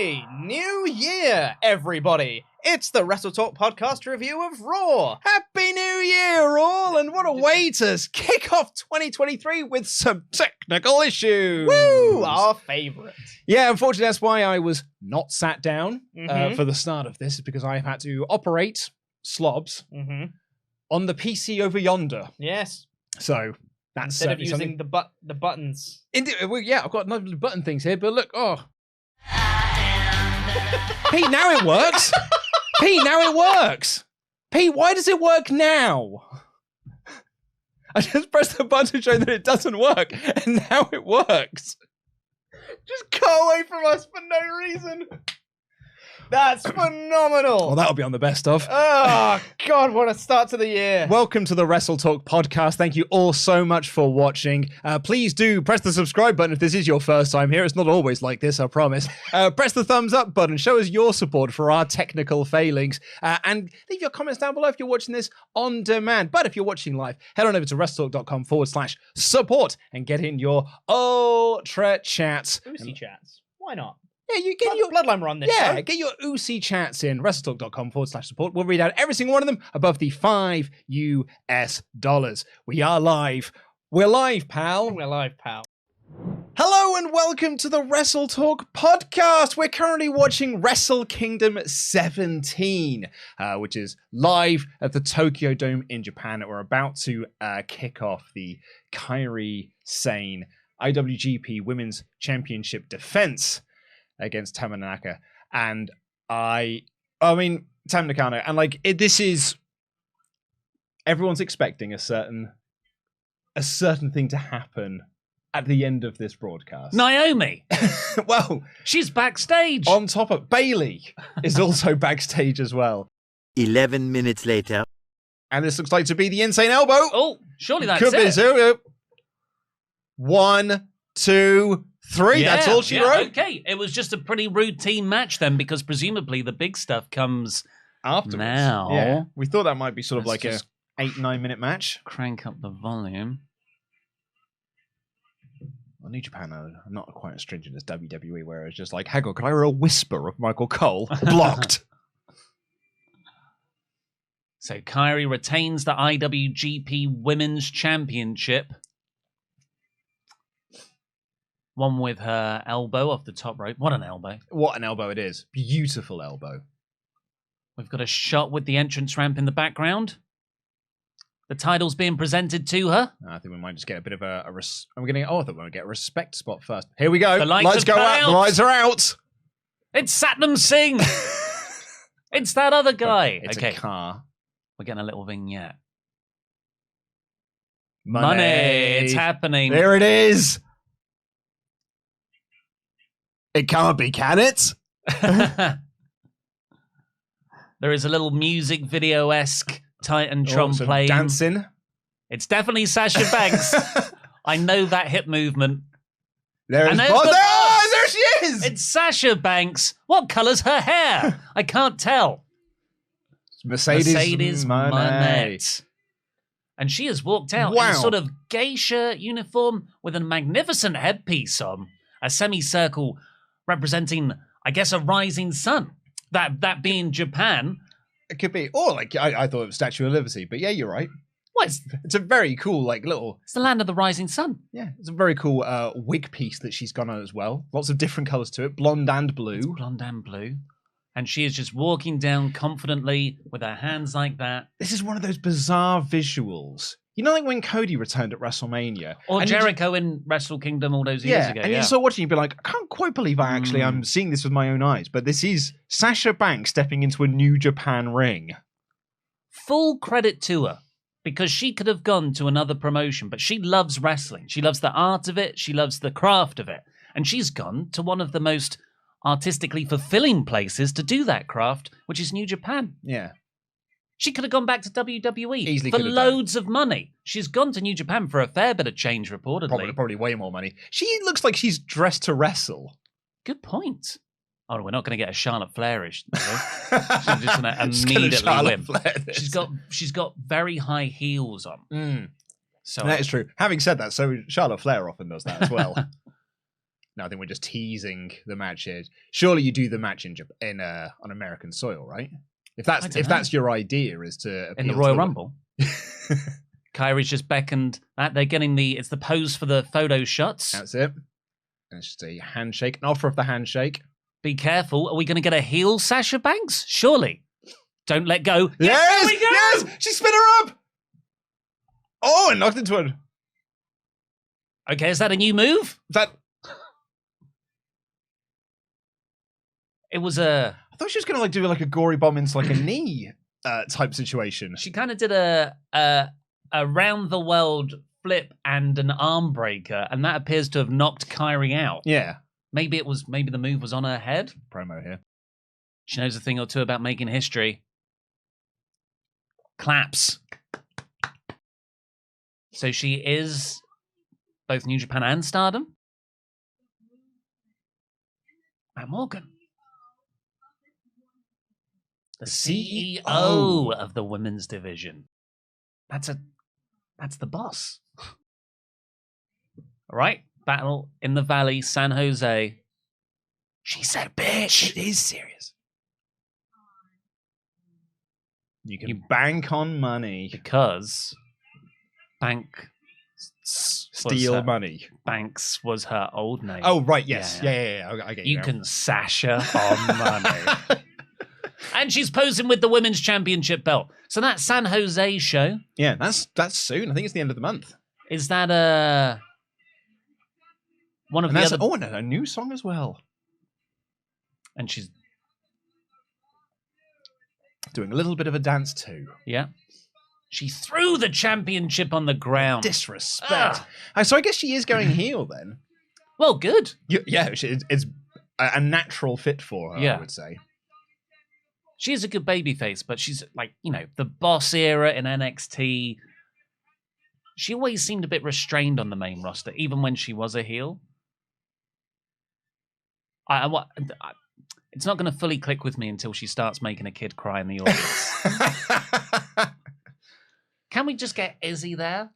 Happy New Year, everybody! It's the WrestleTalk Podcast review of Raw. Happy New Year, all! And what a way to kick off 2023 with some technical issues. Woo! Our favourite. Yeah, unfortunately, that's why I was not sat down for the start of this, because I have had to operate slobs on the PC over yonder. Yes. So that's instead of using the buttons. Indeed, well, yeah, I've got lovely button things here, but look, Pete, now it works. Pete, now it works. Pete, why does it work now? I just pressed the button to show that it doesn't work, and now it works. Just go away from us for no reason. That's phenomenal. Well, that'll be on the best of. Oh, God, what a start to the year. Welcome to the WrestleTalk Podcast. Thank you all so much for watching. Please do press the subscribe button if this is your first time here. It's not always like this, I promise. Press the thumbs up button. Show us your support for our technical failings. And leave your comments down below if you're watching this on demand. But if you're watching live, head on over to WrestleTalk.com/support and get in your ultra chats. Juicy chats. Why not? Yeah, you get your Bloodline were on this show. get your oozy chats in WrestleTalk.com/support. We'll read out every single one of them above the $5 US. We are live. We're live, pal. We're live, pal. Hello and welcome to the WrestleTalk Podcast. We're currently watching Wrestle Kingdom 17, which is live at the Tokyo Dome in Japan. We're about to kick off the Kairi Sane IWGP Women's Championship defense against Tama Tanaka. And I mean, Tama Nakano, and like, this is, everyone's expecting a certain thing to happen at the end of this broadcast. Naomi. Well, she's backstage. On top of Bailey is also backstage as well. 11 minutes later. And this looks like to be the insane elbow. Oh, surely that's Could it. be so. 1, 2, 3. Yeah, That's all she wrote. Okay, it was just a pretty routine match then, because presumably the big stuff comes Afterwards. now. Yeah. We thought that might be sort of Let's like a just 8-9 minute match. Crank up the volume. Well, New Japan are not quite as stringent as WWE, where it's just like, hang on, could I hear a whisper of Michael Cole? Blocked. So Kairi retains the IWGP Women's Championship. One with her elbow off the top rope. What an elbow. What an elbow it is. Beautiful elbow. We've got a shot with the entrance ramp in the background. The title's being presented to her. I think we might just get a bit of I thought we were going to get a respect spot first. Here we go. The lights Lights have go cut out. out. The lights are out. It's Satnam Singh. It's that other guy. It's okay. a car. We're getting a little vignette. Moné. It's happening. There it is. It can't be, can it? There is a little music video-esque Titantron playing. Dancing. It's definitely Sasha Banks. I know that hip movement. There is. And There she is. It's Sasha Banks. What colour's her hair? I can't tell. Mercedes Moné. Moné. And she has walked out in a sort of geisha uniform with a magnificent headpiece on. A semicircle representing, I guess, a rising sun. That being Japan. It could be. Or like, I thought it was Statue of Liberty, but yeah, you're right. What? It's a very cool, like, little... It's the land of the rising sun. Yeah, it's a very cool wig piece that she's gone on as well. Lots of different colours to it. Blonde and blue. It's blonde and blue. And she is just walking down confidently with her hands like that. This is one of those bizarre visuals. You know, like when Cody returned at WrestleMania? Or Jericho in Wrestle Kingdom all those years ago. And you start watching, you'd be like, I can't quite believe I'm seeing this with my own eyes. But this is Sasha Banks stepping into a New Japan ring. Full credit to her, because she could have gone to another promotion, but she loves wrestling. She loves the art of it. She loves the craft of it. And she's gone to one of the most artistically fulfilling places to do that craft, which is New Japan. Yeah. She could have gone back to WWE Easily for loads of money. She's gone to New Japan for a fair bit of change, reportedly. Probably way more money. She looks like she's dressed to wrestle. Good point. Oh, we're not going to get a Charlotte Flairish. She's just going to immediately win. She's got very high heels on. So that is true. Having said that, so Charlotte Flair often does that as well. No, I think we're just teasing the match here. Surely you do the match on American soil, right? If that's your idea, is to in the Royal Rumble. Kairi's just beckoned that they're getting it's the pose for the photo shots. That's it. And it's just a handshake, an offer of the handshake. Be careful. Are we going to get a heel Sasha Banks? Surely. Don't let go. Yes! There we go! Yes! She spin her up! Oh, and knocked into it. Okay, is that a new move? It was I thought she was going to do a gory bomb into a knee type situation. She kind of did a round the world flip and an arm breaker, and that appears to have knocked Kairi out. Yeah. Maybe the move was on her head. Promo here. She knows a thing or two about making history. Claps. So she is both New Japan and Stardom. Matt Morgan. The CEO of the women's division. That's the boss. All right. Battle in the Valley, San Jose. She said, bitch. It is serious. You can bank on money. Because Steal money. Banks was her old name. Oh, right, yes. Yeah. I get you. You can Sasha on money. And she's posing with the women's championship belt. So that San Jose show. Yeah, that's soon. I think it's the end of the month. Is that one of the other... Oh, and a new song as well. And she's doing a little bit of a dance too. Yeah. She threw the championship on the ground. Disrespect. So I guess she is going heel then. Well, good. Yeah, it's a natural fit for her, I would say. She is a good babyface, but she's the boss era in NXT. She always seemed a bit restrained on the main roster, even when she was a heel. It's not going to fully click with me until she starts making a kid cry in the audience. Can we just get Izzy there?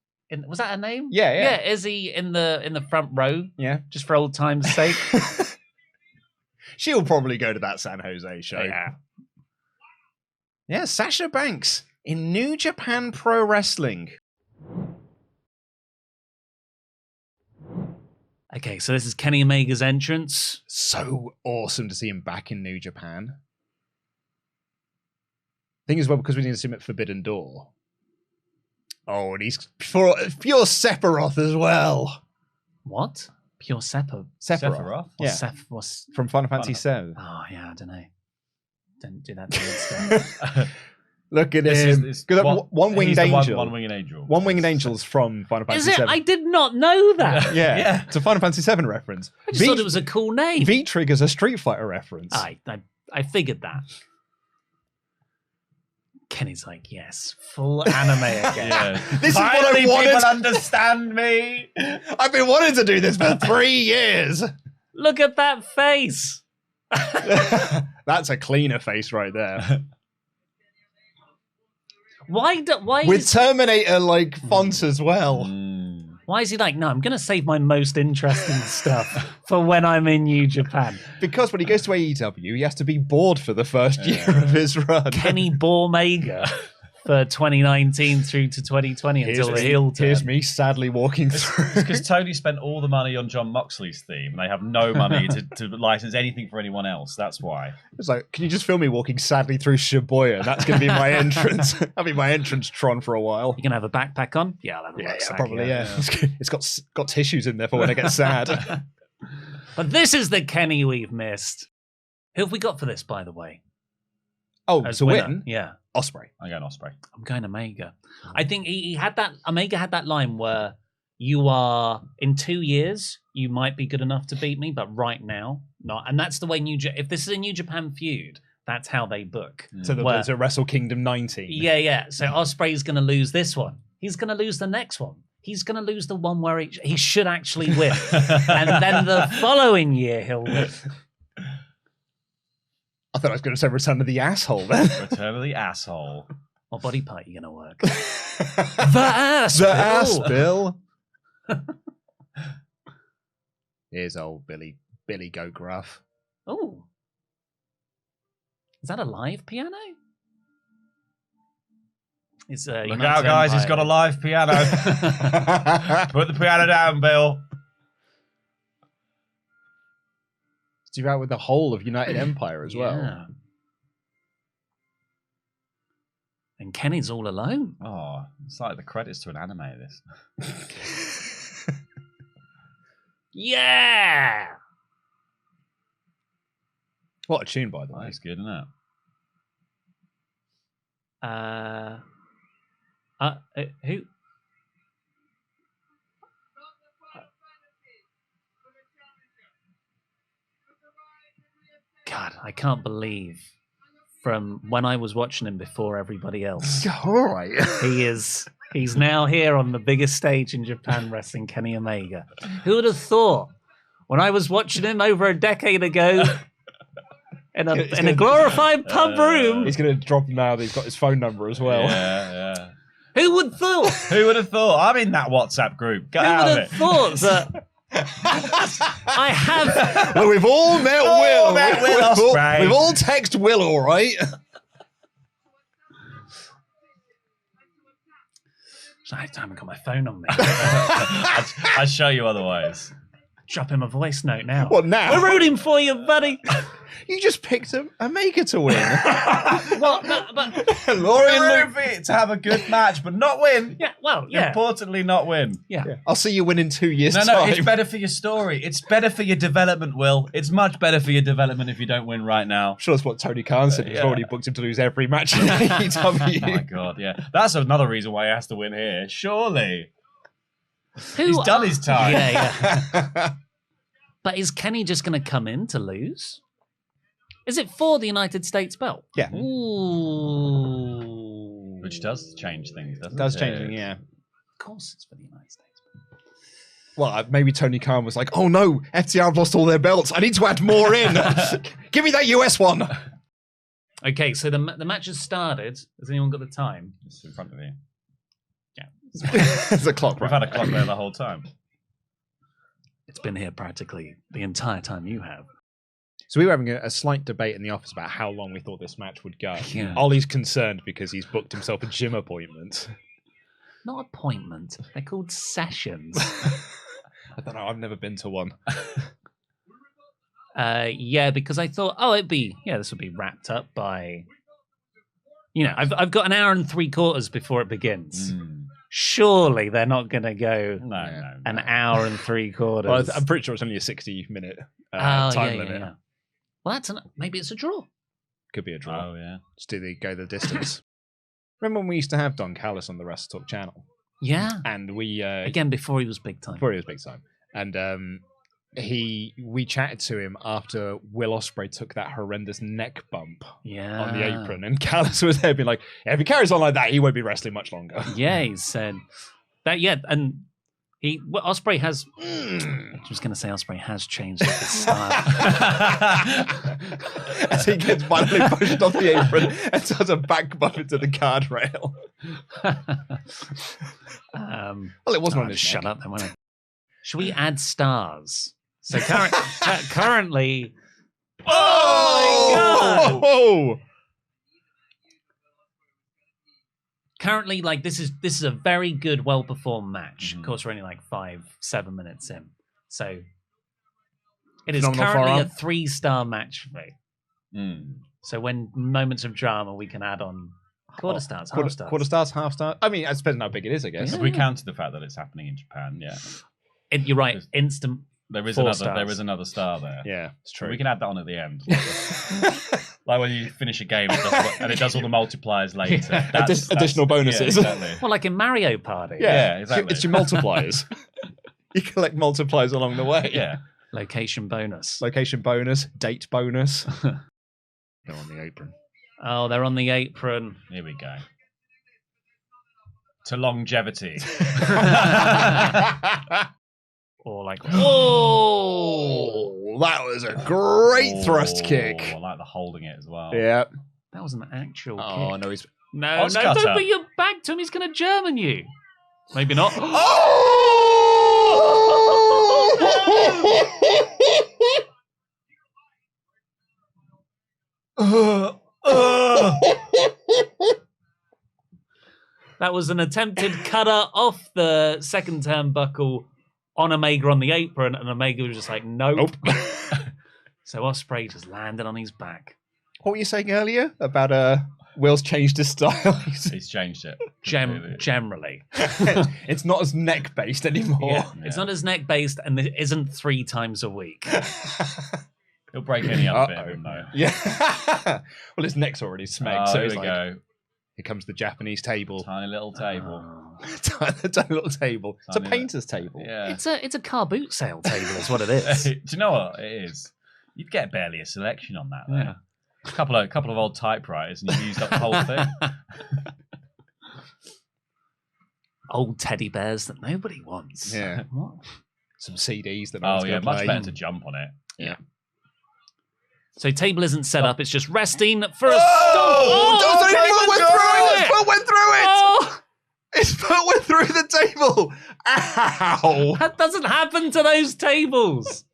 Was that her name? Yeah. Yeah, Izzy in the front row. Yeah, just for old times' sake. She'll probably go to that San Jose show. Yeah, Sasha Banks in New Japan Pro Wrestling. Okay, so this is Kenny Omega's entrance. So awesome to see him back in New Japan. Thing as well, because we need to see him at Forbidden Door. Oh, and he's pure Sephiroth as well. What? Pure Sephiroth? Sephiroth? Yeah. What's from Final Fantasy VII. Oh, yeah, I don't know. Don't do that to me stuff. Look at him. One-winged angel. One-winged angel. One-winged angel's from Final Fantasy VII. I did not know that. Yeah. It's a Final Fantasy VII reference. I just thought it was a cool name. V-Trigger's a Street Fighter reference. I figured that. Kenny's like, yes, full anime again. Yeah. This is what I wanted. People understand me. I've been wanting to do this for 3 years. Look at that face. That's a cleaner face right there. Why with Terminator fonts as well. Why is he like, no, I'm going to save my most interesting stuff for when I'm in New Japan? Because when he goes to AEW, he has to be bored for the first year of his run. Kenny Bormega for 2019 through to 2020 until the heel turn. Here's me sadly walking through. Because Tony spent all the money on Jon Moxley's theme, and they have no money to license anything for anyone else. That's why. It's like, can you just film me walking sadly through Shibuya? That's going to be my entrance. That'll be my entrance Tron for a while. You can have a backpack on? Yeah, I'll have a rucksack. Probably, yeah. It's got tissues in there for when I get sad. But this is the Kenny we've missed. Who have we got for this, by the way? Oh, to win? Yeah. Ospreay. I'm going Ospreay. I'm going Omega. I think he had that. Omega had that line where you are in 2 years, you might be good enough to beat me, but right now, not. And that's the way if this is a New Japan feud, that's how they book. So there's a Wrestle Kingdom 19. Yeah. So Ospreay's going to lose this one. He's going to lose the next one. He's going to lose the one where he should actually win, and then the following year he'll win. I thought I was going to say Return of the Asshole then. Return of the Asshole. What body part are you going to work? The ass, the ass, Bill. Here's old Billy Go Gruff. Oh. Is that a live piano? It's, Look out, guys, he's got a live piano. Put the piano down, Bill. It's out with the whole of United Empire as well. Yeah. And Kenny's all alone. Oh, it's like the credits to an anime, this. Yeah! What a tune, by the way. That's good, isn't it? Who? God, I can't believe from when I was watching him before everybody else. All right. He's now here on the biggest stage in Japan wrestling, Kenny Omega. Who would have thought when I was watching him over a decade ago in a glorified pub room? He's going to drop him now that he's got his phone number as well. Yeah. Who would have thought? Who would have thought? I'm in that WhatsApp group. Get Who out would of have it. thought that I have? Well, we've all met Will. met Will Ospreay. We've all texted Will, all right? I haven't got my phone on me. I'd show you otherwise. Drop him a voice note now. What now? We're rooting for you, buddy. You just picked a Omega to win. Well, but Laurie and We're Luke. rooting for it to have a good match, but not win. yeah, well, yeah, Importantly, not win. yeah. I'll see you win in 2 years' No, time. it's better for your story. It's better for your development, Will. It's much better for your development if you don't win right now. I'm sure that's what Tony Khan said. He's Yeah. already booked him to lose every match in Oh my AEW. God, yeah. That's another reason why he has to win here. Surely. Who He's done are- his time. Yeah. But is Kenny just going to come in to lose? Is it for the United States belt? Yeah. Ooh. Which does change things, doesn't it? Does change things, yeah. Of course, it's for the United States belt. Well, maybe Tony Khan was like, oh no, FTR have lost all their belts. I need to add more in. Give me that US one. Okay, so the match has started. Has anyone got the time? It's in front of you. There's a clock, We've right? had a clock there the whole time. It's been here practically the entire time you have. So we were having a slight debate in the office about how long we thought this match would go. Yeah. Ollie's concerned because he's booked himself a gym appointment. Not appointment. They're called sessions. I don't know. I've never been to one. Yeah, because I thought, this would be wrapped up by, I've got an hour and 3/4 before it begins. Surely they're not going to go an hour and 3/4. Well, I'm pretty sure it's only a 60-minute time limit. Yeah. Well, maybe it's a draw. Could be a draw. Oh, yeah. Just do they go the distance? Remember when we used to have Don Callis on the WrestleTalk channel? Yeah. And we Again, before he was big time. before he was big time, and we chatted to him after Will Ospreay took that horrendous neck bump Yeah. on the apron, and Callis was there being like, if he carries on like that, he won't be wrestling much longer. Yeah, he said that. Yeah, and Ospreay has. I was going to say Ospreay has changed his style. As he gets violently pushed off the apron and does a back bump into the guardrail. Well, it wasn't on his Shut neck. up, then. Won't it? Should we add stars? So currently, Oh! currently, like this is a very good, well performed match. Of course, we're only like 5-7 minutes in, so it is Phenomenal currently a forearm. 3-star match for me. So when moments of drama, we can add on quarter stars, half stars. Quarter stars, half stars. I mean, it depends on how big it is, I guess. If we counted the fact that it's happening in Japan, yeah. You're right. Instant. There is 4 another. stars. There is another star there. Yeah, it's So true. we can add that on at the end. Like when you finish a game and it does all the multipliers later. That's Additional bonuses. Yeah, exactly. Well, like in Mario Party. Yeah, exactly. It's your multipliers. You collect multipliers along the way. Yeah. Location bonus. Location bonus, date bonus. They're on the apron. Oh, they're on the apron. Here we go. To longevity. Or like, Oh, that was a great thrust kick. I like the holding it as well. Yeah. that was an actual Oh, kick. no, he's... No, Oscar don't tap. put your back to him. He's going to German you. Maybe not. Oh! That was an attempted cutter off the second turnbuckle on Omega on the apron, and Omega was just like, nope. So Ospreay just landed on his back. What were you saying earlier about Will's changed his style? He's changed it. Generally. It's not as neck-based anymore. Yeah. It's not as neck-based, and it isn't 3 times a week. He'll break any other bit of him, though. Yeah. Well, his neck's already smoked, so here he's we like, go. here comes the Japanese table. Tiny little table. Tiny little table. It's a Tiny painter's table. Yeah. It's a car boot sale table is what it is. Do you know what it is? You'd get barely a selection on that. Though. Yeah. A couple of old typewriters, and you've used up the whole thing. Old teddy bears that nobody wants. Yeah. What? Some CDs that no one's yeah, gonna much play. better to jump on it. Yeah. So table isn't set up, it's just resting for a His foot went through it! Oh, His foot went through the table! Ow! that doesn't happen to those tables.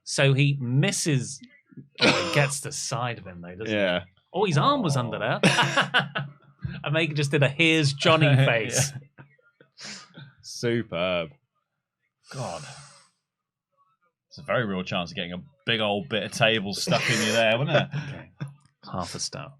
So he misses. Oh, he gets the side of him though, doesn't he? Yeah. Oh, his arm was under there. Omega just did a here's Johnny face. Superb. God. It's a very real chance of getting a big old bit of table stuck in you there, wouldn't it? Okay. Half a star.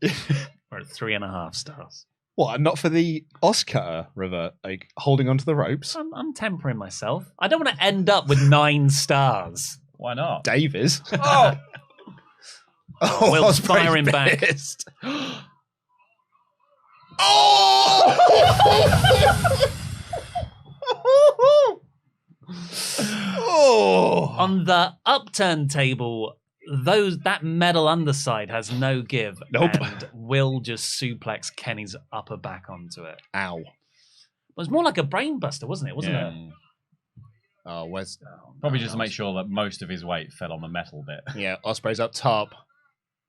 Or 3.5 stars. What, not for the Oscar River, like holding onto the ropes? I'm tempering myself. I don't want to end up with 9 stars. Why not? Davies. Oh! Oh, Will's Osprey's firing back. pissed. Oh! Oh! On the upturned table, that metal underside has no give. Nope. And Will just suplex Kenny's upper back onto it. Ow. It was more like a brainbuster, wasn't it? Wasn't Yeah. it? Oh, where's... Probably just to make sure that most of his weight fell on the metal bit. Yeah, Osprey's up top.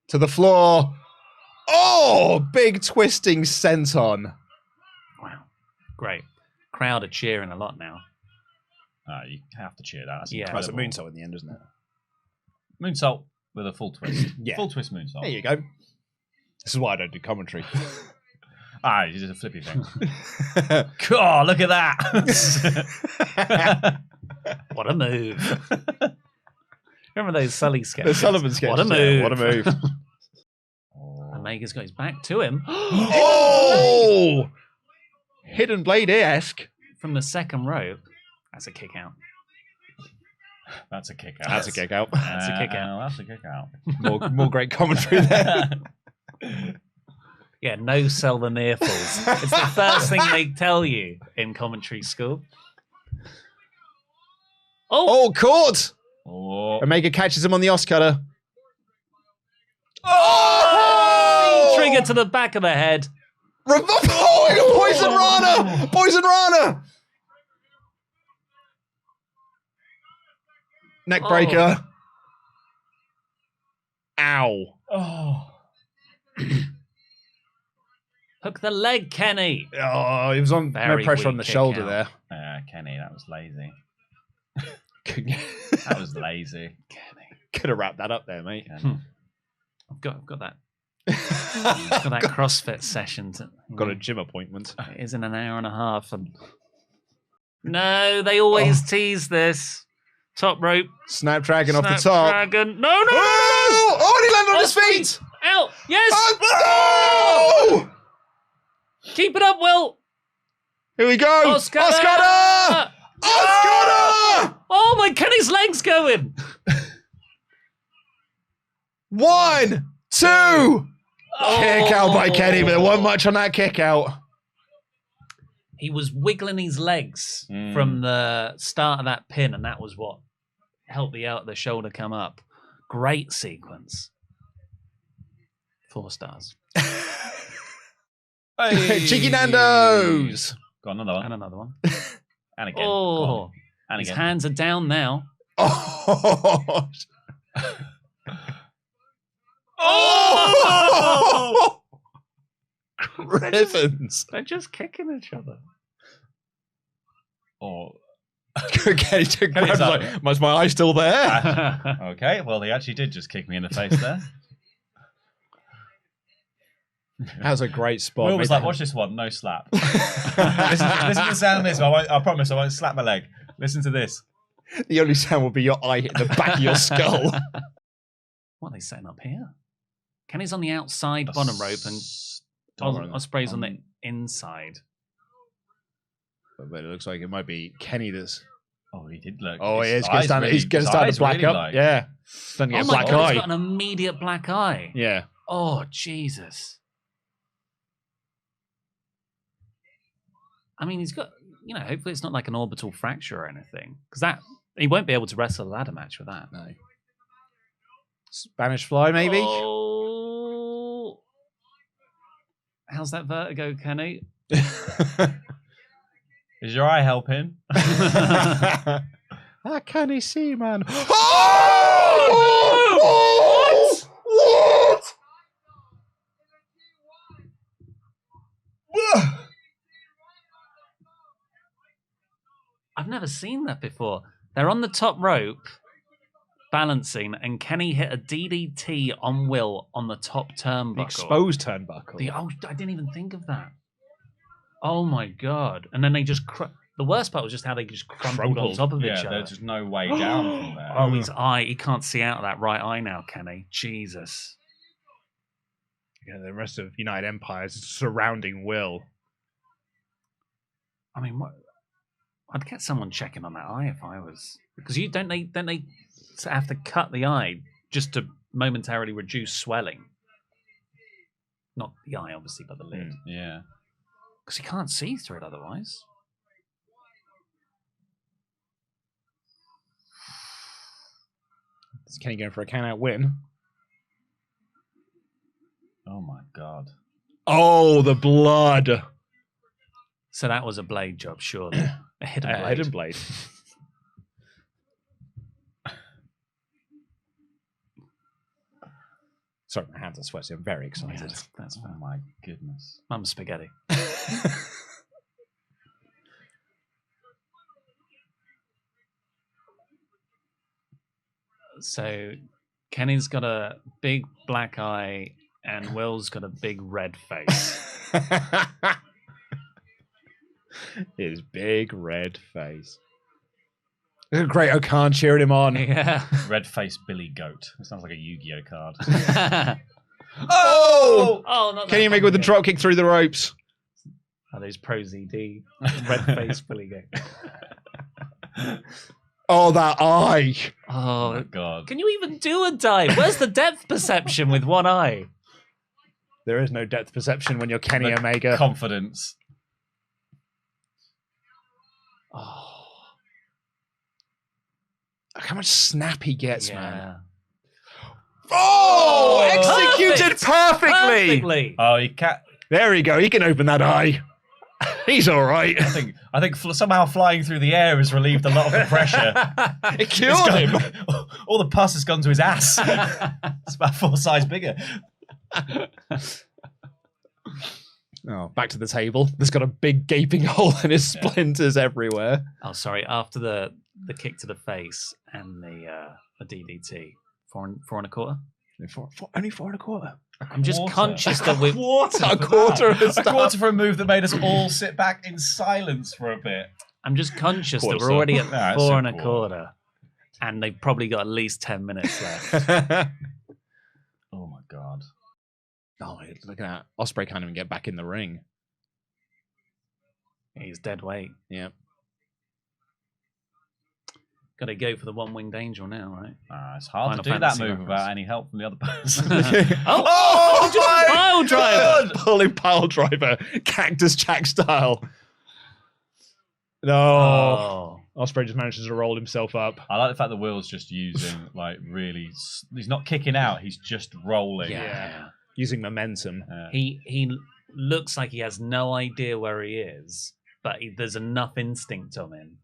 To the floor. Oh! Big twisting senton. Wow. Great. Crowd are cheering a lot now. You have to cheer that. That's Yeah. Oh, it's a incredible. moonsault in the end, isn't it? Moonsault with a full twist. Yeah. Full twist moonsault. There you go. This is why I don't do commentary. You did a flippy thing. Oh, look at that. What a move. Remember those Sully sketches? The Sullivan sketch. What a move. Yeah, what a move. Omega's got his back to him. Oh! Hidden Blade-esque. From the second rope. That's a kick out. That's a kick out. That's a kick out. That's a kick out. That's a kick out. More great commentary there. Yeah, no sell the near falls. It's the first thing they tell you in commentary school. Oh, caught! Oh. Omega catches him on the Oscutter. Oh! Trigger to the back of the head. Oh, Poison Rana! Poison Rana! Neckbreaker. Ow. Oh. Hook the leg, Kenny. Oh, he was on Very no pressure on the weak kick shoulder out. there. Kenny, that was lazy. Could That was lazy. have wrapped that up there, mate. I've got that. I've got that CrossFit session. Got a gym appointment. It is in an hour and a half. And no, they always tease this. Top rope. Snapdragon off the top. Snapdragon. No. Oh, and he landed on his feet! Out. Yes. Oh! Keep it up, Will. Here we go! Oscar. Oscutter! Oscutter! Oh, my Kenny's leg's going. 1, 2! Kick out by Kenny, but there wasn't much on that kick out. He was wiggling his legs from the start of that pin, and that was what helped the shoulder come up. Great sequence. 4 stars. Hey. Cheeky Nando's! Got another one. And another one. And again. Oh, Go on. And his again. hands are down now. Oh! Oh! Revens! They're just kicking each other. Oh. Kenny took grabs like, is my eye still there? Okay, well, he actually did just kick me in the face there. That was a great spot. Will was like, watch this one, no slap. listen to the sound of this. I promise I won't slap my leg. Listen to this. The only sound will be your eye hitting the back of your skull. What are they setting up here? Kenny's on the outside bottom rope and Ospreay's on the inside. But it looks like it might be Kenny that's... Oh, he did look. Oh, he is. He's going to start to black up. Yeah. Starting to get a black eye. He's got an immediate black eye. Yeah. Oh, Jesus. I mean, he's got, hopefully it's not like an orbital fracture or anything. Because he won't be able to wrestle a ladder match with that. No. Spanish fly, maybe? Oh. How's that vertigo, Kenny? Is your eye helping? I can't see, man. Oh! What? What? I've never seen that before. They're on the top rope, balancing, and Kenny hit a DDT on Will on the top turnbuckle. The exposed turnbuckle. I didn't even think of that. Oh my God. And then they just... the worst part was just how they just crumpled on top of each other. There's just no way down from there. Oh, his eye. He can't see out of that right eye now, Kenny. Jesus. Yeah, the rest of United Empire is surrounding Will. I mean, what? I'd get someone checking on that eye if I was... Because don't they have to cut the eye just to momentarily reduce swelling? Not the eye, obviously, but the lid. Yeah. Because he can't see through it otherwise. Is Kenny going for a count-out win? Oh, my God. Oh, the blood. So that was a blade job, surely. A hidden blade. Hidden blade. Sorry, my hands are sweaty. I'm very excited. Yeah, that's Oh, my goodness. Mum's spaghetti. So Kenny's got a big black eye and Will's got a big red face. His big red face. Look at Great O'Khan cheering him on. Yeah. Red face Billy Goat. It sounds like a Yu-Gi-Oh card. Oh! Oh, not Kenny Omega with the drop kick through the ropes. Oh, those Pro ZD. Red face Billy Goat. Oh, that eye. Oh, Oh, my God. can you even do a dive? Where's the depth perception with one eye? There is no depth perception when you're Kenny The Omega. Confidence. Oh, Look how much snap he gets, yeah. man. Oh, executed perfectly. Oh, he can't. There we go. He can open that eye. He's all right. I think somehow flying through the air has relieved a lot of the pressure. It killed him. All the pus has gone to his ass. It's about 4 sizes bigger. Oh, back to the table. There's got a big gaping hole and his splinters everywhere. Oh, sorry. After the kick to the face and the DDT, 4 1/4. Only 4 1/4. I'm just Quarter. conscious that we're A quarter of a A star. quarter for a move that made us all sit back in silence for a bit. I'm just conscious that Quarter we're already at star. Nah, 4 it's a 1/4, and they've probably got at least 10 minutes left. Oh my God. Oh, look at that. Ospreay can't even get back in the ring. He's dead weight. Yeah. Got to go for the one-winged angel now, right? It's hard Final to do that Fantasy move reference. without any help from the other person. Oh, just a pile driver. Pulling pile driver. Cactus Jack style. No. Oh. Ospreay just manages to roll himself up. I like the fact that Will's just using, he's not kicking out, he's just rolling. Yeah. Using momentum. He looks like he has no idea where he is, but there's enough instinct on him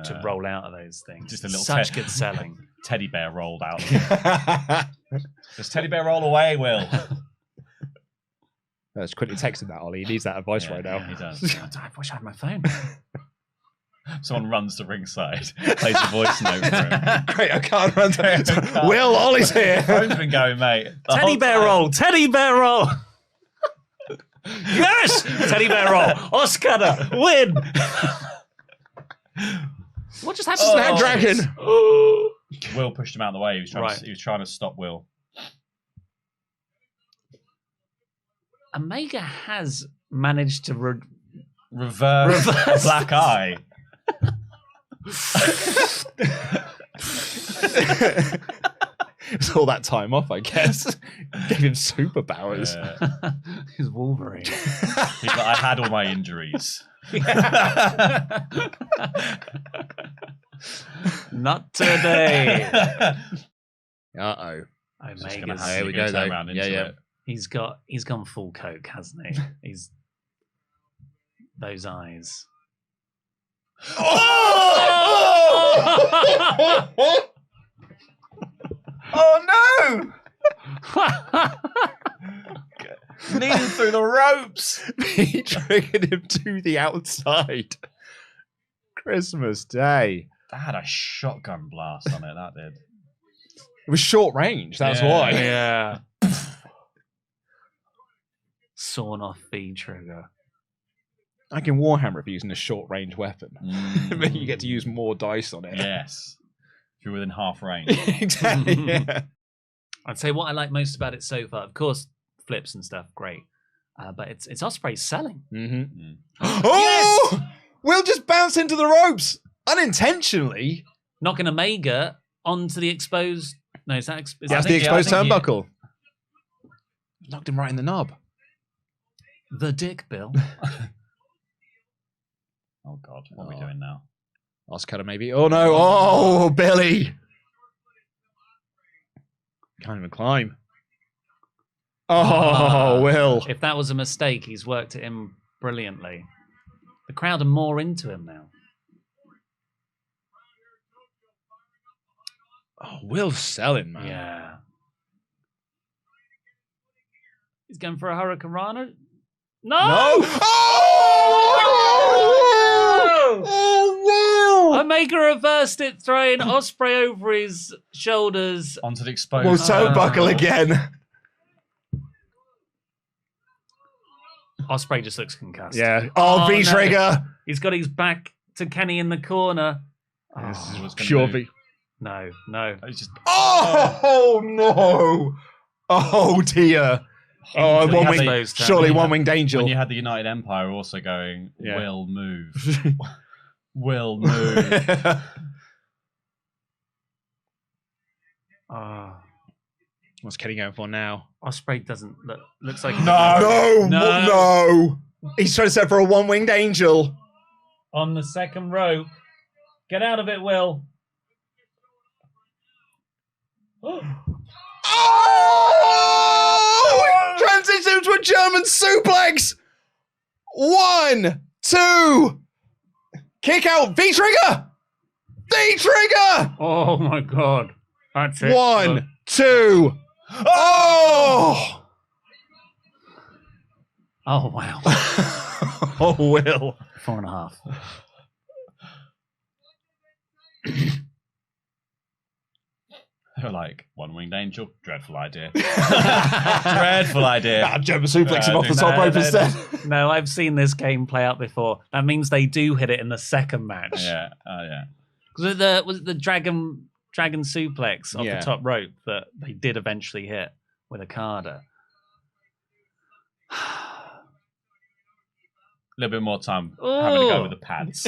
to roll out of those things. Just a little Such good selling. Teddy bear rolled out. Does Teddy bear roll away, Will? Let's quickly text him that, Ollie. He needs that advice right now. Yeah, he does. God, I wish I had my phone. Someone runs to ringside, plays a voice note for him. Great, I can't run to Will, Ollie's here. Phone's been going, mate. The Teddy whole bear time. roll. Teddy bear roll. Yes! Teddy bear roll. Oscar win. What just happened to that Dragon. Will pushed him out of the way. He was trying, Right. he was trying to stop Will. Omega has managed to Reverse black eye. It's all that time off, I guess. Gave him superpowers. He's Wolverine. He's like, I had all my injuries. Not today. Uh-oh. Just Omega's gonna have Here to we go go, turn though. around into Yeah. it. he's gone full coke, hasn't he? He's those eyes. Oh no! Kneeling through the ropes. He triggered him to the outside. Christmas Day. That had a shotgun blast on it, that did. It was short range, that's Yeah. why. Yeah. Sawn off V trigger. I can Warhammer if you're using a short range weapon. Mm. But you get to use more dice on it. Yes. If you're within half range. Exactly. Yeah. I'd say what I like most about it so far, of course, flips and stuff, great. But it's Ospreay selling. Mm-hmm. Mm. Oh! Will just bounced into the ropes unintentionally. Knocking Omega onto the exposed. No, is that is That's that the exposed I think turnbuckle. Knocked him right in the knob. the dick, Bill? Oh god, what are we doing now? Oscar maybe. Oh no! Oh, Billy! Can't even climb. Oh, Will. If that was a mistake, he's worked it in brilliantly. The crowd are more into him now. Oh, Will's selling, man. Yeah. He's going for a Hurricane Rana. No! No! Oh! Oh, Will! Omega reversed it, throwing Ospreay over his shoulders. Onto the exposed. Well, turnbuckle Oh. again. Ospreay just looks concussed. Yeah. Oh, Oh, V-trigger. He's got his back to Kenny in the corner. This is what's gonna Pure do. V. No, no. It's just Oh, no. Oh, dear. Oh, Into the one wing. exposed turn. Surely Yeah. one winged angel. when you had the United Empire also going, Yeah. will move. Will move. Oh, What's Kenny going for now? Ospreay doesn't look. Looks like No, No. no. He's trying to set for a one winged angel. on the second rope. Get out of it, Will. Oh! Transition to a German suplex. 1, 2. Kick out. V trigger. V trigger. Oh my god. That's it. 1, 2. Oh! Oh wow. Oh, Will. 4.5. They're like, one winged angel, dreadful idea. Dreadful idea. Ah, German suplex him off the top rope instead. No, I've seen this game play out before. That means they do hit it in the second match. Yeah, oh yeah. Was it the dragon suplex off Yeah. the top rope that they did eventually hit with Okada? A little bit more time having to go with the pads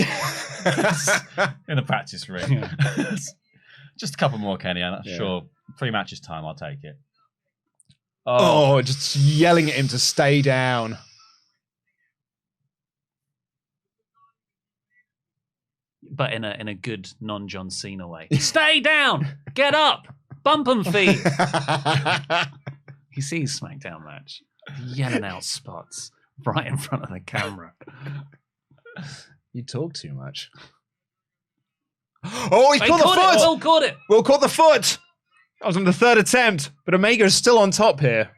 in the practice ring. Just a couple more, Kenny. I'm Yeah. sure 3 matches time, I'll take it. Oh, just yelling at him to stay down. But in a good non-John Cena way. Stay down! Get up! Bump 'em feet! You see his SmackDown match. Yelling out spots right in front of the camera. You talk too much. Oh, he's He caught the caught it! foot! Will caught it! Will caught the foot! That was on the third attempt, but Omega is still on top here.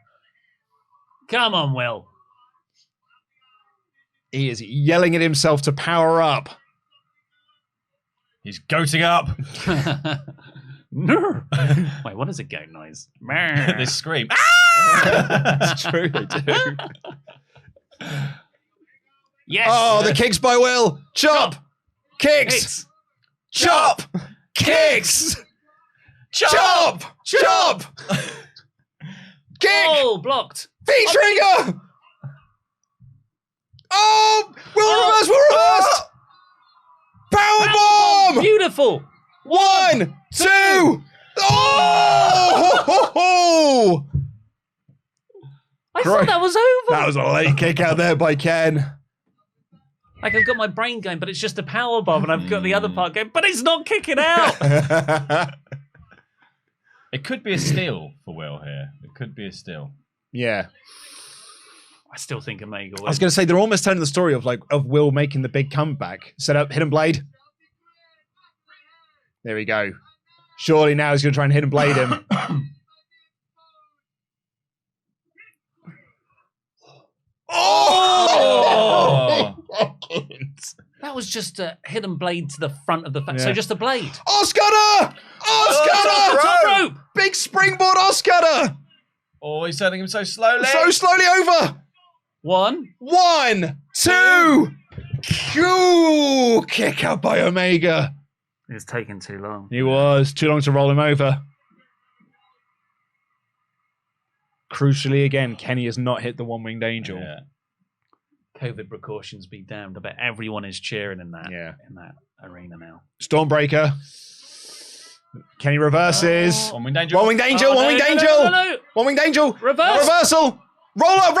Come on, Will. He is yelling at himself to power up. He's goating up. Wait, what is a goat noise? This scream. It's true, they do. Yes. Oh, the kicks by Will. Chop. Kicks. Chop. Kicks. Chop. Chop. Kick. Oh, blocked. V-trigger. Oh, Will reverse. Powerbomb. Beautiful. 1, 2. Oh! I thought that was over. That was a late kick out there by Ken. Like, I've got my brain going, but it's just a power bomb, and I've got the other part going, but it's not kicking out. It could be a steal for Will here. It could be a steal. Yeah. I still think Omega I was going to say, they're almost telling the story of Will making the big comeback. Set up, hidden blade. There we go. Surely now he's going to try and hidden blade him. Oh! That was just a hidden blade to the front of the face. Yeah. So just a blade. Oscar! Top rope! Big springboard Oscar! Oh, he's turning him so slowly. So slowly over. 1. 1, 2. Ooh, kick out by Omega. It was taking too long. He was. Too long to roll him over. Crucially, again, Kenny has not hit the one-winged angel. Yeah. COVID precautions be damned. I bet everyone is cheering in that in that arena now. Stormbreaker. Kenny reverses. One-winged angel. One-winged angel. Oh, one-winged no, no, angel. no, no, no. One-winged angel. Reverse. Reversal. Roll up.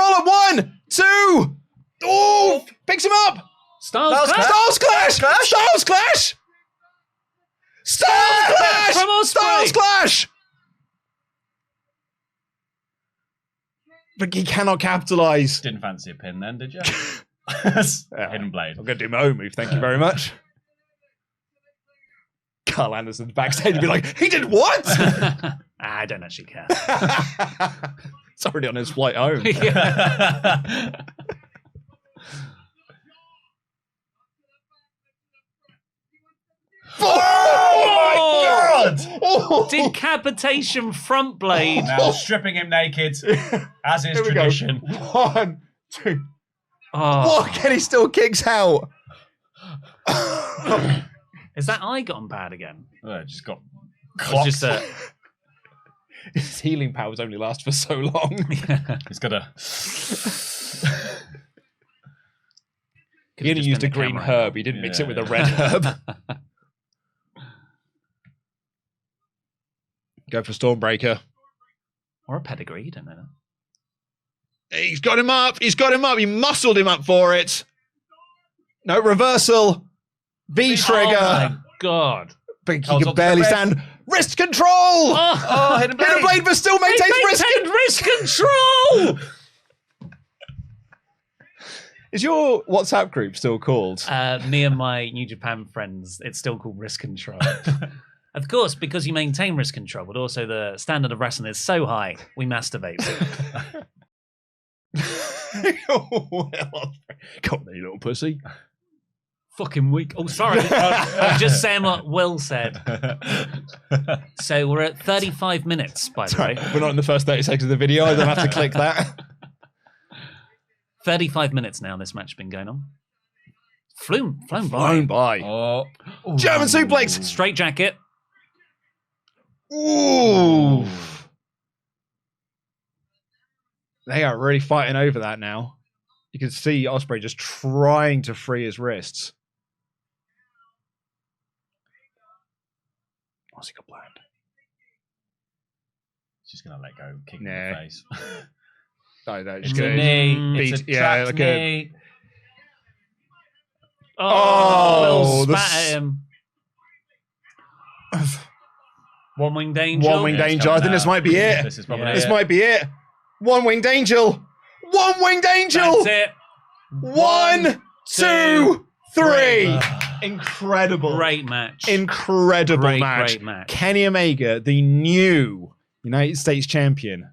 1, 2. Oh, picks him up. Styles Clash. Styles Clash. Styles Clash. Styles Clash. From Ospreay. Styles Clash. But he cannot capitalize. Didn't fancy a pin then, did you? Hidden blade. I'm going to do my own move. Thank you very much. Carl Anderson's backstage would be like, he did what? I don't actually care. It's already on his flight home. Oh my God! Oh. Decapitation front blade. Now stripping him naked, as is Here we go. tradition. 1, 2. Oh. What? Kenny still kicks out. Is that eye gotten bad again? Oh, just got It's clocked. just a... His healing powers only last for so long. He's got a... He only used a green herb. He didn't mix it with a red herb. Go for Stormbreaker. Or a pedigree, you don't know. He's got him up. He's got him up. He muscled him up for it. No, reversal. V-trigger. Oh my God. But he Holds can on to barely the stand. Wrist control. Oh, hidden blade. Hidden blade, but still maintains wrist control. Is your WhatsApp group still called? Me and my New Japan friends, it's still called wrist control. Of course, because you maintain wrist control, but also the standard of wrestling is so high, we masturbate. Come on, you little pussy. Fucking weak. Oh, sorry. I'm just saying what Will said. So we're at 35 minutes, by the way. We're not in the first 30 seconds of the video. I don't have to click that. 35 minutes now this match has been going on. Flown by. Blown by. Oh. German suplex. Straight jacket. Ooh. They are really fighting over that now. You can see Ospreay just trying to free his wrists. What's he got planned? She's going to let go, kick him Nah. in the face. No, It's just a gonna knee. It's a beat- trapped like a- knee. Oh, Will the spat at him. One-winged angel. One-winged Yeah, it's angel. I coming think this now. might be it. This is probably Yeah. This it. might be it. One-winged angel. One-winged angel. That's it. 1, 2, 3. Ugh. Incredible. Great match. Incredible Great, match. great match. Kenny Omega, the new United States champion.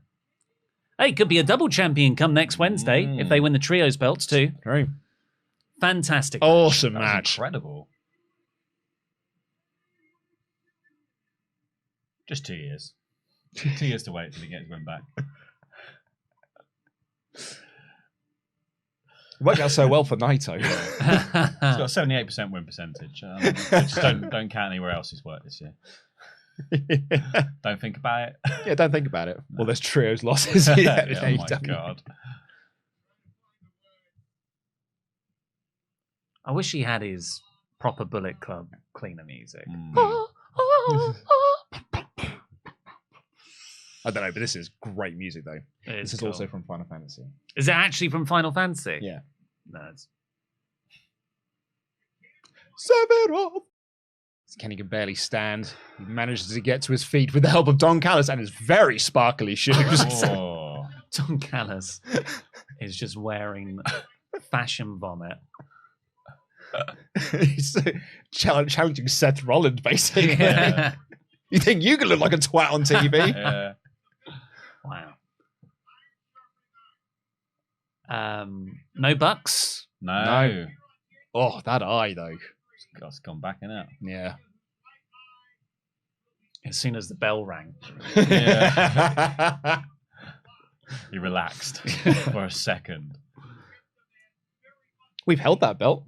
Hey, could be a double champion come next Wednesday if they win the trios belts too. Very Fantastic. awesome That was match. incredible. Just 2 years. 2 years to wait till he gets win back. It worked out so well for Naito. He's got a 78% win percentage. Just don't count anywhere else he's worked this year. Don't think about it. Yeah, don't think about it. No. Well, there's trios losses. Oh Yeah, my God. I wish he had his proper Bullet Club cleaner music. I don't know, but this is great music, though. This is cool. also from Final Fantasy. Is it actually from Final Fantasy? Yeah. No, it's... Sephiroth! Kenny can barely stand. He manages to get to his feet with the help of Don Callis and his very sparkly shoes. Oh. Don Callis is just wearing fashion vomit. He's challenging Seth Rollins, basically. Yeah. You think you can look like a twat on TV? Yeah. Wow. No bucks. No. Oh, that eye, though. It's gone back in it. Yeah. As soon as the bell rang. Yeah. He relaxed for a second. We've held that belt.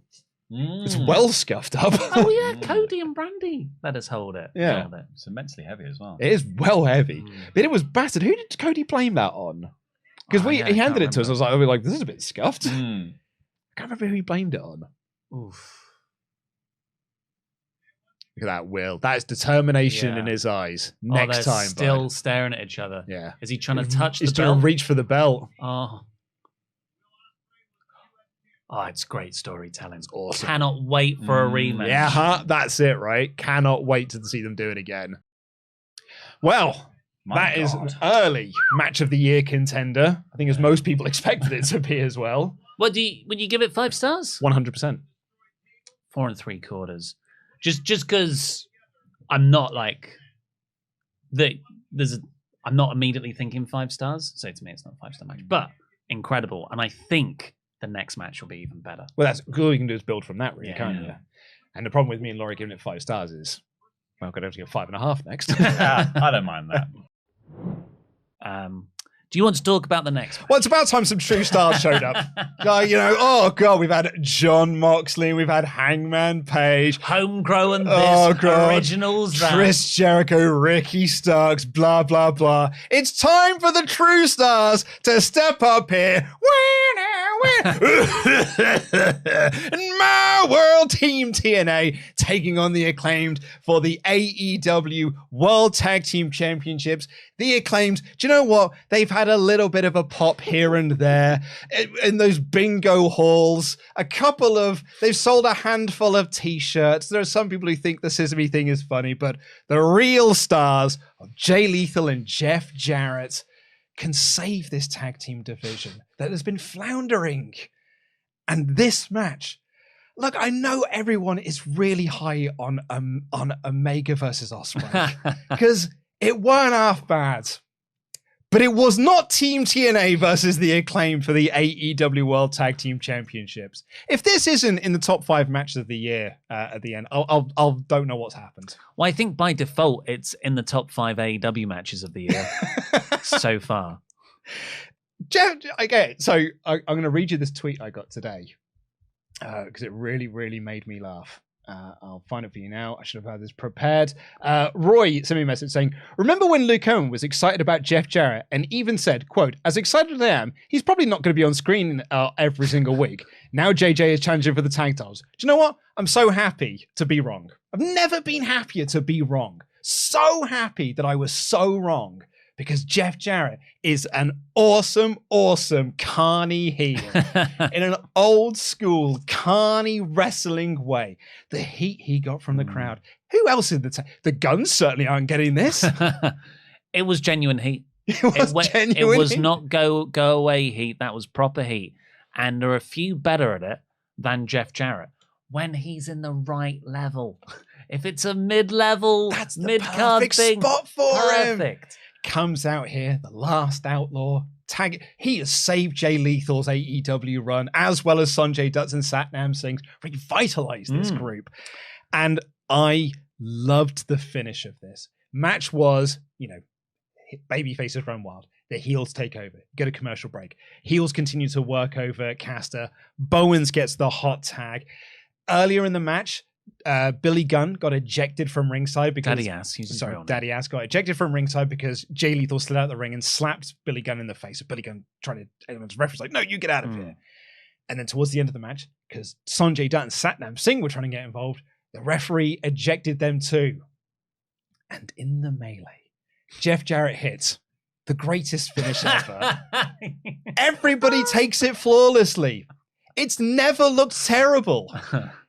It's well scuffed up. Oh yeah, Cody and Brandy let us hold it. Yeah. Held it. It's immensely heavy as well. It is well heavy. But it was battered. Who did Cody blame that on? Because Oh, yeah, I he can't handed it to us. I remember. was like, this is a bit scuffed. I Mm. can't remember who he blamed it on. Oof. Look at that, Will. That is determination Yeah. in his eyes. Oh, Next they're time, still bud. staring at each other. Yeah. Is he trying to touch He's the trying belt? to reach for the belt. Oh, it's great storytelling. It's awesome. Cannot wait for a rematch. Yeah, that's it, right? Cannot wait to see them do it again. Well, My that is God. an early match of the year contender. I think as most people expected it to be as well. Would you give it 5 stars? 100%. 4 3/4. Just because I'm not like I'm not immediately thinking 5 stars. So to me, it's not a 5-star match, but incredible. And I think the next match will be even better. Well, that's all you can do is build from that, really, Yeah. can't you? And the problem with me and Laurie giving it 5 stars is, well, I'm going to have to give 5.5 next. I don't mind that. Do you want to talk about the next match? Well, it's about time some true stars showed up. Oh, God, we've had John Moxley, we've had Hangman Page, Homegrown this, Oh, God. originals that. Chris Jericho, Ricky Starks, blah, blah, blah. It's time for the true stars to step up here. In my world, Team TNA taking on the Acclaimed for the AEW World Tag Team Championships. The Acclaimed, do you know what? They've had a little bit of a pop here and there in those bingo halls. They've sold a handful of t-shirts. There are some people who think the Sesame thing is funny, but the real stars of Jay Lethal and Jeff Jarrett can save this tag team division that has been floundering. And this match, look, I know everyone is really high on Omega versus Ospreay because it weren't half bad. But it was not Team TNA versus the Acclaim for the AEW World Tag Team Championships. If this isn't in the top 5 matches of the year at the end, I'll don't know what's happened. Well, I think by default, it's in the top 5 AEW matches of the year so far. Jeff, okay, so I'm going to read you this tweet I got today because it really, really made me laugh. I'll find it for you now. I should have had this prepared. Roy sent me a message saying, remember when Luke Owen was excited about Jeff Jarrett and even said, quote, as excited as I am, he's probably not going to be on screen every single week. Now JJ is challenging for the tag titles. Do you know what? I'm so happy to be wrong. I've never been happier to be wrong. So happy that I was so wrong. Because Jeff Jarrett is an awesome, awesome carny heel in an old school carny wrestling way. The heat he got from the crowd. Who else in the Guns certainly aren't getting this. It was genuine heat. It was genuine. It was not go away heat. That was proper heat. And there are a few better at it than Jeff Jarrett when he's in the right level. If it's a mid-level, That's the mid-card perfect thing, spot for him. perfect. Comes out here, the last outlaw. He has saved Jay Lethal's AEW run, as well as Sanjay Dutt and Satnam Singh's revitalized this group. And I loved the finish of this. Match was, baby faces run wild. The heels take over. Get a commercial break. Heels continue to work over Caster. Bowens gets the hot tag. Earlier in the match, Billy Gunn got ejected from ringside because Daddy Ass got ejected from ringside because Jay Lethal slid out of the ring and slapped Billy Gunn in the face. So Billy Gunn everyone's referee's like, no, you get out of here. And then towards the end of the match, because Sanjay Dutt and Satnam Singh were trying to get involved, the referee ejected them too. And in the melee, Jeff Jarrett hits the greatest finish ever. Everybody takes it flawlessly. It's never looked terrible.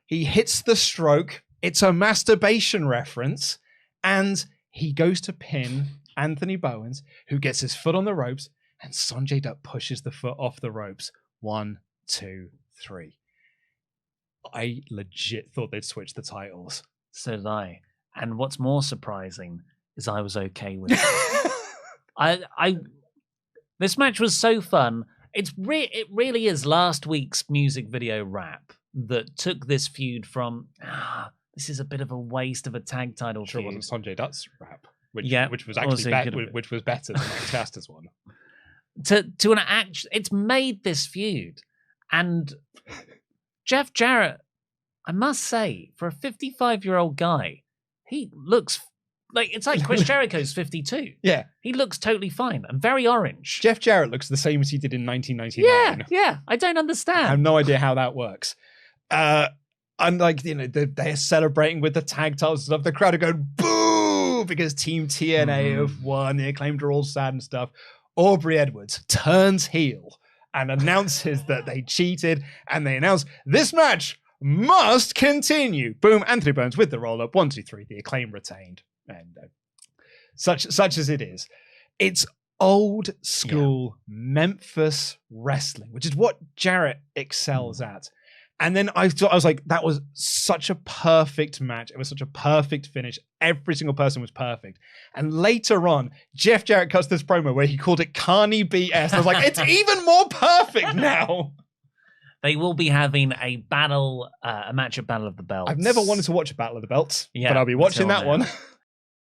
He hits the stroke. It's a masturbation reference. And he goes to pin Anthony Bowens, who gets his foot on the ropes, and Sanjay Dutt pushes the foot off the ropes. 1, 2, 3. I legit thought they'd switch the titles. So did I. And what's more surprising is I was okay with it. This match was so fun. It really is last week's music video rap that took this feud from this is a bit of a waste of a tag title feud. Sure, wasn't Sanjay Dutt's rap, which was which was better than Caster's one. To an act, it's made this feud, and Jeff Jarrett, I must say, for a 55-year-old guy, he looks it's like Chris Jericho's 52. Yeah, he looks totally fine and very orange. Jeff Jarrett looks the same as he did in 1999. Yeah, I don't understand. I have no idea how that works. Unlike they're celebrating with the tag titles and stuff, the crowd are going boo because Team TNA have won. The Acclaimed are all sad and stuff. Aubrey Edwards turns heel and announces that they cheated, and they announce this match must continue. Boom, Anthony Bowens with the roll up. 1, 2, 3. The Acclaim retained, and such as it is. It's old school Memphis wrestling, which is what Jarrett excels at. And then I was like, that was such a perfect match. It was such a perfect finish. Every single person was perfect. And later on, Jeff Jarrett cuts this promo where he called it Carney BS. I was like, it's even more perfect now. They will be having a match at Battle of the Belts. I've never wanted to watch a Battle of the Belts, but I'll be watching that one.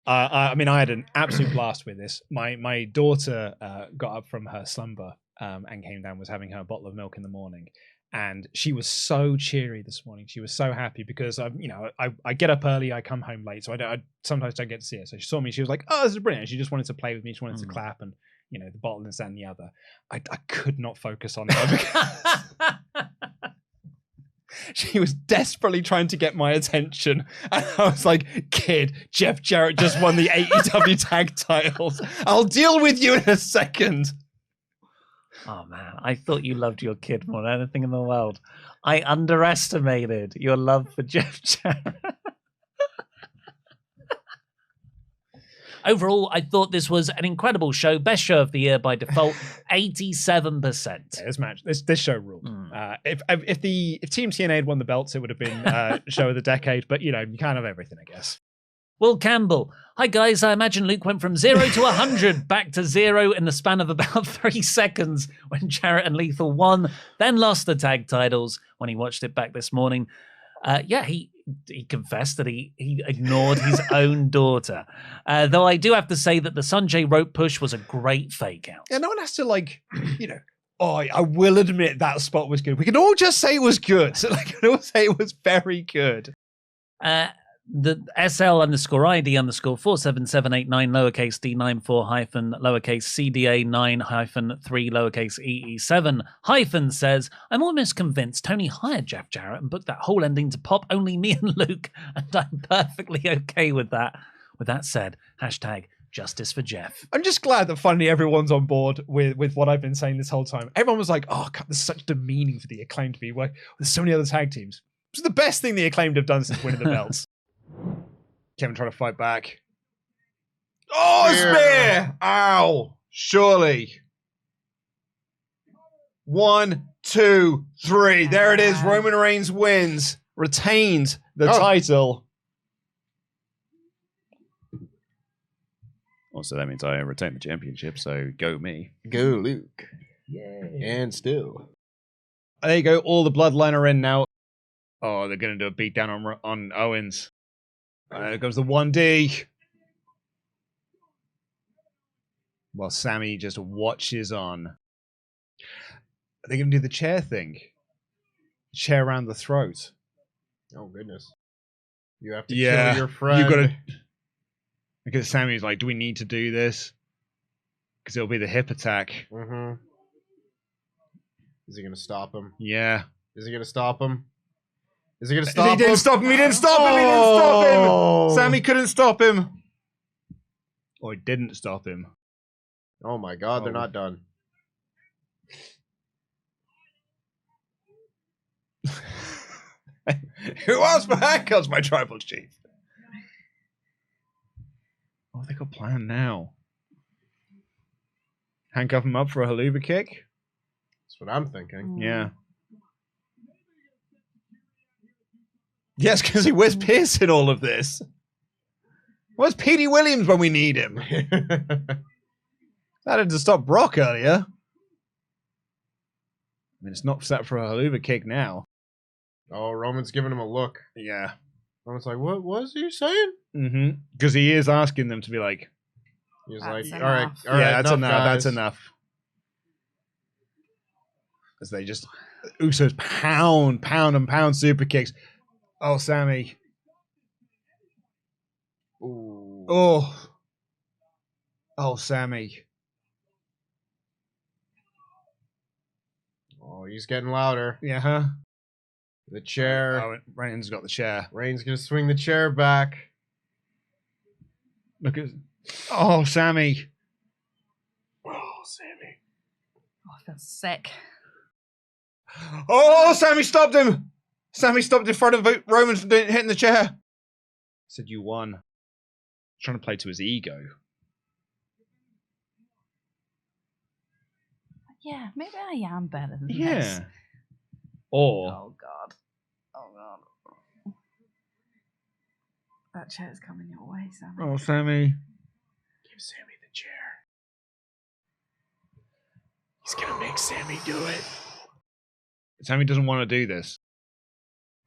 I had an absolute blast with this. My daughter got up from her slumber and came down, was having her bottle of milk in the morning. And she was so cheery this morning. She was so happy because I get up early, I come home late, so I sometimes don't get to see her. So she saw me, she was like, "Oh, this is brilliant!" She just wanted to play with me. She wanted to clap and the bottle and this and the other. I could not focus on her because she was desperately trying to get my attention, and I was like, "Kid, Jeff Jarrett just won the AEW Tag Titles. I'll deal with you in a second." Oh man, I thought you loved your kid more than anything in the world. I underestimated your love for Jeff Jarrett. Overall, I thought this was an incredible show. Best show of the year by default, 87%. Yeah, this show ruled. If Team TNA had won the belts, it would have been show of the decade. But you can't have everything, I guess. Will Campbell. Hi, guys. I imagine Luke went from 0 to 100 back to 0 in the span of about 3 seconds when Jarrett and Lethal won, then lost the tag titles when he watched it back this morning. He confessed that he ignored his own daughter. Though I do have to say that the Sanjay rope push was a great fake out. Yeah, no one has to I will admit that spot was good. We can all just say it was good. So we can all say it was very good. The SL_ID_47789 lowercase D94 hyphen lowercase CDA9 hyphen 3 lowercase EE7 hyphen says, I'm almost convinced Tony hired Jeff Jarrett and booked that whole ending to pop only me and Luke, and I'm perfectly okay with that. With that said, #Justice for Jeff. I'm just glad that finally everyone's on board with what I've been saying this whole time. Everyone was like, oh, God, there's such demeaning for the Acclaimed to be working with so many other tag teams. It's the best thing the Acclaimed have done since winning the belts. Kevin trying to fight back. Oh, spear! Ow! Surely. 1, 2, 3. There it is. Roman Reigns wins. Retained the title. Also, that means I retain the championship, so go me. Go Luke. Yay. And still. There you go. All the Bloodline are in now. Oh, they're going to do a beatdown on Owens. There goes the 1D. while Sammy just watches on. Are they going to do the chair thing? Chair around the throat. Oh, goodness. You have to Yeah, kill your friend. you got to. Because Sammy's like, do we need to do this? Because it'll be the hip attack. Mm-hmm. Is he going to stop him? Yeah. Is he going to stop him? Is he going to stop him? He didn't stop him. He didn't stop him. He didn't stop Oh. him. Sammy couldn't stop him. Or he didn't stop him. Oh, my God. They're Oh. not done. Who asked for handcuffs, my tribal chief? Oh, they got planned now. Handcuff him up for a haluva kick? That's what I'm thinking. Yeah. Yes, because he wears Pierce in all of this. Where's Petey Williams when we need him? That had to stop Brock earlier. I mean, it's not set for a haluva kick now. Oh, Roman's giving him a look. Yeah. Roman's like, what was he saying? Mm-hmm. Because he is asking them to be like, He's That's like, all right, enough. all yeah, right, that's enough. guys. That's enough. As they just Usos pound super kicks. Oh, Sammy. Ooh. Oh, Sammy. Oh, he's getting louder. Yeah, huh? The chair. Oh, Reigns got the chair. Reigns gonna swing the chair back. Look at. Oh, Sammy. Oh, Sammy. Oh, I feel sick. Oh, Sammy stopped him. Sammy stopped in front of Roman from hitting the chair. Said you won. Trying to play to his ego. Yeah, maybe I am better than this. Yeah. Or Oh, God. Oh, God. That chair's coming your way, Sammy. oh, Sammy. Give Sammy the chair. He's gonna make Sammy do it. Sammy doesn't want to do this.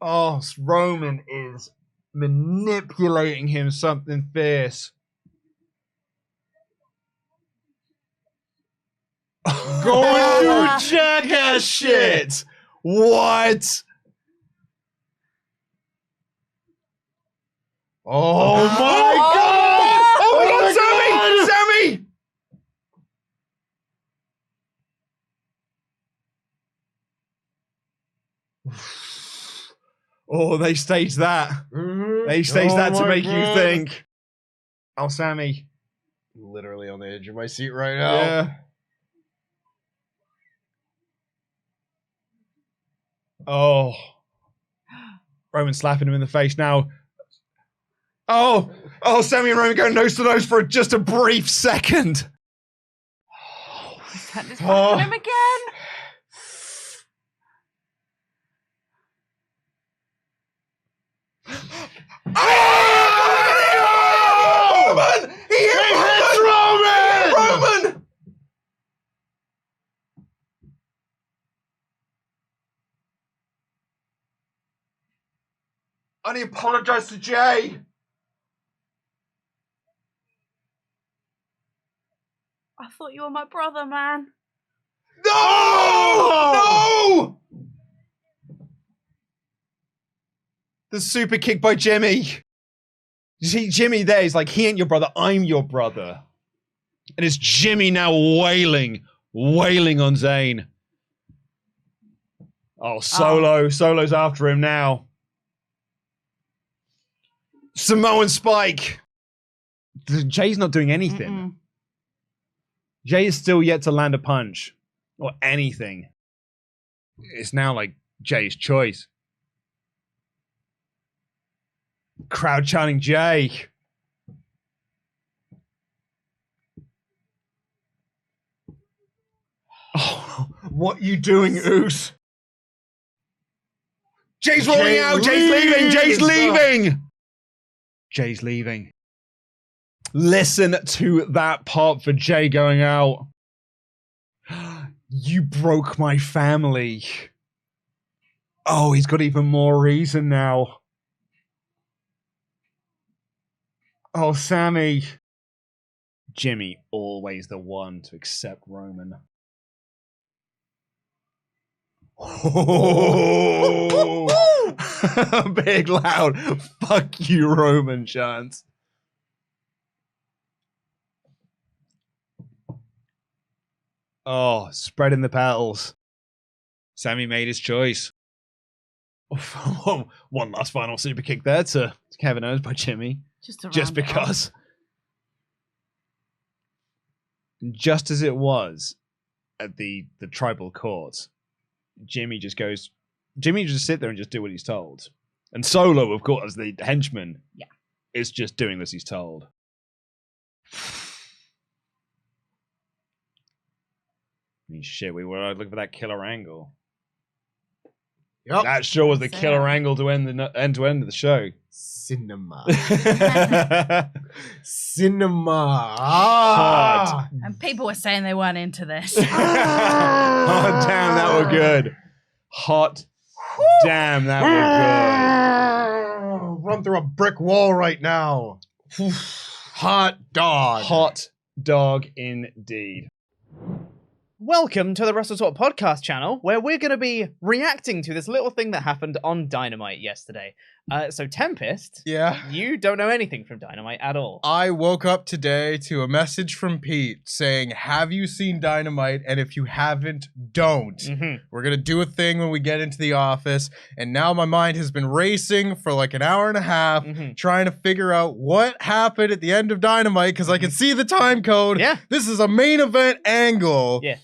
Oh, Roman is manipulating him something fierce. Going through jackass shit. What? Oh my god! Oh my god, Sammy! Sammy! Oh, they staged that. Mm-hmm. They staged that to my make you God. think. Oh, Sammy. Literally on the edge of my seat right now. Yeah. Oh. Roman slapping him in the face now. Oh. Oh, Sammy and Roman going nose to nose for just a brief second. Is that just Oh. him again? Oh! Roman! He hits Roman! Roman! And he apologized to Jay. I thought you were my brother, man. No! No! The super kick by Jimmy. You see, Jimmy there is like, he ain't your brother, I'm your brother. And it's Jimmy now wailing on Zayn. Oh, Solo. Solo's after him now. Samoan Spike. Jay's not doing anything. Mm-mm. Jay is still yet to land a punch or anything. It's now like Jay's choice. Crowd chanting Jay. Oh, what you doing, Oos? Jay's rolling out. Jay's leaving. Jay's leaving. Jay's leaving. Listen to that pop for Jay going out. You broke my family. Oh, he's got even more reason now. Oh, Sammy. Jimmy, always the one to accept Roman. Oh, big loud fuck you, Roman chants. Oh, spreading the petals. Sammy made his choice. One last final super kick there to Kevin Owens by Jimmy. Just Because. Just as it was at the tribal court, Jimmy just sit there and just do what he's told. And Solo, of course, the henchman, is just doing as he's told. I mean, shit, we were looking for that killer angle. Yep. That sure was the killer angle to end of the show. Cinema. Hard. Cinema. Ah. And people were saying they weren't into this. Oh, damn, that were good. Hot damn, that were good. Run through a brick wall right now. Hot dog. Hot dog indeed. Welcome to the WrestleTalk Podcast channel, where we're going to be reacting to this little thing that happened on Dynamite yesterday. So, Tempest, Yeah. you don't know anything from Dynamite at all. I woke up today to a message from Pete saying, have you seen Dynamite? And if you haven't, don't. We're going to do a thing when we get into the office. And now my mind has been racing for like an hour and a half, trying to figure out what happened at the end of Dynamite, because I can see the time code. Yeah. This is a main event angle. Yeah.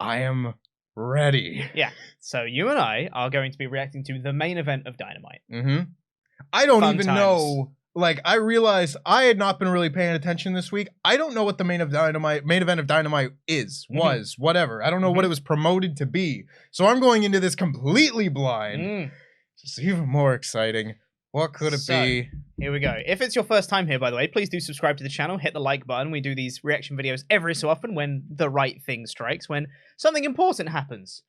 I am ready. Yeah. So, you and I are going to be reacting to the main event of Dynamite. I don't Fun even times. know. Like, I realized I had not been really paying attention this week. I don't know what the main event of Dynamite was, whatever. I don't know what it was promoted to be. So I'm going into this completely blind. Just even more exciting. What could it be? Here we go. If it's your first time here, by the way, please do subscribe to the channel, hit the like button. We do these reaction videos every so often when the right thing strikes, when something important happens.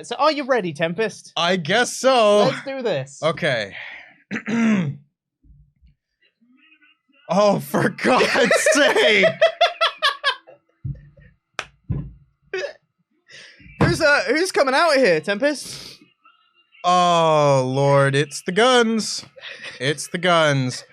So are you ready, Tempest? I guess so. Let's do this. Okay. Oh, for God's sake. Who's coming out here, Tempest? Oh, Lord, it's the guns. It's the guns.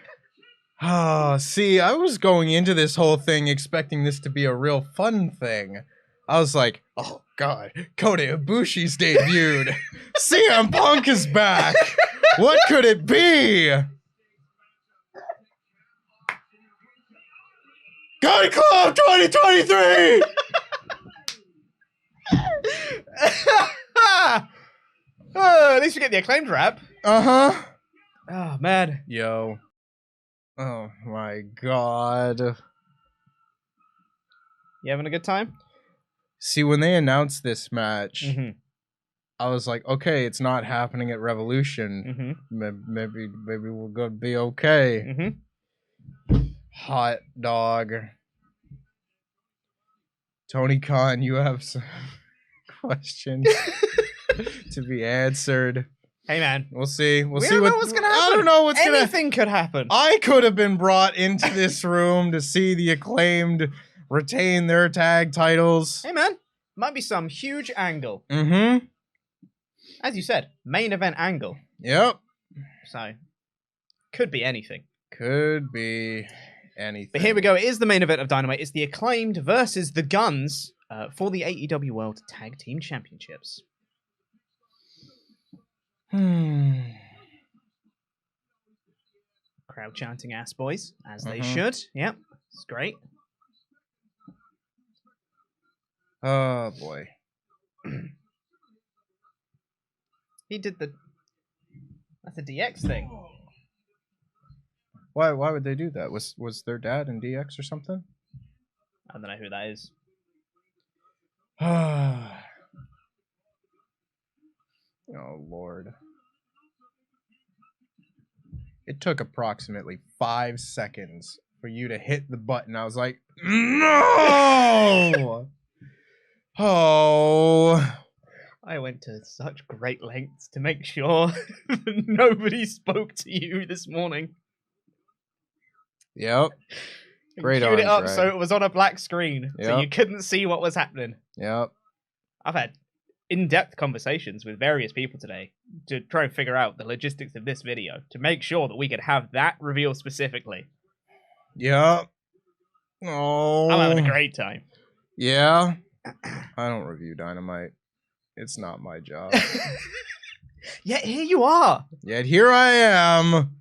Oh, see, I was going into this whole thing expecting this to be a real fun thing. I was like, oh, God, Kota Ibushi's debuted. CM Punk is back. What could it be? Gun Club 2023! Oh, at least we get the acclaimed rap. Uh-huh. Oh, man. Yo. Oh, my God. You having a good time? See, when they announced this match, I was like, okay, it's not happening at Revolution. Maybe we're gonna be okay. Hot dog. Tony Khan, you have some questions to be answered. Hey, man. We'll see. We don't know what's gonna happen. I don't know what's gonna. Anything could happen. I could have been brought into this room to see the Acclaimed retain their tag titles. Hey, man. Might be some huge angle. As you said, main event angle. Yep. So, could be anything. Could be anything. But here we go. It is the main event of Dynamite. It's the Acclaimed versus the Guns for the AEW World Tag Team Championships. Crowd chanting ass boys, as they should. Yep. It's great. Oh, boy. He did that's a DX thing. Why would they do that? Was their dad in DX or something? I don't know who that is. Oh, Lord. It took approximately 5 seconds for you to hit the button. I was like, no! Oh. I went to such great lengths to make sure nobody spoke to you this morning. Yep. Great Queued it arm up so drag. it was on a black screen, so Yep. you couldn't see what was happening. Yep. I've had in-depth conversations with various people today to try and figure out the logistics of this video to make sure that we could have that reveal specifically. Yep. Oh. I'm having a great time. Yeah. I don't review Dynamite. It's not my job. Yet here you are. Yet here I am,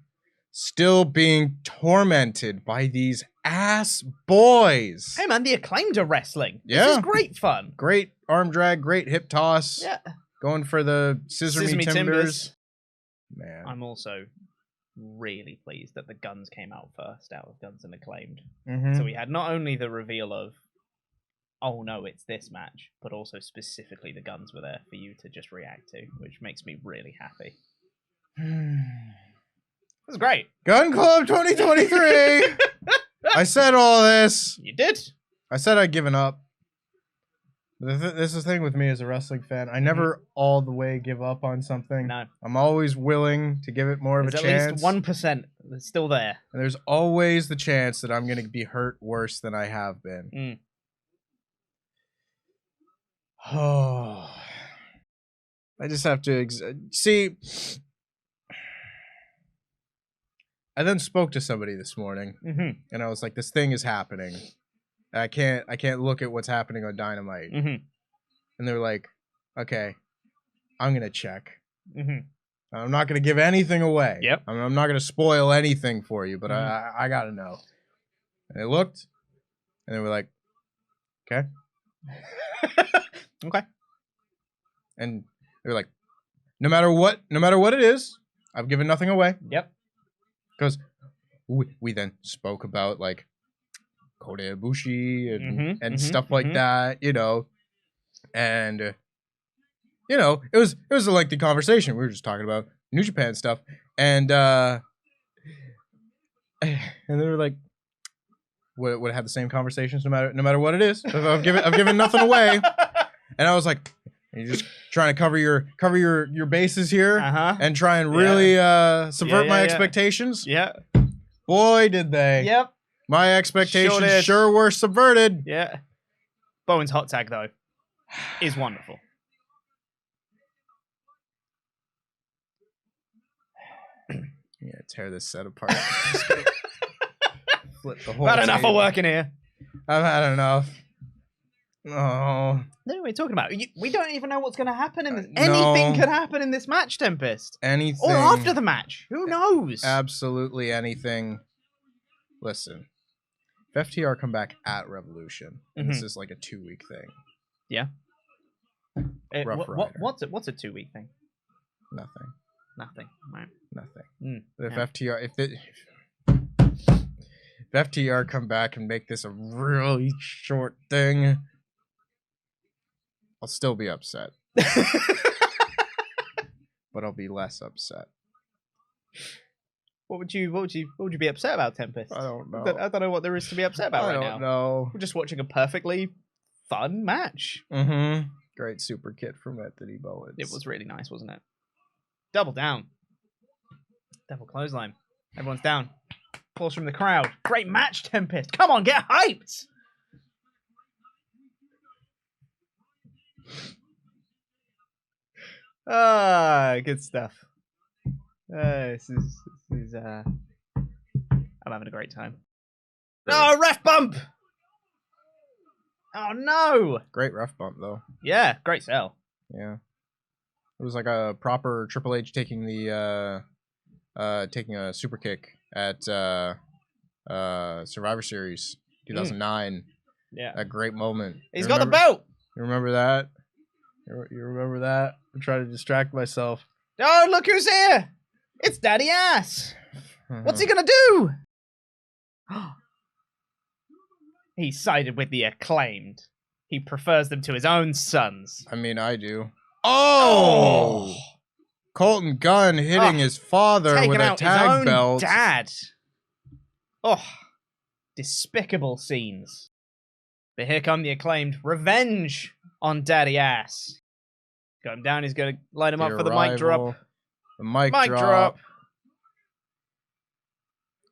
still being tormented by these ass boys. Hey man, the Acclaimed are wrestling. Yeah. This is great fun. Great arm drag, great hip toss. Yeah. Going for the scissor me timbers. Man. I'm also really pleased that the Guns came out first out of Guns and Acclaimed. Mhm. So we had not only the reveal of, oh no, it's this match, but also specifically the Guns were there for you to just react to, which makes me really happy. It was great. Gun Club 2023. I said all this. You did. I said I'd given up. This is the thing with me as a wrestling fan. I never all the way give up on something. No. I'm always willing to give it more of There's a at chance. least 1% that's still there. And there's always the chance that I'm going to be hurt worse than I have been. Oh. I just have to see. I then spoke to somebody this morning, and I was like, "This thing is happening. I can't look at what's happening on Dynamite." And they were like, "Okay, I'm gonna check. I'm not gonna give anything away. Yep. I'm not gonna spoil anything for you, but I gotta know." And they looked, and they were like, "Okay." Okay. And they were like, no matter what it is, I've given nothing away. Yep. Because we then spoke about like Kota Ibushi and stuff like that, you know, and you know, it was a lengthy conversation. We were just talking about New Japan stuff, and they were like, would have the same conversations no matter what it is. I've given nothing away, and I was like, you're just trying to cover your bases here and try and really subvert my expectations. Yeah. Boy, did they. Yep. My expectations did. sure were subverted. Yeah. Bowen's hot tag, though, is wonderful. Yeah, tear this set apart. Flip the whole Not enough of table. working here. I've had enough. Oh. What are we talking about? We don't even know what's going to happen in this. No. Anything could happen in this match, Tempest. Anything. Or after the match. Who knows? Absolutely anything. Listen. If FTR come back at Revolution, and this is like a 2-week thing. Yeah. Rough Rider. What's a 2-week thing? Nothing. Nothing. Right. Nothing. But if yeah. FTR, if FTR come back and make this a really short thing, I'll still be upset. But I'll be less upset. What would you be upset about, Tempest? I don't know. I don't know what there is to be upset about I right now. don't know. We're just watching a perfectly fun match. Great super kit from Anthony Bowens. It was really nice, wasn't it? Double down. Double clothesline. Everyone's down. Applause from the crowd. Great match, Tempest. Come on, get hyped. Good stuff. This is I'm having a great time. Oh, ref bump! Oh no! Great ref bump though. Yeah, great sell. Yeah. It was like a proper Triple H taking the taking a super kick at Survivor Series 2009. Yeah. A great moment. He's got the belt! You remember that? You remember that? I'm trying to distract myself. Oh, look who's here! It's Daddy Ass! What's he gonna do? He sided with the Acclaimed. He prefers them to his own sons. I mean, I do. Oh! Colton Gunn hitting his father Taking with a out his tag own belt. dad. Oh, despicable scenes. But here come the Acclaimed. Revenge on Daddy Ass. Got him down. He's going to line him up for the mic drop. The mic Mic drop.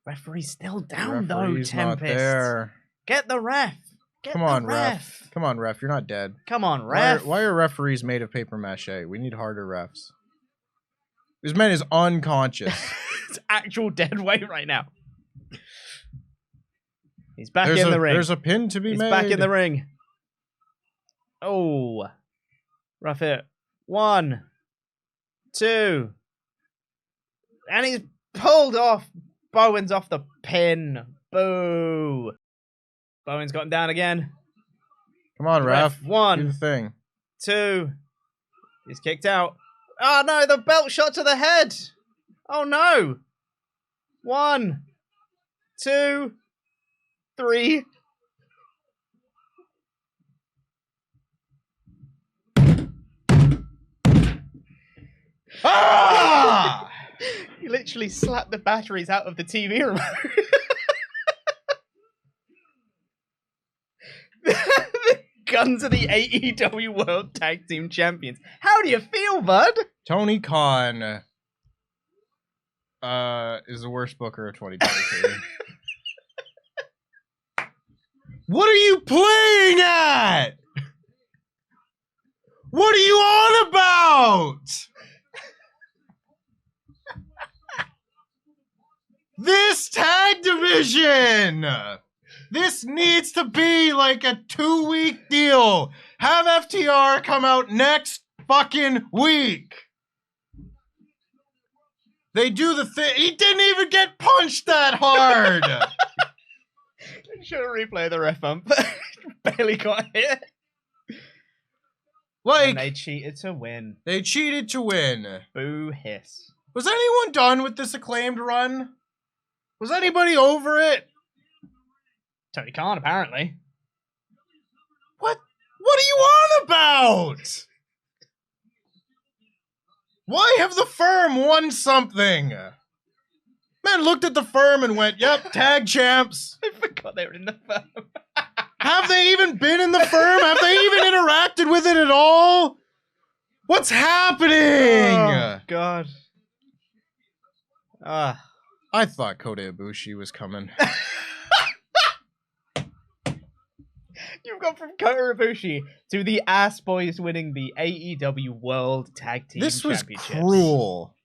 Referee's still down Referee's though, not Tempest. there. Get the ref. Get Come the on, ref. ref. Come on, ref. You're not dead. Come on, ref. Why are referees made of paper mache? We need harder refs. This man is unconscious. It's actual dead weight right now. He's back in the ring. There's a pin to be He's made. back in the ring. Oh. Rough it. 1, 2. And he's pulled off. Bowen's off the pin. Boo. Bowen's got him down again. Come on, ref. Do 1, the thing. 2. He's kicked out. Oh no, the belt shot to the head. Oh no. 1, 2, 3. Ah! You literally slapped the batteries out of the TV remote. The Guns are the AEW World Tag Team Champions. How do you feel, bud? Tony Khan is the worst booker of 2023. What are you playing at? What are you on about? This tag division! This needs to be like a 2-week deal. Have FTR come out next fucking week. They do the thing. He didn't even get punched that hard. Should have replayed the ref bump. Barely got hit. Like, And they cheated to win. they cheated to win. Boo hiss. Was anyone done with this acclaimed run? Was anybody over it? Tony Khan, apparently. What are you on about? Why have the firm won something? Man looked at the firm and went, yep, tag champs. I forgot they were in the firm. Have they even been in the firm? Have they even interacted with it at all? What's happening? Oh, God. I thought Kota Ibushi was coming. You've gone from Kota Ibushi to the Ass Boys winning the AEW World Tag Team This was Championships. cruel.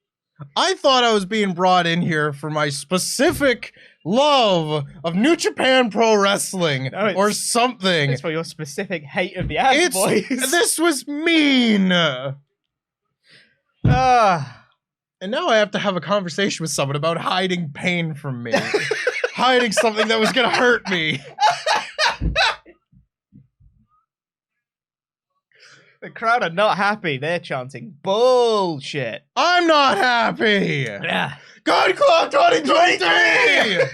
I thought I was being brought in here for my specific love of New Japan Pro Wrestling No, it's- or something. It's for your specific hate of the Ass Boys. This was mean. And now I have to have a conversation with someone about hiding pain from me. Hiding something that was going to hurt me. The crowd are not happy. They're chanting bullshit. I'm not happy. Yeah. God Club 2023!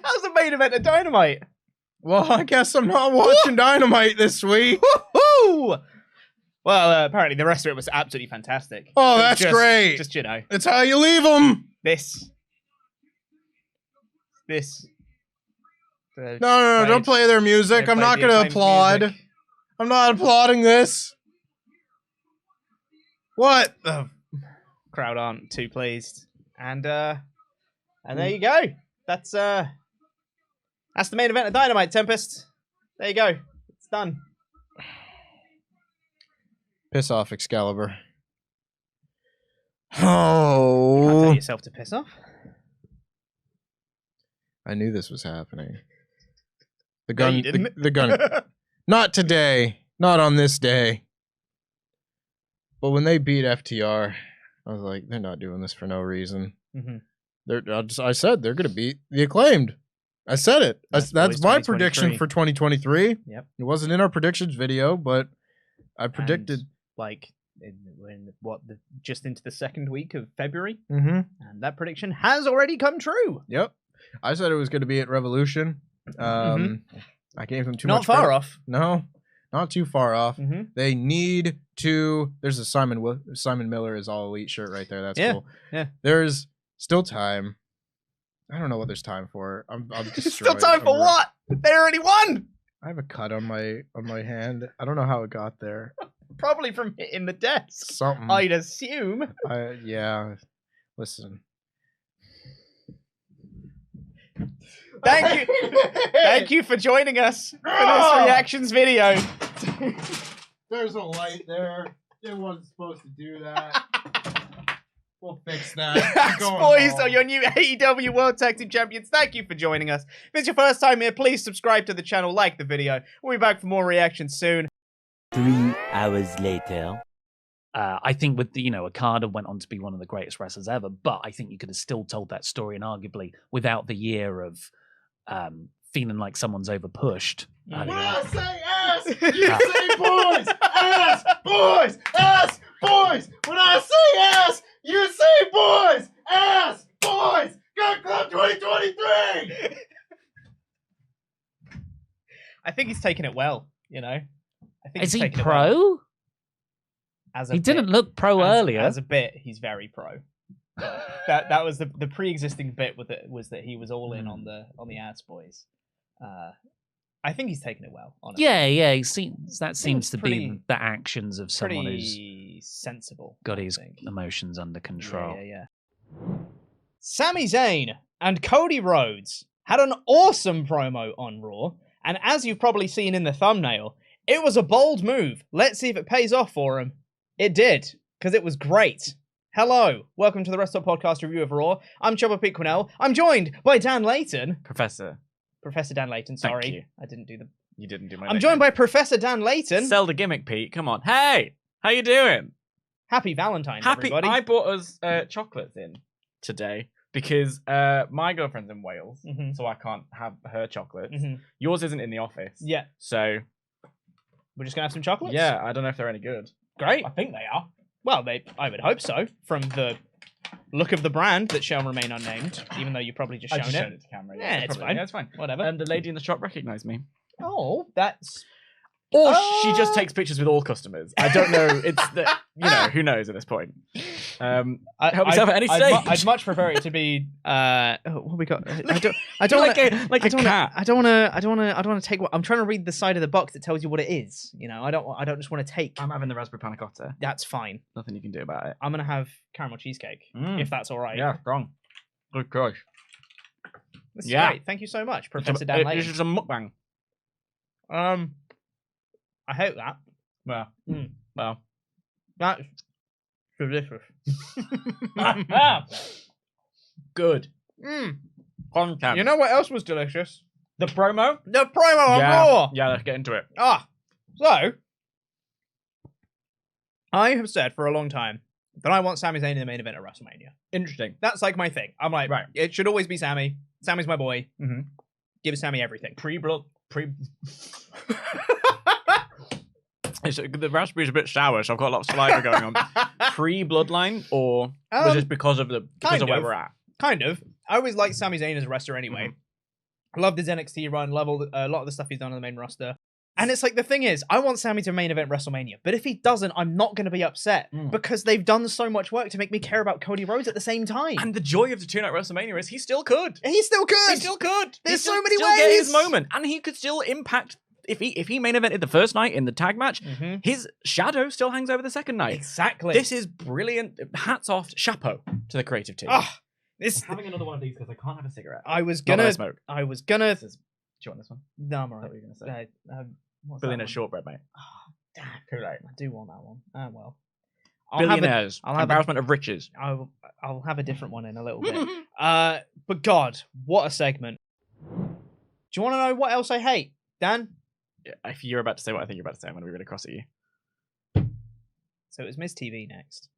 How's the main event of Dynamite? Well, I guess I'm not watching Dynamite this week. Woohoo! Well, apparently the rest of it was absolutely fantastic. Oh, It was that's just- great. Just, you know, That's how you leave them. this. No, don't play their music. I'm not going to applaud. I'm not applauding this. What? Crowd aren't too pleased. And there you go. That's the main event of Dynamite, Tempest. There you go. It's done. Piss off, Excalibur. You can't Oh. tell yourself to piss off. I knew this was happening. The No, gun. you didn't. The gun. Not today. Not on this day. But when they beat FTR, I was like, they're not doing this for no reason. Mhm. I said they're going to beat the Acclaimed. I said it. That's Boys my 2023. prediction for 2023. Yep. It wasn't in our predictions video, but I predicted. Just into the second week of February, Mm-hmm. and that prediction has already come true. Yep. I said it was going to be at Revolution. I gave them too Not much far credit. off. No, not too far off. Mm-hmm. They need to. There's a Simon Miller is all elite shirt right there. That's Yeah, cool. yeah. There's still time. I don't know what there's time for. I'm Still destroyed. time for I'm what? They already won. I have a cut on my hand. I don't know how it got there. Probably from hitting the desk. Something. I'd assume. Yeah. Listen. Thank you for joining us for this reactions video. There's a light there. It wasn't supposed to do that. We'll fix that. That's boys are your new AEW World Tag Team Champions. Thank you for joining us. If it's your first time here, please subscribe to the channel, like the video. We'll be back for more reactions soon. 3 hours later. I think with Okada went on to be one of the greatest wrestlers ever, but I think you could have still told that story, and arguably without the year of feeling like someone's overpushed. When I say ass, you say boys! Ass! Boys! Ass! Boys! When I say ass, you say boys! Ass! Boys! Gun Club 2023! I think he's taking it well, you know. I think Is he's he taking it well. pro? As a He didn't bit. look pro earlier. As a bit, he's very pro. That was the pre-existing bit with it, was that he was all in on the ass boys. I think he's taken it well, honestly. Yeah. He seems that seems to pretty- be the actions of someone who's Pretty sensible. got I his think. emotions under control. Yeah. Sami Zayn and Cody Rhodes had an awesome promo on Raw, and as you've probably seen in the thumbnail, it was a bold move. Let's see if it pays off for him. It did, because it was great. Hello, welcome to the WrestleTalk Podcast review of Raw. I'm Chubba Pete Quinnell. I'm joined by Dan Layton. Professor. Professor Dan Layton, Thank sorry. you. I didn't do the... You didn't do my I'm joined by Professor Dan Layton. Sell the gimmick, Pete. Come on. Hey! How you doing? Happy Valentine's, Happy. everybody. I bought us chocolates in today because my girlfriend's in Wales, Mhm. so I can't have her chocolates. Mhm. Yours isn't in the office. Yeah. So, We're just going to have some chocolates? yeah, I don't know if they're any good. Great. I think they are. Well, I would hope so, from the look of the brand that shall remain unnamed, even though you've probably just I shown just it. showed it to camera. Yeah, it's probably- fine. Yeah, it's fine. Whatever. And the lady in the shop recognized me. Oh, that's... Or she just takes pictures with all customers. I don't know. It's the, who knows at this point. Help yourself at any stage. I'd much prefer it to be. What we got? I don't like wanna, a cat. I don't want to take what I'm trying to read the side of the box that tells you what it is. You know, I don't just want to take. I'm having the raspberry panna cotta. That's fine. Nothing you can do about it. I'm gonna have caramel cheesecake if that's all right. Yeah, strong. Good gosh. This is Yeah. great. Thank you so much, Professor Dan This Layton. is a mukbang. I hope that. Well, well. That's delicious. Good. Mm. Content. You know what else was delicious? the promo? The promo on Raw. Yeah, let's get into it. So I have said for a long time that I want Sami Zayn in the main event at WrestleMania. Interesting. That's like my thing. I'm like, Right. it should always be Sami. Sammy's my boy. Mhm. Give Sami everything. The raspberry's a bit sour, so I've got a lot of saliva going on. Pre-Bloodline, or was it because of where we're at? Kind of. I always liked Sami Zayn as a wrestler anyway. Mm-hmm. Loved his NXT run. Love a lot of the stuff he's done on the main roster. And it's like, the thing is, I want Sami to main event WrestleMania. But if he doesn't, I'm not going to be upset. Because they've done so much work to make me care about Cody Rhodes at the same time. And the joy of the two-night WrestleMania is he still could. He still could. He still could. There's He so many still get his ways. moment, and he could still impact. If he main evented the first night in the tag match, his shadow still hangs over the second night. Exactly. This is brilliant. Hats off, chapeau to the creative team. This. I'm having another one of these because I can't have a cigarette. I was Not that gonna. smoke. I was gonna. Do you want this one? No, I'm Is that alright. what you're gonna say? What's that Billionaire one? shortbread, mate. Damn. Too late. I do want that one. Ah, well. I'll have a, Billionaires. I'll have a- Embarrassment of riches. I'll have a different one in a little bit. But God, what a segment. Do you want to know what else I hate, Dan? If you're about to say what I think you're about to say, I'm going to be really cross at you. So it was Miz TV next.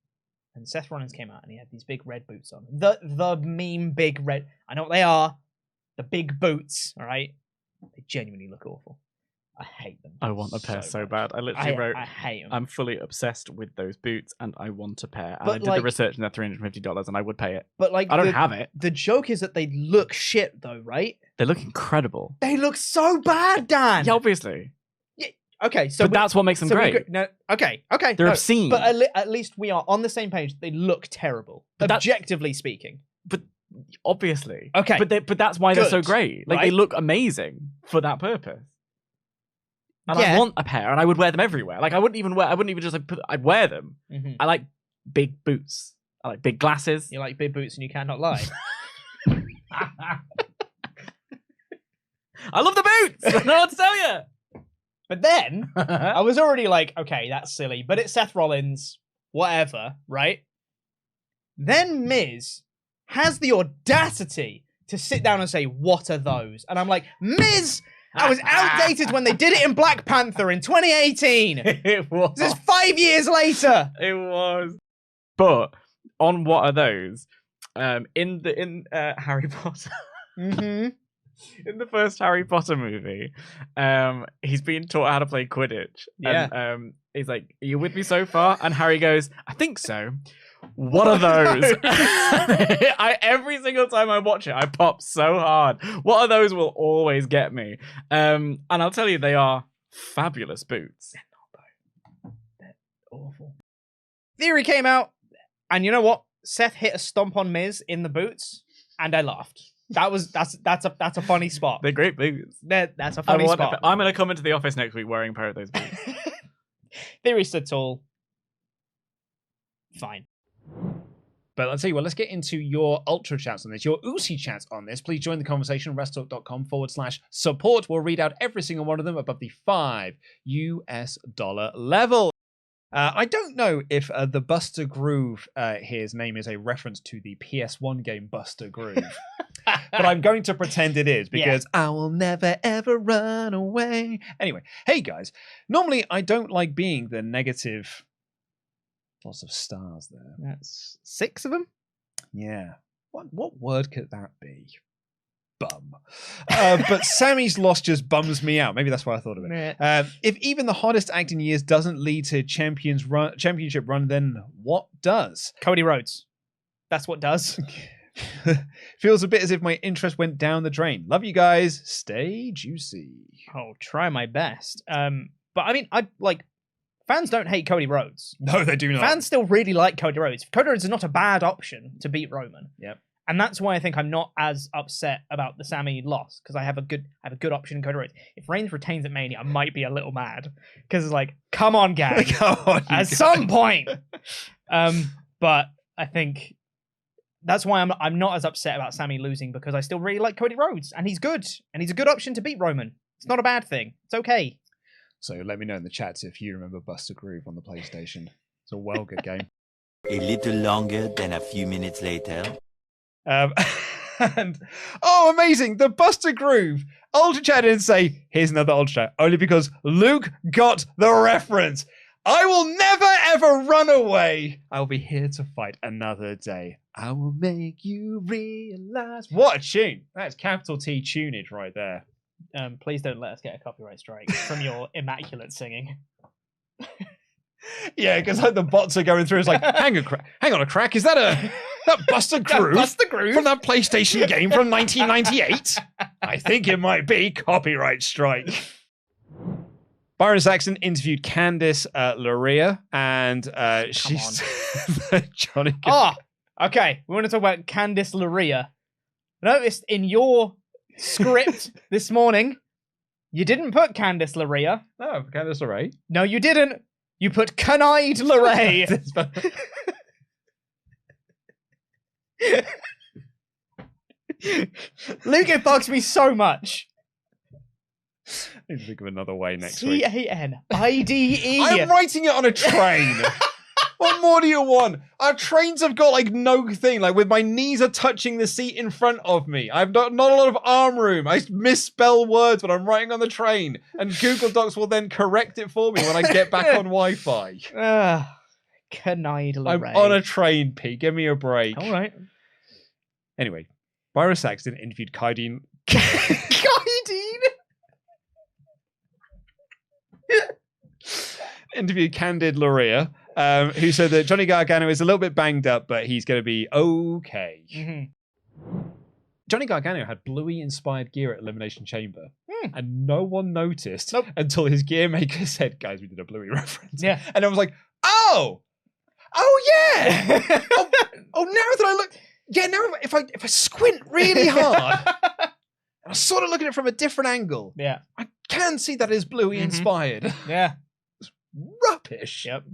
And Seth Rollins came out and he had these big red boots on. The meme big red. I know what they are. The big boots, all right? They genuinely look awful. I hate them. I want a pair so much. bad. I literally wrote, I hate them. I'm fully obsessed with those boots and I want a pair. And But I did like- the research and they're $350 and I would pay it. But like, I don't have it. The joke is that they look shit though, right? They look incredible. They look so bad, Dan. Yeah, obviously. Okay, so But that's what makes them great. No, okay. They're no, obscene. But at least we are on the same page. They look terrible, But that's- objectively speaking. But obviously. Okay. But that's why they're so Good, great. Like, they right? look amazing for that purpose. And Yeah. I want a pair and I would wear them everywhere. Like, I wouldn't even just like I'd wear them. Mhm. I like big boots. I like big glasses. You like big boots and you cannot lie. I love the boots. I don't know what to tell you. But then I was already like, okay, that's silly. But it's Seth Rollins, whatever, right? Then Miz has the audacity to sit down and say, what are those? And I'm like, Miz, I was outdated when they did it in Black Panther in 2018. It was. This is 5 years later. It was. But on what are those? In Harry Potter. Mm-hmm. In the first Harry Potter movie, he's being taught how to play Quidditch. Yeah. And, he's like, "Are you with me so far?" And Harry goes, "I think so." What are those? Every single time I watch it, I pop so hard. What are those will always get me. And I'll tell you, they are fabulous boots. They're not, though. They're awful. Theory came out, and you know what? Seth hit a stomp on Miz in the boots, and I laughed. That's a funny spot. They're great boots. That's a funny spot. I'm going to come into the office next week wearing a pair of those boots. Theory stood tall. Fine. But I'll tell you what, let's get into your Ultra chats on this, your Usi chats on this. Please join the conversation on WrestleTalk.com/support. We'll read out every single one of them above the $5 level. I don't know if the Buster Groove here's name is a reference to the PS1 game Buster Groove. But I'm going to pretend it is because I will never ever run away. Anyway, hey guys, normally I don't like being the negative. Lots of stars there. That's 6 of them? Yeah. What word could that be? Bum. But Sammy's loss just bums me out. Maybe that's why I thought of it. If even the hottest acting years doesn't lead to championship run, then what does? Cody Rhodes. That's what does. Feels a bit as if my interest went down the drain. Love you guys. Stay juicy. I'll try my best. But I mean, fans don't hate Cody Rhodes. No, they do not. Fans still really like Cody Rhodes. Cody Rhodes is not a bad option to beat Roman. Yep. And that's why I think I'm not as upset about the Sammy loss, because I have a good option in Cody Rhodes. If Reigns retains at Mania, I might be a little mad because it's like, come on, gang, Come on, at some point. But I think that's why I'm not as upset about Sammy losing, because I still really like Cody Rhodes, and he's good, and he's a good option to beat Roman. It's not a bad thing. It's okay. So let me know in the chats if you remember Buster Groove on the PlayStation. It's a well good game. A little longer than a few minutes later. And amazing! The Buster Groove Ultra Chat didn't say, here's another Ultra Chat, only because Luke got the reference. I will never ever run away. I'll be here to fight another day. I will make you realize. What a tune! That's capital T tunage right there. Please don't let us get a copyright strike from your immaculate singing. Yeah, because like the bots are going through. It's like, hang on a crack. Is that that Buster Groove? Buster Groove From that PlayStation game from 1998? I think it might be copyright strike. Byron Saxton interviewed Candice LeRae, and she's Johnny. Okay. We want to talk about Candice LeRae. I noticed in your script this morning, you didn't put Candice LeRae. No, Candice LeRae. No, you didn't. You put Canide LeRae. Luke, it bugs me so much. I need to think of another way next week. CANIDE. I'm writing it on a train. What more do you want? Our trains have got like no thing. Like with my knees are touching the seat in front of me. I've not a lot of arm room. I misspell words when I'm writing on the train. And Google Docs will then correct it for me when I get back on Wi-Fi. Canide LeRae. I'm on a train, Pete. Give me a break. All right. Anyway, Byron Saxton interviewed Kaideen. Interviewed Candid LeRae, who said that Johnny Gargano is a little bit banged up, but he's going to be okay. Mm-hmm. Johnny Gargano had Bluey-inspired gear at Elimination Chamber, and no one noticed until his gear maker said, guys, we did a Bluey reference. Yeah. And I was like, oh yeah! now that I look... Yeah, now if I squint really hard, and I sort of look at it from a different angle, I can see that is Bluey-inspired. Yeah. Rubbish. Yep.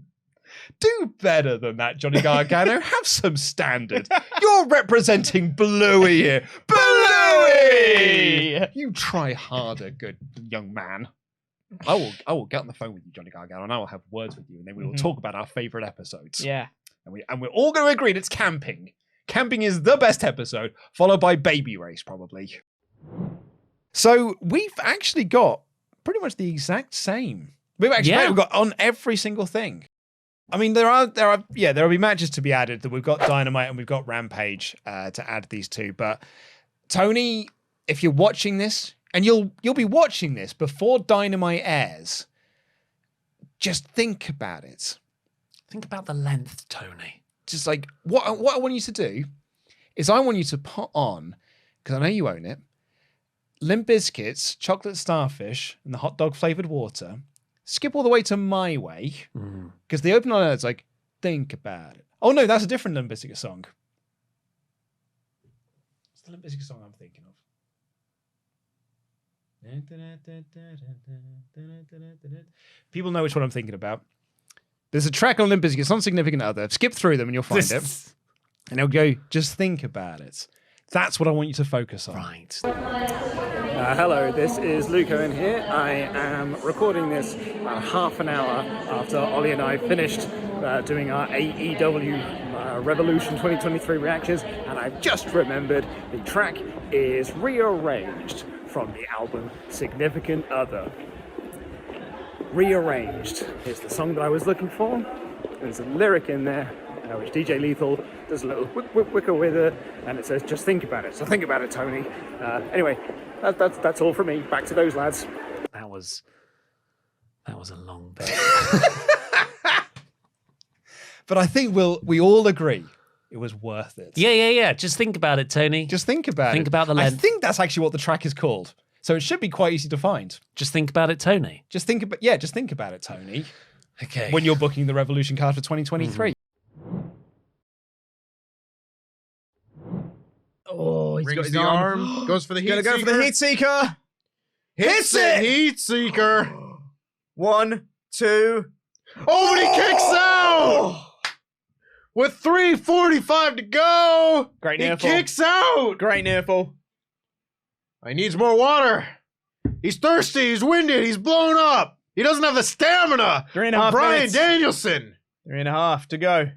Do better than that, Johnny Gargano. Have some standard. You're representing Bluey here. Bluey! You try harder, good young man. I will get on the phone with you, Johnny Gargano, and I will have words with you, and then we will talk about our favorite episodes. Yeah. And we're all going to agree that it's camping. Camping is the best episode, followed by Baby Race, probably. So we've actually got pretty much the exact same. We've got on every single thing. I mean, there'll be matches to be added. That we've got Dynamite and we've got Rampage to add these two. But Tony, if you're watching this, and you'll be watching this before Dynamite airs, just think about it. Think about the length, Tony. Just like what I want you to do is I want you to put on, because I know you own it, Limp Bizkit's Chocolate Starfish and the hot dog flavored water. Skip all the way to My Way, because the opening on it's like, think about it. Oh no, that's a different Limp Bizkit song. What's the Limp Bizkit song I'm thinking of? People know which one I'm thinking about. There's a track on Limp Bizkit, it's on Significant Other. Skip through them and you'll find it. And it'll go, just think about it. That's what I want you to focus on. Right. Hello, this is Luke Owen here. I am recording this about half an hour after Ollie and I finished doing our AEW Revolution 2023 reactions, and I've just remembered the track is rearranged from the album Significant Other. Rearranged is the song that I was looking for. There's a lyric in there which DJ Lethal does a little wicker with it, and it says, just think about it. So think about it, Tony. Anyway, that's all from me. Back to those lads. That was a long bit. But I think we all agree it was worth it. Yeah. Just think about it, Tony. Just think about it. Think about the length. I think that's actually what the track is called. So it should be quite easy to find. Just think about it, Tony. Just think about it, Tony. Okay. When you're booking the Revolution card for 2023. Oh, he's Rings got his the arm. goes for the heat Gonna go seeker. for the heat seeker. Hits it! Heat seeker. 1, 2. Oh, and he kicks out! With 3:45 to go. Great He near fall. kicks out. Great near fall. He needs more water. He's thirsty. He's winded. He's blown up. He doesn't have the stamina. 3.5 of Bryan minutes. Danielson. 3.5 to go.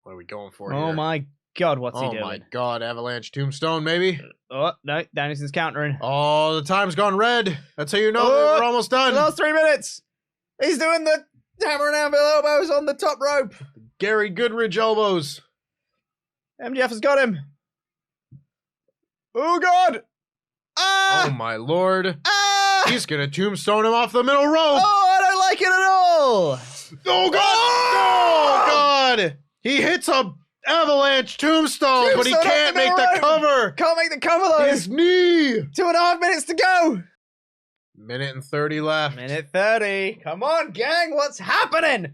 What are we going for Oh here? my God, what's he Oh doing? my God, Avalanche Tombstone, maybe. Oh, no, Danielson's countering. Oh, the time's gone red. That's how you know Oh, we're almost The done. last 3 minutes. He's doing the hammer and anvil elbows on the top rope. Gary Goodridge elbows. MJF has got him. Oh God. Oh my Lord. Ah! He's gonna tombstone him off the middle rope. Oh, I don't like it at all. Oh God! Oh God! He hits a avalanche tombstone, but he Tombstone off can't the make middle the rope. cover. Can't make the cover though. His knee. 2.5 minutes to go. Minute and 30 left. Minute 30. Come on, gang. What's happening?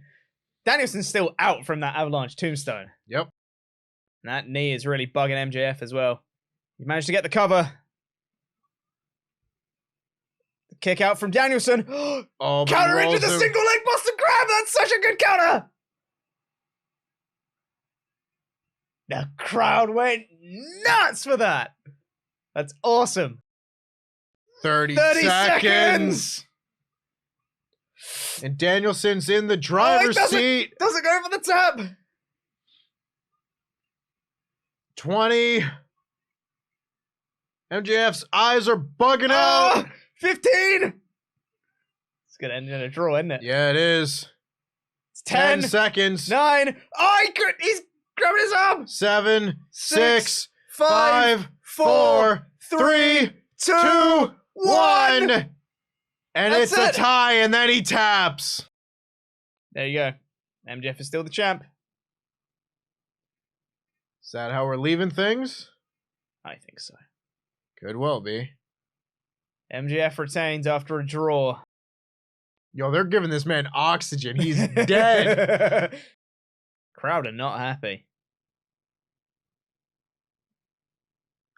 Danielson's still out from that avalanche tombstone. Yep. And that knee is really bugging MJF as well. He managed to get the cover. The kick out from Danielson. Oh, but he Counter into rolls the him. single leg Boston Crab. That's such a good counter. The crowd went nuts for that. That's awesome. 30 30 seconds. And Danielson's in the driver's seat. Doesn't go for the tap. 20. MJF's eyes are bugging Oh, out. 15. It's going to end in a draw, isn't it? Yeah, it is. It's 10. 10 seconds. 9. Oh, he's grabbing his arm. 7, 6, 5, 5, 4, 3, 2, 1. And That's it's a it. tie, and then he taps. There you go. MJF is still the champ. Is that how we're leaving things? I think so. Could well be. MJF retains after a draw. Yo, they're giving this man oxygen. He's dead. Crowd are not happy.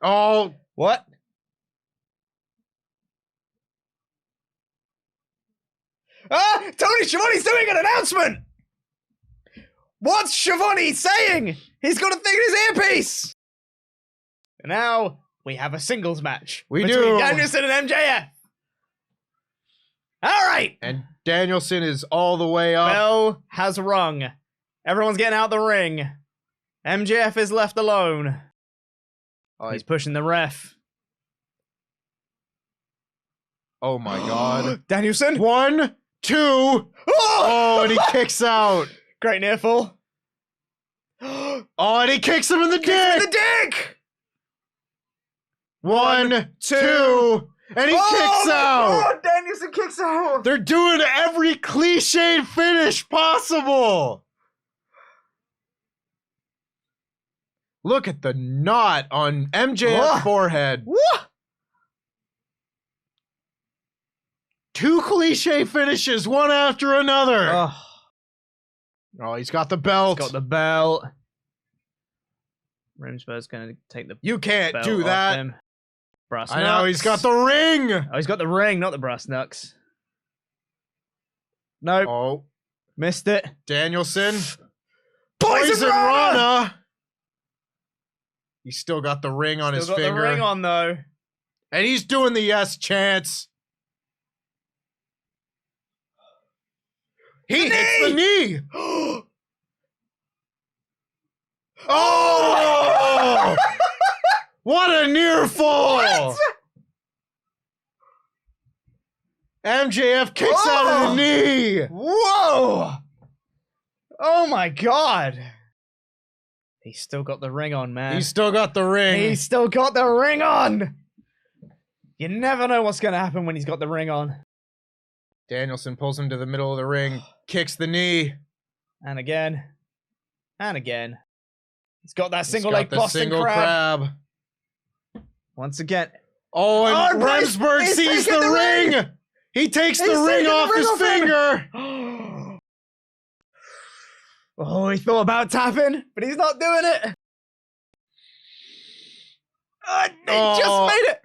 Oh, What? Ah! Tony Schiavone's doing an announcement! What's Schiavone saying? He's got a thing in his earpiece. And now we have a singles match between Danielson and MJF. All right. And Danielson is all the way up. Bell has rung. Everyone's getting out the ring. MJF is left alone. Oh, he's pushing the ref. Oh my God. Danielson. 1, 2. Oh, and he kicks out. Great near fall. Oh, and he kicks him in the dick. In the dick. 1, 2. And he kicks out. God, Danielson kicks out. They're doing every cliched finish possible. Look at the knot on MJF's forehead. What? 2 cliche finishes, one after another. Oh, He's got the belt. he's got the belt. Rimsburg's going to take the You can't belt do off that. him. Brass I know, he's got knucks. the ring. Oh, he's got the ring, not the brass knucks. Nope. Oh, Missed it. Danielson. Poison Rana. He's still got the ring on his Still got finger. the ring on, though. And he's doing the yes chants. He hits the knee. Oh! What a near fall. What? MJF kicks out of the knee. Whoa! Oh my God! He's still got the ring on, man. He's still got the ring. He's still got the ring on. You never know what's gonna happen when he's got the ring on. Danielson pulls him to the middle of the ring, kicks the knee. And again. And again. He's got that He's single got leg the Boston single crab. Once again. Oh, and Bryce Remsburg is sees taking the the ring. He takes the ring taking the off ring his off him. finger. Oh, he thought about tapping, but he's not doing it. He just made it.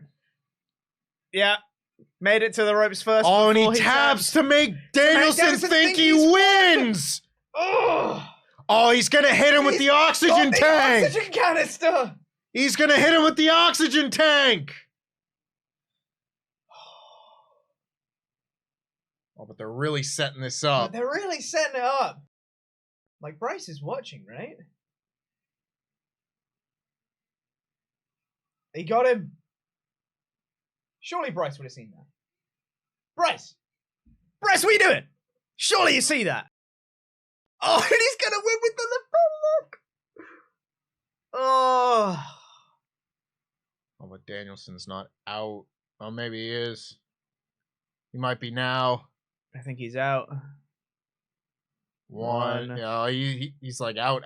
Yeah. Made it to the ropes first. Oh, and before he taps to make Danielson Danielson think he he's wins. Oh, Oh, he's going to hit him with the oxygen tank. Oxygen canister. He's going to hit him with the oxygen tank. Oh, but they're really setting this But up. they're really setting it up. Like, Bryce is watching, right? He got him. Surely Bryce would have seen that. Bryce! Bryce, what are you doing? Surely you see that. Oh, and he's gonna win with the look. Oh. Oh, but Danielson's not out. Oh, maybe he is. He might be now. I think he's out. One. One. Yeah, he's like out.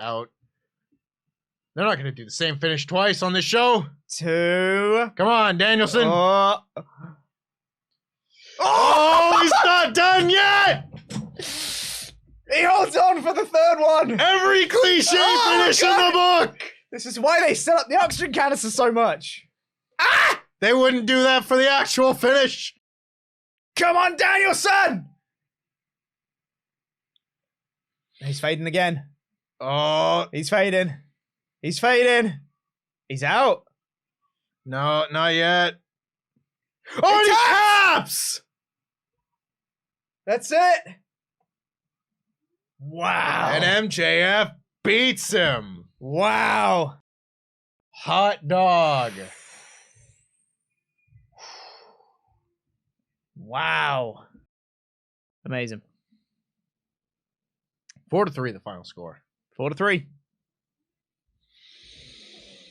They're not going to do the same finish twice on this show. 2. Come on, Danielson. Oh. Oh, he's not done yet. He holds on for the third one. Every cliche finish in the book. This is why they set up the oxygen canister so much. Ah! They wouldn't do that for the actual finish. Come on, Danielson! He's fading again. Oh, He's fading. He's fading. He's out. no, not yet. Oh, and he taps. That's it. Wow. And MJF beats him. Wow. Hot dog. Wow. Amazing. 4-3, the final score. 4-3.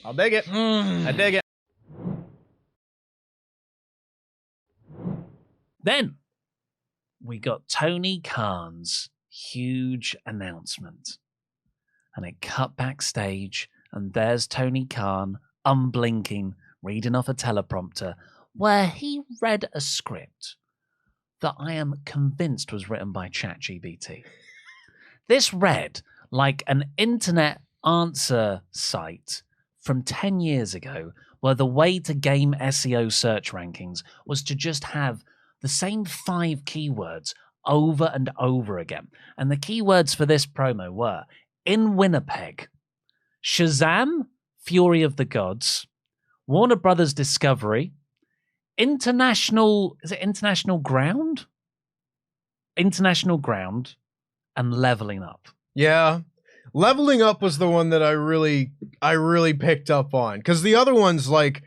I'll dig it. I dig it. Then we got Tony Khan's huge announcement. And it cut backstage, and there's Tony Khan, unblinking, reading off a teleprompter, where he read a script that I am convinced was written by ChatGPT. This read like an internet answer site from 10 years ago, where the way to game SEO search rankings was to just have the same 5 keywords over and over again. And the keywords for this promo were in Winnipeg. Shazam, Fury of the Gods, Warner Brothers Discovery, International Ground? International Ground, and Leveling Up. Yeah. Leveling Up was the one that I really picked up on, because the other ones like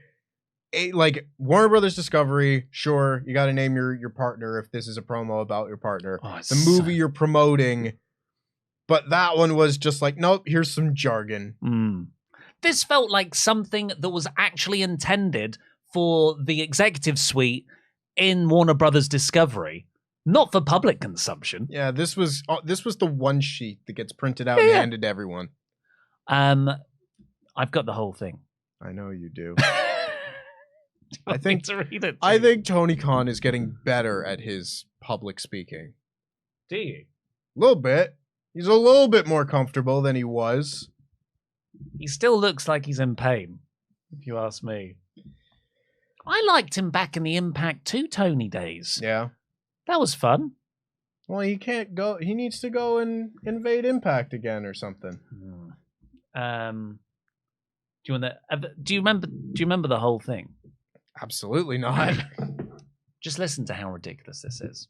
Warner Brothers Discovery, sure, you got to name your partner if this is a promo about your partner. Oh, the movie you're promoting, but that one was just like, nope, here's some jargon. This felt like something that was actually intended for the executive suite in Warner Brothers Discovery, not for public consumption. Yeah, this was the one sheet that gets printed out and handed to everyone. I've got the whole thing. I know you do. I think to read it. I think Tony Khan is getting better at his public speaking. Do you? A little bit. He's a little bit more comfortable than he was. He still looks like he's in pain, if you ask me. I liked him back in the Impact 2 Tony days. Yeah. That was fun. Well, he can't go. He needs to go and invade Impact again or something. Do you remember the whole thing? Absolutely not. Just listen to how ridiculous this is.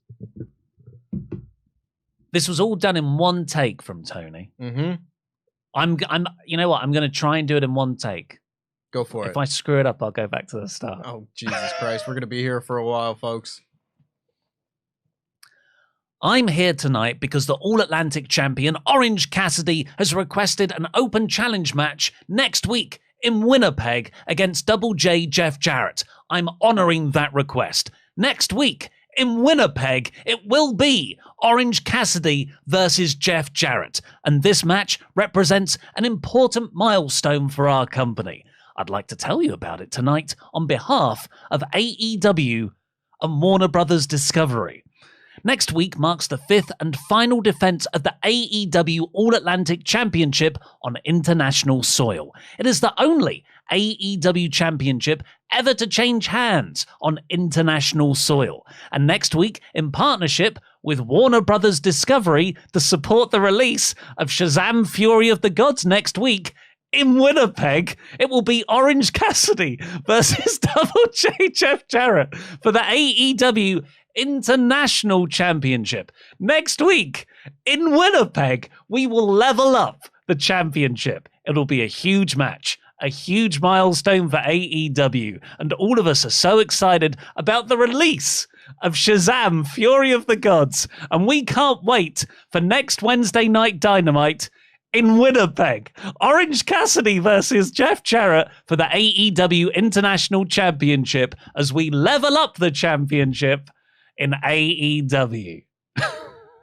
This was all done in one take from Tony. Mm-hmm. I'm. You know what? I'm going to try and do it in one take. Go for it. If I screw it up, I'll go back to the start. Oh, Jesus Christ. We're going to be here for a while, folks. I'm here tonight because the All-Atlantic champion, Orange Cassidy, has requested an open challenge match next week in Winnipeg against Double J Jeff Jarrett. I'm honoring that request. Next week in Winnipeg, it will be Orange Cassidy versus Jeff Jarrett. And this match represents an important milestone for our company. I'd like to tell you about it tonight on behalf of AEW and Warner Brothers Discovery. Next week marks the 5th and final defense of the AEW All-Atlantic Championship on international soil. It is the only AEW Championship ever to change hands on international soil. And next week, in partnership with Warner Brothers Discovery to support the release of Shazam! Fury of the Gods next week, in Winnipeg, it will be Orange Cassidy versus Double J Jeff Jarrett for the AEW International Championship. Next week, in Winnipeg, we will level up the championship. It'll be a huge match, a huge milestone for AEW, and all of us are so excited about the release of Shazam! Fury of the Gods, and we can't wait for next Wednesday Night Dynamite in Winnipeg. Orange Cassidy versus Jeff Jarrett for the AEW International Championship as we level up the championship in AEW.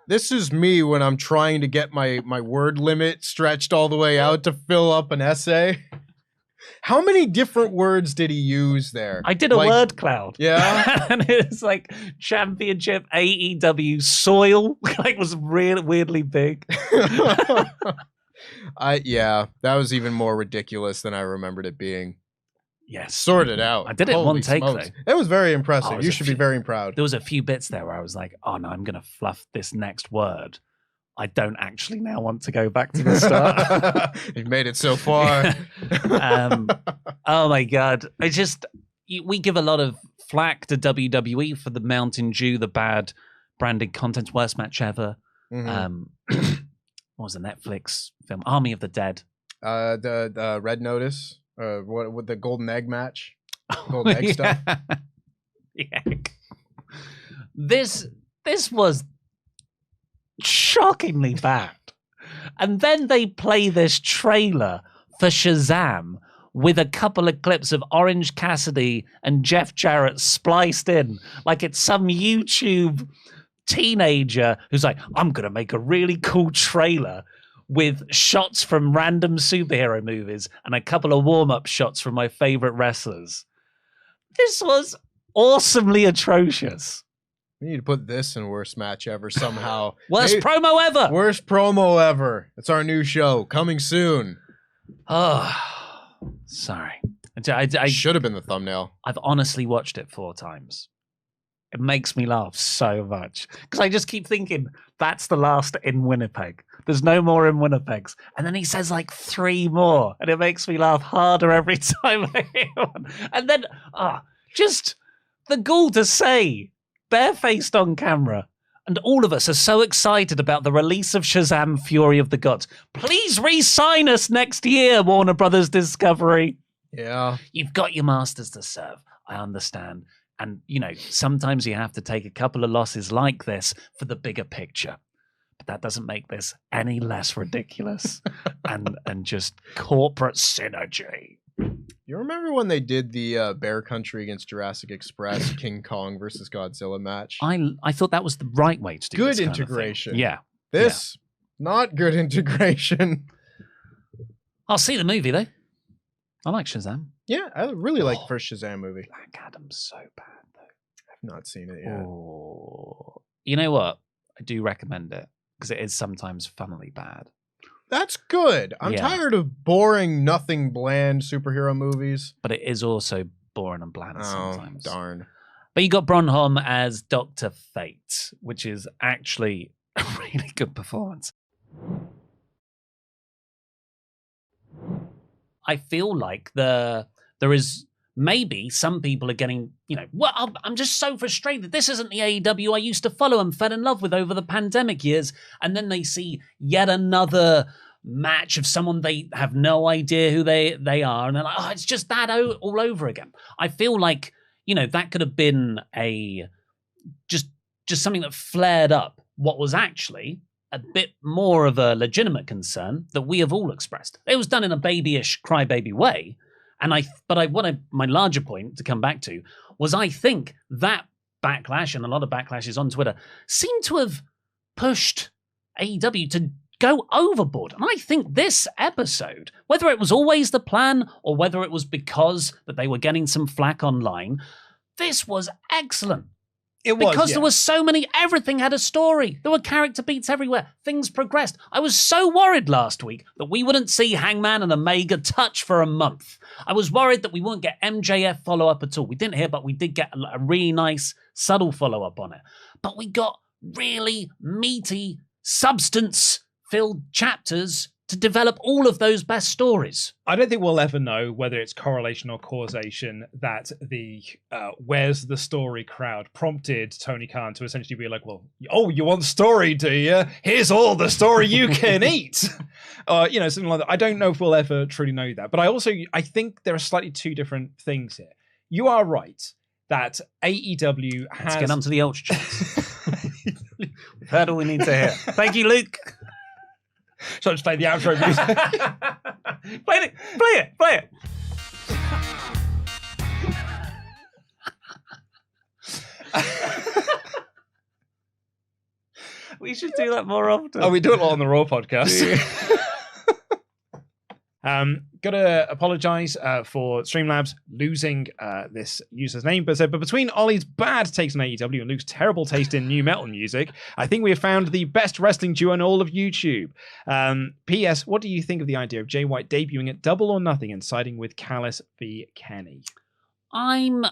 This is me when I'm trying to get my word limit stretched all the way out to fill up an essay. How many different words did he use there? I did a word cloud. Yeah. And it's like championship, AEW, soil. Like, was really weirdly big. Yeah, that was even more ridiculous than I remembered it being. Yes. Sorted out. I did it in one take, though. It was very impressive. Oh, You should be very proud. There was a few bits there where I was like, oh no, I'm going to fluff this next word. I don't actually now want to go back to the start. You've made it so far. Oh my God. We give a lot of flack to WWE for the Mountain Dew, the bad branded content, worst match ever. Mm-hmm. What was the Netflix film? Army of the Dead. The Red Notice. What with the golden egg match? Golden egg stuff. Yeah. This was shockingly bad. And then they play this trailer for Shazam with a couple of clips of Orange Cassidy and Jeff Jarrett spliced in like it's some YouTube teenager who's like, I'm going to make a really cool trailer with shots from random superhero movies and a couple of warm-up shots from my favorite wrestlers. This was awesomely atrocious. We need to put this in worst match ever somehow. Worst promo ever. Worst promo ever. It's our new show coming soon. Oh, sorry. I Should have been the thumbnail. I've honestly watched it 4 times. It makes me laugh so much because I just keep thinking that's the last in Winnipeg. There's no more in Winnipegs. And then he says like 3 more, and it makes me laugh harder every time I hear one. And then, just the gall to say, barefaced on camera, and all of us are so excited about the release of Shazam! Fury of the Gods. Please re-sign us next year, Warner Brothers Discovery. Yeah. You've got your masters to serve. I understand. And, sometimes you have to take a couple of losses like this for the bigger picture. But that doesn't make this any less ridiculous and just corporate synergy. You remember when they did the Bear Country against Jurassic Express, King Kong versus Godzilla match? I thought that was the right way to do good this kind of integration. thing. Yeah. This, not good integration. I'll see the movie, though. I like Shazam. Yeah, I really like the first Shazam movie. Black Adam's so bad, though. I've not seen it yet. Oh. You know what? I do recommend it because it is sometimes funnily bad. That's good. I'm tired of boring, nothing bland superhero movies. But it is also boring and bland sometimes. Darn. But you got Bronholm as Dr. Fate, which is actually a really good performance. I feel like there is maybe some people are getting, I'm just so frustrated. This isn't the AEW I used to follow and fell in love with over the pandemic years. And then they see yet another match of someone they have no idea who they are. And they're like, it's just that all over again. I feel like, that could have been just something that flared up what was actually a bit more of a legitimate concern that we have all expressed. It was done in a babyish, crybaby way. And my larger point to come back to was I think that backlash and a lot of backlashes on Twitter seem to have pushed AEW to go overboard. And I think this episode, whether it was always the plan or whether it was because that they were getting some flack online, this was excellent. Because there was so many, everything had a story. There were character beats everywhere. Things progressed. I was so worried last week that we wouldn't see Hangman and Omega touch for a month. I was worried that we wouldn't get MJF follow-up at all. We didn't hear, but we did get a really nice, subtle follow-up on it. But we got really meaty, substance-filled chapters to develop all of those best stories. I don't think we'll ever know whether it's correlation or causation that the where's the story crowd prompted Tony Khan to essentially be like, well, you want story, do you? Here's all the story you can eat. Something like that. I don't know if we'll ever truly know that. But I think there are slightly two different things here. You are right that AEW has... Let's get on to the ultra chats. We've heard all we need to hear. Thank you, Luke. So I'll just play the outro music. Play it. We should do that more often. Oh, we do it a lot on the Raw podcast. Gotta apologize for Streamlabs losing this user's name, but between Ollie's bad taste in AEW and Luke's terrible taste in new metal music, I think we have found the best wrestling duo in all of YouTube. P.S. What do you think of the idea of Jay White debuting at Double or Nothing and siding with Callis v. Kenny? I'm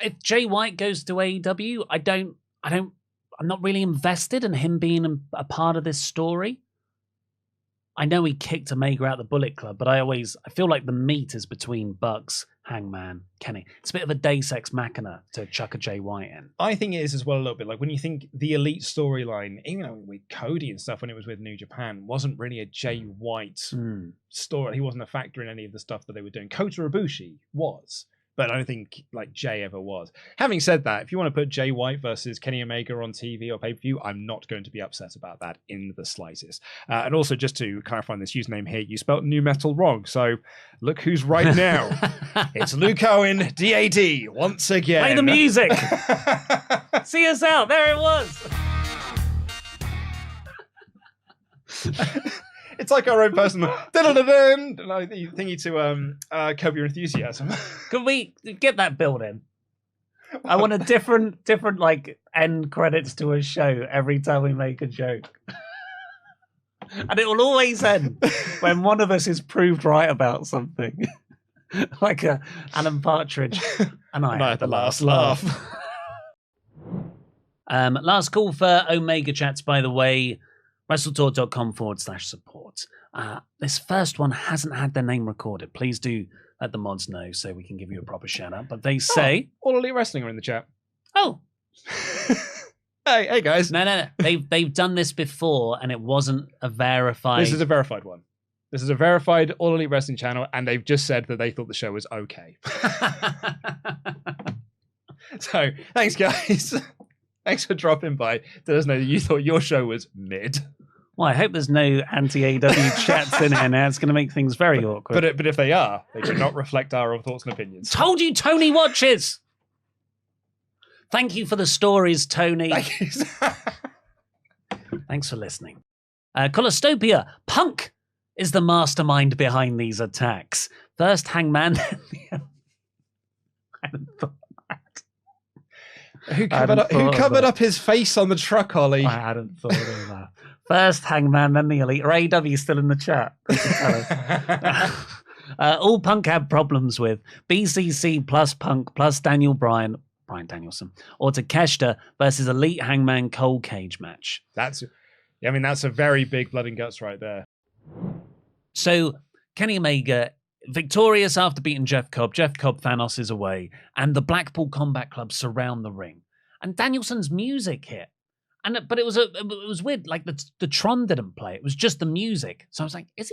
if Jay White goes to AEW, I'm not really invested in him being a part of this story. I know he kicked Omega out of the Bullet Club, but I feel like the meat is between Bucks, Hangman, Kenny. It's a bit of a Deus Ex Machina to chuck a Jay White in. I think it is as well a little bit. Like when you think the Elite storyline, even with Cody and stuff when it was with New Japan, wasn't really a Jay White story. He wasn't a factor in any of the stuff that they were doing. Kota Ibushi was. But I don't think like Jay ever was. Having said that, if you want to put Jay White versus Kenny Omega on TV or pay-per-view, I'm not going to be upset about that in the slightest. And also, just to clarify on this username here, you spelled new metal wrong. So look who's right now. It's Luke Owen, DAD, once again. Play the music. See us out. There it was. It's like our own personal thingy to curb your enthusiasm. Could we get that built in? I want a different like end credits to a show every time we make a joke. And it will always end when one of us is proved right about something. Like Alan Partridge. And I had the last laugh. Last call for Omega chats, by the way. WrestleTalk.com/support. This first one hasn't had their name recorded. Please do let the mods know so we can give you a proper shout out. But they say, All Elite Wrestling are in the chat. "Oh, hey guys. no. They've done this before, and it wasn't a verified." This is a verified one. This is a verified All Elite Wrestling channel, and they've just said that they thought the show was okay. So, thanks, guys. Thanks for dropping by. Let us know that you thought your show was mid. Well, I hope there's no anti-AEW chats in here now. It's going to make things very awkward. But if they are, they do not reflect our own thoughts and opinions. Told you Tony watches! Thank you for the stories, Tony. Thank you. Thanks for listening. Colostopia, Punk is the mastermind behind these attacks. First Hangman. I hadn't thought that. Who covered up his face on the truck, Ollie? I hadn't thought of that. First Hangman, then the Elite. Or AEW still in the chat. All Punk had problems with. BCC plus Punk plus Bryan Danielson, or Takeshita versus Elite Hangman Cold Cage match. That's a very big blood and guts right there. So Kenny Omega victorious after beating Jeff Cobb. Jeff Cobb, Thanos is away, and the Blackpool Combat Club surround the ring. And Danielson's music hit, but it was weird. Like the Tron didn't play; it was just the music. So I was like, "Is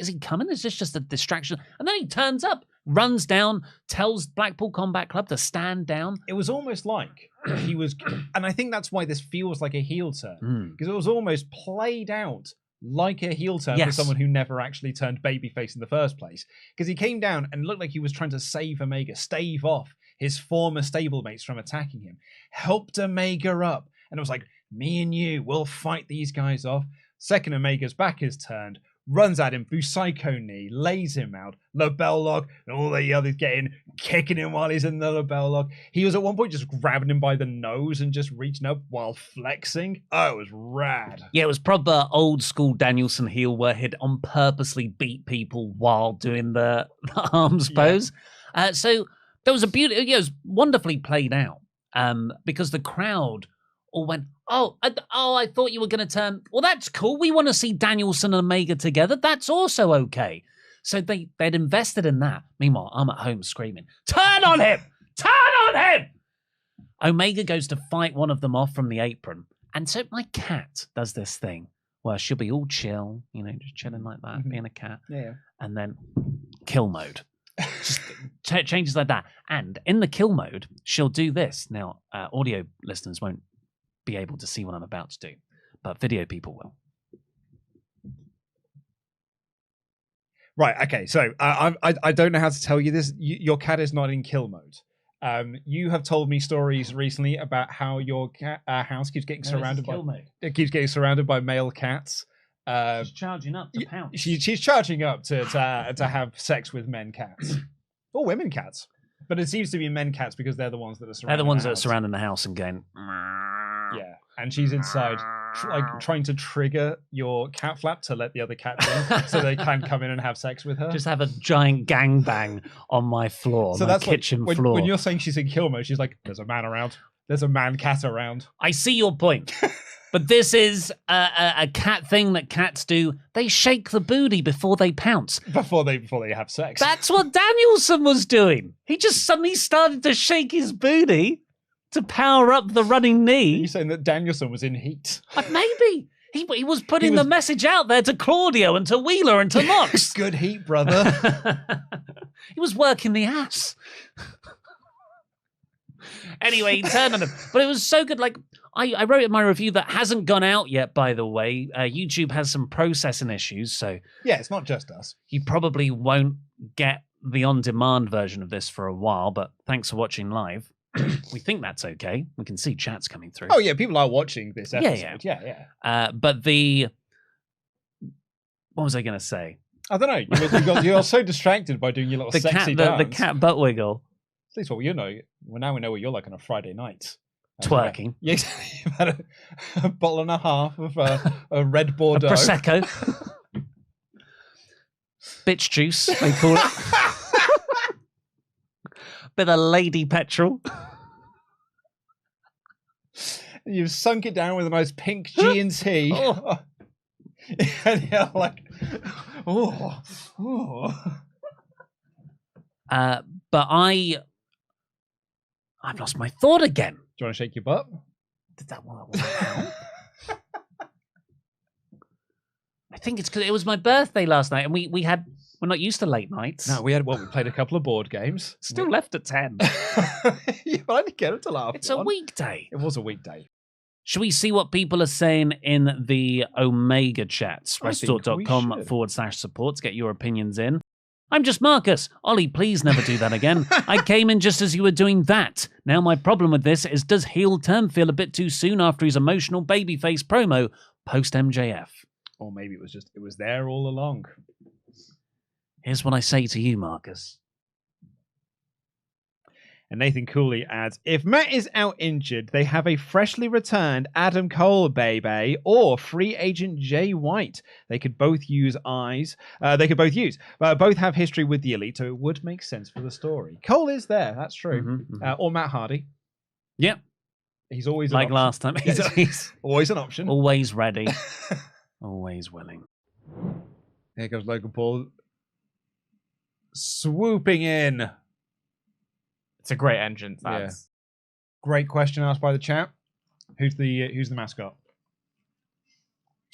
he coming? Is this just a distraction?" And then he turns up, runs down, tells Blackpool Combat Club to stand down. It was almost like he was, and I think that's why this feels like a heel turn, because it was almost played out like a heel turn for someone who never actually turned babyface in the first place. Because he came down and looked like he was trying to save Omega, stave off his former stablemates from attacking him, helped Omega up, and it was like, me and you, we'll fight these guys off. Second Omega's back is turned, runs at him, Busaiku knee, lays him out, LaBelle lock, and all the others kicking him while he's in the LaBelle lock. He was at one point just grabbing him by the nose and just reaching up while flexing. Oh, it was rad. Yeah, it was proper old school Danielson heel where he'd on purposely beat people while doing the arms pose. So there was it was wonderfully played out because the crowd all went, I thought you were going to turn. Well, that's cool. We want to see Danielson and Omega together. That's also okay. So they'd invested in that. Meanwhile, I'm at home screaming, turn on him! Turn on him! Omega goes to fight one of them off from the apron. And so my cat does this thing where she'll be all chill, just chilling like that, being a cat. Yeah. And then kill mode. Just changes like that. And in the kill mode, she'll do this. Now, audio listeners won't be able to see what I'm about to do, but video people will. Right, okay, so I don't know how to tell you this. Your cat is not in kill mode. You have told me stories recently about how your house keeps getting surrounded by male cats. She's charging up to pounce. She's charging up to have sex with men cats. Or women cats. But it seems to be men cats because they're the ones that are surrounding They're the ones that are surrounding the house and going... Yeah, and she's inside trying to trigger your cat flap to let the other cats in so they can come in and have sex with her. Just have a giant gangbang on my floor, so my that's kitchen like, floor. When you're saying she's in kill mode, she's like, there's a man around. There's a man cat around. I see your point. But this is a cat thing that cats do. They shake the booty before they pounce. Before they have sex. That's what Danielson was doing. He just suddenly started to shake his booty to power up the running knee. Are you saying that Danielson was in heat? Maybe. He was putting the message out there to Claudio and to Wheeler and to Mox. Good heat, brother. He was working the ass. Anyway, he turned on him. But it was so good. Like, I wrote in my review that hasn't gone out yet, by the way. YouTube has some processing issues, so... Yeah, it's not just us. You probably won't get the on-demand version of this for a while, but thanks for watching live. We think that's okay. We can see chats coming through. Oh, yeah, people are watching this episode. Yeah. But the... What was I going to say? I don't know. You're so distracted by doing your little sexy dance. The cat butt wiggle. At least what you know. Well, now we know what you're like on a Friday night. Twerking. Yeah, you've had a bottle and a half of a red Bordeaux. A Prosecco. Bitch juice, they call it. Bit of lady petrol. You've sunk it down with a nice pink G&T. Oh. And you're like, oh. But I've lost my thought again. Do you want to shake your butt? Did that one? I think it's because it was my birthday last night, and we're not used to late nights. No, we played a couple of board games. Still left at 10. Yeah, I didn't get it till after. It's a weekday. It was a weekday. Should we see what people are saying in the Omega chats? I think we WrestleTalk.com/support to get your opinions in. I'm just Marcus. Ollie, please never do that again. I came in just as you were doing that. Now my problem with this is, does heel turn feel a bit too soon after his emotional babyface promo post MJF? Or maybe it was there all along. Here's what I say to you, Marcus. And Nathan Cooley adds, if Matt is out injured, they have a freshly returned Adam Cole, baby, or free agent Jay White. They could both use both have history with the Elite, so it would make sense for the story. Cole is there, that's true. Or Matt Hardy. Yep. He's always like last time. He's always an option. Always ready. Always willing. Here comes Logan Paul. Swooping in. It's a great entrance. That's Great question asked by the chat. Who's the mascot?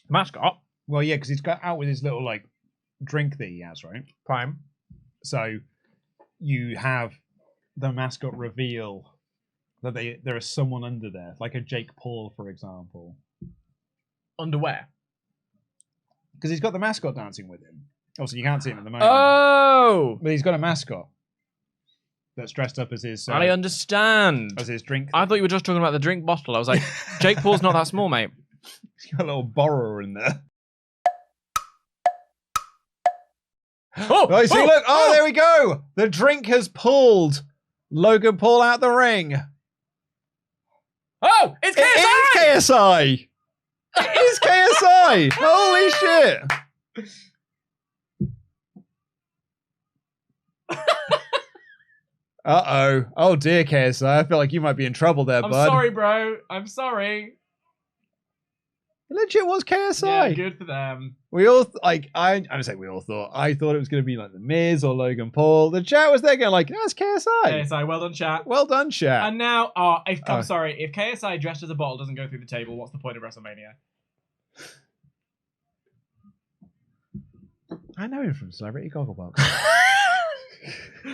mascot. Well, yeah, because he's got out with his little drink that he has, right? Prime. So you have the mascot reveal that there is someone under there, like a Jake Paul, for example. Underwear. Because he's got the mascot dancing with him. Also, you can't see him at the moment. Oh! But he's got a mascot that's dressed up as his... I understand. As his drink. I thought you were just talking about the drink bottle. I was like, Jake Paul's not that small, mate. He's got a little borrower in there. Oh, see, look. Oh, there we go. The drink has pulled Logan Paul out the ring. Oh, it's KSI! It is KSI! It is KSI! Holy shit! Uh-oh. Oh, dear, KSI. I feel like you might be in trouble there, I'm bud. sorry, bro. I'm sorry. It legit was KSI. Yeah, good for them. We all, I don't say we all thought. I thought it was going to be like The Miz or Logan Paul. The chat was there going like, that's KSI. KSI, well done, chat. Well done, chat. And now, I'm sorry. If KSI dressed as a bottle doesn't go through the table, what's the point of WrestleMania? I know him from Celebrity Gogglebox.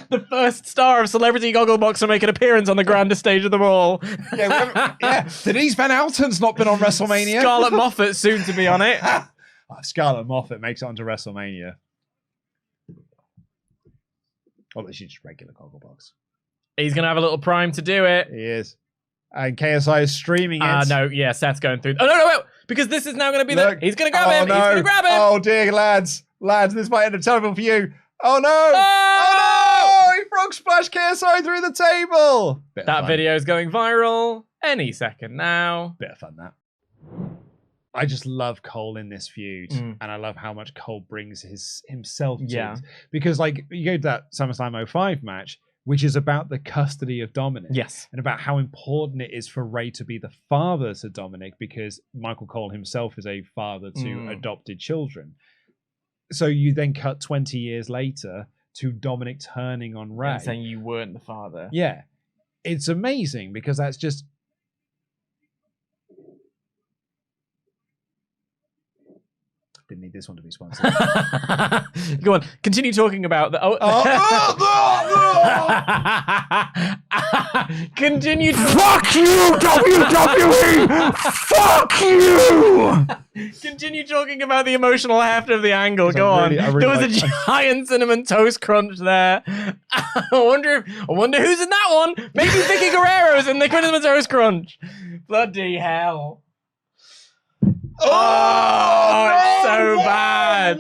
The first star of Celebrity Gogglebox to make an appearance on the grandest stage of them all. Yeah. Denise Van Alten's not been on WrestleMania. Scarlett Moffat soon to be on it. Scarlett Moffat makes it onto WrestleMania. Or she's just regular Gogglebox. He's going to have a little prime to do it. He is. And KSI is streaming it. No, yeah, Seth's going through. Oh, no, wait. Because this is now going to be he's going to grab him. No. He's going to grab him. Oh, dear, lads. Lads, this might end up terrible for you. Oh, no. Oh, no. He frog splashed KSI through the table. That video is going viral any second now. Bit of fun, that. I just love Cole in this feud, and I love how much Cole brings himself to it. Because, you go to that SummerSlam 05 match, which is about the custody of Dominic. Yes. And about how important it is for Ray to be the father to Dominic, because Michael Cole himself is a father to adopted children. So you then cut 20 years later to Dominic turning on Ray. And saying you weren't the father. Yeah. It's amazing because that's just... Didn't need this one to be sponsored. Go on. Continue talking about the... Continue... Fuck you, WWE! Fuck you! Continue talking about the emotional heft of the angle. Go on. There was a giant cinnamon toast crunch there. I wonder who's in that one. Maybe Vicky Guerrero's in the cinnamon toast crunch. Bloody hell. Oh, it's so bad.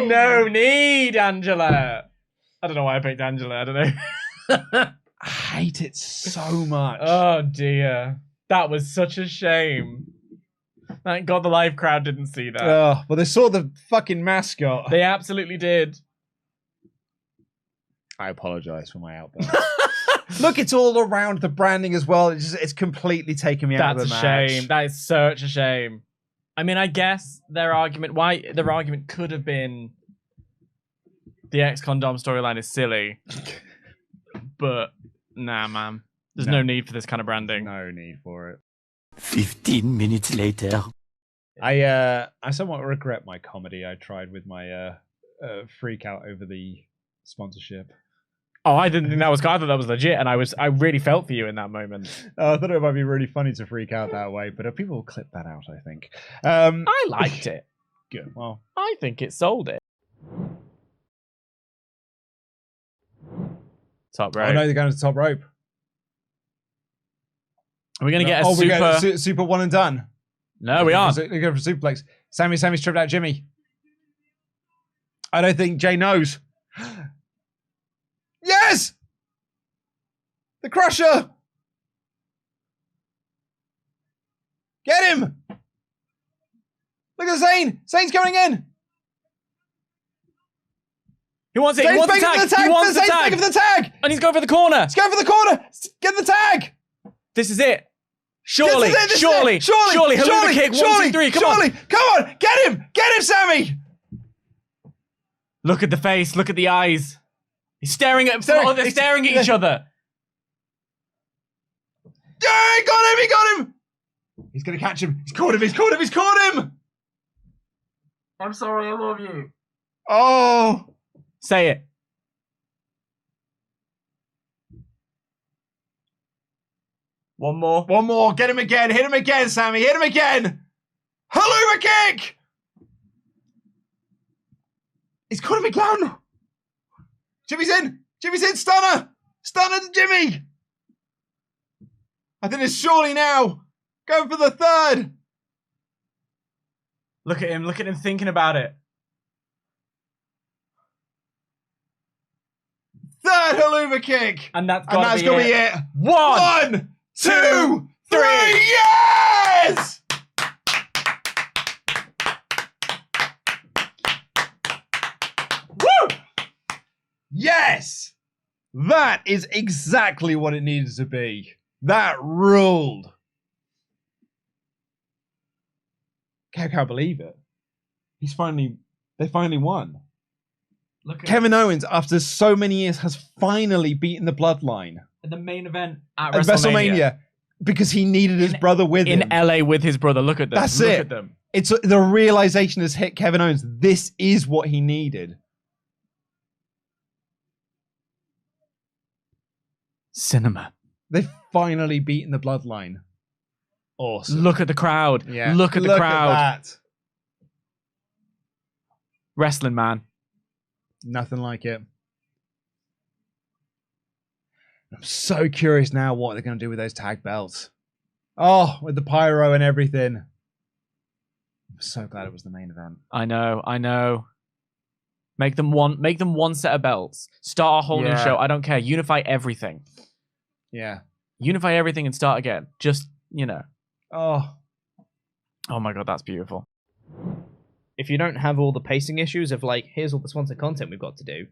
No need, Angela. I don't know why I picked Angela. I don't know. I hate it so much. Oh, dear. That was such a shame. Thank God the live crowd didn't see that. Well, they saw the fucking mascot. They absolutely did. I apologize for my outburst. Look, it's all around the branding as well. It's completely taken me out of the match. That's a shame. That is such a shame. I mean, I guess their argument could have been the ex-condom storyline is silly, but nah, man. There's no need for this kind of branding. No need for it. 15 minutes later. I somewhat regret my comedy I tried with my freak out over the sponsorship. Oh, I didn't think that was. I thought that was legit, and I really felt for you in that moment. I thought it might be really funny to freak out that way, but people will clip that out, I think. I liked it. Good. Well, I think it sold it. Top rope. Oh no, they're going to the top rope. Are we going to get a super... super one and done? No, we aren't. They're going for suplex. Sammy's tripped out Jimmy. I don't think Jay knows. Yes! The Crusher! Get him! Look at Zayn! Zayn's coming in! He wants it. He wants the tag. He wants the tag. For the tag! And he's going for the corner. He's going for the corner! Get the tag! This is it. Surely. Surely. Haluva kick. 1, 2, 3. Come on. Come on! Get him! Get him, Sammy! Look at the face. Look at the eyes. He's staring at. They're staring at each other. Yeah, he got him! He got him! He's gonna catch him. He's caught him. He's caught him. He's caught him! I'm sorry. I love you. Oh! Say it. One more. One more. Get him again. Hit him again, Sammy. Hit him again. Haluva kick! He's caught him again. Jimmy's in. Jimmy's in. Stunner. Stunner to Jimmy. I think it's surely now. Going for the third. Look at him. Look at him thinking about it. Third Haluva kick. And that's got to be it. 1, 2, 3. Yes! Woo! Yes! That is exactly what it needed to be. That ruled. I can't believe it. They finally won. Look at Kevin Owens, after so many years, has finally beaten the Bloodline. the main event at WrestleMania. Because he needed his brother with him. In LA with his brother. Look at them. That's Look it. at them. It's the realization has hit Kevin Owens. This is what he needed. Cinema. They've finally beaten the Bloodline. Awesome. Look at the crowd. Yeah. Look at the crowd. At that. Wrestling, man. Nothing like it. I'm so curious now what they're going to do with those tag belts. Oh, with the pyro and everything. I'm so glad it was the main event. I know. Make them one set of belts. Start a whole new show. I don't care. Unify everything. Yeah. Unify everything and start again. Just, Oh my God, that's beautiful. If you don't have all the pacing issues of here's all the sponsored content we've got to do,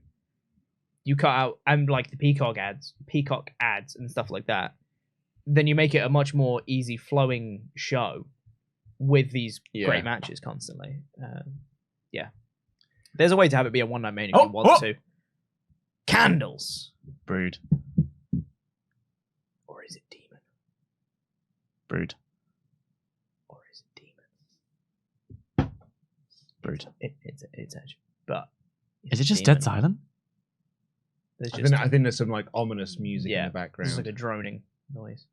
you cut out and the peacock ads and stuff like that, then you make it a much more easy flowing show with these great matches constantly. There's a way to have it be a one-night main if you want to. Candles. Brood. Or is it demon? Brood. Or is it demon? Brood. It's edge. But is it just demon. dead silent? I think there's some ominous music in the background. It's like a droning noise.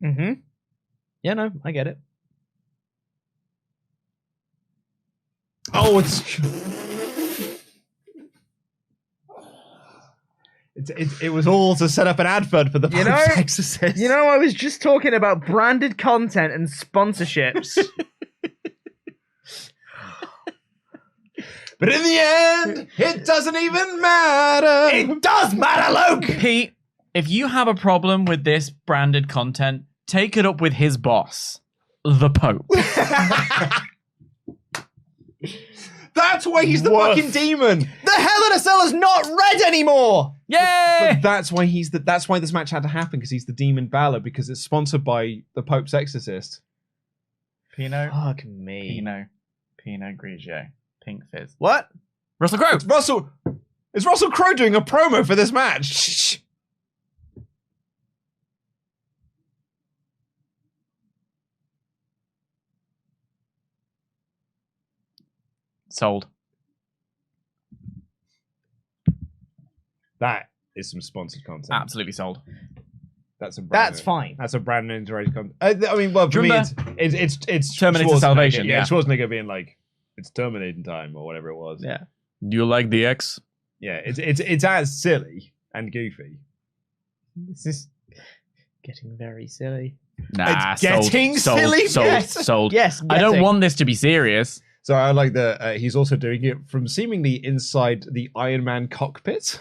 Mm-hmm. Yeah, no, I get it. Oh, it was all to set up an advert for the Pope's Exorcist. I was just talking about branded content and sponsorships. But in the end, it doesn't even matter. It does matter, Luke! Pete, if you have a problem with this branded content, take it up with his boss, the Pope. The That's why he's the Woof. fucking demon. The Hell in a Cell is not red anymore. Yay! But that's why that's why this match had to happen, because he's the demon Balor, because it's sponsored by the Pope's Exorcist. Pinot, Fuck me. Pinot Grigio, Pink Fizz. What? Russell Crowe. It's Russell Crowe doing a promo for this match. Shh. Sold. That is some sponsored content. Absolutely sold. That's Fine. That's a brand new integrated content. I mean, well, for me, it's Terminator Schwarzenegger. Salvation, Yeah, yeah. Schwarzenegger being like, it's terminating time or whatever it was. Yeah. You like the X? Yeah, it's as silly and goofy. This is getting very silly. Nah, It's getting silly, Sold. yes. Sold. Yes. I don't getting. want this to be serious. So I like that he's also doing it from seemingly inside the Iron Man cockpit.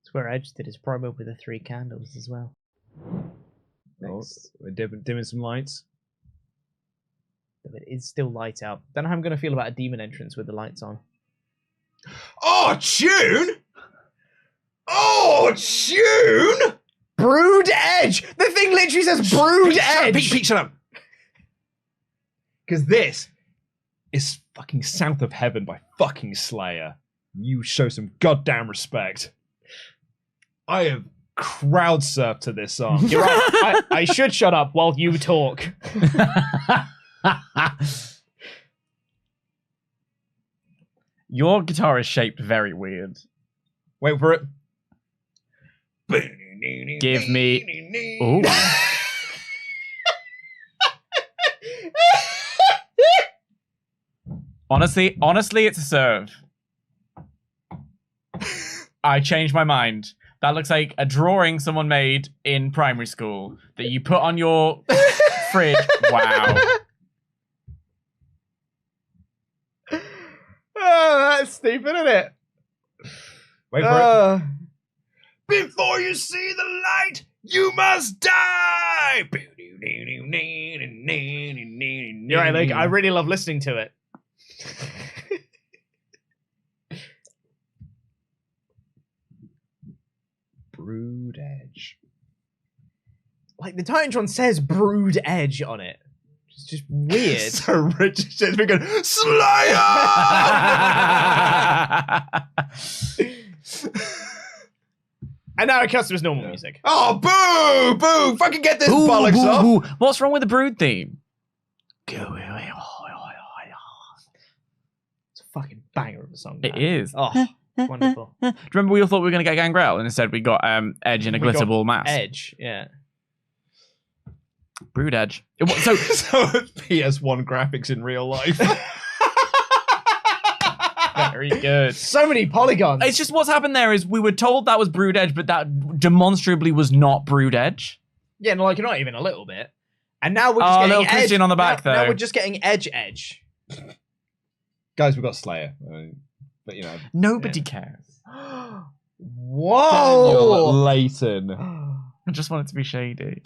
It's where Edge did his promo with the 3 candles as well. Oh, we're dimming some lights. But it is still light out. Don't know how I'm going to feel about a demon entrance with the lights on. Oh, tune! Oh, tune! Brood Edge! The thing literally says Brood Edge! Pete, shut up. Because this is fucking South of Heaven by fucking Slayer. You show some goddamn respect. I have crowd surfed to this song. You're right. I should shut up while you talk. Your guitar is shaped very weird. Wait for it. Give me. Ooh. Honestly, it's a serve. I changed my mind. That looks like a drawing someone made in primary school that you put on your fridge. Wow. Oh, that's stupid, isn't it? Wait for it. Before you see the light, you must die. You're right, Luke. I really love listening to it. Brood Edge. Like, the Titantron says Brood Edge on it. It's just weird. So Richard just been going, Slayer! And now it cuts to his normal music. Oh, boo! Boo! Fucking get this bollocks off! Ooh. What's wrong with the Brood theme? It's a fucking banger of a song. It man. is. Oh, wonderful. Do you remember we all thought we were going to get Gangrel, and instead we got Edge in a We glitter got ball mask? Edge, yeah. Brood Edge. So So it's PS1 graphics in real life. very good. So many polygons. It's just what's happened there is we were told that was Brood Edge, but that demonstrably was not Brood Edge. Yeah, no, like not even a little bit. And now we're just Oh, getting little Edge. Christian on the back, now though. we're just getting Edge. Guys, we've got Slayer. But, you know. Nobody cares. Whoa! Leighton. I just want it to be shady.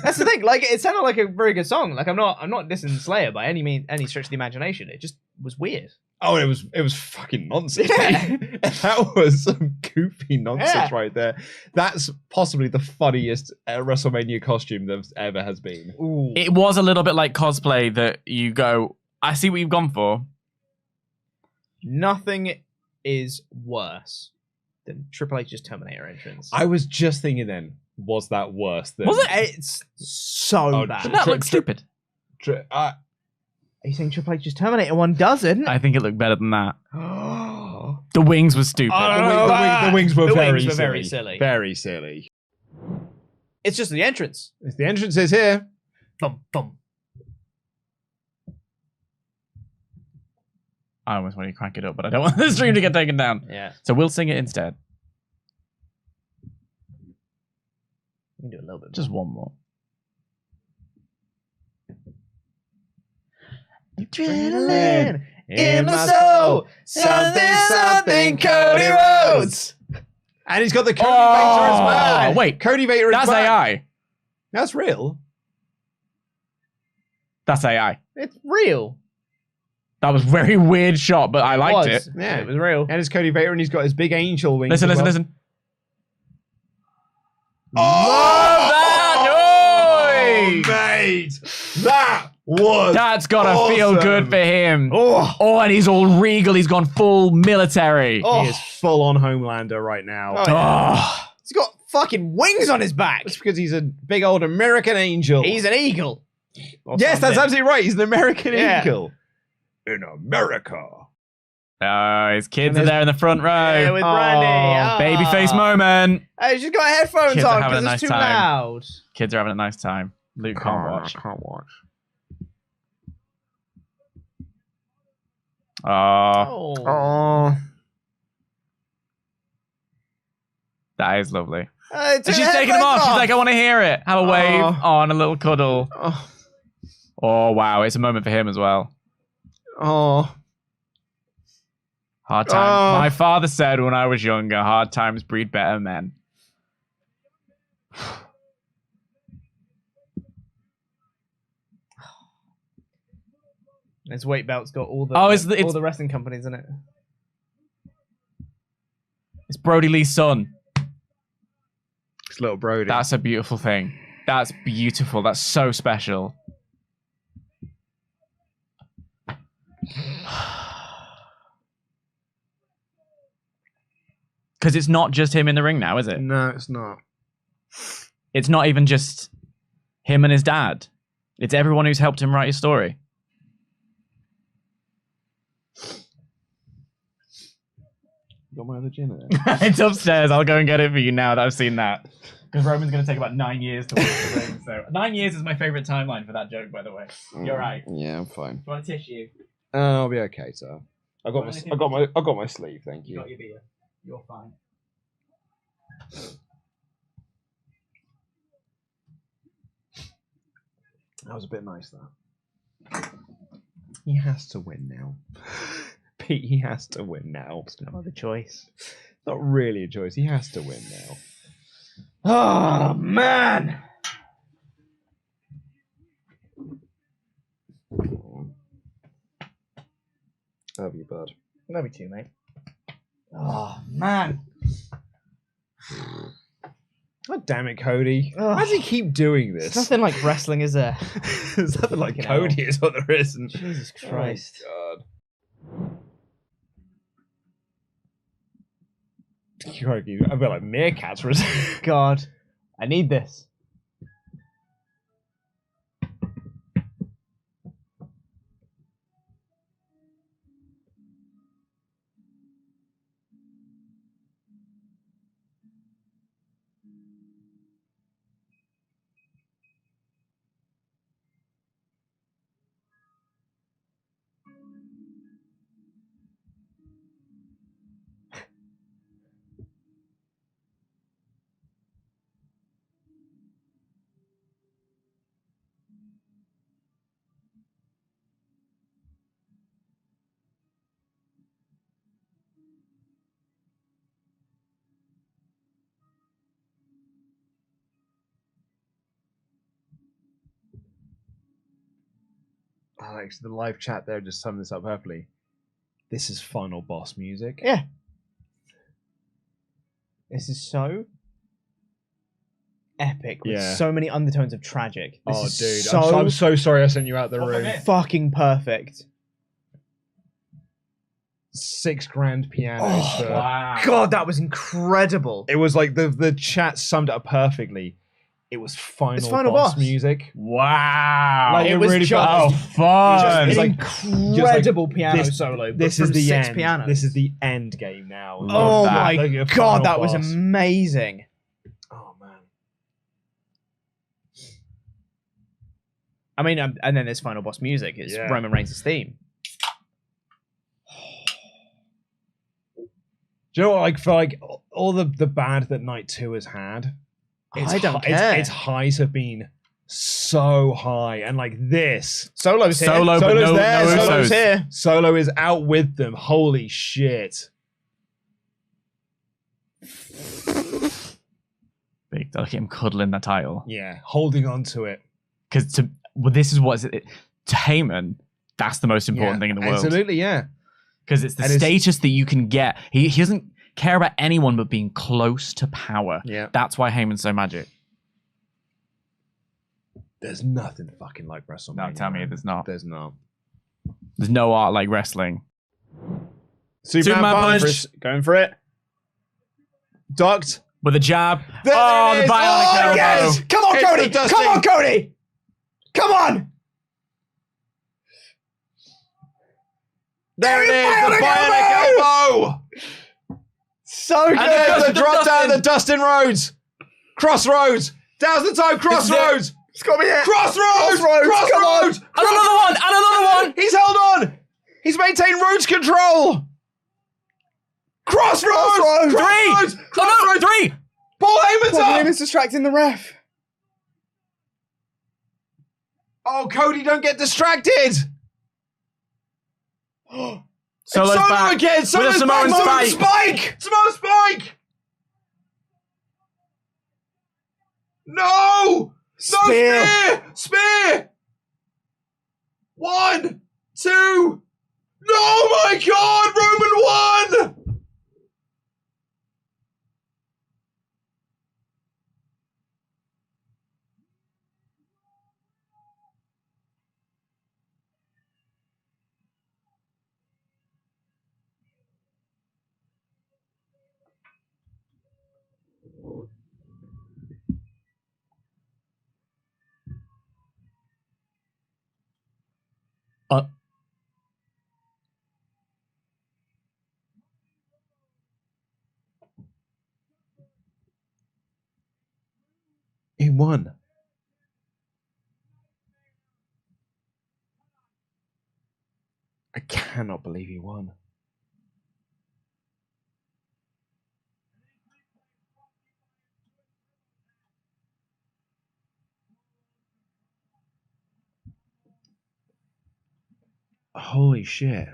That's the thing. Like, it sounded like a very good song. Like, I'm not dissing Slayer by any stretch of the imagination. It just was weird. Oh, it was fucking nonsense. Yeah. That was some goofy nonsense Yeah. right there. That's possibly the funniest WrestleMania costume that ever has been. Ooh. It was a little bit like cosplay that you go, I see what you've gone for. Nothing is worse than Triple H's Terminator entrance. I was just thinking then, was that worse than... Was it? It's so Oh, bad. But that Tri- looks stupid. Are you saying Triple H's Terminator one doesn't? I think it looked better than that. Oh, The wings were stupid. The wings were The very wings were silly. very silly. Very silly. It's just the entrance. If the entrance is here. Thump, thump. I almost want to crank it up, but I don't want the stream to get taken down. Yeah. So we'll sing it instead. We can do a little bit. Just one more. Adrenaline in my soul. Something, Cody Rhodes. And he's got the Cody Vader as well. Wait, Cody Vader is that's back. AI. That's real. That's AI. It's real. That was a very weird shot, but I liked it. Yeah, It was real. And it's Cody Vader, and he's got his big angel wings. Listen, as well. listen. Oh, that noise! Mate, that was That's gotta awesome. feel good for him. Oh, And he's all regal. He's gone full military. he is full on Homelander right now. Oh, yeah. He's got fucking wings on his back. It's because he's a big old American angel. He's an eagle. Or yes, that's something. absolutely right. He's an American Yeah. eagle. In America. His kids are there in the front row. Yeah, with Brandy. Oh. Babyface moment. Hey, she's got headphones Kids are on having a because nice it's too time. loud. Kids are having a nice time. Luke can't watch. Can't watch. Oh, Oh. that is lovely. Take And she's the taking them off. headphones She's like, I want to hear it. Have a wave. Oh. Oh, and a little cuddle. Oh. Oh, wow. It's a moment for him as well. Oh. Hard times. Oh. My father said when I was younger, hard times breed better men. His weight belt's got all the Oh, all it's the wrestling companies in it. It's Brody Lee's son. It's little Brody. That's a beautiful thing. That's beautiful. That's so special. Because it's not just him in the ring now, is it? No, it's not. It's not even just him and his dad. It's everyone who's helped him write his story. Got my other gin in it. It's upstairs. I'll go and get it for you now that I've seen that. Because Roman's going to take about 9 years to watch the ring. So 9 years is my favorite timeline for that joke, by the way. You're right. Yeah, I'm fine. Do you want a tissue? I'll be okay, sir. I got my sleeve. Thank You you. got your beer. You're fine. That was a bit nice, that. He has to win now. Pete, he has to win now. It's No other choice. not really a choice. He has to win now. Oh man! Love you, bud. Love you too, mate. Oh man! God damn it, Cody. Ugh. Why does he keep doing this? It's nothing like wrestling, is there? There's nothing like Fucking Cody is what there isn't. Jesus Christ! Oh, God. Crikey, I feel like meerkats for a second. God, I need this. Alex, the live chat there just summed this up perfectly. This is final boss music. Yeah. This is so epic with Yeah. so many undertones of tragic. This Oh, is dude. so I'm so sorry I sent you out the room. fucking perfect. $6,000 piano. Oh, for- Wow. God, that was incredible. It was like the chat summed it up perfectly. It was final, It's Final boss Boss. music. Wow. Like, it it was really just- Oh, fun. It's An like- incredible piano this- solo. This but is from the 6 end. pianos. This is the end game now. Oh that. my Like a God, final that was boss. amazing. Oh man. I mean, and then there's final boss music. It's Yeah. Roman Reigns' theme. Do you know what? Like for like all the bad that Night 2 has had, I don't hi- care. Its highs have been so high, and like this Solo's here. Solo, but Solo's no, there, no Solo's Usos. here. Solo is out with them. Holy shit! Big. Look at him cuddling the title. Yeah, holding on to it. Because this is what to Heyman, That's the most important thing in the world. Absolutely, yeah. Because it's the status that you can get. He doesn't care about anyone but being close to power. Yeah. That's why Heyman's so magic. There's nothing fucking like WrestleMania. No, tell me there's not. There's not. There's no art like wrestling. Superman punch. Going for it. Ducked. With a jab. There Oh, it the is. bionic elbow. Yes! Come on, It's Cody! the dusting. Come on, Cody! Come on! There it is! The bionic elbow! So good! And The drop down the Dustin Rhodes! Crossroads! Now's the time! Crossroads! It's got to be it. Crossroads! Crossroads, come on. Crossroads! And another one! And another one! He's held on! He's maintained Rhodes control! Crossroads! Crossroads! Oh, no, 3! Paul Heyman's Paul up! Heyman's distracting the ref. Oh, Cody, don't get distracted! Solo's back. again! With a Solo's Samoan back! spike. Samoan spike! No! Spear. No, spear! 1, 2... Oh my God! Roman won! He won. I cannot believe he won. Holy shit.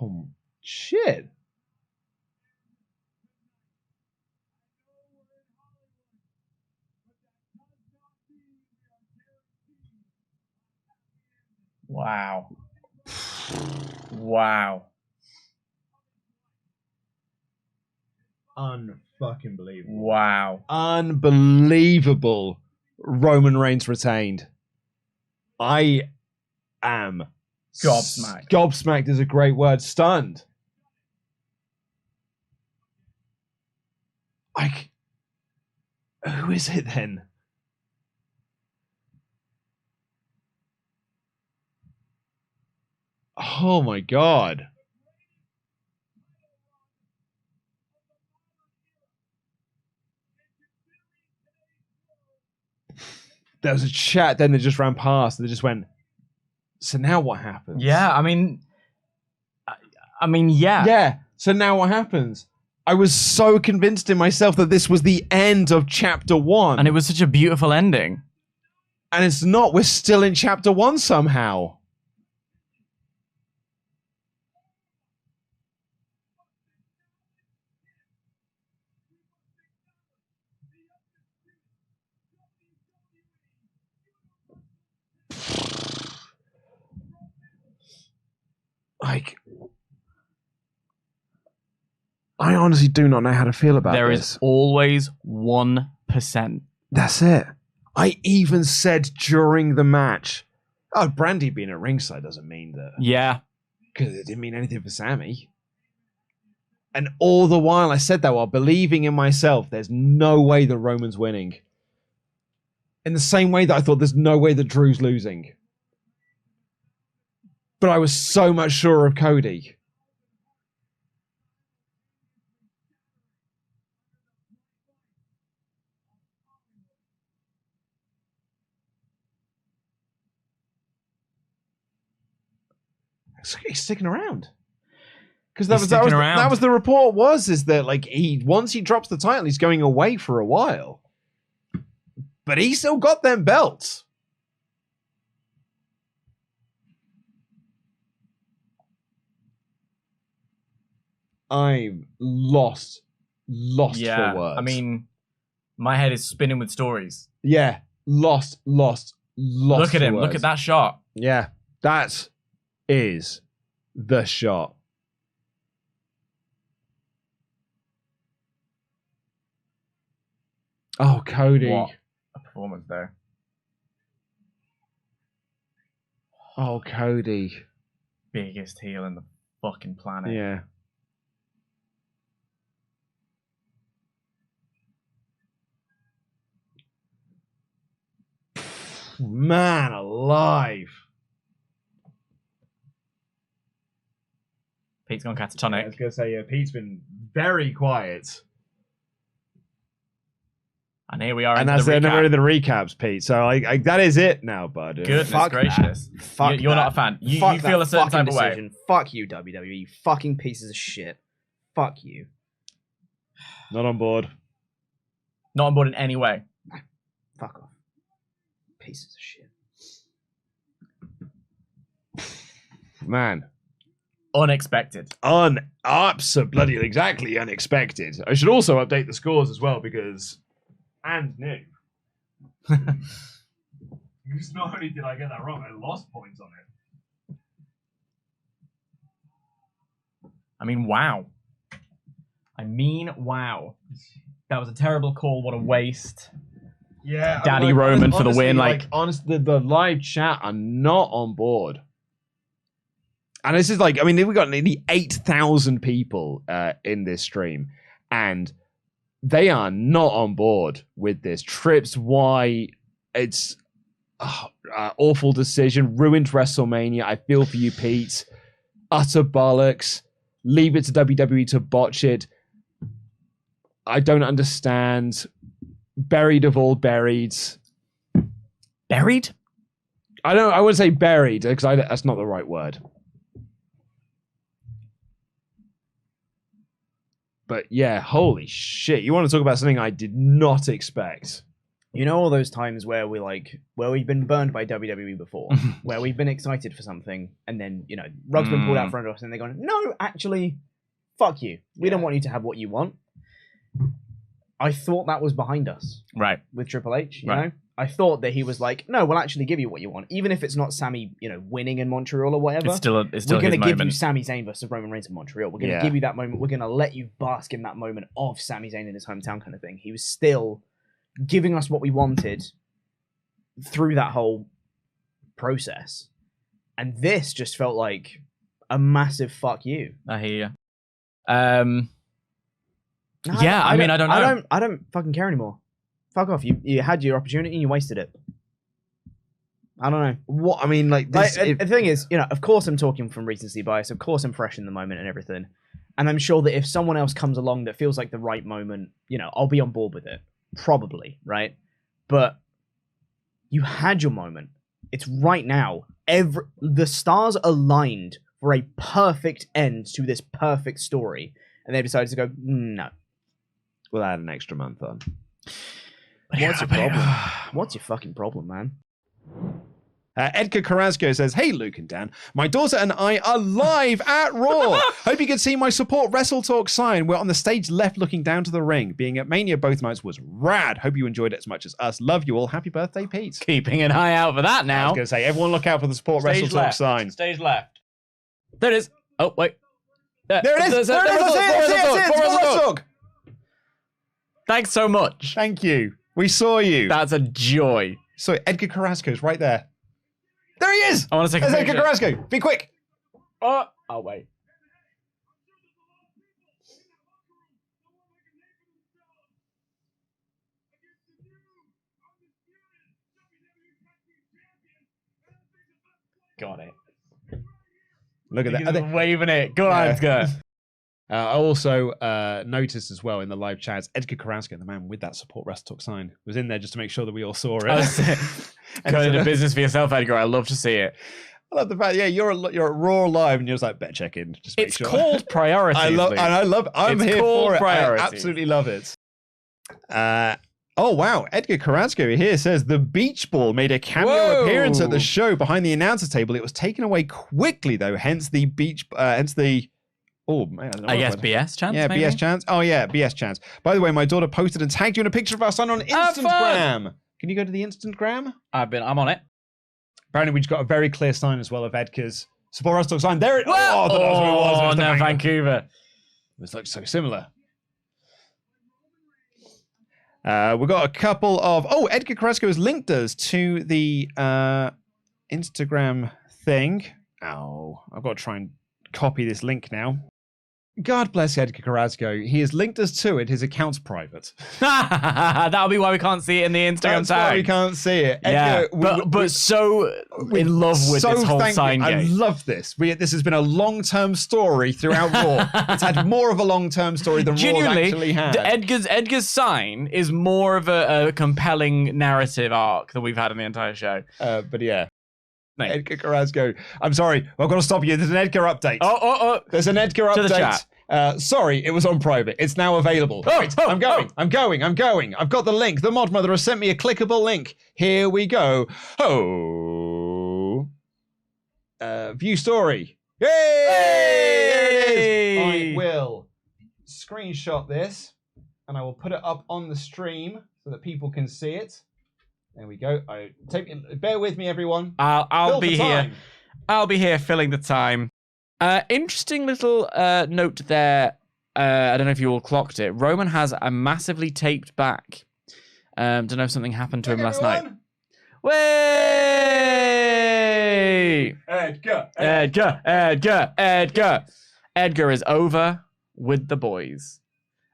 Oh, shit. Wow. Wow. Unfucking believable. Wow. Unbelievable. Roman Reigns retained. I am Gobsmacked. Gobsmacked is a great word. Stunned. Who is it then? Oh my God. There was a chat, then they just ran past. They just went, so now what happens? Yeah, I mean, yeah. Yeah, so now what happens? I was so convinced in myself that this was the end of chapter 1. And it was such a beautiful ending. And it's not. We're still in chapter 1 somehow. Like, I honestly do not know how to feel about There this. is always 1%. That's it. I even said during the match, oh, Brandy being at ringside doesn't mean that. Yeah. Because it didn't mean anything for Sammy. And all the while I said that while believing in myself, there's no way that Roman's winning. In the same way that I thought there's no way that Drew's losing. But I was so much sure of Cody. He's sticking around. Because that was the report is that like once he drops the title, he's going away for a while. But he still got them belts. I'm lost Yeah, for words. I mean, My head is spinning with stories. Yeah, lost. Look at him. Look at that shot. Yeah, that is the shot. Oh, Cody. What a performance there. Oh, Cody. Biggest heel in the fucking planet. Yeah. Man alive. Pete's gone I catatonic. was going to say, Pete's been very quiet. And here we are. And into that's the the end recap. of the recaps, Pete. So that is it now, bud. Goodness Fuck gracious. that. Fuck You're not that. a fan. You Fuck feel that a certain fucking type of way. decision. Fuck you, WWE. You fucking pieces of shit. Fuck you. Not on board. Not on board in any way. Fuck off. Pieces of shit. Man. Unexpected. Absolutely, exactly unexpected. I should also update the scores as well because... And new. Because not only did I get that wrong, I lost points on it. I mean, wow. Wow. That was a terrible call. What a waste. Yeah. Daddy Roman for the win, honestly, the live chat are not on board. And this is we've got nearly 8,000 people in this stream, and they are not on board with this. Trips, why? It's awful decision. Ruined WrestleMania. I feel for you, Pete. Utter bollocks. Leave it to WWE to botch it. I don't understand. Buried of all buried. Buried? I wouldn't say buried because that's not the right word. But yeah, holy shit! You want to talk about something I did not expect? You know all those times where we've been burned by WWE before, where we've been excited for something, and then rug's been pulled out from under us, and they're going, "No, actually, fuck you. We don't want you to have what you want." I thought that was behind us, Right. with Triple H. You Right. know, I thought that he was like, "No, we'll actually give you what you want, even if it's not Sami, winning in Montreal or whatever. It's still We're his going to give you moment. Sami Zayn versus Roman Reigns in Montreal. We're going to Yeah. give you that moment. We're going to let you bask in that moment of Sami Zayn in his hometown kind of thing." He was still giving us what we wanted through that whole process. And this just felt like a massive fuck you. I hear you. No, Yeah, I mean, I don't know. I don't fucking care anymore. Fuck off. You had your opportunity and you wasted it. I don't know. What I mean, this. The thing is, of course I'm talking from recency bias. Of course I'm fresh in the moment and everything. And I'm sure that if someone else comes along that feels like the right moment, I'll be on board with it. Probably, right? But you had your moment. It's right now. The stars aligned for a perfect end to this perfect story. And they decided to go, no. We'll add an extra month on. What's your problem? What's your fucking problem, man? Edgar Carrasco says, "Hey, Luke and Dan. My daughter and I are live at Raw. Hope you can see my support WrestleTalk sign. We're on the stage left looking down to the ring. Being at Mania both nights was rad. Hope you enjoyed it as much as us. Love you all. Happy birthday, Pete." Keeping an eye out for that I now. was going to say, everyone look out for the support WrestleTalk sign. Stage left. There it is. Oh, wait. There it is. There it is. It's WrestleTalk. Thanks so much. Thank you. We saw you. That's a joy. So Edgar Carrasco's right there. There he is. I want to take a There's picture. Edgar Carrasco. Be quick. Oh, wait. Got it. Look at that. He's waving it. Go on, Yeah. Edgar. I also noticed as well in the live chats, Edgar Carrasco, the man with that support WrestleTalk sign, was in there just to make sure that we all saw it. Go into business for yourself, Edgar. I love to see it. I love the fact, you're at Raw Live, and you're just like, better check in. Just make It's sure. called priorities. I'm It's here called for it. priorities. I absolutely love it. Oh wow, Edgar Carrasco here says the Beach Ball made a cameo Whoa. appearance at the show behind the announcer table. It was taken away quickly though, hence the Oh, man, don't know I what guess word. BS chance. Yeah, maybe? BS chance. Oh, yeah, BS chance. By the way, my daughter posted and tagged you in a picture of our son on Instagram. Can you go to the Instagram? I'm on it. Apparently, we just got a very clear sign as well of Edgar's Support WrestleTalk sign. There it is. Oh, I thought that's what it was. It was the no, Vancouver. Vancouver. It looks so similar. We've got a couple of... Oh, Edgar Carrasco has linked us to the Instagram thing. Oh, I've got to try and copy this link now. God bless Edgar Carrasco. He has linked us to it. His account's private. That'll be why we can't see it in the Instagram That's why tag. we can't see it. Yeah, Edgar, but so in love with this whole sign I game. love this. This has been a long-term story throughout Raw. It's had more of a long-term story than Raw Genuinely, actually had. Edgar's sign is more of a compelling narrative arc than we've had in the entire show. But yeah. No. Edgar Carrasco. I'm sorry. I've got to stop you. There's an Edgar update. Oh. There's an Edgar update. To the chat. Sorry, it was on private. It's now available. Right, I'm going. I've got the link. The Mod Mother has sent me a clickable link. Here we go. Oh. View story. Yay! There it is. I will screenshot this and I will put it up on the stream so that people can see it. There we go. Bear with me, everyone. I'll Fill be the here. time. I'll be here filling the time. Interesting little note there. I don't know if you all clocked it. Roman has a massively taped back. Don't know if something happened to him last night. Way! Edgar is over with the boys.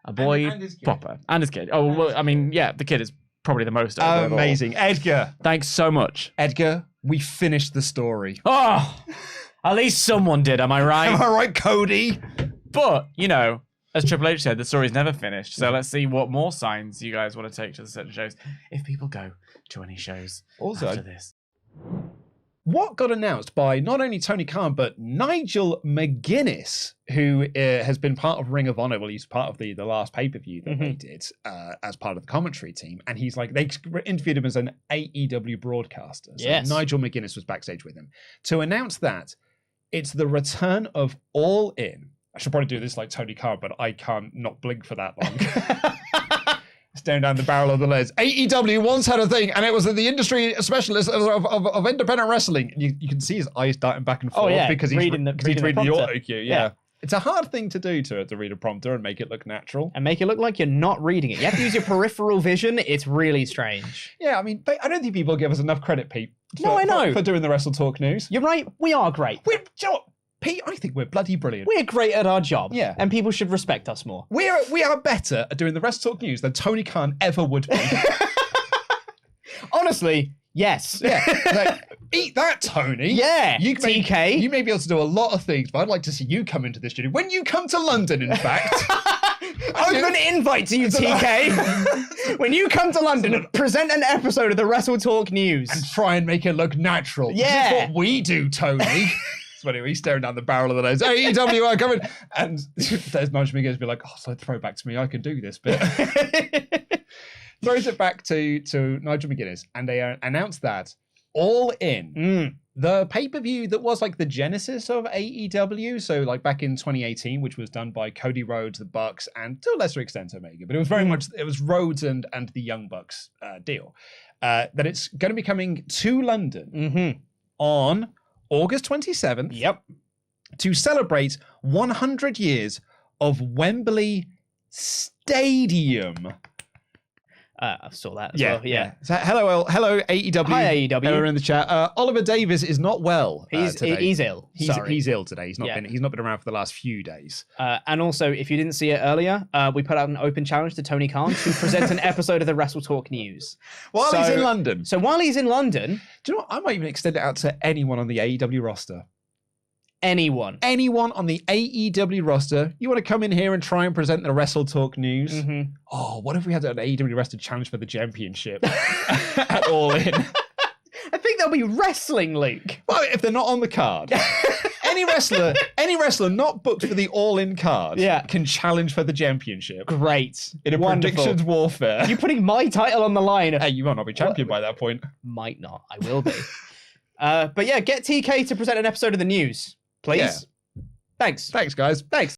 A boy and his kid. proper. And his kid. Oh, well, I mean, yeah, the kid is probably the most over of all. Amazing. Edgar. Thanks so much. Edgar, we finished the story. Oh, at least someone did, am I right? Am I right, Cody? But, as Triple H said, the story's never finished. So let's see what more signs you guys want to take to the certain shows. If people go to any shows after this. What got announced by not only Tony Khan, but Nigel McGuinness, who has been part of Ring of Honor. Well, he's part of the last pay-per-view that they did as part of the commentary team. And he's like, they interviewed him as an AEW broadcaster. So Yes. Nigel McGuinness was backstage with him to announce that it's the return of All In. I should probably do this like Tony Khan, but I can't not blink for that long. Staring down the barrel of the legs. AEW once had a thing, and it was the industry specialist of independent wrestling. You can see his eyes darting back and forth because he's reading the auto cue. Yeah. It's a hard thing to do to read a prompter and make it look natural. And make it look like you're not reading it. You have to use your peripheral vision. It's really strange. Yeah, I mean, I don't think people give us enough credit, Pete. No, I know. For doing the WrestleTalk news. You're right. We are great. Do you know what, Pete, I think we're bloody brilliant. We're great at our job. Yeah. And people should respect us more. We are better at doing the WrestleTalk news than Tony Khan ever would be. Honestly, yes. Yeah. Like, eat that, Tony. Yeah. TK. You may be able to do a lot of things, but I'd like to see you come into this studio. When you come to London, in fact. Open invite to you, TK. When you come to London, present an episode of the WrestleTalk news. And try and make it look natural. Yeah. This is what we do, Tony. So anyway, he's staring down the barrel of the nose. AEW are coming. And there's Nigel McGuinness be like, oh, so throw back to me. I can do this bit. Throws it back to Nigel McGuinness. And they announced that All In, the pay-per-view that was like the genesis of AEW. So like back in 2018, which was done by Cody Rhodes, the Bucks, and to a lesser extent Omega. But it was very much, it was Rhodes and the Young Bucks deal. That it's going to be coming to London on August 27th. Yep. To celebrate 100 years of Wembley Stadium. I saw that as well. Yeah. So, hello AEW. Hi, AEW. Everyone in the chat. Oliver Davis is not well. Today. He's ill. He's ill today. He's not been around for the last few days. And also, if you didn't see it earlier, we put out an open challenge to Tony Khan to present an episode of the WrestleTalk news While he's in London. So while he's in London, do you know what? I might even extend it out to anyone on the AEW roster. anyone On the AEW roster, you want to come in here and try and present the WrestleTalk news? Oh, what if we had an AEW roster challenge for the championship at All In? I think there'll be wrestling, Luke. Well, if they're not on the card. Any wrestler not booked for the All In card can challenge for the championship. Great. In a Wonderful. predictions warfare. You're putting my title on the line. Hey, you might not be champion by that point. Might not. I will be. But yeah, get TK to present an episode of the news, please. Yeah. Thanks. Thanks, guys. Thanks.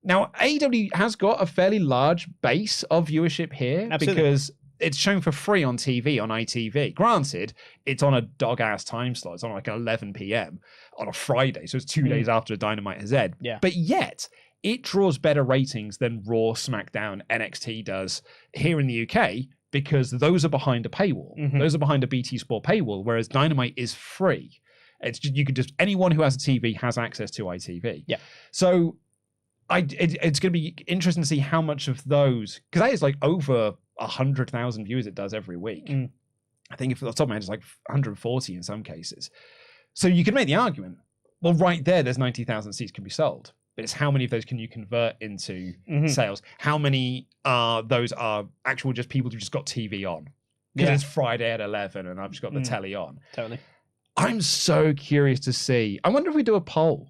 Now, AEW has got a fairly large base of viewership here because it's shown for free on TV, on ITV. Granted, it's on a dog-ass time slot. It's on like 11 p.m. on a Friday, so it's 2 days after Dynamite has aired. Yeah. But yet, it draws better ratings than Raw, SmackDown, NXT does here in the UK because those are behind a paywall. Those are behind a BT Sport paywall, whereas Dynamite is free. It's just, you can just, anyone who has a TV has access to ITV. Yeah. So it's going to be interesting to see how much of those, because that is like over 100,000 viewers it does every week. I think if off the top of my head, it's like 140 in some cases. So you can make the argument, well, right there's 90,000 seats can be sold. But it's how many of those can you convert into sales? How many those are actual just people who just got TV on? Because it's Friday at 11 and I've just got the telly on. Totally. I'm so curious to see. I wonder if we do a poll.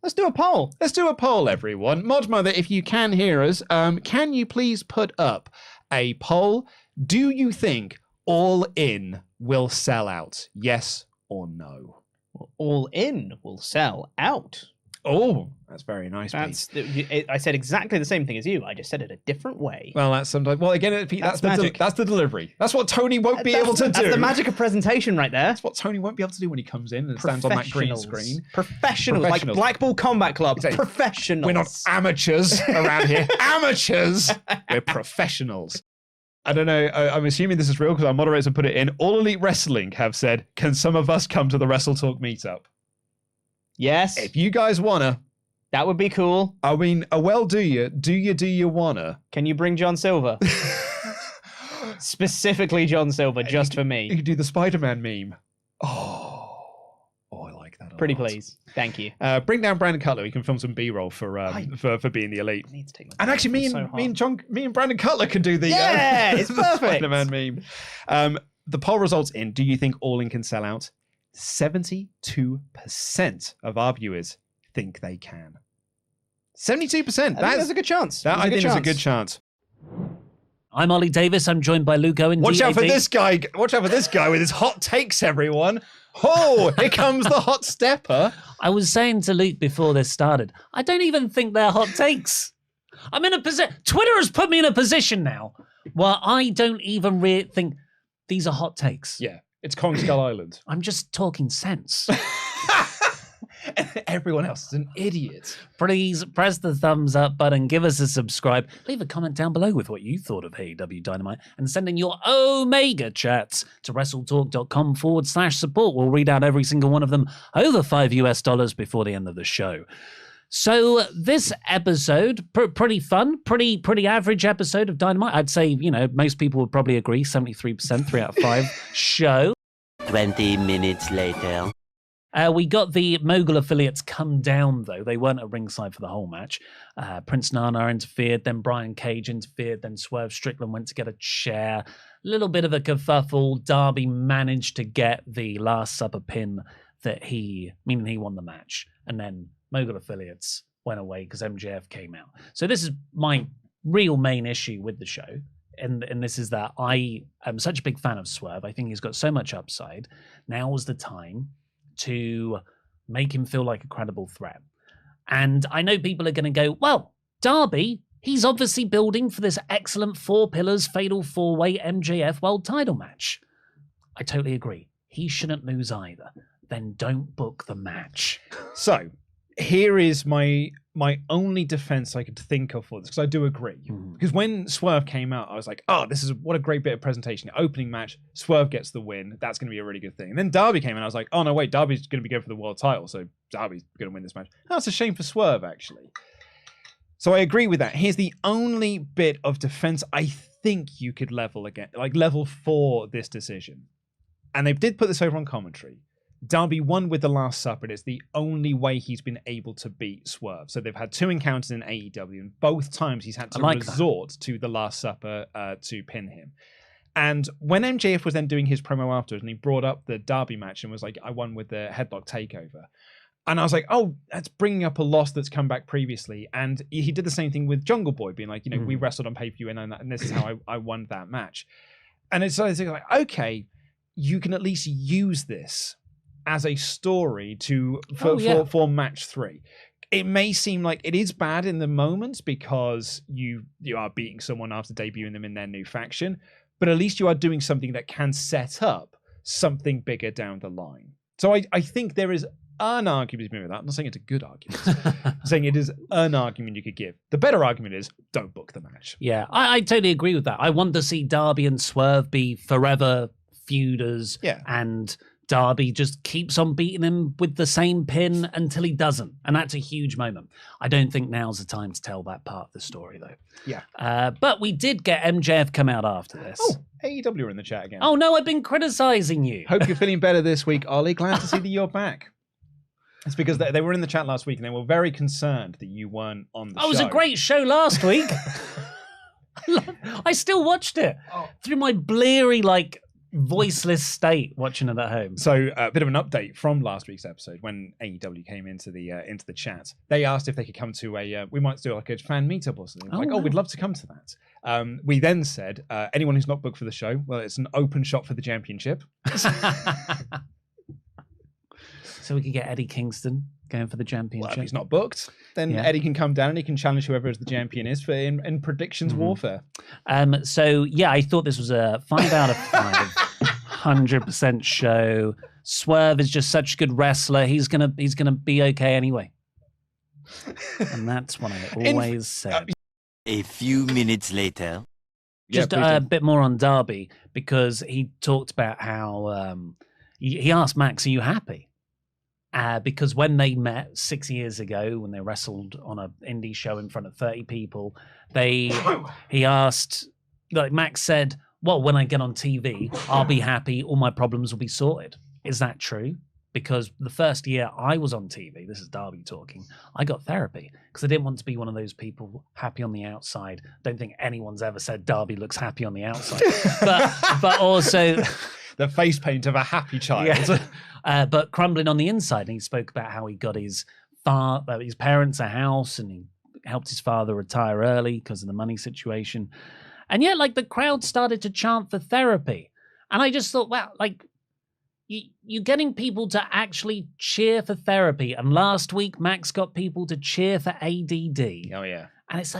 Let's do a poll. Let's do a poll, everyone. Mod Mother, if you can hear us, can you please put up a poll? Do you think All In will sell out? Yes or no? All In will sell out. Oh, that's very nice. I said exactly the same thing as you. I just said it a different way. Well, that's sometimes. Well, again, that's magic. That's the delivery. That's what Tony won't be able to do. That's the magic of presentation right there. That's what Tony won't be able to do when he comes in and stands on that green screen. Professionals, like Blackpool Combat Club. Exactly. Professionals. We're not amateurs around here. Amateurs. We're professionals. I don't know. I'm assuming this is real because our moderators have put it in. All Elite Wrestling have said, can some of us come to the WrestleTalk meetup? Yes. If you guys wanna. That would be cool. I mean, well, do you wanna? Can you bring John Silver? Specifically John Silver, just for me. You could do the Spider-Man meme. Oh, I like that a Pretty lot. please. Thank you. Bring down Brandon Cutler. We can film some B-roll for being the elite. I need to take And actually, me and Brandon Cutler can do the it's the perfect. Spider-Man meme. The poll results in: do you think All In can sell out? 72% of our viewers think they can. 72%. That's a good chance. I think there's a good chance. I'm Ollie Davis. I'm joined by Luke Owen. Watch out for this guy. Watch out for this guy with his hot takes, everyone. Oh, here comes the hot stepper. I was saying to Luke before this started, I don't even think they're hot takes. I'm in a position. Twitter has put me in a position now where I don't even think these are hot takes. Yeah. It's Kong Skull Island. I'm just talking sense. Everyone else is an idiot. Please press the thumbs up button, give us a subscribe, leave a comment down below with what you thought of AEW Dynamite, and send in your Omega chats to WrestleTalk.com/support. We'll read out every single one of them over $5 before the end of the show. So this episode, pretty fun, pretty average episode of Dynamite. I'd say, most people would probably agree, 73%, 3 out of 5 show. 20 minutes later. We got the Mogul affiliates come down, though. They weren't at ringside for the whole match. Prince Nana interfered, then Brian Cage interfered, then Swerve Strickland went to get a chair. A little bit of a kerfuffle. Darby managed to get the Last Supper pin meaning he won the match. And then Mogul affiliates went away because MJF came out. So this is my real main issue with the show. And this is that I am such a big fan of Swerve. I think he's got so much upside. Now's the time to make him feel like a credible threat. And I know people are going to go, well, Darby, he's obviously building for this excellent 4 pillars fatal 4-way MJF world title match. I totally agree. He shouldn't lose either. Then don't book the match. So here is my only defense I could think of for this, because I do agree. Because when Swerve came out, I was like, oh, what a great bit of presentation. The opening match, Swerve gets the win. That's going to be a really good thing. And then Darby came in, I was like, oh, no, wait, Darby's going to be going for the world title, so Darby's going to win this match. That's a shame for Swerve, actually. So I agree with that. Here's the only bit of defense I think you could level for this decision. And they did put this over on commentary. Darby won with the Last Supper, and it's the only way he's been able to beat Swerve. So they've had 2 encounters in AEW, and both times he's had to resort to the Last Supper to pin him. And when MJF was then doing his promo afterwards, and he brought up the Darby match and was like, I won with the headlock takeover. And I was like, oh, that's bringing up a loss that's come back previously. And he did the same thing with Jungle Boy, being like, we wrestled on pay-per-view, and this is how I won that match. And it's like, okay, you can at least use this as a story for match 3. it may seem like it is bad in the moment because you are beating someone after debuting them in their new faction, but at least you are doing something that can set up something bigger down the line. So I think there is an argument with that. I'm not saying it's a good argument. I'm saying it is an argument you could give. The better argument is don't book the match. Yeah, I totally agree with that. I want to see Darby and Swerve be forever feuders, and Darby just keeps on beating him with the same pin until he doesn't. And that's a huge moment. I don't think now's the time to tell that part of the story, though. Yeah. But we did get MJF come out after this. Oh, AEW are in the chat again. Oh, no, I've been criticizing you. Hope you're feeling better this week, Ollie. Glad to see that you're back. It's because they were in the chat last week and they were very concerned that you weren't on the show. It was a great show last week. I still watched it through my bleary, voiceless state watching it at home. So a bit of an update from last week's episode when AEW came into the chat. They asked if they could come to we might do like a fan meetup or something. Wow. We'd love to come to that. We then said anyone who's not booked for the show, well, it's an open shot for the championship. So we could get Eddie Kingston going for the championship. Well, if he's not booked, then Eddie can come down and he can challenge whoever the champion is for in predictions warfare. So yeah, I thought this was a 5 out of 5, 100% show. Swerve is just such a good wrestler. He's gonna be okay anyway, and that's what I always said. A few minutes later. Just a bit more on Darby because he talked about how he asked Max, "Are you happy?" Because when they met 6 years ago, when they wrestled on an indie show in front of 30 people, he asked, Max said, well, when I get on TV, I'll be happy. All my problems will be sorted. Is that true? Because the first year I was on TV, this is Darby talking, I got therapy because I didn't want to be one of those people happy on the outside. Don't think anyone's ever said Darby looks happy on the outside. but also... the face paint of a happy child. Yeah. But crumbling on the inside. And he spoke about how he got his parents a house and he helped his father retire early because of the money situation. And yeah, the crowd started to chant for therapy. And I just thought, wow, you're getting people to actually cheer for therapy. And last week, Max got people to cheer for ADD. Oh, yeah. And it's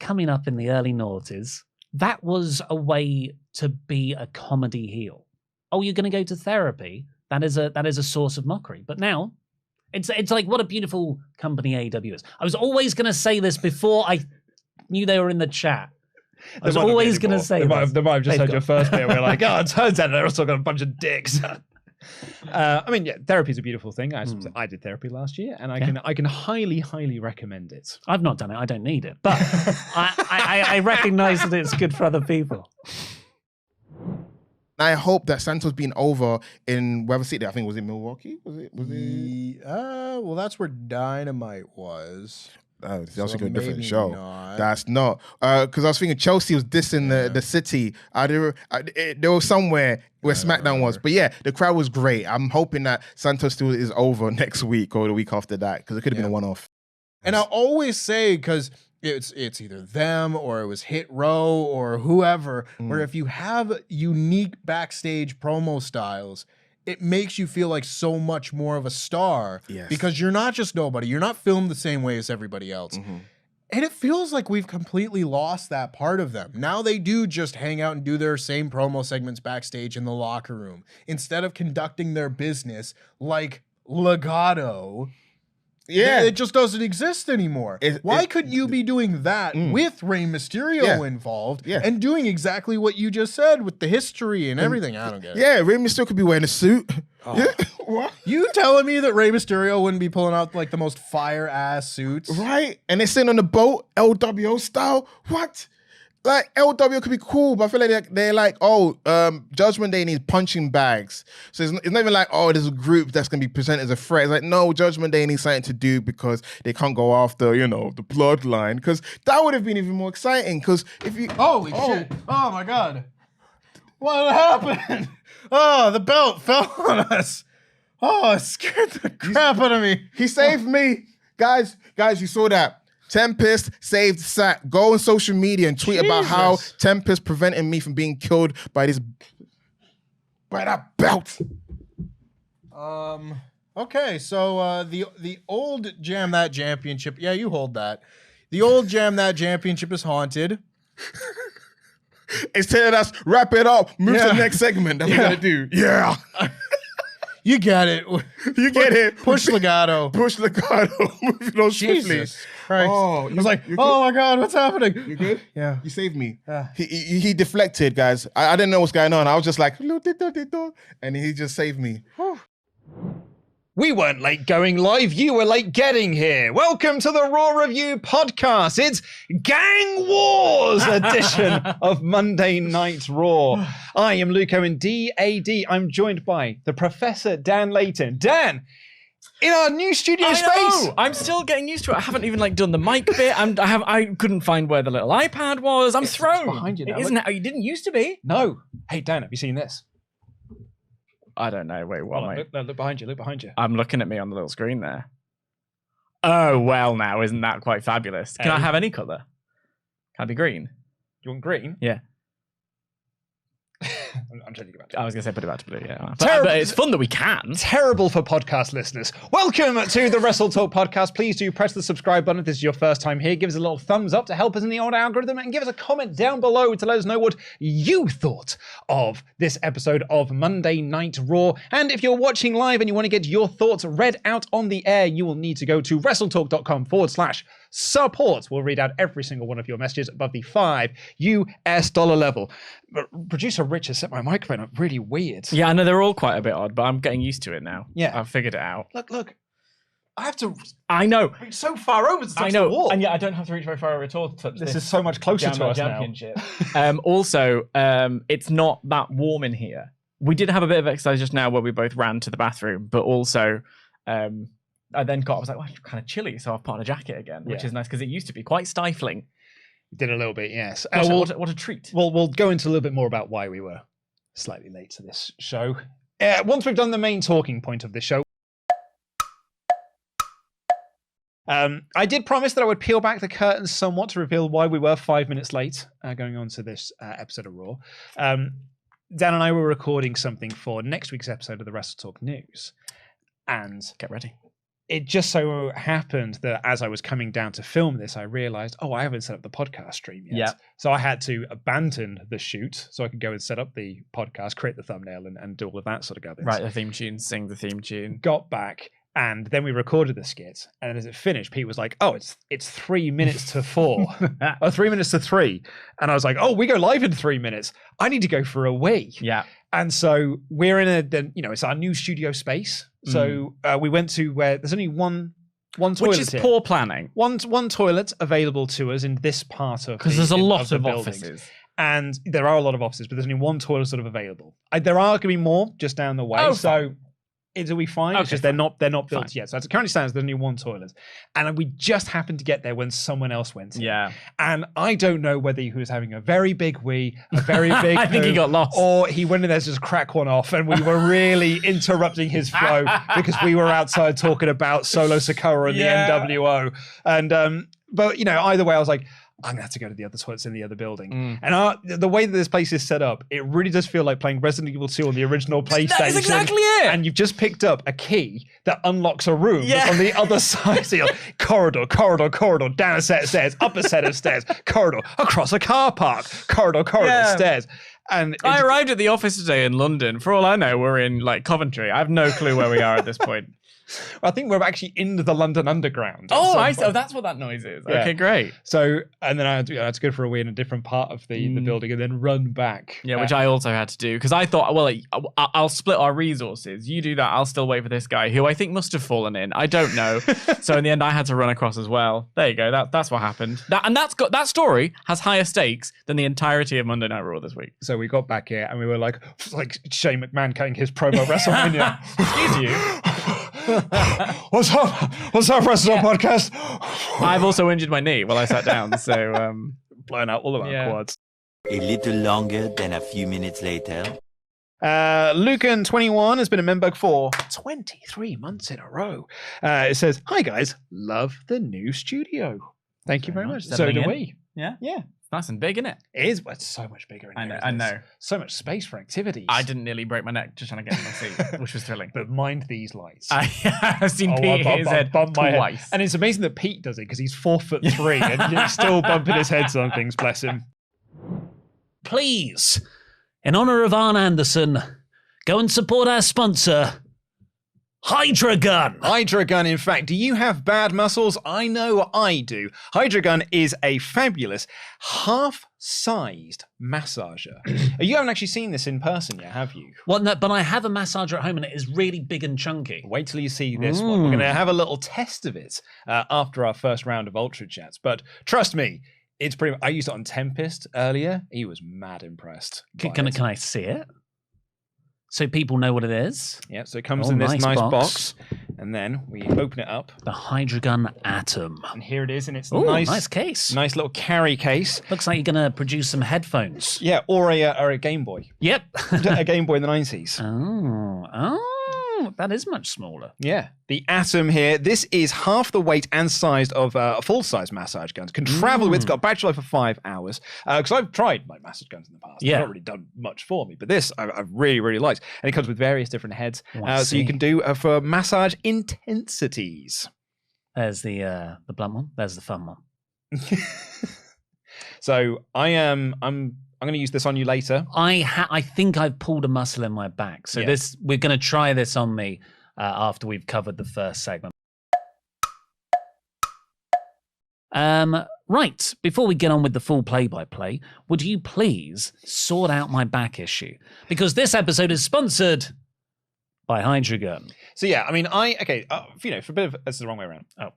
coming up in the early noughties, that was a way to be a comedy heel. Oh, you're going to go to therapy? That is a source of mockery. But now, it's like what a beautiful company AEW is. I was always going to say this before I knew they were in the chat. I was always going to say they this. They might have just heard your first bit. We're like, it turns out they're also got a bunch of dicks. Therapy is a beautiful thing. I did therapy last year, and I can highly, highly recommend it. I've not done it. I don't need it, but I recognize that it's good for other people. I hope that Santos being over in wherever city. I think was it Milwaukee. Was it? Well, that's where Dynamite was. It's also a different maybe show. not. That's not because I was thinking Chelsea was dissing the city. There was somewhere where SmackDown was, but yeah, the crowd was great. I'm hoping that Santos still is over next week or the week after that because it could have been a one-off. And I always say because it's either them or it was Hit Row or whoever. Where if you have unique backstage promo styles, it makes you feel like so much more of a star because you're not just nobody. You're not filmed the same way as everybody else. And it feels like we've completely lost that part of them. Now they do just hang out and do their same promo segments backstage in the locker room instead of conducting their business like Legato. Yeah. It just doesn't exist anymore. Why couldn't you be doing that with Rey Mysterio involved and doing exactly what you just said with the history and everything? I don't get it. Yeah, Rey Mysterio could be wearing a suit. What? You telling me that Rey Mysterio wouldn't be pulling out like the most fire-ass suits? Right. And they're sitting on the boat, LWO style. What? Like, LW could be cool, but I feel like they're like, Judgment Day needs punching bags. So it's not even like, there's a group that's going to be presented as a threat. It's like, no, Judgment Day needs something to do because they can't go after, the bloodline. Because that would have been even more exciting. Because if you... Holy shit. Oh, my God. What happened? Oh, the belt fell on us. Oh, it scared the crap out of me. He saved me. Guys, you saw that. Tempest saved Sack. Go on social media and tweet about how Tempest prevented me from being killed by that belt. Okay, so the old Jam That Championship. Yeah, you hold that. The old Jam That Championship is haunted. It's telling us, wrap it up, move to the next segment. That's what we're gonna do. Yeah. You get it. You get it. Push legato. Push legato. Move it on swiftly. Jesus Christ. Oh, I was like, oh my God, what's happening? You good? Yeah. You saved me. Yeah. He deflected, guys. I didn't know what's going on. I was just like, and he just saved me. We weren't late going live. You were late getting here. Welcome to the Raw Review Podcast. It's Gang Wars edition of Monday Night Raw. I am Luke Owen, DAD. I'm joined by the Professor Dan Layton. Dan, in our new studio space. I'm still getting used to it. I haven't even done the mic bit. I couldn't find where the little iPad was. I'm thrown. Behind you now. Isn't it? You didn't used to be. No. Hey, Dan, have you seen this? I don't know. Wait, what? Look behind you. Look behind you. I'm looking at me on the little screen there. Oh, well now, isn't that quite fabulous? Can I have any colour? Can I be green? You want green? Yeah. I'm changing it back to I was going to say put it back to blue, yeah. Terrible. But it's fun that we can. Terrible for podcast listeners. Welcome to the WrestleTalk Podcast. Please do press the subscribe button if this is your first time here. Give us a little thumbs up to help us in the old algorithm and give us a comment down below to let us know what you thought of this episode of Monday Night Raw. And if you're watching live and you want to get your thoughts read out on the air, you will need to go to WrestleTalk.com/support. We'll read out every single one of your messages above the $5 US level. But producer Rich has set my microphone up really weird. Yeah, I know they're all quite a bit odd, but I'm getting used to it now. Yeah. I've figured it out. Look. I have to I know. reach so far over to touch I know. the wall. And yet I don't have to reach very far over at all to touch This is so much closer to us championship. Also, it's not that warm in here. We did have a bit of exercise just now where we both ran to the bathroom, but also I then I was like, well, I'm kind of chilly, so I've put on a jacket again, which is nice because it used to be quite stifling. Did a little bit, yes. What a treat. We'll go into a little bit more about why we were slightly late to this show. Once we've done the main talking point of this show, I did promise that I would peel back the curtains somewhat to reveal why we were 5 minutes late going on to this episode of Raw. Dan and I were recording something for next week's episode of the WrestleTalk News. And get ready. It just so happened that as I was coming down to film this, I realized, I haven't set up the podcast stream yet. Yeah. So I had to abandon the shoot so I could go and set up the podcast, create the thumbnail, and do all of that sort of gubbins. Write the theme tune, sing the theme tune. Got back, and then we recorded the skit. And as it finished, Pete was like, it's 3 minutes to 4. Or 3 minutes to 3. And I was like, we go live in 3 minutes. I need to go for a wee. Yeah. And so we're in it's our new studio space. So we went to where there's only one toilet. Which is here. poor planning. One toilet available to us in this part of because there's a lot the of building. offices. And there are a lot of offices, but there's only one toilet sort of available. There are going to be more just down the way. Oh, so it'll be fine. It's Okay, just they're not built yet. So as it currently stands, there's only one toilet. And we just happened to get there when someone else went in. Yeah. And I don't know whether he was having a very big wee, a very big I think he poo, got lost. or he went in there to just crack one off and we were really interrupting his flow because we were outside talking about Solo Sikoa and the NWO. And but either way I was like, I'm going to have to go to the other toilets in the other building. And the way that this place is set up, it really does feel like playing Resident Evil 2 on the original PlayStation. That's exactly it. And you've just picked up a key that unlocks a room that's on the other side. So you're like, corridor, down a set of stairs, up a set of stairs, corridor, across a car park, corridor, stairs. And I arrived at the office today in London. For all I know, we're in Coventry. I have no clue where we are at this point. I think we're actually in the London Underground. Oh, that's what that noise is. Yeah. Okay, great. So, and then I had to go for a wee in a different part of the building and then run back. Yeah, which I also had to do because I thought, I'll split our resources. You do that. I'll still wait for this guy who I think must have fallen in. I don't know. So in the end, I had to run across as well. There you go. That's what happened. That story has higher stakes than the entirety of Monday Night Raw this week. So we got back here and we were like Shane McMahon cutting his promo WrestleMania. Excuse you. What's up, WrestleTalk Podcast? I've also injured my knee while I sat down, so blowing out all of our quads. A little longer than a few minutes later. Lucan21 has been a member for 23 months in a row. It says, "Hi guys, love the new studio. Thank you very much. So do we. Yeah. Nice and big, isn't it? It is, but it's so much bigger in I there. know. I isn't it? know. So much space for activities. I didn't nearly break my neck just trying to get in my seat, which was thrilling. But mind these lights. I've seen Pete hit his head bump my twice. head. And it's amazing that Pete does it because he's 4'3" and he's still bumping his heads on things, bless him. Please, in honor of Arn Anderson, go and support our sponsor, Hydra Gun. Hydra Gun, in fact, do you have bad muscles? I know I do. Hydra Gun is a fabulous half-sized massager. You haven't actually seen this in person yet, have you? Well, no, but I have a massager at home and it is really big and chunky. Wait till you see this one. We're going to have a little test of it after our first round of Ultra Chats. But trust me, it's pretty. I used it on Tempest earlier. He was mad impressed. Can I see it? So people know what it is? Yeah, so it comes in this nice box. And then we open it up. The Hydra Gun Atom. And here it is in its Ooh, nice case. Nice little carry case. Looks like you're going to produce some headphones. Yeah, or a Game Boy. Yep. A Game Boy in the 90s. Oh, that is much smaller. Yeah. The Atom here, this is half the weight and size of a full-size massage gun. Can travel with, it's got a battery life for 5 hours. Because I've tried my massage guns in the past. Yeah. It's not really done much for me. But this, I've really, really liked. And it comes with various different heads. I So you see. can do for massage intensities. There's the blunt one. There's the fun one. So I'm going to use this on you later. I think I've pulled a muscle in my back. So Yeah. we're going to try this on me after we've covered the first segment. Right, before we get on with the full play-by-play, would you please sort out my back issue? Because this episode is sponsored by Hydra Gun. So yeah, I mean, for a bit of, that's the wrong way around. Oh.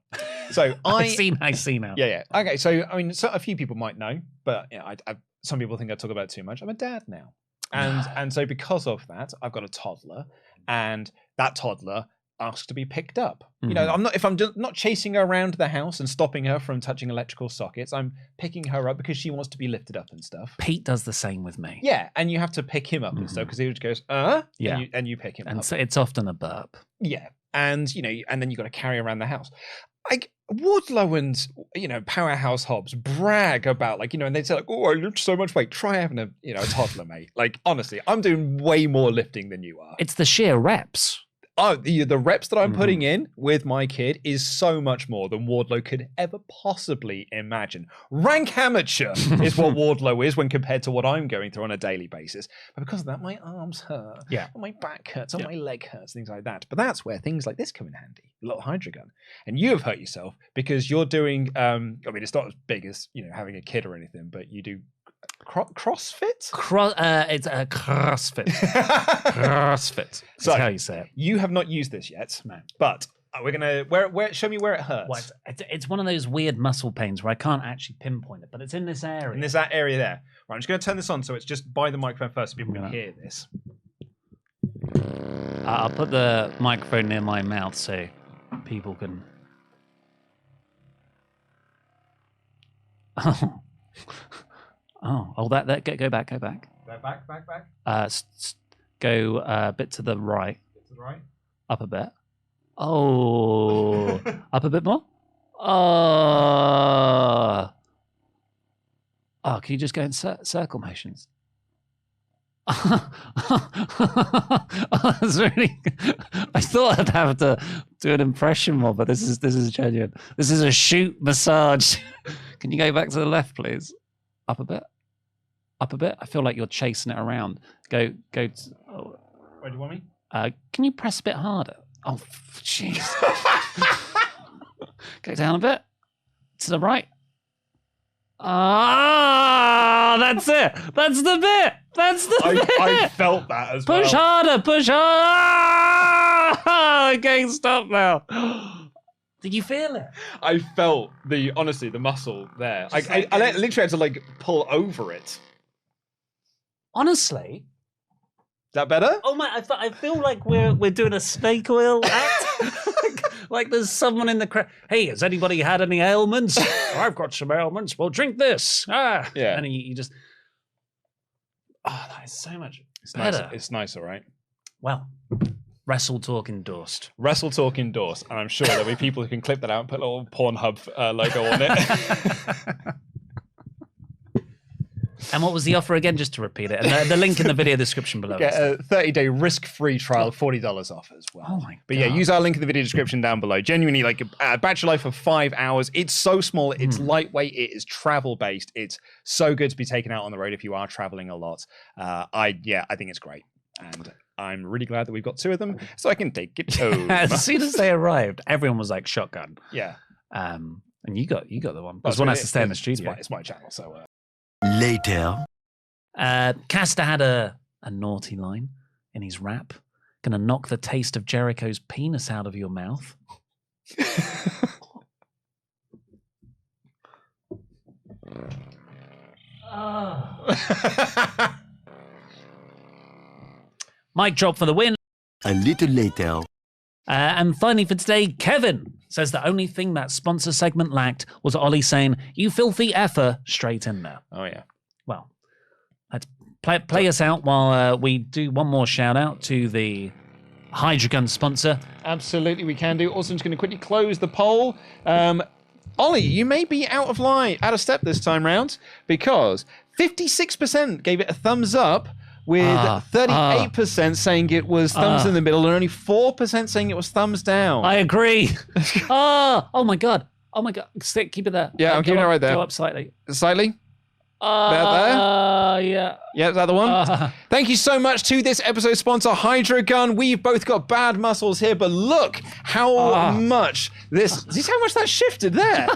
So I see now. Yeah. Okay, so I mean, a few people might know, but you know, some people think I talk about it too much. I'm a dad now, and so because of that, I've got a toddler, and that toddler asks to be picked up. You know, I'm not chasing her around the house and stopping her from touching electrical sockets. I'm picking her up because she wants to be lifted up and stuff. Pete does the same with me. Yeah, and you have to pick him up and stuff because he just goes, Yeah. and you pick him And up. so it's often a burp. Yeah, and you know, and then you got to carry around the house. Like Wardlow and Powerhouse Hobbs brag about and they say like, oh, I lift so much weight. Try having a toddler, mate. Like honestly, I'm doing way more lifting than you are. It's the sheer reps. Oh, the reps that I'm putting in with my kid is so much more than Wardlow could ever possibly imagine. Rank amateur is what Wardlow is when compared to what I'm going through on a daily basis. But because of that, my arms hurt. Yeah. My back hurts. My leg hurts. Things like that. But that's where things like this come in handy. A little Hydra Gun. And you have hurt yourself because you're doing, it's not as big as, having a kid or anything, but you do CrossFit? It's a CrossFit. CrossFit. That's So, how you say it. You have not used this yet. No. But we're going to, show me where it hurts. Well, it's one of those weird muscle pains where I can't actually pinpoint it, but it's in this area. And there's that area there. Right, I'm just going to turn this on so it's just by the microphone first so people can hear this. I'll put the microphone near my mouth so people can... Oh, that go back. Go back. Go a bit to the right. To the right. Up a bit. Oh, up a bit more. Oh, can you just go in circle motions? Oh, that's really. I thought I'd have to do an impression more, but this is genuine. This is a shoot massage. Can you go back to the left, please? Up a bit. Up a bit. I feel like you're chasing it around. Go. Where do you want me? Can you press a bit harder? Oh, jeez. Go down a bit. To the right. Ah, that's it. That's the bit. That's the bit. I felt that as well. Push harder. Push harder. I'm getting stopped now. Did you feel it? I felt the muscle there. I literally had to pull over it. Is Honestly. that better? Oh my! I feel like we're doing a snake oil act. like there's someone in the crowd. Hey, has anybody had any ailments? I've got some ailments. Well, drink this. Yeah. And you just. Oh, that is so much better. Nice. It's nice, all right. Well, WrestleTalk endorsed. WrestleTalk endorsed, and I'm sure there'll be people who can clip that out and put a little Pornhub logo on it. And what was the offer again? Just to repeat it. And the link in the video description below. Get a 30-day risk-free trial, $40 off as well. Oh my But yeah, God. use our link in the video description down below. Genuinely, like a Battery Life for 5 hours. It's so small. It's lightweight. It is travel-based. It's so good to be taken out on the road if you are traveling a lot. I think it's great. And I'm really glad that we've got 2 of them so I can take it home. As soon as they arrived, everyone was like shotgun. Yeah. And you got the one. Because one has to stay in the studio. It's my channel, so... Later. Caster had a naughty line in his rap. Gonna knock the taste of Jericho's penis out of your mouth. Mic drop for the win. A little later. And finally for today, Kevin says the only thing that sponsor segment lacked was Ollie saying, "You filthy effer," straight in there. Oh, yeah. Well, let's play us out while we do one more shout out to the Hydra Gun sponsor. Absolutely, we can do. Also, I'm just going to quickly close the poll. Ollie, you may be out of step this time round because 56% gave it a thumbs up, with 38% saying it was thumbs in the middle and only 4% saying it was thumbs down. I agree. Oh my god. Keep it there. Yeah, I'm keeping it right there. Go up slightly. Slightly? About there? Yeah. Yeah, is that the one? Thank you so much to this episode sponsor, Hydra Gun. We've both got bad muscles here, but look how much see how much that shifted there?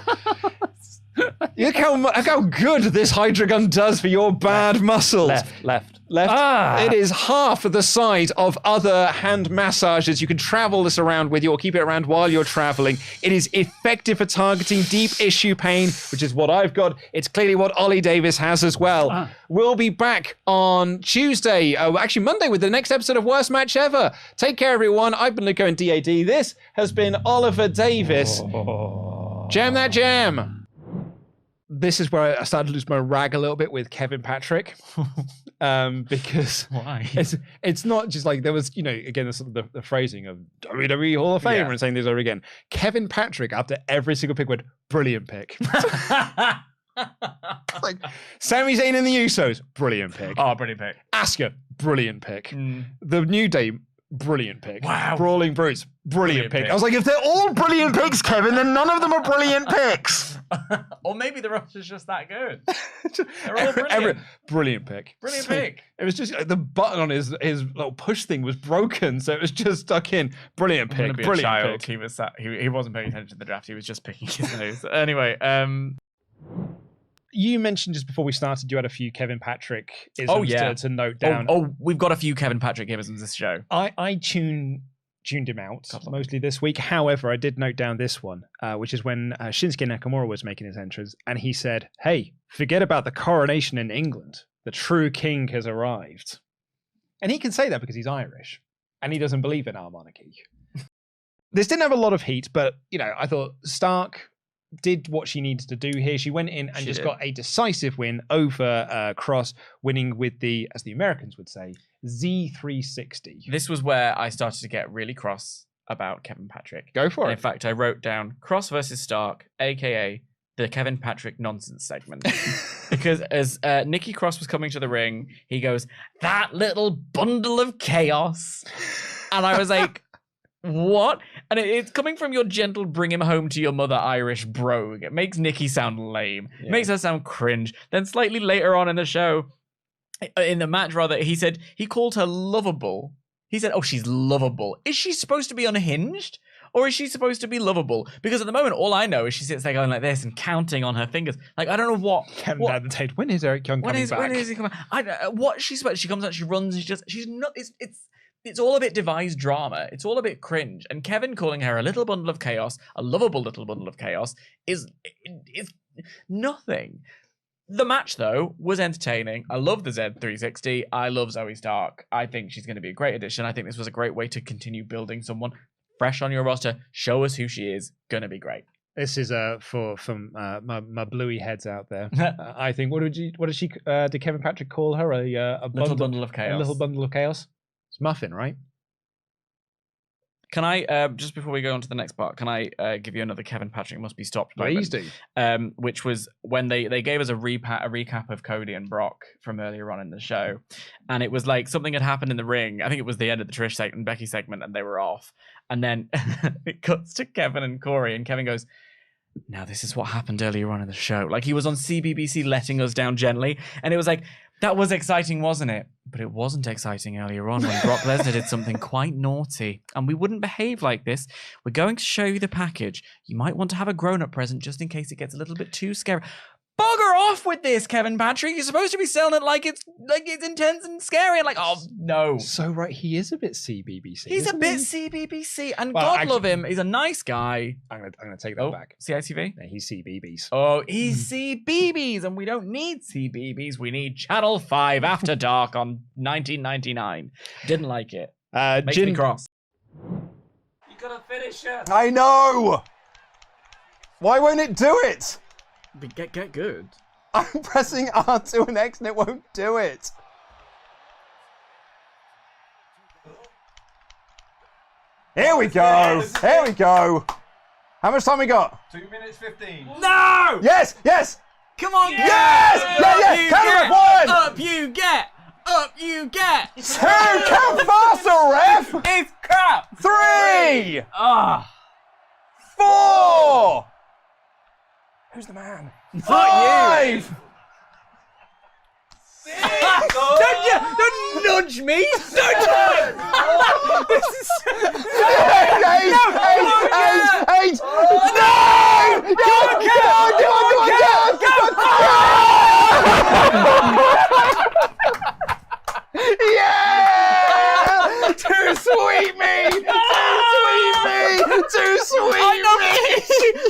Look how good this Hydra Gun does for your bad muscles. Left. It is half the size of other hand massages you can travel this around with you or keep it around while you're traveling. It is effective for targeting deep issue pain, which is what I've got. It's clearly what Ollie Davis has as well. We'll be back on Tuesday, actually Monday, with the next episode of Worst Match Ever. Take care, everyone. I've been Nico and DAD. This has been Oliver Davis. Jam that jam. This is where I started to lose my rag a little bit with Kevin Patrick, because Why? it's not just like there was, again, the phrasing of WWE Hall of Famer and saying this over again. Kevin Patrick, after every single pick, went, brilliant pick. Like Sami Zayn and the Usos, brilliant pick. Oh, brilliant pick. Asuka, brilliant pick. The New Day, brilliant pick. Wow. Brawling Brutes, brilliant pick. I was like, if they're all brilliant picks, Kevin, then none of them are brilliant picks. Or maybe the roster's just that good. They're all brilliant. Brilliant pick. Brilliant pick. It was just the button on his little push thing was broken, so it was just stuck in. Brilliant pick. Be Brilliant a child. pick. He was he wasn't paying attention to the draft. He was just picking his nose. Anyway, you mentioned just before we started, you had a few Kevin Patrick isms to note down. We've got a few Kevin Patrick isms this show. I tuned him out mostly this week. However, I did note down this one, which is when Shinsuke Nakamura was making his entrance, and he said, "Hey, forget about the coronation in England. The true king has arrived." And he can say that because he's Irish, and he doesn't believe in our monarchy. This didn't have a lot of heat, but I thought Stark did what she needed to do here. She went in and got a decisive win over Cross, winning with the, as the Americans would say, Z360. This was where I started to get really cross about Kevin Patrick. Go for it. In fact, I wrote down Cross versus Stark, aka the Kevin Patrick nonsense segment. Because as Nikki Cross was coming to the ring, he goes, "That little bundle of chaos." And I was like, what? And it's coming from your gentle bring him home to your mother Irish brogue. It makes Nikki sound lame. It makes her sound cringe. Then slightly later on in the show, in the match rather, he called her lovable. He said, "Oh, she's lovable." Is she supposed to be unhinged? Or is she supposed to be lovable? Because at the moment, all I know is she sits there going like this and counting on her fingers. Like, I don't know what. When is Eric Young coming back? When is he coming? What she's about? She comes out, she runs, she's not. It's all a bit devised drama. It's all a bit cringe. And Kevin calling her a little bundle of chaos, a lovable little bundle of chaos, is nothing. The match, though, was entertaining. I love the Z360. I love Zoe Stark. I think she's going to be a great addition. I think this was a great way to continue building someone fresh on your roster. Show us who she is. Going to be great. This is from my bluey heads out there. I think did Kevin Patrick call her a little bundle of chaos? A little bundle of chaos. It's Muffin, right? Can I, just before we go on to the next part, can I give you another Kevin Patrick must be stopped moment? Please do. Which was when they gave us a recap of Cody and Brock from earlier on in the show. And it was like something had happened in the ring. I think it was the end of the Trish segment, Becky segment, and they were off. And then it cuts to Kevin and Corey, and Kevin goes, now this is what happened earlier on in the show. Like he was on CBBC letting us down gently. And it was like, that was exciting, wasn't it? But it wasn't exciting earlier on when Brock Lesnar did something quite naughty. And we wouldn't behave like this. We're going to show you the package. You might want to have a grown-up present just in case it gets a little bit too scary. Bugger off with this, Kevin Patrick. You're supposed to be selling it like it's intense and scary. And like, oh, no. So, right, he is a bit CBBC. He's a bit CBBC. And God love him. He's a nice guy. I'm gonna take that back. CITV? No, he's CBBS. Oh, he's CBBS. And we don't need CBBS. We need Channel 5 After Dark on 1999. Didn't like it. Makes me cross. You gotta finish it. I know! Why won't it do it? Get good. I'm pressing R2 and X and it won't do it. Here we go. Here we go. How much time we got? 2 minutes 15. No! Yes! Yes! Come on, yes! Yeah! Count one! Up you get! Up you get! 2! Count faster, ref! It's crap! 3! Ah! 4! Who's the man? 5! Don't nudge me! Don't do it! This is... 8! No! Yeah! Too sweet me! Too sweet me!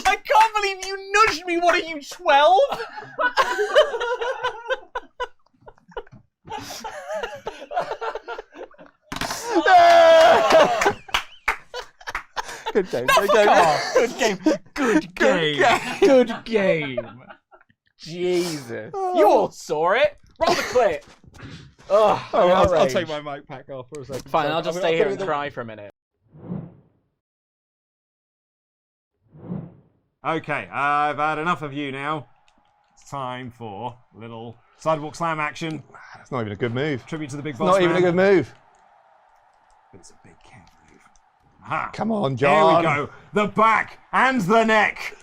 I can't believe you nudged me. What are you, 12? Good game. Good game. Good game. Good game. Jesus. You all saw it. Roll the clip. Oh, I'll take my mic pack off for a second. Fine, I'll just stay here and cry for a minute. Okay, I've had enough of you now. It's time for a little sidewalk slam action. That's not even a good move. Tribute to the big boss. Not even a good move. But it's a big Kev move. Aha. Come on, John. Here we go. The back and the neck.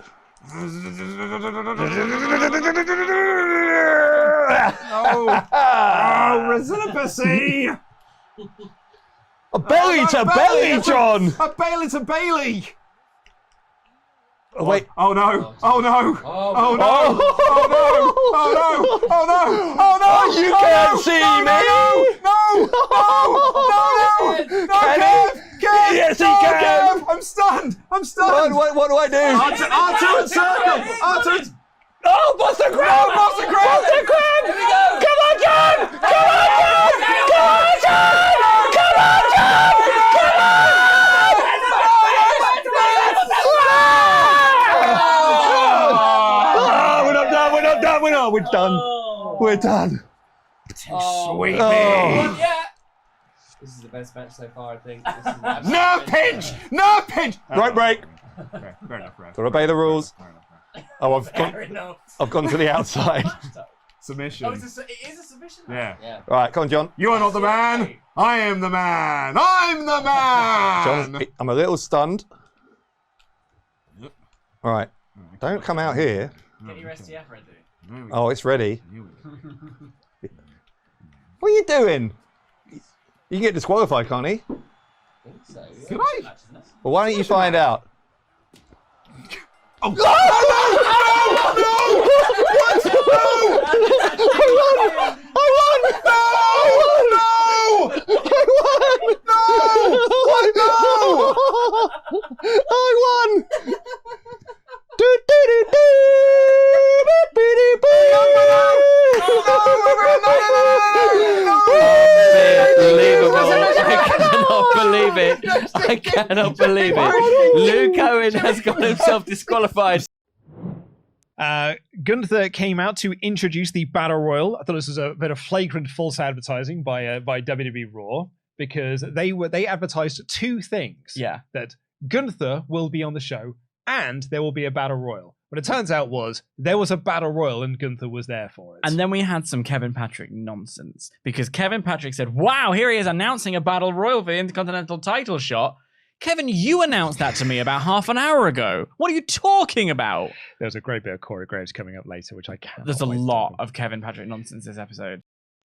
Oh, resiliency. A belly to belly, John. A belly to Bailey. Oh, wait. Oh no! Oh no! Oh no! Oh no! Oh no! Oh no! Oh no! You can't see me! No! No! No! Kev! Yes, he can! I'm stunned! I'm stunned! What do I do? R2 and circle! R2 Oh, Buster Crab! Buster Crab! Buster Crab! Here we go! Come on, John! Come on, John! Come on, John! Come on, John! Come on! We're done. We're done. Sweet me. Yeah. This is the best match so far, I think. Nerve pinch! Nerve pinch! Right break. Okay, fair enough. Gotta obey the rules. Oh, I've gone to the outside. Submission. Oh, it is a submission? Yeah. All right, come on, John. You are not the man. I am the man. I'm the man. John, I'm a little stunned. All right, don't come out here. Get your STF ready. Oh, it's ready. What are you doing? You can get disqualified, can't he? I think so. Yeah. Can I? Well, why don't you find out? Oh. No! What? No! I won! No! I won! I cannot believe it. Luke Owen has got himself disqualified. Gunther came out to introduce the Battle Royal. I thought this was a bit of flagrant false advertising by WWE Raw. because they advertised two things. Yeah. That Gunther will be on the show and there will be a battle royal. What it turns out was there was a battle royal and Gunther was there for it. And then we had some Kevin Patrick nonsense because Kevin Patrick said, wow, here he is announcing a battle royal for the Intercontinental title shot. Kevin, you announced that to me about half an hour ago. What are you talking about? There's a great bit of Corey Graves coming up later, which I can't. There's a lot of Kevin Patrick nonsense this episode.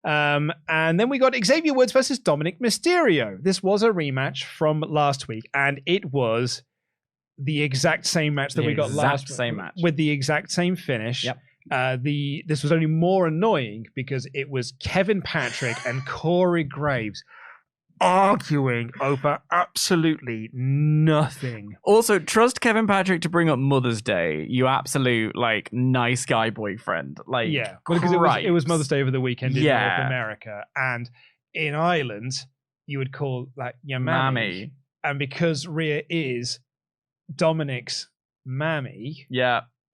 And then we got Xavier Woods versus Dominic Mysterio. This was a rematch from last week, and it was the exact same match that we got last week. Same match. With the exact same finish. Yep. This was only more annoying because it was Kevin Patrick and Corey Graves arguing over absolutely nothing. Also, trust Kevin Patrick to bring up Mother's Day. You absolute nice guy boyfriend. Yeah, because it was Mother's Day over the weekend in North America, and in Ireland you would call your mammy. And because Rhea is Dominic's mammy,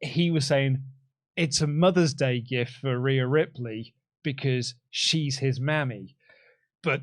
he was saying it's a Mother's Day gift for Rhea Ripley because she's his mammy. But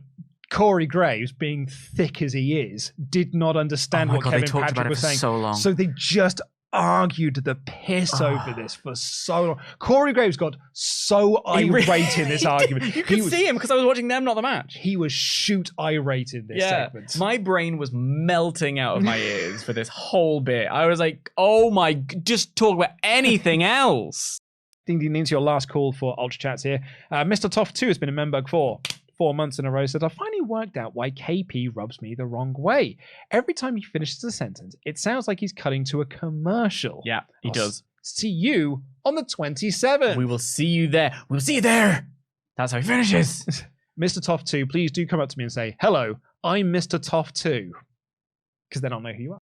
Corey Graves, being thick as he is, did not understand what Kevin Patrick was saying. So they just argued the piss over this for so long. Corey Graves got so irate in this argument. You could see him because I was watching them, not the match. He was shoot irate in this segment. My brain was melting out of my ears for this whole bit. I was like, oh my, just talk about anything else. Ding ding ding to your last call for Ultra Chats here. Mr. Toff 2 has been a member for 4 months in a row, said, I finally worked out why KP rubs me the wrong way. Every time he finishes a sentence, it sounds like he's cutting to a commercial. Yeah, he does. See you on the 27th. We will see you there. We'll see you there. That's how he finishes. Mr. Toff 2, please do come up to me and say, hello, I'm Mr. Toff 2. Because then I'll know who you are.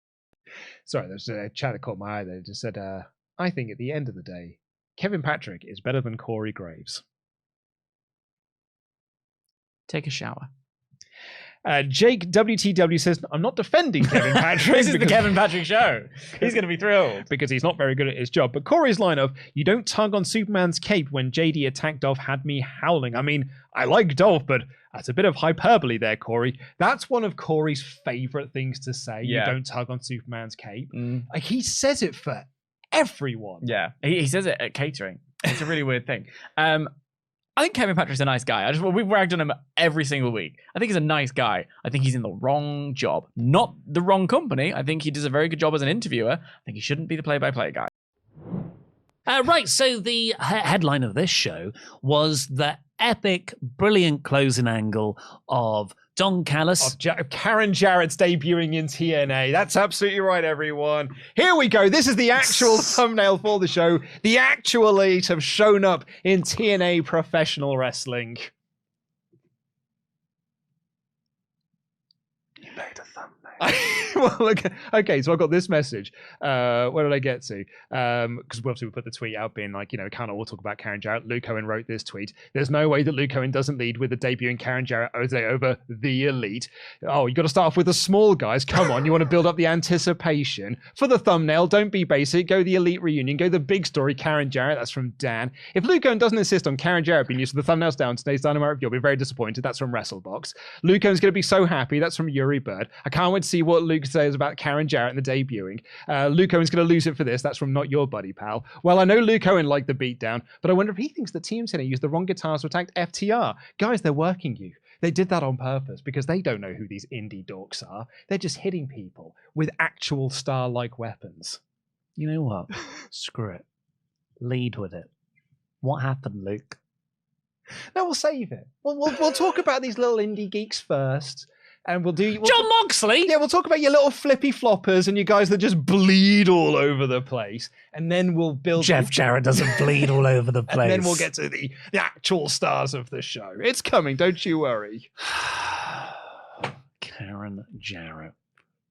Sorry, there's a chat that caught my eye there. It just said, I think at the end of the day, Kevin Patrick is better than Corey Graves. Take a shower. Jake WTW says, I'm not defending Kevin Patrick. This is the Kevin Patrick show. He's going to be thrilled. Because he's not very good at his job. But Corey's line of, you don't tug on Superman's cape when JD attacked Dolph had me howling. I mean, I like Dolph, but that's a bit of hyperbole there, Corey. That's one of Corey's favorite things to say. You don't tug on Superman's cape. He says it for everyone. Yeah, he says it at catering. It's a really weird thing. I think Kevin Patrick's a nice guy. We've ragged on him every single week. I think he's a nice guy. I think he's in the wrong job, not the wrong company. I think he does a very good job as an interviewer. I think he shouldn't be the play-by-play guy. Right, so the headline of this show was the epic, brilliant closing angle of Don Callis. Of Karen Jarrett's debuting in TNA. That's absolutely right, everyone. Here we go. This is the actual thumbnail for the show. The actual elite have shown up in TNA professional wrestling. You made a thumbnail. Well, okay, so I got this message. Where did I get to? Because obviously we put the tweet out being like, can't all talk about Karen Jarrett. Luke Owen wrote this tweet. There's no way that Luke Owen doesn't lead with the debuting Karen Jarrett over the elite. Oh, you got to start off with the small guys. Come on, you want to build up the anticipation. For the thumbnail, don't be basic. Go the elite reunion. Go the big story, Karen Jarrett. That's from Dan. If Luke Owen doesn't insist on Karen Jarrett being used for the thumbnails down today's Dynamite review, you'll be very disappointed. That's from WrestleBox. Luke Owen's going to be so happy. That's from Yuri Bird. I can't wait to see what Luke says about Karen Jarrett and the debuting. Luke Owen's going to lose it for this. That's from Not Your Buddy Pal. Well, I know Luke Owen liked the beatdown, but I wonder if he thinks the Team Center used the wrong guitars to attack FTR. Guys, they're working you. They did that on purpose because they don't know who these indie dorks are. They're just hitting people with actual star-like weapons. You know what? Screw it. Lead with it. What happened, Luke? No, we'll save it. We'll talk about these little indie geeks first. And we'll John Moxley! Yeah, we'll talk about your little flippy floppers and you guys that just bleed all over the place. And then we'll build... Jeff Jarrett doesn't bleed all over the place. And then we'll get to the actual stars of the show. It's coming, don't you worry. Karen Jarrett.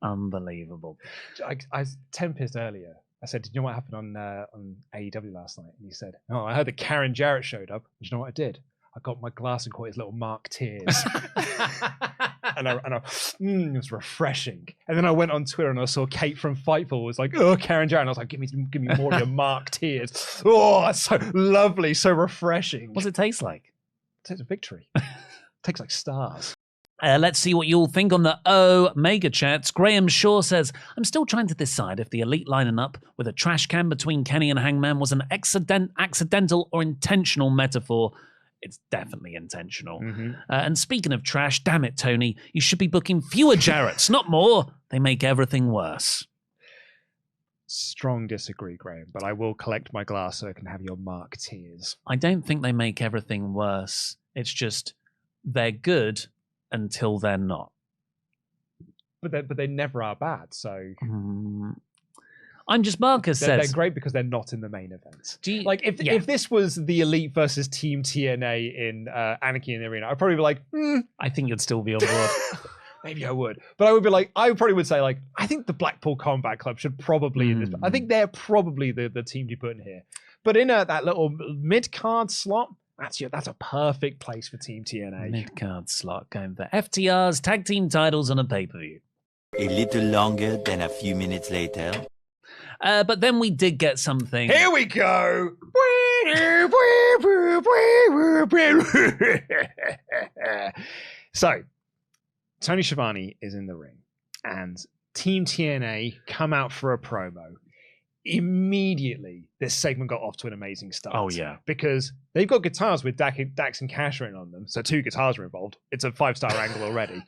Unbelievable. I was tempest earlier. I said, did you know what happened on AEW last night? And he said, oh, I heard that Karen Jarrett showed up. And you know what I did? I got my glass and caught his little marked tears. and it was refreshing. And then I went on Twitter and I saw Kate from Fightful was like, oh, Karen Jarrett. And I was like, give me more of your marked tears. Oh, that's so lovely, so refreshing. What's it taste like? It tastes like victory. It tastes like stars. Let's see what you all think on the Omega chats. Graham Shaw says, I'm still trying to decide if the Elite lining up with a trash can between Kenny and Hangman was an accidental or intentional metaphor. It's definitely intentional. And speaking of trash, damn it, Tony, you should be booking fewer Jarretts, not more. They make everything worse. Strong disagree, Graham, but I will collect my glass so I can have your mark tears. I don't think they make everything worse. It's just they're good until they're not. But they never are bad, so... I'm just Marcus says... They're great because they're not in the main events. If If this was the Elite versus Team TNA in Anarchy in the Arena, I'd probably be like, I think you'd still be on board. Maybe I would. But I would be like, I probably would say, like, I think the Blackpool Combat Club should probably... I think they're probably the team to put in here. But in that little mid-card slot, that's a perfect place for Team TNA. Mid-card slot going there. FTR's tag team titles on a pay-per-view. A little longer than a few minutes later. But then we did get something. Here we go. So, Tony Schiavone is in the ring, and Team TNA come out for a promo. Immediately, this segment got off to an amazing start. Oh, yeah. Because they've got guitars with Dax and Cash in on them, so 2 guitars are involved. It's a 5-star angle already.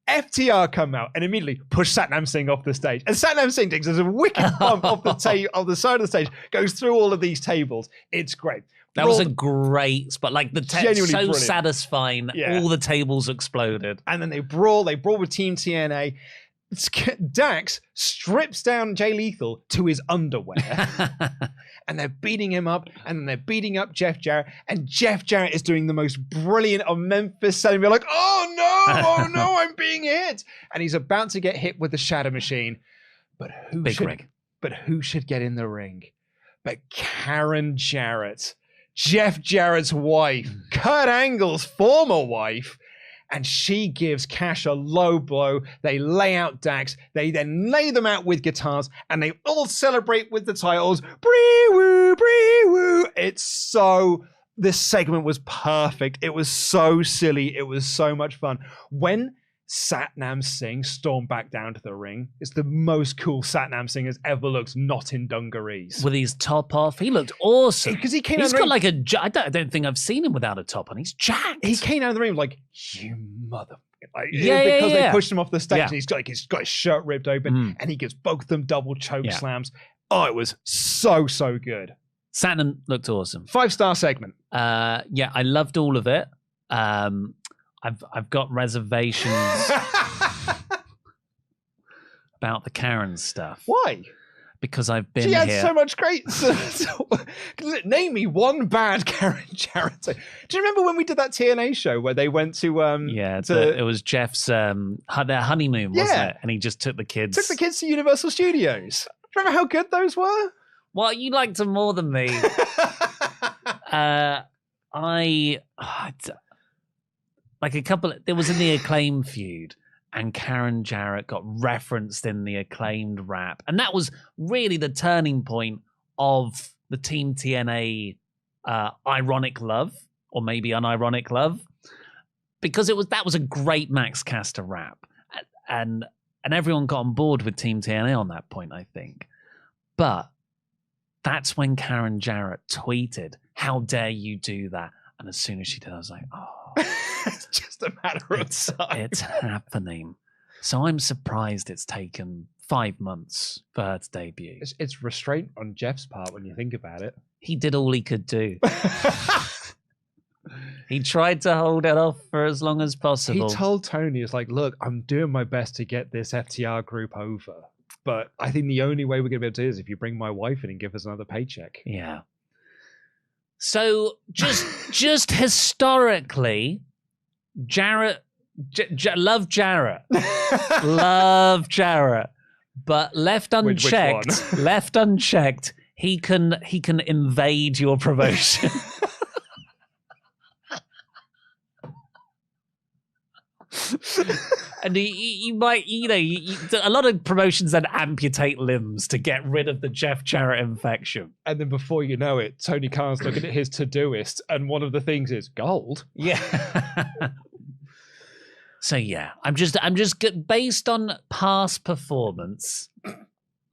FTR come out and immediately push Satnam Singh off the stage. And Satnam Singh takes a wicked bump off the side of the stage, goes through all of these tables. It's great. That was a great spot. Like, Genuinely so brilliant. Satisfying. Yeah. All the tables exploded. And then they brawl with Team TNA. Dax strips down Jay Lethal to his underwear. And they're beating him up, and then they're beating up Jeff Jarrett, and Jeff Jarrett is doing the most brilliant of Memphis selling. We're like, oh no, I'm being hit. And he's about to get hit with the Shadow Machine. But who should get in the ring? But Karen Jarrett, Jeff Jarrett's wife, Kurt Angle's former wife. And she gives Cash a low blow. They lay out Dax. They then lay them out with guitars, and they all celebrate with the titles. Bree-woo, bree-woo. This segment was perfect. It was so silly. It was so much fun. When Satnam Singh stormed back down to the ring, it's the most cool Satnam Singh has ever looked, not in dungarees. With his top off, he looked awesome. Because he came He's out got like I don't think I've seen him without a top on. He's jacked. He came out of the ring like, you mother... Like, Yeah, because yeah. they pushed him off the stage, Yeah. and he's got his shirt ripped open, and he gives both of them double choke slams. Oh, it was so good. Satnam looked awesome. 5-star segment. Yeah, I loved all of it. I've got reservations about the Karen stuff. Why? Because I've been She had here. so much great. Name me one bad Karen Jarrett. Do you remember when we did that TNA show where they went to it was Jeff's their honeymoon, wasn't it? And he just took the kids. Took the kids to Universal Studios. Remember how good those were? Well, you liked them more than me. Like a couple. There was in the Acclaim feud, and Karen Jarrett got referenced in the Acclaimed rap, and that was really the turning point of the Team TNA ironic love, or maybe unironic love, because that was a great Max Caster rap, and everyone got on board with Team TNA on that point, I think. But that's when Karen Jarrett tweeted, "How dare you do that?" And as soon as she did, I was like, "Oh." It's just a matter of time. It's happening. So I'm surprised it's taken 5 months for her to debut. It's restraint on Jeff's part when you think about it. He did all he could do. He tried to hold it off for as long as possible. He told Tony, it's like, look, I'm doing my best to get this FTR group over. But I think the only way we're going to be able to do it is if you bring my wife in and give us another paycheck. Yeah. So just historically, Jarrett, love Jarrett, love Jarrett, but left unchecked, he can invade your promotion. And you might, a lot of promotions then amputate limbs to get rid of the Jeff Jarrett infection. And then before you know it, Tony Khan's looking at his Todoist, and one of the things is gold. Yeah. So yeah, I'm just based on past performance,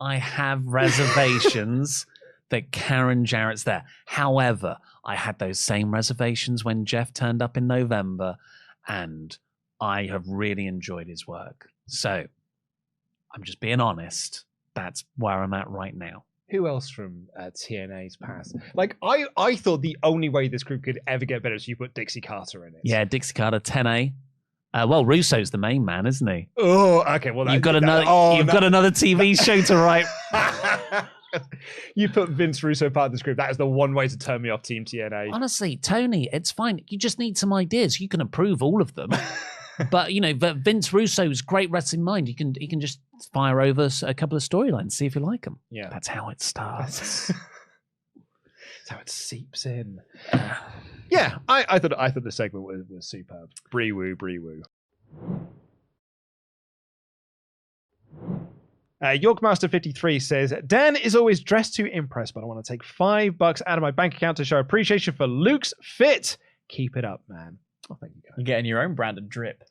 I have reservations that Karen Jarrett's there. However, I had those same reservations when Jeff turned up in November, and I have really enjoyed his work. So I'm just being honest. That's where I'm at right now. Who else from TNA's past? Like, I thought the only way this group could ever get better is you put Dixie Carter in it. Yeah, Dixie Carter, 10A. Well, Russo's the main man, isn't he? Oh, okay. Well, you've got another TV show to write. You put Vince Russo part of this group. That is the one way to turn me off Team TNA. Honestly, Tony, it's fine. You just need some ideas. You can approve all of them. But but Vince Russo's great wrestling mind. He can just fire over a couple of storylines, see if you like them. Yeah, that's how it starts. That's how it seeps in. Yeah, I thought the segment was superb. Bree woo. Yorkmaster53 says, Dan is always dressed to impress, but I want to take $5 out of my bank account to show appreciation for Luke's fit. Keep it up, man. Oh, thank you, guys. You're getting your own brand of drip.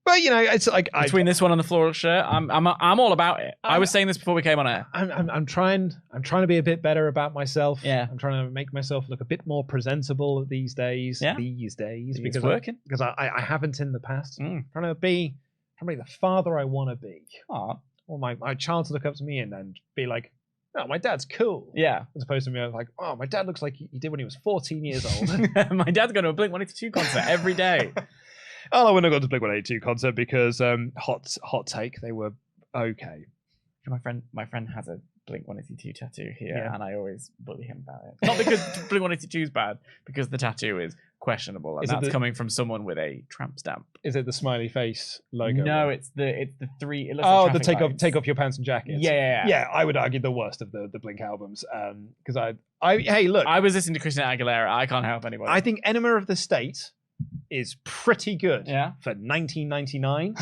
But it's like between this one and the floral shirt, I'm all about it. I was saying this before we came on air. I'm trying to be a bit better about myself. Yeah, I'm trying to make myself look a bit more presentable these days. Yeah. Because it's working. Because I haven't in the past. Trying to be the father I want to be. Or my child to look up to me and be like, oh, my dad's cool. Yeah. As opposed to me like, oh, my dad looks like he did when he was 14 years old. My dad's going to a Blink-182 concert every day. Oh, I wouldn't have gone to Blink-182 concert because hot take, they were okay. My friend has a Blink-182 tattoo here, and I always bully him about it. Not because Blink-182 is bad, because the tattoo is questionable, and that's coming from someone with a tramp stamp. Is it the smiley face logo? No, it's the three. It looks oh, like the take off your pants and jackets. Yeah. I would argue the worst of the Blink albums. Because hey, look, I was listening to Christina Aguilera. I can't help anybody. I think Enema of the State is pretty good. Yeah. For 1999.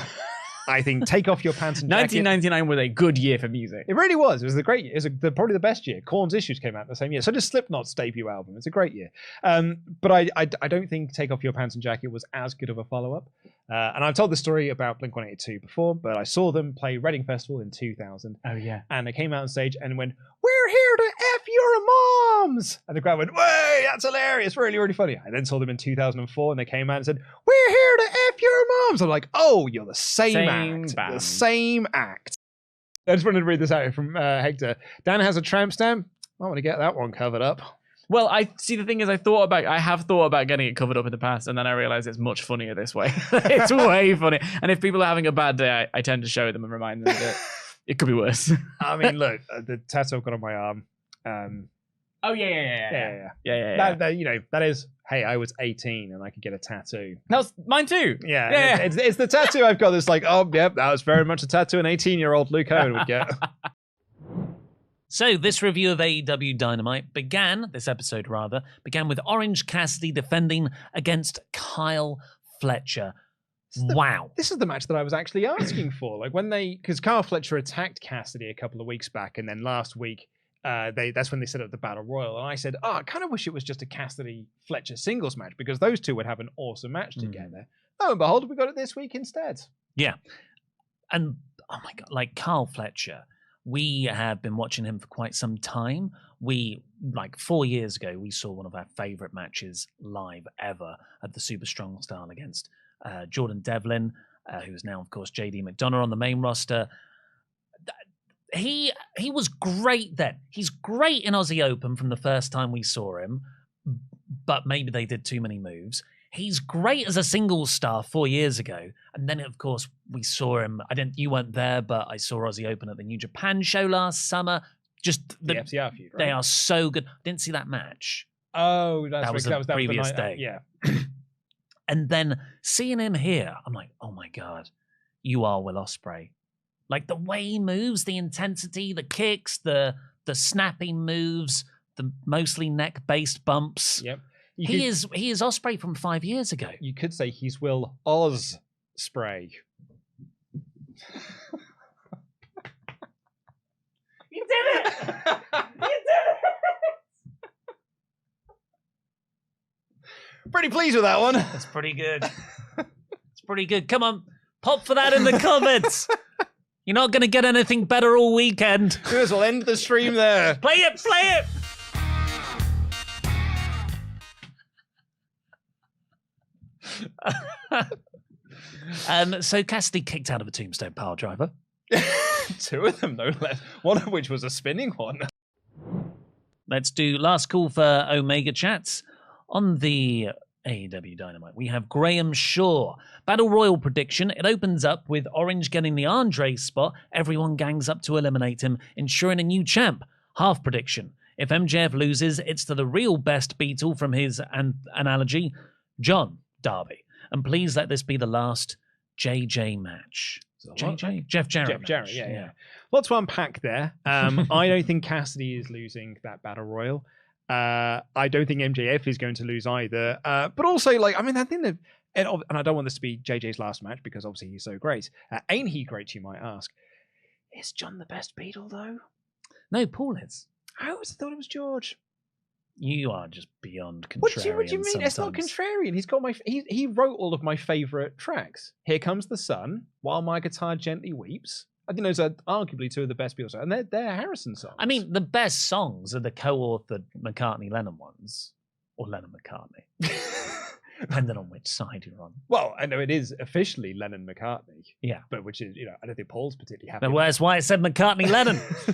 I think Take Off Your Pants and Jacket. 1999 was a good year for music. It really was. It was a great year. It was probably the best year. Korn's Issues came out the same year. So does Slipknot's debut album. It's a great year. But I don't think Take Off Your Pants and Jacket was as good of a follow-up. And I've told the story about Blink-182 before, but I saw them play Reading Festival in 2000. Oh, yeah. And they came out on stage and went, "We're here to F your moms!" And the crowd went, "Way, that's hilarious. Really, really funny." I then saw them in 2004 and they came out and said, "We're here to F your moms." I'm like, oh, you're the same act. Band. The same act. I just wanted to read this out from Hector. Dan has a tramp stamp. I want to get that one covered up. Well, I see. The thing is, I have thought about getting it covered up in the past, and then I realized it's much funnier this way. It's way funny. And if people are having a bad day, I tend to show them and remind them that it could be worse. I mean, look, the tattoo I've got on my arm. Oh yeah. That is. Hey, I was 18 and I could get a tattoo. That was mine too. Yeah. It's the tattoo I've got that's like, oh, yep, that was very much a tattoo an 18-year-old Luke Owen would get. So this review of AEW Dynamite began with Orange Cassidy defending against Kyle Fletcher. Wow. This is the match that I was actually asking for. Like because Kyle Fletcher attacked Cassidy a couple of weeks back, and then last week, that's when they set up the Battle Royal. And I said, I kind of wish it was just a Cassidy-Fletcher singles match because those two would have an awesome match together. Oh, and behold, we got it this week instead. Yeah. And, oh my God, like Kyle Fletcher, we have been watching him for quite some time. 4 years ago, we saw one of our favorite matches live ever at the Super Strong Style against Jordan Devlin, who is now, of course, JD McDonough on the main roster. He was great then. He's great in Aussie Open from the first time we saw him, but maybe they did too many moves. He's great as a singles star 4 years ago. And then, of course, we saw him. You weren't there, but I saw Aussie Open at the New Japan show last summer. Just the FTR feud, right? They are so good. I didn't see that match. Oh, that was the previous day. Yeah. And then seeing him here, I'm like, oh my God, you are Will Ospreay. Like the way he moves, the intensity, the kicks, the snapping moves, the mostly neck-based bumps. Yep. He is Ospreay from 5 years ago. You could say he's Will Ospreay. You did it! You did it! Pretty pleased with that one. That's pretty good. pretty good. Come on, pop for that in the comments. You're not going to get anything better all weekend. We'll end the stream there. Play it. So Cassidy kicked out of a tombstone pile driver. 2 of them, no less. One of which was a spinning one. Let's do last call for Omega chats on the AEW Dynamite. We have Graham Shaw. Battle Royal prediction. It opens up with Orange getting the Andre spot. Everyone gangs up to eliminate him, ensuring a new champ. Half prediction. If MJF loses, it's to the real best Beetle from his analogy, John Darby. And please let this be the last JJ match. JJ? Jeff Jarrett. Jeff Jarrett, yeah. Lots to unpack there. I don't think Cassidy is losing that Battle Royal. I don't think MJF is going to lose either. But also, I think that, and I don't want this to be JJ's last match because obviously he's so great. Ain't he great, you might ask? Is John the best Beetle, though? No, Paul is. I always thought it was George. You are just beyond contrarian. What do you mean? Sometimes. It's not contrarian. He's got he wrote all of my favorite tracks. Here Comes the Sun, While My Guitar Gently Weeps. I think those are arguably 2 of the best Beatles, and they're Harrison songs. I mean, the best songs are the co-authored McCartney-Lennon ones, or Lennon-McCartney, depending on which side you're on. Well, I know it is officially Lennon-McCartney. Yeah, but which is, I don't think Paul's particularly happy. But that's why it said McCartney-Lennon. I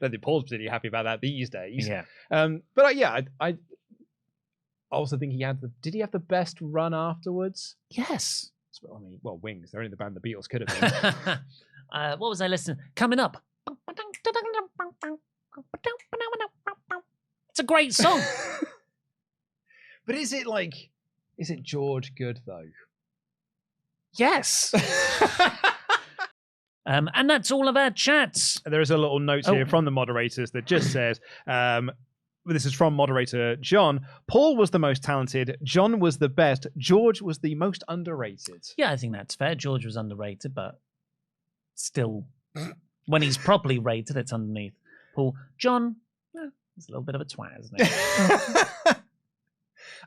don't think Paul's particularly happy about that these days. Yeah. I also think did he have the best run afterwards? Yes. I mean, well, Wings. They're only the band the Beatles could have been. What was I listening? Coming up. It's a great song. But is it George good though? Yes. And that's all of our chats. There is a little note here from the moderators that just says, this is from moderator John. Paul was the most talented. John was the best. George was the most underrated. Yeah, I think that's fair. George was underrated, but still, when he's properly rated, it's underneath Paul. John, he's a little bit of a twat, isn't he?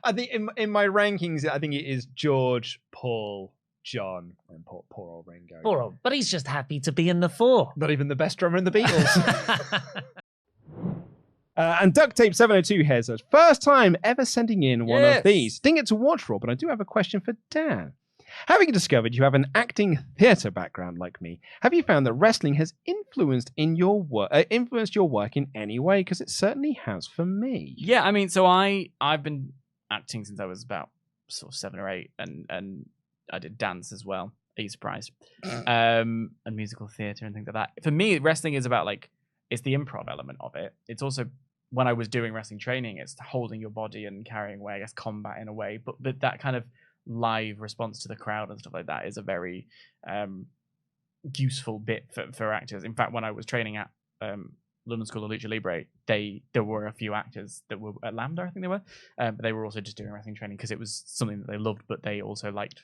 I think in my rankings, I think it is George, Paul, John, and poor old Ringo. Poor old, but he's just happy to be in the 4. Not even the best drummer in the Beatles. And Duct Tape 702 has us. First time ever sending in one of these. Didn't get to watch Raw, but I do have a question for Dan. Having discovered you have an acting theatre background like me, have you found that wrestling has influenced your work in any way? Because it certainly has for me. Yeah, I mean, so I've been acting since I was about sort of 7 or 8, and I did dance as well. Are you surprised? And musical theatre and things like that. For me, wrestling is about it's the improv element of it. It's also, when I was doing wrestling training, it's holding your body and carrying away, I guess, combat in a way. But that kind of live response to the crowd and stuff like that is a very useful bit for actors. In fact, when I was training at London School of Lucha Libre, there were a few actors that were at Lambda, I think they were, but they were also just doing wrestling training because it was something that they loved, but they also liked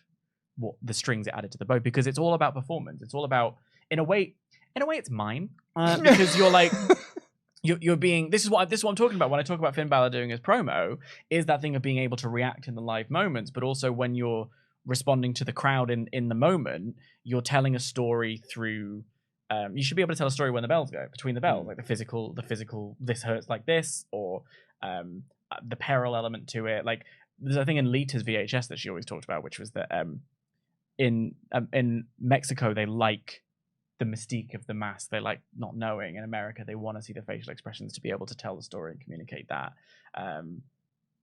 what the strings it added to the bow, because it's all about performance. It's all about, in a way it's mime, because you're like, you're being, this is what I'm talking about when I talk about Finn Balor doing his promo, is that thing of being able to react in the live moments, but also when you're responding to the crowd in the moment, you're telling a story through, you should be able to tell a story when the bells go, between the bells, like the physical, this hurts like this, or the peril element to it. Like, there's a thing in Lita's VHS that she always talked about, which was that in Mexico, they like the mystique of the mask. They like not knowing. In America, they want to see the facial expressions to be able to tell the story and communicate that.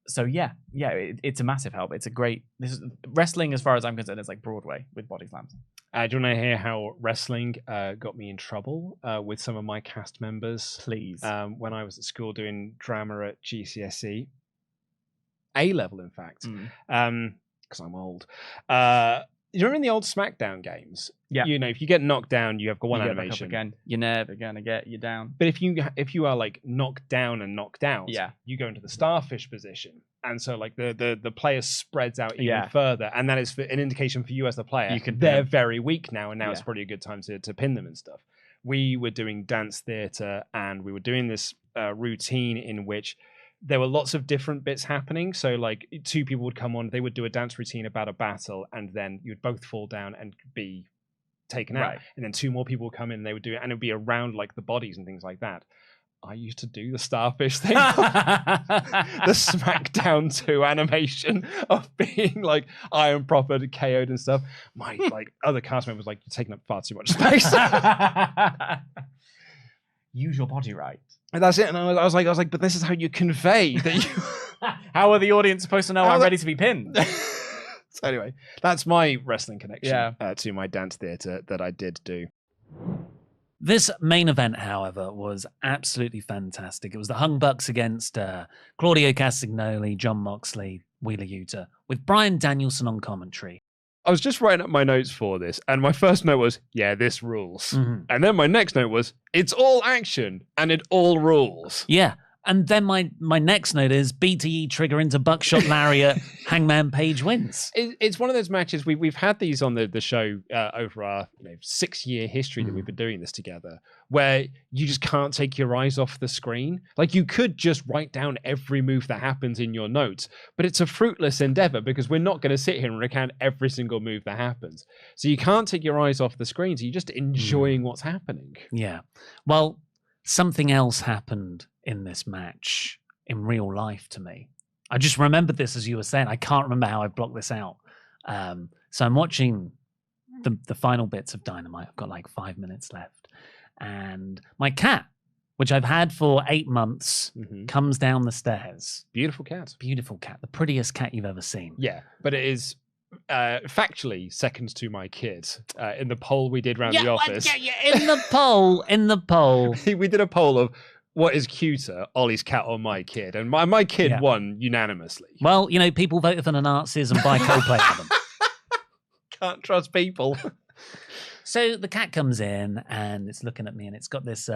So it's a massive help. It's a great, wrestling, as far as I'm concerned, is like Broadway with body slams. Do you want to hear how wrestling got me in trouble with some of my cast members? Please. When I was at school doing drama at GCSE, A-level, in fact, because I'm old. You remember in the old SmackDown games? Yeah. You know, if you get knocked down, you have one you animation. Again. You're never gonna get you down. But if you are like knocked down and knocked out, yeah, you go into the starfish position, and so like the player spreads out even further, and that is an indication for you as the player. They're very weak now, and now it's probably a good time to pin them and stuff. We were doing dance theatre, and we were doing this routine in which there were lots of different bits happening. So like 2 people would come on, they would do a dance routine about a battle, and then you'd both fall down and be taken out. And then 2 more people would come in, and they would do it, and it would be around like the bodies and things like that. I used to do the starfish thing, the SmackDown 2 animation of being like Iron Prophet KO'd and stuff. My like other cast members like, you're taking up far too much space. Use your body right. And that's it. And I was like, but this is how you convey that you. How are the audience supposed to know I'm ready to be pinned? So anyway, that's my wrestling connection to my dance theatre that I did do. This main event, however, was absolutely fantastic. It was the Hung Bucks against Claudio Castagnoli, Jon Moxley, Wheeler Yuta, with Bryan Danielson on commentary. I was just writing up my notes for this, and my first note was, yeah, this rules. And then my next note was, it's all action, and it all rules. Yeah. And then my next note is BTE trigger into buckshot lariat, Hangman Page wins. It's one of those matches, we've had these on the show over our 6-year history that we've been doing this together, where you just can't take your eyes off the screen. Like, you could just write down every move that happens in your notes, but it's a fruitless endeavor because we're not going to sit here and recount every single move that happens. So you can't take your eyes off the screen, so you're just enjoying what's happening. Yeah. Well, something else happened in this match in real life to me. I just remembered this as you were saying. I can't remember how I blocked this out. So I'm watching the final bits of Dynamite. I've got like 5 minutes left. And my cat, which I've had for 8 months, comes down the stairs. Beautiful cat. Beautiful cat. The prettiest cat you've ever seen. Yeah, but it is factually second to my kid. In the poll we did around the office. In the poll. We did a poll of what is cuter, Ollie's cat or my kid? And my kid won unanimously. Well, people voted for the Nazis and buy Coldplay album. Can't trust people. So the cat comes in and it's looking at me and it's got this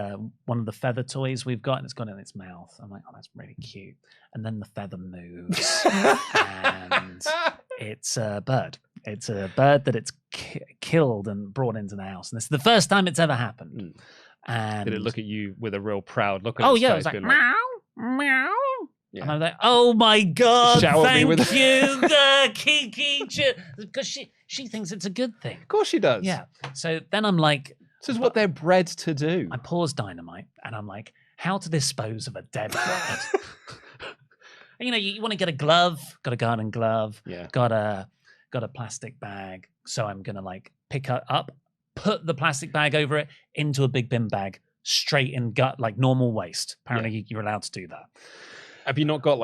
one of the feather toys we've got and it's got it in its mouth. I'm like, oh, that's really cute. And then the feather moves and it's a bird. It's a bird that it's killed and brought into the house. And this is the first time it's ever happened. And did it look at you with a real proud look? Oh yeah, it was like meow, meow. Yeah. And I was like, oh my God, thank you, Kiki. Because she thinks it's a good thing. Of course she does. Yeah. So then I'm like, this is what they're bred to do. I pause Dynamite and I'm like, how to dispose of a dead bird? You want to get a glove, got a garden glove, got a plastic bag. So I'm going to pick her up, put the plastic bag over it into a big bin bag, straight in gut, like normal waste. Apparently you're allowed to do that. Have you not got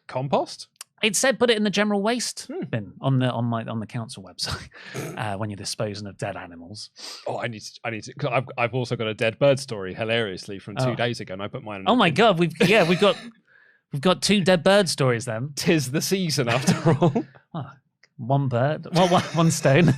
compost? It said put it in the general waste bin on the council website when you're disposing of dead animals. Oh, I need to. Cause I've also got a dead bird story hilariously from 2 days ago, and I put mine in. Oh my God, we've got 2 dead bird stories then. 'Tis the season after all. Well, one bird, one stone.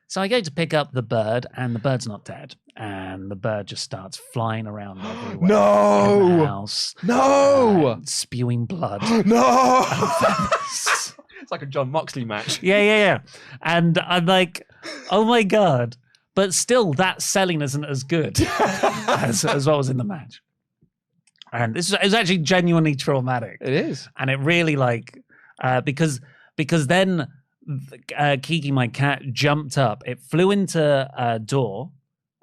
So I go to pick up the bird, and the bird's not dead, and the bird just starts flying around everywhere. No! In the house. No! Spewing blood. No! It's like a Jon Moxley match. Yeah. And I'm like, oh my God. But still, that selling isn't as good as what was in the match. And it was actually genuinely traumatic. It is. And it really because then Kiki, my cat, jumped up. It flew into a door,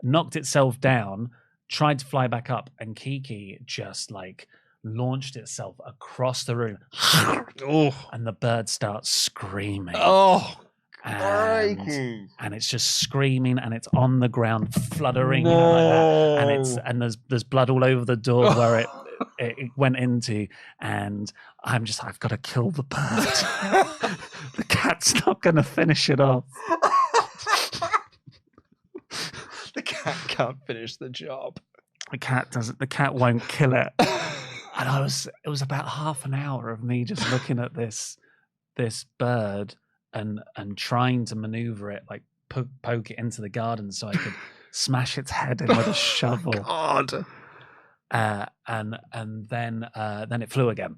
knocked itself down, tried to fly back up, and Kiki just launched itself across the room. And the bird starts screaming. Oh, and it's just screaming, and it's on the ground, fluttering, no. like that. And there's blood all over the door where it went into, and I've got to kill the bird. The cat's not going to finish it off. The cat can't finish the job. The cat doesn't. The cat won't kill it. And it was about half an hour of me just looking at this bird and trying to maneuver it, poke it into the garden so I could smash its head in with a shovel. God. And then it flew again.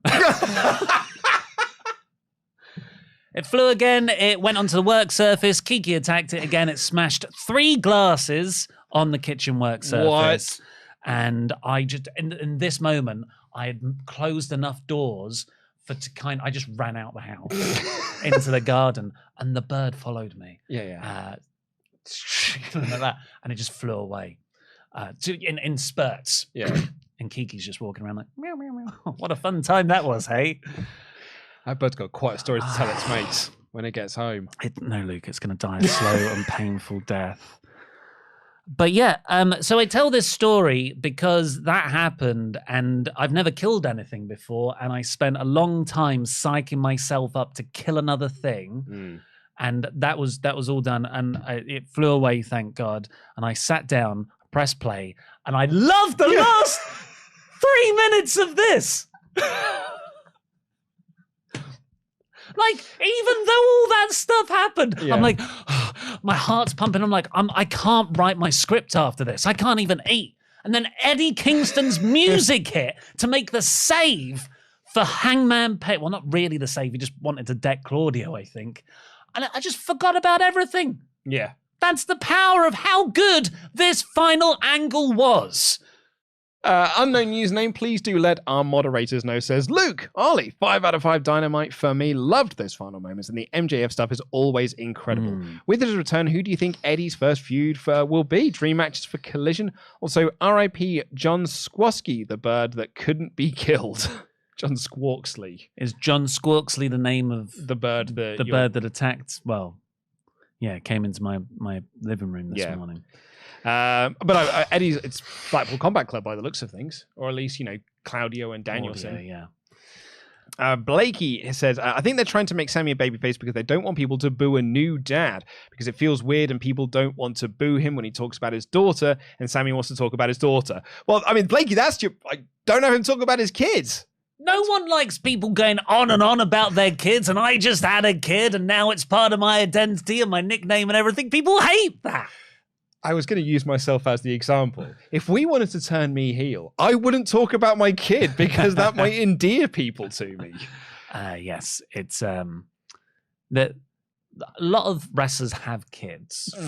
It flew again. It went onto the work surface. Kiki attacked it again. It smashed 3 glasses on the kitchen work surface. And I just, in this moment, I had closed enough doors I just ran out the house into the garden, and the bird followed me. Like that, and it just flew away in spurts. And Kiki's just walking around like meow meow meow. What a fun time that was, hey? That bird's got quite a story to tell its mates when it gets home. No, Luke, it's going to die a slow and painful death. But yeah, so I tell this story because that happened, and I've never killed anything before, and I spent a long time psyching myself up to kill another thing, and that was all done, and it flew away, thank God. And I sat down, pressed play, and I loved the last 3 minutes of this. Like, even though all that stuff happened, I'm like, my heart's pumping. I'm like, I can't write my script after this. I can't even eat. And then Eddie Kingston's music hit to make the save for Hangman Page. Well, not really the save. He just wanted to deck Claudio, I think. And I just forgot about everything. Yeah. That's the power of how good this final angle was. Unknown username, please do let our moderators know, says Luke, Ollie, 5 out of 5 Dynamite for me. Loved those final moments, and the MJF stuff is always incredible. With his return, who do you think Eddie's first feud will be? Dream matches for Collision. Also, RIP John Squawksy, the bird that couldn't be killed. John Squawksley. Is John Squawksley the name of the bird that attacked? Well, yeah, came into my living room this morning. But Eddie's, it's Blackpool Combat Club by the looks of things, or at least, Claudio and Danielson. Blakey says, I think they're trying to make Sammy a babyface because they don't want people to boo a new dad, because it feels weird and people don't want to boo him when he talks about his daughter, and Sammy wants to talk about his daughter. Well, I mean, Blakey, don't have him talk about his kids. No one likes people going on and on about their kids, and I just had a kid, and now it's part of my identity and my nickname and everything. People hate that. I was going to use myself as the example. If we wanted to turn me heel, I wouldn't talk about my kid because that might endear people to me. Yes, it's that a lot of wrestlers have kids. A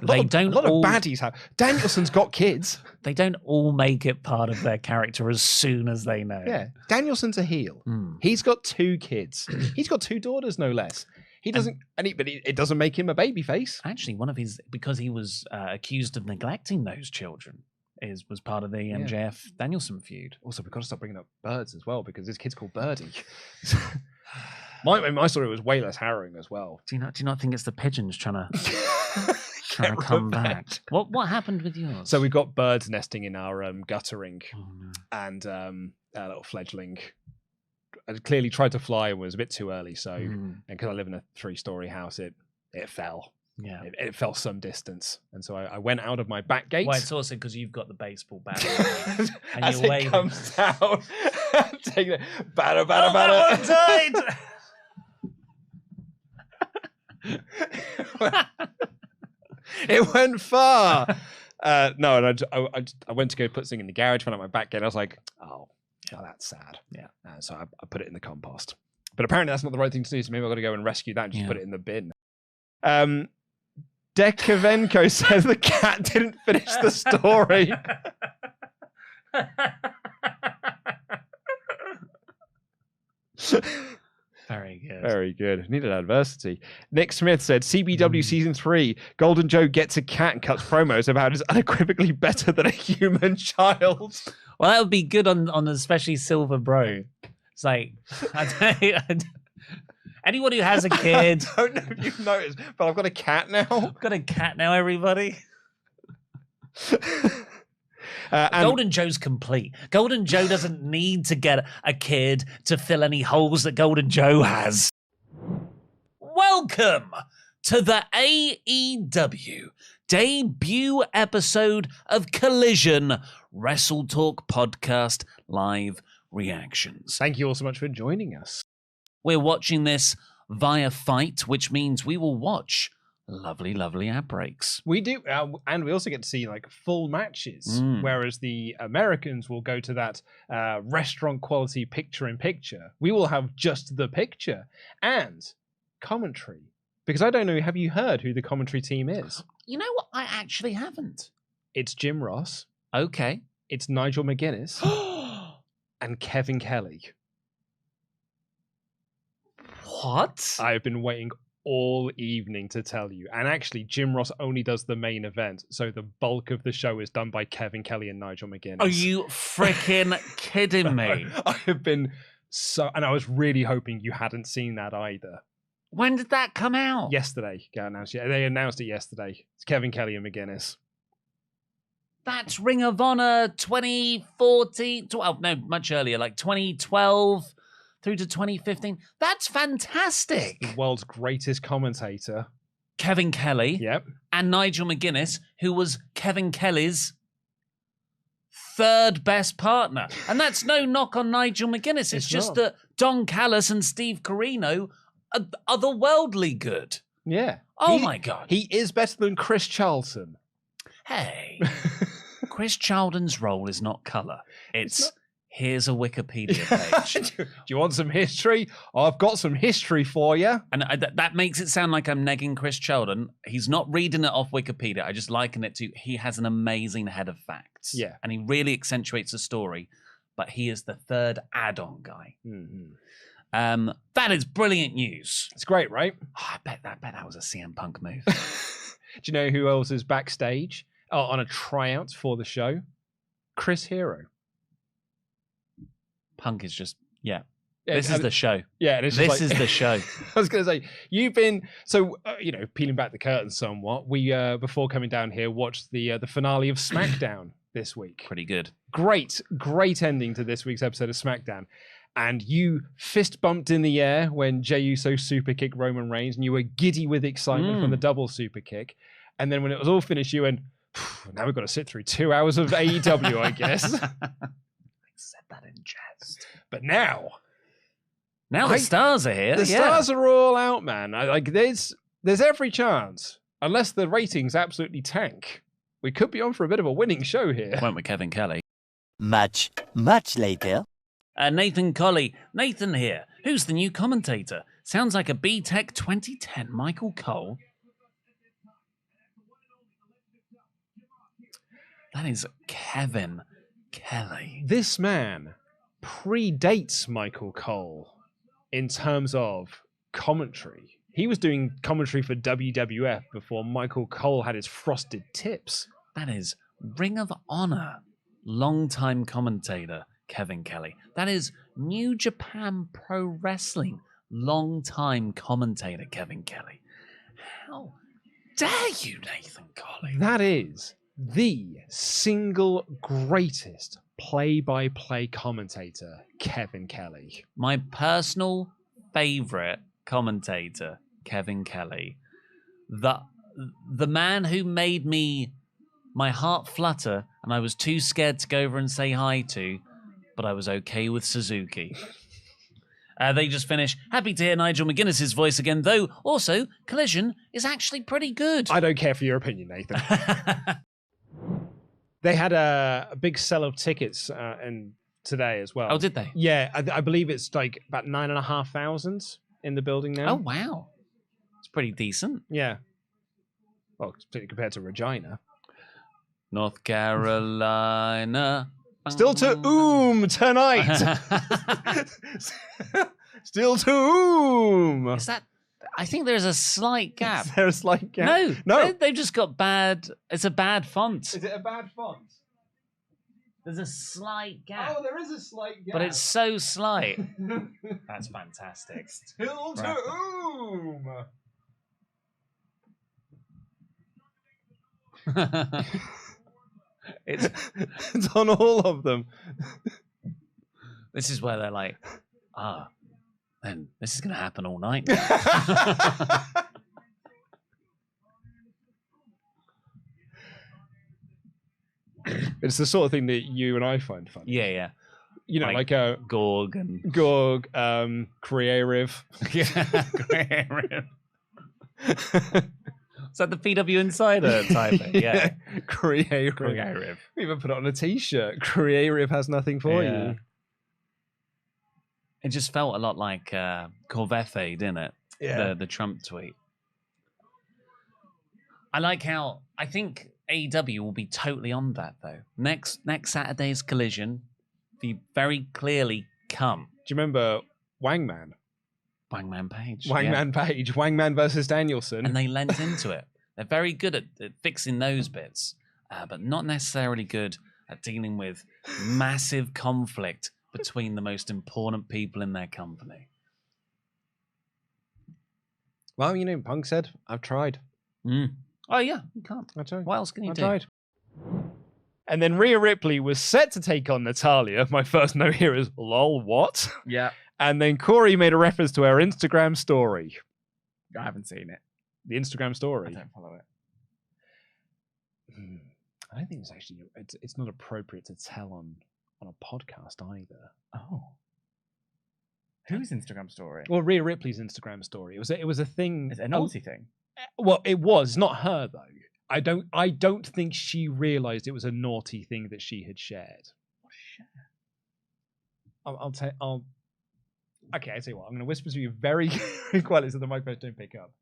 lot of baddies have. Danielson's got kids. They don't all make it part of their character as soon as they know. Yeah, Danielson's a heel. He's got 2 kids. He's got 2 daughters, no less. He doesn't, but it doesn't make him a babyface. Actually, because he was accused of neglecting those children, was part of the MJF Danielson feud. Also, we've got to stop bringing up birds as well, because his kid's called Birdie. My story was way less harrowing as well. Do you not think it's the pigeons trying to come back? What happened with yours? So we've got birds nesting in our guttering, and a little fledgling. I clearly tried to fly and was a bit too early, so and because I live in a 3-story house, it fell. Yeah, it fell some distance, and so I went out of my back gate. Well, it's also because you've got the baseball bat, and as you're it waving. comes down, take it, batter. That one died. It went far. No, and I went to go put something in the garage, found out my back gate. I was like, oh, that's sad. Yeah. So I put it in the compost. But apparently that's not the right thing to do, so maybe I've got to go and rescue that and just put it in the bin. Dekavenko says the cat didn't finish the story. Very good. Very good. Needed adversity. Nick Smith said, CBW Season 3, Golden Joe gets a cat and cuts promos about is unequivocally better than a human child. Well, that would be good on especially Silver Bro. It's like, anyone who has a kid. I don't know if you've noticed, but I've got a cat now. I've got a cat now, everybody. Golden Joe's complete. Golden Joe doesn't need to get a kid to fill any holes that Golden Joe has. Welcome to the AEW debut episode of Collision WrestleTalk Podcast Live Reactions. Thank you all so much for joining us. We're watching this via Fight, which means we will watch lovely, lovely ad breaks. We do, and we also get to see like full matches, whereas the Americans will go to that restaurant quality picture-in-picture. We will have just the picture and commentary. Because I don't know, have you heard who the commentary team is? You know what? I actually haven't. It's Jim Ross. Okay. It's Nigel McGuinness and Kevin Kelly. What? I've been waiting all evening to tell you. And actually, Jim Ross only does the main event, so the bulk of the show is done by Kevin Kelly and Nigel McGuinness. Are you freaking kidding me? I have been so... And I was really hoping you hadn't seen that either. When did that come out? Yesterday. They announced it yesterday. It's Kevin Kelly and McGuinness. That's Ring of Honor 2014. Well, no, much earlier, like 2012 through to 2015. That's fantastic. The world's greatest commentator. Kevin Kelly. Yep. And Nigel McGuinness, who was Kevin Kelly's third best partner. And that's no knock on Nigel McGuinness. It's just that Don Callis and Steve Corino are otherworldly good. Yeah. Oh my God. He is better than Chris Charlton. Hey. Chris Charlton's role is not colour. It's here's a Wikipedia page. Do you want some history? I've got some history for you. And that makes it sound like I'm negging Chris Charlton. He's not reading it off Wikipedia. I just liken it to he has an amazing head of facts. Yeah. And he really accentuates the story, but he is the third add-on guy. Mm-hmm. That is brilliant news. It's great, right? Oh, I bet that was a CM Punk move. Do you know who else is backstage on a tryout for the show? Chris Hero. Punk is just, this is the show. Yeah, this is the show. I was going to say, you've been, so, peeling back the curtain somewhat, we, before coming down here, watched the finale of SmackDown this week. Pretty good. Great ending to this week's episode of SmackDown. And you fist bumped in the air when Jey Uso super kicked Roman Reigns, and you were giddy with excitement from the double super kick. And then when it was all finished, you went, now we've got to sit through 2 hours of AEW, I guess. I said that in jest. But now the stars are here. The stars are all out, man. There's every chance, unless the ratings absolutely tank, we could be on for a bit of a winning show here. Went with Kevin Kelly. Much later. Nathan Colley. Nathan here. Who's the new commentator? Sounds like a B-Tech 2010 Michael Cole. That is Kevin Kelly. This man predates Michael Cole in terms of commentary. He was doing commentary for WWF before Michael Cole had his frosted tips. That is Ring of Honor longtime commentator Kevin Kelly. That is New Japan Pro Wrestling longtime commentator Kevin Kelly. How dare you, Nathan Colley? That is the single greatest play-by-play commentator, Kevin Kelly. My personal favorite commentator, Kevin Kelly. The man who made my heart flutter and I was too scared to go over and say hi to, but I was okay with Suzuki. They just finished. Happy to hear Nigel McGuinness's voice again, though also Collision is actually pretty good. I don't care for your opinion, Nathan. They had a big sell of tickets and today as well. Oh, did they? Yeah, I believe it's like about 9,500 in the building now. Oh, wow. It's pretty decent. Yeah. Well, particularly compared to Regina. North Carolina. Still to tonight. Still to Is that... I think there's a slight gap. Is there a slight gap? No. They've just got bad... It's a bad font. Is it a bad font? There's a slight gap. Oh, there is a slight gap. But it's so slight. That's fantastic. Still to It's on all of them. This is where they're like, then this is going to happen all night. It's the sort of thing that you and I find funny. Yeah. You know, like Gorg and Creative. Yeah, Creative. Is that the PW Insider type thing? Yeah. Creative. We even put it on a t-shirt. Creative has nothing for you. It just felt a lot like Corvefe, didn't it? Yeah. The Trump tweet. I like how, I think AEW will be totally on that though. Next Saturday's Collision, they very clearly come. Do you remember Wangman? Wangman Page. Wangman Page. Wangman versus Danielson. And they lent into it. They're very good at fixing those bits, but not necessarily good at dealing with massive conflict between the most important people in their company. Well, you know, Punk said, I've tried. Oh, yeah, you can't. I tried. What else can you do? Tried. And then Rhea Ripley was set to take on Natalya. My first note here is, lol, what? Yeah. And then Corey made a reference to her Instagram story. I haven't seen it. The Instagram story. I don't follow it. I don't think it's actually, it's not appropriate to tell on a podcast either. Oh. Whose Instagram story? Well, Rhea Ripley's Instagram story. It was a thing. Is it a naughty thing? Well, it was not her though. I don't think she realized it was a naughty thing that she had shared. Okay, I'll tell you what. I'm going to whisper to you very quietly so the microphones don't pick up.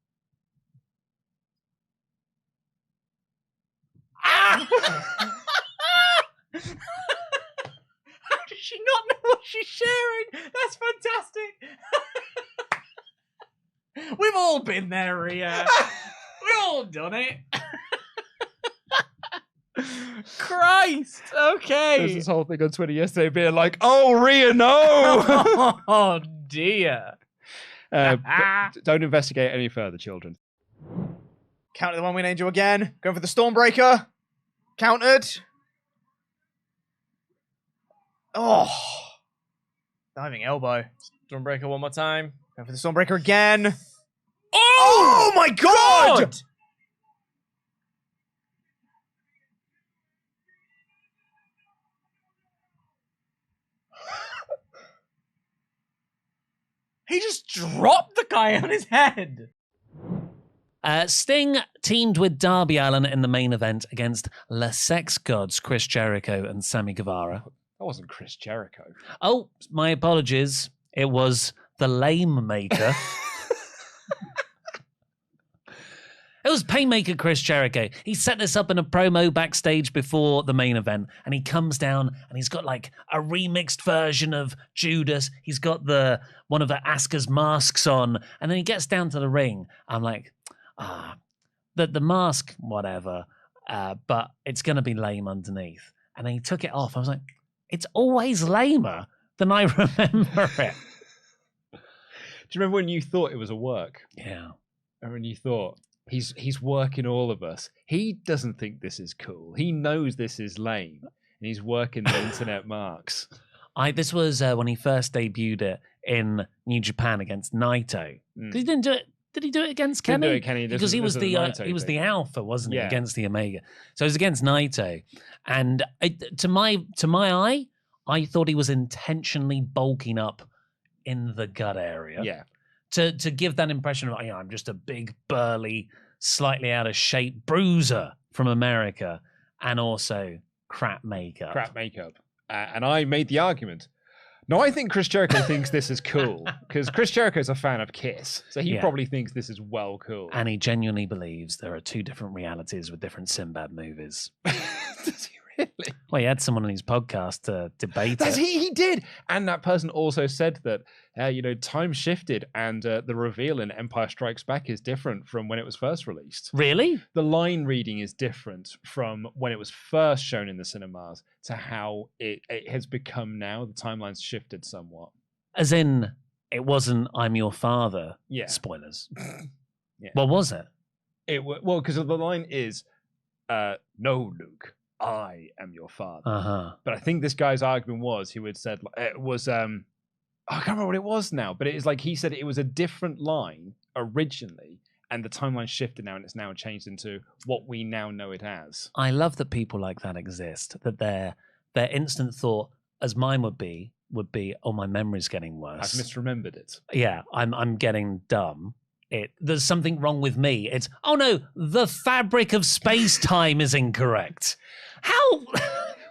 How does she not know what she's sharing? That's fantastic. We've all been there, Rhea. We've all done it. Christ. Okay. There's this whole thing on Twitter yesterday being like, "Oh, Rhea, no!" Oh dear. Don't investigate any further, children. Counter the one-wing angel again. Going for the Stormbreaker. Countered. Oh. Diving elbow. Stormbreaker one more time. Going for the Stormbreaker again. Oh my God! He just dropped the guy on his head. Sting teamed with Darby Allin in the main event against Le Sex Gods, Chris Jericho and Sammy Guevara. That wasn't Chris Jericho. Oh, my apologies. It was the Lame Maker. It was Painmaker Chris Jericho. He set this up in a promo backstage before the main event, and he comes down and he's got like a remixed version of Judas. He's got one of the Asuka's masks on, and then he gets down to the ring. I'm like, the mask, whatever, but it's going to be lame underneath. And then he took it off. I was like, it's always lamer than I remember it. Do you remember when you thought it was a work? Yeah. And when you thought, he's working all of us. He doesn't think this is cool. He knows this is lame. And he's working the internet marks. This was when he first debuted it in New Japan against Naito. He didn't do it. Did he do it against Kenny? Didn't do it, Kenny. Because he was the alpha, wasn't he, against the Omega? So it was against Naito, and to my eye, I thought he was intentionally bulking up in the gut area. Yeah. To give that impression of, I'm just a big, burly, slightly out of shape bruiser from America, and also crap makeup. Crap makeup. And I made the argument. No, I think Chris Jericho thinks this is cool because Chris Jericho's a fan of Kiss, so he probably thinks this is well cool. And he genuinely believes there are two different realities with different Sinbad movies. Does he really? Well, he had someone on his podcast to debate it. He did. And that person also said that, time shifted and the reveal in Empire Strikes Back is different from when it was first released. Really? The line reading is different from when it was first shown in the cinemas to how it has become now. The timeline's shifted somewhat. As in, it wasn't I'm your father. Yeah. Spoilers. Yeah. What was it? Because the line is, no, Luke, I am your father. Uh-huh. But I think this guy's argument was, I can't remember what it was now, but it is like he said it was a different line originally, and the timeline shifted now, and it's now changed into what we now know it as. I love that people like that exist, that their instant thought, as mine would be, oh, my memory's getting worse. I've misremembered it. Yeah, I'm getting dumb. There's something wrong with me. It's, oh no, the fabric of space-time is incorrect. How?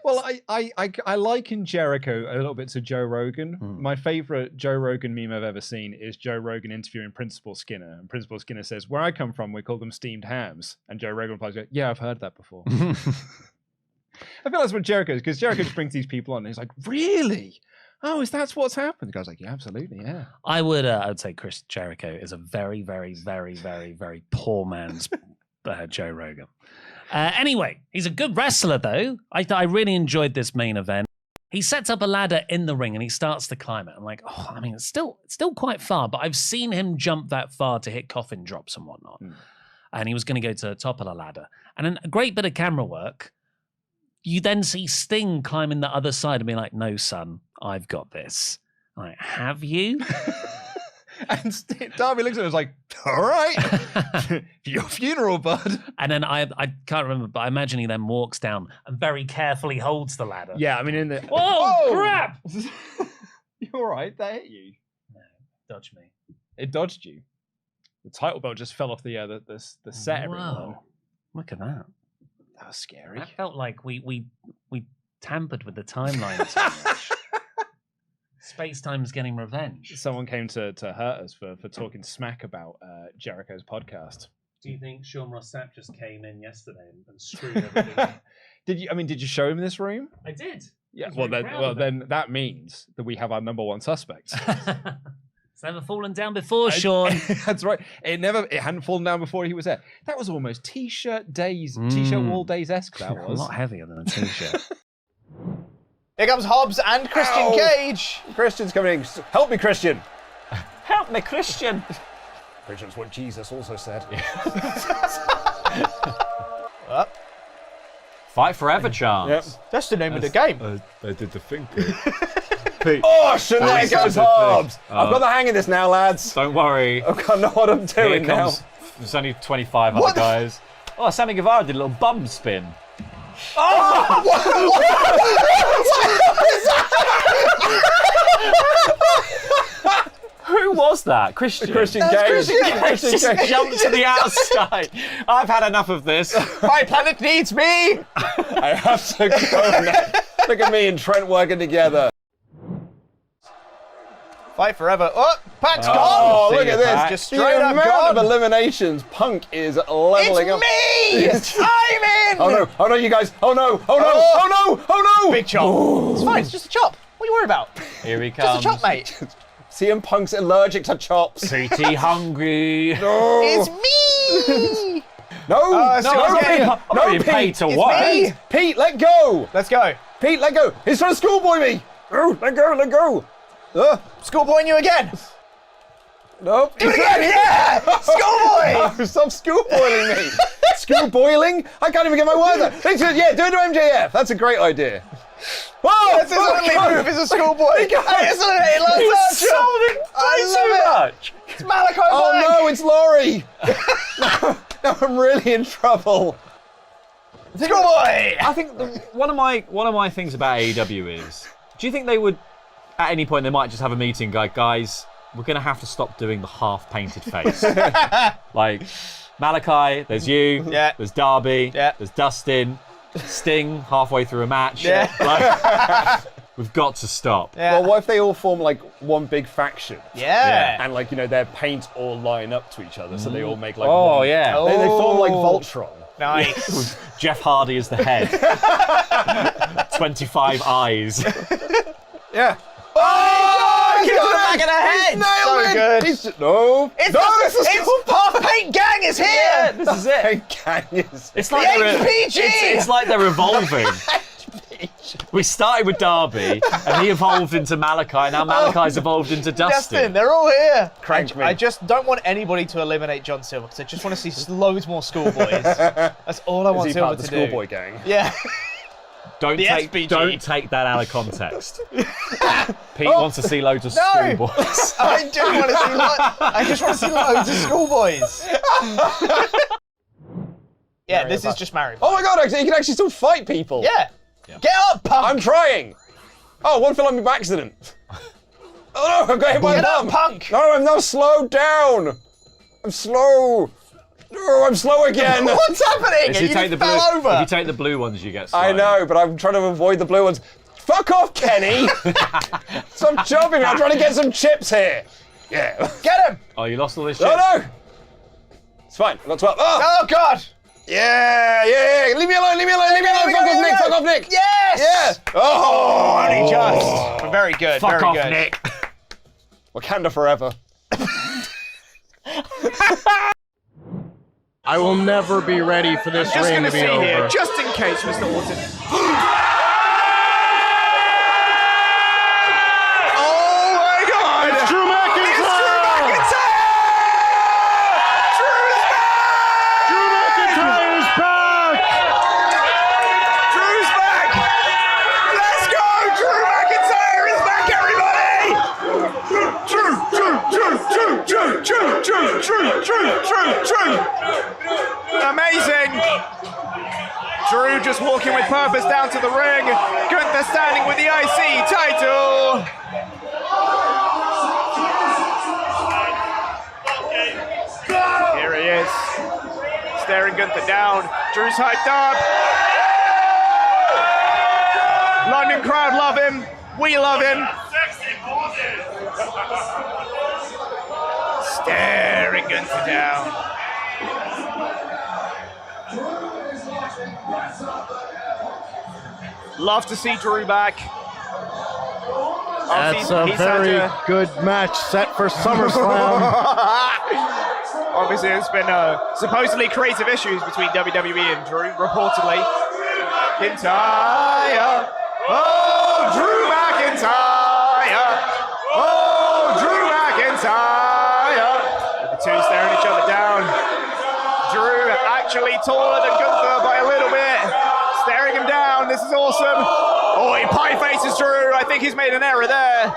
Well, I liken Jericho a little bit to Joe Rogan. My favorite Joe Rogan meme I've ever seen is Joe Rogan interviewing Principal Skinner. And Principal Skinner says, "Where I come from, we call them steamed hams." And Joe Rogan replies, "Yeah, I've heard that before." I feel that's what Jericho is, because Jericho just brings these people on and he's like, "Really? Oh, is that what's happened?" The guy's like, "Yeah, absolutely, yeah." I would say Chris Jericho is a very, very, very, very, very poor man's Joe Rogan. Anyway, he's a good wrestler, though. I really enjoyed this main event. He sets up a ladder in the ring and he starts to climb it. I'm like, oh, I mean, it's still quite far, but I've seen him jump that far to hit coffin drops and whatnot. And he was going to go to the top of the ladder. And then a great bit of camera work. You then see Sting climbing the other side and be like, "No, son, I've got this." I'm like, have you? And Darby looks at him and is like, "All right, for your funeral, bud." And then I can't remember, but I imagine he then walks down and very carefully holds the ladder. Yeah, I mean, in the... Whoa, crap! You all right? That hit you. No, dodged me. It dodged you. The title belt just fell off the set. Whoa, look at that. That was scary. That felt like we tampered with the timeline so much. Space-time's getting revenge. Someone came to hurt us for talking smack about Jericho's podcast. Do you think Sean Ross Sapp just came in yesterday and screwed everything? Did you show him this room? I did. Yeah. Then that means that we have our number one suspect. It's never fallen down before, Sean. That's right. It hadn't fallen down before he was there. That was almost t-shirt wall days-esque. That was a lot heavier than a t-shirt. Here comes Hobbs and Christian Cage. Christian's coming in. Help me, Christian. Help me, Christian. Christian's what Jesus also said. Fight forever chance. Yep. That's the name of the game. They did the thing. Pete. Oh, shit, there goes Hobbs. I've got the hang of this now, lads. Don't worry. I know what I'm doing now. There's only 25 other guys. Oh, Sammy Guevara did a little bum spin. Oh! Who was that? Christian. Christian Cage. Christian Cage jumped to the outside. I've had enough of this. My planet needs me. I have to go now. Look at me and Trent working together. Fight forever. Oh, Pac's gone. Oh, look at this. Pac. Just straight up amount gone. of eliminations. Punk is leveling up. It's me. I'm in. Oh no! Oh no, you guys! Oh no! Oh no! Oh no! Oh no! Big chop. Oh. It's fine. It's just a chop. What are you worried about? Here he comes. Just a chop, mate. CM Punk's allergic to chops. CT hungry. No! It's me. No! I'm not being paid to what? me. Pete, let go! Let's go. Pete, let go! He's trying to schoolboy me! Oh, let go! Let go! Schoolboying you again. Nope. Do it again. Yeah. Schoolboy. No, stop schoolboiling me! Schoolboiling? I can't even get my words out. Yeah, do it to MJF. That's a great idea. Whoa! That's his only move. Is a schoolboy. Isn't it? He loves that. I love it. It's Malachi Black. Oh no, it's Laurie! Now I'm really in trouble. Schoolboy. I think one of my things about AEW is, do you think they would, at any point, they might just have a meeting, guys, we're going to have to stop doing the half-painted face. Like, Malachi, there's you, there's Darby, there's Dustin, Sting halfway through a match. Yeah. Like, we've got to stop. Yeah. Well, what if they all form like one big faction? Yeah. And like, their paints all line up to each other, so they all make like Oh, one. yeah. They form like Voltron. Nice. Jeff Hardy is the head. 25 eyes. Yeah. Oh, he got the back of the head. Nailed it. Good. He's just, no. It's Half Paint Gang is here. Yeah, this is it. It's like HPG. it's like they're evolving. We started with Darby, and he evolved into Malachi. Now Malachi's evolved into Dustin. They're all here. Crank me. I just don't want anybody to eliminate John Silver because I just want to see loads more schoolboys. That's all I want Is he Silver part of to the do. schoolboy gang? Yeah. Don't take that out of context. Pete wants to see loads of schoolboys. I just want to see loads of schoolboys. Yeah, this is just married. Oh my god, actually, you can actually still fight people. Yeah. Get up, punk! I'm trying. Oh, one fell on me by accident. Oh no, I've got hit by a Get up, bum. punk! No, I'm now slowed down. I'm slow. Oh, I'm slow again. What's happening? If You take the fell blue, over. if you take the blue ones, you get slow. I know, but I'm trying to avoid the blue ones. Fuck off, Kenny! Stop chopping me. I'm trying to get some chips here. Yeah. Get him! Oh, you lost all this No, shit? no! It's fine. I've got 12. Oh, God! Yeah. Leave me alone. Fuck off, Nick. Yes! Yeah. Oh, Only just. Very good. Fuck very off, good. Nick. Wakanda forever. I will never be ready for this Just reign going to to be see over. here, just in case, Mr. Orton. Oh my God! It's Drew McIntyre! Drew McIntyre is back! Drew's back! Let's go! Drew McIntyre is back, everybody! Amazing! Drew just walking with purpose down to the ring. Gunther standing with the IC title. Here he is, staring Gunther down. Drew's hyped up. London crowd love him. We love him. Staring Gunther down. Love to see Drew back. That's a very good match set for SummerSlam. Obviously, there's been supposedly creative issues between WWE and Drew, reportedly. McIntyre. Oh, Drew McIntyre. Oh, Drew McIntyre. The two staring each other down. Drew actually taller than Gunther by a little bit. Staring him down. This is awesome. Oh, he pie faces Drew. I think he's made an error there.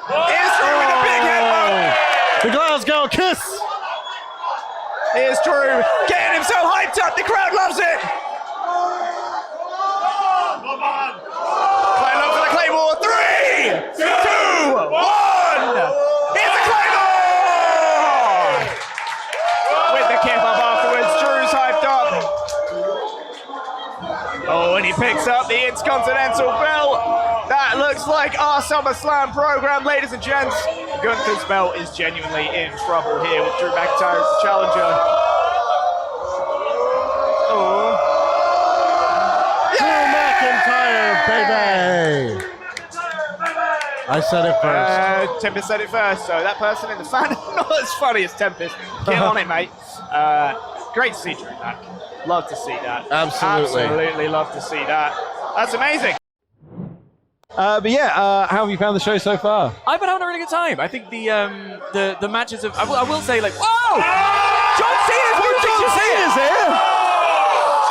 Here's Drew with a big headbutt. The Glasgow kiss. Here's Drew getting himself hyped up. The crowd loves it. Climb up for the Claymore. 3, 2, 1. Here's the Claymore. With the kip up afterwards, Drew's hyped up. Oh, and he picks up the Intercontinental belt. That looks like our SummerSlam program, ladies and gents. Gunther's belt is genuinely in trouble here with Drew McIntyre as the challenger. Oh. Drew McIntyre, baby! I said it first. Tempest said it first, so that person in the fan, not as funny as Tempest. Get on it, mate. Great to see Drew back. Love to see that. Absolutely. Absolutely love to see that. That's amazing. But yeah, how have you found the show so far? I've been having a really good time. I think the matches of I will say like whoa, John Cena's music. John Cena's here.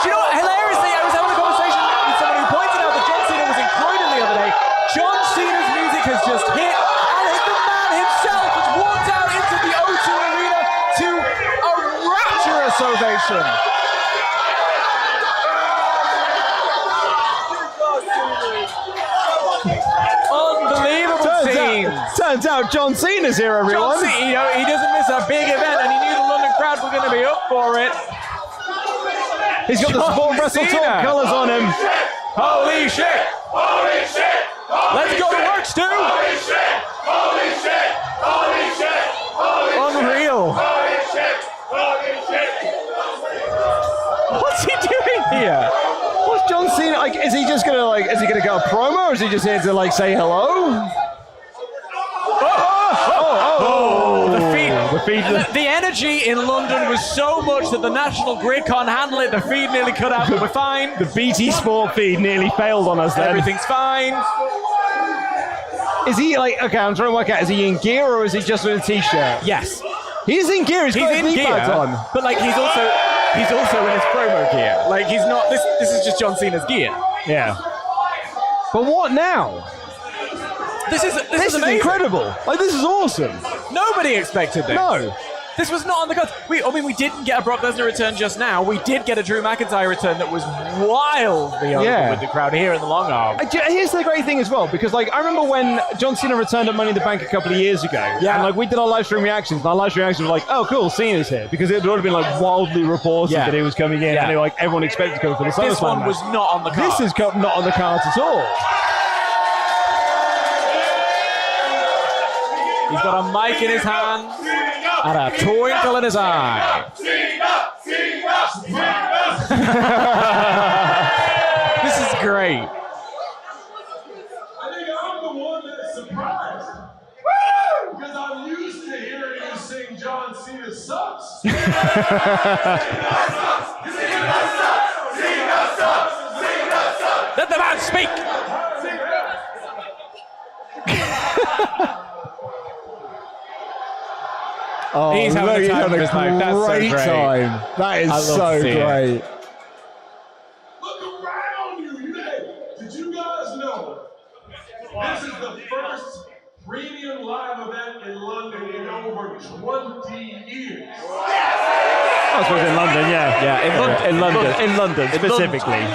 Do you know what? Hilariously, I was having a conversation with someone who pointed out that John Cena was in Croydon the other day. John Cena's music has just hit, and the man himself has walked out into the O2 Arena to a rapturous ovation. Unbelievable scene. Turns out John Cena's here, everyone. John Cena, he doesn't miss a big event, and he knew the London crowd were going to be up for it. He's got the Sport WrestleTalk colours on him. Holy shit! Holy shit! Let's go to work, Stu! Holy shit! Holy shit! Holy shit! Unreal. Holy shit! Holy shit! What's he doing here? What's John Cena like? Is he just gonna is he gonna go a promo, or is he just here to say hello? The energy in London was so much that the national grid can't handle it. The feed nearly cut out, but we're fine. The BT Sport feed nearly failed on us then. Everything's fine. Is he okay, I'm trying to work out, is he in gear or is he just with a t-shirt? Yes. He's in gear, he's got his knee pads on. But he's also in his promo gear. Like he's not this is just John Cena's gear. Yeah. But what now? This is incredible. This is awesome. Nobody expected this. No. This was not on the cards. We didn't get a Brock Lesnar return just now. We did get a Drew McIntyre return that was wildly over with the crowd here in the long arm. Here's the great thing as well, because like I remember when John Cena returned at Money in the Bank a couple of years ago, and like we did our live stream reactions, and our live stream reactions were like, oh cool, Cena's here, because it would have been like wildly reported that he was coming in, and like everyone expected to go for the SummerSlam. This one was not on the cards. This is not on the cards at all. He's got a mic in his hand and a twinkle in his eye. This is great. I think I'm the one that's surprised. Because I'm used to hearing you sing John Cena sucks. Let the man speak. Oh, he's having a time of his life. That's so great. Time. That is so great. Look around you. Did you guys know this is the first premium live event in London in over 20 years? I suppose in London, in London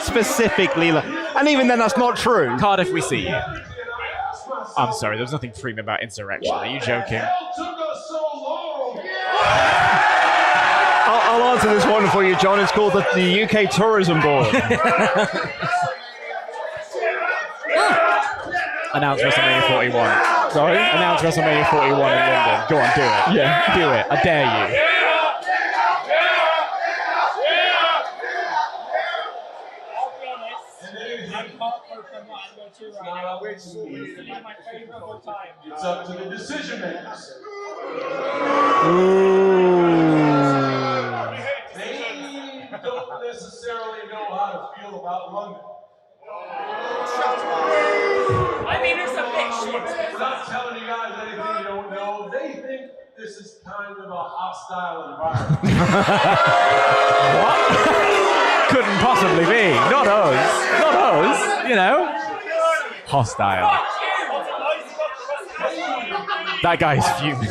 specifically, and even then that's not true. Cardiff, we see you. I'm sorry, there was nothing premium about insurrection. Are you joking? I'll answer this one for you, John. It's called the UK Tourism Board. Announce WrestleMania 41. Sorry? Announce WrestleMania 41 in London. Go on, do it. Yeah. Do it. I dare you. It's up to the decision makers. They don't necessarily know how to feel about London. I mean, it's a big shit. We're not telling you guys anything you don't know. They think this is kind of a hostile environment. What? Couldn't possibly be. Not us. Not us. You know. Hostile. That guy's fuming.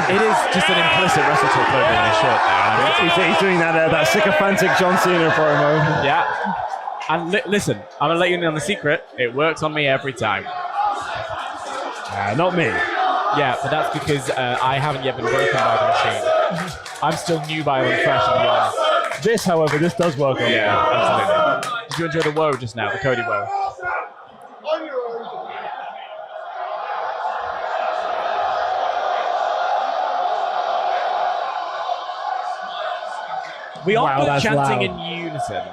It is just an implicit WrestleTalk logo in his shirt there. He's doing that sycophantic John Cena promo. Yeah. And listen, I'm going to let you in on the secret. It works on me every time. Not me. Yeah, but that's because I haven't yet been broken by the machine. I'm still new by and fresh and beyond. This, however, this does work on me. Yeah, absolutely. Did you enjoy the woe just now, the Cody woe? We are chanting in unison.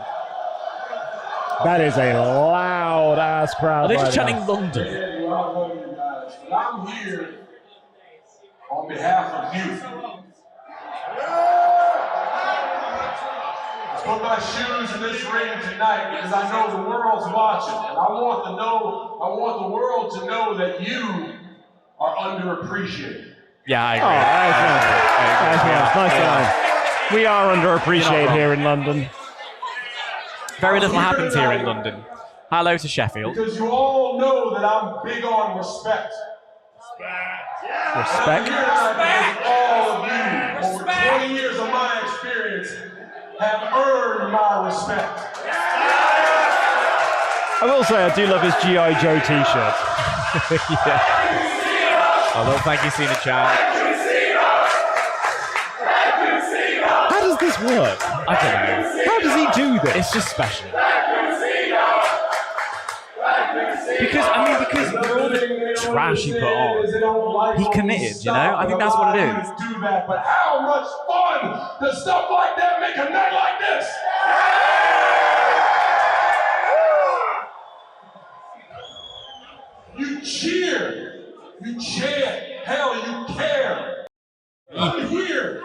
That is a loud ass crowd. Are they just chanting London? I'm here on behalf of you. I put my shoes in this ring tonight because I know the world's watching, and I want the world to know that you are underappreciated. Yeah, I agree. Nice. We are underappreciated here in London. Very little happens here in London. Hello to Sheffield. Because you all know that I'm big on respect. Respect? All of you, over 20 years of my experience, have earned my respect. I will say I do love his G.I. Joe t-shirt. Yeah. Although, thank you, Cena Chan. How does this work? I don't know. How does he do this? It's just special. Because for all the trash he put on, he committed, you know? I think that's what it is. Do that, but how much fun does stuff like that make a night like this? You cheer, you chant, hell, you care. I'm here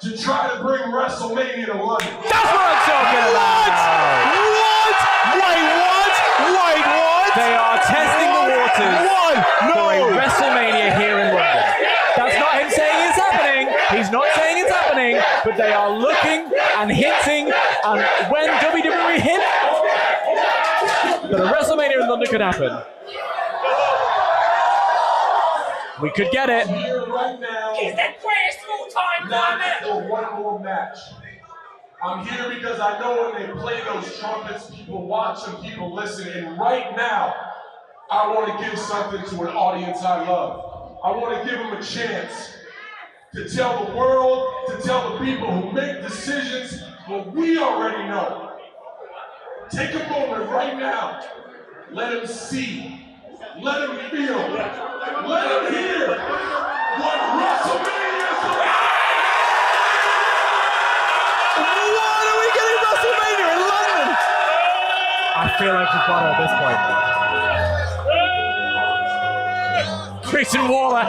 to try to bring WrestleMania to London. That's what I'm talking about! What? Wait, what? They are testing the waters for a WrestleMania here in London. That's not him saying it's happening. He's not saying it's happening, but they are looking and hinting. And when WWE hint that a WrestleMania in London could happen, we could get it. Right now, He's the greatest of all time, damn it! for one more match. I'm here because I know when they play those trumpets, people watch and people listen. And right now, I want to give something to an audience I love. I want to give them a chance to tell the world, to tell the people who make decisions what we already know. Take a moment right now. Let them see. Let them feel. Let them hear what WrestleMania is about. What are we getting WrestleMania in London? I feel like we've got it at this point. Grayson Waller.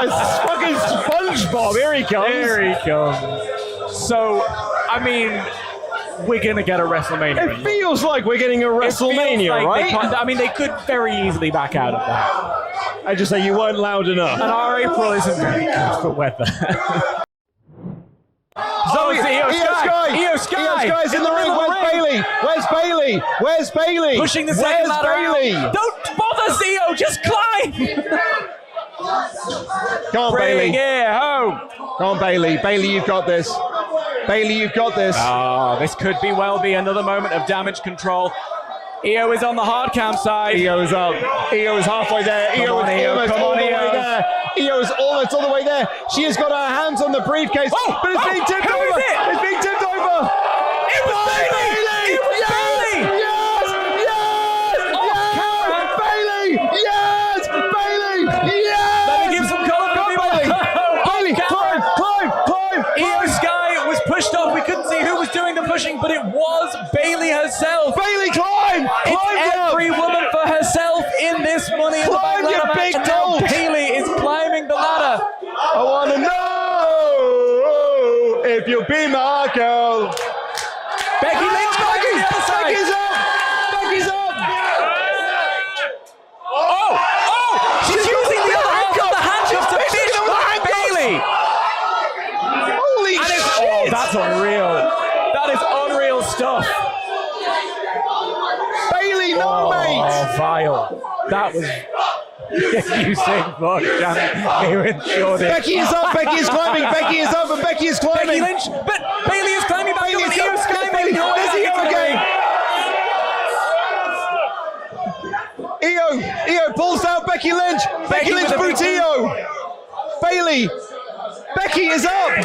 It's fucking SpongeBob. Here he comes. Here he comes. So, I mean, we're going to get a WrestleMania. It feels like we're getting a WrestleMania, right? They could very easily back out of that. I just say you weren't loud enough. And our April isn't very good for weather. Io Sky in the ring. Where's Bailey? Where's Bailey? Pushing the second ladder Bailey? out. Don't bother, Io. Just climb. Come on, Bring Bailey. it home. Come on, Bailey. Bailey, you've got this. Bailey, you've got this. Oh, this could well be another moment of damage control. Io is on the hard cam side. Io is up. Io is halfway there. Io is almost all the way there. Io is almost all the way there. She has got her hands on the briefcase, but it's being tipped who over. is it? It's being tipped over. It was Bailey! It was Bailey! Yes! Bailey! Yes! Bailey! Yes! Let me give some colour for people. Bailey, climb! Io Sky was pushed off. We couldn't see who was doing the pushing, but it was Bailey herself. Bailey, climb! It's every woman for herself in this Money in the Bank ladder match. And now Bailey is climbing the ladder. I want to know if you'll be my girl. Becky Lynch back on the other side. Becky's up! Oh! She's using the other half of the handcuffs to finish Bailey. Holy shit! Oh, that's unreal. That is unreal stuff. Bailey, no, mate! Oh, vile. That was... you say fuck, Becky is up, Becky is climbing, Becky is up, and Becky is climbing. Becky Lynch, but Bailey is climbing back up, and Io Sky making her way There's back Io into the ring. Io pulls out Becky Lynch. Becky Lynch boots Io. Bailey. Becky is up. I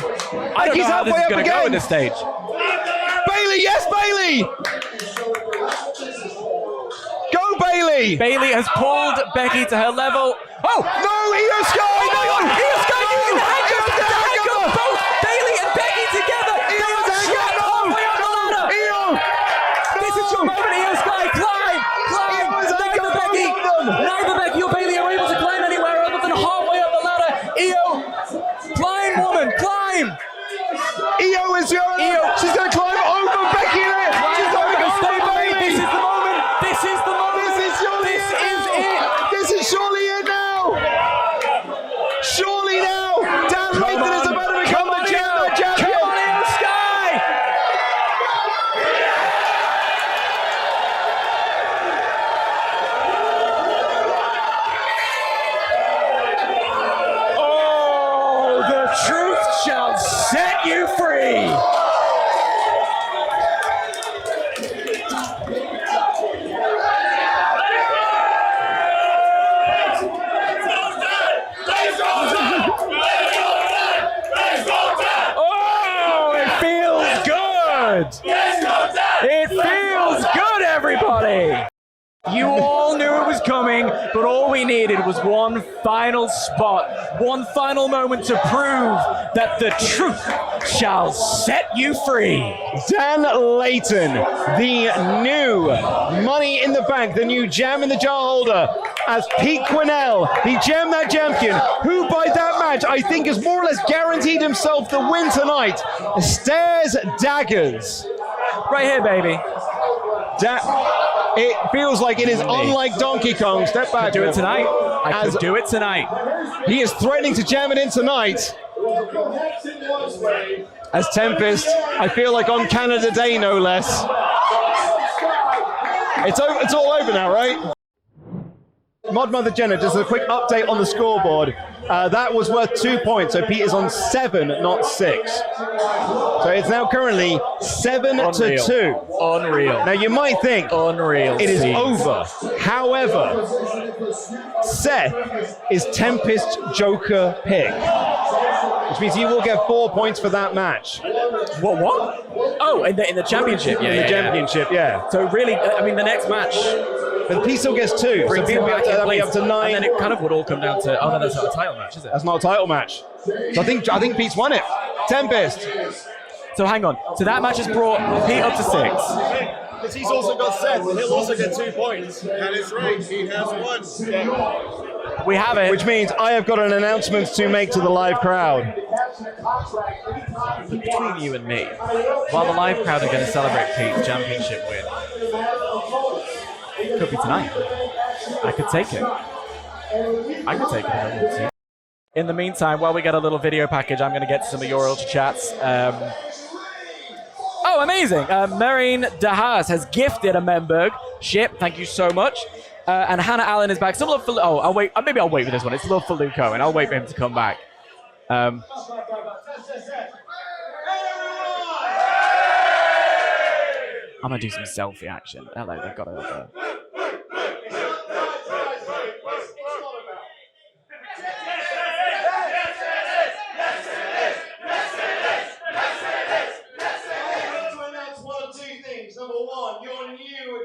don't Becky's know how this halfway is up going to go again. at this stage. Bailey, yes, Bailey. Go, Bailey. Bailey has pulled Becky to her level. Oh! No, Io Sky. Oh my God! Io Sky using the handcuffs to handcuff both Bailey and Becky together. They are trapped halfway on the ladder. This is your moment, Io Sky. Climb. Neither Becky or Bailey are able to climb anywhere other than halfway up the ladder. Io, climb, woman, climb. Io is going. She's going to climb over Becky Lynch. She's going to go Stay over Bailey. Bailey. This is the moment. This is the moment. This is surely This it is now. it. This is surely it now. Surely now. Dan Layton is about to become the champion. Come on, Io Sky. Oh, the truth shall set you free. Oh, it feels good. It feels good, everybody. You all knew it was coming, but all we needed was one final spot, one final moment to prove that the truth shall set you free. Dan Layton, the new Money in the Bank, the new Jam in the Jar holder, as Pete Quinnell, the Jam That Champion, who by that match I think has more or less guaranteed himself the win tonight, stares daggers. Right here, baby. It feels like it is unlike Donkey Kong. Step back. Do it tonight. I could do it tonight. He is threatening to jam it in tonight. As Tempest, I feel like on Canada Day, no less. It's all over now, right? Mod Mother Jenna, just a quick update on the scoreboard. That was worth 2 points, so Pete is on 7, not 6. So it's now currently 7-2. Unreal. Now you might think Unreal. it is over. However, Seth is Tempest Joker pick, which means you will get 4 points for that match. What? Oh, in the championship. Yeah, in the championship, yeah. So really, I mean, the next match. But Pete still gets 2, so Pete will be up to 9. And then it kind of would all come down to, oh no, that's not a title match, is it? That's not a title match. So I think Pete's won it. Tempest. So hang on. So that match has brought Pete up to 6. Because he's also got Seth, and he'll also get 2 points. That is right. He has won. Yeah. We have it. Which means I have got an announcement to make to the live crowd. Between you and me, while the live crowd are going to celebrate Pete's championship win, could be tonight. I could take it. I could take it if I wanted to. In the meantime, while we get a little video package, I'm going to get to some of your Ultra Chats. Oh, amazing. Marine Dahas has gifted a membership. Thank you so much. And Hannah Allen is back. Some love for... Oh, I'll wait. Maybe I'll wait for this one. It's love for Luco, and I'll wait for him to come back. I'm going to do some selfie action. Hello, they've got it.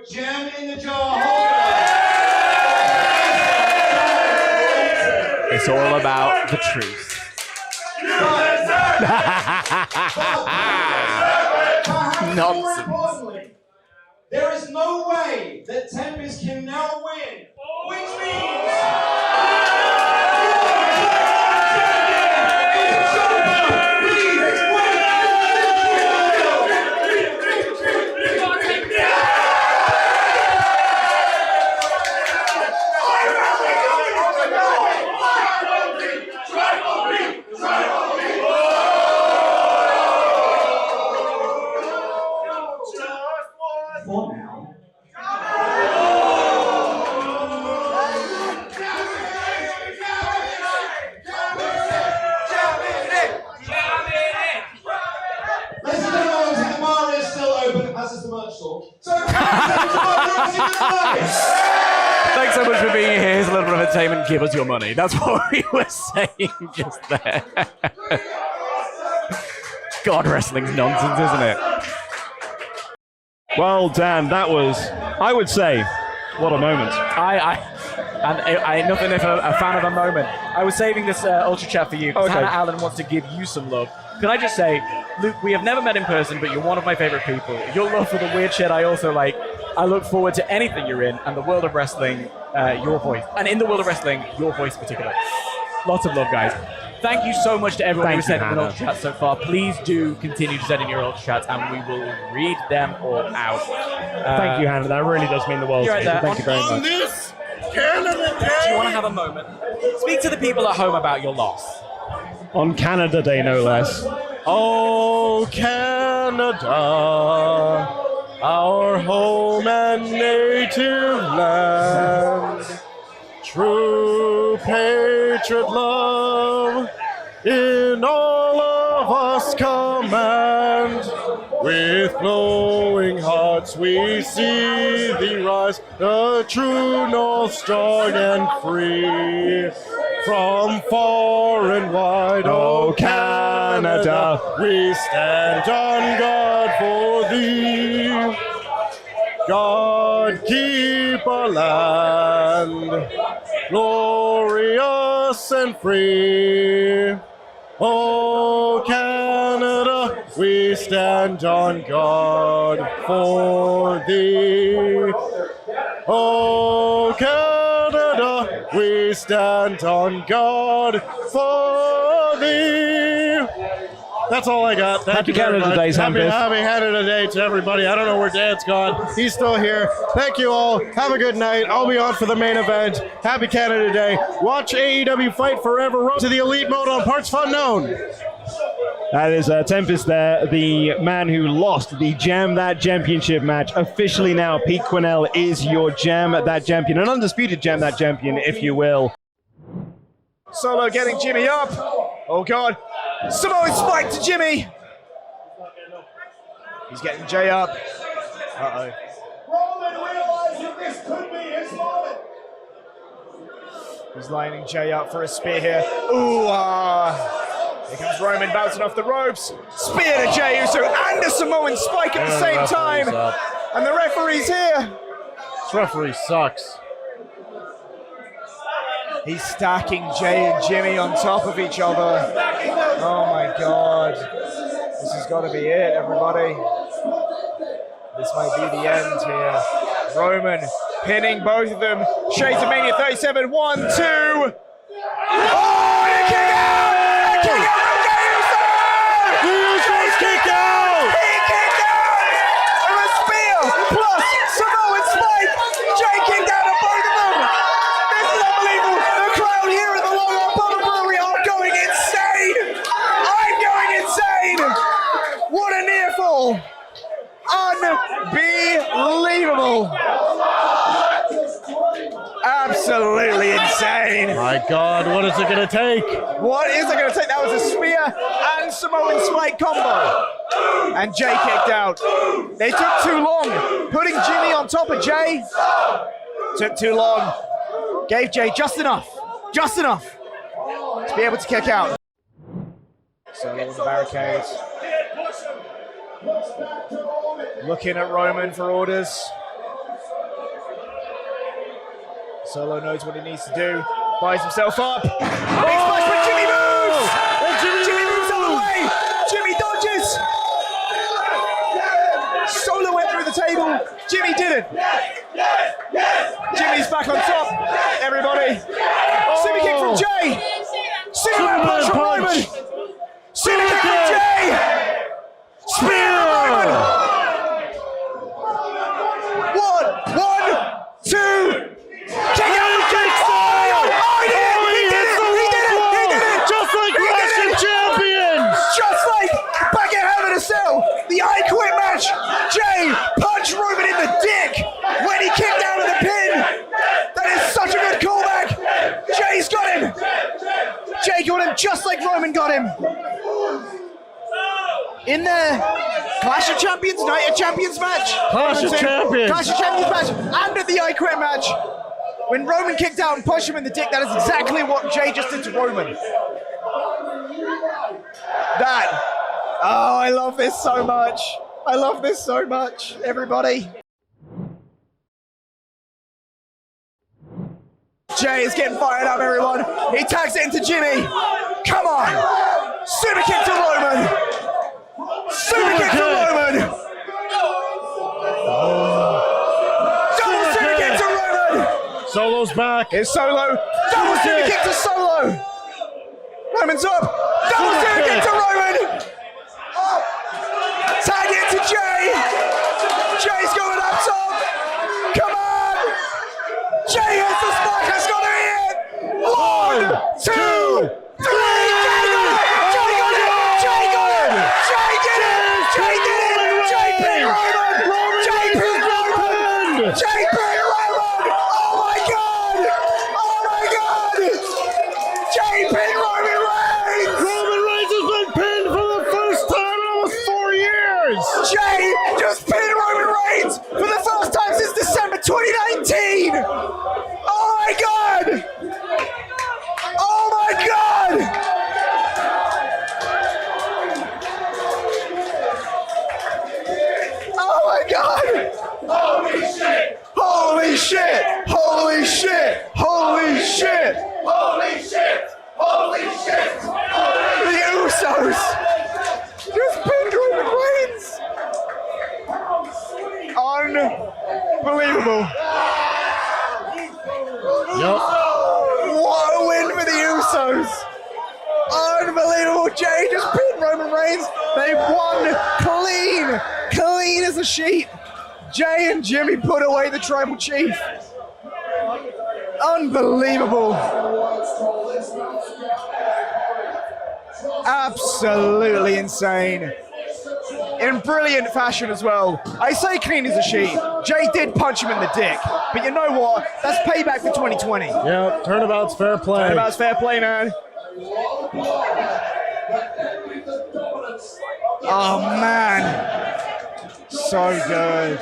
Gem in the jar. It's all about the truth. Nonsense. There is no way that Tempest can now win, which means... Thanks so much for being here. Here's a little bit of entertainment. Give us your money. That's what we were saying just there. God, wrestling's nonsense, isn't it? Well, Dan, that was, I would say, what a moment. I nothing if a fan of a moment. I was saving this Ultra Chat for you because Hannah Allen wants to give you some love. Can I just say, Luke, we have never met in person, but you're one of my favorite people. Your love for the weird shit I also like. I look forward to anything you're in, and the world of wrestling, your voice. And in the world of wrestling, your voice in particular. Lots of love, guys. Thank you so much to everyone who sent in an Ultra Chat so far. Please do continue to send in your Ultra Chats, and we will read them all out. Thank you, Hannah. That really does mean the world to me. Thank you very much. This Canada Day. Do you want to have a moment? Speak to the people at home about your loss. On Canada Day, no less. Oh, Canada, our home and native land. True patriot love in all of us command. With glowing hearts we see thee rise, the true north, strong and free. From far and wide, oh Canada, we stand on guard for thee. God keep our land glorious and free. Oh Canada, we stand on guard for thee. Oh Canada, we stand on guard for thee. That's all I got. Thank Happy you very Canada much. Day, Sam Happy Biff. Canada Day to everybody. I don't know where Dan's gone. He's still here. Thank you all. Have a good night. I'll be on for the main event. Happy Canada Day. Watch AEW Fight Forever. Road to the Elite mode on partsFUNknown. That is Tempest there, the man who lost the Jam That Championship match. Officially now, Pete Quinnell is your Jam That Champion, an undisputed Jam That Champion, if you will. Solo getting Jimmy up. Oh, God. Samoan spike to Jimmy. He's getting Jay up. Uh-oh. He's lining Jay up for a spear here. Ooh, here comes Roman bouncing off the ropes. Spear to Jey Uso and a Samoan spike at the same time. And the referee's here. This referee sucks. He's stacking Jay and Jimmy on top of each other. Oh my God. This has got to be it, everybody. This might be the end here. Roman pinning both of them. Shades of Mania 37. 1, 2. Oh, and a kick out! A kick out from Jey Uso! The Usos kick out! He kicked out! And a spear plus Samoan spike. Jay kicked out of both of them. This is unbelievable. The crowd here at the Long Arm Bottle Brewery are going insane. I'm going insane. What a near fall. Unbelievable. Absolutely insane. My God, what is it going to take? What is it going to take? That was a spear and Samoan spike combo. And Jay kicked out. They took too long. Putting Jimmy on top of Jay took too long. Gave Jay just enough to be able to kick out. So with the barricades. Looking at Roman for orders. Solo knows what he needs to do. Buys himself up. Big splash, but Jimmy moves! Jimmy moves out of the way! Jimmy dodges! Solo went through the table. Jimmy didn't. Jimmy's back on top. Everybody. Super kick from Jay. Superman punch from Roman. Super kick from Jay. Spear from Roman. 1, 2. Kick out! Oh, he did it! Just like Russian champions! Just like back at Hell in a Cell, the I Quit match. Jay punched Roman in the dick when he kicked out of the pin. That is such a good callback. Jay's got him. Jay got him just like Roman got him. In the Clash of Champions, Night of Champions match. Clash of Champions match, and at the I Quit match. When Roman kicked out and punched him in the dick, that is exactly what Jay just did to Roman. I love this so much. I love this so much, everybody. Jay is getting fired up, everyone. He tags it into Jimmy. Come on. Super kick to Roman. Super kick to Roman. Double super kick to Roman. Solo's back. Here's Solo. Double super kick to Solo. Roman's up. Double super kick to Roman. Tag it to Jay. Jay's going up top. Come on. Jay hits the spike. That's got to be it. 1, 2, 3. Jay got it. Jay got it. Jay got it. Jay did it. Jay did it. Jay beat Roman. Jay beat Roman. Jay beat Roman. Oh my God. Oh my God. Jay beat Roman Reigns. Roman Reigns has been pinned for the first time in almost 4 years. Jay just pinned Roman Reigns for the first time since December 2019. Oh my God. Oh my God. Oh my God. Holy shit. Holy shit. Holy shit. Holy shit. Holy shit. Holy shit. The Usos just pinned Roman Reigns. Unbelievable. Yep. What a win for the Usos. Unbelievable. Jay just pinned Roman Reigns. They won clean as a sheet. Jay and Jimmy put away the Tribal Chief. Unbelievable. Absolutely insane. In brilliant fashion as well. I say clean as a sheet. Jay did punch him in the dick. But you know what? That's payback for 2020. Yeah, turnabout's fair play. Turnabout's fair play, man. Oh, man. So good.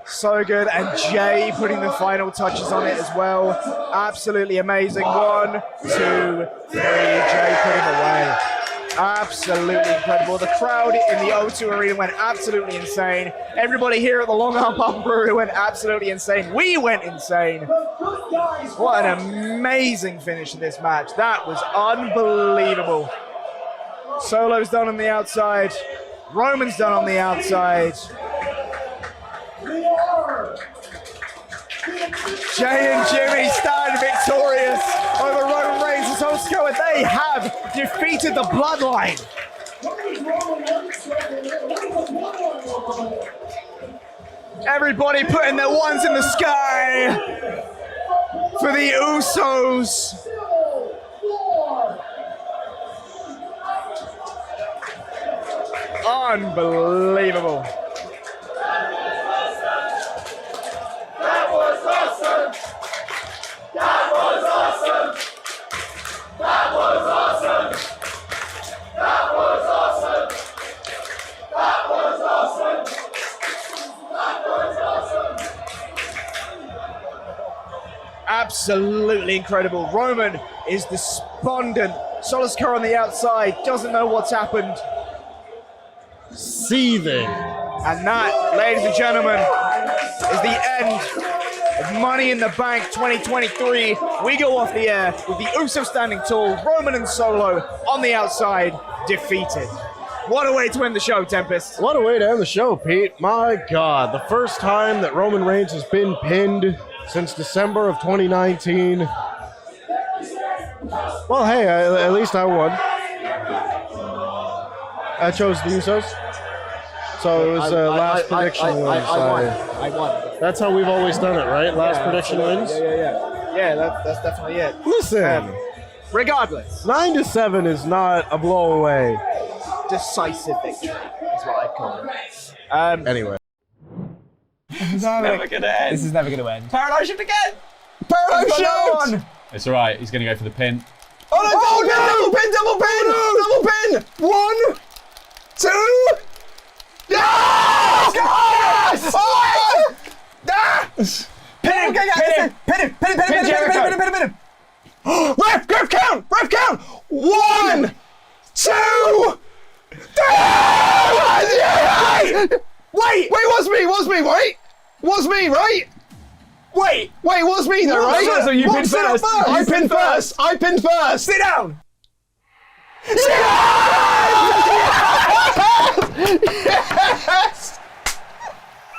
So good. And Jay putting the final touches on it as well. Absolutely amazing. 1, 2, 3. Jay put him away. Absolutely incredible. The crowd in the O2 Arena went absolutely insane. Everybody here at the Long Arm Pub Arena went absolutely insane. We went insane. What an amazing finish to this match. That was unbelievable. Solo's done on the outside. Roman's done on the outside. Jay and Jimmy stand victorious over Roman Reigns and Ospreay, and they have defeated the Bloodline. Everybody putting their ones in the sky for the Usos. Unbelievable. That was awesome! That was awesome! That was awesome! That was awesome! That was awesome! That was awesome! Absolutely incredible. Roman is despondent. Ospreay on the outside doesn't know what's happened. Seething. And that, ladies and gentlemen, is the end of Money in the Bank 2023. We go off the air with the Usos standing tall, Roman and Solo on the outside, defeated. What a way to end the show, Tempest. What a way to end the show, Pete. My God, the first time that Roman Reigns has been pinned since December of 2019. Well, hey, at least I won. I chose the Usos. So it was last prediction wins. I won. That's how we've always done it, right? Last prediction wins? Yeah, that's definitely it. Listen. Regardless. 9-7 is not a blowaway. Decisive victory is what I'd call it. Anyway. This is never going to end. This is never going to end. Paralyzed shift again! Paralyzed shift! It's alright, he's going to go for the pin. Oh no! Double pin! Double pin! 1, 2. Yes! Yes! Oh! Yes! Pin him! Ref count! 1, 2. Yes! Wait, was me, right? Was me, right? Wait, was me though, right? So you pinned first. I pinned first. Sit down. Yes! Yes!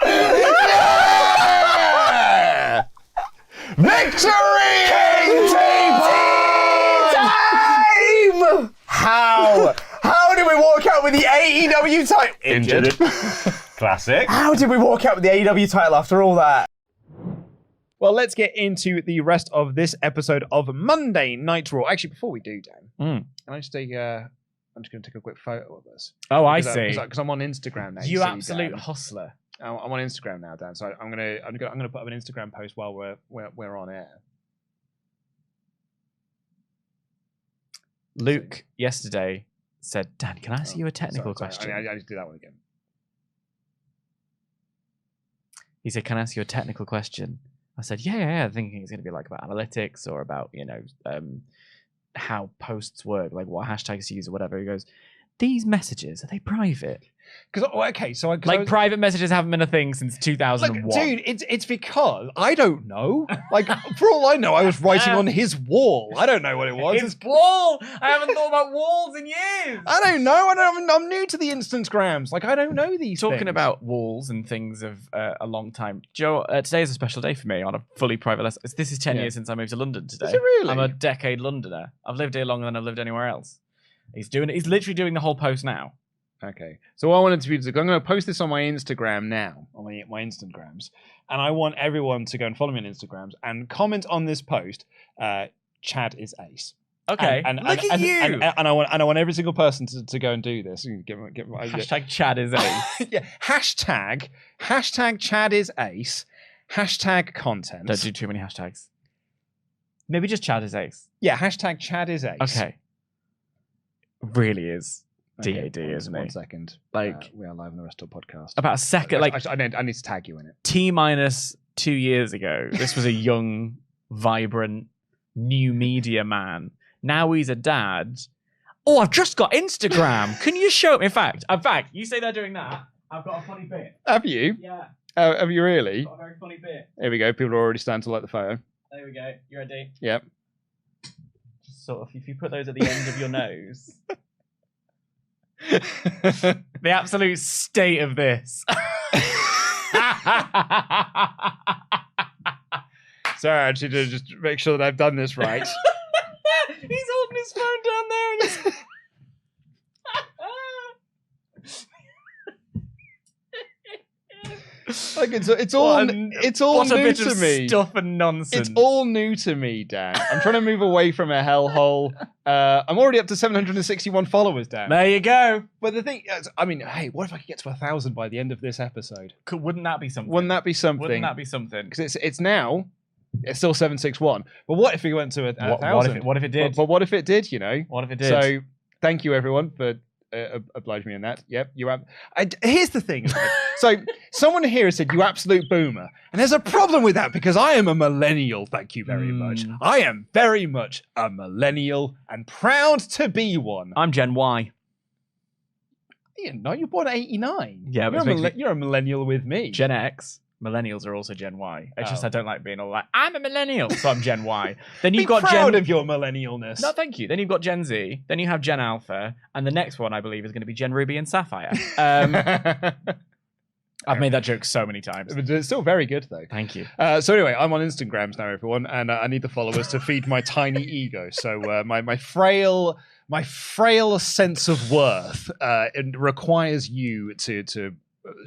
Yeah! Victory! Time! How did we walk out with the AEW title? Injured. Classic. How did we walk out with the AEW title after all that? Well, let's get into the rest of this episode of Monday Night Raw. Actually, before we do, Dan, can I just take I'm just going to take a quick photo of us. Oh, I see. Because I'm on Instagram now. You see, absolute Dan. hustler. I'm on Instagram now, Dan. So I'm gonna put up an Instagram post while we're on air. Luke yesterday said, "Dan, can I ask you a technical question?" I just do that one again. He said, "Can I ask you a technical question?" I said, yeah, thinking it's going to be like about analytics or about, how posts work, like what hashtags to use or whatever. He goes, these messages, are they private? Because okay, so private messages haven't been a thing since 2001. Look, dude, it's because I don't know. Like, for all I know, I was writing on his wall. I don't know what it was. His wall. I haven't thought about walls in years. I don't know. I'm new to the Instagrams. Like, I don't know these. Talking things. about walls and things of a long time. Joe, today is a special day for me on a fully private lesson. This is 10 years since I moved to London today. Is it really? I'm a decade Londoner. I've lived here longer than I've lived anywhere else. He's literally doing the whole post now. Okay, so what I wanted to do is I'm going to post this on my Instagram now, on my Instagrams, and I want everyone to go and follow me on Instagrams and comment on this post. Chad is ace. Okay, look at you. And I want every single person to go and do this. Hashtag Chad is ace. Yeah. Hashtag Chad is ace. Hashtag content. Don't do too many hashtags. Maybe just Chad is ace. Yeah. Hashtag Chad is ace. Okay. Really is. DAD, isn't it? 1 second. Like, we are live on the WrestleTalk Podcast. About a second. I need to tag you in it. T-2 years ago, this was a young, vibrant, new media man. Now he's a dad. Oh, I've just got Instagram. Can you show me? In fact, you say they're doing that. I've got a funny bit. Have you? Yeah. Have you really? I've got a very funny bit. Here we go. People are already starting to like the photo. There we go. You ready? Yep. Just sort of, if you put those at the end of your nose. The absolute state of this. Sorry, I actually to just make sure that I've done this right. He's holding his phone down there and he's... Like it's all new to me. Stuff and nonsense. It's all new to me, Dan. I'm trying to move away from a hellhole. I'm already up to 761 followers, Dan. There you go. But the thing, I mean, hey, what if I could get to 1,000 by the end of this episode? Wouldn't that be something? Wouldn't that be something? Wouldn't that be something? Because it's now. It's still 761. But what if we went to 1,000? What if it did? But what if it did? You know. What if it did? So thank you everyone for oblige me in that. Yep, you have. Here's the thing. So someone here has said you absolute boomer, and there's a problem with that because I am a millennial. Thank you very much. I am very much a millennial and proud to be one. I'm Gen Y. No, you're born 89. Yeah, but you're a millennial with me. Gen X. Millennials are also Gen Y. It's just I don't like being all like, I'm a millennial, so I'm Gen Y. Then you've got proud of your millennialness. No, thank you. Then you've got Gen Z. Then you have Gen Alpha, and the next one I believe is going to be Gen Ruby and Sapphire. I've made that joke so many times. But it's still very good though. Thank you. So anyway, I'm on Instagrams now, everyone, and I need the followers to feed my tiny ego. So my frail sense of worth it requires you to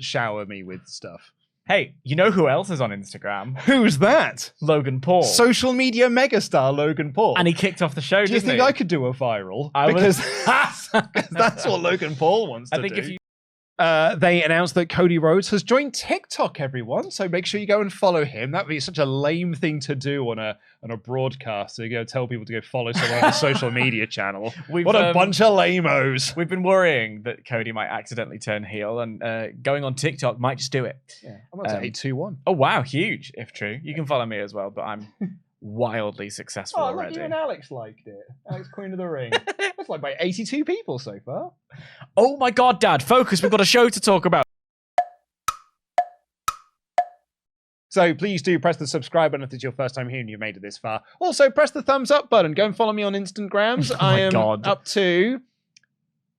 shower me with stuff. Hey, you know who else is on Instagram? Who's that? Logan Paul. Social media megastar Logan Paul. And he kicked off the show, Do you think I could do a viral? Because that's what Logan Paul wants to do. I think if you... they announced that Cody Rhodes has joined TikTok, everyone. So make sure you go and follow him. That would be such a lame thing to do on a broadcast. So you go tell people to go follow someone on a social media channel. What a bunch of lamos. We've been worrying that Cody might accidentally turn heel, and going on TikTok might just do it. Yeah, I'm about to 821. Oh wow, huge! If true, you can follow me as well. But I'm wildly successful already. Look, even Alex liked it. Alex Queen of the Ring. That's like by 82 people so far. Oh my God, Dad! Focus. We've got a show to talk about. So please do press the subscribe button if it's your first time here and you've made it this far. Also, press the thumbs up button. Go and follow me on Instagrams. I am up to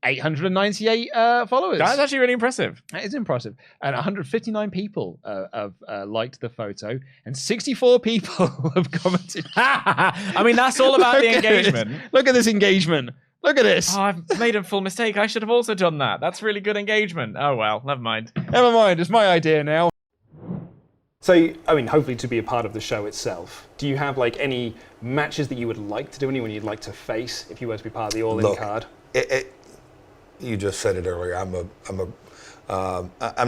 898 followers. That's actually really impressive. That is impressive. And 159 people have liked the photo, and 64 people have commented. I mean, that's all about the engagement. Look at this engagement. Look at this. Oh, I've made a full mistake. I should have also done that. That's really good engagement. Oh, well, never mind. Never mind. It's my idea now. So, I mean, hopefully to be a part of the show itself, do you have like any matches that you would like to do, anyone you'd like to face if you were to be part of the All-In card? You just said it earlier. I'm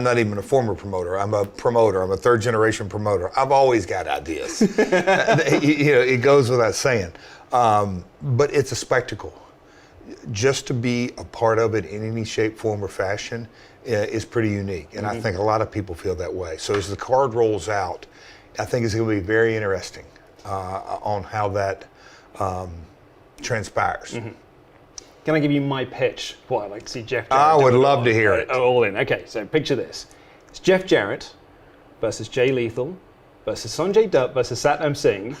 not even a former promoter. I'm a promoter. I'm a third-generation promoter. I've always got ideas. It goes without saying. But it's a spectacle. Just to be a part of it in any shape, form, or fashion is pretty unique. And I think a lot of people feel that way. So as the card rolls out, I think it's going to be very interesting on how that transpires. Can I give you my pitch? What I'd like to see Jeff Jarrett I would do it love all. to hear it. All in. Okay, so picture this. It's Jeff Jarrett versus Jay Lethal versus Sanjay Dutt versus Satnam Singh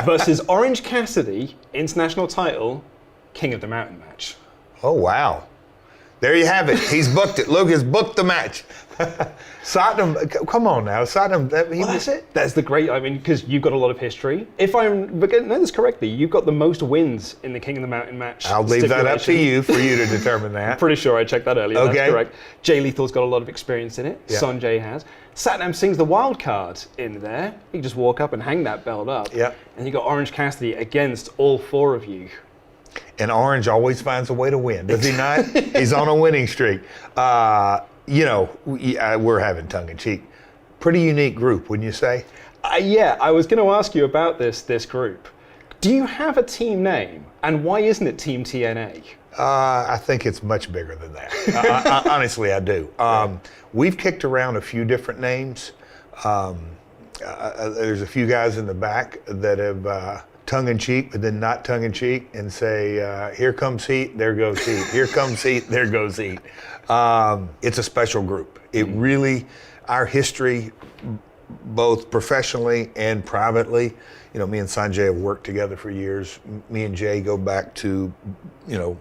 versus Orange Cassidy, international title, King of the Mountain match. Oh, wow. There you have it. He's booked it. Luke has booked the match. Satnam, come on now. Satnam, he was it. That's the great, I mean, because you've got a lot of history. If I know this correctly, you've got the most wins in the King of the Mountain match. I'll leave that up to you for you to determine that. I'm pretty sure I checked that earlier. Okay. That's correct. Jay Lethal's got a lot of experience in it. Yeah. Sanjay has. Satnam Singh's the wild card in there. You can just walk up and hang that belt up. Yeah. And you got Orange Cassidy against all four of you. And Orange always finds a way to win, does he not? He's on a winning streak. You know, we're having tongue-in-cheek. Pretty unique group, wouldn't you say? Yeah, I was going to ask you about this group. Do you have a team name? And why isn't it Team TNA? I think it's much bigger than that. Honestly, I do. We've kicked around a few different names. There's a few guys in the back that have tongue-in-cheek, but then not tongue-in-cheek, and say, here comes heat, there goes heat. Here comes heat, there goes heat. It's a special group. It really, our history, both professionally and privately, you know, me and Sanjay have worked together for years. Me and Jay go back to, you know,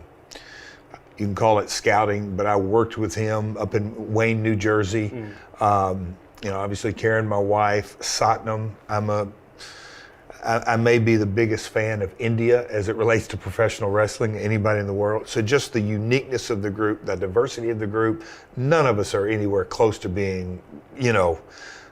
you can call it scouting, but I worked with him up in Wayne, New Jersey. You know, obviously Karen, my wife, Satnam, I may be the biggest fan of India as it relates to professional wrestling, anybody in the world. So just the uniqueness of the group, the diversity of the group, none of us are anywhere close to being, you know,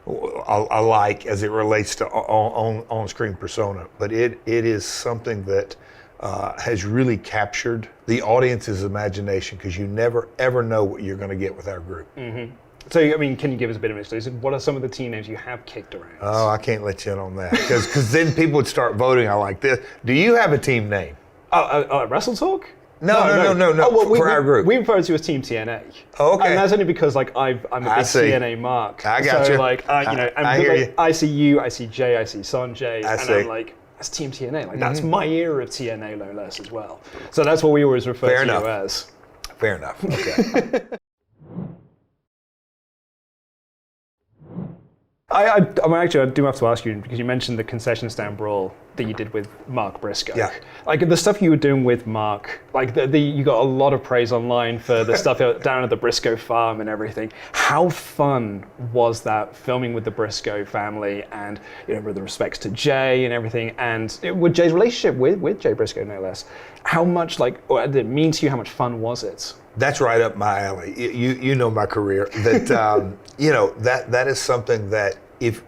alike as it relates to on-screen persona. But it is something that has really captured the audience's imagination, because you never, ever know what you're going to get with our group. Mm-hmm. So, I mean, can you give us a bit of exclusive? What are some of the team names you have kicked around? Oh, I can't let you in on that, because then people would start voting. I like this. Do you have a team name? WrestleTalk? No. Oh, well, for our group. We refer to as Team TNA. Oh, okay. And that's only because, like, I'm a big TNA mark. I got so, you. like, you know, and I hear you. I see you, I see Jay, I see Sanjay, I and see. I'm like, that's Team TNA. Like, that's my era of TNA, no less, as well. So that's what we always refer Fair to enough. you as. Fair enough. Okay. I mean, actually, I do have to ask you, because you mentioned the concession stand brawl that you did with Mark Briscoe. Yeah. Like, the stuff you were doing with Mark, like, you got a lot of praise online for the stuff down at the Briscoe farm and everything. How fun was that, filming with the Briscoe family, and, you know, with the respects to Jay and everything, and with Jay's relationship with Jay Briscoe, no less. How much, like, or did it mean to you? How much fun was it? That's right up my alley. You know my career. That you know, that is something that if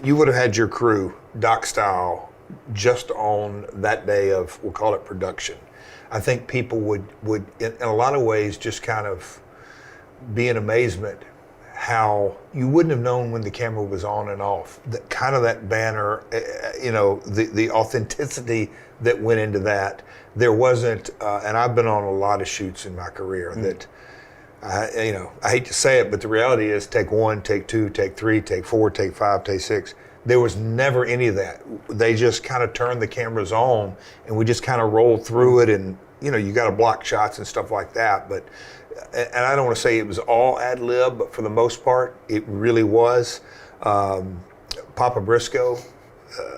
you would have had your crew doc style just on that day of, we'll call it production, I think people would in a lot of ways just kind of be in amazement how you wouldn't have known when the camera was on and off. That banner, you know, the authenticity that went into that. There wasn't, and I've been on a lot of shoots in my career that, you know, I hate to say it, but the reality is take 1, take 2, take 3, take 4, take 5, take 6. There was never any of that. They just kind of turned the cameras on and we just kind of rolled through it, and, you know, you got to block shots and stuff like that. But, and I don't want to say it was all ad lib, but for the most part, it really was. Papa Briscoe,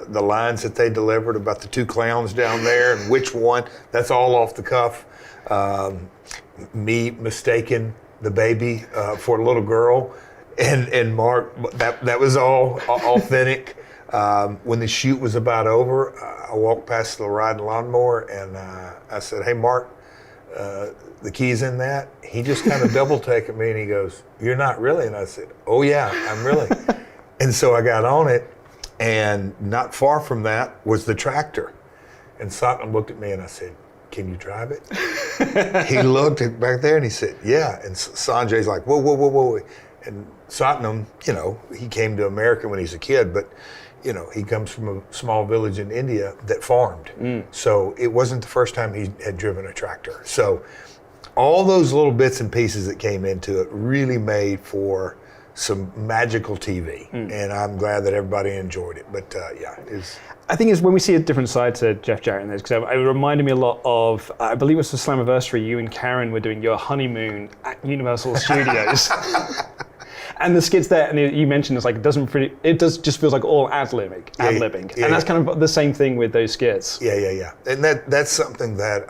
the lines that they delivered about the 2 clowns down there and which one, that's all off the cuff. Me mistaking the baby for a little girl, and Mark, that was all authentic. When the shoot was about over, I walked past the riding lawnmower and I said, "Hey, Mark, the key's in that?" He just kind of double take at me and he goes, "You're not really?" And I said, "Oh yeah, I'm really." And so I got on it, and not far from that was the tractor. And Satnam looked at me and I said, "Can you drive it?" He looked back there and he said, "Yeah." And Sanjay's like, whoa. And Satnam, you know, he came to America when he was a kid, but, you know, he comes from a small village in India that farmed. So it wasn't the first time he had driven a tractor. So all those little bits and pieces that came into it really made for some magical TV, and I'm glad that everybody enjoyed it. But it's. I think it's when we see a different side to Jeff Jarrett in this, because it reminded me a lot of, I believe it was for Slammiversary, you and Karen were doing your honeymoon at Universal Studios. And the skits there, and you mentioned it's like it does just feels like all ad-libbing, and that's kind of the same thing with those skits. Yeah, and that's something that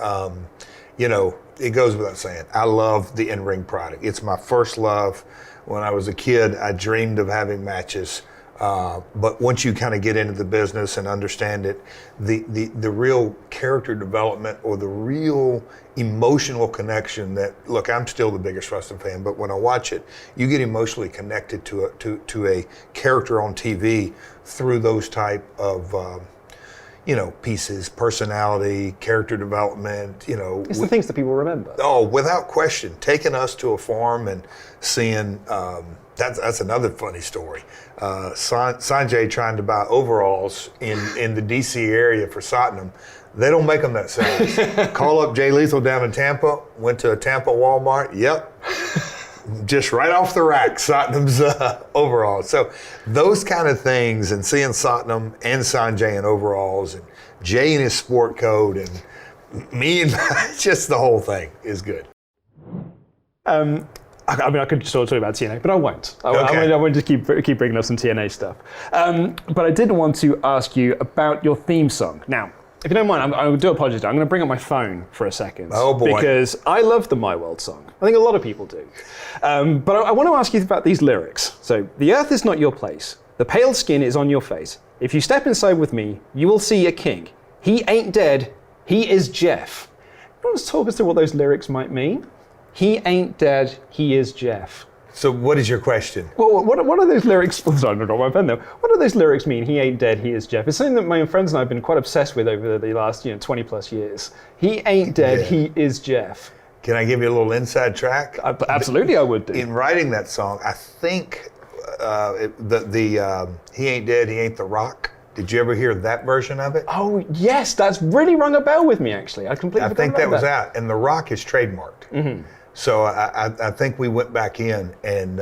it goes without saying. I love the in-ring product. It's my first love. When I was a kid, I dreamed of having matches. But once you kind of get into the business and understand it, the real character development or the real emotional connection that, look, I'm still the biggest wrestling fan, but when I watch it, you get emotionally connected to a character on TV through those type of pieces, personality, character development, It's the things that people remember. Oh, without question. Taking us to a farm and seeing, that's another funny story. Sanjay trying to buy overalls in the DC area for Satnam. They don't make them that size. Call up Jay Lethal down in Tampa, went to a Tampa Walmart, yep. Just right off the rack, Satnam's overalls. So those kind of things, and seeing Satnam and Sanjay in overalls, and Jay in his sport coat, and me and just the whole thing is good. I could just talk about TNA, but I won't. I won't just keep bringing up some TNA stuff. But I did want to ask you about your theme song. Now, if you don't mind, I do apologize. I'm going to bring up my phone for a second. Oh, boy. Because I love the My World song. I think a lot of people do. But I want to ask you about these lyrics. So, the earth is not your place. The pale skin is on your face. If you step inside with me, you will see a king. He ain't dead. He is Jeff. You want to talk us through what those lyrics might mean? He ain't dead. He is Jeff. So what is your question? Well, what are those lyrics? Sorry, I don't know my pen though. What do those lyrics mean? He ain't dead, he is Jeff. It's something that my friends and I have been quite obsessed with over the last 20 plus years. He ain't dead, he is Jeff. Can I give you a little inside track? Absolutely, I would do. In writing that song, I think He Ain't Dead, He Ain't the Rock. Did you ever hear that version of it? Oh yes, that's really rung a bell with me actually. I completely forgot think that about was out, and the Rock is trademarked. Mm-hmm. So I think we went back in and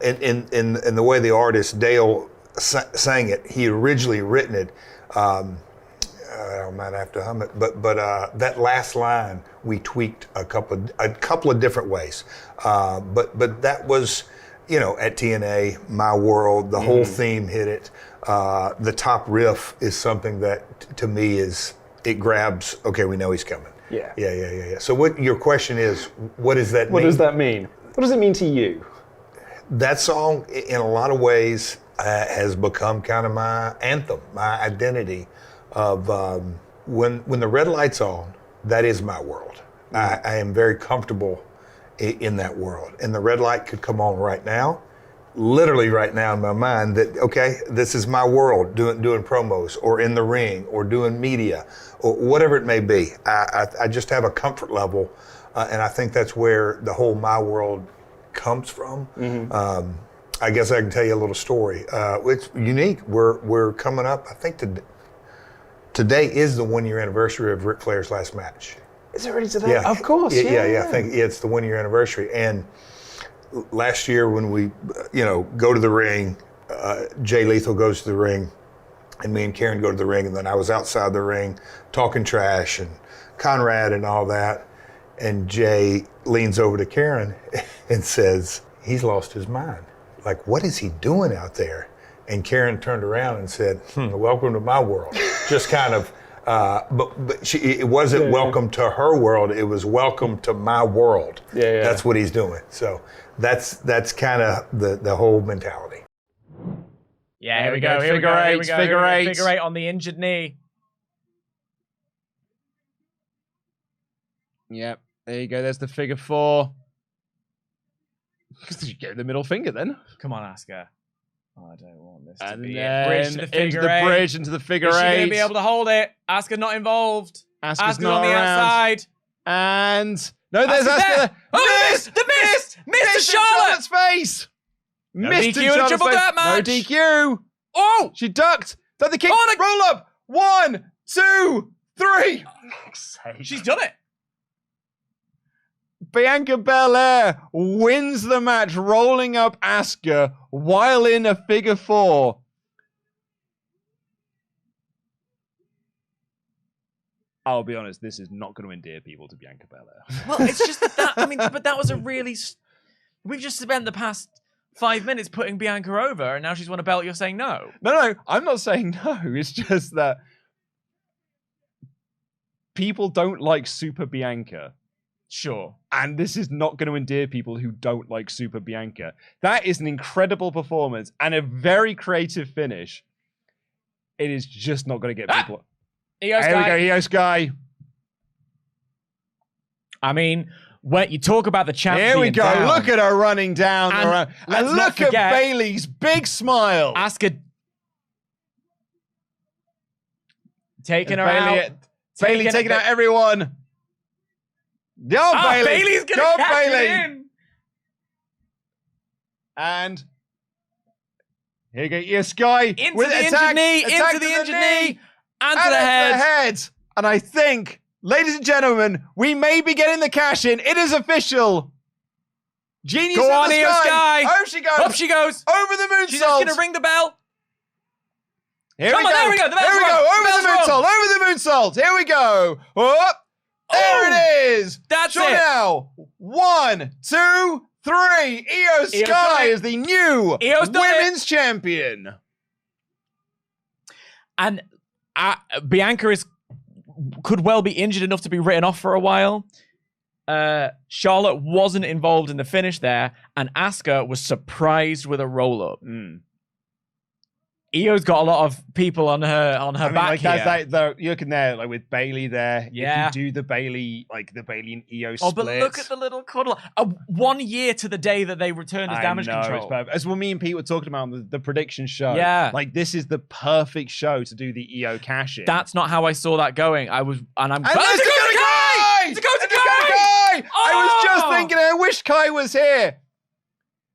in the way the artist Dale sang it, he had originally written it. I might have to hum it, but that last line we tweaked a couple of different ways. But that was at TNA, My World, the whole theme hit it. The top riff is something that to me it grabs. Okay, we know he's coming. Yeah. So what your question is, what does that mean? What does that mean? What does it mean to you? That song, in a lot of ways, has become kind of my anthem, my identity of when the red light's on, that is my world. I am very comfortable in that world. And the red light could come on right now, literally right now in my mind, that, okay, this is my world, doing promos or in the ring or doing media or whatever it may be. I just have a comfort level, and I think that's where the whole my world comes from. Mm-hmm. I guess I can tell you a little story. It's unique. We're coming up, I think today is the 1 year anniversary of Ric Flair's last match. Is it really today? Yeah. Of course. Yeah. I think it's the 1 year anniversary. And last year when we, go to the ring, Jay Lethal goes to the ring, and me and Karen go to the ring, and then I was outside the ring talking trash and Conrad and all that. And Jay leans over to Karen and says, "He's lost his mind. Like, what is he doing out there?" And Karen turned around and said, "Welcome to my world." Just kind of, but it wasn't welcome to her world. It was welcome to my world. Yeah. That's what he's doing. So that's kind of the whole mentality. Yeah, here we go. Figure eight on the injured knee. Yep, there you go. There's the figure four. You gave the middle finger then. Come on, Asuka. Oh, I don't want this to And be then bridge to the figure eight. bridge into the figure Is she eight. going to be able to hold it? Asuka not involved. Asuka's on not the around. outside. And no, there's Asuka's Asuka. there. Oh, the miss! Missed to Charlotte! face. No Missed DQ in in a Charlotte's triple face. threat match. No DQ. Oh! She ducked. Done the kick. Oh, roll up. 1, 2, 3. She's done it. Bianca Belair wins the match, rolling up Asuka while in a figure four. I'll be honest, this is not going to endear people to Bianca Belair. Well, it's just that I mean, but that was a really. We've just spent the past 5 minutes putting Bianca over, and now she's won a belt. You're saying no? No, I'm not saying no. It's just that people don't like Super Bianca. Sure. And this is not going to endear people who don't like Super Bianca. That is an incredible performance and a very creative finish. It is just not going to get people. Io Sky. Here we go, Io Sky. I mean, when you talk about the champion, Here we go. down, Look at her running down. And let's not look at forget, Bayley's big smile. Asuka taking her Bayley, out. Bayley taking out everyone. Go, Bayley. Bayley's gonna Go, cash Bayley. it in. And here you go, Io Sky. Into with the attack, injured knee, attack into the to injured knee, and to and the into head. the head. And I think, ladies and gentlemen, we may be getting the cash in. It is official. Genius Go in on, the Io Sky. Up she goes. Up she goes. Over the moonsault. She's just going to ring the bell. Here Come we on, go. there we go. The bell's Here we rung. go. Over Bell's the rung. moonsault. Over the moonsault. Here we go. Up. There it is. That's so it. now, 1, 2, 3. Io Sky done it. is the new Io's done it. women's champion. And Bianca could well be injured enough to be written off for a while. Charlotte wasn't involved in the finish there, and Asuka was surprised with a roll-up. Io's got a lot of people on her back like here. that's you're looking there, like with Bayley there. Yeah. If you do the Bayley, like the Bayley and Io Oh, split. but look at the little cuddle. 1 year to the day that they returned as Damage I know, Control. It's perfect. As well, me and Pete were talking about on the prediction show. Yeah. Like this is the perfect show to do the Io cash in. That's not how I saw that going. I'm. And Oh, it's Dakota Kai! Dakota Kai! I was just Oh! thinking, I wish Kai was here.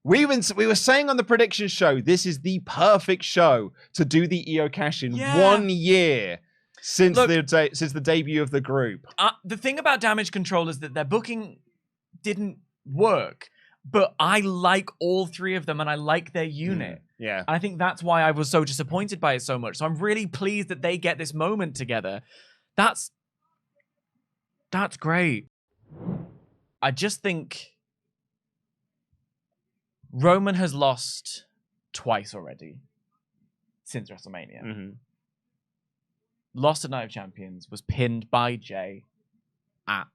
We were saying on the prediction show, this is the perfect show to do the Io cash in. Yeah. 1 year since Look, since the debut of the group. The thing about Damage Control is that their booking didn't work, but I like all three of them and I like their unit. Yeah. And I think that's why I was so disappointed by it so much. So I'm really pleased that they get this moment together. That's great. I just think Roman has lost twice already since WrestleMania. Lost at Night of Champions, was pinned by Jay at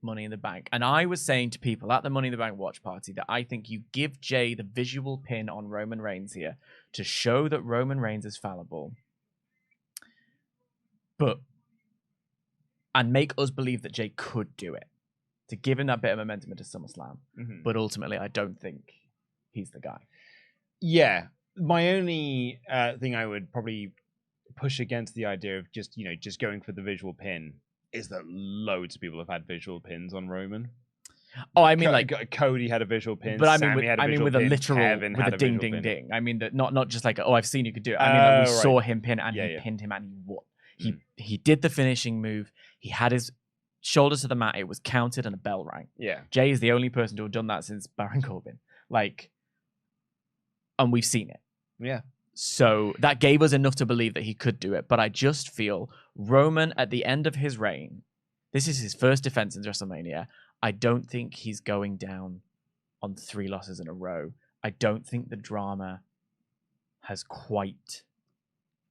Money in the Bank. And I was saying to people at the Money in the Bank watch party that I think you give Jay the visual pin on Roman Reigns here to show that Roman Reigns is fallible. And make us believe that Jay could do it. To give him that bit of momentum into SummerSlam. But ultimately, I don't think he's the guy. Yeah. My only thing I would probably push against the idea of just going for the visual pin is that loads of people have had visual pins on Roman. Oh, I mean, like Cody had a visual pin. But Sammy had a visual with a pin, literal, Kevin with had a ding, visual ding, pin. ding. I mean that not just like, oh, I've seen you could do it. I mean, like we right. saw him pin and Yeah, he yeah. pinned him and he won. He did the finishing move. He had his shoulders to the mat. It was counted and a bell rang. Yeah. Jay is the only person to have done that since Baron Corbin. And we've seen it. Yeah. So that gave us enough to believe that he could do it. But I just feel Roman at the end of his reign, this is his first defense in WrestleMania. I don't think he's going down on 3 losses in a row. I don't think the drama has quite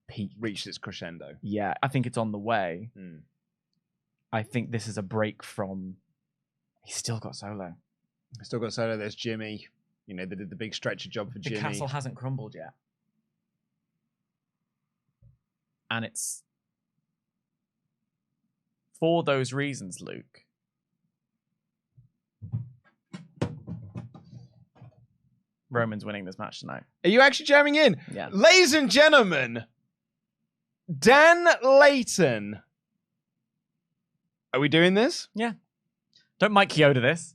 peaked. Reached its crescendo. Yeah, I think it's on the way. I think this is a break from... He's still got Solo. He's still got Solo. There's Jimmy. They did the big stretcher job for Jimmy. The castle hasn't crumbled yet. And it's... For those reasons, Luke... Roman's winning this match tonight. Are you actually jamming in? Yeah. Ladies and gentlemen, Dan Layton. Are we doing this? Yeah. Don't Mike Chioda this.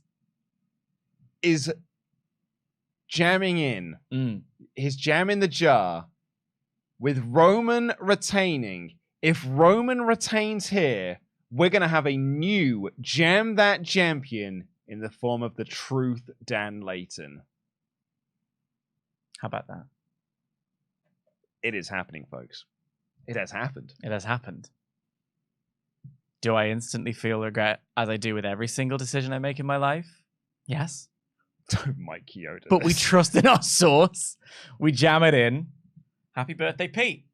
Is jamming in. His jam in the jar with Roman retaining. If Roman retains here, we're going to have a new Jam That Champion in the form of the Truth Dan Layton. How about that? It is happening, folks. It has happened. It has happened. Do I instantly feel regret, as I do with every single decision I make in my life? Yes. Mike Chioda. But we trust in our source. We jam it in. Happy birthday, Pete.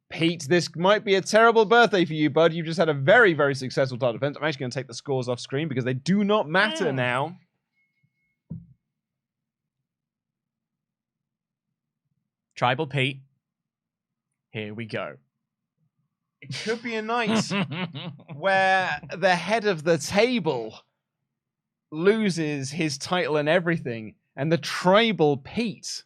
Pete, this might be a terrible birthday for you, bud. You've just had a very, very successful title defense. I'm actually going to take the scores off screen because they do not matter now. Tribal Pete. Here we go. It could be a night where the head of the table loses his title and everything, and the Tribal Pete.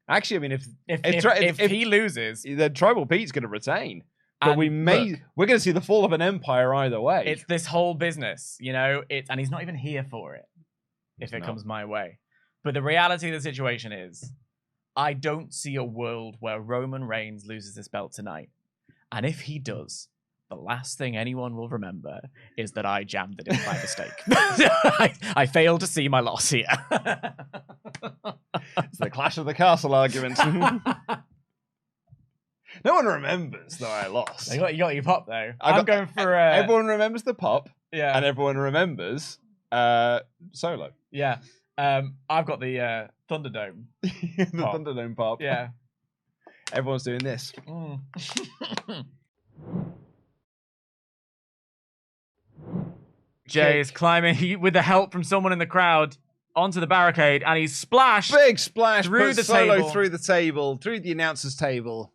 Actually, I mean, if he loses, then Tribal Pete's going to retain. But we're going to see the fall of an empire either way. It's this whole business, you know. And he's not even here for it. If it comes my way, but the reality of the situation is, I don't see a world where Roman Reigns loses this belt tonight. And if he does, the last thing anyone will remember is that I jammed it in by mistake. I failed to see my loss here. It's the Clash of the Castle argument. No one remembers that I lost. You got your pop, though. I'm going for... Everyone remembers the pop. Yeah. And everyone remembers Solo. Yeah. I've got the Thunderdome. The Thunderdome pop. Yeah. Everyone's doing this. Jay is climbing with the help from someone in the crowd onto the barricade, and he's splashed. Big splash through the Solo table. through the table, through the announcer's table.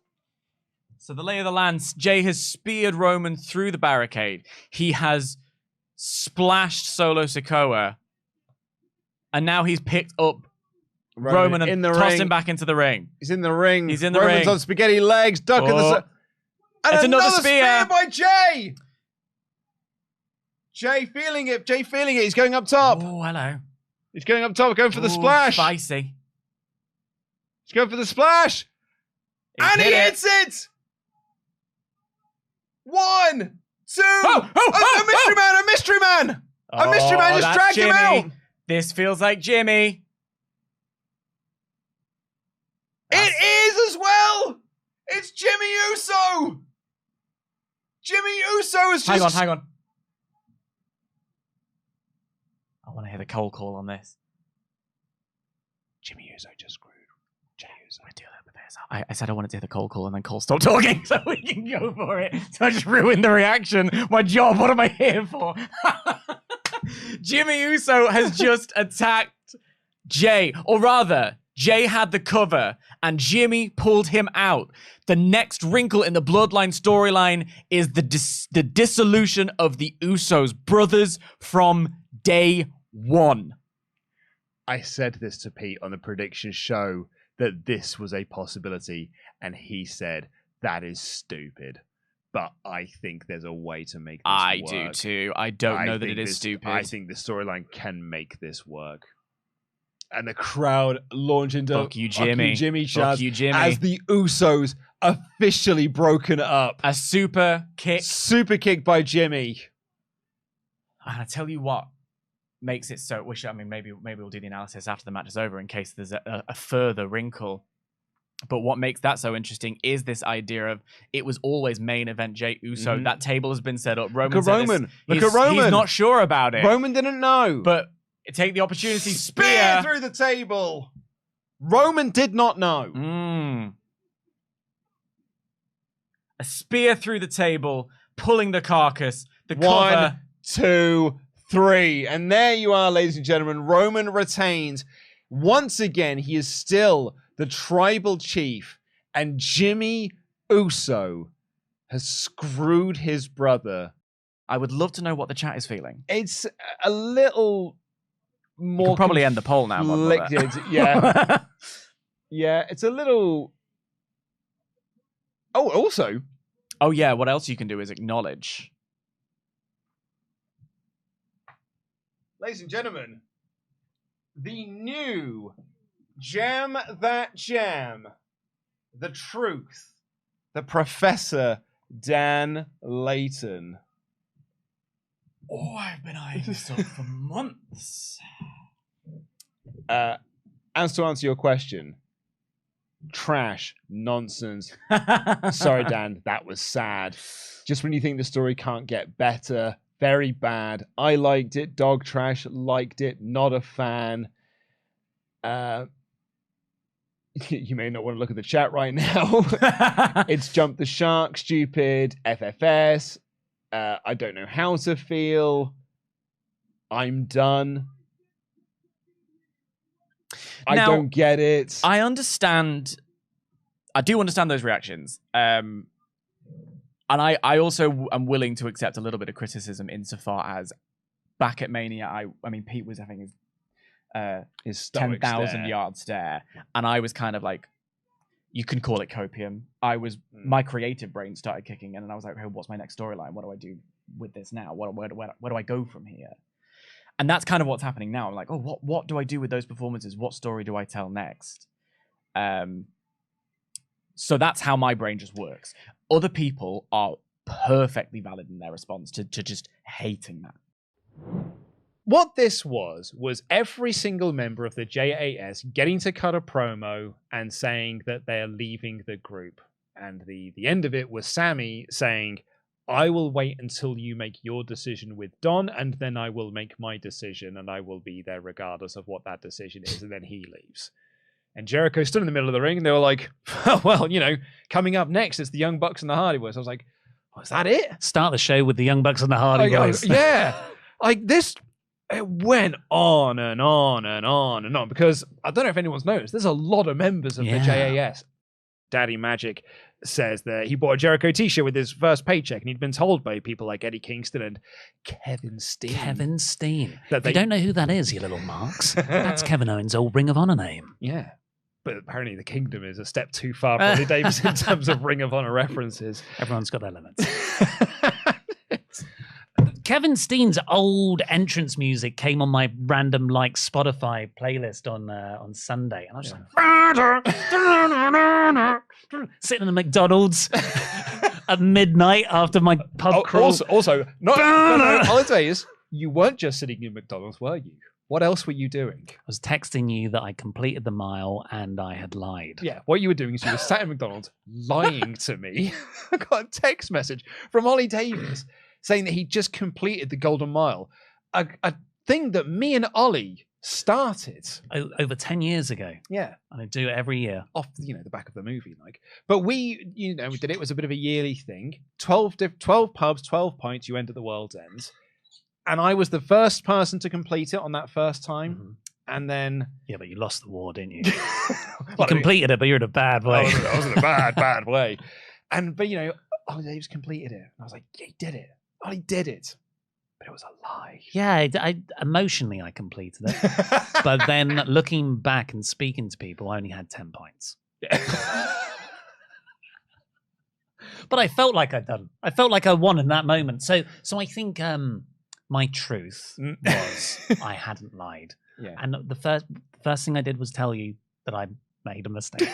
So the lay of the land, Jay has speared Roman through the barricade. He has splashed Solo Sikoa, and now he's picked up Roman and in the tossed ring. him back into the ring. He's in the ring. He's in the Roman's ring. on spaghetti legs, ducking the... And It's another spear by Jay! Jay feeling it. He's going up top. Oh, hello. He's going up top, going for the splash. Spicy. He's going for the splash. And he hits it! 1, 2. A mystery man! A mystery man! A mystery man just dragged him out! This feels like Jimmy. It is as well! It's Jimmy Uso! Jimmy Uso is just... Hang on. I want to hear the cold call on this. Jimmy Uso just screwed Jay Uso. I do that with this. I said I wanted to hear the cold call, and then Cole stopped talking, so we can go for it. So I just ruined the reaction. My job. What am I here for? Jimmy Uso has just attacked Jay, or rather, Jay had the cover, and Jimmy pulled him out. The next wrinkle in the Bloodline storyline is the dissolution of the Usos, brothers from day one. I said this to Pete on the prediction show that this was a possibility, and he said, that is stupid. But I think there's a way to make this work. I do too. I don't know that it is stupid. I think the storyline can make this work. And the crowd launch into Fuck you, Jimmy. Jimmy Fuck you, Jimmy. as the Usos officially broken up. A super kick. Super kick by Jimmy. And I tell you what makes it so... maybe we'll do the analysis after the match is over in case there's a further wrinkle. But what makes that so interesting is this idea of it was always main event Jey Uso. Mhm. That table has been set up. Look at Roman. He's not sure about it. Roman didn't know. But take the opportunity. Spear through the table. Roman did not know. A spear through the table, pulling the carcass. The 1, cover. 2, 3. And there you are, ladies and gentlemen. Roman retains. Once again, he is still the tribal chief. And Jimmy Uso has screwed his brother. I would love to know what the chat is feeling. It's a little more... You can probably end the poll now. conflicted. Yeah. Yeah, it's a little... Oh, also... Oh, yeah, what else you can do is acknowledge. Ladies and gentlemen, the new Jam That Jam, the truth, the Professor Dan Layton. Oh, I've been eyeing this up for months. As to answer your question, trash, nonsense. Sorry, Dan, that was sad. Just when you think the story can't get better, very bad. I liked it. Dog trash, liked it. Not a fan. You may not want to look at the chat right now. It's Jump the Shark, stupid, FFS. I don't know how to feel. I'm done. I don't get it. I understand. I do understand those reactions. And I also am willing to accept a little bit of criticism insofar as back at Mania, I mean, Pete was having his 10,000 yard stare. And I was kind of like, you can call it copium. My creative brain started kicking in and I was like, hey, what's my next storyline? What do I do with this now? Where do I go from here? And that's kind of what's happening now. I'm like, oh, what do I do with those performances? What story do I tell next? So that's how my brain just works. Other people are perfectly valid in their response to just hating that. What this was every single member of the JAS getting to cut a promo and saying that they're leaving the group. And the end of it was Sammy saying, I will wait until you make your decision with Don, and then I will make my decision, and I will be there regardless of what that decision is. And then he leaves. And Jericho stood in the middle of the ring, and they were like, well, coming up next, it's the Young Bucks and the Hardy Boys. I was like, oh, is that it? Start the show with the Young Bucks and the Hardy Boys. Yeah. Like this, it went on and on and on and on, because I don't know if anyone's noticed, there's a lot of members of the JAS. Daddy Magic says that he bought a Jericho t-shirt with his first paycheck, and he'd been told by people like Eddie Kingston and Kevin Steen. Kevin Steen. If you don't know who that is, you little marks, that's Kevin Owens' old Ring of Honor name. Yeah. But apparently the Kingdom is a step too far for Ronnie Davis in terms of Ring of Honor references. Everyone's got their limits. Kevin Steen's old entrance music came on my random Spotify playlist on Sunday, and I was like, sitting in a McDonald's at midnight after my pub crawl. Also, no, I'll tell you, you weren't just sitting in McDonald's, were you? What else were you doing? I was texting you that I completed the mile and I had lied. Yeah, what you were doing is you were sat in McDonald's lying to me. I got a text message from Ollie Davis saying that he just completed the Golden Mile, a thing that me and Ollie started over 10 years ago. Yeah, and I do it every year off the back of the movie, But we we did it. It was a bit of a yearly thing. 12 pubs, 12 pints. You end at the world's end, and I was the first person to complete it on that first time. Mm-hmm. And then but you lost the war, didn't you? You completed it, but you're in a bad way. I was in a bad way. But Ollie Davis completed it. I was like, yeah, he did it. Ollie did it. But it was a lie. Yeah, I emotionally I completed it. But then looking back and speaking to people, I only had 10 points. But I felt like I'd done. I felt like I won in that moment. So I think my truth was I hadn't lied. Yeah. And the first thing I did was tell you that I made a mistake.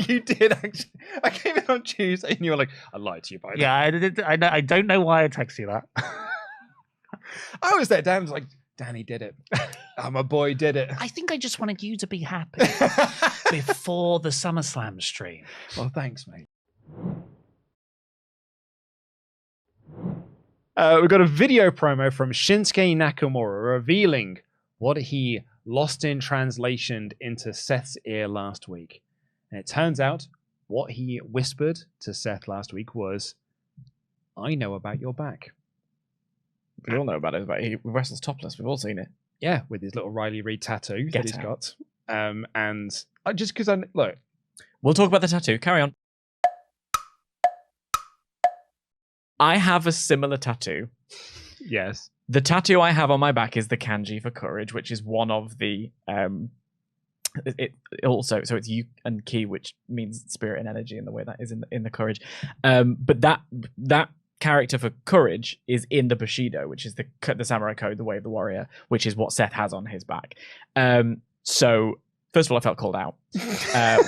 You did actually. I came in on Tuesday and you were like, I lied to you by that. Yeah, I did. I don't know why I texted you that. I was there. Dan was like, Danny did it. My boy did it. I think I just wanted you to be happy before the SummerSlam stream. Well, thanks, mate. We've got a video promo from Shinsuke Nakamura revealing what he lost in translation into Seth's ear last week. And it turns out what he whispered to Seth last week was, I know about your back. We all know about it. He wrestles topless. We've all seen it. Yeah, with his little Riley Reid tattoo that he's got. And just because look. We'll talk about the tattoo. Carry on. I have a similar tattoo. Yes. The tattoo I have on my back is the kanji for courage, which is one of the it also, so it's yu and ki, which means spirit and energy in the way that is in the courage. But that character for courage is in the Bushido, which is the samurai code, the way of the warrior, which is what Seth has on his back. So first of all, I felt called out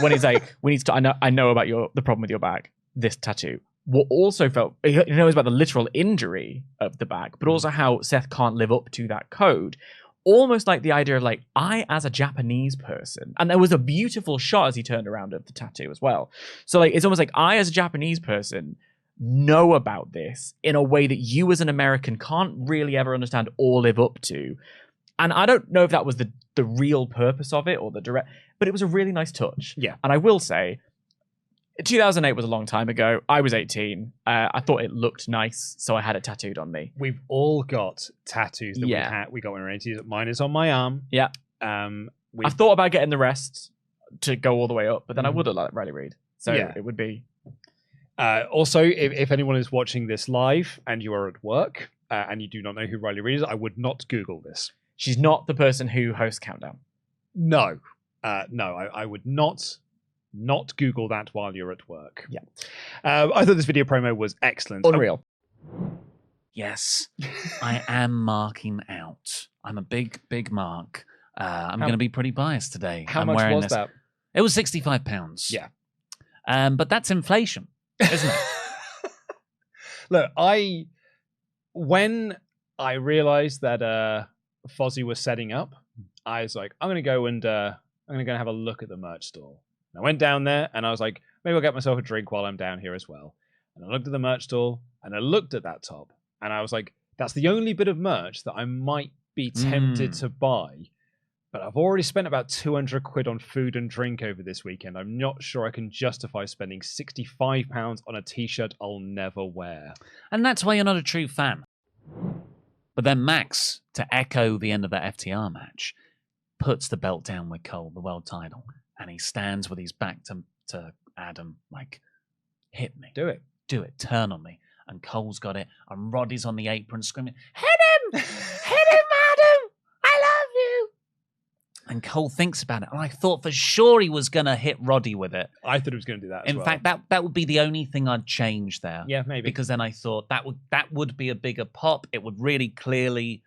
when he's like, "We need to. I know about the problem with your back. This tattoo, what also felt, he knows about the literal injury of the back, but also how Seth can't live up to that code. Almost like the idea of like, I as a Japanese person, and there was a beautiful shot as he turned around of the tattoo as well. So like, it's almost like I as a Japanese person know about this in a way that you as an American can't really ever understand or live up to. And I don't know if that was the real purpose of it or the direct, but it was a really nice touch. Yeah. And I will say, 2008 was a long time ago. I was 18. I thought it looked nice, so I had it tattooed on me. We've all got tattoos that we got when we were 18. Mine is on my arm. Yeah. I thought about getting the rest to go all the way up, but then I would have liked Riley Reid. So it would be. Also, if anyone is watching this live and you are at work and you do not know who Riley Reid is, I would not Google this. She's not the person who hosts Countdown. No. I would not Google that while you're at work. Yeah. I thought this video promo was excellent. Unreal. Yes, I am marking out. I'm a big mark. I'm going to be pretty biased today. How I'm much wearing was this. that? It was £65. Yeah. But that's inflation, isn't it? Look, when I realized that Fozzy was setting up, I was like, I'm going to go and have a look at the merch stall. I went down there and I was like, maybe I'll get myself a drink while I'm down here as well. And I looked at the merch stall and I looked at that top and I was like, that's the only bit of merch that I might be tempted to buy. But I've already spent about 200 quid on food and drink over this weekend. I'm not sure I can justify spending £65 on a t-shirt I'll never wear. And that's why you're not a true fan. But then Max, to echo the end of that FTR match, puts the belt down with Cole, the world title. And he stands with his back to Adam, like, hit me. Do it. Do it. Turn on me. And Cole's got it. And Roddy's on the apron screaming, hit him! Hit him, Adam! I love you! And Cole thinks about it. And I thought for sure he was going to hit Roddy with it. I thought he was going to do that as In well. fact, that would be the only thing I'd change there. Yeah, maybe. Because then I thought that would be a bigger pop. It would really clearly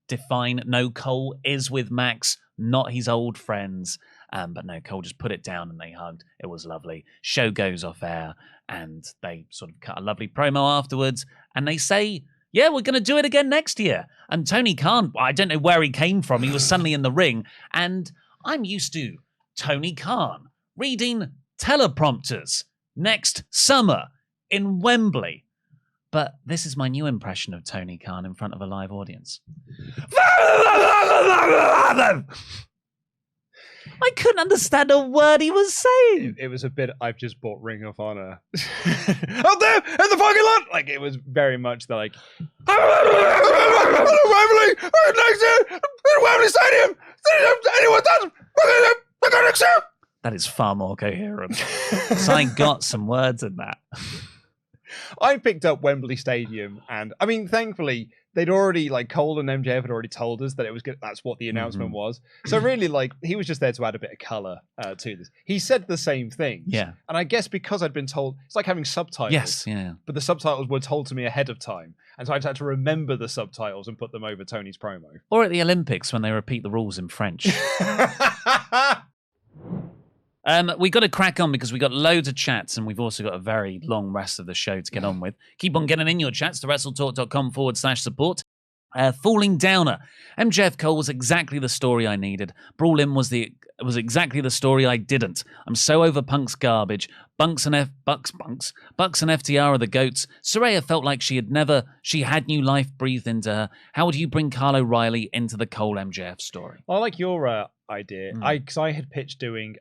define, no, Cole is with Max, not his old friends. But no, Cole just put it down and they hugged. It was lovely. Show goes off air and they sort of cut a lovely promo afterwards. And they say, yeah, we're going to do it again next year. And Tony Khan, I don't know where he came from. He was suddenly in the ring. And I'm used to Tony Khan reading teleprompters next summer in Wembley. But this is my new impression of Tony Khan in front of a live audience. I couldn't understand a word he was saying. It was a bit, I've just bought Ring of Honor. Out there in the parking lot! Like, it was very much the like, Wembley! Next year! Wembley Stadium! Anyone does? We're going next year! That is far more coherent. So I got some words in that. I picked up Wembley Stadium, and I mean, thankfully, they'd already, like, Cole and MJF had already told us that it was good. That's what the announcement was. So really, like, he was just there to add a bit of color to this. He said the same things. Yeah. And I guess because I'd been told, it's like having subtitles. Yes, yeah. But the subtitles were told to me ahead of time. And so I had to remember the subtitles and put them over Tony's promo. Or at the Olympics when they repeat the rules in French. We got to crack on because we got loads of chats and we've also got a very long rest of the show to get on with. Keep on getting in your chats to WrestleTalk.com/support. Falling Downer. MJF Cole was exactly the story I needed. Brawl In was exactly the story I didn't. I'm so over Punk's garbage. Bucks and FTR are the goats. Saraya felt like she had new life breathed into her. How would you bring Kyle O'Reilly into the Cole MJF story? I like your idea. Because I had pitched doing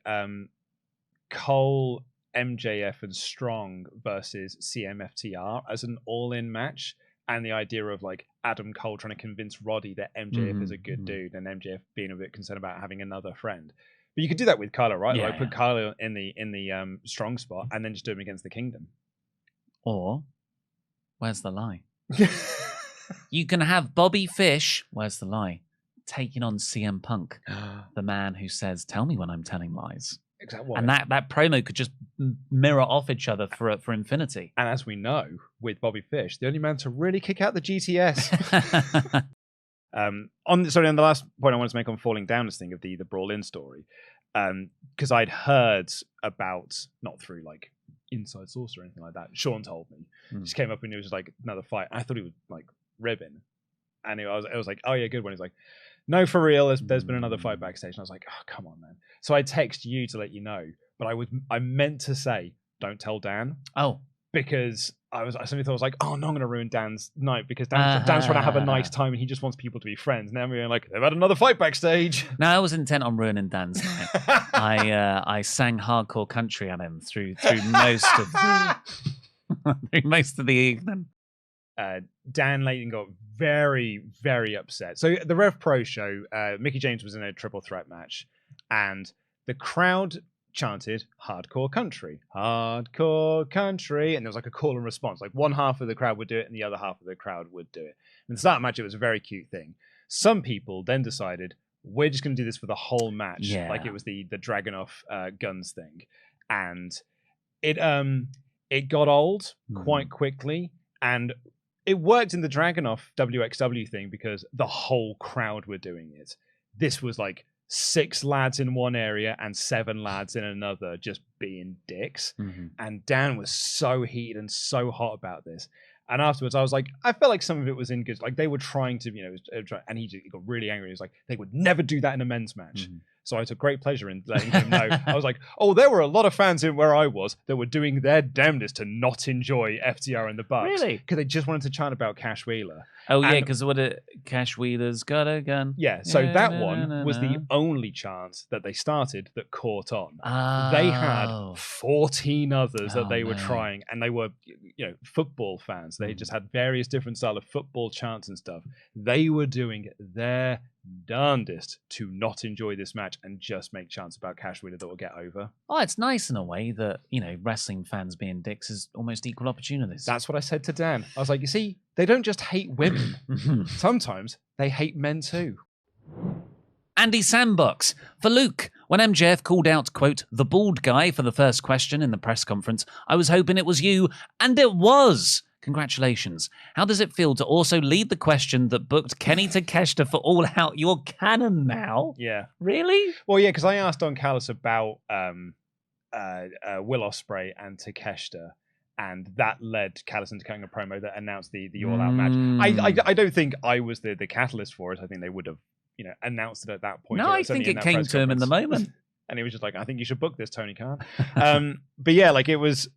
Cole, MJF, and Strong versus CMFTR as an all-in match. And the idea of like Adam Cole trying to convince Roddy that MJF is a good dude and MJF being a bit concerned about having another friend. But you could do that with Kylo, right? Yeah, like put Kylo in the strong spot and then just do him against the Kingdom. Or, where's the lie? You can have Bobby Fish, where's the lie, taking on CM Punk, the man who says, tell me when I'm telling lies. Exactly. And that promo could just mirror off each other for infinity. And as we know, with Bobby Fish, the only man to really kick out the GTS. On the last point I wanted to make on Falling Down, this thing of the Brawl In story, because I'd heard about, not through like inside source or anything like that. Sean told me. Just came up and it was like another fight. I thought he was like ribbing, and I was like, oh yeah, good one. He's like, no, for real. There's been another fight backstage. And I was like, oh come on, man. So I text you to let you know, but I meant to say, don't tell Dan. Oh. Because I suddenly thought, I was like, oh no, I'm going to ruin Dan's night because Dan's trying to have a nice time and he just wants people to be friends. Now we're like, they've had another fight backstage. No, I was intent on ruining Dan's night. I sang hardcore country at him through most of through most of the evening. Dan Layton got very, very upset. So the Rev Pro show, Mickie James was in a triple threat match, and the crowd chanted hardcore country, and there was like a call and response. Like one half of the crowd would do it and the other half of the crowd would do it. And the start match, it was a very cute thing. Some people then decided, we're just going to do this for the whole match, like it was the Dragunov Guns thing, and it got old quite quickly, and it worked in the Dragunov WXW thing because the whole crowd were doing it. This was like 6 lads in one area and 7 lads in another just being dicks. And Dan was so heated and so hot about this. And afterwards, I was like, I felt like some of it was in good. Like they were trying to, and he got really angry. He was like, they would never do that in a men's match. So I took great pleasure in letting him know. I was like, oh, there were a lot of fans in where I was that were doing their damnedest to not enjoy FTR and the Bucks. Really? Because they just wanted to chant about Cash Wheeler. Oh, yeah, because Cash Wheeler's got a gun. Yeah, so that one was the only chant that they started that caught on. They had 14 others that they were trying, and they were, football fans. They just had various different style of football chants and stuff. They were doing their darndest to not enjoy this match and just make chants about Cash Wheeler that will get over. Oh, it's nice in a way that, wrestling fans being dicks is almost equal opportunities. That's what I said to Dan. I was like, you see, they don't just hate women. Sometimes they hate men too. Andy Sandbox. For Luke, when MJF called out, quote, the bald guy for the first question in the press conference, I was hoping it was you, and it was. Congratulations. How does it feel to also lead the question that booked Kenny Takeshita for All Out? You're canon now? Yeah. Really? Well, yeah, because I asked Don Callis about Will Ospreay and Takeshita, and that led Callis into cutting a promo that announced the All Out match. I don't think I was the catalyst for it. I think they would have announced it at that point. No, I think it came to him in the moment. And he was just like, I think you should book this, Tony Khan. But yeah, like it was...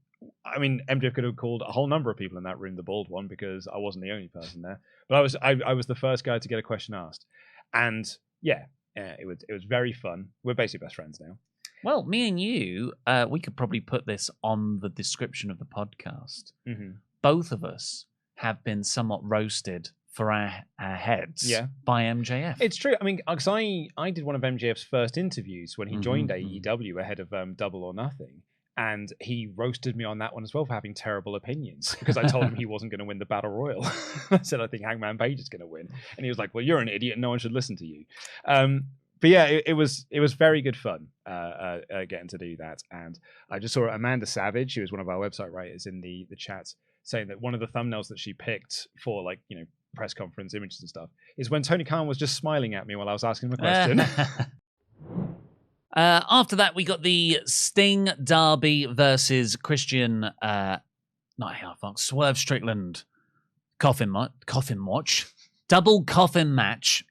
I mean, MJF could have called a whole number of people in that room the bald one because I wasn't the only person there. But I was the first guy to get a question asked, and it was very fun. We're basically best friends now. Well, me and you, we could probably put this on the description of the podcast. Both of us have been somewhat roasted for our heads by MJF. It's true. I mean, because I did one of MJF's first interviews when he joined AEW ahead of Double or Nothing. And he roasted me on that one as well for having terrible opinions because I told him he wasn't going to win the Battle Royal. I said, I think Hangman Page is going to win. And he was like, well, you're an idiot and no one should listen to you. But yeah, it was very good fun getting to do that. And I just saw Amanda Savage, who was one of our website writers, in the chat saying that one of the thumbnails that she picked for press conference images and stuff is when Tony Khan was just smiling at me while I was asking him a question. After that, we got the Sting Derby versus Christian, Swerve Strickland coffin watch. Double coffin match.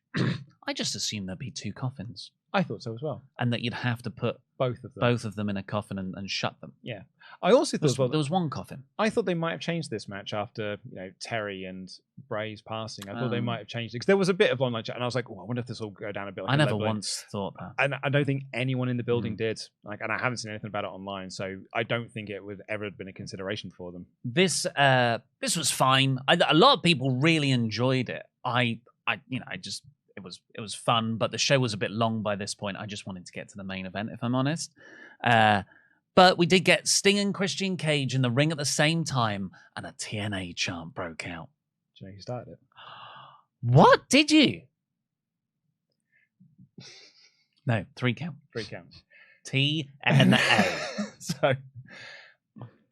I just assumed there'd be 2 coffins. I thought so as well. And that you'd have to put both of them in a coffin and shut them. Yeah. I also thought there was one coffin. I thought they might have changed this match after Terry and Bray's passing. I thought they might have changed it because there was a bit of online chat, and I was like, I wonder if this will go down a bit. I never once thought that, and I don't think anyone in the building did. And I haven't seen anything about it online, so I don't think it would ever have been a consideration for them. This was fine. A lot of people really enjoyed it. It was fun, but the show was a bit long by this point. I just wanted to get to the main event, if I'm honest. But we did get Sting and Christian Cage in the ring at the same time, and a TNA chant broke out. Do you know who started it? What? Did you? No, 3 count. 3 counts. TNA. So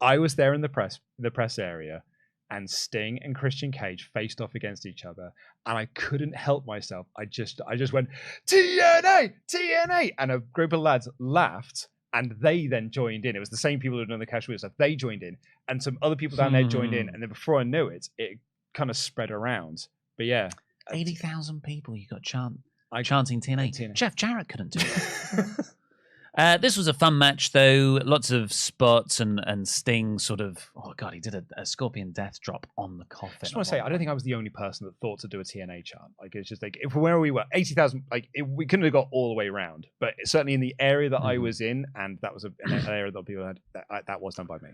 I was there in the press area, and Sting and Christian Cage faced off against each other, and I couldn't help myself. I just went, TNA, TNA, and a group of lads laughed, And they then joined in. It was the same people who had done the cash wheel stuff. They joined in, and some other people down there joined in. And then before I knew it, it kind of spread around. But yeah, 80,000 people you got chanting TNA. Jeff Jarrett couldn't do it. This was a fun match, though. Lots of spots and Sting sort of. Oh god, he did a Scorpion Death Drop on the coffin. I just want to say, I don't think I was the only person that thought to do a TNA chant. Like it's just like if where we were, 80,000. Like we couldn't have got all the way around, but certainly in the area that I was in, and that was an area that people had. That was done by me.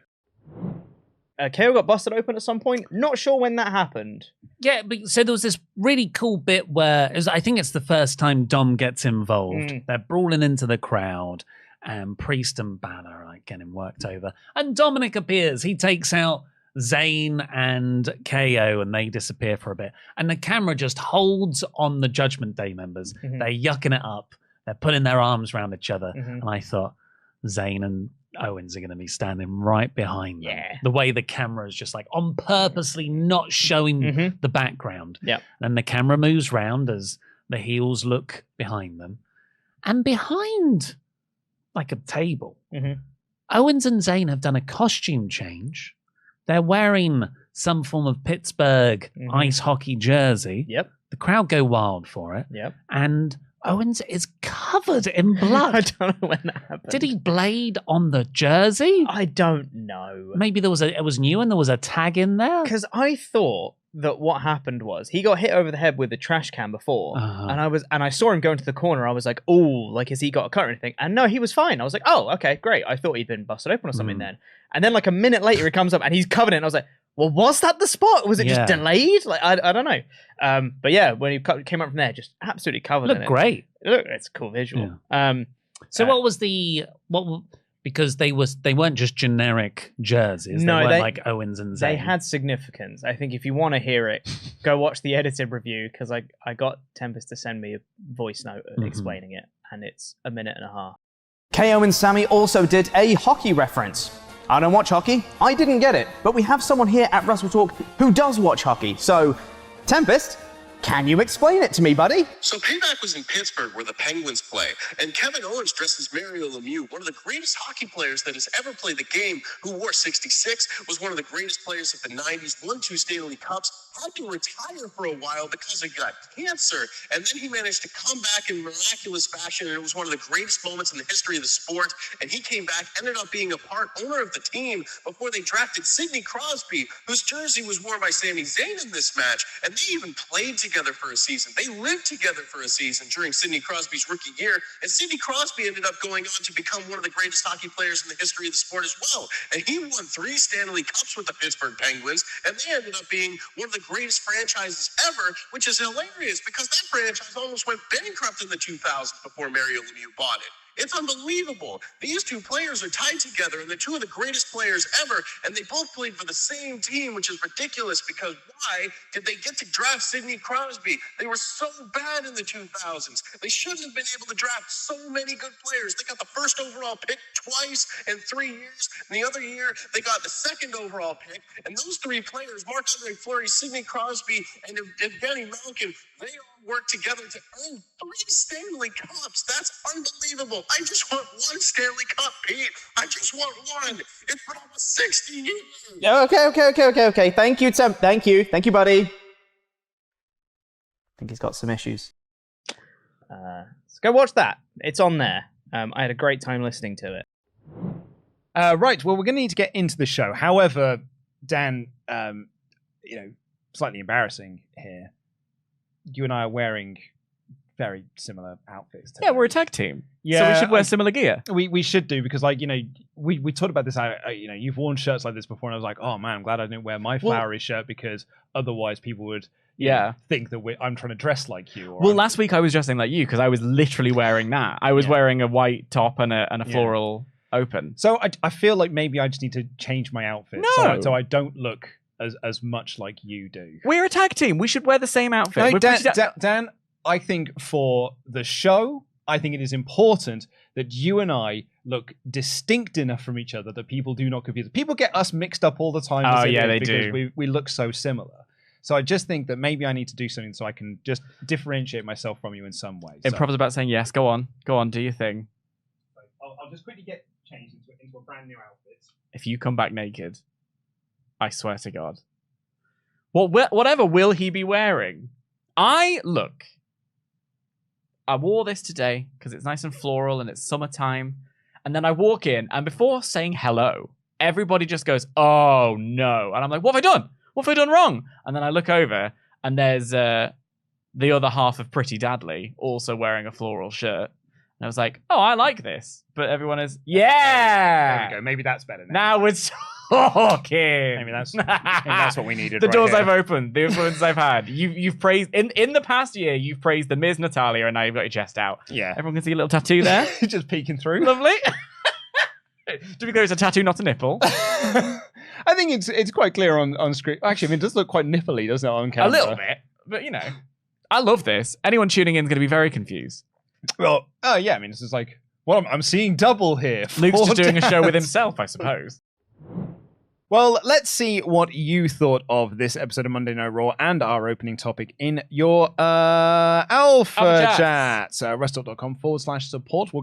KO got busted open at some point. Not sure when that happened. Yeah, but so there was this really cool bit where I think it's the first time Dom gets involved. They're brawling into the crowd, and Priest and Balor are like getting worked over. And Dominic appears. He takes out Zayn and KO, and they disappear for a bit. And the camera just holds on the Judgment Day members. They're yucking it up. They're putting their arms around each other. And I thought, Zayn and Owens are going to be standing right behind them. The way the camera is just like on purposely not showing the background. Then the camera moves round as the heels look behind them. And behind like a table, Owens and Zayn have done a costume change. They're wearing some form of Pittsburgh ice hockey jersey. The crowd go wild for it. And Owens is covered in blood. I don't know when that happened. Did he blade on the jersey? I don't know. Maybe it was new and there was a tag in there? Because I thought that what happened was he got hit over the head with a trash can before, and I saw him go into the corner. I was like, oh, like has he got a cut or anything? And no, he was fine. I was like, oh, okay, great. I thought he'd been busted open or something then. And then like a minute later, he comes up and he's covered in it. And I was like, well, was that the spot? Was it just delayed? Like I don't know. But yeah, when he came up from there, just absolutely covered in it. Looked great. It's a cool visual. So what was because they weren't just generic jerseys. They weren't like Owens and Zayn. They had significance. I think if you want to hear it, go watch the edited review because I got Tempest to send me a voice note explaining it, and it's a minute and a half. KO and Sammy also did a hockey reference. I don't watch hockey. I didn't get it, but we have someone here at WrestleTalk who does watch hockey. So, Tempest, can you explain it to me, buddy? So Payback was in Pittsburgh where the Penguins play, and Kevin Owens dressed as Mario Lemieux, one of the greatest hockey players that has ever played the game, who wore 66, was one of the greatest players of the 90s, won 2 Stanley Cups, had to retire for a while because he got cancer, and then he managed to come back in miraculous fashion, and it was one of the greatest moments in the history of the sport, and he came back, ended up being a part owner of the team before they drafted Sidney Crosby, whose jersey was worn by Sami Zayn in this match, and they even played together for a season. They lived together for a season during Sidney Crosby's rookie year, and Sidney Crosby ended up going on to become one of the greatest hockey players in the history of the sport as well, and he won 3 Stanley Cups with the Pittsburgh Penguins, and they ended up being one of the greatest franchises ever, which is hilarious because that franchise almost went bankrupt in the 2000s before Mario Lemieux bought it. It's unbelievable. These two players are tied together, and they're two of the greatest players ever, and they both played for the same team, which is ridiculous because why did they get to draft Sidney Crosby? They were so bad in the 2000s. They shouldn't have been able to draft so many good players. They got the first overall pick twice in 3 years, and the other year they got the second overall pick, and those 3 players, Marc-Andre Fleury, Sidney Crosby, and Evgeny Malkin, they all worked together to earn 3 Stanley Cups. That's unbelievable. I just want 1 Stanley Cup, Pete. I just want 1. It's been almost 60 years. Okay. Thank you, Tim. Thank you, buddy. I think he's got some issues. Let's go watch that. It's on there. I had a great time listening to it. Right. Well, we're going to need to get into the show. However, Dan, slightly embarrassing here. You and I are wearing very similar outfits today. Yeah, we're a tag team. Yeah, so we should wear similar gear. We should do because, we talked about this. You've worn shirts like this before, and I was like, oh man, I'm glad I didn't wear my flowery shirt because otherwise people would think that I'm trying to dress like you. Well, last week I was dressing like you because I was literally wearing that. I was wearing a white top and a floral open. So I feel like maybe I just need to change my outfit so I don't look as much like you do. We're a tag team. We should wear the same outfit. No, Dan, I think for the show, I think it is important that you and I look distinct enough from each other that people do not confuse. People get us mixed up all the time. They because do. We look so similar. So I just think that maybe I need to do something so I can just differentiate myself from you in some way. Improv's about saying yes. Go on, do your thing. I'll just quickly get changed into a brand new outfit. If you come back naked, I swear to God. Whatever will he be wearing? I wore this today because it's nice and floral and it's summertime. And then I walk in, and before saying hello, everybody just goes, "Oh no!" And I'm like, "What have I done? What have I done wrong?" And then I look over, and there's the other half of Pretty Dadley also wearing a floral shirt. And I was like, "Oh, I like this." But everyone is, yeah. There we go. Maybe that's better Now we're talking. Maybe that's what we needed. The right doors here. I've opened, the influence I've had. You've praised in the past year. You've praised the Miz, Natalia, and now you've got your chest out. Yeah, everyone can see a little tattoo there, just peeking through. Lovely. To be clear, it's a tattoo, not a nipple. I think it's quite clear on screen. Actually, I mean, it does look quite nipply, doesn't it, on camera? A little bit, but you know, I love this. Anyone tuning in is going to be very confused. Well, oh yeah, I mean, this is like, well, I'm seeing double here. Luke's just doing a show with dads. himself, I suppose. Well, let's see what you thought of this episode of Monday Night Raw and our opening topic in your Alpha chat. WrestleTalk.com/support. We'll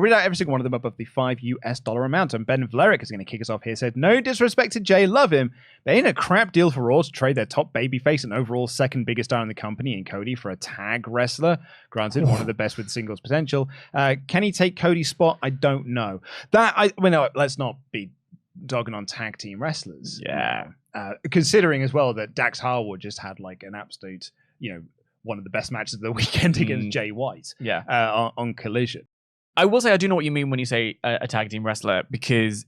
read out every single one of them above the $5 amount. And Ben Vlerick is going to kick us off here. Said, no disrespect to Jay, love him. But ain't a crap deal for Raw to trade their top babyface and overall second biggest star in the company in Cody for a tag wrestler. Granted, one of the best with singles potential. Can he take Cody's spot? I don't know. Let's not be dogging on tag team wrestlers. Yeah. Considering as well that Dax Harwood just had like an absolute, one of the best matches of the weekend against Jay White. Yeah. On Collision. I will say I do know what you mean when you say a tag team wrestler, because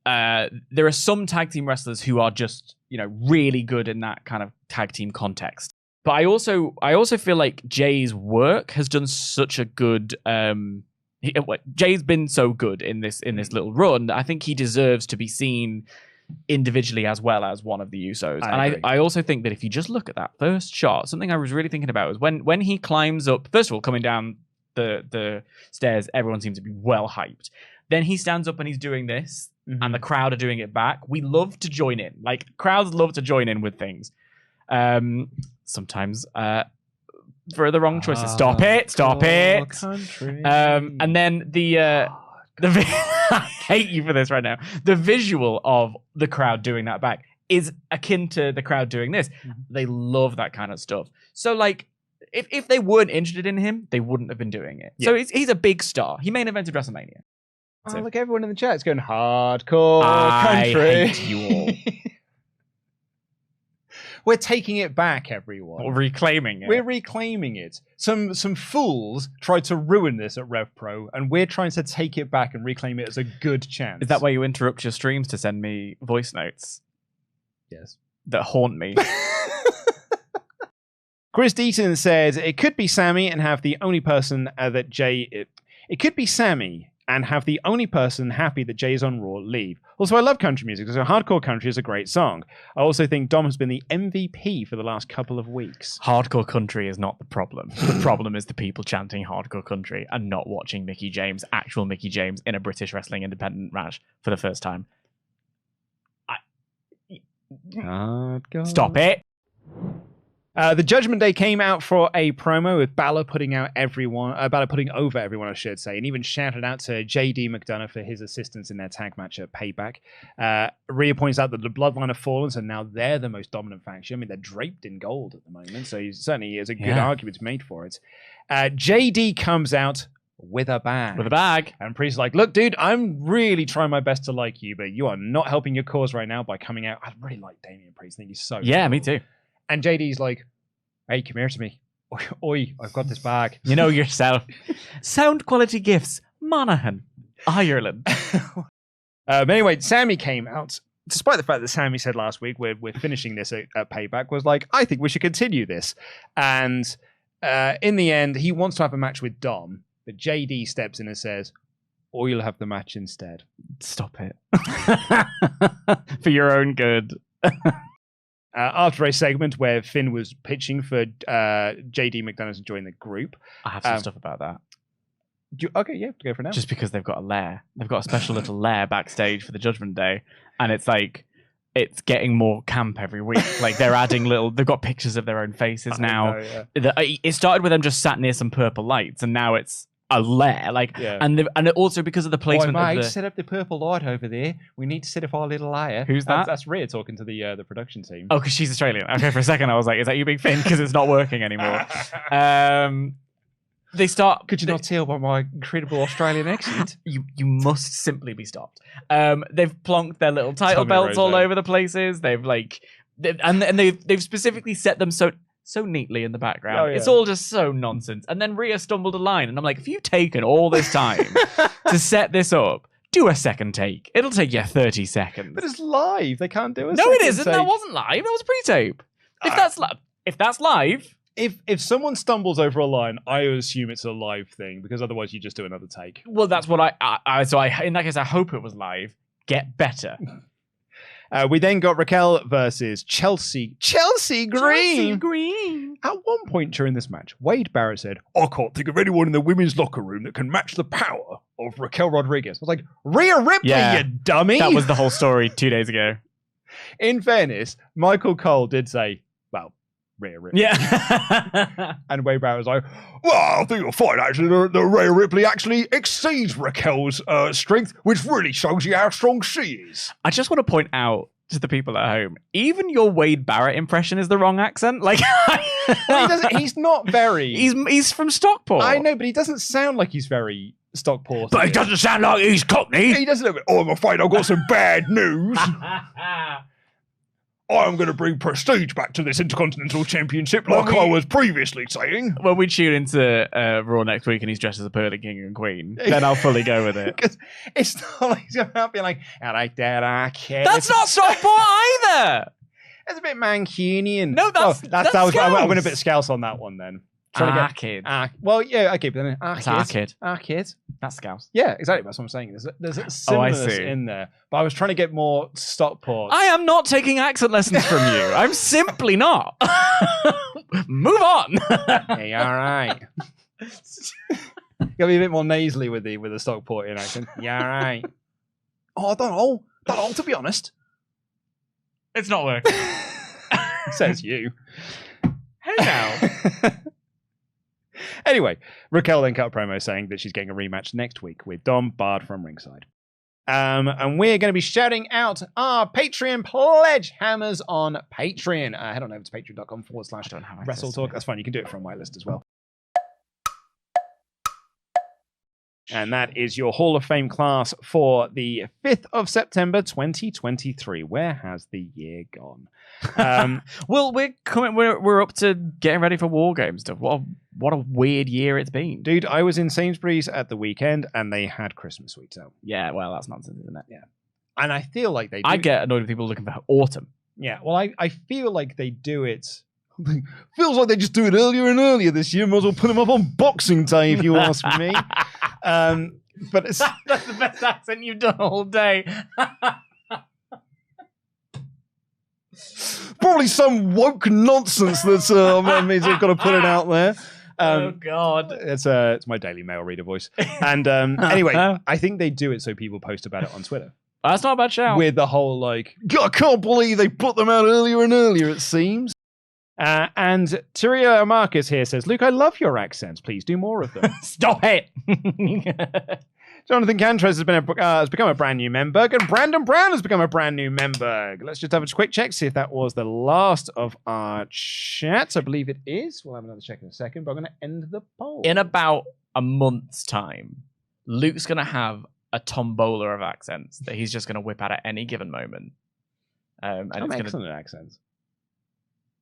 there are some tag team wrestlers who are just, really good in that kind of tag team context. But I also feel like Jay's work has done such a good Jay's been so good in this little run that I think he deserves to be seen individually as well as one of the Usos. I also think that if you just look at that first shot, something I was really thinking about was when he climbs up, first of all, coming down the stairs, everyone seems to be well hyped. Then he stands up and he's doing this, and the crowd are doing it back. We love to join in. Like, crowds love to join in with things. Sometimes for the wrong choices. Stop it. And then the I hate you for this right now. The visual of the crowd doing that back is akin to the crowd doing this. They love that kind of stuff. So like, if they weren't interested in him, they wouldn't have been doing it. So he's a big star. He main evented WrestleMania. Oh, look, everyone in the chat is going hardcore country. I hate you all. We're taking it back, everyone. We're reclaiming it. We're reclaiming it. Some fools tried to ruin this at RevPro, and we're trying to take it back and reclaim it as a good chance. Is that why you interrupt your streams to send me voice notes? Yes. That haunt me. Chris Deaton says, it could be Sammy and have the only person that Jay... It could be Sammy and have the only person happy that Jay's on Raw leave. Also, I love country music, so hardcore country is a great song. I also think Dom has been the MVP for the last couple of weeks. Hardcore country is not the problem. The problem is the people chanting hardcore country and not watching actual Mickey James, in a British wrestling independent match for the first time. Stop it. The Judgment Day came out for a promo with Balor putting over everyone, I should say, and even shouted out to JD McDonough for his assistance in their tag match at Payback. Rhea points out that the Bloodline have fallen, so now they're the most dominant faction. I mean, they're draped in gold at the moment, so he certainly has a good argument made for it. JD comes out with a bag. And Priest's like, look, dude, I'm really trying my best to like you, but you are not helping your cause right now by coming out. I really like Damian Priest. I think he's so Yeah, cool. me too. And JD's like, hey, come here to me. Oi, I've got this bag. You know yourself. Sound quality gifts. Monaghan, Ireland. But anyway, Sammy came out. Despite the fact that Sammy said last week, we're finishing this at Payback, was like, I think we should continue this. And in the end, he wants to have a match with Dom, but JD steps in and says, or you'll have the match instead. Stop it. For your own good. After a segment where Finn was pitching for JD McDonough to join the group. I have some stuff about that. Okay, yeah, go for now. Just because they've got a lair. They've got a special little lair backstage for the Judgment Day. And it's like, it's getting more camp every week. Like, they're adding they've got pictures of their own faces now. Know, yeah. It started with them just sat near some purple lights, and now it's a lair. And also because of the placement Boy, mate, of the... set up the purple light over there. We need to set up our little layer. Who's that? That's Rhea talking to the production team. Oh, because she's Australian. Okay, for a second I was like, is that you, Big Finn? Because it's not working anymore. They start... Could you not tell by my incredible Australian accent? You must simply be stopped. They've plonked their little title belts all over the places. They've they've specifically set them so neatly in the background. Oh, yeah. It's all just so nonsense. And then Rhea stumbled a line, and I'm like, if you've taken all this time to set this up, do a second take. It'll take you 30 seconds. But it's live. They can't do a No, second it isn't. take. That wasn't live. That was pre-tape. If that's live... If someone stumbles over a line, I assume it's a live thing, because otherwise you just do another take. Well, that's what so in that case, I hope it was live. Get better. We then got Raquel versus Chelsea Green. Green. At one point during this match, Wade Barrett said, I can't think of anyone in the women's locker room that can match the power of Raquel Rodriguez. I was like, Rhea Ripley, you dummy! That was the whole story 2 days ago. In fairness, Michael Cole did say, well, Rhea Ripley. Yeah. And Wade Barrett was like, well, I think you'll find actually that Rhea Ripley actually exceeds Raquel's strength, which really shows you how strong she is. I just want to point out to the people at home, even your Wade Barrett impression is the wrong accent. Like, he's not very... He's from Stockport. I know, but he doesn't sound like he's very Stockport. But he doesn't sound like he's Cockney. He doesn't look, oh, I'm afraid I've got some bad news. I'm going to bring prestige back to this Intercontinental Championship like I was previously saying. When we tune into Raw next week and he's dressed as a pearly king and queen, then I'll fully go with it. Because it's not like he's going to be like, I like that, I can't. That's not Stockport either. It's a bit Mancunian. No, that's I went a bit Scouse on that one then. Kid. Well, yeah, okay, but then kid. Kid. That's Scouse. Yeah, exactly. That's what I'm saying. There's a similarness in there. But I was trying to get more Stockport. I am not taking accent lessons from you. I'm simply not. Move on. Hey, all right. Gotta be a bit more nasally with the Stockportian accent. Yeah, all right. Oh, I don't know. To be honest, it's not working. Says you. Hey now. Anyway, Raquel then cut a promo saying that she's getting a rematch next week with Dom barred from ringside. And we're going to be shouting out our Patreon pledge hammers on Patreon. Head on over to patreon.com/WrestleTalk. That's fine. You can do it from whitelist as well. And that is your Hall of Fame class for the 5th of September 2023. Where has the year gone? Well, we're up to getting ready for War Games stuff. What a weird year it's been. Dude, I was in Sainsbury's at the weekend and they had Christmas sweets out. Yeah, well, that's nonsense, isn't it? Yeah. And I feel like they do. I get annoyed with people looking for autumn. Yeah, well, I feel like they do it. Feels like they just do it earlier and earlier this year. Might as well put them up on Boxing Day, if you ask me. But it's... That's the best accent you've done all day. Probably some woke nonsense that's means I've got to put it out there. Oh God! It's my Daily Mail reader voice. And anyway, I think they do it so people post about it on Twitter. That's not a bad shout. With the whole like, I can't believe they put them out earlier and earlier. It seems. And Tyria Marcus here says, Luke, I love your accents. Please do more of them. Stop it. Jonathan Cantres has become a brand new member, and Brandon Brown has become a brand new member. Let's just have a quick check, see if that was the last of our chats. I believe it is. We'll have another check in a second, but I'm going to end the poll. In about a month's time, Luke's going to have a tombola of accents that he's just going to whip out at any given moment. And I'm it's excellent at accents.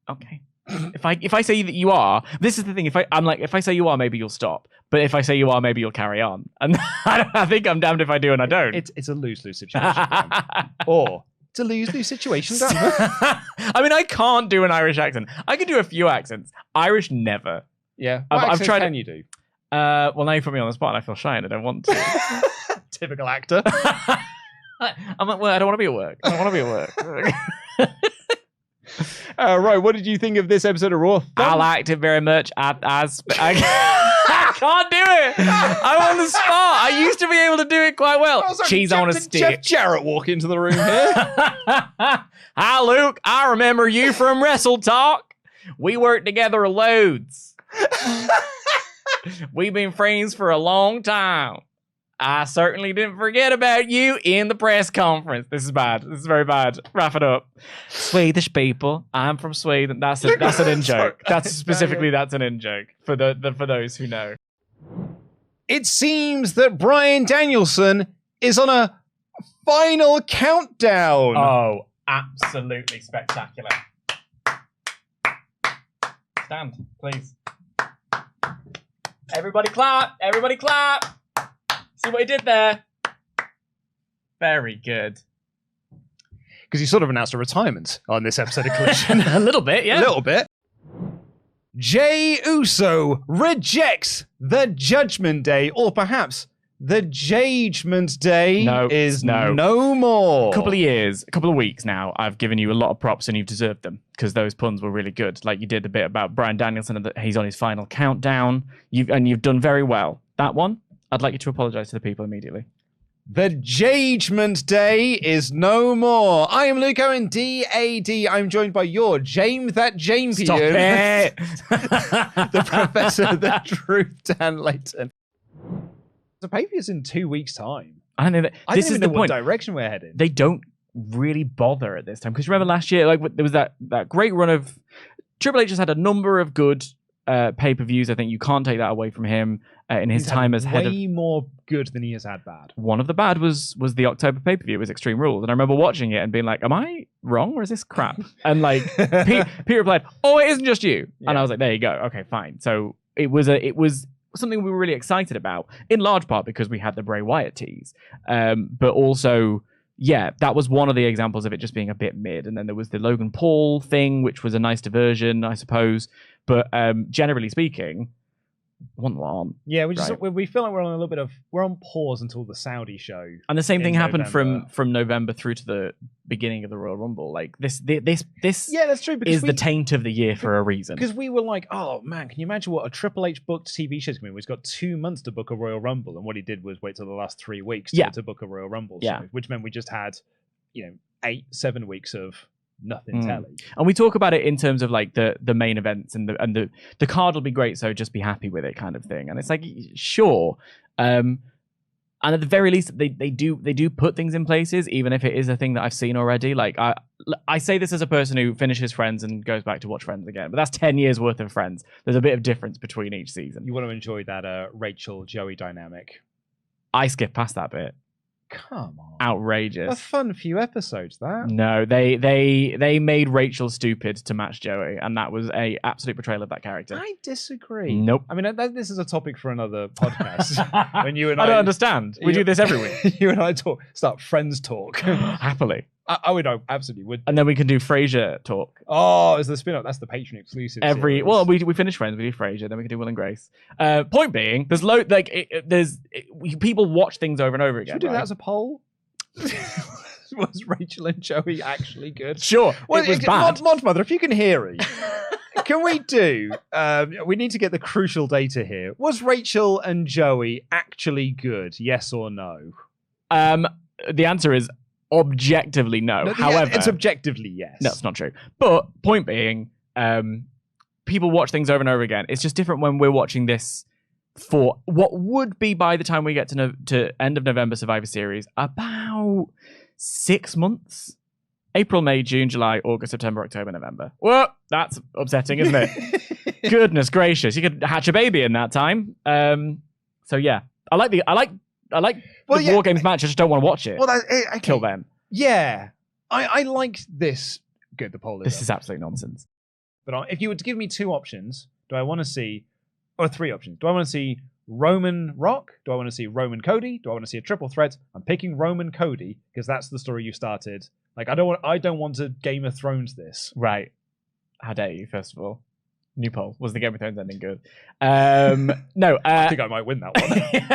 Okay. If I say that you are, this is the thing. If I say you are, maybe you'll stop. But if I say you are, maybe you'll carry on. And I think I'm damned if I do and I don't. It's a lose-lose situation. Or it's a lose-lose situation. I mean, I can't do an Irish accent. I can do a few accents. Irish, never. Yeah. I've tried. Can you do? Well, now you put me on the spot and I feel shy and I don't want to. Typical actor. I'm like, well, I don't want to be at work. I don't want to be at work. Right, what did you think of this episode of Raw? I liked it very much. I can't do it. I'm on the spot. I used to be able to do it quite well. Cheese on a stick. Jeff Jarrett walk into the room here. Hi, Luke. I remember you from WrestleTalk. We worked together loads. We've been friends for a long time. I certainly didn't forget about you in the press conference. This is bad. This is very bad. Wrap it up. Swedish people. I'm from Sweden. That's an in joke. That's specifically that's an in joke for for those who know. It seems that Bryan Danielson is on a final countdown. Oh, absolutely spectacular. Stand, please. Everybody clap. Everybody clap. See what he did there? Very good. Because he sort of announced a retirement on this episode of Collision. A little bit, yeah. A little bit. Jey Uso rejects the Judgment Day, or perhaps the Judgment Day is no more. A couple of weeks now, I've given you a lot of props and you've deserved them because those puns were really good. Like you did a bit about Bryan Danielson and that he's on his final countdown. You've done very well. That one, I'd like you to apologize to the people immediately. The Judgment Day is no more. I am Luke Owen, D-A-D. I'm joined by your James that Jampion. Stop it. The Professor, the Truth, Dan Layton. The pay-per-view's in 2 weeks' time. I don't know that this is the point. What direction we're heading. They don't really bother at this time because remember last year, like there was that great run of Triple H has had a number of good pay-per-views. I think you can't take that away from him in his time as head of. Way more good than he has had bad. One of the bad was the October pay-per-view. It was Extreme Rules, and I remember watching it and being like, "Am I wrong or is this crap?" And like Peter replied, "Oh, it isn't just you." Yeah. And I was like, "There you go. Okay, fine." So it was something we were really excited about, in large part because we had the Bray Wyatt tease, but also. Yeah, that was one of the examples of it just being a bit mid. And then there was the Logan Paul thing, which was a nice diversion, I suppose. But generally speaking, one on. Yeah, we feel like we're on pause until the Saudi show. And the same thing happened from November through to the beginning of the Royal Rumble. Like this yeah, that's true, because is the taint of the year for a reason. Because we were like, oh man, can you imagine what a Triple H booked TV show is going to be? He's got 2 months to book a Royal Rumble, and what he did was wait till the last 3 weeks to book a Royal Rumble show, which meant we just had 8-7 weeks of nothing telly. And we talk about it in terms of like the main events and the card will be great, so just be happy with it kind of thing. And it's like, sure. And at the very least, they do put things in places, even if it is a thing that I've seen already. Like I say this as a person who finishes Friends and goes back to watch Friends again, but that's 10 years worth of Friends. There's a bit of difference between each season. You want to enjoy that Rachel Joey dynamic. I skip past that bit. Come on. Outrageous. A fun few episodes, that. No, they made Rachel stupid to match Joey, and that was a absolute betrayal of that character. I disagree. Nope. I mean, this is a topic for another podcast. When you and I don't understand. We do this every week. You and I start Friends talk. Happily. I would absolutely would. And then we can do Frasier talk. Oh, is the spin-off? That's the Patreon exclusive. We finish Friends, we do Frasier, then we can do Will and Grace. Point being, there's people watch things over and over again. Should we do that as a poll? Was Rachel and Joey actually good? Sure. Well, it was bad. Mother, if you can hear it, can we do? We need to get the crucial data here. Was Rachel and Joey actually good? Yes or no? The answer is objectively no. However, it's objectively yes. No, it's not true. But point being, people watch things over and over again. It's just different when we're watching this for what would be, by the time we get to end of November Survivor Series, about 6 months. April, May, June, July, August, September, October, November. Well, that's upsetting, isn't it? Goodness gracious, you could hatch a baby in that time. So yeah, I like the War Games match. I just don't want to watch it. Well, till then. Yeah, I like this. Good, the poll. This is absolute nonsense. But if you were to give me 2 options, do I want to see, or 3 options? Do I want to see Roman Rock? Do I want to see Roman Cody? Do I want to see a triple threat? I'm picking Roman Cody because that's the story you started. Like I don't want to Game of Thrones this. Right. How dare you? First of all. New poll. Was the Game of Thrones ending good? No. I think I might win that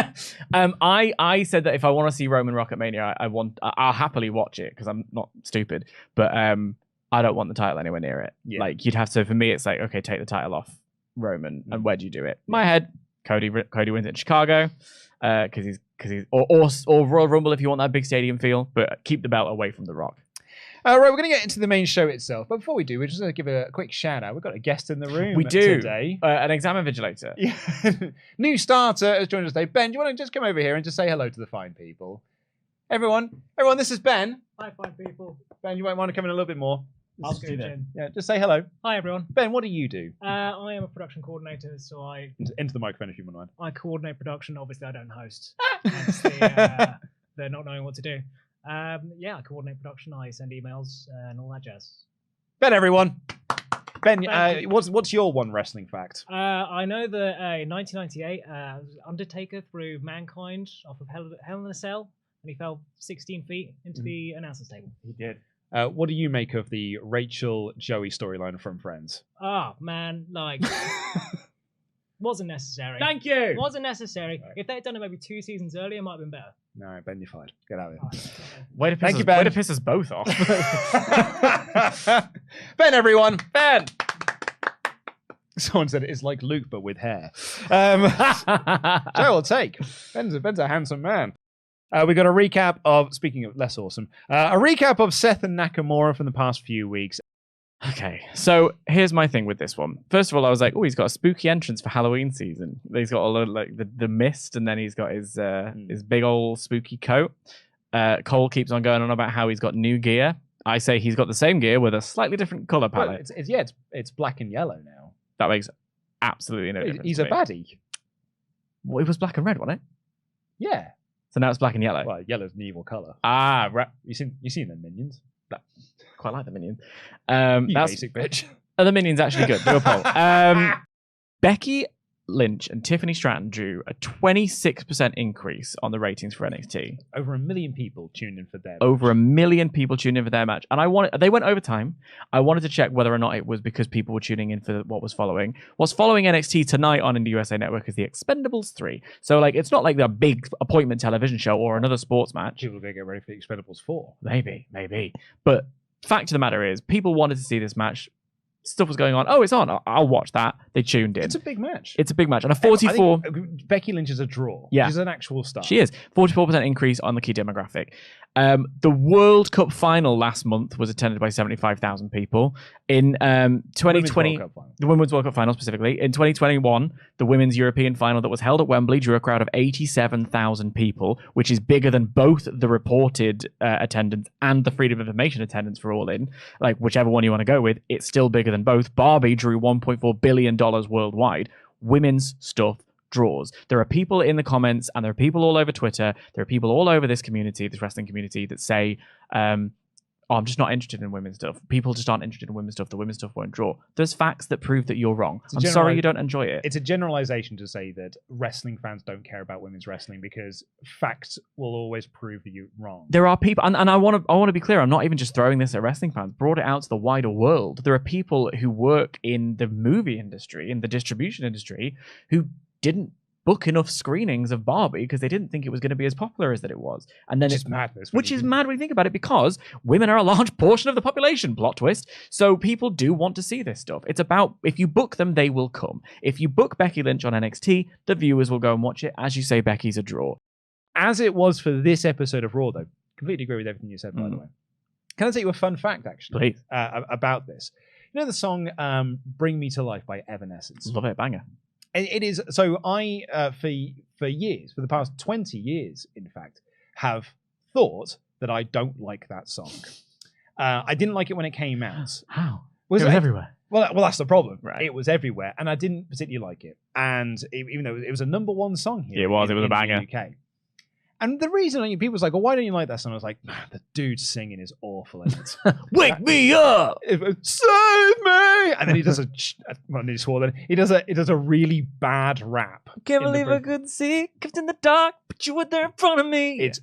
one. I said that if I want to see Roman Rock at Mania, I'll happily watch it because I'm not stupid. But I don't want the title anywhere near it. Yeah. Like you'd have to. For me, it's like, okay, take the title off Roman, and where do you do it? My head, Cody wins it in Chicago because he's or Royal Rumble if you want that big stadium feel, but keep the belt away from The Rock. Right, we're going to get into the main show itself. But before we do, we're just going to give a quick shout out. We've got a guest in the room We do. today. An exam invigilator. Yeah. New starter has joined us today. Ben, do you want to just come over here and just say hello to the fine people? Everyone, this is Ben. Hi, fine people. Ben, you might want to come in a little bit more. I'll do that. Yeah, just say hello. Hi, everyone. Ben, what do you do? I am a production coordinator, so I Into the microphone if you wouldn't mind. I coordinate production. Obviously, I don't host. Hence they're not knowing what to do. Yeah, I coordinate production. I send emails and all that jazz. Ben, everyone. Ben, what's your one wrestling fact? I know that in 1998, Undertaker threw Mankind off of Hell in a Cell, and he fell 16 feet into the announcer's table. He did. What do you make of the Rachel Joey storyline from Friends? Oh, man, like... wasn't necessary. Thank you. Wasn't necessary. Right. If they had done it maybe 2 seasons earlier, it might have been better. No, Ben, you're fired. Get out of here. Way to piss us both off. Ben, everyone. Ben. Someone said it's like Luke, but with hair. Joe will take. Ben's a handsome man. We got a recap of, speaking of less awesome, a recap of Seth and Nakamura from the past few weeks. Okay, so here's my thing with this one. First of all, I was like, oh, he's got a spooky entrance for Halloween season. He's got a lot of, like the mist, and then he's got his big old spooky coat. Cole keeps on going on about how he's got new gear. I say he's got the same gear with a slightly different color palette. Well, it's black and yellow now. That makes absolutely no difference. He's a baddie. Well, it was black and red, wasn't it? Yeah. So now it's black and yellow. Well, yellow's an evil color. Ah, right. You seen them Minions? Quite like the Minions. You basic bitch. Are the Minions actually good? Do a poll. Becky Lynch and Tiffany Stratton drew a 26% increase on the ratings for NXT. Over 1 million people tuned in for them. Over 1 million people tuned in for their match. And they went overtime. I wanted to check whether or not it was because people were tuning in for what was following. What's following NXT tonight on Indie USA Network is the Expendables 3. So, like, it's not like the big appointment television show or another sports match. People are going to get ready for the Expendables 4. Maybe. But fact of the matter is, people wanted to see this match. Stuff was going on. Oh, it's on. I'll watch that. They tuned in. It's a big match. It's a big match. And a 44... I think Becky Lynch is a draw. Yeah. She's an actual star. She is. 44% increase on the key demographic. The World Cup final last month was attended by 75,000 people. In 2020... The Women's World Cup final specifically. In 2021, the Women's European final that was held at Wembley drew a crowd of 87,000 people, which is bigger than both the reported attendance and the Freedom of Information attendance for All In. Like, whichever one you want to go with, it's still bigger than both. Barbie drew $1.4 billion worldwide. Women's stuff draws. There are people in the comments and there are people all over Twitter. There are people all over this community, this wrestling community, that say, oh, I'm just not interested in women's stuff. People just aren't interested in women's stuff. The women's stuff won't draw. There's facts that prove that you're wrong. I'm sorry you don't enjoy it. It's a generalization to say that wrestling fans don't care about women's wrestling because facts will always prove you wrong. There are people, and I want to be clear, I'm not even just throwing this at wrestling fans, brought it out to the wider world. There are people who work in the movie industry, in the distribution industry, who didn't book enough screenings of Barbie because they didn't think it was going to be as popular as that it was. And then it's madness. Which is mad when you think about it, because women are a large portion of the population, plot twist. So people do want to see this stuff. It's about, if you book them, they will come. If you book Becky Lynch on NXT, the viewers will go and watch it. As you say, Becky's a draw. As it was for this episode of Raw, though, completely agree with everything you said, by the way. Can I tell you a fun fact, actually? Please. About this. You know the song Bring Me to Life by Evanescence? Love it, banger. It is. So I, for years, for the past 20 years, in fact, have thought that I don't like that song. I didn't like it when it came out. How? It was everywhere. Well, that's the problem. Right. It was everywhere, and I didn't particularly like it. And even though it was a number one song here, it was a banger. In the UK. And the reason people was like, "Oh, why don't you like that song?" I was like, "The dude singing is awful in it. Wake me up, save me!" And then he does he swore then. He does a really bad rap. Can't believe I couldn't see. Kept in the dark, but you were there in front of me. It's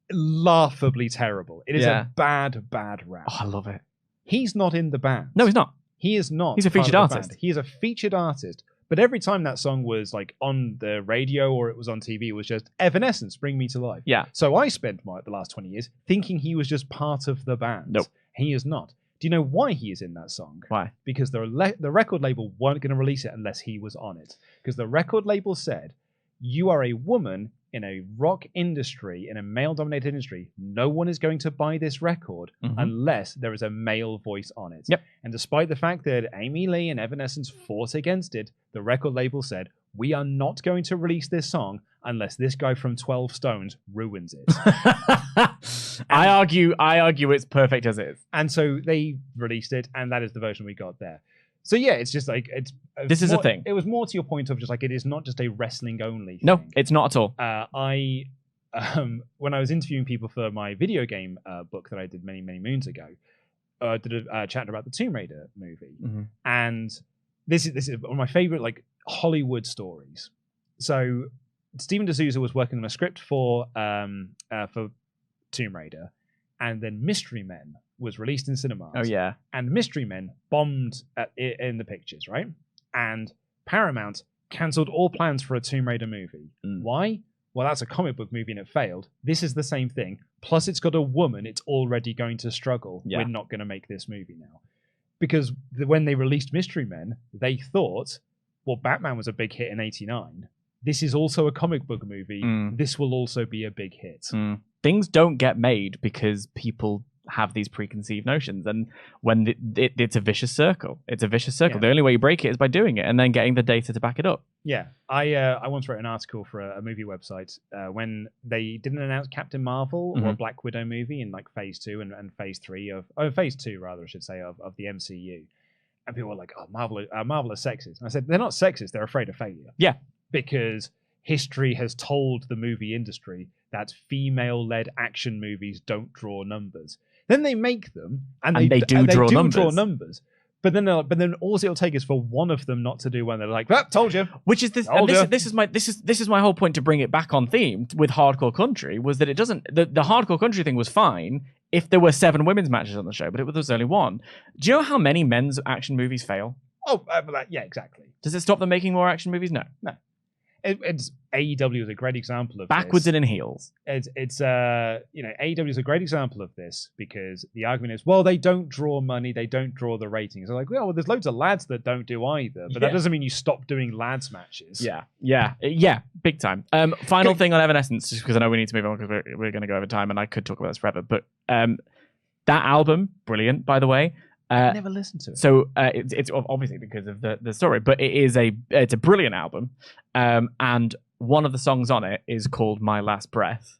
laughably terrible. It is a bad rap. Oh, I love it. He's not in the band. No, he's not. He is not. He's a featured artist. He is a featured artist. But every time that song was like on the radio or it was on TV, it was just Evanescence, Bring Me to Life. Yeah. So I spent the last 20 years thinking he was just part of the band. Nope. He is not. Do you know why he is in that song? Why? Because the record label weren't going to release it unless he was on it. Because the record label said, "You are a woman in a rock industry, in a male-dominated industry, no one is going to buy this record unless there is a male voice on it. Yep. And despite the fact that Amy Lee and Evanescence fought against it, the record label said, we are not going to release this song unless this guy from 12 Stones ruins it. I argue it's perfect as is. And so they released it, and that is the version we got there. So yeah, it's just like This is a more, thing. It was more to your point of just like it is not just a wrestling only thing. No, it's not at all. When I was interviewing people for my video game book that I did many moons ago, did a chat about the Tomb Raider movie, and this is one of my favorite like Hollywood stories. So Steven D'Souza was working on a script for Tomb Raider, and then Mystery Men was released in cinemas. Oh yeah, and Mystery Men bombed in the pictures, right? And Paramount cancelled all plans for a Tomb Raider movie. Why? Well, that's a comic book movie and it failed. This is the same thing. Plus, it's got a woman. It's already going to struggle. Yeah. We're not going to make this movie now. Because when they released Mystery Men, they thought, well, Batman was a big hit in '89. This is also a comic book movie. This will also be a big hit. Things don't get made because people have these preconceived notions, and when it's a vicious circle. It's a vicious circle. Yeah. The only way you break it is by doing it and then getting the data to back it up. Yeah, I once wrote an article for a movie website when they didn't announce Captain Marvel or a Black Widow movie in like phase 2 and phase 3 phase 2 rather I should say of the MCU, and people were like, oh, Marvel are sexist. And I said, they're not sexist, they're afraid of failure. Yeah, because history has told the movie industry that female-led action movies don't draw numbers. Then they make them, and they do draw numbers. But then all it'll take is for one of them not to do well. They're like, "That told you." Which is this? And this is my whole point to bring it back on theme with Hardcore Country was that it doesn't. The Hardcore Country thing was fine if there were 7 women's matches on the show, but there was only 1. Do you know how many men's action movies fail? Oh, yeah, exactly. Does it stop them making more action movies? No. It's AEW is a great example of backwards this. and in heels. It's AEW is a great example of this because the argument is, well, they don't draw money, they don't draw the ratings. They're like, well, there's loads of lads that don't do either, but that doesn't mean you stop doing lads matches. Yeah, big time. Final thing on Evanescence, just because I know we need to move on because we're going to go over time, and I could talk about this forever. But that album, brilliant, by the way. I never listened to it. So it's obviously because of the story, but it's a brilliant album, and one of the songs on it is called "My Last Breath,"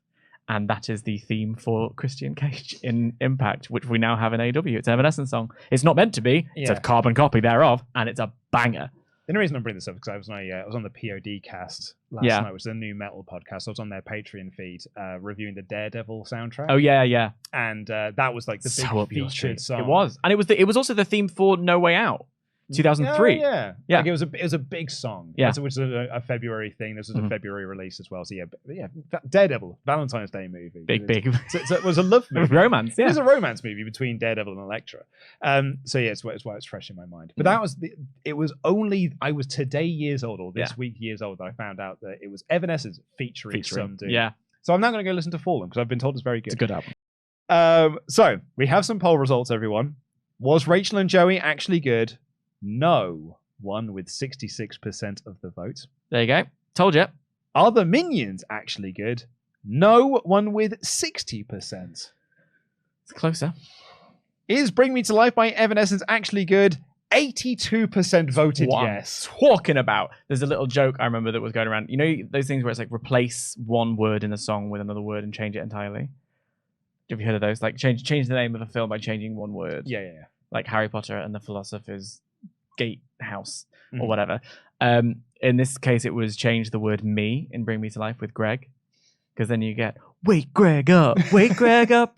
and that is the theme for Christian Cage in Impact, which we now have in AEW. It's an Evanescence song. It's not meant to be. It's a carbon copy thereof, and it's a banger. The only reason I'm bringing this up is because I was on the POD cast last night, which is a new metal podcast. I was on their Patreon feed reviewing the Daredevil soundtrack. Oh yeah. And that was like the big featured song. It was, and it was also the theme for No Way Out, 2003. Yeah. Like it was a big song. Yeah, which was a February thing. This was a February release as well. So yeah, Daredevil, Valentine's Day movie. Big. So it was a love movie. Romance. Yeah, it was a romance movie between Daredevil and Elektra. So yeah, it's why it's fresh in my mind. But that was it was only I was today years old or this week years old that I found out that it was Evanescence featuring some dude. Yeah. So I'm now going to go listen to Fallen because I've been told it's very good. It's a good album. So we have some poll results, everyone. Was Rachel and Joey actually good? No. Won with 66% of the vote. There you go. Told you. Are the Minions actually good? No. Won with 60%. It's closer. Is Bring Me to Life by Evanescence actually good? 82% voted yes. Talking about. There's a little joke I remember that was going around. You know those things where it's like replace one word in a song with another word and change it entirely? Have you heard of those? Like change the name of a film by changing one word. Yeah. Like Harry Potter and the Philosopher's Gatehouse or whatever. In this case, it was change the word me in Bring Me to Life with Greg. Because then you get, wake Greg up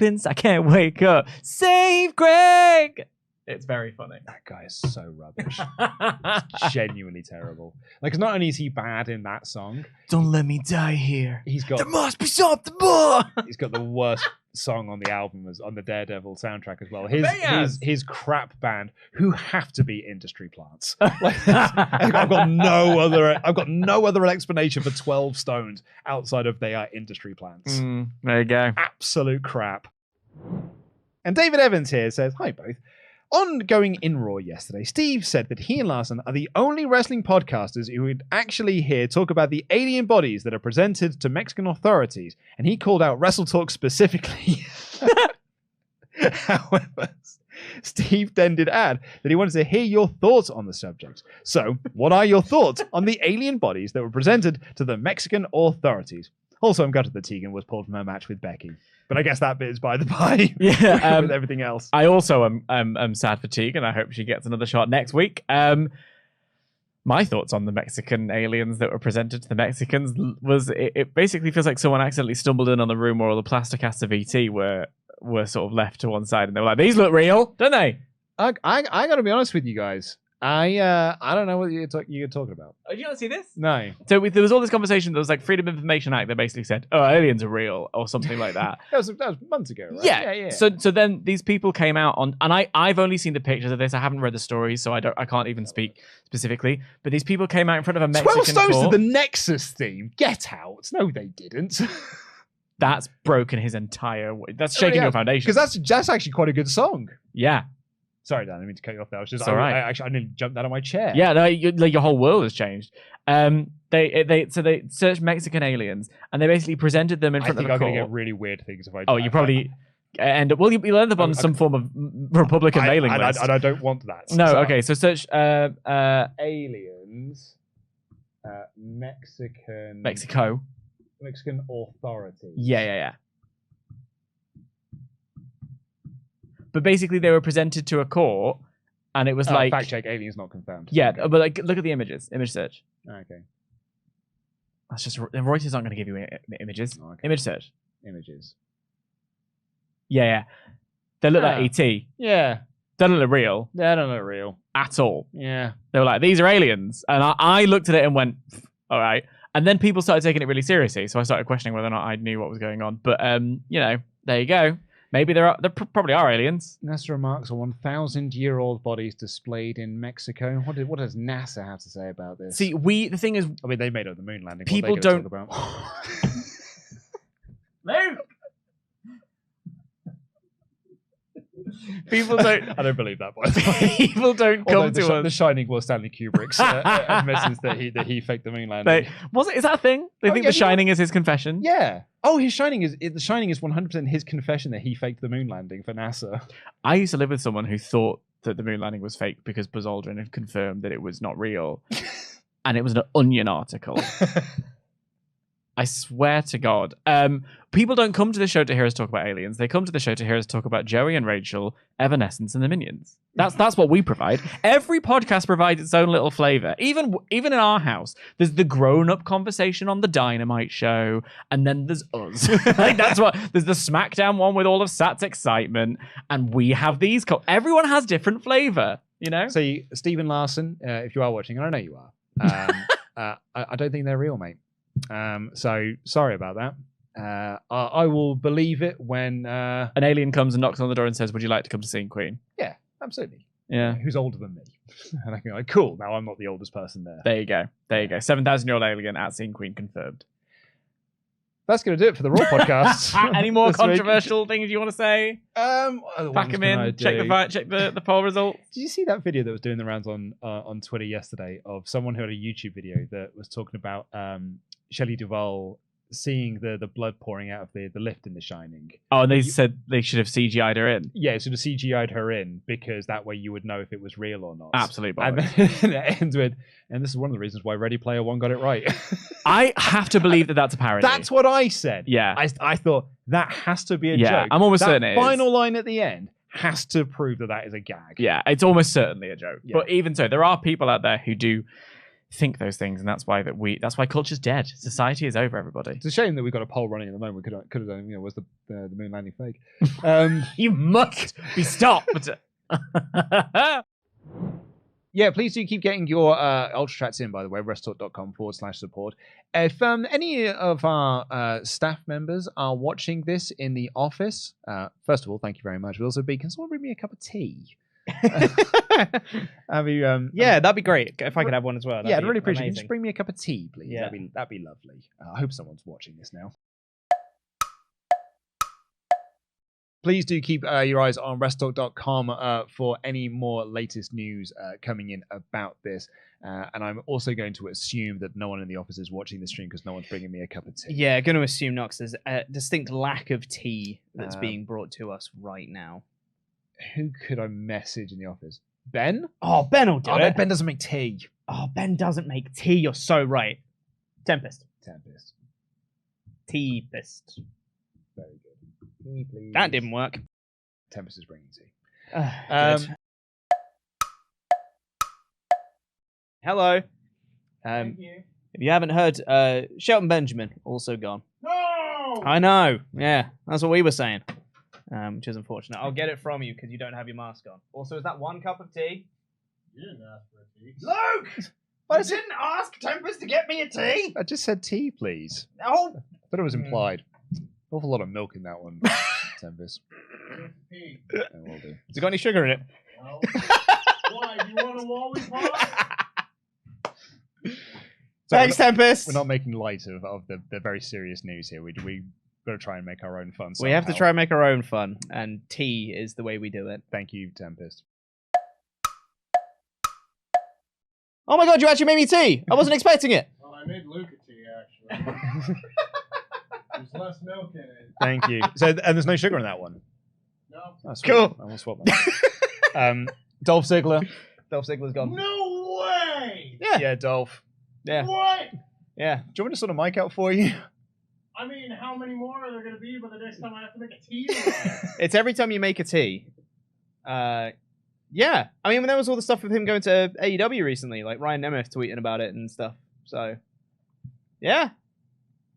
inside. I can't wake up. Save Greg. It's very funny. That guy is so rubbish. It's genuinely terrible. Like, not only is he bad in that song. Don't let me die here. There must be something more. He's got the worst song on the album on the Daredevil soundtrack as well. His crap band, who have to be industry plants. Like, I've got no other explanation for 12 Stones outside of they are industry plants. There you go. Absolute crap. And David Evans here says, hi both. On Going In Raw yesterday, Steve said that he and Larson are the only wrestling podcasters who would actually hear talk about the alien bodies that are presented to Mexican authorities, and he called out WrestleTalk specifically. However, Steve then did add that he wanted to hear your thoughts on the subject. So, what are your thoughts on the alien bodies that were presented to the Mexican authorities? Also, I'm gutted that Tegan was pulled from her match with Becky. But I guess that bit is by the by with everything else. I also am sad for Tegan. I hope she gets another shot next week. My thoughts on the Mexican aliens that were presented to the Mexicans was it basically feels like someone accidentally stumbled in on the room where all the plastic casts of ET were sort of left to one side, and they were like, "These look real, don't they?" I got to be honest with you guys. I don't know what you're talking about. Oh, did you not see this? No. So there was all this conversation that was like Freedom of Information Act that basically said, "Oh, aliens are real" or something like that. that was months ago, right? Yeah. So then these people came out on, and I've only seen the pictures of this. I haven't read the stories, so I can't even speak specifically. But these people came out in front of a Mexican 12 Stones court. to the Nexus theme. Get out. No, they didn't. That's broken his entire. That's shaking your foundation. Because that's actually quite a good song. Yeah. Sorry, Dan. I didn't mean to cut you off there. I was just. It's all right. I nearly jumped out of my chair. Yeah, no, your whole world has changed. They searched Mexican aliens and they basically presented them in front of a court. I think I'm going to get really weird things if I. Oh, you probably end up. Well, you'll end up on some form of Republican mailing list. And I don't want that. No, okay. So search aliens, Mexican authorities. Yeah. But basically, they were presented to a court, and it was like fact check. Aliens not confirmed. Yeah, Okay. but like, look at the images. Image search. Okay. That's just Reuters aren't going to give you images. Okay. Image search. Images. Yeah. They look like ET. Yeah. They don't look real. They don't look real at all. Yeah. They were like, these are aliens, and I looked at it and went, all right. And then people started taking it really seriously, so I started questioning whether or not I knew what was going on. But there you go. Maybe there probably are aliens. NASA remarks on 1,000-year-old bodies displayed in Mexico. What does NASA have to say about this? See, the thing is, I mean, they made up the moon landing. People what are they don't. gonna talk about? Luke! People don't. I don't believe that, by the way. People don't come to us. The Shining was Stanley Kubrick's admittance that he faked the moon landing. Is that a thing? They think The Shining is his confession? Yeah. Oh, The Shining is 100% his confession that he faked the moon landing for NASA. I used to live with someone who thought that the moon landing was fake because Buzz Aldrin had confirmed that it was not real, and it was an Onion article. I swear to God. People don't come to the show to hear us talk about aliens. They come to the show to hear us talk about Joey and Rachel, Evanescence, and the Minions. That's what we provide. Every podcast provides its own little flavor. Even in our house, there's the grown-up conversation on the Dynamite show, and then there's us. Like there's the SmackDown one with all of Sat's excitement, and we have these. Everyone has different flavor, you know. So, Stephen Larson, if you are watching, and I know you are, I don't think they're real, mate. So sorry about that. I will believe it when an alien comes and knocks on the door and says, "Would you like to come to Scene Queen?" Yeah, absolutely. Yeah. Who's older than me? And I can be like, cool. Now I'm not the oldest person there. There you go. 7,000-year-old alien at Scene Queen confirmed. That's going to do it for the Raw podcast. Any more this week. controversial things you want to say? Pack them in. Check the poll results. Did you see that video that was doing the rounds on Twitter yesterday of someone who had a YouTube video that was talking about Shelley Duvall seeing the blood pouring out of the lift in The Shining? Oh, and they said they should have CGI'd her in. Yeah, sort of CGI'd her in because that way you would know if it was real or not. Absolutely. And then it ends with, and this is one of the reasons why Ready Player One got it right. I have to believe that that's a parody. That's what I said. Yeah. I thought that has to be a Yeah, joke. I'm almost that certain it is. final line at the end has to prove that is a gag. Yeah, it's almost certainly a joke. Yeah. But even so, there are people out there who do think those things, and that's why culture's dead. Society is over, everybody. It's a shame that we've got a poll running at the moment. We could have done, was the moon landing fake? You must be stopped. Yeah, please do keep getting your Ultra Chats in, by the way, WrestleTalk.com/support. If any of our staff members are watching this in the office, first of all, thank you very much. But also, can someone bring me a cup of tea? That'd be great if I could have one as well. I'd really appreciate it. Just bring me a cup of tea, please. Yeah. That'd be lovely. I hope someone's watching this now. please do keep your eyes on WrestleTalk.com for any more latest news coming in about this. And I'm also going to assume that no one in the office is watching the stream because no one's bringing me a cup of tea. Yeah, going to assume not, 'cause there's a distinct lack of tea that's being brought to us right now. Who could I message in the office? Ben? Oh, Ben will do it. Ben doesn't make tea. Oh, Ben doesn't make tea. You're so right. Tempest. Tempest. Very good. Tea, please. That didn't work. Tempest is bringing tea. Good. Hello. If you haven't heard, Shelton Benjamin also gone. No! I know. Yeah, that's what we were saying. Which is unfortunate. I'll get it from you because you don't have your mask on. Also, is that 1 cup of tea? You didn't ask for a tea. Luke! I didn't ask Tempest to get me a tea. I just said tea, please. Oh. I thought it was implied. Awful lot of milk in that one, Tempest. Tea. Yeah, will do. Has it got any sugar in it? No. Why? Do you want a lollipop? Thanks, Tempest. We're not making light of the very serious news here. We got to try and make our own fun. We have to try and make our own fun, and tea is the way we do it. Thank you, Tempest. Oh my god, you actually made me tea! I wasn't expecting it! Well, I made Luke a tea, actually. There's less milk in it. Thank you. So, and there's no sugar in that one? No. Oh, cool. I will swap that. Dolph Ziggler. Dolph Ziggler's gone. No way! Yeah, Dolph. Yeah. What? Yeah. Do you want me to sort of mic out for you? I mean, how many more are there going to be by the next time I have to make a tea? It's every time you make a tea. Yeah. I mean, there was all the stuff with him going to AEW recently, like Ryan Nemeth tweeting about it and stuff. So, yeah.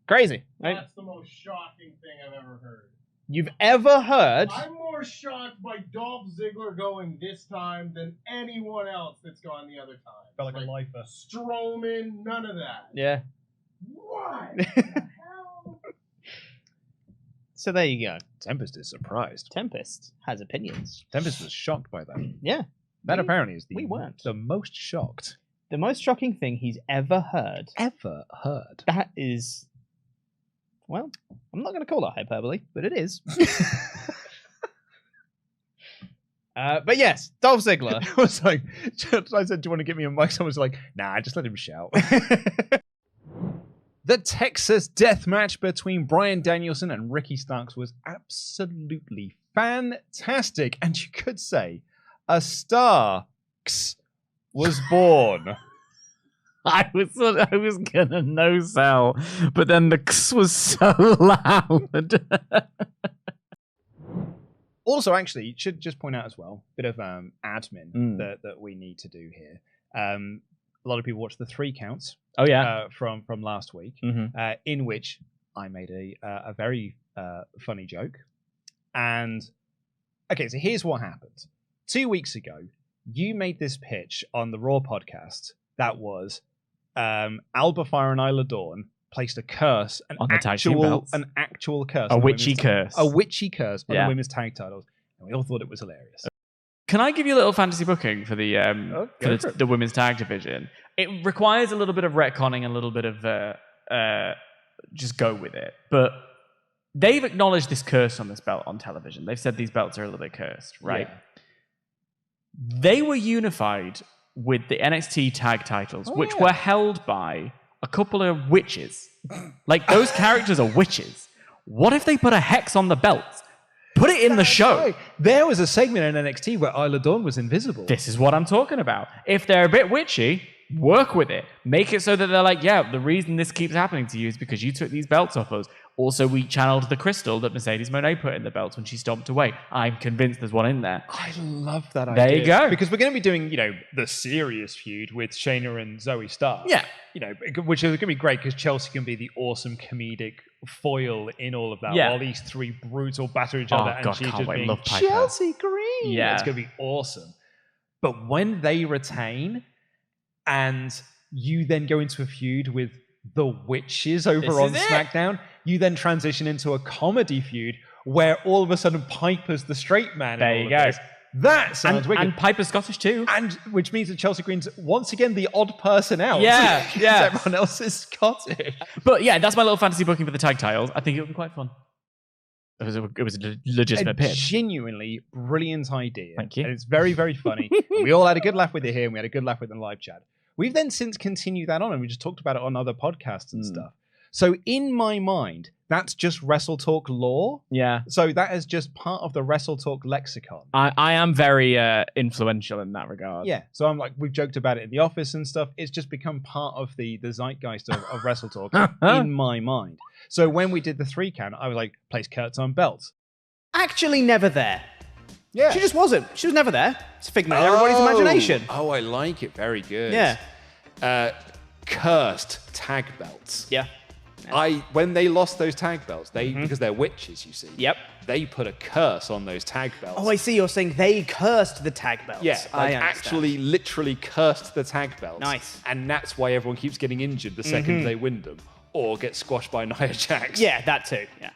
Crazy. Right? That's the most shocking thing I've ever heard. You've ever heard? I'm more shocked by Dolph Ziggler going this time than anyone else that's gone the other time. Felt like a lifer. Strowman, none of that. Yeah. What? So there you go. Tempest is surprised. Tempest has opinions. Tempest was shocked by that. Yeah. That apparently is we weren't. the most shocked. The most shocking thing he's ever heard. Ever heard. That is... Well, I'm not going to call it hyperbole, but it is. But yes, Dolph Ziggler. It was like, I said, do you want to give me a mic? Someone was like, nah, just let him shout. The Texas death match between Bryan Danielson and Ricky Starks was absolutely fantastic. And you could say a star was born. I was gonna no sell, but then the X was so loud. Also, actually, should just point out as well, bit of admin that we need to do here. A lot of people watched the 3 counts. Oh yeah, from last week, in which I made a very funny joke. And okay, so here's what happened. 2 weeks ago, you made this pitch on the Raw podcast that was Alba Fire and Isla Dawn placed a curse, on the tag team belts. An actual curse, a witchy curse on the women's tag titles, and we all thought it was hilarious. Can I give you a little fantasy booking for the women's tag division? It requires a little bit of retconning, a little bit of just go with it. But they've acknowledged this curse on this belt on television. They've said these belts are a little bit cursed, right? Yeah. They were unified with the NXT tag titles, which were held by a couple of witches. Like, those characters are witches. What if they put a hex on the belts? Put it in the show. Right. There was a segment in NXT where Isla Dawn was invisible. This is what I'm talking about. If they're a bit witchy, work with it. Make it so that they're like, yeah, the reason this keeps happening to you is because you took these belts off us. Also, we channeled the crystal that Mercedes Moné put in the belts when she stomped away. I'm convinced there's one in there. I love that idea. There you go. Because we're going to be doing, the serious feud with Shayna and Zoe Stark. Yeah. Which is going to be great because Chelsea can be the awesome comedic foil in all of that. Yeah. While these 3 brutal batter each other. God, she's can't just wait. being Love Piper. Chelsea Green. Yeah. It's going to be awesome. But when they retain and you then go into a feud with the witches over on SmackDown, you then transition into a comedy feud where all of a sudden Piper's the straight man. There you go. That sounds wicked. And Piper's Scottish too. And which means that Chelsea Green's once again the odd person out. Yeah, yeah. Everyone else is Scottish. But yeah, that's my little fantasy booking for the tag titles. I think it'll be quite fun. It was a legitimate pitch. Genuinely brilliant idea. Thank you. And it's very, very funny. We all had a good laugh with it here, and we had a good laugh with it in the live chat. We've then since continued that on, and we just talked about it on other podcasts and stuff. So in my mind, that's just Wrestle Talk lore. Yeah. So that is just part of the Wrestle Talk lexicon. I am very influential in that regard. Yeah. So I'm like, we've joked about it in the office and stuff. It's just become part of the zeitgeist of Wrestle Talk in my mind. So when we did the 3 count, I was like, place Kurt's on belt. Actually, never there. Yeah. She just wasn't. She was never there. It's a figment of everybody's imagination. Oh, I like it. Very good. Yeah. Cursed tag belts. Yeah. When they lost those tag belts, because they're witches, you see. Yep. They put a curse on those tag belts. Oh, I see. You're saying they cursed the tag belts. Yeah, I like understand. actually, literally cursed the tag belts. Nice. And that's why everyone keeps getting injured the second they win them, or get squashed by Nia Jax. Yeah, that too. Yeah.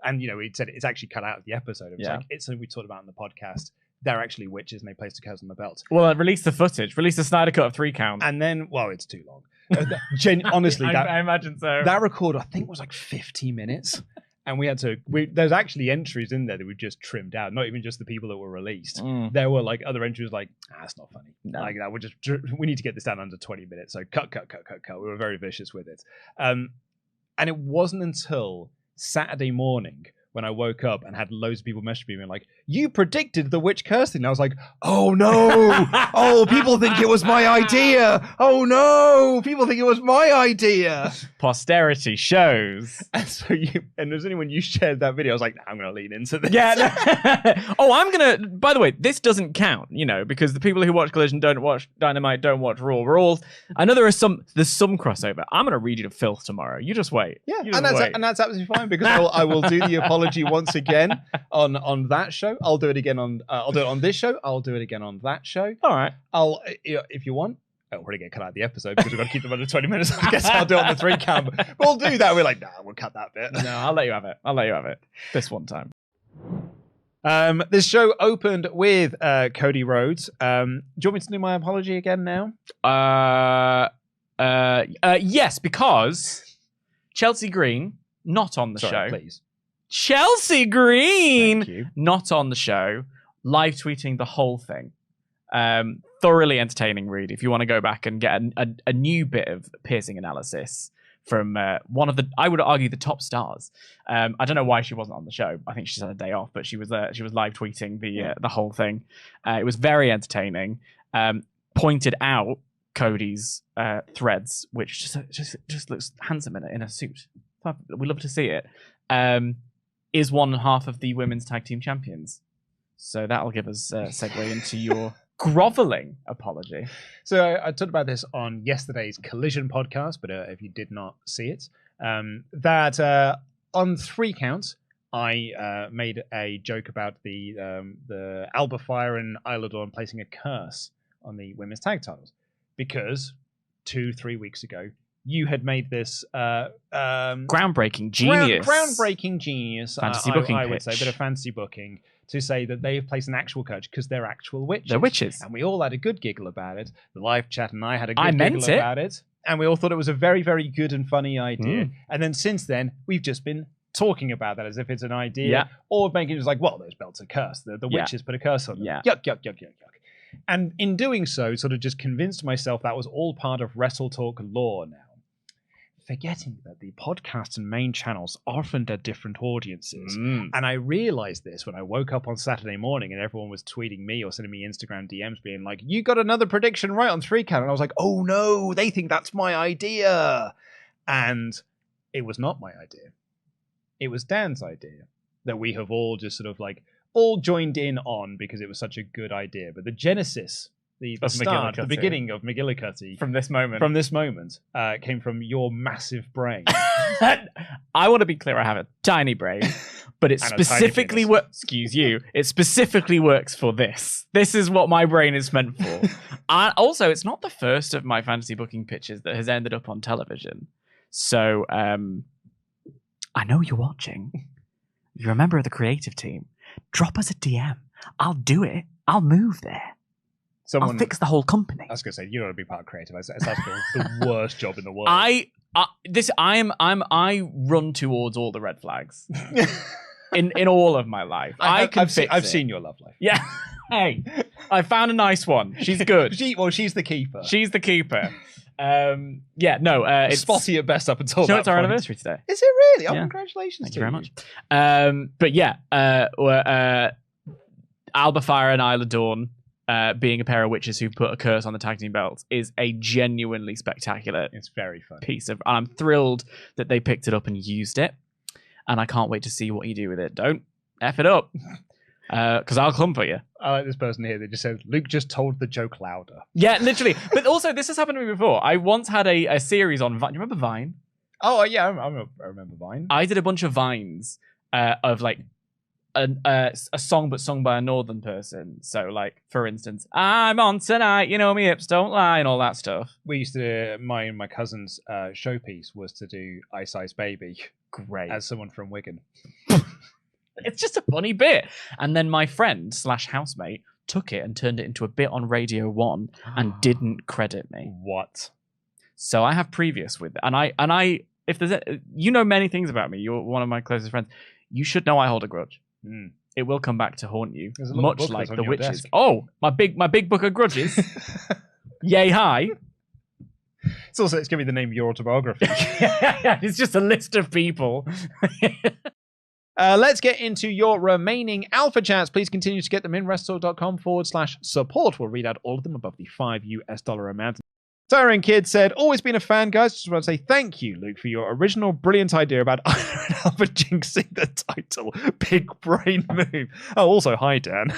And we said it's actually cut out of the episode. It was like it's something we talked about in the podcast. They're actually witches, and they placed a curse on the belt. Well, release the footage. Release the Snyder Cut of 3 count. And then, well, it's too long. Honestly, I imagine so. That record, I think, was like 50 minutes. And we had to, there's actually entries in there that we just trimmed out, not even just the people that were released. There were like other entries like, that's not funny. No. Like that, we need to get this down under 20 minutes. So cut. We were very vicious with it. And it wasn't until Saturday morning when I woke up and had loads of people message me and like, you predicted the witch curse thing. And I was like, oh no. Oh, people think it was my idea. Oh no. People think it was my idea. Posterity shows. And so there's only when you shared that video, I was like, nah, I'm going to lean into this. Yeah. By the way, this doesn't count, because the people who watch Collision don't watch Dynamite, don't watch Raw. I know there's some crossover. I'm going to read you to filth tomorrow. You just wait. Yeah. And that's absolutely fine because I will do the apology once again on that show. I'll do it again I'll do it on this show. I'll do it again on that show. All right. If you want, I'll already get cut out of the episode because we've got to keep them under 20 minutes. I guess I'll do it on the 3 count. But we'll do that. We're like, nah, we'll cut that bit. No, I'll let you have it. This one time. This show opened with Cody Rhodes. Do you want me to do my apology again now? Yes, because Chelsea Green not on the show. Please. Chelsea Green not on the show. Live tweeting the whole thing. Thoroughly entertaining read. If you want to go back and get a new bit of piercing analysis from one of I would argue, the top stars. I don't know why she wasn't on the show. I think she's had a day off, but she was live tweeting the whole thing. It was very entertaining. Pointed out Cody's threads, which just looks handsome in a suit. We love to see it. Is one half of the women's tag team champions. So that'll give us a segue into your groveling apology. So I talked about this on yesterday's Collision podcast, but if you did not see it, that on 3 counts, I made a joke about the Alba Fire and Isla Dawn placing a curse on the women's tag titles because 2-3 weeks ago, you had made this groundbreaking genius. Groundbreaking genius. Fantasy booking I would say, pitch. bit of fantasy booking to say that they've placed an actual curse because they're actual witches. They're witches. And we all had a good giggle about it. The live chat and I had a good I giggle meant it. about it. And we all thought it was a very, very good and funny idea. And then since then, we've just been talking about that as if it's an idea. Yeah. Or making it just like, well, those belts are cursed. The witches put a curse on them. Yeah. Yuck. And in doing so, sort of just convinced myself that was all part of Wrestle Talk lore now. Forgetting that the podcast and main channels often are different audiences. And I realized this when I woke up on Saturday morning and everyone was tweeting me or sending me Instagram DMs being like, you got another prediction right on 3 count. And I was like, oh no, they think that's my idea. And it was not my idea. It was Dan's idea that we have all just sort of like all joined in on because it was such a good idea. But the genesis, the start, the beginning of McGillicuddy from this moment came from your massive brain. I want to be clear, I have a tiny brain, but it specifically works. Excuse you. It specifically works for this. This is what my brain is meant for. Also, it's not the first of my fantasy booking pitches that has ended up on television. So I know you're watching. If you're a member of the creative team, drop us a DM. I'll do it. I'll move there. I'll fix the whole company. I was going to say, you don't want to be part of creative. It's the worst job in the world. I run towards all the red flags. in all of my life. I've seen your love life. Yeah. Hey, I found a nice one. She's good. She's the keeper. She's the keeper. It's spotty at best up until you know, that it's our point. anniversary today. Is it really? Oh, Yeah. congratulations Thank you very much. But yeah, Alba Fire and Isla Dawn being a pair of witches who put a curse on the tag team belts is a genuinely spectacular It's very fun. piece of. And I'm thrilled that they picked it up and used it. And I can't wait to see what you do with it. Don't F it up. Because I'll come for you. I like this person here that just said, Luke just told the joke louder. Yeah, literally. But also, this has happened to me before. I once had a series on Vine. Do you remember Vine? Oh, yeah, I remember Vine. I did a bunch of Vines of like a song but sung by a northern person. So like, for instance, I'm on tonight, you know me hips don't lie, and all that stuff. We used to, my cousin's showpiece was to do Ice Ice Baby. Great. As someone from Wigan. It's just a funny bit. And then my friend / housemate took it and turned it into a bit on Radio 1 and didn't credit me. What? So I have previous with it. And I if there's you know many things about me. You're one of my closest friends. You should know I hold a grudge. It will come back to haunt you, There's a lot of much books like on the your witches. desk. Oh, my big book of grudges. Yay high. It's going to be the name of your autobiography. It's just a list of people. Let's get into your remaining alpha chats. Please continue to get them in WrestleTalk.com/support. We'll read out all of them above the $5 amount. Tyrone Kid said, always been a fan, guys. Just want to say thank you, Luke, for your original brilliant idea about Isla and Alpha jinxing the title. Big brain move. Oh, also, hi, Dan.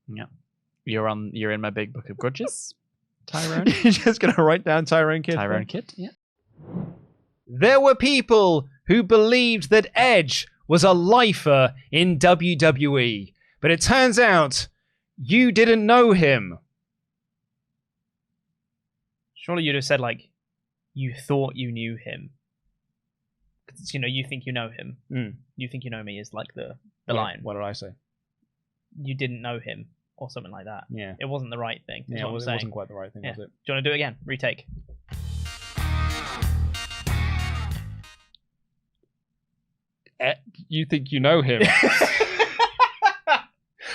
Yeah. You're in my big book of grudges, Tyrone. You're just going to write down Tyrone Kid? Tyrone Kid, yeah. There were people who believed that Edge was a lifer in WWE, but it turns out you didn't know him. Surely you'd have said, like, you thought you knew him. Because, you know, you think you know him. You think you know me is like the line. What did I say? You didn't know him, or something like that. Yeah. It wasn't the right thing. Yeah, it wasn't quite the right thing, was it? Do you want to do it again? Retake. You think you know him.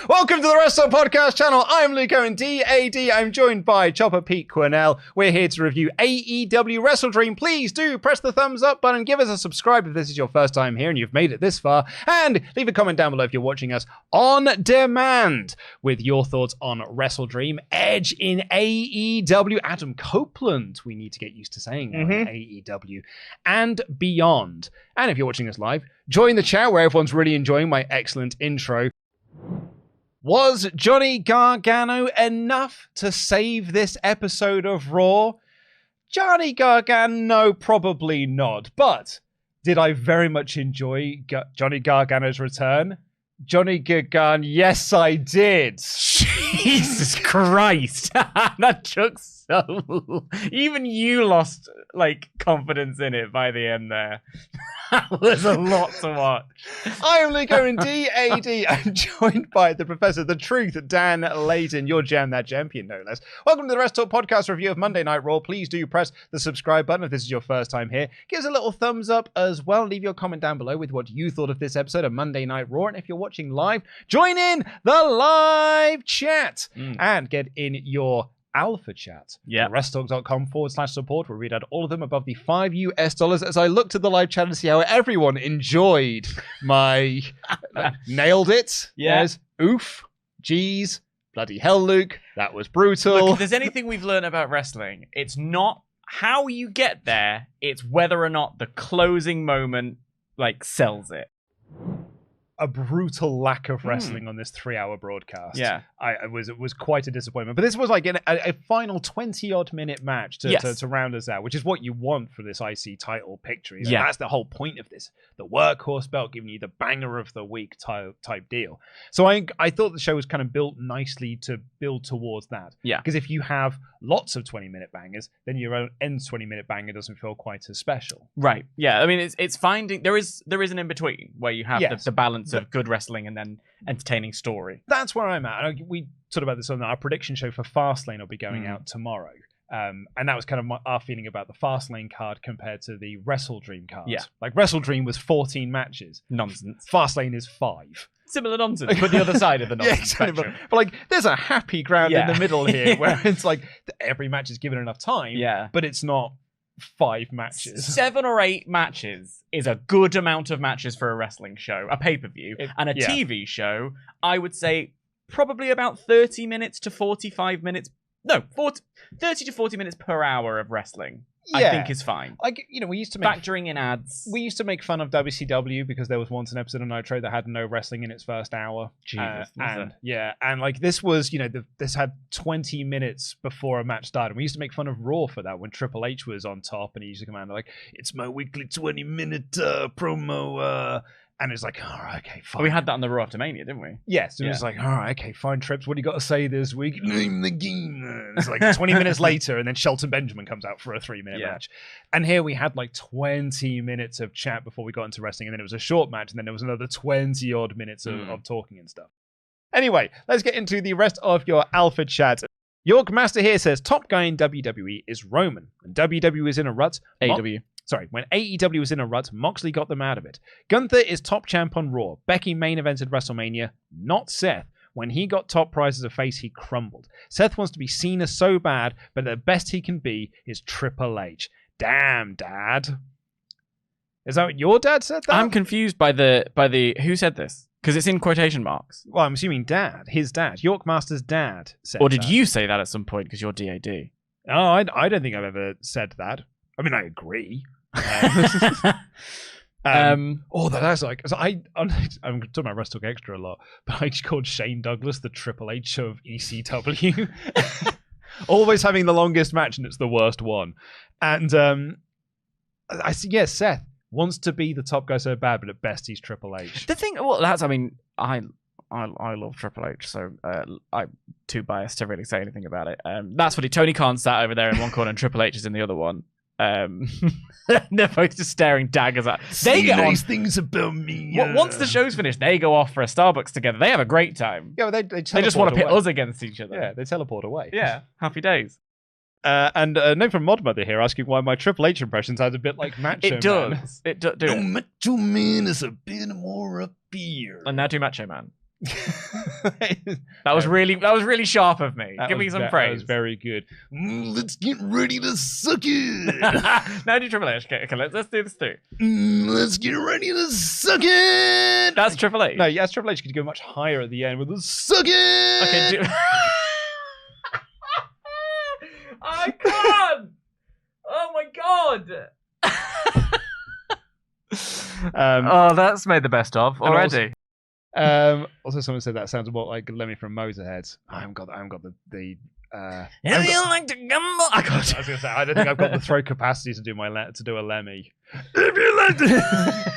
Welcome to the WrestleTalk Podcast channel. I'm Luke Owen, DAD. I'm joined by Chopper Pete Cornell. We're here to review AEW WrestleDream. Please do press the thumbs up button. Give us a subscribe if this is your first time here and you've made it this far. And leave a comment down below if you're watching us on demand with your thoughts on WrestleDream. Edge in AEW. Adam Copeland, we need to get used to saying that, AEW. And beyond. And if you're watching us live, join the chat where everyone's really enjoying my excellent intro. Was Johnny Gargano enough to save this episode of Raw? Johnny Gargano, probably not. But did I very much enjoy Johnny Gargano's return? Johnny Gargano, yes, I did. Jesus Christ. That took so... Even you lost, like, confidence in it by the end there. That was a lot to watch. I'm Luke Owen, DAD. I'm joined by the Professor, the Truth, Dan Layton. Your Jam That Champion, no less. Welcome to the WrestleTalk Podcast review of Monday Night Raw. Please do press the subscribe button if this is your first time here. Give us a little thumbs up as well. Leave your comment down below with what you thought of this episode of Monday Night Raw. And if you're watching live, join in the live chat and get in your alpha chat. Yeah. WrestleTalk.com/support. We'll read out all of them above the $5 as I looked at the live chat and see how everyone enjoyed my nailed it. Yeah. Yes. Oof. Jeez. Bloody hell, Luke. That was brutal. Look, if there's anything we've learned about wrestling, it's not how you get there, it's whether or not the closing moment, like, sells it. A brutal lack of wrestling on this 3-hour broadcast. Yeah. It was quite a disappointment. But this was like a final 20-odd minute match to round us out, which is what you want for this IC title picture. You know, Yeah. That's the whole point of this. The workhorse belt giving you the banger of the week type deal. So I thought the show was kind of built nicely to build towards that. Yeah. Because if you have lots of 20-minute bangers, then your own end 20-minute banger doesn't feel quite as special. Right. Yeah. I mean, it's finding there is an in between where you have Yes. the balance of good wrestling and then entertaining story. That's where I'm at. We talked about this on our prediction show for Fastlane will be going out tomorrow. And that was kind of our feeling about the Fastlane card compared to the WrestleDream card. Yeah. Like WrestleDream was 14 matches. Nonsense. Fastlane is 5. Similar nonsense, but the other side of the nonsense spectrum. But like, there's a happy ground in Yeah. the middle here where it's like every match is given enough time, Yeah. but it's not 5 matches. 7 or 8 matches is a good amount of matches for a wrestling show, a pay-per-view. And a yeah. TV show, I would say probably about 30 minutes to 45 minutes. No, 30 to 40 minutes per hour of wrestling, I think is fine. Like, we used to make... Factoring in ads. We used to make fun of WCW because there was once an episode of Nitro that had no wrestling in its first hour. Jesus, and like this was, this had 20 minutes before a match started. We used to make fun of Raw for that when Triple H was on top and he used to come out and like, it's my weekly 20-minute promo. And it's like, all right, okay, fine. We had that on the Raw After Mania, didn't we? Yes, it was like, all right, okay, fine, Trips, what do you got to say this week? Name the game. It's like 20 minutes later, and then Shelton Benjamin comes out for a 3-minute match. And here we had like 20 minutes of chat before we got into wrestling, and then it was a short match, and then there was another 20-odd minutes of talking and stuff. Anyway, let's get into the rest of your alpha chat. York Master here says, top guy in WWE is Roman. When WWE is in a rut... When AEW was in a rut, Moxley got them out of it. Gunther is top champ on Raw. Becky main evented WrestleMania, not Seth. When he got top prize as a face, he crumbled. Seth wants to be seen as so bad, but the best he can be is Triple H. Damn, Dad. Is that what your dad said that? I'm confused by the who said this? Because it's in quotation marks. Well, I'm assuming Dad, his dad, York Master's dad said Or did that. you say that at some point because you're DAD? Oh, I don't think I've ever said that. I mean, I agree. That's like, so I'm talking about WrestleTalk Extra a lot, but I called Shane Douglas the Triple H of ECW. Always having the longest match, and it's the worst one. And I see, Seth wants to be the top guy so bad, but at best he's Triple H. The thing, I love Triple H, so I'm too biased to really say anything about it. That's funny. Tony Khan sat over there in one corner, and Triple H is in the other one. They're both just staring daggers at. They get nice things about me. Once the show's finished, they go off for a Starbucks together. They have a great time. Yeah, they just want to pit us against each other. Yeah, they teleport away. Yeah, happy days. And a note from Modmother here asking why my Triple H impression sounds a bit like Macho Man. It does. It does. Macho Man is a bit more up here. And now do Macho Man. That was really sharp of me. Give me some praise. That was very good. Let's get ready to suck it. Now do Triple H. Okay, let's do this too. Let's get ready to suck it. That's Triple H. No, yes, Triple H could go much higher at the end with the suck it. Okay. I can't. Oh my god. That's made the best of already. Also, someone said that sounds more like Lemmy from Motorhead. I haven't got the. If you like to gamble, I was gonna say I don't think I've got the throat capacity to do a Lemmy. If you like to.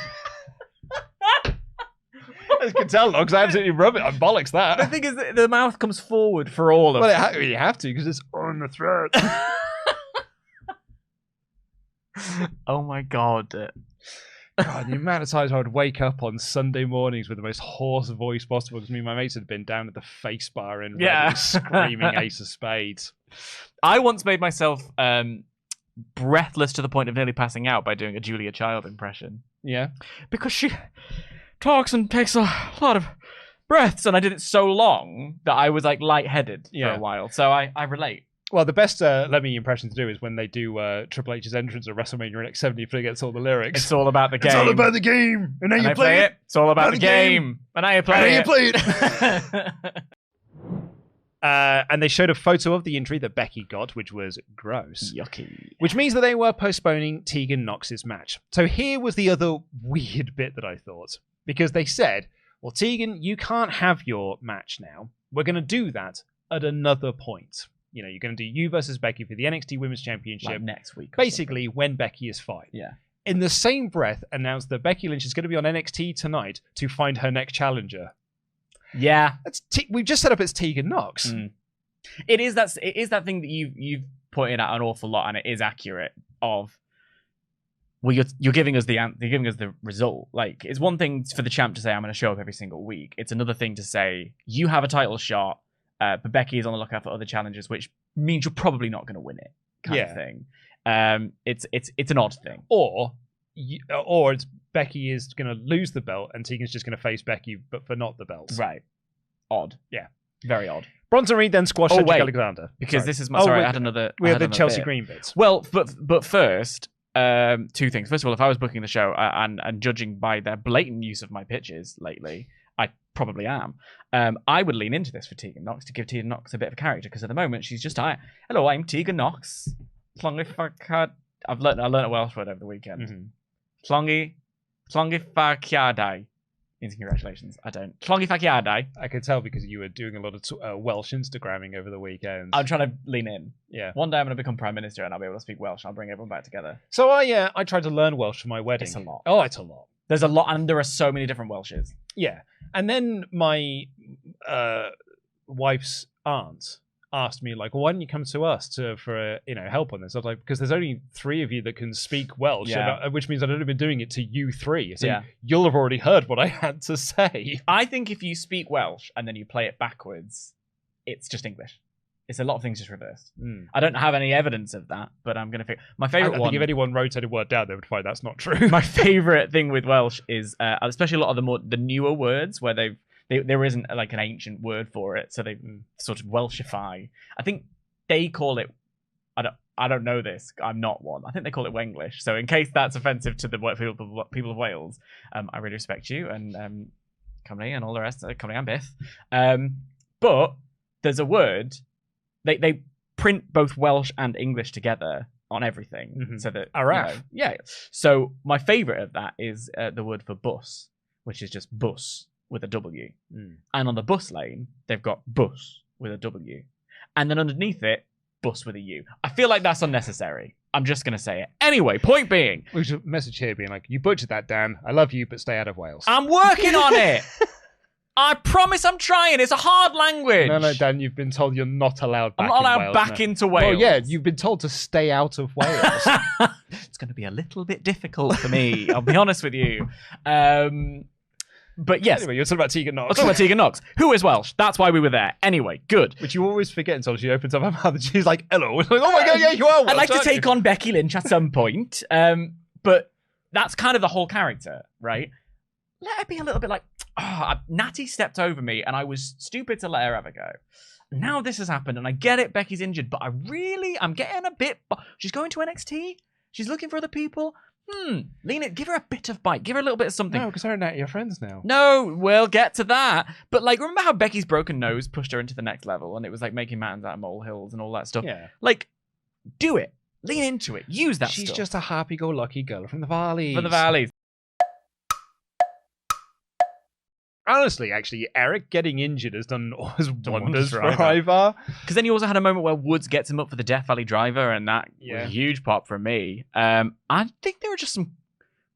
I can tell because I absolutely rub it. I bollocks that. The thing is, the mouth comes forward for all of. Well, you have to because it's on the throat. Oh my god. God, the amount of times I would wake up on Sunday mornings with the most hoarse voice possible because me and my mates had been down at the face bar in Reading screaming Ace of Spades. I once made myself breathless to the point of nearly passing out by doing a Julia Child impression. Yeah. Because she talks and takes a lot of breaths, and I did it so long that I was like lightheaded for a while. So I relate. Well, the best Lemmy impression to do is when they do Triple H's entrance at WrestleMania X70 if he gets all the lyrics. It's all about the game. It's all about the game. And now you play it. It's all about the game. And now you play it. And they showed a photo of the injury that Becky got, which was gross. Yucky. Which means that they were postponing Tegan Nox's match. So here was the other weird bit that I thought. Because they said, well, Tegan, you can't have your match now. We're going to do that at another point. You know, you're going to do you versus Becky for the NXT Women's Championship like next week. Basically, when Becky is fine. Yeah. In the same breath, announced that Becky Lynch is going to be on NXT tonight to find her next challenger. Yeah. We've just set up as Tegan Nox. It is that thing that you've pointed out an awful lot, and it is accurate. Of well, you're giving us the result. Like, it's one thing for the champ to say I'm going to show up every single week. It's another thing to say you have a title shot. But Becky is on the lookout for other challenges, which means you're probably not going to win it. kind of thing. It's an odd thing. Or it's Becky is going to lose the belt and Tegan's just going to face Becky, but for not the belt. Right. Odd. Yeah. Very odd. Bronson Reed then squashed Cedric Alexander. Because this is my... Sorry, I had another... We had the another Chelsea bit. Green bits. Well, but first, two things. First of all, if I was booking the show and judging by their blatant use of my pitches lately, I probably am. I would lean into this for Tegan Nox to give Tegan Nox a bit of a character, because at the moment she's just, hello, I'm Tegan Nox. I learned a Welsh word over the weekend. Llongifaciadau. Congratulations. I don't. Llongifaciadau. I could tell because you were doing a lot of Welsh Instagramming over the weekend. I'm trying to lean in. Yeah. One day I'm going to become Prime Minister and I'll be able to speak Welsh. I'll bring everyone back together. So I tried to learn Welsh for my wedding. It's a lot. Oh, it's a lot. There's a lot, and there are so many different Welshes. Yeah. And then my wife's aunt asked me, like, why don't you come to us for help on this? I was like, because there's only 3 of you that can speak Welsh, which means I'd only been doing it to you 3. So you'll have already heard what I had to say. I think if you speak Welsh and then you play it backwards, it's just English. It's a lot of things just reversed. I don't have any evidence of that, but I'm going to figure... My favourite one... I think if anyone rotated word down, they would find that's not true. My favourite thing with Welsh is, especially a lot of the newer words where there isn't like an ancient word for it, so they sort of Welshify. I think they call it... I don't know this. I'm not one. I think they call it Wenglish. So in case that's offensive to the people of Wales, I really respect you and Cymru and all the rest. Cymru and Beth. But there's a word... They print both Welsh and English together on everything, so that Araf. So my favourite of that is the word for bus, which is just bus with a W, and on the bus lane they've got bus with a W, and then underneath it bus with a U. I feel like that's unnecessary. I'm just gonna say it anyway. Point being, we should message here being like, "You butchered that, Dan. I love you, but stay out of Wales." I'm working on it. I promise I'm trying. It's a hard language. No, Dan, you've been told you're not allowed back I'm not allowed Wales, back into Wales. Well, yeah, you've been told to stay out of Wales. It's going to be a little bit difficult for me. I'll be honest with you. But yes. Anyway, you're talking about Tegan Nox. I'm talking about Tegan Nox, who is Welsh. That's why we were there. Anyway, good. Which you always forget until she opens up her mouth and she's like, hello. It's like, oh my God, yeah, you are Welsh. I'd like to take on Becky Lynch at some point. But that's kind of the whole character, right? Let her be a little bit like, Natty stepped over me and I was stupid to let her have a go. Now this has happened and I get it, Becky's injured, but I'm getting a bit... She's going to NXT? She's looking for other people? Lean it, give her a bit of bite, give her a little bit of something. No, because her and Natty are friends now. No, we'll get to that. But like, remember how Becky's broken nose pushed her into the next level and it was like making mountains out of molehills and all that stuff? Yeah. Like, do it. Lean into it. Use that She's stuff. just a happy-go-lucky girl from the valleys. From the valleys. Honestly, actually, Eric getting injured has done wonders for Ivar. Because then you also had a moment where Woods gets him up for the Death Valley Driver, and that was a huge pop for me. I think there were just some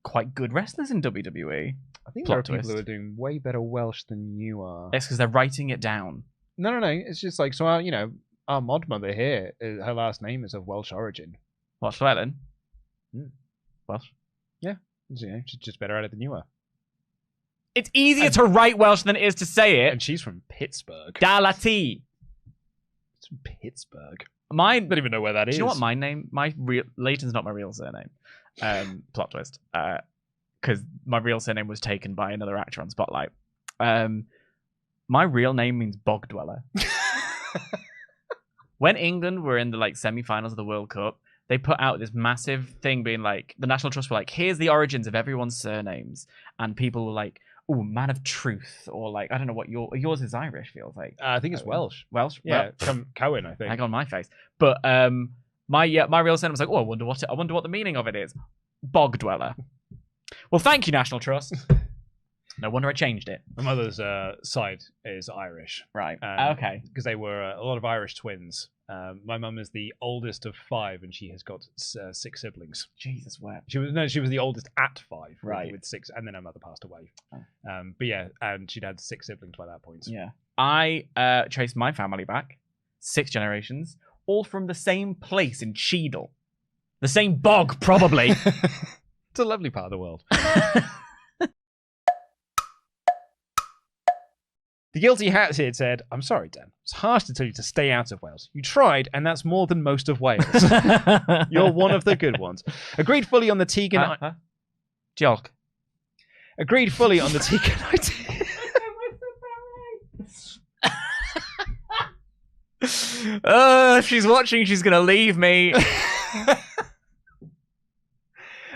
quite good wrestlers in WWE. I think there are people who are doing way better Welsh than you are. It's because they're writing it down. No. It's just like, so our mod mother here, her last name is of Welsh origin. Welsh Llewellyn? Welsh? Yeah. She's just better at it than you are. It's easier to write Welsh than it is to say it. And she's from Pittsburgh. Dalati. It's from Pittsburgh. I don't even know where that is. Do you know what my name? Leighton's not my real surname. Plot twist. Because my real surname was taken by another actor on Spotlight. My real name means bog dweller. When England were in the semi-finals of the World Cup, they put out this massive thing being like, the National Trust were like, here's the origins of everyone's surnames. And people were like, ooh, Man of Truth. Or I don't know what yours is Irish, feels like. I think it's Welsh. Welsh? Yeah, from Cohen, I think. Hang on my face. But my real surname was like, oh, I wonder what the meaning of it is. Bog dweller. Well, thank you, National Trust. No wonder I changed it. My mother's side is Irish. Right. Okay. Because they were a lot of Irish twins. My mum is the oldest of 5, and she has got 6 siblings. Jesus, wow. She was the oldest at 5, right? With 6, and then her mother passed away. But yeah, and she'd had 6 siblings by that point. Yeah, I traced my family back 6 generations, all from the same place in Cheadle, the same bog, probably. It's a lovely part of the world. The guilty hats here said, I'm sorry, Dan. It's harsh to tell you to stay out of Wales. You tried, and that's more than most of Wales. You're one of the good ones. Agreed fully on the Tegan... Diolch. Agreed fully on the Tegan idea. If she's watching, she's going to leave me.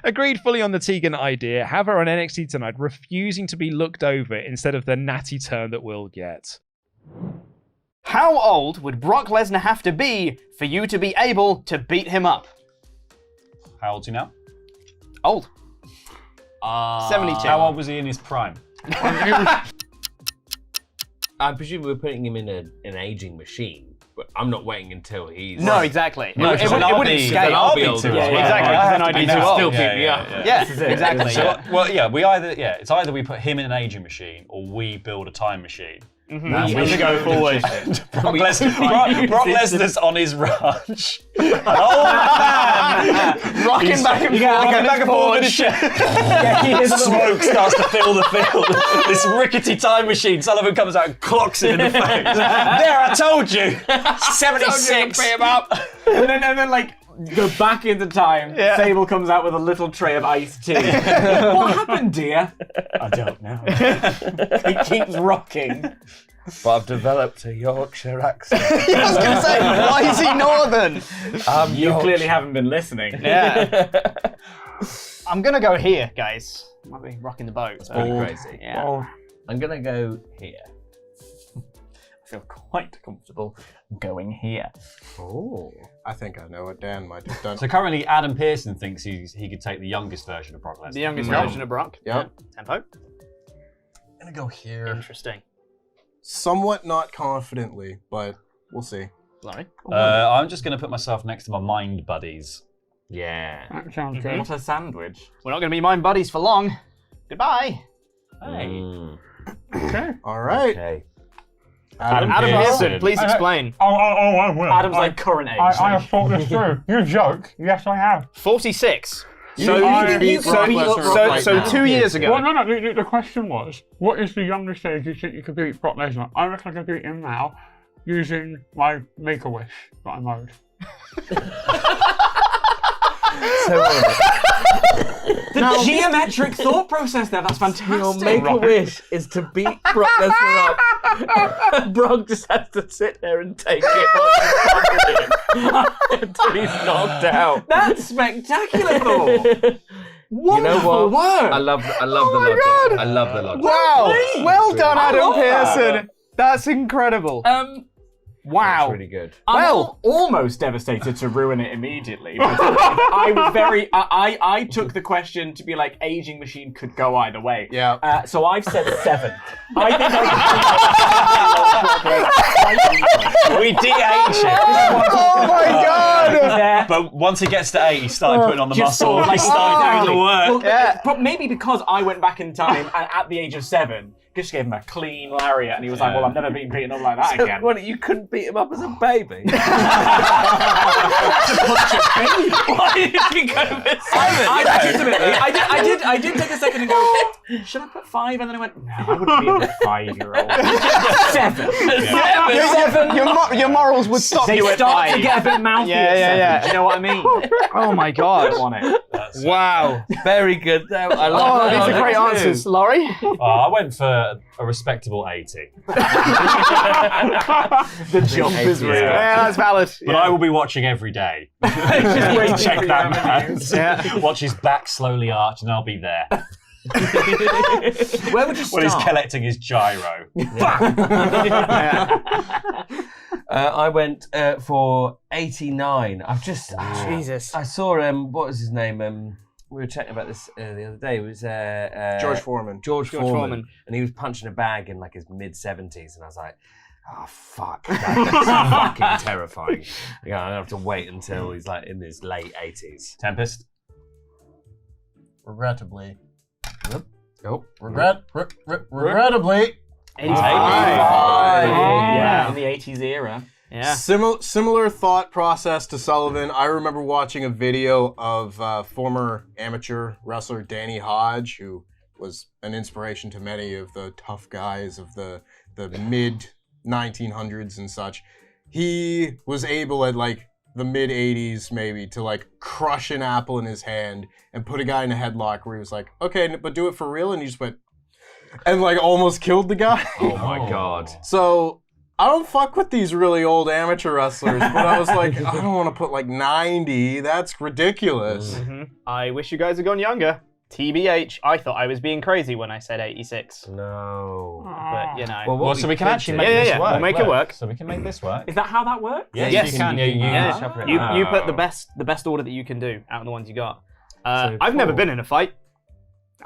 Agreed fully on the Tegan idea. Have her on NXT tonight, refusing to be looked over instead of the natty turn that we'll get. How old would Brock Lesnar have to be for you to be able to beat him up? How old's he now? Old. 72. How old was he in his prime? I presume we're putting him in an aging machine, but I'm not waiting until he's... No, exactly. No, it wouldn't scale. I'll be too old. Yeah, exactly. Then I'd be too old. Still beat me up. Yeah, exactly. So, well, it's either we put him in an aging machine or we build a time machine. Mm-hmm. We should go forward. Brock Lesnar's on his ranch. Rocking back and forth with his shit. Smoke starts to fill the field. This rickety time machine. Sullivan comes out and clocks him in the face. There, I told you. 76. Beat him up. and then like go back into time. Yeah. Sable comes out with a little tray of iced tea. What happened, dear? I don't know. He keeps rocking. But I've developed a Yorkshire accent. I was going to say, why is he northern? You clearly haven't been listening. Yeah. I'm going to go here, guys. Might be rocking the boat. It's pretty crazy. Yeah. Well, I'm going to go here. I feel quite comfortable going here. Oh, I think I know what Dan might have done. So currently, Adam Pearson thinks he could take the youngest version of Brock Lesnar. The youngest version of Brock. Yep. Tempo. I'm gonna go here. Interesting. Somewhat not confidently, but we'll see. Larry? I'm just gonna put myself next to my mind buddies. Yeah. That sounds good. What a sandwich. We're not going to be mind buddies for long. Goodbye. Hey. Okay. All right. Okay. Adam Pearson, please explain. I will. Adam's like current age. I have thought this through. You joke. Yes, I have. 46. So 2 years ago. Well, no. The question was, what is the youngest age you think you could beat Brock Lesnar? I reckon I could beat him now using my Make-A-Wish that I mowed. The geometric thought process there, that's fantastic. Your Make-A-Wish is to beat Brock Lesnar up. Brock just has to sit there and take it until he's knocked out. That's spectacular, Thor. Wonderful work. I love the logic. God. I love the logic. Wow. Well done, I Adam love that. Pearson. That's incredible. Wow. That's really good. I'm almost devastated to ruin it immediately. But I was very. I took the question to be like aging machine could go either way. Yeah. So I've said 7. I think We de-age him. Oh my God. But once he gets to 8, he started putting on the Just muscle. sort of He started doing the work. Well, but maybe because I went back in time and at the age of 7, just gave him a clean lariat, and he was like, "Well, I've never been beaten up like that again." What, you couldn't beat him up as a baby? Why did you go for 7? I did take a second and go, should I put 5? And then I went, no, I wouldn't be a 5-year-old. 7. Your morals would stop you at 5. They start to get a bit mouthy at 7. Do you know what I mean? Oh my God. I want it. Wow. Very good. I love Oh, that. these are great answers. Laurie? I went for a respectable 80. The jump is real. Yeah, that's valid. But I will be watching every day. Just Check waiting that for man. Yeah. Watch his back slowly arch, and I'll be there. Where would you start? When he's collecting his gyro. I went for 89. I've just Jesus. I saw what was his name? We were chatting about this the other day. It was George Foreman. George Foreman, and he was punching a bag in like his mid-70s, and I was like, oh fuck, that's fucking terrifying. I don't have to wait until he's like in his late 80s. Tempest. Regrettably. Regrettably. 85. Yeah. In the 80s era. Yeah. Similar thought process to Sullivan. I remember watching a video of former amateur wrestler Danny Hodge, who was an inspiration to many of the tough guys of the the mid 1900s and such, he was able at like the mid 80s maybe to like crush an apple in his hand and put a guy in a headlock where he was like, okay, but do it for real, and he just went and like almost killed the guy. Oh my god. So I don't fuck with these really old amateur wrestlers, but I was like, I don't want to put like 90. That's ridiculous. I wish you guys had gone younger. TBH, I thought I was being crazy when I said 86. No. But, you know. Well, so we can actually make this work. We'll make it work. So we can make this work. Is that how that works? Yes, you can. You put the best order that you can do out of the ones you got. I've never been in a fight.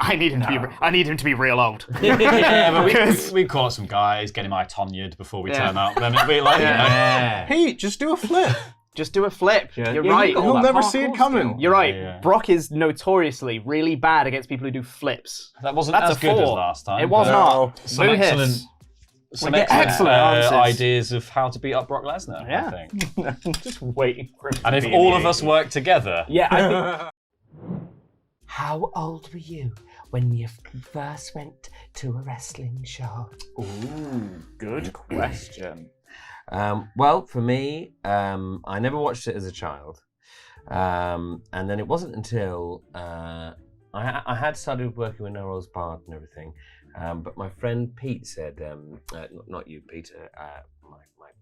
I need him to be real old. But we call some guys, get him Tonya'd before we turn up. Then it'll be like, hey, just do a flip. Just do a flip. Yeah. You're right. He'll never see it coming. You're right. Yeah. Brock is notoriously really bad against people who do flips. That wasn't That's as a good 4. as last time. It was not. Some Boo excellent, hiss. some We get excellent, answers. ideas of how to beat up Brock Lesnar, Yeah. I think. Just waiting for him. And if all of us work together. Yeah, I think. How old were you when you first went to a wrestling show? Ooh, good question. Well, for me, I never watched it as a child. And then it wasn't until I had started working with Noel's part and everything. But my friend Pete said, not you, Peter, my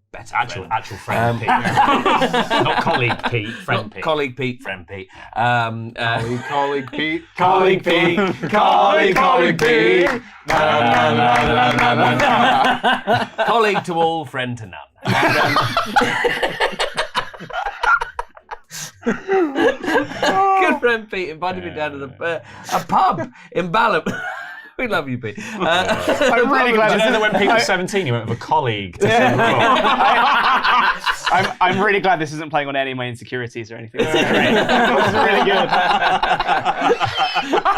better actual friend Pete. Not colleague Pete, friend Pete. Colleague Pete, friend Pete. Colleague Pete. Colleague Pete. Colleague Pete. Colleague to all, friend to none. Good friend Pete invited me down to a pub in Balham. We love you, Pete. I'm really glad. Do you know that when Pete was 17, he went with a colleague to I'm really glad this isn't playing on any of my insecurities or anything. This is great. This is really good.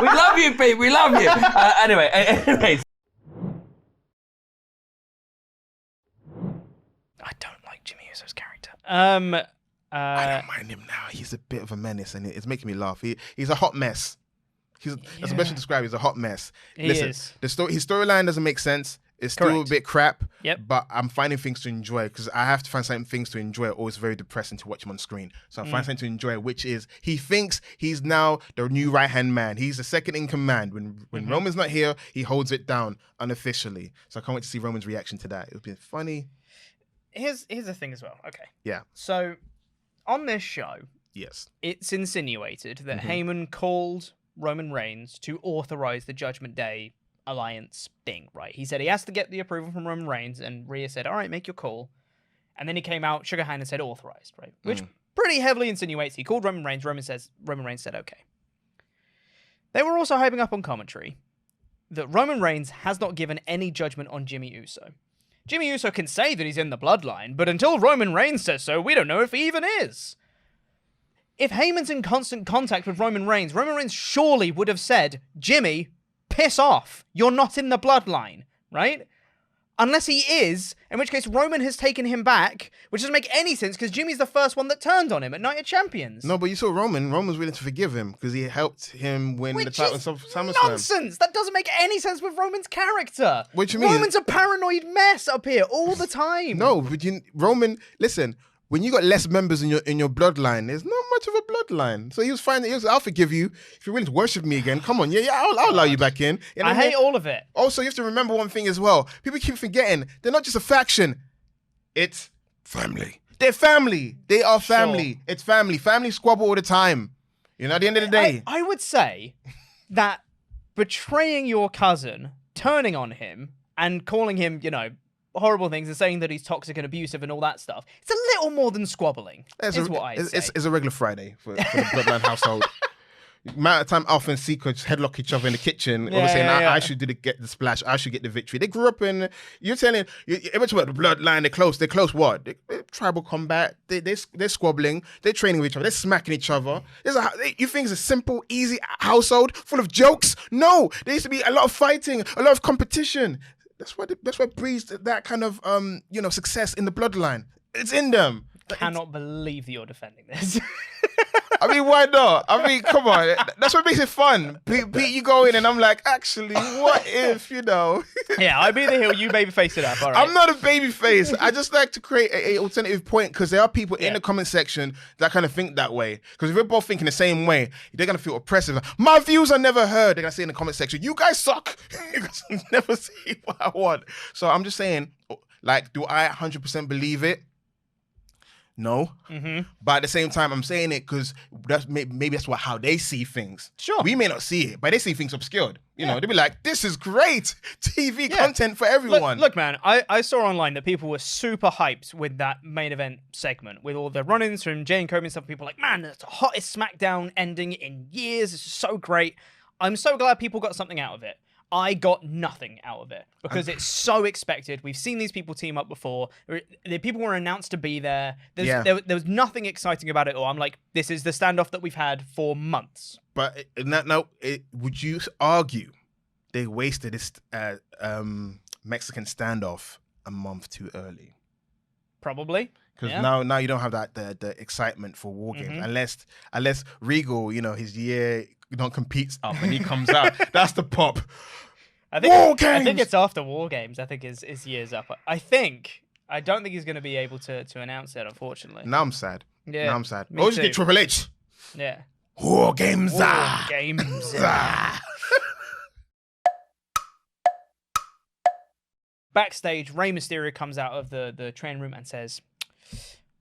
We love you, Pete. We love you. Anyways. I don't like Jimmy Uso's character. I don't mind him now. He's a bit of a menace, and it's making me laugh. He's a hot mess. That's the best way to describe. He's a hot mess. He is. His storyline doesn't make sense. It's still Correct. a bit crap. Yep. But I'm finding things to enjoy because I have to find certain things to enjoy, or it's very depressing to watch him on screen. So I'm finding something to enjoy, which is he thinks he's now the new right-hand man. He's the second in command. When Roman's not here, he holds it down unofficially. So I can't wait to see Roman's reaction to that. It would be funny. Here's the thing as well. Okay. Yeah. So on this show, Yes. it's insinuated that Heyman called Roman Reigns to authorize the Judgment Day alliance thing, right? He said he has to get the approval from Roman Reigns, and Rhea said, all right, make your call. And then he came out, shook her hand, and said authorized, right? Which pretty heavily insinuates he called Roman Reigns. Roman Reigns said okay. They were also hyping up on commentary that Roman Reigns has not given any judgment on Jimmy Uso. Jimmy Uso can say that he's in the bloodline, but until Roman Reigns says so, we don't know if he even is. If Heyman's in constant contact with Roman Reigns surely would have said, Jimmy, piss off. You're not in the bloodline, right? Unless he is, in which case Roman has taken him back, which doesn't make any sense because Jimmy's the first one that turned on him at Night of Champions. No, but you saw Roman. Roman was willing to forgive him because he helped him win the title in SummerSlam. Nonsense! That doesn't make any sense with Roman's character. What do you mean? Roman's a paranoid mess up here all the time. No, but Roman, listen, when you got less members in your bloodline, there's not much of a bloodline. So he was fine. I'll forgive you if you're willing to worship me again. Come on, I'll allow you back in. You know I what hate all of it. Also, you have to remember one thing as well. People keep forgetting they're not just a faction. It's family. They're family. They are family. Sure. It's family. Family squabble all the time. You know, at the end of the day. I would say that betraying your cousin, turning on him, and calling him, horrible things and saying that he's toxic and abusive and all that stuff, it's a little more than squabbling, what I'd say. It's a regular Friday for the Bloodline household. Amount of time Alpha and Seeker just headlock each other in the kitchen, saying, I should get the splash, I should get the victory. They grew up in, you're telling, every time about the Bloodline, they're close what? They're tribal combat, they're squabbling, they're training with each other, they're smacking each other. You think it's a simple, easy household full of jokes? No, there used to be a lot of fighting, a lot of competition. That's what breeds that kind of success in the bloodline. It's in them. I cannot believe that you're defending this. I mean, why not? I mean, come on. That's what makes it fun. Pete, you go in and I'm like, actually, what if, Yeah, I be the heel, you baby face it up. All right. I'm not a baby face. I just like to create a alternative point because there are people in the comment section that kind of think that way. Because if we're both thinking the same way, they're going to feel oppressive. My views are never heard. They're going to say in the comment section, you guys suck. You guys never see what I want. So I'm just saying, like, do I 100% believe it? No, but at the same time, I'm saying it because maybe that's how they see things. Sure, we may not see it, but they see things obscured. They'll be like, "This is great TV content for everyone." Look, man, I saw online that people were super hyped with that main event segment, with all the run-ins from Jay and Kobe and stuff. People were like, man, that's the hottest SmackDown ending in years. It's so great. I'm so glad people got something out of it. I got nothing out of it because it's so expected. We've seen these people team up before. The people were announced to be there. There was nothing exciting about it all. I'm like, this is the standoff that we've had for months. But would you argue they wasted this Mexican standoff a month too early? Probably. Because now you don't have the excitement for War Games unless Regal, his year competes up and he comes out. That's the pop. I think it's after War Games. I think his year's up. I don't think he's going to be able to announce it, unfortunately. Now I'm sad. Yeah. Now I'm sad. Me Just too. get Triple H. Yeah. War Games. War Games. Backstage, Rey Mysterio comes out of the training room and says,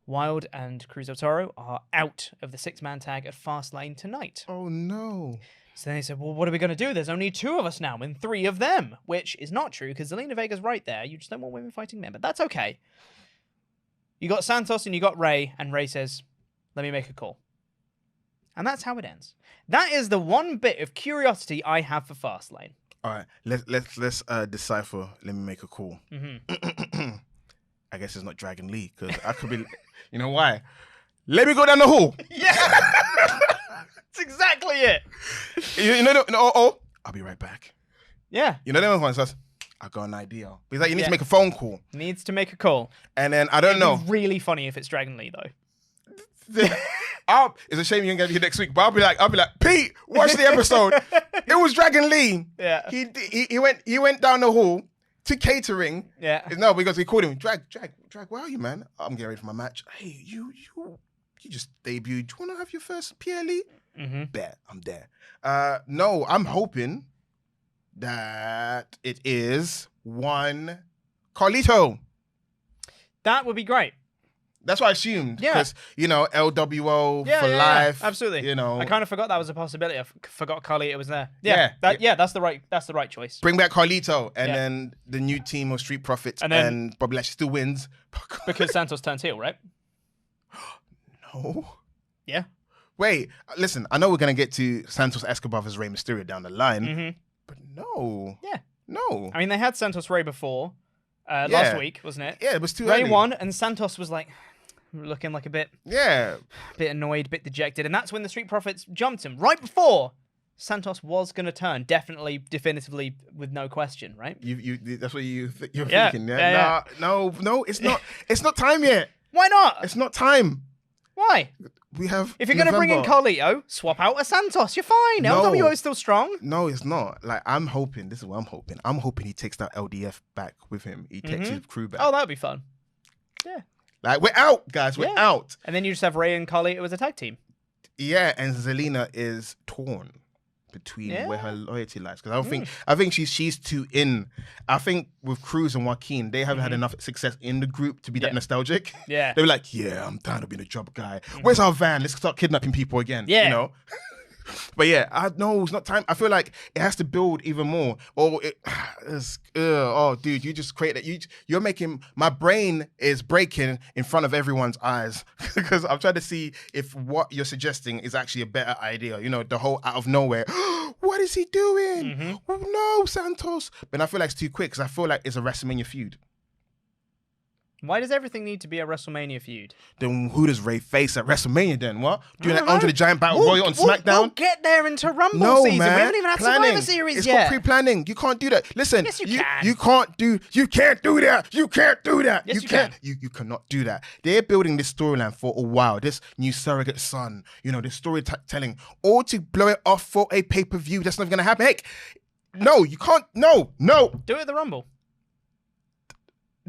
Wilde and Cruz del Toro are out of the 6-man tag at Fastlane tonight. Oh, no. So then they said, well, what are we going to do? There's only 2 of us now and 3 of them, which is not true because Zelina Vega's right there. You just don't want women fighting men, but that's okay. You got Santos and you got Rey, and Rey says, let me make a call. And that's how it ends. That is the one bit of curiosity I have for Fastlane. All right, let's decipher. Let me make a call. I guess it's not Dragon Lee because I could be. You know why? Let me go down the hall. Yeah, that's exactly it. I'll be right back. Yeah. Them ones says, I got an idea. He's like, you need to make a phone call. Needs to make a call. And then I don't know. It'd be really funny if it's Dragon Lee though. It's a shame you ain't gonna be here next week, but I'll be like, Pete, watch the episode. It was Dragon Lee. Yeah. He went down the hall to catering. Yeah. No, because he called him, Drag, where are you, man? I'm getting ready for my match. Hey, you just debuted. Do you wanna have your first PLE? Bet, I'm there. No, I'm hoping that it is one Carlito. That would be great. That's what I assumed. Yeah. Because, LWO for life. Absolutely. I kind of forgot that was a possibility. I forgot Carlito was there. That's the right choice. Bring back Carlito and then the new team of Street Profits and Bobby Lashley still wins. Because Santos turns heel, right? No. Yeah. Wait, listen, I know we're going to get to Santos Escobar versus Rey Mysterio down the line, but no. Yeah. No. I mean, they had Santos Rey before last week, wasn't it? Yeah, it was too Rey early. won, and Santos was like looking like a bit annoyed, a bit dejected, and that's when the Street Profits jumped him right before Santos was going to turn, definitively, with no question, right? That's what you're thinking, yeah? No, it's not. It's not time yet. Why not? It's not time. Why? We have. If you're going to bring in Carlito, swap out a Santos. You're fine. No. LWO is still strong. No, it's not. Like, I'm hoping. This is what I'm hoping. I'm hoping he takes that LDF back with him. He takes his crew back. Oh, that would be fun. Yeah. Like, we're out, guys. We're out. And then you just have Rey and Carlito as a tag team. Yeah, and Zelina is torn between where her loyalty lies. Because I think she's too in. I think with Cruz and Joaquin, they haven't had enough success in the group to be that nostalgic. Yeah. They're like, I'm tired of being a job guy. Where's our van? Let's start kidnapping people again. Yeah. But no, it's not time. I feel like it has to build even more. Dude, you just create that. You're making my brain is breaking in front of everyone's eyes because I'm trying to see if what you're suggesting is actually a better idea. The whole out of nowhere. What is he doing? Oh no, Santos. But I feel like it's too quick because I feel like it's a WrestleMania feud. Why does everything need to be a WrestleMania feud? Then who does Ray face at WrestleMania then? What? Doing that Andre the Giant Battle Royal on SmackDown? We'll get there into Rumble No, season. man. We haven't even had Planning. Survivor Series It's yet. got pre-planning. You can't do that. Listen, Yes, you you can. You can't do that. You can't do that. Yes, you can't. can. You cannot do that. They're building this storyline for a while. This new surrogate son, this storytelling, all to blow it off for a pay-per-view. That's not going to happen. Heck, no, you can't. No. Do it at the Rumble.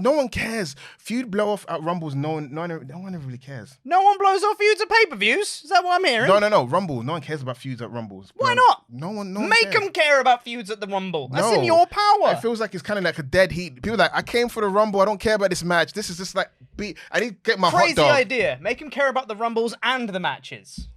No one cares. Feud blow off at Rumbles. No one ever really cares. No one blows off feuds at pay-per-views. Is that what I'm hearing? No. Rumble. No one cares about feuds at Rumbles. Why not? No one. Make them care about feuds at the Rumble. That's in No. your power. It feels like it's kind of like a dead heat. People are like, I came for the Rumble. I don't care about this match. This is just like, I need to get my Crazy hot dog. idea. Make them care about the Rumbles and the matches.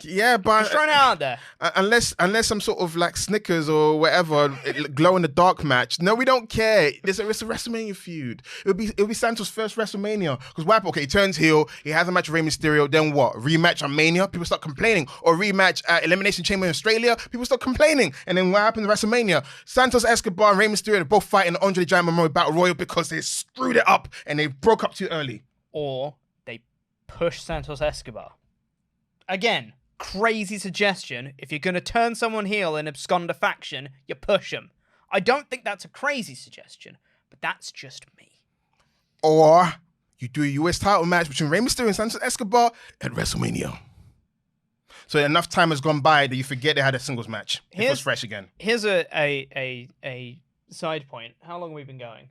Yeah, but Just throwing it out there. Unless some sort of like Snickers or whatever glow in the dark match. No, we don't care. It's a WrestleMania feud. It'll be Santos' first WrestleMania. Because what happened? Okay, he turns heel. He has a match with Rey Mysterio. Then what? Rematch on Mania. People start complaining. Or rematch at Elimination Chamber in Australia. People start complaining. And then what happened at WrestleMania? Santos Escobar and Rey Mysterio are both fighting the Andre the Giant Memorial Battle Royal because they screwed it up and they broke up too early. Or they push Santos Escobar. Again, crazy suggestion. If you're going to turn someone heel and abscond a faction, you push them. I don't think that's a crazy suggestion, but that's just me. Or you do a US title match between Rey Mysterio and Santos Escobar at WrestleMania. So enough time has gone by that you forget they had a singles match. It was fresh again. Here's a side point. How long have we been going?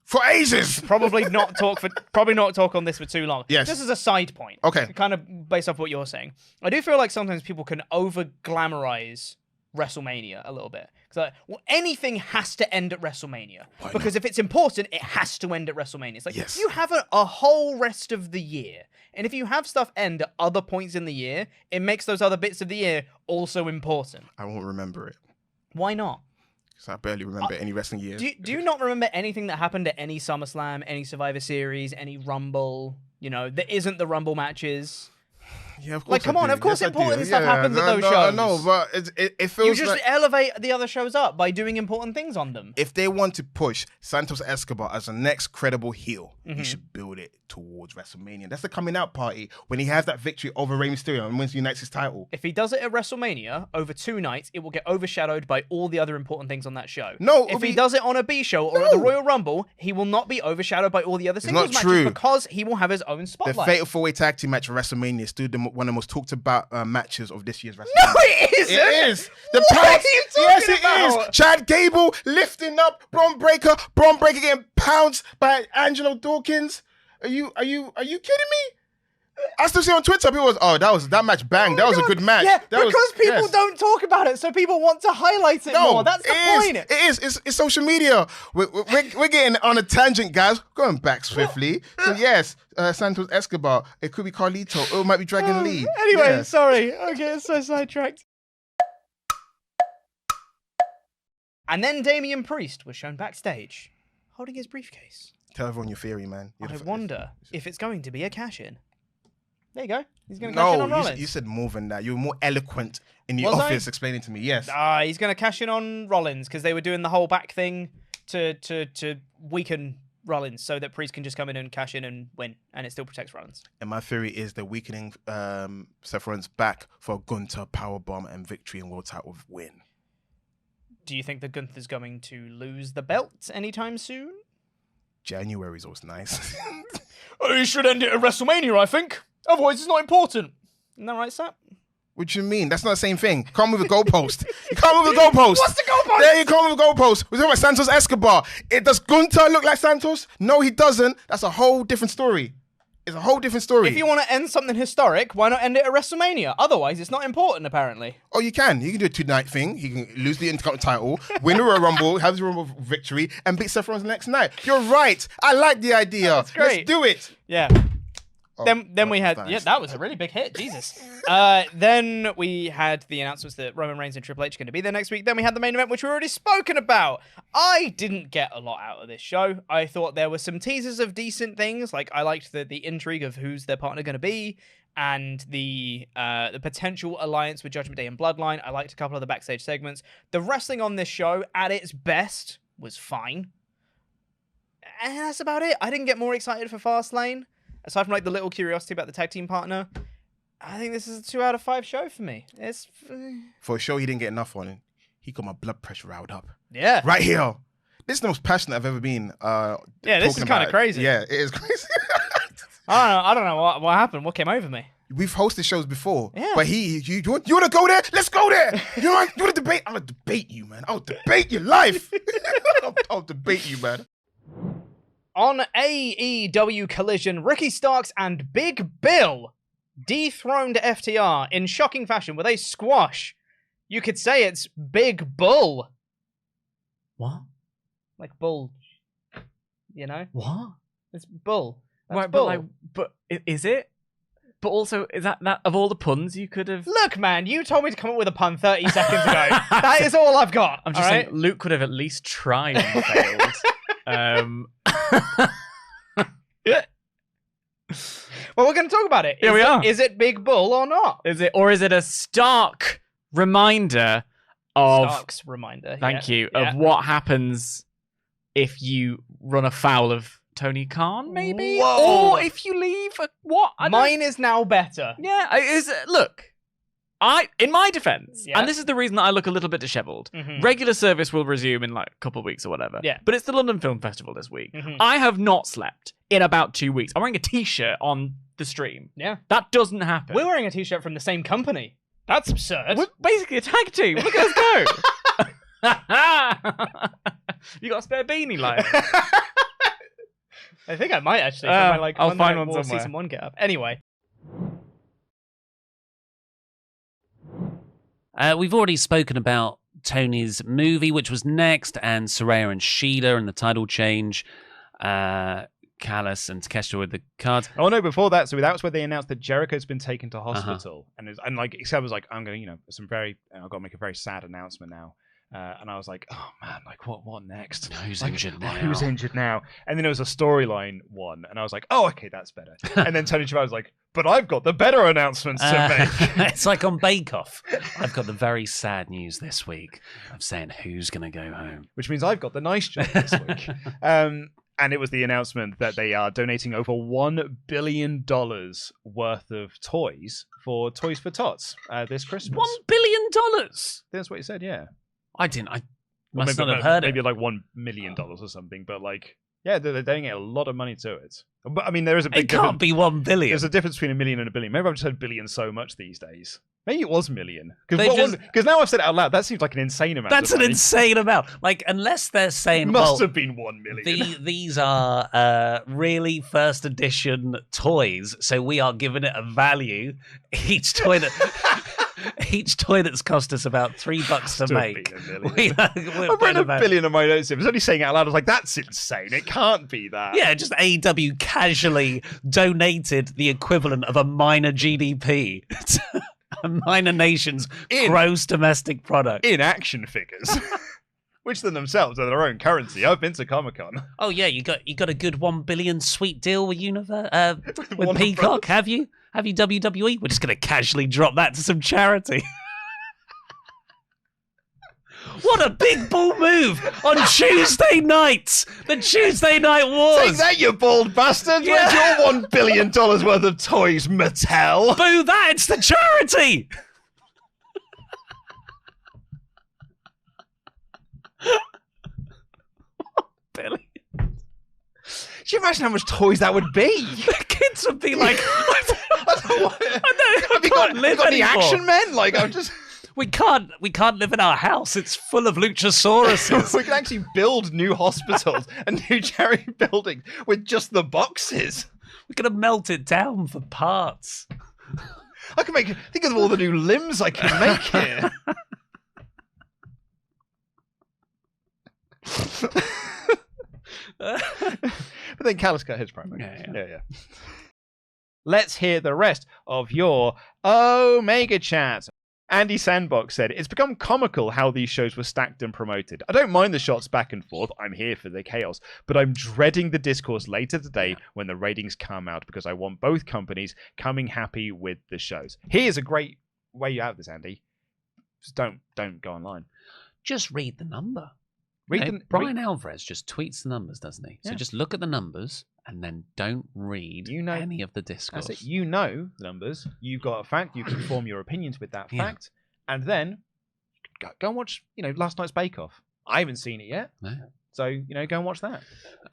For ages. Probably not talk on this for too long. Yes. This is a side point. Okay. Kind of based off what you're saying. I do feel like sometimes people can over glamorize WrestleMania a little bit. Because anything has to end at WrestleMania. Because if it's important, it has to end at WrestleMania. It's like you have a whole rest of the year. And if you have stuff end at other points in the year, it makes those other bits of the year also important. I won't remember it. Why not? Because I barely remember any wrestling years. Do you not remember anything that happened at any SummerSlam, any Survivor Series, any Rumble, that isn't the Rumble matches? Yeah, of course. Like, come on, of course important stuff happens at those shows. No, but it feels You just like elevate the other shows up by doing important things on them. if they want to push Santos Escobar as the next credible heel, Mhm. you should build it towards WrestleMania. That's the coming out party when he has that victory over Rey Mysterio and wins the United States title. If he does it at WrestleMania over 2 nights, it will get overshadowed by all the other important things on that show. No, if he does it on a B show or at the Royal Rumble, he will not be overshadowed by all the other singles not matches true. because he will have his own The spotlight. Fatal 4-Way Tag Team match for WrestleMania is still one of the most talked about matches of this year's WrestleMania. No, it isn't. It is. The What pounce- are you yes, talking it is. about? Chad Gable lifting up Braun Breaker getting pounced by Angelo Dawkins. Are you kidding me? I still see on Twitter people was, that match banged. That was a good match. Yeah, That was- because people yes. don't talk about it, so people want to highlight it more. That's the point. It is. It's social media. We're getting on a tangent, guys. Going back swiftly. So yes, Santos Escobar. It could be Carlito. Or it might be Dragon Lee. Anyway, Yeah. sorry. Okay, so sidetracked. And then Damian Priest was shown backstage, holding his briefcase. Tell everyone your theory, man. I wonder if it's going to be a cash-in. There you go. He's going to cash in on No, Rollins. you said more than that. You were more eloquent in the Was I? office explaining to me. Yes. He's going to cash in on Rollins because they were doing the whole back thing to weaken Rollins so that Priest can just come in and cash in and win, and it still protects Rollins. And my theory is they're weakening Seth Rollins back for a Gunter powerbomb and victory and world title win. Do you think that Gunther's going to lose the belt anytime soon? January's always nice. He should end it at WrestleMania, I think. Otherwise, it's not important. Isn't that right, Sap? What do you mean? That's not the same thing. Come with a goalpost. You come with a goalpost. What's the goalpost? There you come with a goalpost. We're talking about Santos Escobar. Does Gunter look like Santos? No, he doesn't. That's a whole different story. It's a whole different story. If you want to end something historic, why not end it at WrestleMania? Otherwise, it's not important, apparently. Oh, you can. You can do a 2-night thing. He can lose the Intercontinental title, win the Royal Rumble, have the Rumble victory, and beat Seth Rollins the next night. You're right. I like the idea. That's great. Let's do it. Yeah. Then we had that was a really big hit, Jesus. Then we had the announcements that Roman Reigns and Triple H are going to be there next week. Then we had the main event, which we've already spoken about. I didn't get a lot out of this show. I thought there were some teasers of decent things, like I liked the intrigue of who's their partner going to be, and the potential alliance with Judgment Day and Bloodline. I liked a couple of the backstage segments. The wrestling on this show, at its best, was fine. And that's about it. I didn't get more excited for Fastlane. Aside from like the little curiosity about the tag team partner, I think this is a 2 out of 5 show for me. It's For a show he didn't get enough on, he got my blood pressure riled up. Yeah. Right here. This is the most passionate I've ever been. Yeah, this is kind of crazy. Yeah, it is crazy. I don't know what happened. What came over me? We've hosted shows before. Yeah. But you want to go there? Let's go there. You want to debate? I'll debate you, man. I'll debate your life. I'll debate you, man. On AEW Collision, Ricky Starks and Big Bill dethroned FTR in shocking fashion with a squash. You could say it's Big Bull. What? Like bull. You know? What? It's bull. That's Right, bull. but is it? But also, is that of all the puns you could have? Look, man, you told me to come up with a pun 30 seconds ago. That is all I've got. I'm just saying, Luke could have at least tried and failed. Well, we're going to talk about it. Yeah, we are. Is it Big Bull or not? Is it a stark reminder of Stark's reminder. Thank yeah. you. Yeah. Of what happens if you run afoul of Tony Khan, maybe? Whoa. Or if you leave what? Mine is now better. Yeah, look. In my defense, and this is the reason that I look a little bit disheveled, regular service will resume in like a couple of weeks or whatever. Yeah. But it's the London Film Festival this week. I have not slept in about 2 weeks. I'm wearing a t-shirt on the stream. Yeah. That doesn't happen. We're wearing a t-shirt from the same company. That's absurd. We're basically a tag team. Look at us go. You got a spare beanie, Lionel? I think I might actually. I'll find one somewhere. Season 1 get up. Anyway. We've already spoken about Tony's movie, which was next, and Saraya and Sheila and the title change. Callis and Takeshita with the cards. Oh no! Before that, so that was where they announced that Jericho's been taken to hospital, and like Excel was like, "I'm gonna, I've got to make a very sad announcement now." And I was like, "Oh man, like what next? Who's like, injured now? Who's injured now?" And then it was a storyline one, and I was like, "Oh, okay, that's better." And then Tony Schiavone was like, "But I've got the better announcements to make." It's like on Bake Off. I've got the very sad news this week of saying who's gonna go home, which means I've got the nice job this week. And it was the announcement that they are donating over $1 billion worth of toys for Toys for Tots this Christmas. $1 billion? That's what you said, yeah. I didn't. I Well, must maybe, not have heard maybe it. like $1 million or something, but like, yeah, they're donating a lot of money to it. But I mean, there is a big It can't be 1 billion. There's a difference between a million and a billion. Maybe I've just heard billion so much these days. Maybe it was million. They just- Because now I've said it out loud, that seems like an insane amount. That's of an money. insane amount. Like, unless they're saying, Must well, have been 1 million. These are really first edition toys, so we are giving it a value. Each toy that's cost us about $3 to make. I've written a billion on my notes. I was only saying it out loud. I was like, that's insane. It can't be that. Yeah, just AEW casually donated the equivalent of a minor GDP to a minor nation's gross domestic product. In action figures. Which then themselves are their own currency. I've been to Comic-Con. Oh yeah, you got a good 1 billion sweet deal with with Peacock, have you? Have you WWE? We're just gonna casually drop that to some charity. What a big bull move on Tuesday nights! The Tuesday Night Wars! Take that, you bald bastard! Where's your $1 billion worth of toys, Mattel? Boo that! It's the charity! Billy. Can you imagine how much toys that would be? The kids would be like, Have you got the action men? Like, I'm just... We can't live in our house. It's full of luchasauruses. We can actually build new hospitals and new charity buildings with just the boxes. We're gonna melt it down for parts. I can think of all the new limbs I can make here. But then Callis got his promo. Yeah. Let's hear the rest of your Omega chat. Andy Sandbox said, "It's become comical how these shows were stacked and promoted. I don't mind the shots back and forth. I'm here for the chaos. But I'm dreading the discourse later today when the ratings come out because I want both companies coming happy with the shows." Here's a great way you have this, Andy. Just don't go online. Just read the number. Brian Alvarez just tweets the numbers, doesn't he? So Yeah. just look at the numbers and then don't read any of the discourse. That's it. You know the numbers. You've got a fact. You can form your opinions with that Yeah. fact, and then go and watch. Last night's Bake Off. I haven't seen it yet, No. so go and watch that.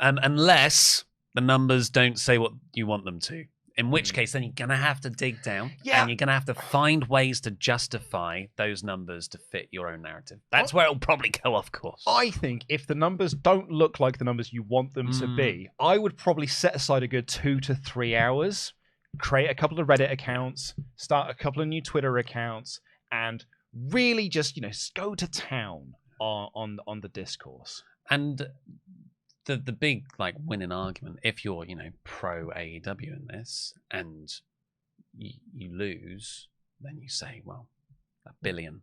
Unless the numbers don't say what you want them to. In which case, then you're going to have to dig down and you're going to have to find ways to justify those numbers to fit your own narrative. That's where it'll probably go off course. I think if the numbers don't look like the numbers you want them to be, I would probably set aside a good 2 to 3 hours, create a couple of Reddit accounts, start a couple of new Twitter accounts, and really just go to town on the discourse. And the big winning argument, if you're pro AEW in this and you lose, then you say, well, $1 billion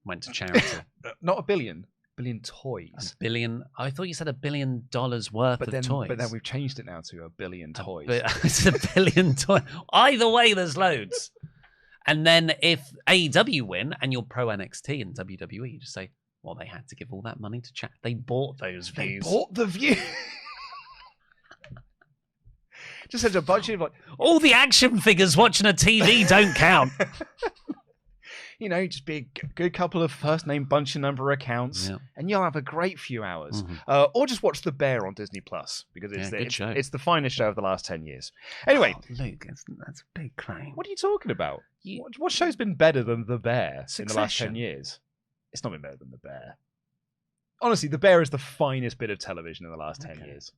went to charity. Not $1 billion. Billion toys. $1 billion. I thought you said $1 billion worth of toys. But then we've changed it now to $1 billion toys. It's $1 billion toys. Either way, there's loads. And then if AEW win and you're pro NXT and WWE, you just say, well, they had to give all that money to chat. They bought those views. They bought the view. Just had a budget of all the action figures watching a TV don't count. Just be a good couple of first name bunch of number accounts, and you'll have a great few hours. Or just watch The Bear on Disney Plus because it's the finest show of the last 10 years. Anyway, Luke, that's a big claim. What are you talking about? What show's been better than The Bear in the last 10 Succession. years? It's not been better than The Bear. Honestly, The Bear is the finest bit of television in the last 10 years.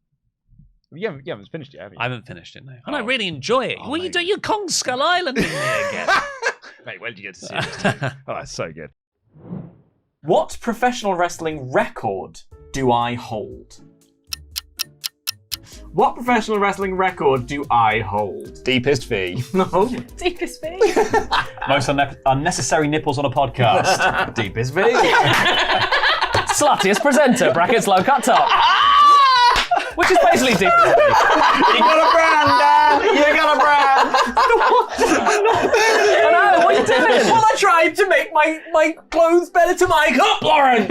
You haven't finished it, have you? I haven't finished it, no. And I really enjoy it. What are you doing? You're Kong Skull Island in there again. Mate, when did you get to see this too? Oh, that's so good. What professional wrestling record do I hold? What professional wrestling record do I hold? Deepest V. No. Deepest V. Most unnecessary nipples on a podcast. Deepest V. Sluttiest presenter, brackets low cut top. Which is basically Deepest V. You got a brand, Dan! You got a brand! I know, what are you doing? Well, I tried to make my clothes better to mic up, Lauren!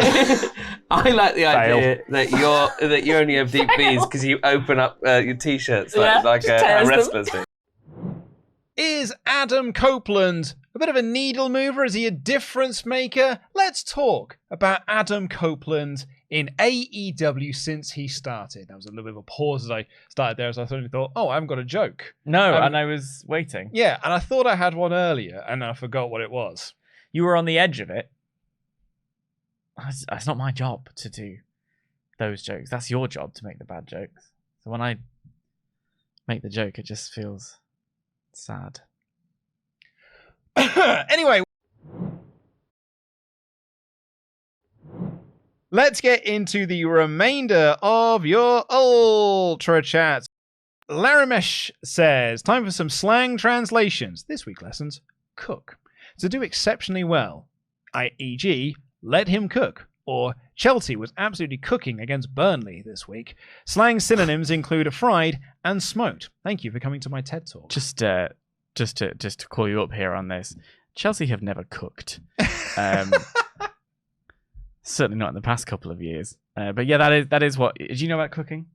I like the idea that you only have deep V's because you open up your t-shirts like a wrestler's do. Is Adam Copeland a bit of a needle mover? Is he a difference maker? Let's talk about Adam Copeland in AEW since he started. There was a little bit of a pause as I started there, as I suddenly thought, I haven't got a joke. No, and I was waiting. Yeah, and I thought I had one earlier, and I forgot what it was. You were on the edge of it. It's not my job to do those jokes. That's your job to make the bad jokes. So when I make the joke, it just feels sad. Anyway, let's get into the remainder of your Ultra Chats. Laramesh says, time for some slang translations. This week lessons, cook. To do exceptionally well, e.g., let him cook, or Chelsea was absolutely cooking against Burnley this week. Slang synonyms include fried and smoked. Thank you for coming to my TED Talk. Just to call you up here on this, Chelsea have never cooked. Certainly not in the past couple of years. But yeah, that is what. Do you know about cooking?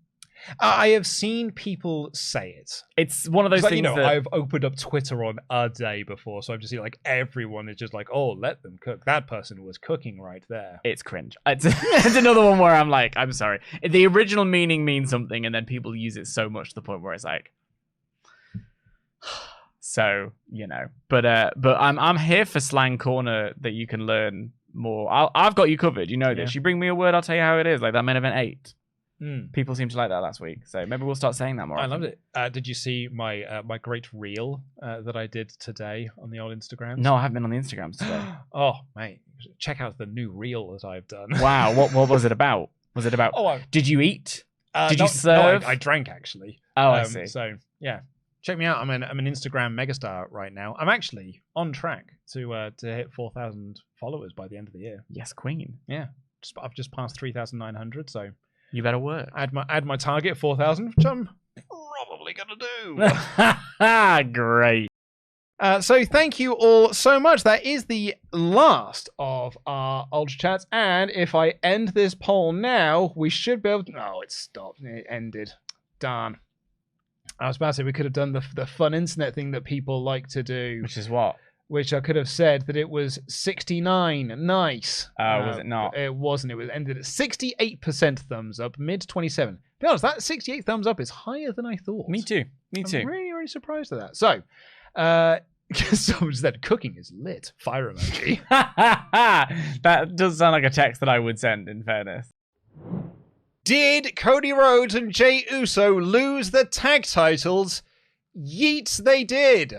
I have seen people say it. It's one of those things that I've opened up Twitter on a day before, so I've just seen everyone is just let them cook. That person was cooking right there. It's cringe. It's another one where I'm like, I'm sorry. The original meaning means something, and then people use it so much to the point where it's like, so But I'm here for slang corner that you can learn more. I've got you covered. You know this. You bring me a word, I'll tell you how it is. Like that main event 8. People seem to like that last week, so maybe we'll start saying that more. I loved it. Did you see my my great reel that I did today on the old Instagram? No, I haven't been on the Instagrams today. Oh, mate, check out the new reel that I've done. Wow, what was it about? Was it about? Did you eat? Did you serve? No, I drank actually. Oh, I see. So yeah, check me out. I'm an Instagram megastar right now. I'm actually on track to hit 4,000 followers by the end of the year. Yes, Queen. Yeah, I've just passed 3,900. So. You better work. Add my target 4,000, which I'm probably gonna do. Great. So thank you all so much. That is the last of our Ultra Chats. And if I end this poll now, we should be able to... No, it stopped. It ended. Darn. I was about to say we could have done the fun internet thing that people like to do. Which is what? Which I could have said that it was 69. Nice. Was it not? It wasn't. It was ended at 68% thumbs up, mid 27. To be honest, that 68 thumbs up is higher than I thought. Me too. I'm really, really surprised at that. So, someone said cooking is lit. Fire emoji. That does sound like a text that I would send, in fairness. Did Cody Rhodes and Jey Uso lose the tag titles? Yeets, they did.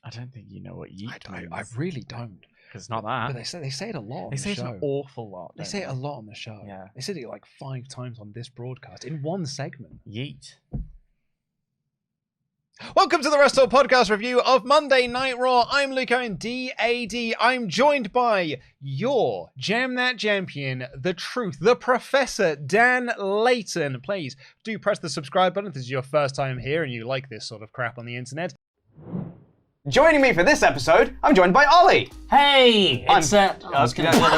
I don't think you know what yeet means. I really don't. Because it's not that. But they say it a lot on They the say show. it an awful lot. They say it a lot on the show. Yeah. They said it like 5 times on this broadcast in one segment. Yeet. Welcome to the WrestleTalk Podcast review of Monday Night Raw. I'm Luke Owen, DAD. I'm joined by your Jam That Champion, the truth, the Professor, Dan Layton. Please do press the subscribe button if this is your first time here and you like this sort of crap on the internet. Joining me for this episode, I'm joined by Ollie. Hey! It's No, you can't do a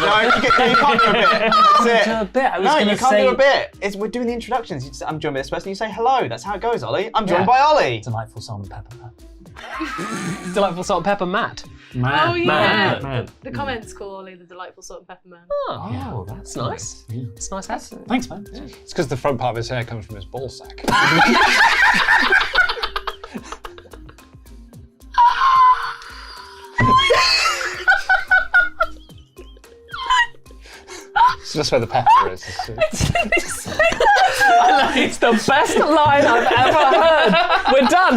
bit. That's it. Do a bit. I was No, gonna you can't say- do a bit. We're doing the introductions. I'm joined by this person. You say hello. That's how it goes, Ollie. I'm joined by Ollie. Delightful salt and pepper, man. Delightful salt and pepper, Matt. Oh yeah, Man. the comments call Ollie the delightful salt and pepper man. Oh, that's nice. It's nice. Thanks, man. It's because the front part of his hair comes from his ball sack. It's just where the pepper is. It's the best line I've ever heard. We're done.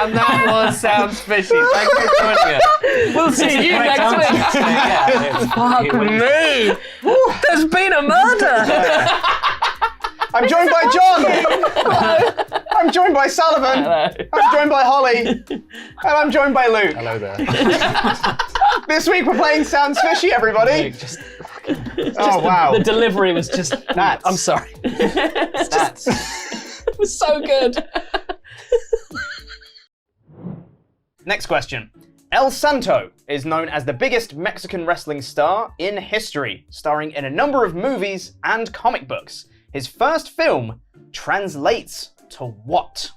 And that was Sounds Fishy. Thank you for joining us. We'll see you next week. Fuck me. There's been a murder. I'm joined by John. I'm joined by Sullivan. Hello. I'm joined by Holly. And I'm joined by Luke. Hello there. This week we're playing Sounds Fishy, everybody. Oh, wow. The delivery was just... That's... I'm sorry. It was so good. Next question. El Santo is known as the biggest Mexican wrestling star in history, starring in a number of movies and comic books. His first film translates to what?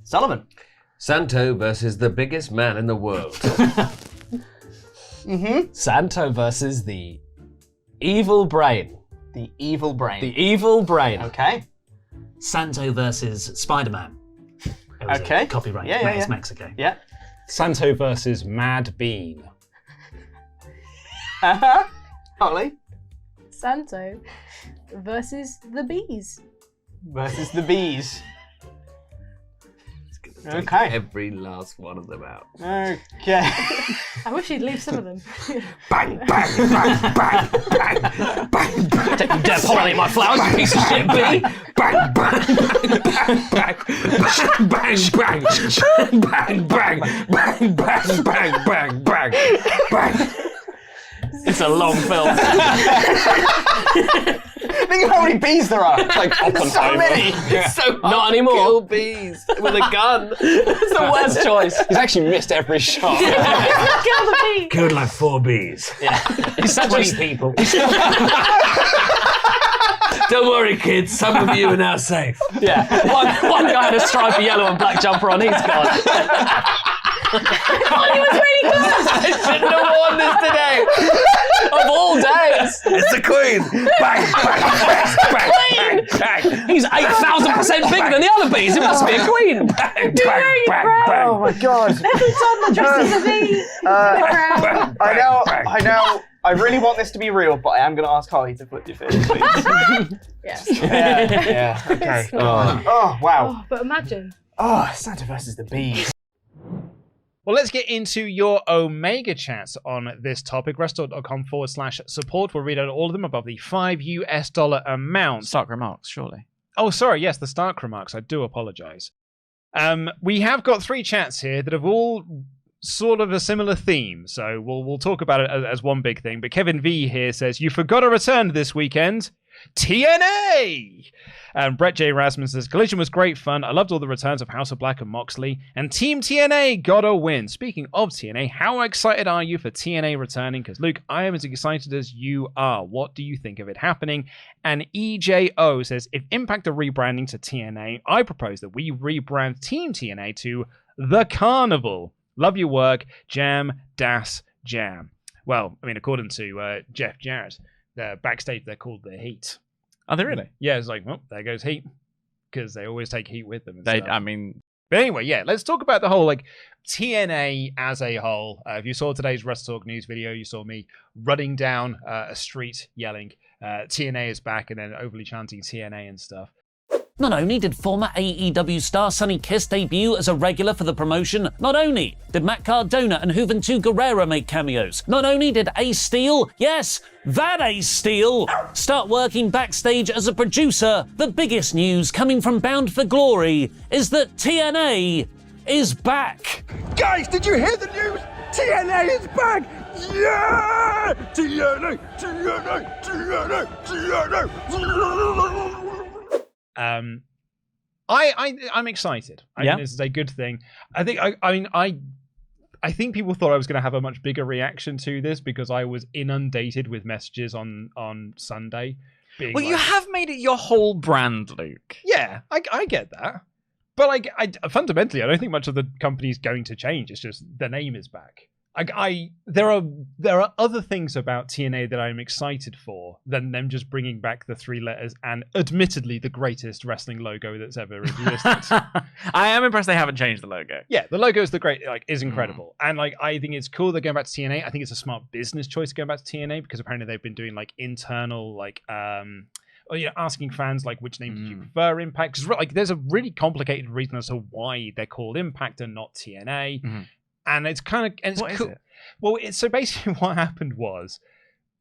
Sullivan. Santo versus the biggest man in the world. Santo versus the evil brain. The evil brain. The evil brain. Okay. Santo versus Spider-Man. It was Okay. a copyright. Yeah, It's Mexico. Yeah. Santo versus Mad Bean. Holly. Santo versus the bees. Versus the bees. Okay. Every last one of them out. Okay. I wish he'd leave some of them. Bang, bang, bang, bang, bang, bang, bang. Don't you dare pollinate my flowers, you piece of shit, bee! Bang, bang, bang, bang, bang, bang, bang, bang, bang, bang, bang, bang, bang, bang. It's a long film. Think of how many bees there are. It's like so many. It's so not anymore. Kill bees with a gun. It's the worst choice. He's actually missed every shot. Kill the bee. Killed like 4 bees. Yeah. He's such 3 people. Don't worry, kids. Some of you are now safe. Yeah. One guy had a stripy yellow and black jumper on. He's gone. Oh, he was really good. I shouldn't have worn this today. Of all days. It's the Queen. Bang, bang, bang, bang, bang. He's 8,000% bigger than the other bees. It must be a queen. Bang, bang, bang, bang. Oh my god. Every toddler dresses as a bee. I know. I really want this to be real, but I am going to ask Holly to put your face, please. Yes. Yeah. Okay. Oh, wow. Oh, but imagine. Oh, Santa versus the bees. Well, let's get into your Omega chats on this topic. WrestleTalk.com/support. We'll read out all of them above the $5 amount. Stark remarks, surely. Oh, sorry. Yes, the Stark remarks. I do apologize. We have got 3 chats here that have all sort of a similar theme, so we'll talk about it as one big thing. But Kevin V here says, you forgot a return this weekend. TNA! And Brett J. Rasmus says, Collision was great fun. I loved all the returns of House of Black and Moxley. And Team TNA got a win. Speaking of TNA, how excited are you for TNA returning? Because, Luke, I am as excited as you are. What do you think of it happening? And EJO says, if Impact are rebranding to TNA, I propose that we rebrand Team TNA to The Carnival. Love your work. Jam, Das, Jam. Well, I mean, according to Jeff Jarrett, backstage they're called the Heat. Are they really? Yeah, it's like, well, there goes Heat, because they always take Heat with them. And They, stuff. I mean, But anyway, yeah, let's talk about the whole like TNA as a whole. If you saw today's WrestleTalk news video, you saw me running down a street yelling, TNA is back, and then overly chanting TNA and stuff. Not only did former AEW star Sonny Kiss debut as a regular for the promotion, not only did Matt Cardona and Juventud Guerrera make cameos, not only did Ace Steel, yes, that Ace Steel, start working backstage as a producer, the biggest news coming from Bound for Glory is that TNA is back. Guys, did you hear the news? TNA is back! Yeah! TNA! TNA! TNA! TNA! I'm excited. I think this is a good thing. I think people thought I was going to have a much bigger reaction to this because I was inundated with messages on Sunday. Well, you have made it your whole brand, Luke. Yeah, I get that. But like, fundamentally, I don't think much of the company's going to change. It's just the name is back. There are other things about TNA that I'm excited for than them just bringing back the three letters and admittedly the greatest wrestling logo that's ever existed. I am impressed they haven't changed the logo. Yeah, the logo is is incredible. And I think it's cool they're going back to TNA. I think it's a smart business choice going back to TNA because apparently they've been doing internal asking fans which name did you prefer, Impact? Because there's a really complicated reason as to why they're called Impact and not TNA. Mm-hmm. And it's kind of it's what cool. is it? Well, so basically what happened was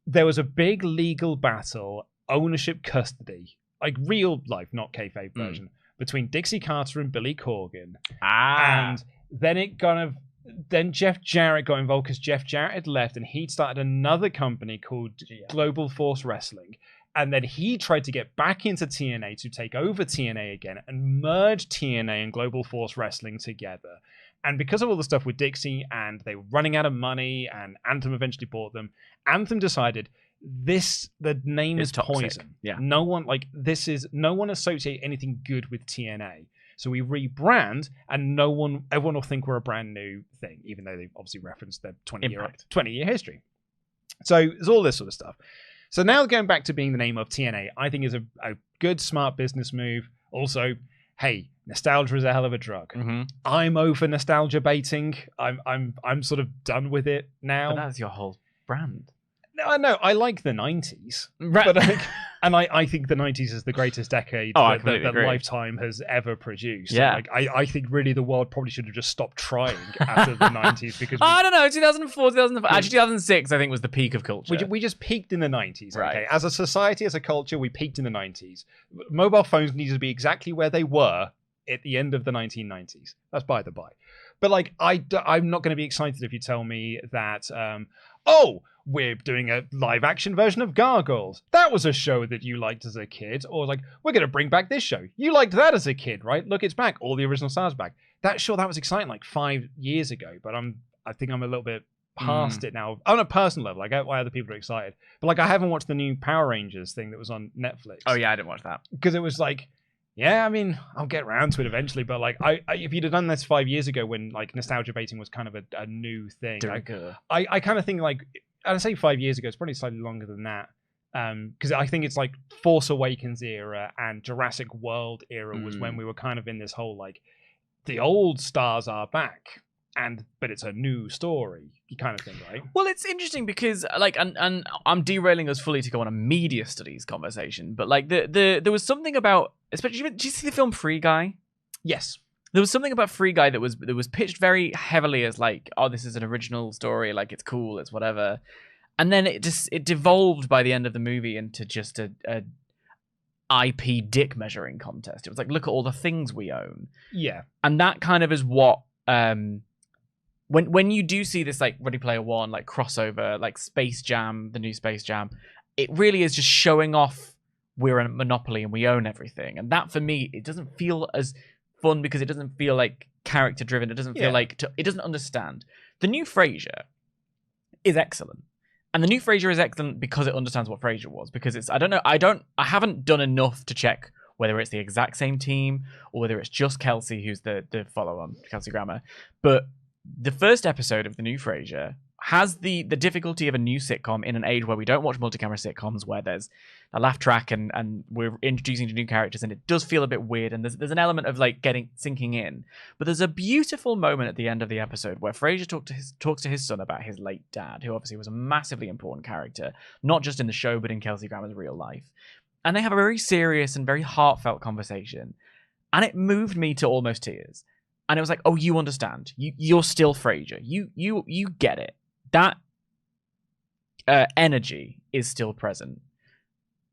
there was a big legal battle, ownership custody, like real life, not kayfabe version, between Dixie Carter and Billy Corgan. And then Jeff Jarrett got involved because Jeff Jarrett had left and he'd started another company called Global Force Wrestling. And then he tried to get back into TNA to take over TNA again and merge TNA and Global Force Wrestling together. And because of all the stuff with Dixie and they were running out of money and Anthem eventually bought them, Anthem decided the name is toxic. Poison. Yeah. No one associate anything good with TNA. So we rebrand and everyone will think we're a brand new thing, even though they've obviously referenced their 20-year history. So there's all this sort of stuff. So now going back to being the name of TNA, I think is a good, smart business move. Also, hey, nostalgia is a hell of a drug. Mm-hmm. I'm over nostalgia baiting. I'm sort of done with it now. But that's your whole brand. No, I know. I like the 90s. Right. But I think the 90s is the greatest decade that agree. Lifetime has ever produced. Yeah. And, I think really the world probably should have just stopped trying after the 90s because I don't know, 2004, 2005. Actually, 2006, I think, was the peak of culture. we just peaked in the 90s. Right. Okay? As a society, as a culture, we peaked in the 90s. Mobile phones needed to be exactly where they were at the end of the 1990s. That's by the by. But I'm not going to be excited if you tell me that, we're doing a live action version of Gargoyles. That was a show that you liked as a kid. Or we're going to bring back this show. You liked that as a kid, right? Look, it's back. All the original stars back. That was exciting 5 years ago. But I think I'm a little bit past it now. On a personal level, I get why other people are excited. But I haven't watched the new Power Rangers thing that was on Netflix. Oh yeah, I didn't watch that. Because it was yeah, I mean, I'll get around to it eventually, but if you'd have done this 5 years ago when nostalgia baiting was kind of a new thing, I kind of think I'd say 5 years ago, it's probably slightly longer than that, because I think it's Force Awakens era and Jurassic World era was when we were kind of in this whole the old stars are back, but it's a new story kind of thing, right? Well, it's interesting because and I'm derailing us fully to go on a media studies conversation, but there was something about, especially, did you see the film Free Guy? Yes. There was something about Free Guy that was pitched very heavily as this is an original story, it's cool, it's whatever, and then it devolved by the end of the movie into just a IP dick measuring contest. It was look at all the things we own. Yeah. And that kind of is what when you do see this like Ready Player One like crossover, like Space Jam, the new Space Jam, it really is just showing off we're a monopoly and we own everything. And that for me, it doesn't feel as fun because it doesn't feel like character driven. It doesn't feel like it doesn't understand. The new Frasier is excellent. And the new Frasier is excellent because it understands what Frasier was. Because it's, I haven't done enough to check whether it's the exact same team or whether it's just Kelsey, who's the follow-on, Kelsey Grammer. But the first episode of the new Frasier has the difficulty of a new sitcom in an age where we don't watch multi-camera sitcoms where there's a laugh track and we're introducing new characters, and it does feel a bit weird, and there's an element of like sinking in. But there's a beautiful moment at the end of the episode where Frasier talks to his son about his late dad, who obviously was a massively important character, not just in the show but in Kelsey Grammer's real life. And they have a very serious and very heartfelt conversation, and it moved me to almost tears. And it was like, oh, you understand. You're still Frasier. You get it. That energy is still present.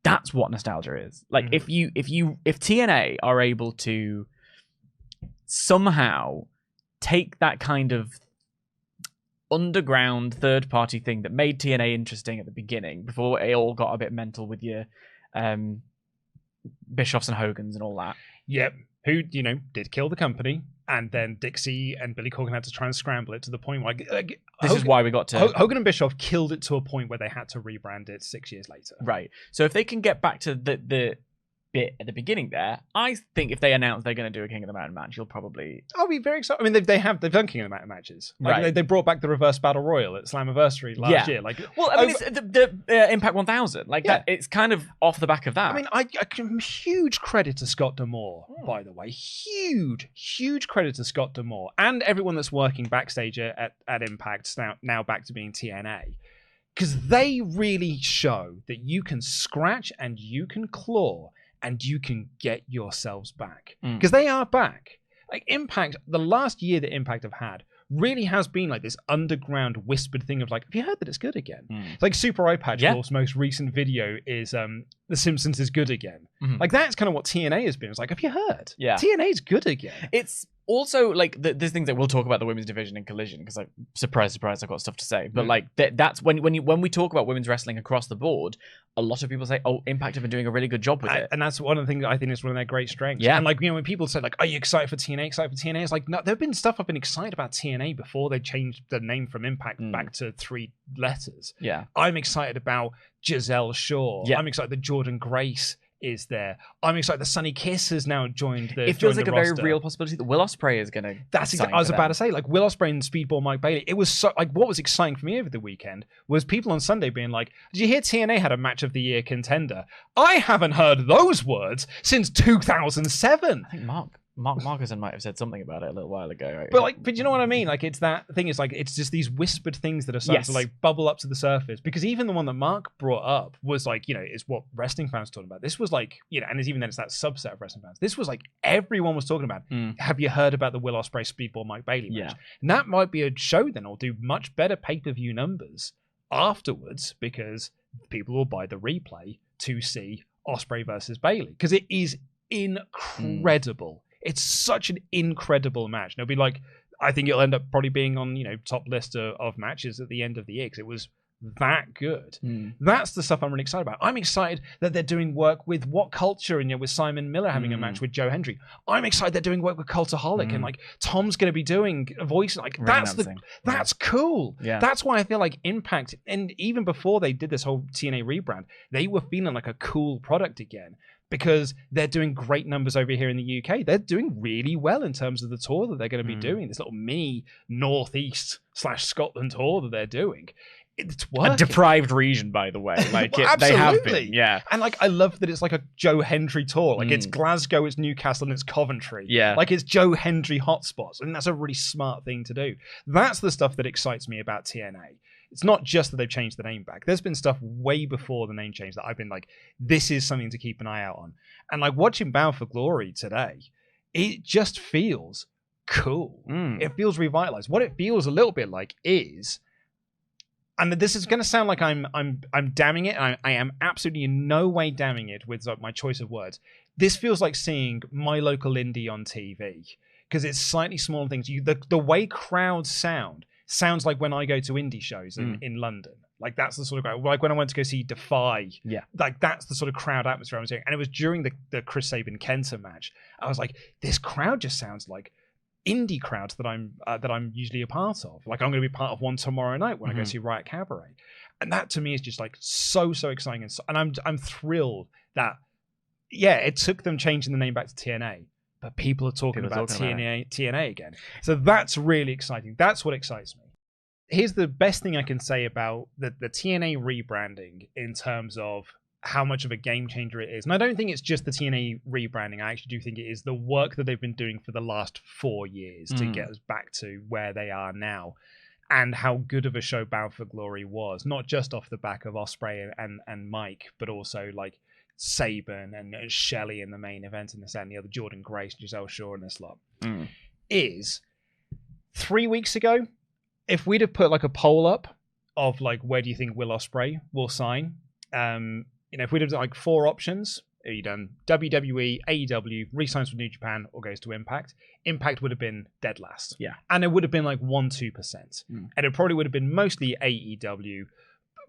That's what nostalgia is. Like if TNA are able to somehow take that kind of underground third-party thing that made TNA interesting at the beginning, before it all got a bit mental with your Bischoffs and Hogans and all that. Yep. Who, did kill the company, and then Dixie and Billy Corgan had to try and scramble it to the point where this is why we got to Hogan and Bischoff killed it to a point where they had to rebrand it 6 years later. Right. So if they can get back to the bit at the beginning there, I think if they announce they're going to do a King of the Mountain match, you'll probably... I'll be very excited. I mean, they've done King of the Mountain matches. Like, right. they brought back the Reverse Battle Royal at Slammiversary last year. Like, well, I mean, it's the Impact 1000. Like that, it's kind of off the back of that. I mean, I give huge credit to Scott D'Amore, by the way. Huge credit to Scott D'Amore and everyone that's working backstage at Impact, now back to being TNA. Because they really show that you can scratch and you can claw and you can get yourselves back. Because they are back. Like Impact, the last year that Impact have had really has been like this underground whispered thing of like, have you heard that it's good again? It's like Super Eye Patch, Wolf's most recent video is The Simpsons is good again. Like that's kind of what TNA has been. It's like, have you heard? Yeah. TNA is good again. It's also like there's things that we'll talk about the women's division in Collision, because like surprise, I've got stuff to say. But like that's when we talk about women's wrestling across the board, a lot of people say, oh, Impact have been doing a really good job with it. And that's one of the things I think is one of their great strengths. Yeah. And like, when people say like, are you excited for TNA? It's like, no, there have been stuff I've been excited about TNA before they changed the name from Impact back to 3 letters. Yeah. I'm excited about Giselle Shaw. Yeah. I'm excited that Jordan Grace is there. I'm excited that Sunny Kiss has now joined the It feels like a roster. very real possibility that Will Ospreay is going to. That's exactly. I was about to say, like Will Ospreay and Speedball Mike Bailey. It was so, like, what was exciting for me over the weekend was people on Sunday being like, "Did you hear TNA had a match of the year contender?" I haven't heard those words since 2007. I think Mark Markuson might have said something about it a little while ago. Right? But you know what I mean? Like, it's that thing. It's like it's just these whispered things that are starting to like bubble up to the surface. Because even the one that Mark brought up was like, is what wrestling fans talking about. This was like, and it's even then it's that subset of wrestling fans. This was like everyone was talking about. Have you heard about the Will Ospreay Speedball Mike Bailey match? And that might be a show then, or do much better pay-per-view numbers afterwards, because people will buy the replay to see Ospreay versus Bailey, because it is incredible. It's such an incredible match. And it'll be like, I think it'll end up probably being on, top list of matches at the end of the year, because it was that good. That's the stuff I'm really excited about. I'm excited that they're doing work with What Culture, and with Simon Miller having a match with Joe Hendry. I'm excited they're doing work with Cultaholic, and like Tom's going to be doing a voice. Like that's cool. Yeah. That's why I feel like Impact, and even before they did this whole TNA rebrand, they were feeling like a cool product again, because they're doing great numbers over here in the UK. They're doing really well in terms of the tour that they're going to be doing. This little mini Northeast/Scotland tour that they're doing. It's working. A deprived region, by the way. Like they have been. Yeah. And like, I love that it's like a Joe Hendry tour. Like it's Glasgow, it's Newcastle, and it's Coventry. Yeah. Like it's Joe Hendry hotspots. And that's a really smart thing to do. That's the stuff that excites me about TNA. It's not just that they've changed the name back. There's been stuff way before the name change that I've been like, this is something to keep an eye out on. And like watching Bound for Glory today, it just feels cool. It feels revitalized. What it feels a little bit like is, and this is going to sound like I'm damning it, and I am absolutely in no way damning it with my choice of words. This feels like seeing My Local Indie on TV. because it's slightly smaller things. The way crowds sounds like when I go to indie shows in London. Like that's the sort of crowd. Like when I went to go see Defy. Yeah. Like that's the sort of crowd atmosphere I was hearing. And it was during the Chris Sabin Kenta match. I was like, this crowd just sounds like indie crowds that I'm usually a part of. Like I'm going to be part of one tomorrow night when I go see Riot Cabaret. And that to me is just like so exciting. And I'm thrilled that it took them changing the name back to TNA, but people are talking about TNA again. So that's really exciting. That's what excites me. Here's the best thing I can say about the TNA rebranding in terms of how much of a game changer it is. And I don't think it's just the TNA rebranding. I actually do think it is the work that they've been doing for the last 4 years to get us back to where they are now. And how good of a show Bound for Glory was, not just off the back of Ospreay and Mike, but also like Sabin and Shelley in the main event and this and the other, Jordan Grace, Giselle Shaw and this lot. Is 3 weeks ago, if we'd have put like a poll up of like, where do you think Will Ospreay will sign? If we'd have done like 4 options, you done WWE, AEW, re-signs with New Japan, or goes to Impact. Impact would have been dead last. Yeah. And it would have been like 1-2%. And it probably would have been mostly AEW,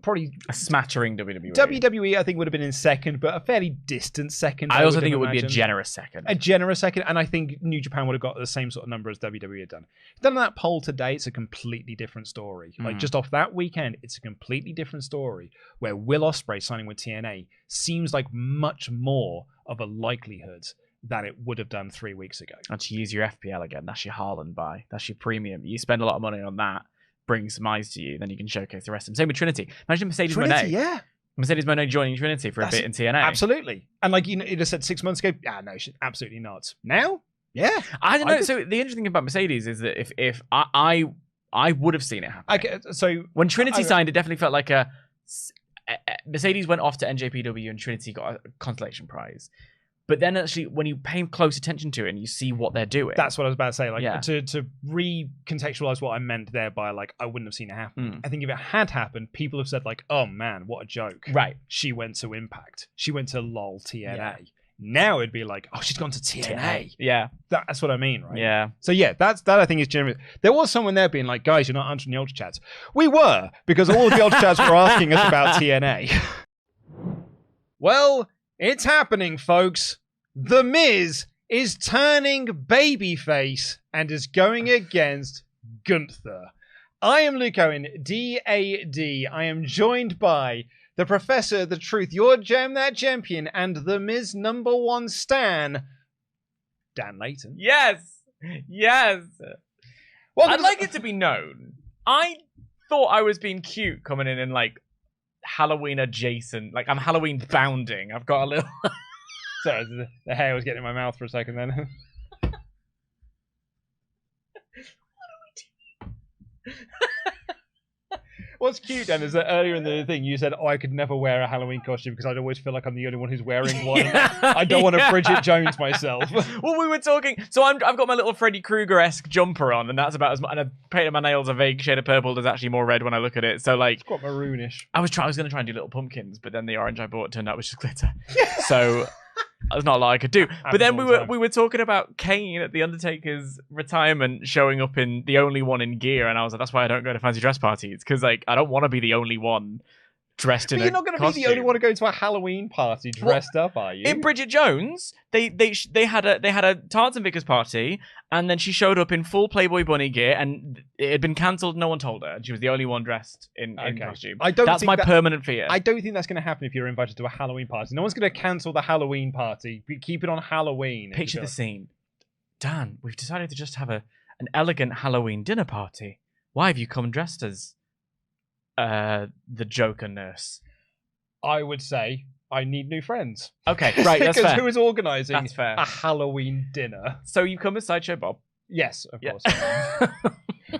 probably a smattering WWE. WWE, I think, would have been in second, but a fairly distant second. I also think it would be a generous second. A generous second, and I think New Japan would have got the same sort of number as WWE had done. Done that poll today, it's a completely different story. Like just off that weekend, it's a completely different story where Will Ospreay signing with TNA seems like much more of a likelihood than it would have done 3 weeks ago. And to use your FPL again, that's your Haaland buy. That's your premium. You spend a lot of money on that. Bring some eyes to you, then you can showcase the rest of them. Same with Trinity. Imagine Mercedes Moné. Yeah. Mercedes Moné joining Trinity for a bit in TNA. Absolutely. And like you just said 6 months ago, no, absolutely not. Now? Yeah. I don't know. So the interesting thing about Mercedes is that if I would have seen it happen. So when Trinity signed, it definitely felt like Mercedes went off to NJPW and Trinity got a consolation prize. But then actually, when you pay close attention to it and you see what they're doing. That's what I was about to say. Like to recontextualize what I meant there by like, I wouldn't have seen it happen. I think if it had happened, people have said like, oh man, what a joke. Right. She went to Impact. She went to LOL TNA. Yeah. Now it'd be like, oh, she's gone to TNA. Yeah. That's what I mean, right? Yeah. So yeah, that I think is generous. There was someone there being like, guys, you're not answering the Ultra Chats. We were, because all of the Ultra Chats were asking us about TNA. Well, it's happening, folks. The Miz is turning babyface and is going against Gunther. I am Luke Owen, DAD. I am joined by the Professor, the Truth, your gem, that champion, and the Miz #1 stan, Dan Layton. Yes. Well, I'd like it to be known. I thought I was being cute coming in like Halloween adjacent. Like I'm Halloween bounding. I've got a little... Sorry, the hair was getting in my mouth for a second then. What are we doing? What's cute, Dan, is that earlier in the thing you said, oh, I could never wear a Halloween costume because I'd always feel like I'm the only one who's wearing one. I don't want to Bridget Jones myself. Well, we were talking... So I've got my little Freddy Krueger-esque jumper on, and that's about as much... And I painted my nails a vague shade of purple. There's actually more red when I look at it. So, like... It's quite maroonish. I was going to try and do little pumpkins, but then the orange I bought turned out was just glitter. So... There's not a lot I could do. But then we were talking about Kane at the Undertaker's retirement showing up in the only one in gear, and I was like, that's why I don't go to fancy dress parties, because like I don't want to be the only one dressed in a But you're not going to be the only one to go to a Halloween party dressed up, are you? In Bridget Jones, they had a Tarts and Vickers party, and then she showed up in full Playboy bunny gear, and it had been cancelled. No one told her, and she was the only one dressed in costume. That's my permanent fear. I don't think that's going to happen if you're invited to a Halloween party. No one's going to cancel the Halloween party. Keep it on Halloween. Picture the scene. Dan, we've decided to just have an elegant Halloween dinner party. Why have you come dressed as the Joker nurse? I would say I need new friends. Okay, right, that's fair. Because who is organising That's fair. a Halloween dinner? So you come as Sideshow Bob? Yes, of course.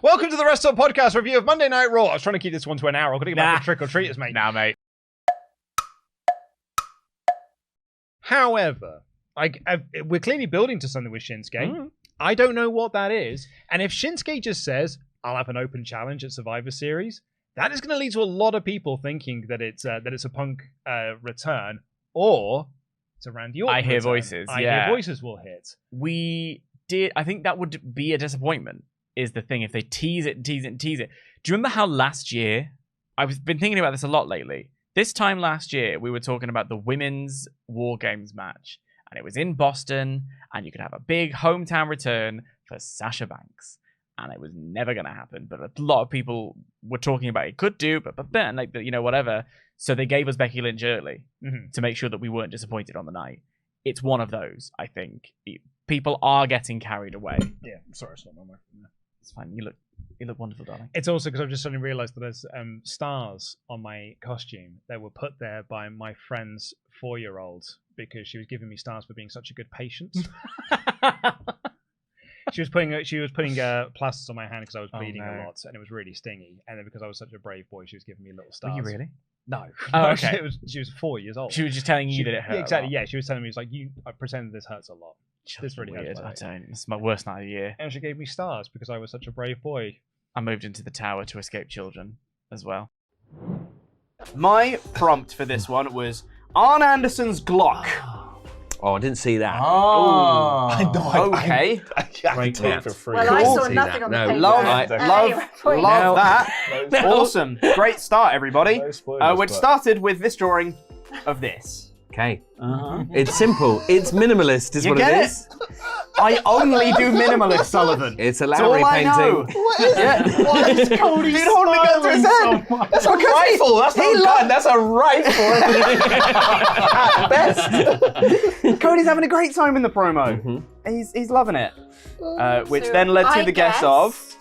Welcome to the WrestleTalk Podcast review of Monday Night Raw. I was trying to keep this one to an hour. I've got to get back to trick-or-treaters, mate. Nah, mate. However, we're clearly building to something with Shinsuke. I don't know what that is. And if Shinsuke just says, I'll have an open challenge at Survivor Series, that is going to lead to a lot of people thinking that it's a Punk return, or it's a Randy Orton I hear return. voices. I hear voices will hit. We think that would be a disappointment, is the thing, if they tease it. Do you remember how last year, I've been thinking about this a lot lately. This time last year, we were talking about the women's War Games match, and it was in Boston, and you could have a big hometown return for Sasha Banks. And it was never going to happen, but a lot of people were talking about it could do, and like, whatever. So they gave us Becky Lynch early to make sure that we weren't disappointed on the night. It's one of those, I think. People are getting carried away. Yeah, I'm sorry, it's not my microphone. It's fine. You look wonderful, darling. It's also because I've just suddenly realised that there's stars on my costume that were put there by my friend's 4-year-old because she was giving me stars for being such a good patient. She was putting plasters on my hand because I was bleeding a lot and it was really stingy. And then because I was such a brave boy, she was giving me little stars. Were you really? No. Oh, okay. She was 4 years old. She was just telling you that it hurt. Yeah, exactly. Yeah, she was telling me, I pretended this hurts a lot. This really hurts. I don't. It's my worst night of the year. And she gave me stars because I was such a brave boy. I moved into the tower to escape children as well. My prompt for this one was Arn Anderson's Glock. Oh, I didn't see that. Oh, okay. I Great take cat. for free. Well, I saw nothing on the paper. Love that. No. Awesome. Great start, everybody. Which started with this drawing of this. Okay. It's simple. It's minimalist, is You what get it it? is. I only do minimalist, Sullivan. It's a That's Lowry all I know. painting. What is it? Why is Cody holding a gun to his head? That's a rifle. That's not a gun. That's a rifle. At best. Cody's having a great time in the promo. He's loving it. Which So then led to I the guess guess- of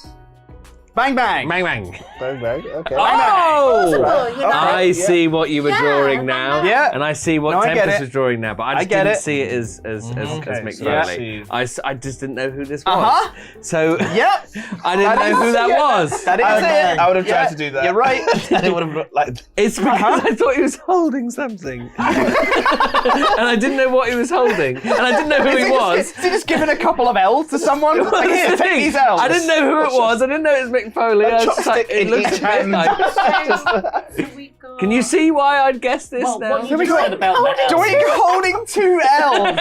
Bang Bang. Bang bang. Bang bang. Okay. Oh! Possible, you know. I see what you were drawing now. Yeah. And I see what No, I get Tempest it. was drawing now, but I just get didn't it. see it as Mick so Foley. I just didn't know who this was. Uh-huh. So Yep. I didn't know who that was. That is it. I would have tried to do that. You're right. I would have like. It's because I thought he was holding something. And I didn't know what he was holding. And I didn't know who he was. Is he just giving a couple of L's to someone? Well, Like, here, that's the take thing. these L's. I didn't know who it was. I didn't know it was Mick Foley. I was just like, it looks a bit like. Can you see why I'd guess this Well, now? what you just said about the Doink L's, holding 2 L's.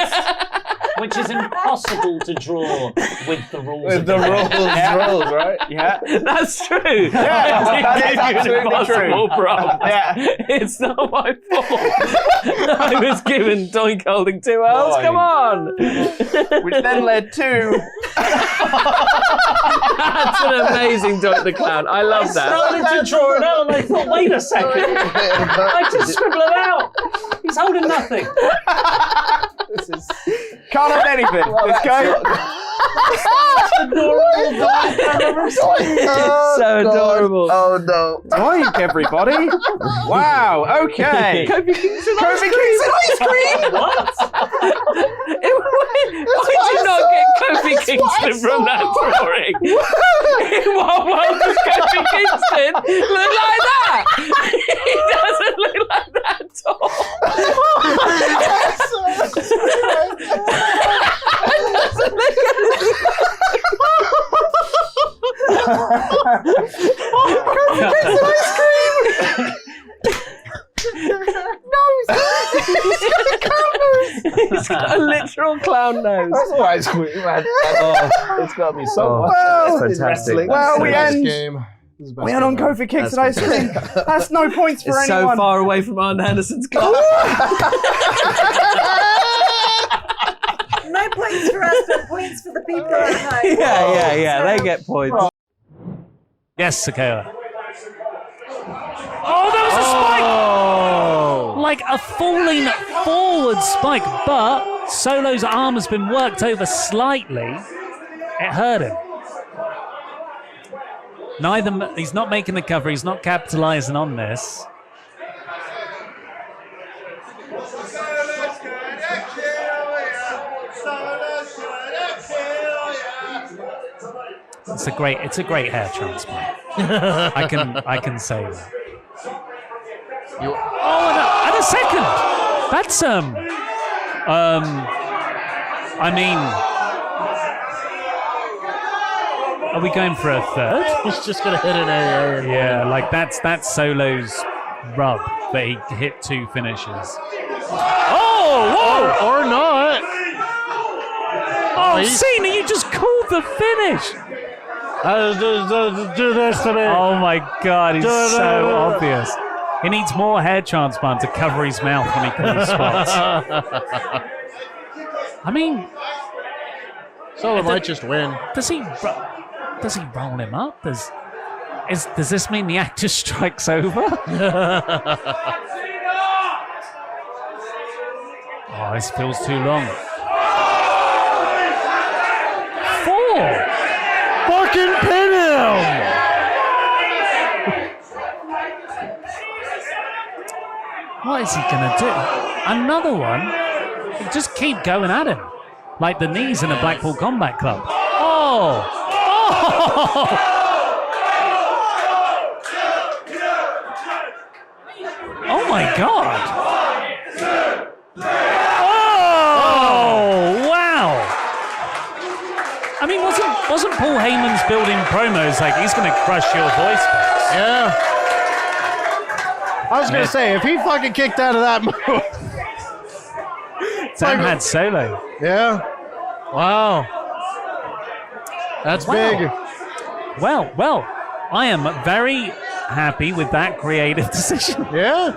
which is impossible to draw with the rules. With the rules, right? Yeah. That's true. Yeah, that is It's absolutely impossible true. prompt. Yeah. It's not my fault. I was given Doink holding 2 L's. Come on. Which then led to. That's an amazing Doink the Clown. I love I that. started to draw it out and I thought, wait a second. I just scribble it out. He's holding nothing. This is. Can't hold anything. Let's go. It's so adorable. Oh no. Doink, everybody. Wow, okay. Kofi Kingston ice cream. What? Why did you not get Kofi Kingston from that drawing? What world does Kofi Kingston look like that? He doesn't look like that at all. He's got a literal clown nose. That's all ice cream, man. It's got me so much. Well, That's fantastic. Well, we Best end. game. We end on Kofi Kingston ice cream. That's no points for It's anyone. so far away from Arn Anderson's club. No points for us, but points for the people at home. Yeah, they get points. Yes, Sakela. Oh, that was a spike! Like a falling forward spike, but Solo's arm has been worked over slightly. It hurt him. He's not making the cover, he's not capitalizing on this. It's a great hair transplant. I can say that. And a second. That's I mean, are we going for a third? He's just gonna hit an AA. Yeah, like that's Solo's rub that he hit 2 finishes. Oh, whoa! Or not. Oh, Cena, you just The finish. Do this to me. Oh my God, he's so obvious. He needs more hair transplant to cover his mouth when he pulls spots. I mean, Solo might just win. Does he roll him up? Does this mean the actor strikes over? Oh, this feels too long. 4. Fucking pin him! What is he gonna do? Another one? Just keep going at him. Like the knees in a Blackpool Combat Club. Oh! Oh! Oh my God! Oh! Wow! I mean, wasn't Paul Heyman's building promos like he's gonna crush your voice box? Yeah. I was gonna say, if he fucking kicked out of that move. Sam had Solo. Yeah. Wow. That's big. Well, I am very happy with that creative decision. Yeah.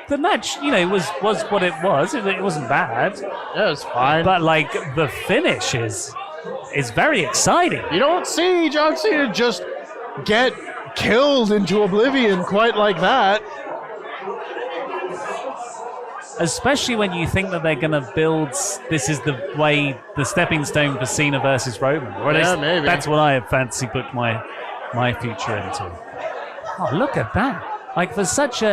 The match, was what it was. It wasn't bad. Yeah, it's fine. But like the finish is very exciting. You don't see John Cena just get killed into oblivion quite like that. Especially when you think that they're going to build, this is the stepping stone for Cena versus Roman. Or at least maybe. That's what I have fancy booked my future into. Oh, look at that. Like for such it's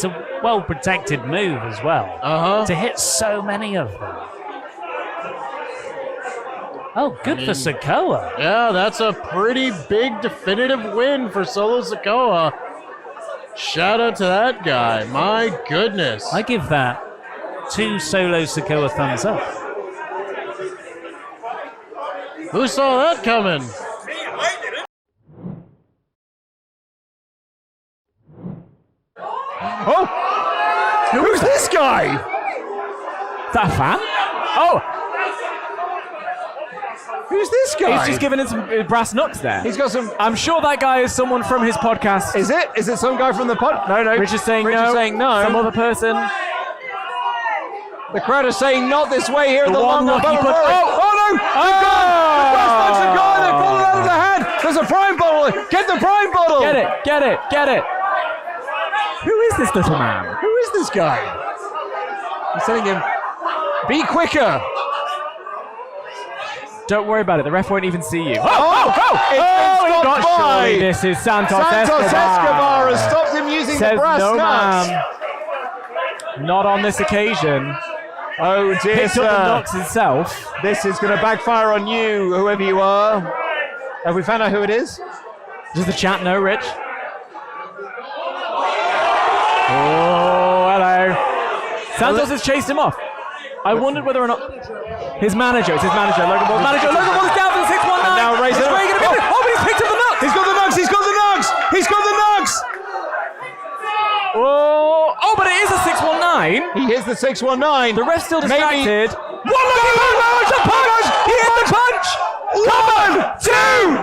a well-protected move as well. Uh-huh. To hit so many of them. Oh, good for Sikoa. Yeah, that's a pretty big definitive win for Solo Sikoa. Shout out to that guy. My goodness. I give that 2 Solo Sikoa thumbs up. Who saw that coming? Oh! Who's this guy? Is that a fan? Oh! Who's this guy? He's just giving it some brass knucks there. He's got some. I'm sure that guy is someone from his podcast. Is it? Is it some guy from the pod? No. Rich is saying Rich no. is saying no. Some other person. The crowd is saying not this way here at the one long lucky no! put- Oh no! They've gone and pulled it out of the hand. There's a prime bottle. Get the prime bottle. Get it. Who is this little man? Who is this guy? He's telling him, be quicker. Don't worry about it. The ref won't even see you. It's stopped by. Surely this is Santos Escobar has stopped him using the brass no knucks. ma'am. Not on this occasion. Oh dear, Picked sir. up the knocks himself. This is going to backfire on you, whoever you are. Have we found out who it is? Does the chat know, Rich? Oh, hello. Santos has chased him off. I wondered whether or not his manager, Logan Paul's manager. Logan Paul's down for the 619. And now raising up. Oh, but he's picked up the knocks. He's got the knocks. Oh, but it is a 619. He hits the 619. The ref's still distracted. One lucky punch! He hit the punch. 1, 2.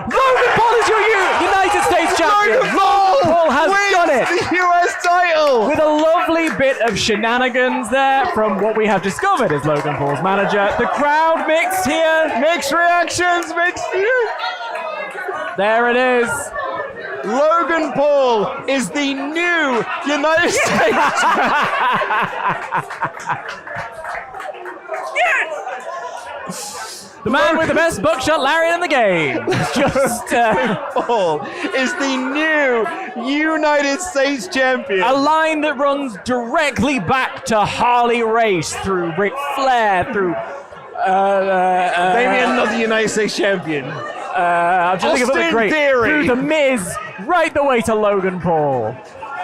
Logan Paul is your United States champion. Logan Paul has done it. The US title. With a lovely bit of shenanigans there from what we have discovered is Logan Paul's manager. The crowd mixed here. Mixed reactions. There it is. Logan Paul is the new United States. The man with the best buckshot lariat in the game. Paul is the new United States champion. A line that runs directly back to Harley Race through Ric Flair through. Maybe another United States champion. I'm just thinking of the great. Theory. Through the Miz, right the way to Logan Paul.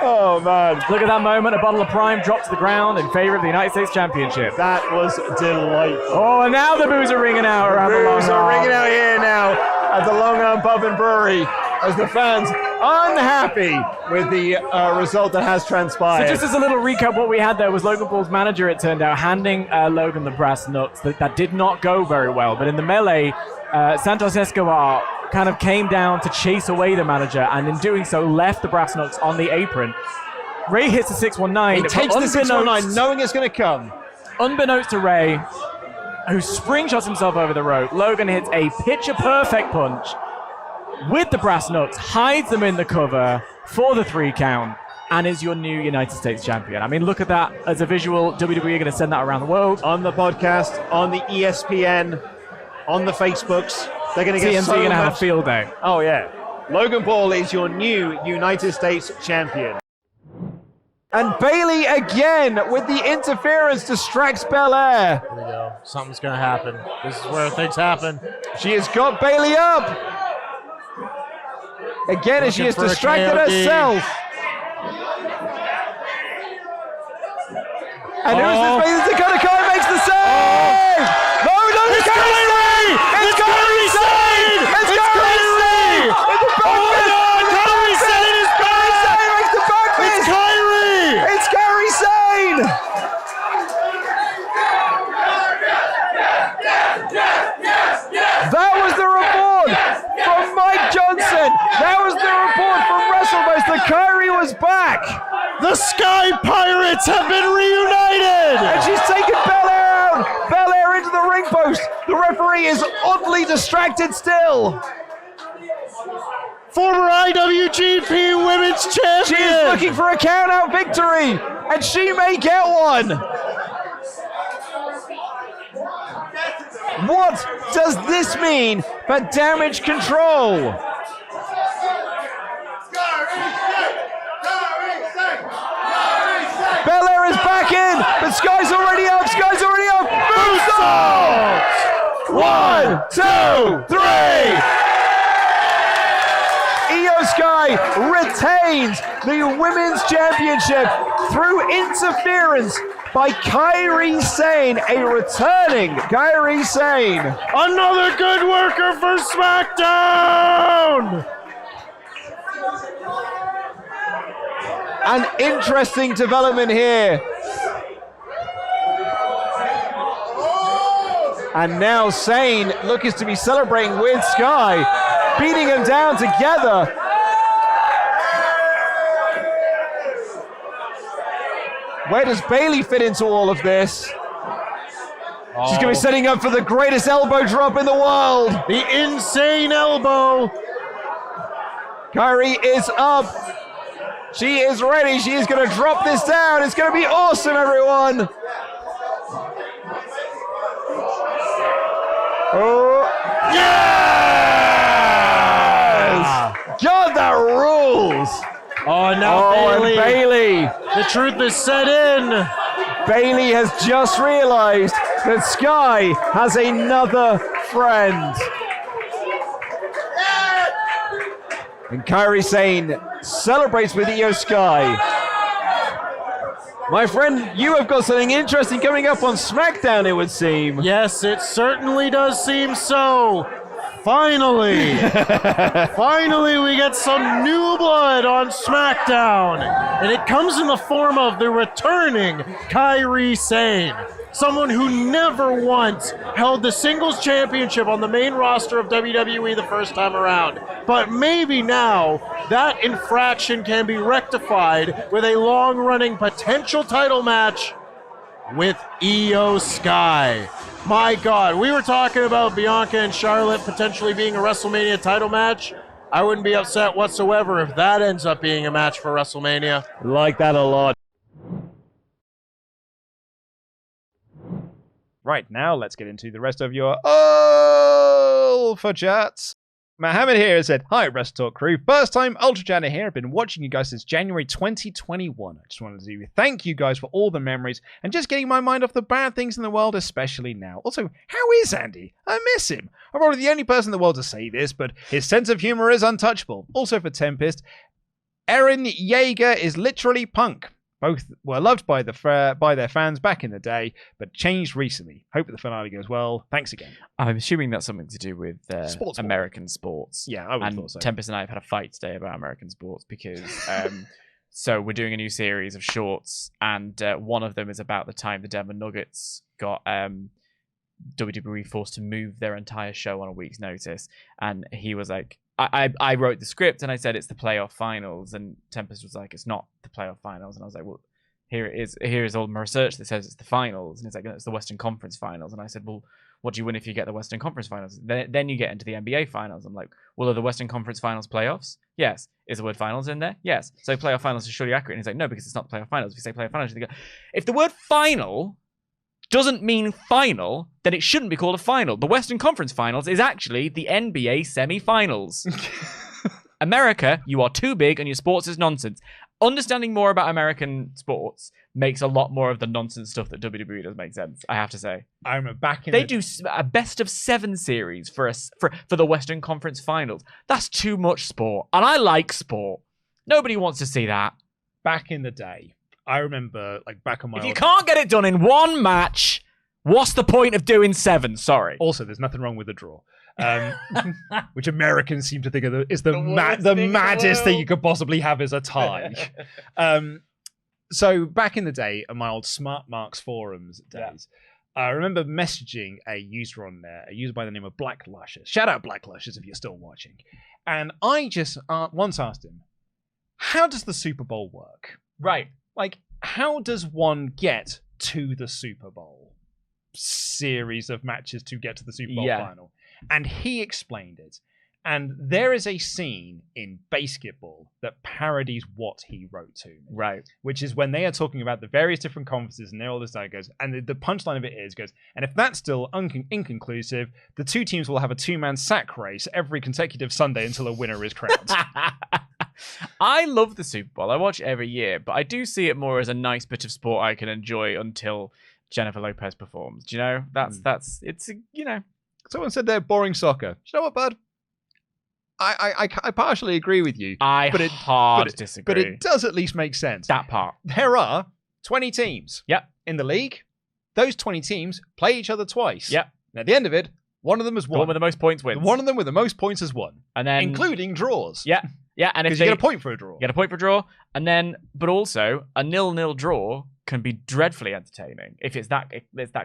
Oh man! Look at that moment. A bottle of Prime dropped to the ground in favor of the United States Championship. That was delightful. Oh, and now the boos are ringing out around the Long Arm. Boos are ringing out here now at the Long Arm Pub and Brewery. as the fans unhappy with the result that has transpired. So just as a little recap, what we had there was Logan Paul's manager, it turned out, handing Logan the brass knucks. That did not go very well. But in the melee, Santos Escobar kind of came down to chase away the manager, and in doing so, left the brass knucks on the apron. Ray hits the 619. He takes the 619, knowing it's going to come. Unbeknownst to Ray, who spring-shots himself over the rope, Logan hits a picture-perfect punch with the brass knucks, hides them in the cover for the 3 count, and is your new United States champion. I mean, look at that as a visual. WWE are going to send that around the world. On the podcast, on the ESPN, on the Facebooks. They're going to get TNT going to have a field day. Oh, yeah. Logan Paul is your new United States champion. And Bayley again with the interference distracts Belair. Here we go. Something's going to happen. This is where things happen. She has got Bayley up. Again, as she has distracted herself. And who's this Bayley? Dakota Kai makes the save! No, it's Kyrie! It's Kyrie Sane! It's Kyrie Sane! Oh my God! Kyrie Sane is back! Kyrie Sane makes the back fist! It's Kyrie! It's Kyrie Sane! That was the report from Mike Johnson. That was the report from WrestleMania that Kyrie was back. The Sky Pirates have been reunited! And she's taken Belair out! Belair into the ring post! The referee is oddly distracted still! Former IWGP Women's Champion! She is looking for a count-out victory! And she may get one! What does this mean for Damage Control? Belair is back in, but Sky's already up, Sky's already up! Moonsault! 1, 2, 3! Io Sky retains the Women's Championship through interference by Kairi Sane, a returning Kairi Sane. Another good worker for SmackDown! An interesting development here. And now Sane looking to be celebrating with Sky, beating him down together. Where does Bayley fit into all of this? She's going to be setting up for the greatest elbow drop in the world. The insane elbow. Kairi is up. She is ready. She is going to drop this down. It's going to be awesome, everyone. Oh, yes! God, that rules. Oh, now Bayley. And Bayley. The truth is set in. Bayley has just realized that Sky has another friend. And Kairi Sane celebrates with Io Sky. My friend, you have got something interesting coming up on SmackDown, it would seem. Yes, it certainly does seem so. Finally! Finally, we get some new blood on SmackDown. And it comes in the form of the returning Kairi Sane. Someone who never once held the singles championship on the main roster of WWE the first time around. But maybe now that infraction can be rectified with a long-running potential title match with Io Sky. My God, we were talking about Bianca and Charlotte potentially being a WrestleMania title match. I wouldn't be upset whatsoever if that ends up being a match for WrestleMania. Like that a lot. Right, now let's get into the rest of your Alpha Chats. Mohammed here said, "Hi, WrestleTalk crew. First time Ultra Chatter here. I've been watching you guys since January 2021. I just wanted to thank you guys for all the memories and just getting my mind off the bad things in the world, especially now. Also, how is Andy? I miss him. I'm probably the only person in the world to say this, but his sense of humor is untouchable. Also for Tempest, Eren Yeager is literally punk. Both were loved by their fans back in the day, but changed recently. Hope that the finale goes well. Thanks again. I'm assuming that's something to do with Sports American sports. Yeah, I would have thought so. Tempest and I have had a fight today about American sports because so we're doing a new series of shorts, and one of them is about the time the Denver Nuggets got WWE forced to move their entire show on a week's notice, and he was like, I wrote the script and I said it's the playoff finals, and Tempest was like, it's not the playoff finals, and I was like, well, here it is. Here is all my research that says it's the finals, and he's like, no, it's the Western Conference Finals, and I said, well, what do you win if you get the Western Conference Finals? Then you get into the NBA Finals. I'm like, well, are the Western Conference Finals playoffs? Yes. Is the word finals in there? Yes. So playoff finals is surely accurate. And he's like, no, because it's not the playoff finals. If you say playoff finals, you go, if the word final doesn't mean final, then it shouldn't be called a final. The Western Conference Finals is actually the NBA semi-finals. America, you are too big and your sports is nonsense. Understanding more about American sports makes a lot more of the nonsense stuff that WWE does make sense, I have to say. I remember back in They do a best of 7 series for the Western Conference Finals. That's too much sport. And I like sport. Nobody wants to see that. Back in the day, I remember, like, back on my If you can't get it done in one match, what's the point of doing 7? Sorry. Also, there's nothing wrong with a draw. Which Americans seem to think is the maddest thing you could possibly have is a tie. So back in the day, on my old Smart Marks forums days, I remember messaging a user on there, a user by the name of Black Luscious. Shout out Black Luscious if you're still watching. And I just once asked him, how does the Super Bowl work? Right. Like, how does one get to the Super Bowl series of matches to get to the Super Bowl final? And he explained it. And there is a scene in Basketball that parodies what he wrote to me. Right. Which is when they are talking about the various different conferences and all this stuff goes, and the punchline of it is, and if that's still inconclusive, the 2 teams will have a 2-man sack race every consecutive Sunday until a winner is crowned. I love the Super Bowl. I watch it every year, but I do see it more as a nice bit of sport I can enjoy until Jennifer Lopez performs. Do you know? It's, you know. Someone said they're boring soccer. Do you know what, bud? I partially agree with you. Disagree. But it does at least make sense. That part. There are 20 teams. Yep. In the league. Those 20 teams play each other twice. Yep. And at the end of it, one of them has won. The one with the most points wins. One of them with the most points has won. And then including draws. Yeah. Yeah. And because you get a point for a draw. You get a point for a draw. And then, but also, a 0-0 draw can be dreadfully entertaining if it's that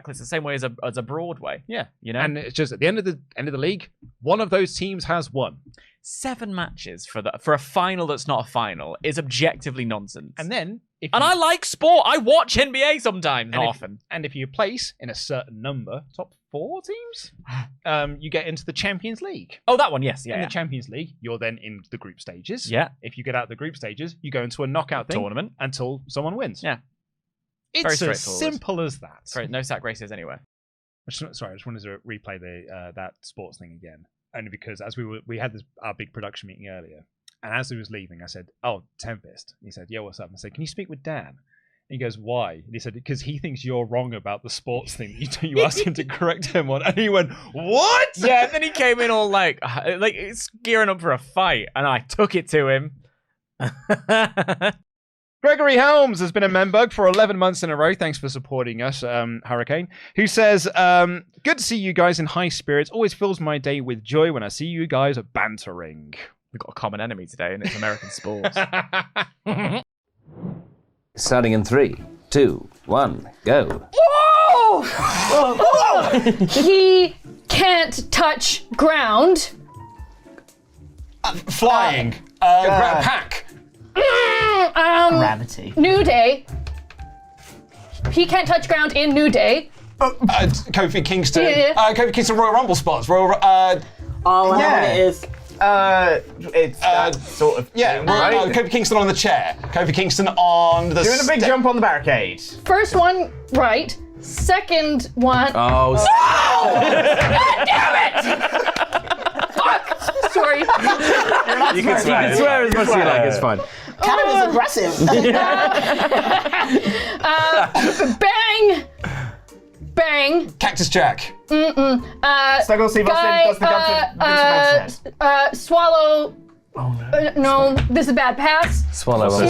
close. The same way as a Broadway. Yeah. You know? And it's just at the end of the league, one of those teams has won. 7 matches for a final that's not a final is objectively nonsense. And then I like sport. I watch NBA sometimes, not often. And if you place in a certain number, top 4 teams, you get into the Champions League. Oh, that one, yes. Yeah. In the Champions League, you're then in the group stages. Yeah. If you get out of the group stages, you go into a knockout tournament until someone wins. Yeah. It's as simple as that. Sorry, no sack races anywhere. I just wanted to replay that sports thing again. Only because as we had our big production meeting earlier, and as he was leaving, I said, "Oh, Tempest." And he said, "Yeah, what's up?" And I said, "Can you speak with Dan?" And he goes, "Why?" And he said, "Because he thinks you're wrong about the sports thing that you asked him to correct him on." And he went, "What?" Yeah. And then he came in all like it's gearing up for a fight, and I took it to him. Gregory Helms has been a membug for 11 months in a row. Thanks for supporting us, Hurricane. Who says, good to see you guys in high spirits. Always fills my day with joy when I see you guys bantering. We've got a common enemy today, and it's American sports. Starting in 3, 2, 1, go. Whoa! He can't touch ground. Flying. Pack. Gravity. New Day. He can't touch ground in New Day. Kofi Kingston. Yeah. Kofi Kingston Royal Rumble spots. I know what it is. It's sort of. Yeah, right? Kofi Kingston on the chair. Kofi Kingston on the. Doing a big jump on the barricade. First one, right. Second one. Oh, God damn it! Fuck! Sorry. You can swear as much as you like, it's fine. Canada's aggressive. Bang! Bang! Cactus Jack. Stone Cold Steve Austin does the jump to Vince McMahon. Swallow No, this is a bad pass. Swallow. Okay.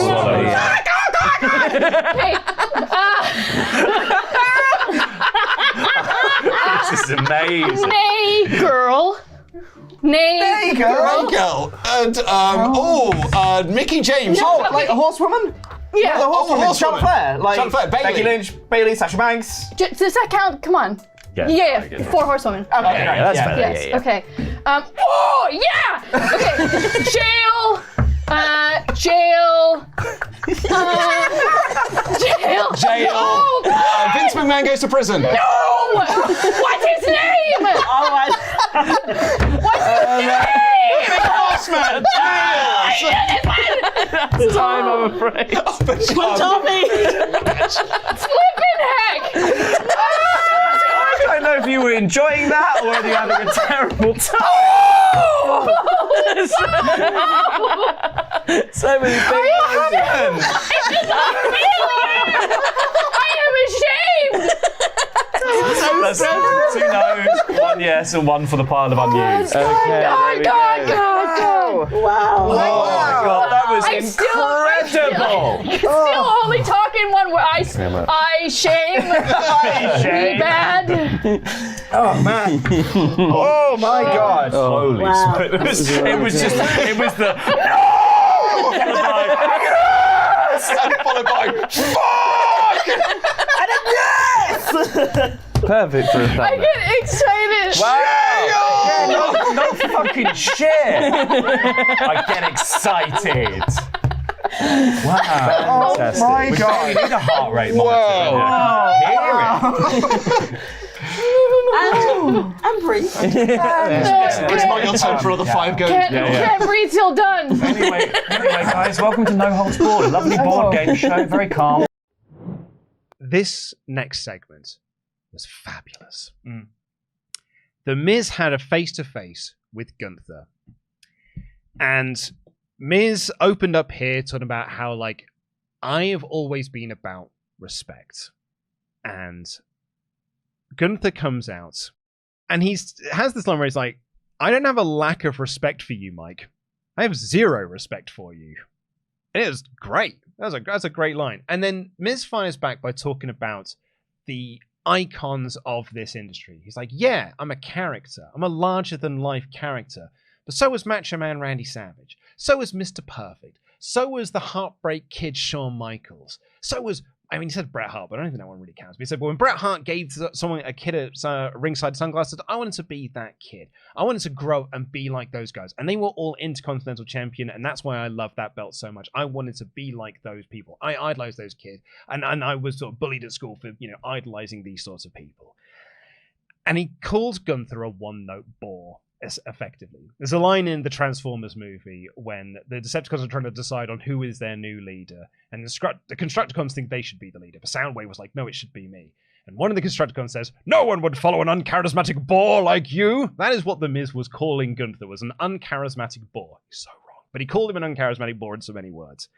This is amazing. Nay, girl. Nay, girl. And Mickey James. Oh, like a horsewoman? Yeah. The horsewoman. Charlotte Flair. Like Charlotte Flair, Bayley. Becky Lynch, Bayley, Sasha Banks. Does that count? Come on. Yeah. Four horsewomen. Okay, yeah, that's better. Yes. Yeah. Okay. Oh yeah. Okay. Jail. Jail. Jail. Oh, God. Vince McMahon goes to prison. No. What's his name? What's his name? Horseman. It's time, I'm afraid. Tommy. Flippin' heck. I don't know if you were enjoying that or whether you're having a terrible time. So many things. I am ashamed. That's 2 no's, 1 yes, and 1 for the pile of unused. God. Wow. Oh my God, that was I'm incredible. Still only talking one word. I shame. shame. Bad. Oh man. Oh my God. Holy smokes. It was the followed by fuck! And a yes! Perfect for a I thumbnail. get excited. Wow. Yeah, no fucking shit. I get excited. Wow. Fantastic. Oh my God. We need a heart rate monitor. Hear it. I'm breathing. It's not your turn for another 5 goes. Can't breathe till done. Anyway, guys, welcome to No Holds Barred, a lovely board game show, very calm. This next segment was fabulous. The Miz had a face-to-face with Gunther. And Miz opened up here talking about how, like, I have always been about respect. And Gunther comes out and he has this line where he's like, I don't have a lack of respect for you, Mike. I have zero respect for you. And it was great. That's a great line. And then Miz fires back by talking about the icons of this industry. He's like, yeah, I'm a character. I'm a larger-than-life character. But so was Macho Man Randy Savage. So was Mr. Perfect. So was the Heartbreak Kid Shawn Michaels. So was... I mean, he said Bret Hart, but I don't think that one really counts. But he said, well, when Bret Hart gave someone a kid at ringside sunglasses, I wanted to be that kid. I wanted to grow and be like those guys. And they were all Intercontinental Champion, and that's why I love that belt so much. I wanted to be like those people. I idolized those kids. And I was sort of bullied at school for, idolizing these sorts of people. And he calls Gunther a one-note bore. Effectively, there's a line in the Transformers movie when the Decepticons are trying to decide on who is their new leader, and the Constructicons think they should be the leader, but Soundwave was like, no, it should be me. And one of the Constructicons says, no one would follow an uncharismatic bore like you. That is what the Miz was calling Gunther, was an uncharismatic bore. He's so wrong, but he called him an uncharismatic bore in so many words.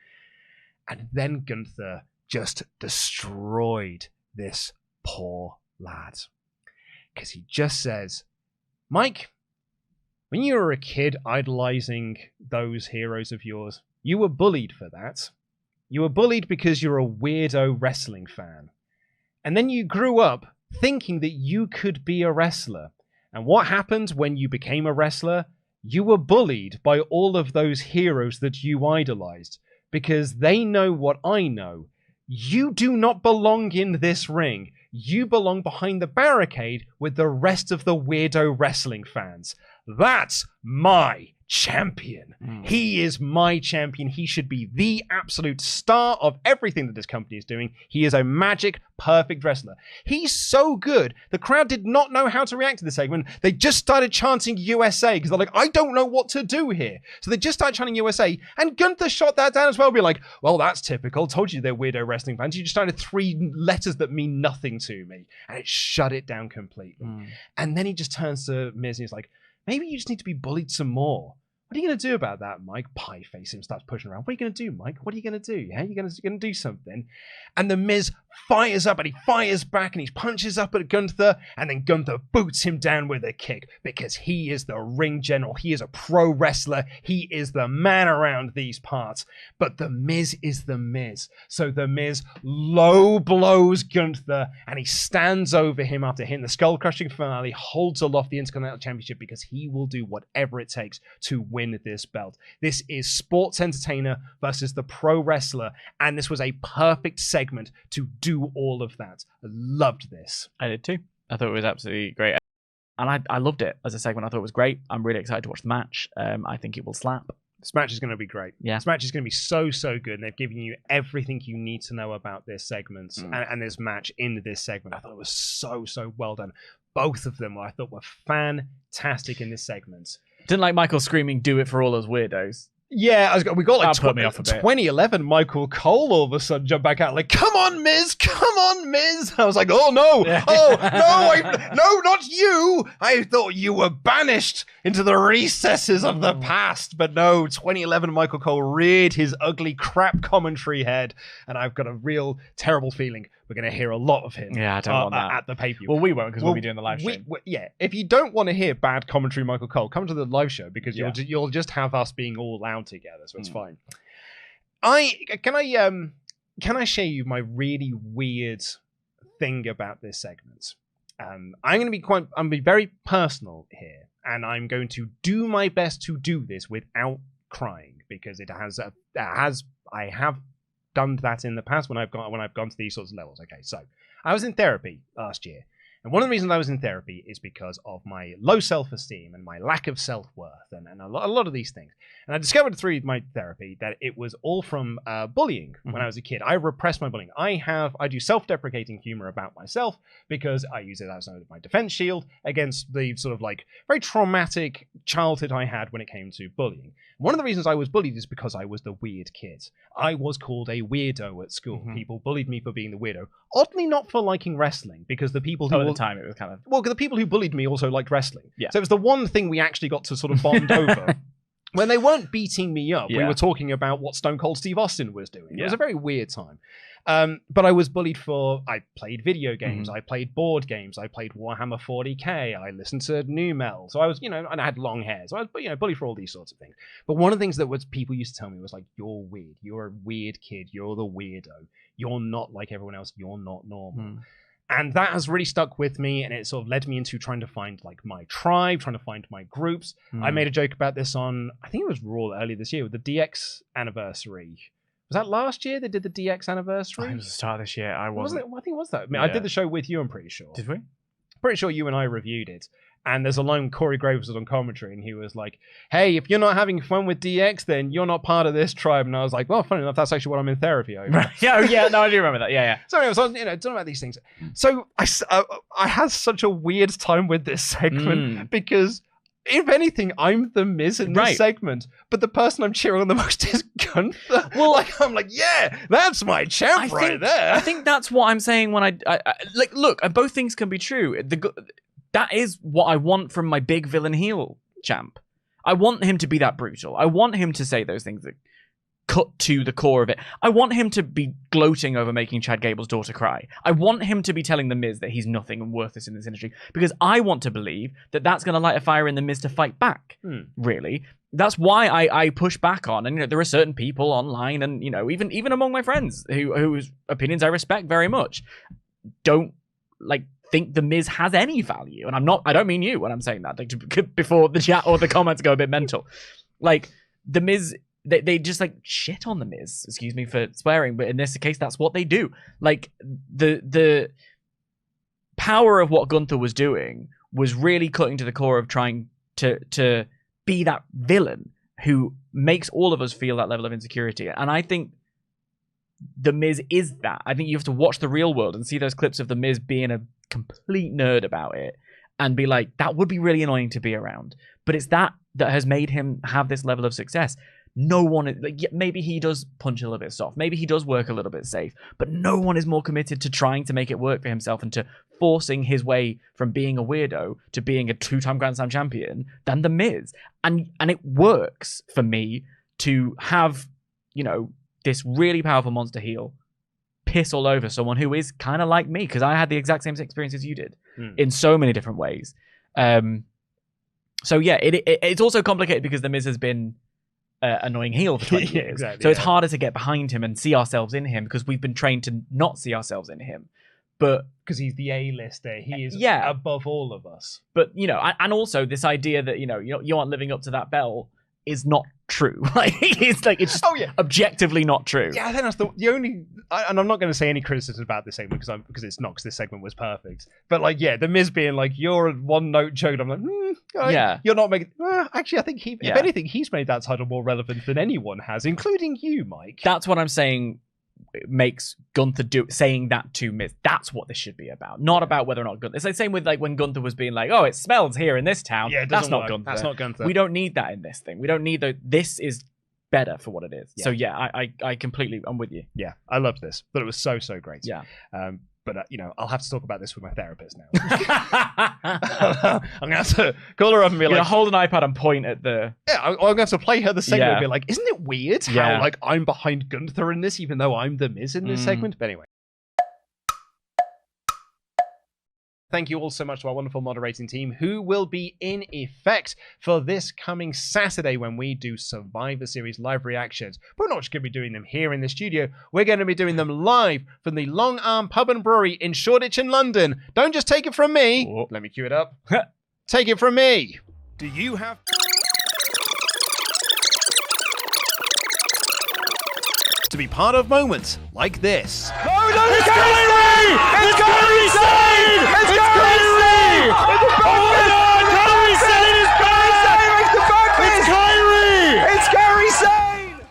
And then Gunther just destroyed this poor lad, because he just says, Mike, when you were a kid idolizing those heroes of yours, you were bullied for that. You were bullied because you're a weirdo wrestling fan. And then you grew up thinking that you could be a wrestler. And what happened when you became a wrestler? You were bullied by all of those heroes that you idolized because they know what I know. You do not belong in this ring. You belong behind the barricade with the rest of the weirdo wrestling fans. That's my champion. He is my champion. He should be the absolute star of everything that this company is doing. He is a magic, perfect wrestler. He's so good. The crowd did not know how to react to this segment. They just started chanting USA because they're like, I don't know what to do here. So they just started chanting USA, and Gunther shot that down as well, being like, well, that's typical. Told you they're weirdo wrestling fans. You just started 3 letters that mean nothing to me. And it shut it down completely. And then he just turns to Miz and he's like, maybe you just need to be bullied some more. what are you going to do about that, Mike? Pie face him starts pushing around. What are you going to do, Mike? What are you going to do? Yeah, you're going to do something. And the Miz fires up and he fires back and he punches up at Gunther, and then Gunther boots him down with a kick because he is the ring general. He is a pro wrestler. He is the man around these parts. But the Miz is the Miz. So the Miz low blows Gunther and he stands over him after hitting the skull crushing finale, holds aloft the Intercontinental Championship because he will do whatever it takes to win this belt. This is sports entertainer versus the pro wrestler, and this was a perfect segment to do all of that. I loved this. I did too. I thought it was absolutely great. And I loved it as a segment. I thought it was great. I'm really excited to watch the match. I think it will slap. This match is going to be great. Yeah. This match is going to be so good. And they've given you everything you need to know about this segment and this match in this segment. I thought it was so well done. Both of them I thought were fantastic in this segment. Didn't like Michael screaming, "Do it for all those weirdos." Yeah, we got like put me off a bit. 2011 Michael Cole all of a sudden jumped back out like, "Come on, Miz! Come on, Miz!" I was like, "Oh no! Oh no! No, not you! I thought you were banished into the recesses of the past." But no, 2011 Michael Cole reared his ugly crap commentary head, and I've got a real terrible feeling we're going to hear a lot of him. Yeah, I don't want that at the pay-per-view. Well, we won't because we'll be doing the live stream. Yeah, if you don't want to hear bad commentary, Michael Cole, come to the live show because you'll just have us being all loud together, so it's fine. Can I share you my really weird thing about this segment? I'm going to be very personal here, and I'm going to do my best to do this without crying because I have done that in the past when I've gone to these sorts of levels. Okay, so I was in therapy last year, and one of the reasons I was in therapy is because of my low self-esteem and my lack of self-worth and a lot of these things. And I discovered through my therapy that it was all from bullying when I was a kid. I repressed my bullying. I do self-deprecating humor about myself because I use it as my defense shield against the sort of like very traumatic childhood I had when it came to bullying. One of the reasons I was bullied is because I was the weird kid. I was called a weirdo at school. People bullied me for being the weirdo. Oddly, not for liking wrestling, because the people who at the time it was kind of the people who bullied me also liked wrestling. Yeah. So it was the one thing we actually got to sort of bond over. When they weren't beating me up, we were talking about what Stone Cold Steve Austin was doing. It was a very weird time. But I was bullied I played video games, I played board games, I played Warhammer 40k, I listened to Nu Metal. So I was, and I had long hair. So I was, bullied for all these sorts of things. But one of the things that people used to tell me was like, "You're weird. You're a weird kid. You're the weirdo. You're not like everyone else. You're not normal." And that has really stuck with me, and it sort of led me into trying to find like my tribe, trying to find my groups. I made a joke about this on, I think it was Raw earlier this year with the DX anniversary. Was that last year they did the DX anniversary? It was the start of this year. I wasn't. I think it was that. I did the show with you, I'm pretty sure. Did we? Pretty sure you and I reviewed it. And there's a line Corey Graves was on commentary, and he was like, "Hey, if you're not having fun with DX, then you're not part of this tribe." And I was like, "Well, funny enough, that's actually what I'm in therapy over." Yeah, no, I do remember that. Yeah. So anyway, talking about these things. So I had such a weird time with this segment because, if anything, I'm the Miz in this segment, but the person I'm cheering on the most is Gunther. Well, I'm like, yeah, that's my champ there. I think that's what I'm saying when I like. Look, both things can be true. That is what I want from my big villain heel champ. I want him to be that brutal. I want him to say those things that cut to the core of it. I want him to be gloating over making Chad Gable's daughter cry. I want him to be telling The Miz that he's nothing and worthless in this industry, because I want to believe that that's going to light a fire in The Miz to fight back, really. That's why I push back on. And there are certain people online and even among my friends whose opinions I respect very much don't think The Miz has any value. And I don't mean you when I'm saying that, before the chat or the comments go a bit mental. Like, The Miz, they just shit on The Miz, excuse me for swearing, but in this case that's what they do. Like, the power of what Gunther was doing was really cutting to the core of trying to be that villain who makes all of us feel that level of insecurity. And I think The Miz is that. I think you have to watch The Real World and see those clips of The Miz being a complete nerd about it and be like, that would be really annoying to be around. But it's that has made him have this level of success. no one, maybe he does punch a little bit soft, maybe he does work a little bit safe, but no one is more committed to trying to make it work for himself and to forcing his way from being a weirdo to being a 2-time Grand Slam champion than The Miz. And it works for me to have, this really powerful monster heel piss all over someone who is kind of like me, because I had the exact same experience as you did in so many different ways. So yeah, it's also complicated because The Miz has been annoying heel for 20 years. Exactly, so it's harder to get behind him and see ourselves in him because we've been trained to not see ourselves in him. But because he's the A-lister, he is above all of us. But and also this idea that you aren't living up to that bell is not true. It's just objectively not true. Yeah, I think that's the only. And I'm not going to say any criticism about this segment because it's not, because this segment was perfect. But The Miz being like, you're a one-note joke. I'm like, you're not making. Actually, I think if anything, he's made that title more relevant than anyone has, including you, Mike. That's what I'm saying. It makes Gunther saying that to Miz. That's what this should be about, not about whether or not Gunther. It's the same with when Gunther was being like, "Oh, it smells here in this town." Yeah, that's not work. Gunther. That's not Gunther. We don't need that in this thing. We don't need this is better for what it is. Yeah. So I completely, I'm with you. Yeah, I loved this, but it was so great. Yeah. But I'll have to talk about this with my therapist now. I'm gonna have to call her up and be like, hold an iPad and point at the. Yeah, I'm gonna have to play her the segment and be like, isn't it weird how I'm behind Gunther in this, even though I'm the Miz in this segment? But anyway. Thank you all so much to our wonderful moderating team, who will be in effect for this coming Saturday when we do Survivor Series live reactions. But we're not just going to be doing them here in the studio. We're going to be doing them live from the Long Arm Pub and Brewery in Shoreditch in London. Don't just take it from me. Oh. Let me cue it up. Take it from me. Do you have... to be part of moments like this? No, it's Kyrie! It's Kyrie Sane! It's Kyrie! Oh my God! Kyrie Sane is back! It's Kyrie! It's Kyrie Sane!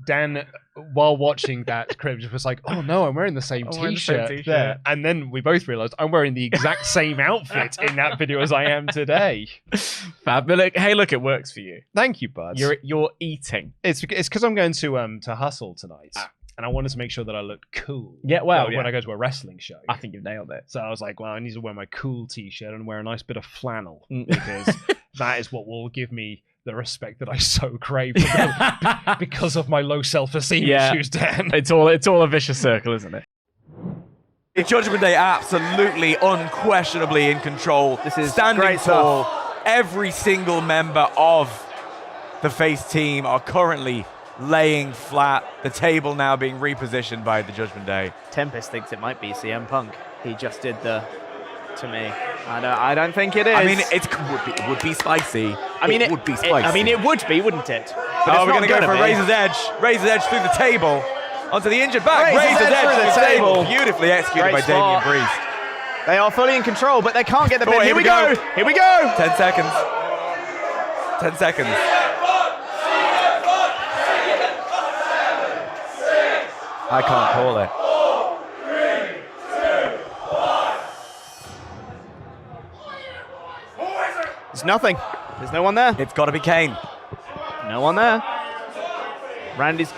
Dan, while watching that clip, just was like, "Oh no, I'm wearing the same t-shirt there." And then we both realized I'm wearing the exact same outfit in that video as I am today. Fabulous. Hey, look, it works for you. Thank you, bud. You're eating. It's because I'm going to Hustle tonight. And I wanted to make sure that I looked cool. Yeah, when I go to a wrestling show. I think you've nailed it. So I was like, well, I need to wear my cool t-shirt and wear a nice bit of flannel because that is what will give me the respect that I so crave because of my low self-esteem issues, Dan. It's all a vicious circle, isn't it? Judgment Day absolutely, unquestionably in control. This is standing great tall. stuff. Every single member of the face team are currently laying flat. The table now being repositioned by the Judgment Day. Tempest thinks it might be CM Punk. He just did to me. I don't think it is. I mean, it would be spicy. I mean, it would be spicy. it would be, wouldn't it? But we're going to go for Razor's Edge. Razor's Edge through the table. Onto the injured back. Razor's Edge through the table. Beautifully executed by Damian Priest. They are fully in control, but they can't get the pin. Here we go. Here we go. 10 seconds. 10 seconds. I can't call it. There's nothing. There's no one there. It's got to be Kane. No one there. Randy's.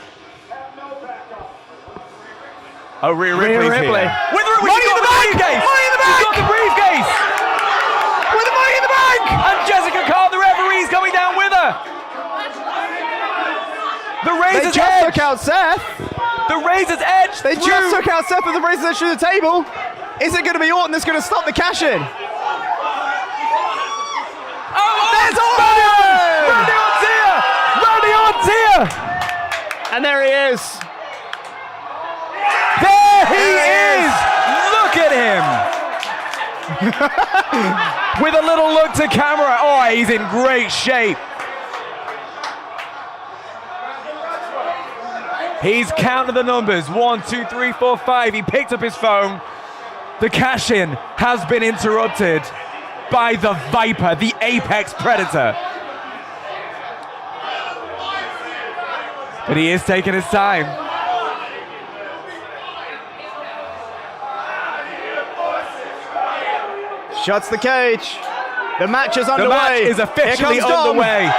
Oh, Rhea Ripley's Ripley. here. With the money in the briefcase. Money in the bank. She's got the briefcase. With the money in the bank. And Jessica Carr, the referee's coming down with her. The Razor's They just Edge. took out Seth. The Razor's Edge. They just took out Seth with the Razor's Edge through the table. Is it going to be Orton that's going to stop the cash in? There's Orton! Randy Orton's here! Randy Orton's here! And there he is. There he is! Look at him! With a little look to camera. Oh, he's in great shape. He's counted the numbers. 1, 2, 3, 4, 5. He picked up his phone. The cash-in has been interrupted by the Viper, the apex predator. But he is taking his time. Shuts the cage. The match is underway. The match is officially underway.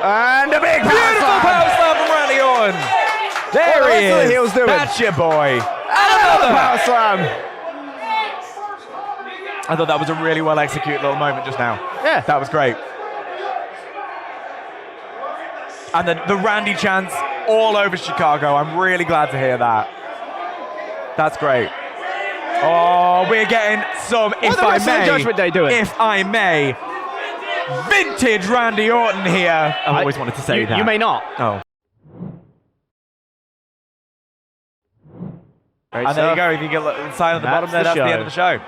And a big beautiful power slam from Randy Orton. There What he the is. heel's doing? That's your boy. And another power slam. I thought that was a really well executed little moment just now. Yeah. That was great. And then the Randy chants all over Chicago. I'm really glad to hear that. That's great. Oh, we're getting some, What the rest of the Judgment Day doing? if I may, vintage Randy Orton here. I've always wanted to say that. You may not. Oh. Great And there you stuff. go. If you get the sign at the bottom there, that's the end of the show.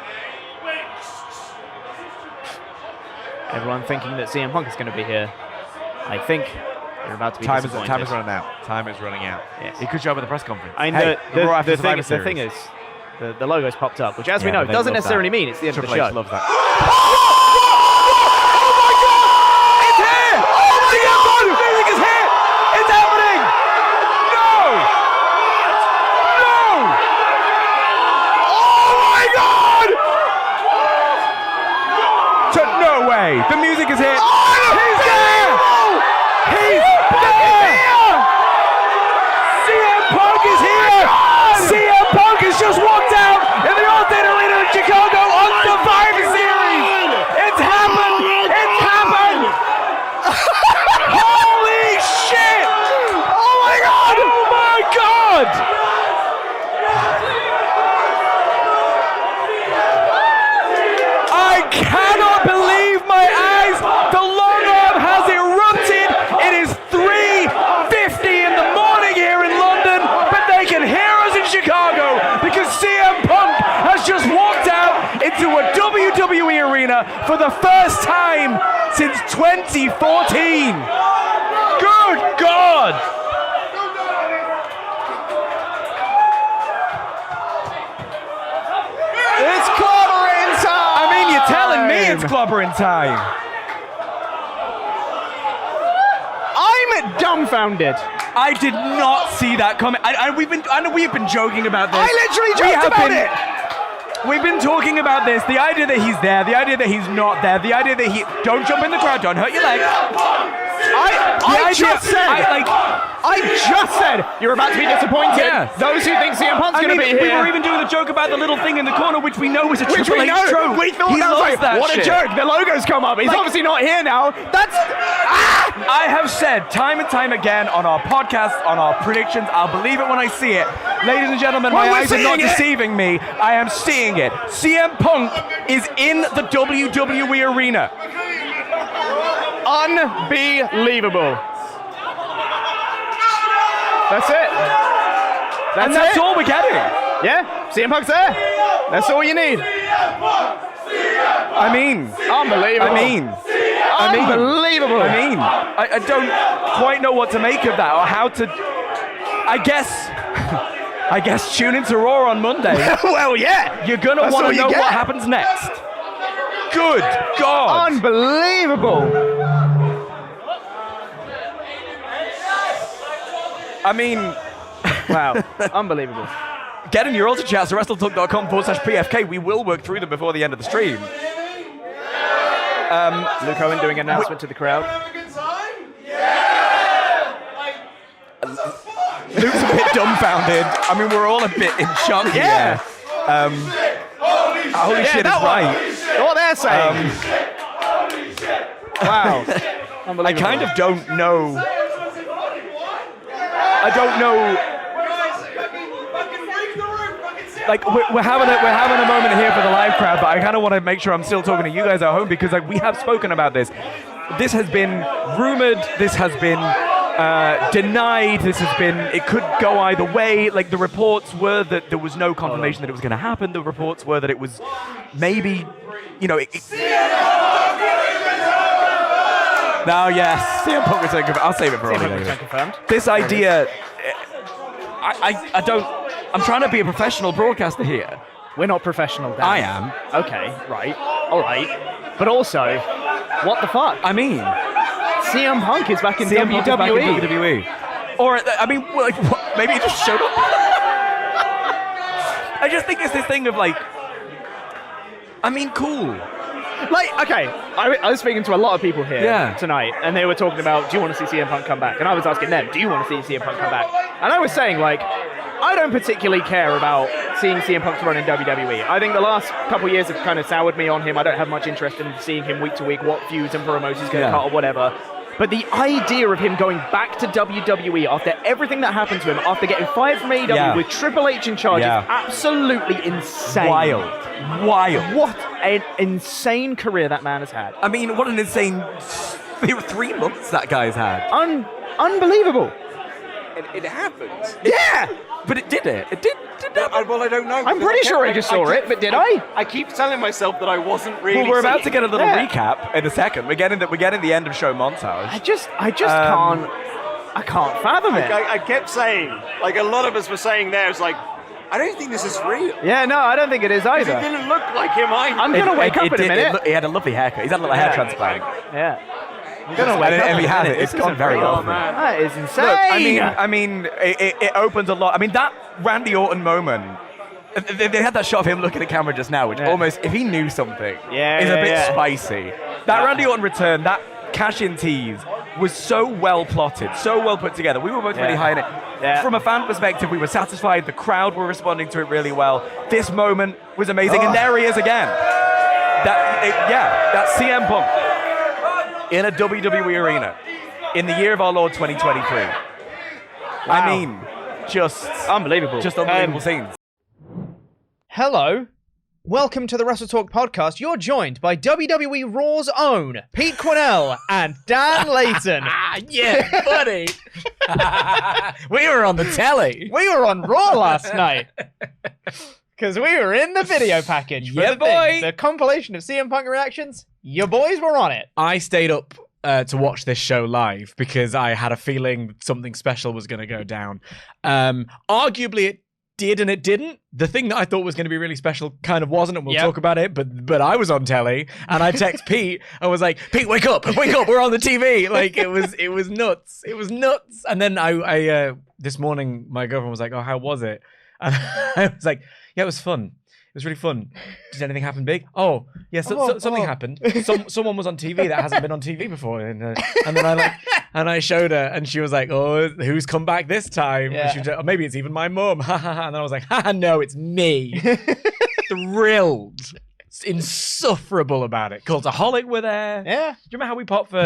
Everyone thinking that CM Punk is going to be here. I think they're about to be Time disappointed. is running out. Time is running out. Yes. He could show up at the press conference. I Hey, know the Raw after the Survivor thing Series. is, the logo's popped up, which, as we Yeah, know, they doesn't love necessarily that. mean it's the end Triple of the H show. loves that. Music is here! It's happening! No! No! Oh my God! No way! The music is here! He's there! He's there! CM Punk is here! CM Punk has just walked out in the Allstate Arena in Chicago on Survivor Series! It's happened! It's happened! Holy shit! Oh my God! Oh my God! I cannot believe my eyes! The long arm has erupted! It is 3:50 in the morning here in London, but they can hear us in Chicago because CM Punk has just walked out into a WWE arena for the first time since 2014. Good God! It's clobbering time! I mean, you're telling me it's clobbering time. I'm dumbfounded. I did not see that coming. I know we've been joking about this. I literally joked about it. We've been talking about this. The idea that he's there, the idea that he's not there, the idea that he don't jump in the crowd, don't hurt your leg. I just said you're about to be disappointed. Yeah. Those who think CM Punk's going to be here. We were even doing the joke about the little thing in the corner, which we know is a Triple H trope. We thought He that was loves like, that what shit. a joke. The logo's come up. He's obviously not here now. That's... I have said time and time again on our podcast, on our predictions, I'll believe it when I see it. Ladies and gentlemen, my eyes are not deceiving me. I am seeing it. CM Punk is in the WWE arena. Unbelievable. That's it. That's all we're getting. Yeah, CM Punk's there. That's all you need. I mean, unbelievable. Unbelievable. I don't quite know what to make of that or how to. I guess tune into Raw on Monday. Well, yeah. You're gonna want to know what happens next. Good God. Unbelievable. I mean, wow, unbelievable. Get in your ultra chats at WrestleTalk.com/PFK. We will work through them before the end of the stream. Luke Owen doing an announcement to the crowd. Luke's a bit dumbfounded. I mean, we're all a bit in shock here. Holy shit is right. What they're saying. Wow. I kind of don't know. I don't know. Like we're having a moment here for the live crowd, but I kind of want to make sure I'm still talking to you guys at home because we have spoken about this. This has been rumored. This has been denied. This has been. It could go either way. Like the reports were that there was no confirmation that it was going to happen. The reports were that it was maybe, you know. No, yes. CM Punk was confirmed. I'll save it for all. This idea, I don't. I'm trying to be a professional broadcaster here. We're not professional, Dan. I am. Okay, right. All right. But also, what the fuck? I mean, CM Punk is back in CM WWE. Punk is back in WWE. Or, I mean, like, maybe he just showed up. I just think it's this thing of like, I mean, cool. Like, okay, I was speaking to a lot of people here tonight, and they were talking about, do you want to see CM Punk come back? And I was asking them, do you want to see CM Punk come back? And I was saying, like, I don't particularly care about seeing CM Punk's run in WWE. I think the last couple of years have kind of soured me on him. I don't have much interest in seeing him week to week, what feuds and promos he's going to cut or whatever. But the idea of him going back to WWE after everything that happened to him, after getting fired from AEW with Triple H in charge, is absolutely insane. Wild. What an insane career that man has had. I mean, what an insane 3 months that guy's had. Unbelievable. It happened. Yeah! But it did it. It did happen. Well, I don't know. I'm pretty sure I just saw it, but did I? I keep telling myself that I wasn't really. Well, we're about to seeing get a little it. recap in a second. We're getting the end of show montage. I just can't fathom it. I kept saying, like a lot of us were saying there, it's like, I don't think this is real. Yeah, no, I don't think it is either. It didn't look like him either. I'm going to wake up in a minute. He had a lovely haircut. He's had a little hair transplant. Yeah. I'm going to wake up. If he had it, it's gone very well. That is insane. Look, I mean, it opens a lot. I mean, that Randy Orton moment. They had that shot of him looking at camera just now, which almost, if he knew something, is a bit spicy. That Randy Orton return, that cash-in tease, was so well plotted, so well put together. We were both really high in it. Yeah. From a fan perspective, we were satisfied. The crowd were responding to it really well. This moment was amazing, and there he is again. That's CM Punk in a WWE arena in the year of our Lord 2023. Wow. I mean, just unbelievable. Just unbelievable scenes. Hello. Welcome to the WrestleTalk Podcast. You're joined by WWE Raw's own Pete Quinnell and Dan Layton. Yeah, buddy. We were on the telly. We were on Raw last night. Because we were in the video package. For the compilation of CM Punk reactions. Your boys were on it. I stayed up to watch this show live because I had a feeling something special was going to go down. Arguably, it did and it didn't. The thing that I thought was going to be really special kind of wasn't, and we'll talk about it, but I was on telly, and I text Pete, I was like, Pete, wake up, we're on the TV. Like, it was nuts. It was nuts. And then I this morning, my girlfriend was like, oh, how was it? And I was like, yeah, it was fun. It was really fun. Did anything happen big? Oh, yeah, something happened. Someone was on TV that hasn't been on TV before, and then I showed her, and she was like, "Oh, who's come back this time?" Yeah. And she was like, oh, maybe it's even my mum. And then I was like, no, it's me. Thrilled, insufferable about it. Cultaholic were there. Yeah. Do you remember how we popped for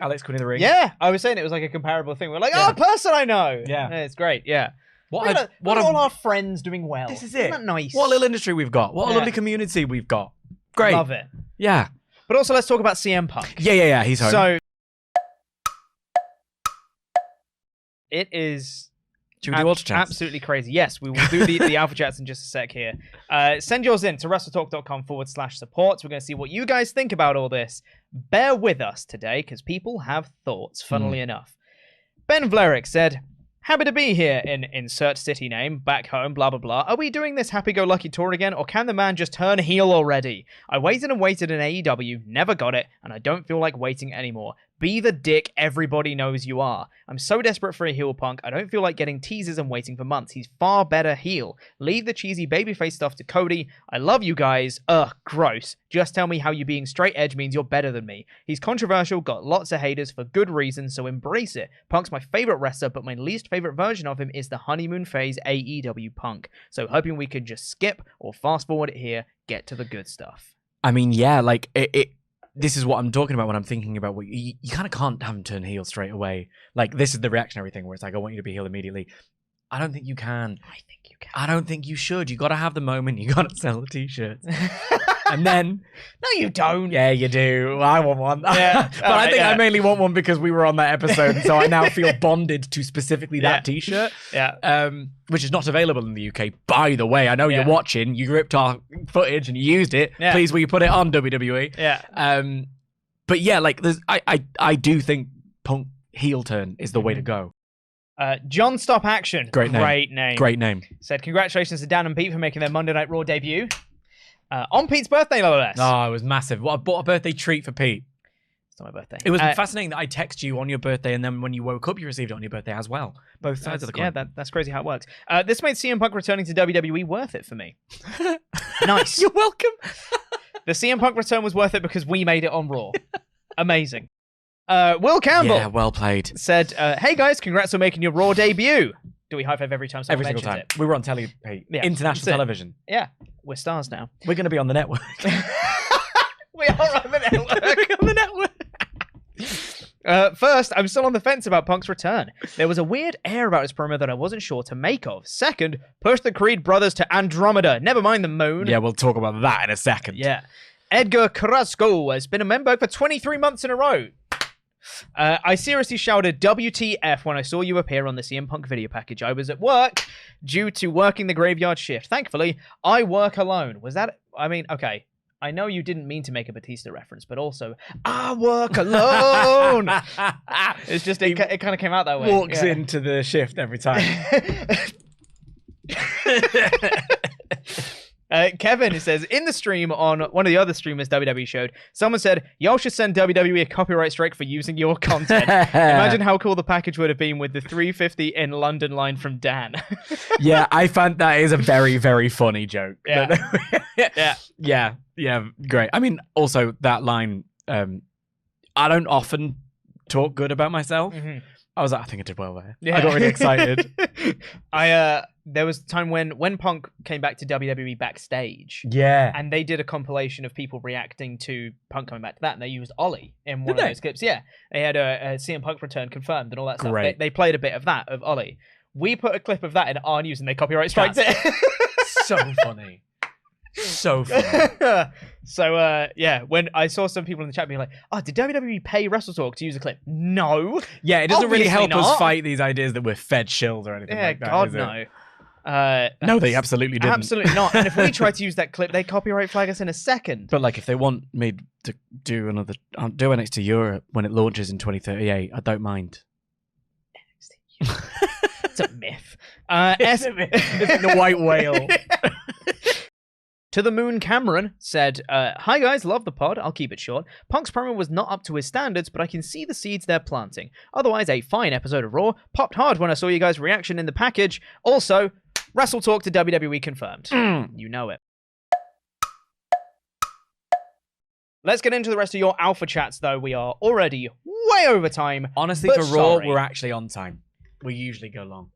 Alex Quinn in the Ring? Yeah, I was saying it was like a comparable thing. We're like, oh, a person I know. Yeah. It's great. Yeah. What all our friends doing well. This is it. Isn't that nice? What a little industry we've got. What a lovely community we've got. Great. Love it. Yeah. But also, let's talk about CM Punk. Yeah. He's home. So it is Should we do Ultra Chats? Absolutely crazy. Yes, we will do the Alpha Chats in just a sec here. Send yours in to WrestleTalk.com/support. We're going to see what you guys think about all this. Bear with us today, because people have thoughts, funnily enough. Ben Vlerick said, happy to be here in insert city name, back home, blah, blah, blah. Are we doing this happy-go-lucky tour again, or can the man just turn heel already? I waited and waited in AEW, never got it, and I don't feel like waiting anymore. Be the dick everybody knows you are. I'm so desperate for a heel Punk, I don't feel like getting teasers and waiting for months. He's far better heel. Leave the cheesy babyface stuff to Cody. I love you guys. Ugh, gross. Just tell me how you being straight edge means you're better than me. He's controversial, got lots of haters for good reasons, so embrace it. Punk's my favorite wrestler, but my least favorite version of him is the honeymoon phase AEW Punk. So hoping we could just skip or fast forward it here, get to the good stuff. I mean, yeah, like this is what I'm talking about when I'm thinking about what you kind of can't have him turn heel straight away. Like, this is the reactionary thing where it's like, I want you to be heel immediately. I don't think you can. I think you can. I don't think you should. You got to have the moment. You got to sell the t-shirts. And then... No, you don't. Yeah, you do. I want one. Yeah. But I think I mainly want one because we were on that episode, and so I now feel bonded to specifically that t-shirt. Yeah. Which is not available in the UK, by the way. I know you're watching. You ripped our footage and you used it. Yeah. Please, will you put it on WWE? Yeah. But yeah, like, I do think Punk heel turn is the way to go. John Stop Action. Great name. Great name. Said, congratulations to Dan and Pete for making their Monday Night Raw debut. On Pete's birthday, no less. Oh, it was massive. I bought a birthday treat for Pete. It's not my birthday. It was fascinating that I text you on your birthday, and then when you woke up, you received it on your birthday as well. Both sides of the coin. Yeah, that's crazy how it works. This made CM Punk returning to WWE worth it for me. Nice. You're welcome. The CM Punk return was worth it because we made it on Raw. Amazing. Will Campbell. Yeah, well played. Said, hey guys, congrats on making your Raw debut. Do we high five every time someone Every single mentions time. We were on telly, Pete. Yeah, International that's it. television. Yeah, we're stars now. We're going to be on the network. We are on the network. On the network. First, I'm still on the fence about Punk's return. There was a weird air about his promo that I wasn't sure to make of. Second, push the Creed brothers to Andromeda. Never mind the moon. Yeah, we'll talk about that in a second. Yeah. Edgar Carrasco has been a member for 23 months in a row. I seriously shouted WTF when I saw you appear on the CM Punk video package. I was at work due to working the graveyard shift. Thankfully, I work alone. Was that... I mean, okay. I know you didn't mean to make a Batista reference, but also, I work alone. It's just, it kind of came out that way. Walks into the shift every time. Kevin says, in the stream on one of the other streamers WWE showed, someone said, y'all should send WWE a copyright strike for using your content. Imagine how cool the package would have been with the 350 in London line from Dan. Yeah, I found that is a very, very funny joke. Yeah. Yeah, great. I mean, also that line, I don't often talk good about myself. Mm-hmm. I was like, I think I did well there. Yeah. I got really excited. There was a time when Punk came back to WWE backstage. Yeah. And they did a compilation of people reacting to Punk coming back to that, and they used Ollie in one of those clips. Yeah. They had a CM Punk return confirmed and all that stuff. Great. They played a bit of that, of Ollie. We put a clip of that in our news and they copyright striked it. So funny. So funny. So, yeah, when I saw some people in the chat being like, oh, did WWE pay WrestleTalk to use a clip? No. Yeah, it doesn't really Obviously help us not. fight these ideas that we're fed shills or anything like that. God, is it? no. No, they absolutely didn't. Absolutely not. And if we try to use that clip, they copyright flag us in a second. But like, if they want me to do NXT Europe when it launches in 2038, I don't mind. It's a myth. It's in the white whale. To the Moon Cameron said, hi guys, love the pod. I'll keep it short. Punk's promo was not up to his standards, but I can see the seeds they're planting. Otherwise, a fine episode of Raw. Popped hard when I saw you guys' reaction in the package. Also, WrestleTalk to WWE confirmed. You know it. Let's get into the rest of your alpha chats, though. We are already way over time. Honestly, but for Raw, sorry. we're actually on time. We usually go long.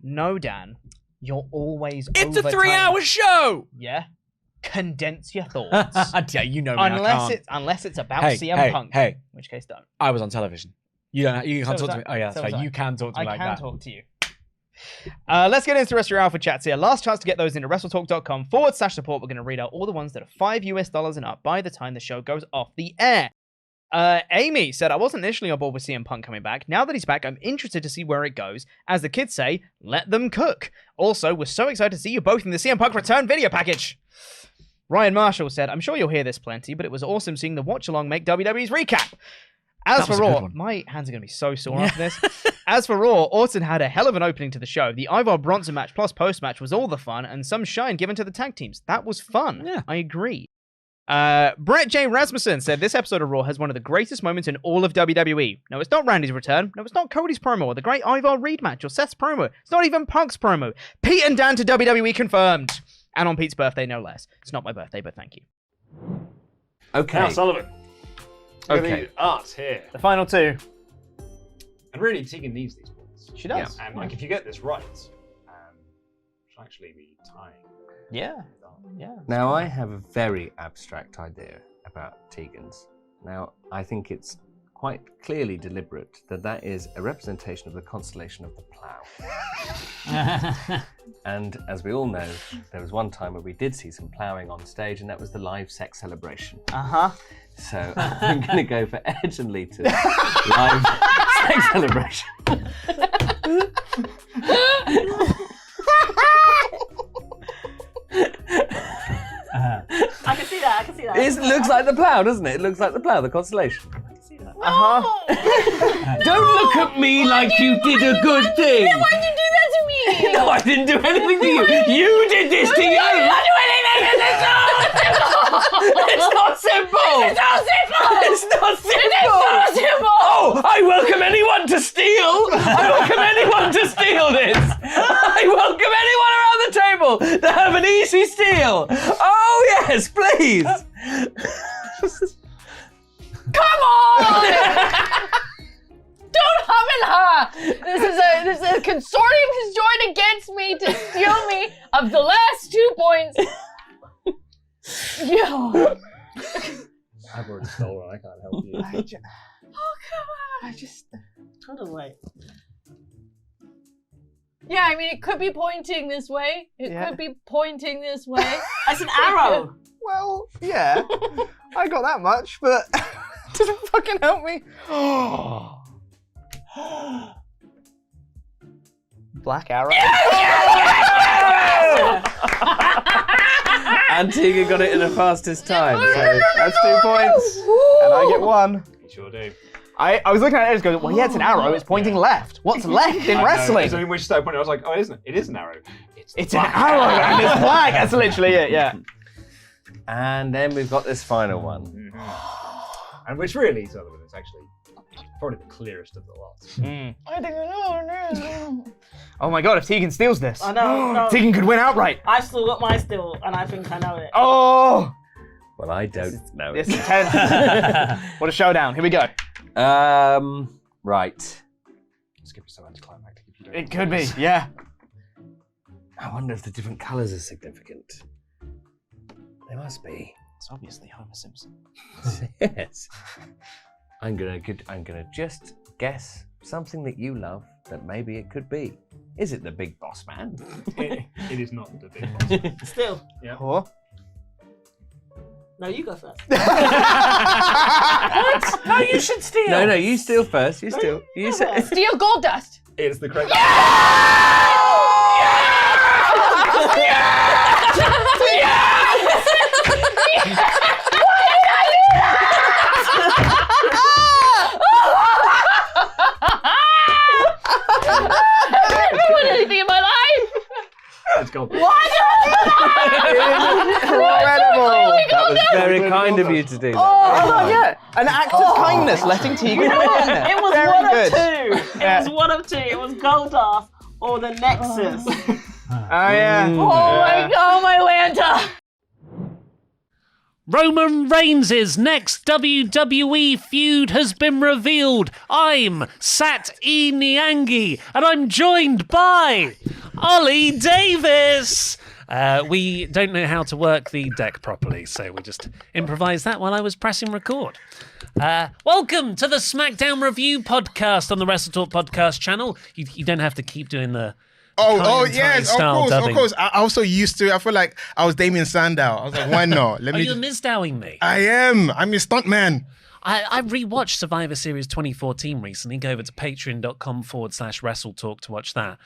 No, Dan. You're always It's over a 3-hour show! Yeah. Condense your thoughts. Yeah, you know me, I can't. Unless it's about Hey, CM hey, Punk. hey. In which case, don't. I was on television. You can't So talk was to me. I. Oh yeah, that's So was right. I. You can talk to me like that. I can talk to you. Let's get into the rest of your alpha chats here. Last chance to get those into WrestleTalk.com/support. We're going to read out all the ones that are $5 and up by the time the show goes off the air. Amy said, I wasn't initially on board with CM Punk coming back. Now that he's back, I'm interested to see where it goes. As the kids say, let them cook. Also, we're so excited to see you both in the CM Punk return video package. Ryan Marshall said, I'm sure you'll hear this plenty, but it was awesome seeing the watch-along make WWE's recap. As for Raw, my hands are going to be so sore after this. As for Raw, Orton had a hell of an opening to the show. The Ivar Bronson match plus post-match was all the fun, and some shine given to the tag teams. That was fun. Yeah. I agree. Brett J. Rasmussen said, this episode of Raw has one of the greatest moments in all of WWE. No, it's not Randy's return. No, it's not Cody's promo or the great Ivar Reed match or Seth's promo. It's not even Punk's promo. Pete and Dan to WWE confirmed. And on Pete's birthday, no less. It's not my birthday, but thank you. Okay. Now, Sullivan. Okay. Art here. The final two. And really, Tegan needs these points. She does. And like, if you get this right, she'll actually be tying. Yeah. Yeah. Now, I have a very abstract idea about Tegan's. Now, I think it's quite clearly deliberate that is a representation of the constellation of the plough. And as we all know, there was one time where we did see some ploughing on stage, and that was the live sex celebration. Uh-huh. So I'm going to go for Edge and Lita's live sex celebration. I can see that. I can see that. It looks like the plough, doesn't it? It looks like the plough, the constellation. Uh-huh. Don't look at me like you did a good thing. Why did you do that to me? No, I didn't do anything to you. You did this to you. I didn't do anything. It's not simple. It's not simple. It's not simple. It's not simple. Oh, I welcome anyone to steal. I welcome anyone to steal this. I welcome anyone around the table incredible to have an easy steal. Oh, yes, please. Come on! Don't hum and ha! This is a consortium has joined against me to steal me of the last 2 points. Yo. I've already stolen. I can't help you. Oh, come on. I just totally. Yeah, I mean, it could be pointing this way. It could be pointing this way. That's an arrow. Well, yeah. I got that much, but doesn't fucking help me. Black arrow. Antigua got it in the fastest time. So that's 2 points. And I get 1. You sure do. I was looking at it and going, well, yeah, it's an arrow. It's pointing left. What's left in wrestling? So when she started pointing, I was like, oh, it isn't. It is an arrow. It's an arrow and it's black. That's literally it, yeah. And then we've got this final one. And which really, Sullivan, is actually probably the clearest of the lot. I think I know. Oh my god, if Tegan steals this. I know. No. Tegan could win outright. I still got my steal, and I think I know it. Oh! Well, I don't know it. It's intense. What a showdown. Here we go. Right. This could be so anticlimactic if you don't. It could be, yeah. I wonder if the different colours are significant. They must be. It's obviously Homer Simpson. Yes. I'm gonna just guess something that you love that maybe it could be. Is it the Big Boss Man? It is not the Big Boss Man. Still. Yeah. Or? No, you go first. What? No, you should steal. No, you steal first. You steal. You say. Steal gold dust. It's the correct. I've never won anything in my life. Let's go. What? Incredible. That was very kind of you to do that. Oh, yeah. An act of kindness, letting Tegan win. It was Very one good. of two. It was one of two. It was Goldust or the Nexus. Oh, yeah. Oh my god, my Lanta. Roman Reigns' next WWE feud has been revealed. I'm Sat E Niangi, and I'm joined by Ollie Davis. We don't know how to work the deck properly, so we just improvised that while I was pressing record. Welcome to the SmackDown Review podcast on the WrestleTalk Podcast channel. You don't have to keep doing the yes, of course. I also used to. I feel like I was Damien Sandow. I was like, why not? Are you misdowing me? I am. I'm your stuntman. I rewatched Survivor Series 2014 recently. Go over to patreon.com/WrestleTalk to watch that.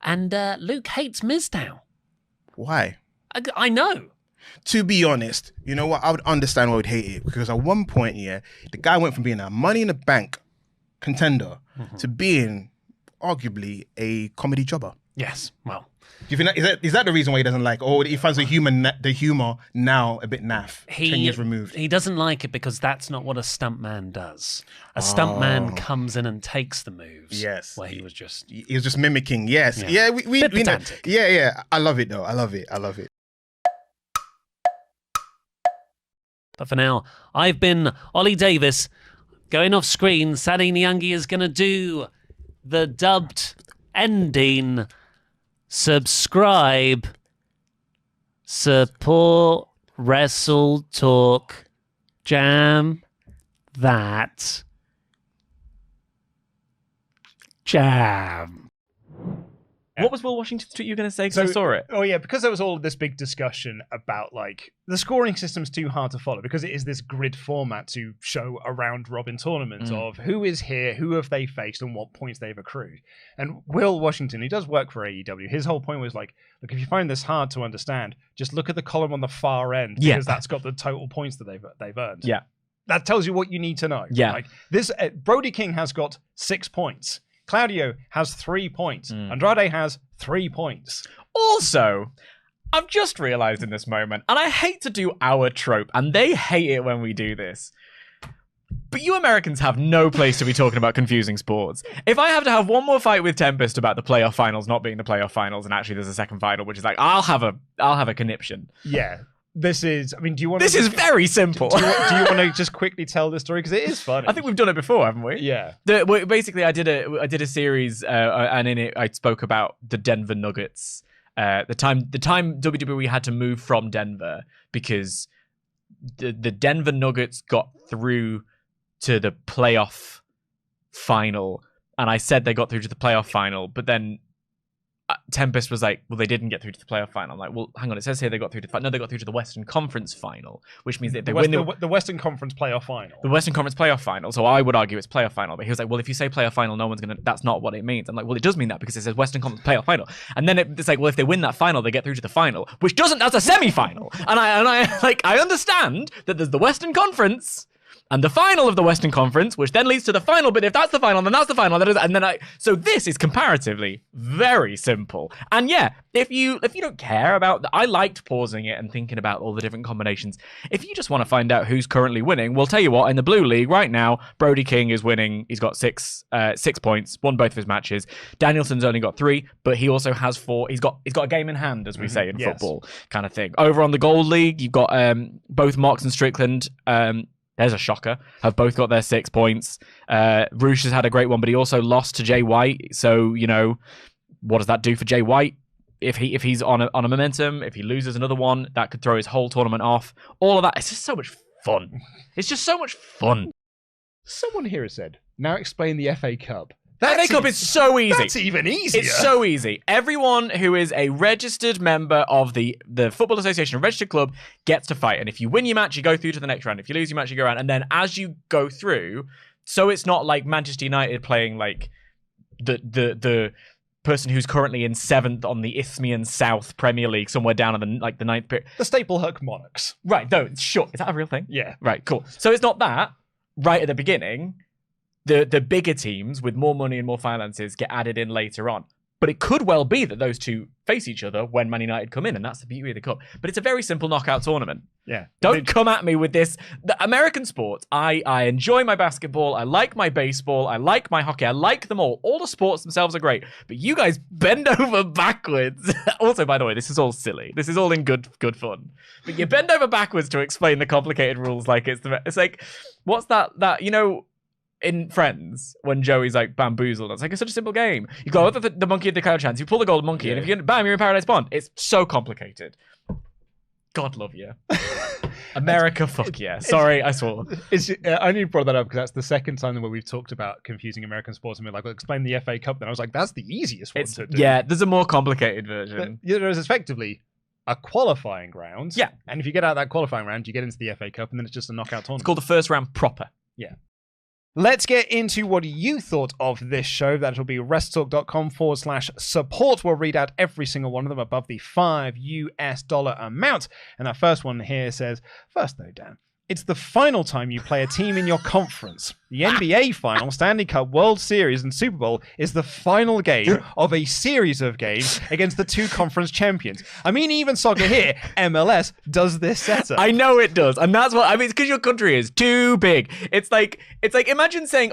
And Luke hates Mizdow. Why? I know. To be honest, you know what? I would understand why I would hate it, because at one point, the guy went from being a Money in the Bank contender to being arguably a comedy jobber. Yes, well. Do you think is that the reason why he doesn't like, or he finds the humor now a bit naff, 10 years removed? He doesn't like it because that's not what a stuntman does. A stuntman comes in and takes the moves. Yes. Where he was just mimicking. Yes. Yeah, we know. Yeah. I love it though. I love it. But for now, I've been Ollie Davis. Going off screen, Sadi Niangi is going to do the dubbed ending. Subscribe, support, Wrestle Talk, jam that, jam. What was Will Washington's tweet you were going to say? Because I saw it. Oh yeah, because there was all this big discussion about like the scoring system's too hard to follow because it is this grid format to show a round robin tournament of who is here, who have they faced, and what points they've accrued. And Will Washington, he does work for AEW. His whole point was like, look, if you find this hard to understand, just look at the column on the far end because that's got the total points that they've earned. Yeah, that tells you what you need to know. Yeah, like this, Brody King has got 6 points. Claudio has 3 points. Andrade has 3 points. Also, I've just realized in this moment, and I hate to do our trope, and they hate it when we do this. But you Americans have no place to be talking about confusing sports. If I have to have one more fight with Tempest about the playoff finals not being the playoff finals, and actually there's a second final, which is like, I'll have a conniption. Yeah. This is, I mean, do you want This is very simple. Do you want to just quickly tell the story? Because it is funny. I think we've done it before, haven't we? Yeah. Basically, I did a series, and in it I spoke about the Denver Nuggets. The time WWE had to move from Denver because the Denver Nuggets got through to the playoff final, and I said they got through to the playoff final, but then Tempest was like, well, they didn't get through to the playoff final. I'm like, well, hang on, it says here they got through to no, they got through to the Western Conference final, which means that if they win the Western Conference playoff final. The Western Conference playoff final. So I would argue it's playoff final, but he was like, well, if you say playoff final, no one's gonna. That's not what it means. I'm like, well, it does mean that because it says Western Conference playoff final, and then it's like, well, if they win that final, they get through to the final, which doesn't. That's a semi-final, and I understand that there's the Western Conference and the final of the Western Conference, which then leads to the final. But if that's the final, then that's the final. And then so this is comparatively very simple. And yeah, if you don't care about, I liked pausing it and thinking about all the different combinations. If you just want to find out who's currently winning, well, tell you what, in the Blue League right now, Brody King is winning. He's got 6 points, won both of his matches. Danielson's only got 3, but he also has 4. He's got a game in hand, as we say in football, kind of thing. Over on the Gold League, you've got both Mox and Strickland. There's a shocker. Have both got their 6 points. Roosh has had a great one, but he also lost to Jay White. So, what does that do for Jay White? If he's on a momentum, if he loses another one, that could throw his whole tournament off. All of that. It's just so much fun. It's just so much fun. Someone here has said, now explain the FA Cup. The FA Cup is so easy. That's even easier. It's so easy. Everyone who is a registered member of the Football Association, a registered club, gets to fight. And if you win your match, you go through to the next round. If you lose your match, you go around. And then as you go through, so it's not like Manchester United playing like the person who's currently in 7th on the Isthmian South Premier League, somewhere down in the 9th period. The Staplehook Monarchs. Right, no, sure. Is that a real thing? Yeah. Right, cool. So it's not that right at the beginning. The bigger teams with more money and more finances get added in later on. But it could well be that those two face each other when Man United come in, and that's the beauty of the cup. But it's a very simple knockout tournament. Yeah. Don't come at me with this. The American sports, I enjoy my basketball, I like my baseball, I like my hockey, I like them all. All the sports themselves are great. But you guys bend over backwards. Also, by the way, this is all silly. This is all in good fun. But you bend over backwards to explain the complicated rules like it's like, what's that in Friends, when Joey's like bamboozled, it's like, it's such a simple game. You go, the monkey had the cloud chance. You pull the gold monkey, and if you bam, you're in Paradise Bond. It's so complicated. God love you. America, fuck yeah. Sorry, I swore. I only brought that up because that's the second time where we've talked about confusing American sports and we're like, well, explain the FA Cup. Then I was like, that's the easiest one to do. Yeah, there's a more complicated version. There's effectively a qualifying round. Yeah. And if you get out of that qualifying round, you get into the FA Cup, and then it's just a knockout tournament. It's called the first round proper. Yeah. Let's get into what you thought of this show. That'll be WrestleTalk.com/support. We'll read out every single one of them above the $5 amount. And our first one here says, first though, Dan, it's the final time you play a team in your conference. The NBA Final, Stanley Cup, World Series, and Super Bowl is the final game of a series of games against the 2 conference champions. I mean, even soccer here, MLS, does this setup. I know it does, and that's what I mean. It's because your country is too big. It's like imagine saying,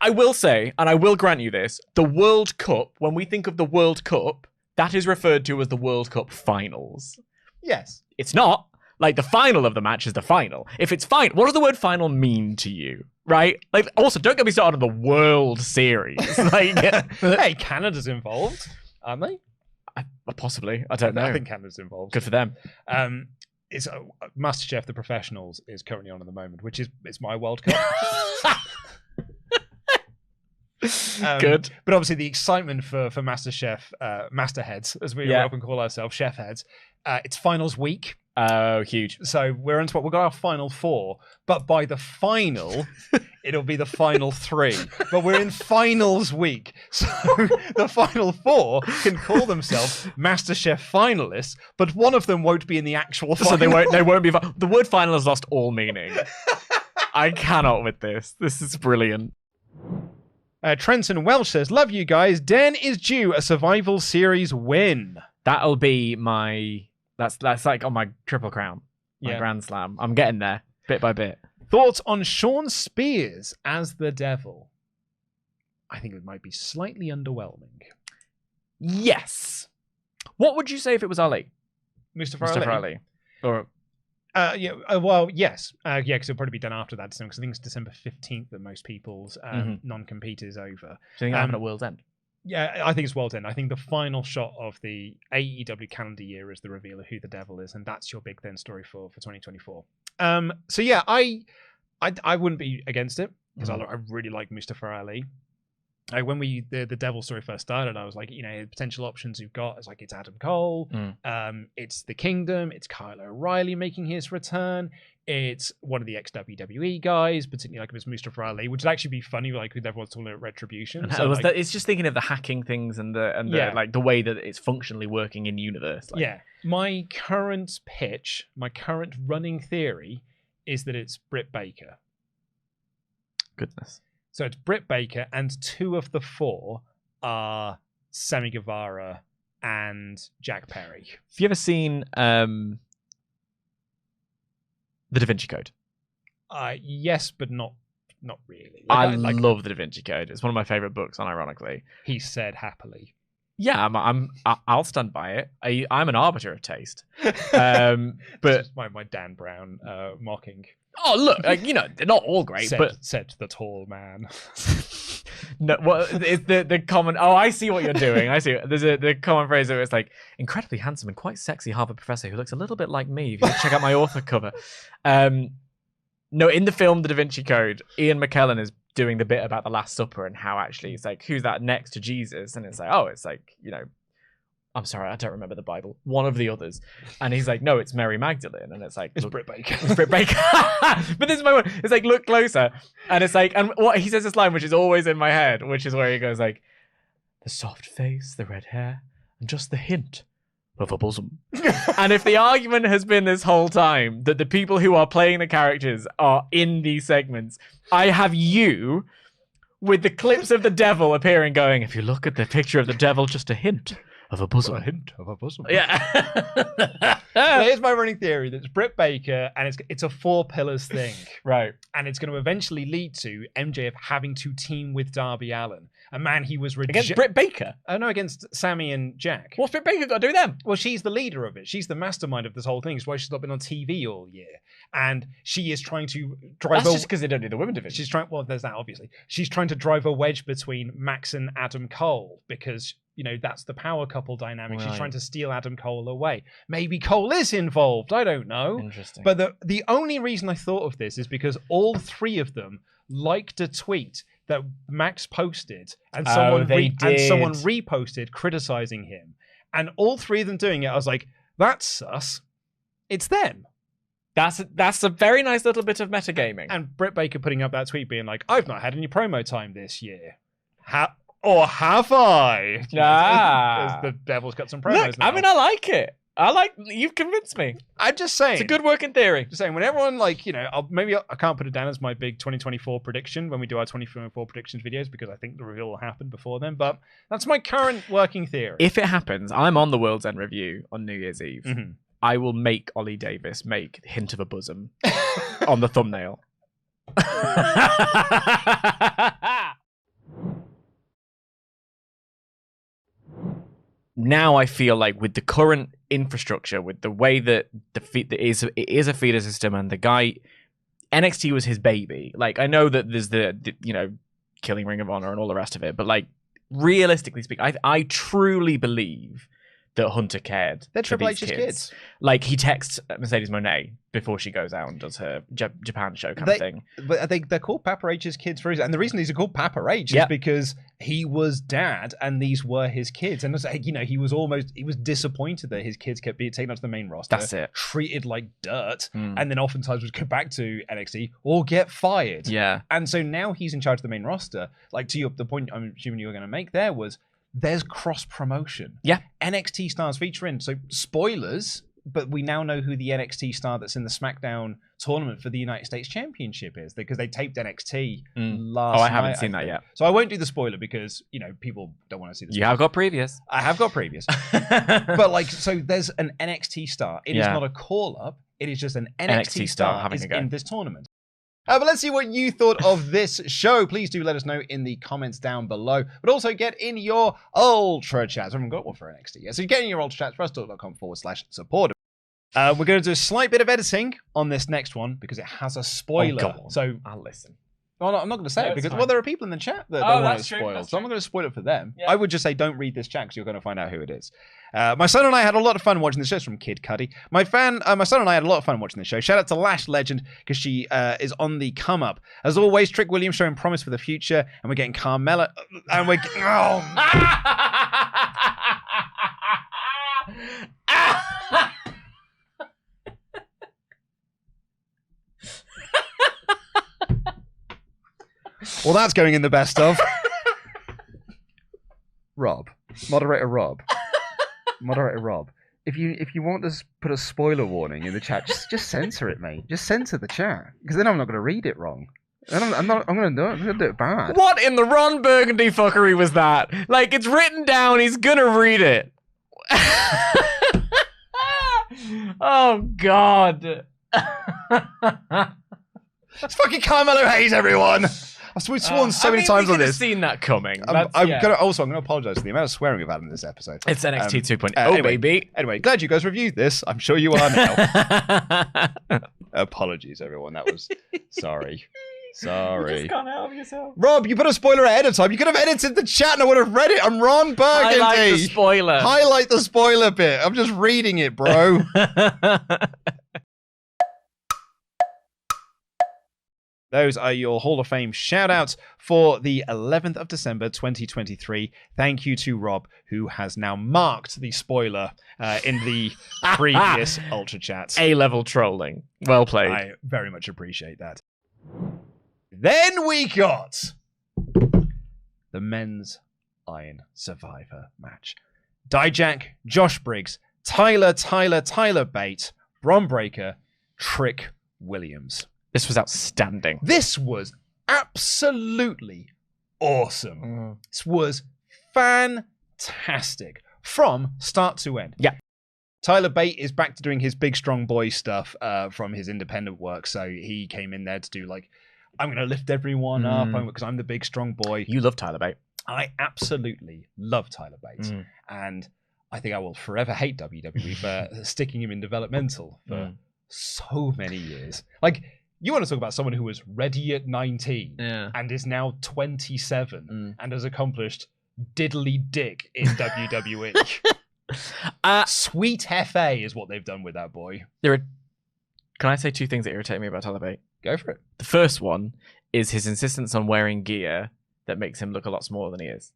I will say, and I will grant you this: the World Cup. When we think of the World Cup, that is referred to as the World Cup Finals. Yes, it's not. Like, the final of the match is the final. If it's fine, what does the word final mean to you? Right? Like, also, don't get me started on the World Series. Like, hey, Canada's involved, aren't they? Possibly. I don't know. I think Canada's involved. Good for them. It's MasterChef The Professionals is currently on at the moment, which is it's my World Cup. Good. But obviously the excitement for MasterChef, Masterheads, as we often call ourselves, chef heads, it's finals week. Oh, huge. So we're into what we've got our final 4, but by the final, it'll be the final 3. But we're in finals week. So the final 4 can call themselves MasterChef finalists, but one of them won't be in the actual final. So they won't be. The word final has lost all meaning. I cannot with this. This is brilliant. Trenton Welsh says, love you guys. Dan is due a Survival Series win. That'll be my... That's like on my Triple Crown. My Grand Slam. I'm getting there, bit by bit. Thoughts on Sean Spears as the Devil? I think it might be slightly underwhelming. Yes. What would you say if it was Ali? Mustafa Ali. Or well, yes. Because it'll probably be done after that, because I think it's December 15th that most people's non-compete is over. Do you think it'll happen at World's End? Yeah, I think it's World's End. I think the final shot of the AEW calendar year is the reveal of who the Devil is, and that's your big then story for 2024. So yeah, I wouldn't be against it, because I really like Mustafa Ali. When the Devil story first started, I was like, potential options you've got is like it's Adam Cole, it's the Kingdom, it's Kyle O'Reilly making his return, it's one of the ex-WWE guys, particularly like if it's Mustafa Ali, which would actually be funny, like with everyone's talking about Retribution. And so it's just thinking of the hacking things and the like the way that it's functionally working in universe. Like. My current pitch, my current running theory is that it's Britt Baker. Goodness. So it's Britt Baker, and 2 of the 4 are Sammy Guevara and Jack Perry. Have you ever seen The Da Vinci Code? Yes, but not really. I love The Da Vinci Code. It's one of my favorite books, unironically. He said happily. Yeah, I'll stand by it. I'm an arbiter of taste. But my Dan Brown mocking. Oh look, they're not all great, said the tall man. No, what is the common? Oh, I see what you're doing. I see. There's the common phrase where it's like incredibly handsome and quite sexy Harvard professor who looks a little bit like me. If you check out my author cover. No, in the film The Da Vinci Code, Ian McKellen is doing the bit about the Last Supper and how actually it's like who's that next to Jesus, and it's like I'm sorry, I don't remember the Bible. One of the others. And he's like, no, it's Mary Magdalene. And it's like, it's Britt Baker. It's Britt Baker. But this is my one. It's like, look closer. And it's like, and what he says this line, which is always in my head, which is where he goes like, the soft face, the red hair, and just the hint of a bosom. And if the argument has been this whole time that the people who are playing the characters are in these segments, I have you with the clips of the devil appearing going, if you look at the picture of the devil, just a hint of a bosom. A hint of a bosom. Yeah. So here's my running theory. That's Britt Baker, and it's a 4 pillars thing. Right. And it's going to eventually lead to MJF having to team with Darby Allin. A man he was against Britt Baker? Oh, no, against Sammy and Jack. What's Britt Baker got to do with them? Well, she's the leader of it. She's the mastermind of this whole thing. It's why she's not been on TV all year. And she is trying to drive That's just because they don't do the women division. She's trying, well, there's that, obviously. She's trying to drive a wedge between Max and Adam Cole because, that's the power couple dynamic. Right. She's trying to steal Adam Cole away. Maybe Cole is involved. I don't know. Interesting. But the only reason I thought of this is because all 3 of them liked a tweet that Max posted and someone reposted criticizing him. And all 3 of them doing it, I was like, that's sus. It's them. That's a very nice little bit of metagaming. And Britt Baker putting up that tweet being like, I've not had any promo time this year. Or have I? As the Devil's got some promos Look, now. I mean, I like it. You've convinced me. I'm just saying. It's a good working theory. Just saying, when everyone, maybe I can't put it down as my big 2024 prediction when we do our 2024 predictions videos because I think the reveal will happen before then, but that's my current working theory. If it happens, I'm on the World's End review on New Year's Eve. Mm-hmm. I will make Ollie Davis make hint of a bosom on the thumbnail. Now I feel like with the current infrastructure, with the way that it is a feeder system, and the guy NXT was his baby. Like I know that there's the killing Ring of Honor and all the rest of it, but like realistically speaking, I truly believe that Hunter cared. They're for Triple these H's kids. Like he texts Mercedes Moné before she goes out and does her Japan show kind of thing. But they're called Papa H's kids for a reason. And the reason these are called Papa H is because he was dad and these were his kids. And he was disappointed that his kids kept being taken up to the main roster. That's it. Treated like dirt. And then oftentimes would go back to NXT or get fired. Yeah. And so now he's in charge of the main roster. Like to the point I'm assuming you were going to make there was there's cross promotion. Yeah. NXT stars featuring. So spoilers, but we now know who the NXT star that's in the SmackDown tournament for the United States Championship is because they taped NXT last night. I haven't seen that yet. So I won't do the spoiler because, people don't want to see the spoiler. You have got previous. I have got previous. But so there's an NXT star. It is not a call-up. It is just an NXT star having a go in this tournament. But let's see what you thought of this show. Please do let us know in the comments down below. But also get in your Ultra Chats. I haven't got one for NXT yet. So get in your Ultra Chats, WrestleTalk.com/support. We're going to do a slight bit of editing on this next one because it has a spoiler. Oh, come on. So I'll listen. Well, I'm not going to say No, it it's because fine. well, there are people in the chat that Oh, don't want it that's true, spoiled, that's so I'm not going to spoil it for them. Yeah. I would just say don't read this chat because you're going to find out who it is. My son and I had a lot of fun watching the show. It's from Kid Cuddy. My son and I had a lot of fun watching the show. Shout out to Lash Legend because she is on the come up. As always, Trick Williams showing promise for the future, and we're getting Carmella, and we're well, that's going in the best of. Moderator Rob. If you want to put a spoiler warning in the chat, just censor it, mate. Just censor the chat because then I'm not going to read it wrong. I'm going to do it bad. What in the Ron Burgundy fuckery was that? Like, it's written down. He's gonna read it. Oh God. It's fucking Carmelo Hayes, everyone. We've sworn so many times on this. Seen that coming. I'm going to apologize for the amount of swearing we've had in this episode. It's NXT 2.0, anyway, baby. Anyway, glad you guys reviewed this. I'm sure you are now. Apologies, everyone. That was sorry. You just can't help yourself. Rob, you put a spoiler ahead of time. You could have edited the chat and I would have read it. I'm Ron Burgundy. Highlight the spoiler. Highlight the spoiler bit. I'm just reading it, bro. Those are your Hall of Fame shout-outs for the 11th of December, 2023. Thank you to Rob, who has now marked the spoiler in the previous Ultra Chats. A-level trolling. Well played. I very much appreciate that. Then we got the Men's Iron Survivor match. Dijak, Josh Briggs, Tyler Bate, Bron Breakker, Trick Williams. This was outstanding. This was absolutely awesome. This was fantastic from start to end. Yeah. Tyler Bate is back to doing his big strong boy stuff from his independent work. So he came in there to do like, I'm going to lift everyone up because I'm the big strong boy. You love Tyler Bate. I absolutely love Tyler Bate. And I think I will forever hate WWE for sticking him in developmental for so many years. Like, you want to talk about someone who was ready at 19 and is now 27 and has accomplished diddly dick in WWE. Sweet FA is what they've done with that boy. Can I say two things that irritate me about Tyler Bate? Go for it. The first one is his insistence on wearing gear that makes him look a lot smaller than he is.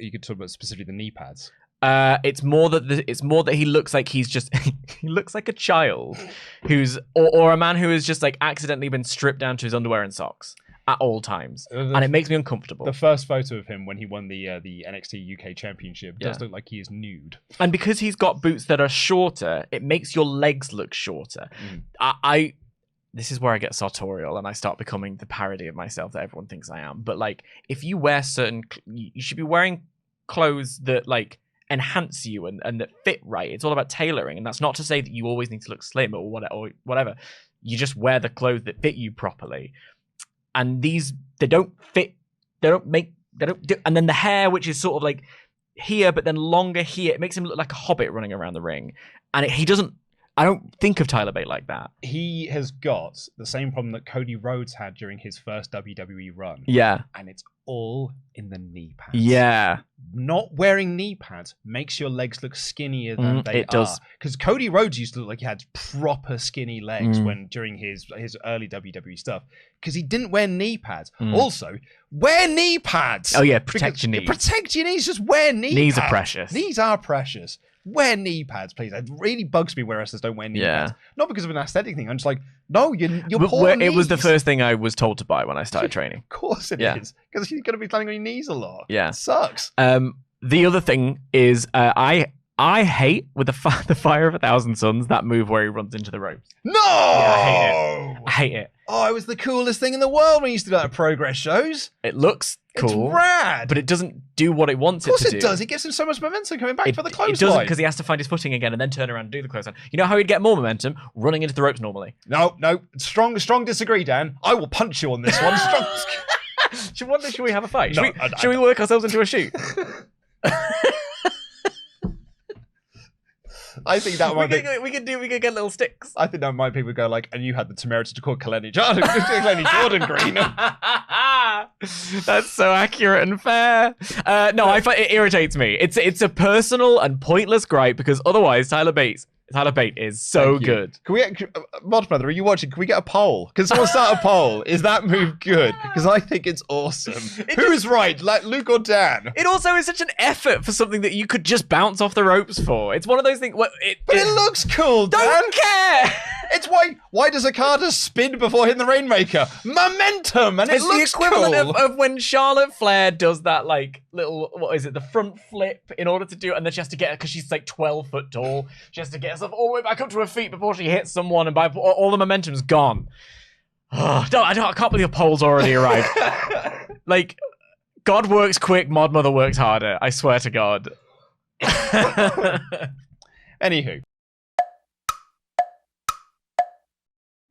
You could talk about specifically the knee pads. It's more that he looks like he's just he looks like a child who's or a man who has just like accidentally been stripped down to his underwear and socks at all times, and it makes me uncomfortable. The first photo of him when he won the NXT UK Championship does look like he is nude, and because he's got boots that are shorter, it makes your legs look shorter. This is where I get sartorial and I start becoming the parody of myself that everyone thinks I am. But like, if you wear you should be wearing clothes that like enhance you and that fit right. It's all about tailoring, and that's not to say that you always need to look slim or whatever. You just wear the clothes that fit you properly. And these, they don't fit. And then the hair, which is sort of like here but then longer here, it makes him look like a hobbit running around the ring. And he doesn't. I don't think of Tyler Bate like that. He has got the same problem that Cody Rhodes had during his first WWE run. Yeah. And it's all in the knee pads. Yeah. Not wearing knee pads makes your legs look skinnier than they it does. Because Cody Rhodes used to look like he had proper skinny legs during his early WWE stuff. Because he didn't wear knee pads. Also, wear knee pads. Oh yeah, protect your knees. Protect your knees. Just wear knee pads. Knees are precious. Knees are precious. Wear knee pads, please. It really bugs me where wrestlers don't wear knee pads. Not because of an aesthetic thing. I'm just like, no, you're poor knees. It was the first thing I was told to buy when I started training. Of course it is. Because you're going to be standing on your knees a lot. Yeah. It sucks. The other thing is, I I hate with the Fire of 1,000 Suns that move where he runs into the ropes. No! Yeah, I hate it. Oh, it was the coolest thing in the world when you used to do that at Progress shows. It looks cool. It's rad. But it doesn't do what it wants it to do. Of course it does. It gives him so much momentum coming back for the clothesline. It doesn't because he has to find his footing again and then turn around and do the clothesline. You know how he'd get more momentum? Running into the ropes normally. No. Strong disagree, Dan. I will punch you on this one. Should we have a fight? No, Should we work ourselves into a shoot? I think that might be... We could get little sticks. I think that might people go like, and you had the temerity to call Kaleni Jordan green. That's so accurate and fair. No, I find it irritates me. It's a personal and pointless gripe because otherwise Tyler Bate is so good. Can we, Mod Brother, are you watching? Can we get a poll? Can someone start a poll? Is that move good? Because I think it's awesome. Who's right, like Luke or Dan? It also is such an effort for something that you could just bounce off the ropes for. It's one of those things. But it looks cool, Dan. Don't care. It's why does Okada spin before hitting the Rainmaker? Momentum, and it's looks the equivalent cool. of when Charlotte Flair does that like little the front flip in order to do, and then she has to get because she's like 12 foot tall. She has to get herself all the way back up to her feet before she hits someone, and by all the momentum's gone. I can't believe the poll's already arrived. Like, God works quick, Mod Mother works harder. I swear to God. Anywho.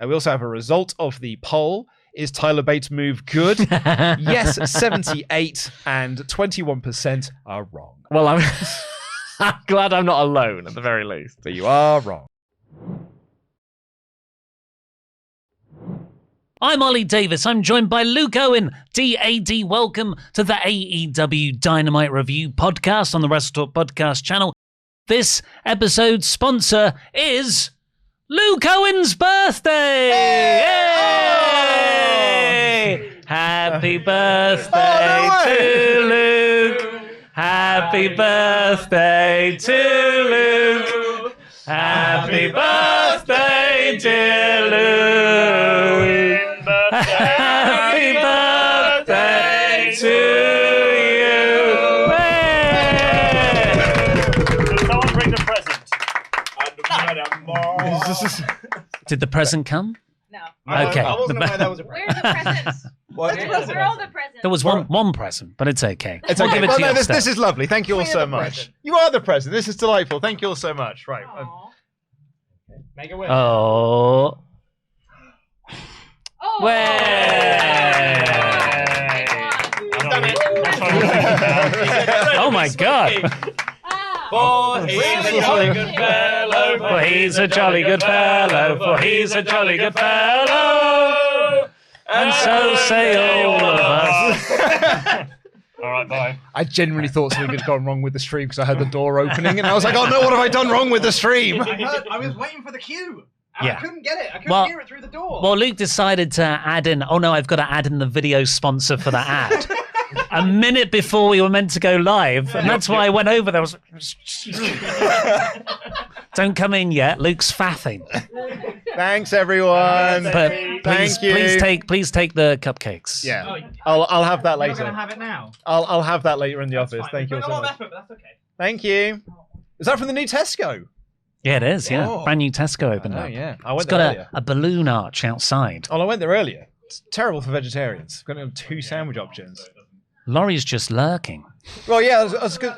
We also have a result of the poll. Is Tyler Bates' move good? Yes, 78 and 21% are wrong. Well, I'm glad I'm not alone at the very least. So you are wrong. I'm Ollie Davis. I'm joined by Luke Owen. DAD, welcome to the AEW Dynamite Review podcast on the WrestleTalk Podcast channel. This episode's sponsor is Luke Owen's birthday! Yay! Happy birthday to Luke! Happy birthday to Luke! Happy birthday, dear Luke! Happy birthday to you! Someone bring the present. Did the present come? No. Okay. I wasn't aware that was a Where's the presents? Where are all the presents? There was one present, but it's okay. It's We'll okay. give it Well, to no, you this upstairs. is lovely. Thank you all so much. You are the president. This is delightful. Thank you all so much. Right. Make a wish. Oh. Oh my God. For he's a jolly good fellow. For he's a jolly good fellow. For he's a jolly good fellow. And so say all of us. All right, bye. I genuinely thought something had gone wrong with the stream because I heard the door opening and I was like, oh no, what have I done wrong with the stream? I was waiting for the cue. Yeah. I couldn't get it. I couldn't hear it through the door. Well, Luke decided to add in, oh no, I've got to add in the video sponsor for the ad. A minute before we were meant to go live. And that's why I went over there. I was don't come in yet. Luke's faffing. Thanks, everyone. But Thank you. Please take the cupcakes. Yeah. I'll have that We're later. going to have it now. I'll have that later in the office. Thank you all It's so a lot of much. effort, but that's okay. Thank you. Is that from the new Tesco? Yeah, it is. Yeah, Oh. Brand new Tesco opened up. Yeah. I It's went got there earlier. a balloon arch outside. Oh, I went there earlier. It's terrible for vegetarians. We're going to have 2 sandwich options. Laurie's just lurking. Well, yeah, I was good.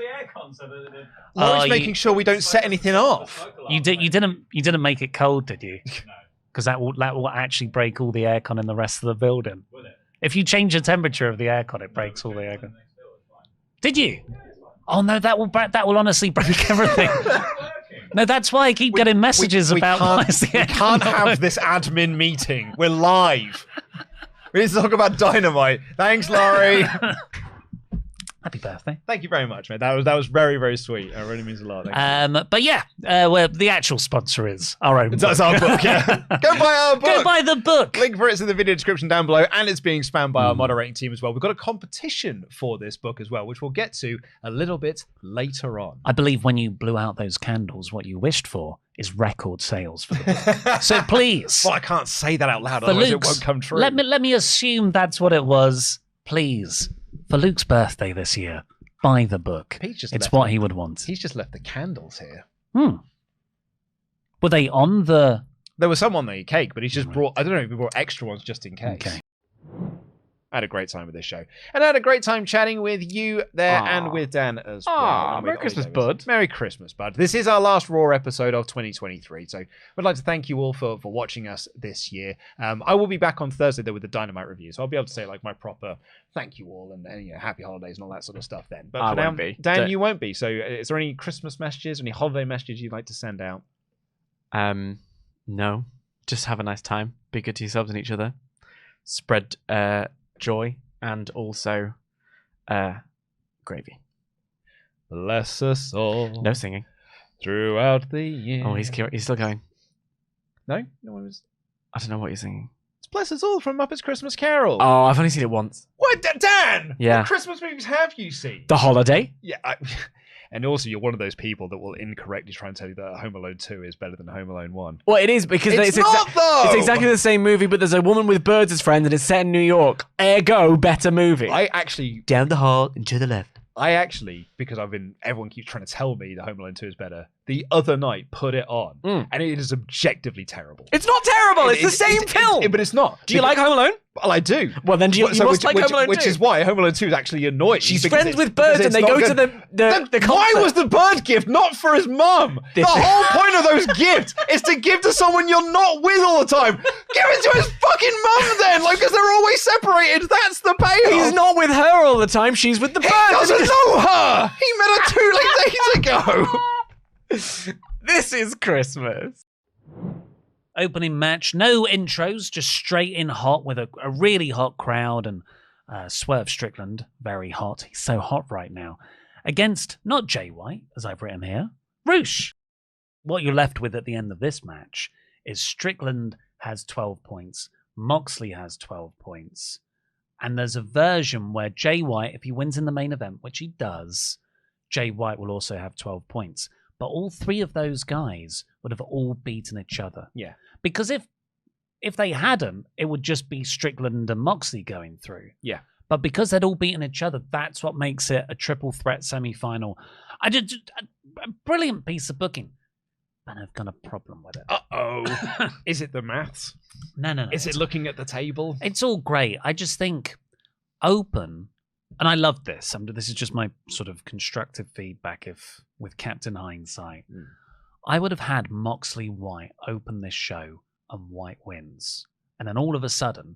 Laurie's making sure we don't set anything off. You didn't make it cold, did you? Because that will actually break all the aircon in the rest of the building. If you change the temperature of the aircon, it breaks all the aircon. Did you? Oh no, that will honestly break everything. No, that's why I keep getting messages about why is the We aircon can't not have working? this admin meeting. We're live. We need to talk about Dynamite. Thanks, Laurie. Happy birthday. Thank you very much, mate. That was very, very sweet. It really means a lot. Thank you. But yeah, well, the actual sponsor is our own. That's our book, yeah. Go buy our book. Go buy the book. Link for it's in the video description down below, and it's being spammed by our moderating team as well. We've got a competition for this book as well, which we'll get to a little bit later on. I believe when you blew out those candles, what you wished for is record sales for the book. So please. Well, I can't say that out loud, for otherwise Luke's, it won't come true. Let me assume that's what it was. Please, for Luke's birthday this year, by the book. Pete's just It's left what them. he would want. He's just left the candles here. Were they on the... There was some on the cake, but he's just brought, I don't know if he brought extra ones just in case. Okay. I had a great time with this show. And I had a great time chatting with you there and with Dan as well. Aw, and with Merry Ollie Christmas, Davis. bud. Merry Christmas, bud. This is our last Raw episode of 2023. So we'd like to thank you all for watching us this year. I will be back on Thursday, though, with the Dynamite review. So I'll be able to say, like, my proper thank you all and you know, happy holidays and all that sort of stuff then. But I for now, won't be. Dan, Don't- you won't be. So is there any Christmas messages, any holiday messages you'd like to send out? No. Just have a nice time. Be good to yourselves and each other. Spread joy and also gravy. Bless us all. No singing. Throughout the year. Oh, he's still going. No? No one was... I don't know what you're singing. It's Bless Us All from Muppets Christmas Carol. Oh, I've only seen it once. What? Dan! Yeah. What Christmas movies have you seen? The Holiday. Yeah. And also, you're one of those people that will incorrectly try and tell you that Home Alone 2 is better than Home Alone 1. Well, it is because It's not, though! It's exactly the same movie, but there's a woman with birds as friends and it's set in New York. Ergo, better movie. I actually... Down the hall and to the left. I actually, because everyone keeps trying to tell me that Home Alone 2 is better, the other night put it on, and it is objectively terrible. It's not terrible. It's the same film. But it's not. Do you like Home Alone? Well, I do. Well, then you must like Home Alone 2. Which is why Home Alone 2 is actually annoying. She's because friends with birds and they go to the concert. Why was the bird gift not for his mum? The whole point of those gifts is to give to someone you're not with all the time. Give it to his fucking mum then, like, because they're always separated. That's the payoff. He's not with her all the time. She's with the birds. He doesn't know her. He met her 2 days ago. This is Christmas. Opening match, no intros, just straight in hot with a really hot crowd and Swerve Strickland, very hot. He's so hot right now. Against, not Jay White, as I've written here, Roosh. What you're left with at the end of this match is Strickland has 12 points, Moxley has 12 points, and there's a version where Jay White, if he wins in the main event, which he does, Jay White will also have 12 points. But all 3 of those guys would have all beaten each other. Yeah. Because if they hadn't, it would just be Strickland and Moxley going through. Yeah. But because they'd all beaten each other, that's what makes it a triple threat semi-final. I did a brilliant piece of booking, but I've got a problem with it. Uh-oh. Is it the maths? No. Is it looking at the table? It's all great. I just think open, and I love this. This is just my sort of constructive feedback with Captain Hindsight. I would have had Moxley White open this show and White wins. And then all of a sudden,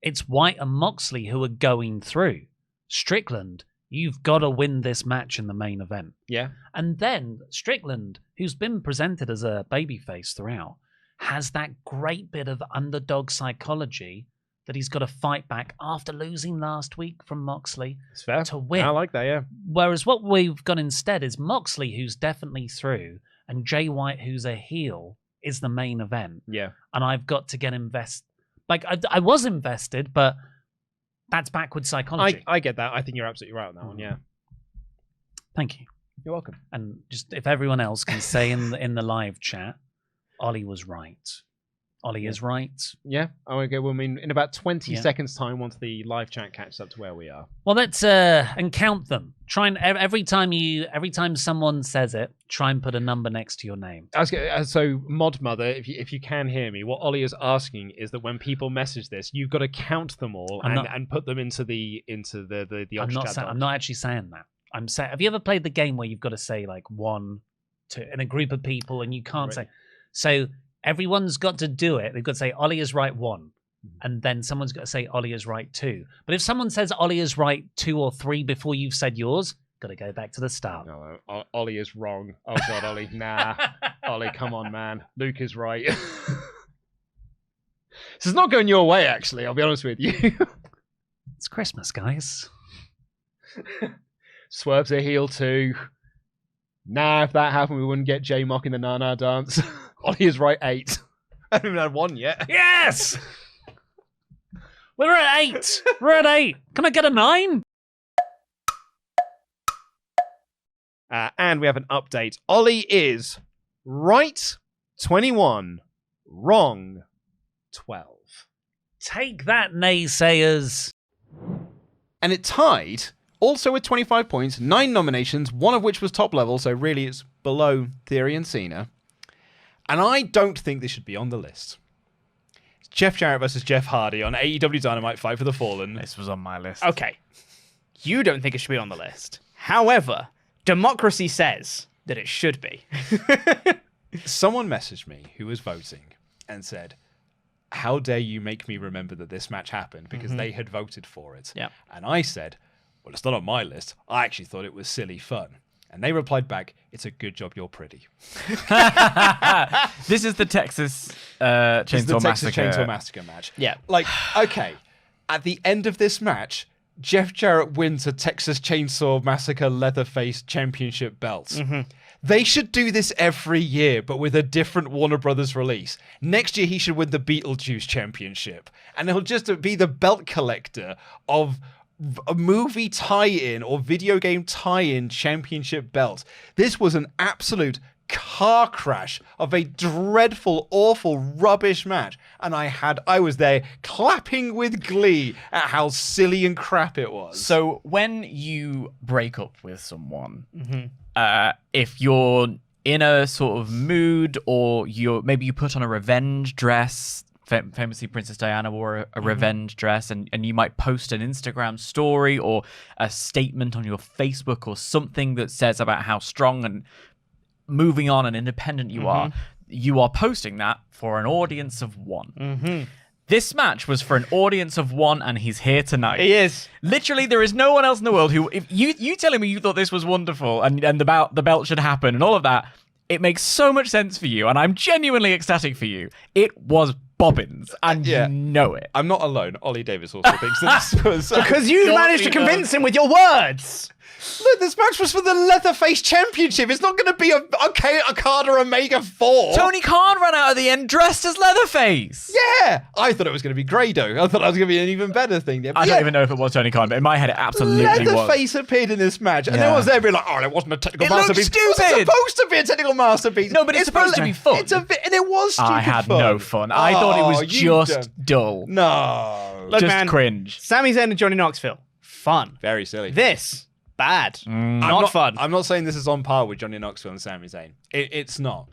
it's White and Moxley who are going through. Strickland, you've got to win this match in the main event. Yeah. And then Strickland, who's been presented as a babyface throughout, has that great bit of underdog psychology that he's got to fight back after losing last week from Moxley It's fair. to win. I like that, yeah. Whereas what we've got instead is Moxley, who's definitely through, and Jay White, who's a heel, is the main event. Yeah. And I've got to get invested. Like, I was invested, but that's backwards psychology. I get that. I think you're absolutely right on that one, yeah. Thank you. You're welcome. And just if everyone else can say in the live chat, Ollie was right. Ollie is right. Yeah. Oh, okay. Well, I mean, in about 20 Yeah. seconds' time, once the live chat catches up to where we are. Well, let's and count them. Try and every time someone says it, try and put a number next to your name. So, Mod Mother, if you can hear me, what Ollie is asking is that when people message this, you've got to count them all and put them into the I'm not actually saying that. I'm saying, have you ever played the game where you've got to say like 1, 2 in a group of people and you can't say so? Everyone's got to do it. They've got to say Ollie is right 1, and then someone's got to say Ollie is right 2. But if someone says Ollie is right 2 or 3 before you've said yours, got to go back to the start. No, Ollie is wrong. Oh God, Ollie, nah, Ollie, come on, man. Luke is right. This is not going your way, actually. I'll be honest with you. It's Christmas, guys. Swerve's a heel too. Nah, if that happened, we wouldn't get J Mock in the Nana dance. Ollie is right 8. I haven't even had 1 yet. Yes! We're at 8. We're at 8. Can I get a 9? And we have an update. Ollie is right 21, wrong 12. Take that, naysayers. And it tied Also with 25 points, 9 nominations, one of which was top level, so really it's below Theory and Cena. And I don't think this should be on the list. It's Jeff Jarrett versus Jeff Hardy on AEW Dynamite Fight for the Fallen. This was on my list. Okay. You don't think it should be on the list. However, democracy says that it should be. Someone messaged me who was voting and said, how dare you make me remember that this match happened, because they had voted for it. Yeah. And I said, well, it's not on my list. I actually thought it was silly fun. And they replied back, it's a good job you're pretty. This is the Texas Chainsaw Massacre match. Yeah. Like, okay, at the end of this match, Jeff Jarrett wins a Texas Chainsaw Massacre Leatherface Championship belt. They should do this every year, but with a different Warner Brothers release. Next year, he should win the Beetlejuice Championship. And he'll just be the belt collector of a movie tie-in or video game tie-in championship belt. This was an absolute car crash of a dreadful, awful, rubbish match. And I was there clapping with glee at how silly and crap it was. So when you break up with someone, if you're in a sort of mood, or maybe you put on a revenge dress, famously Princess Diana wore a revenge dress, and you might post an Instagram story or a statement on your Facebook or something that says about how strong and moving on and independent you are posting that for an audience of one. This match was for an audience of one, and he's here tonight. He is. Literally, there is no one else in the world who, if you telling me you thought this was wonderful and the belt should happen and all of that, it makes so much sense for you, and I'm genuinely ecstatic for you. It was bobbins, and you know it. I'm not alone. Ollie Davis also thinks that this was... Because you managed to convince him with your words. Look, this match was for the Leatherface Championship. It's not going to be a Okada Omega 4. Tony Khan ran out at the end dressed as Leatherface. Yeah. I thought it was going to be Grado. I thought that was going to be an even better thing. I don't even know if it was Tony Khan, but in my head it absolutely was. Leatherface appeared in this match, and everyone's there being like, oh, it wasn't a technical masterpiece. It looks stupid. It was supposed to be a technical masterpiece. No, but it's supposed to be fun. And it was stupid I had fun. no fun. I thought it was just dull. No. Look, just man, cringe. Sami Zayn and Johnny Knoxville. Fun. Very silly. This. Bad. Not fun. I'm not saying this is on par with Johnny Knoxville and Sami Zayn. It's not.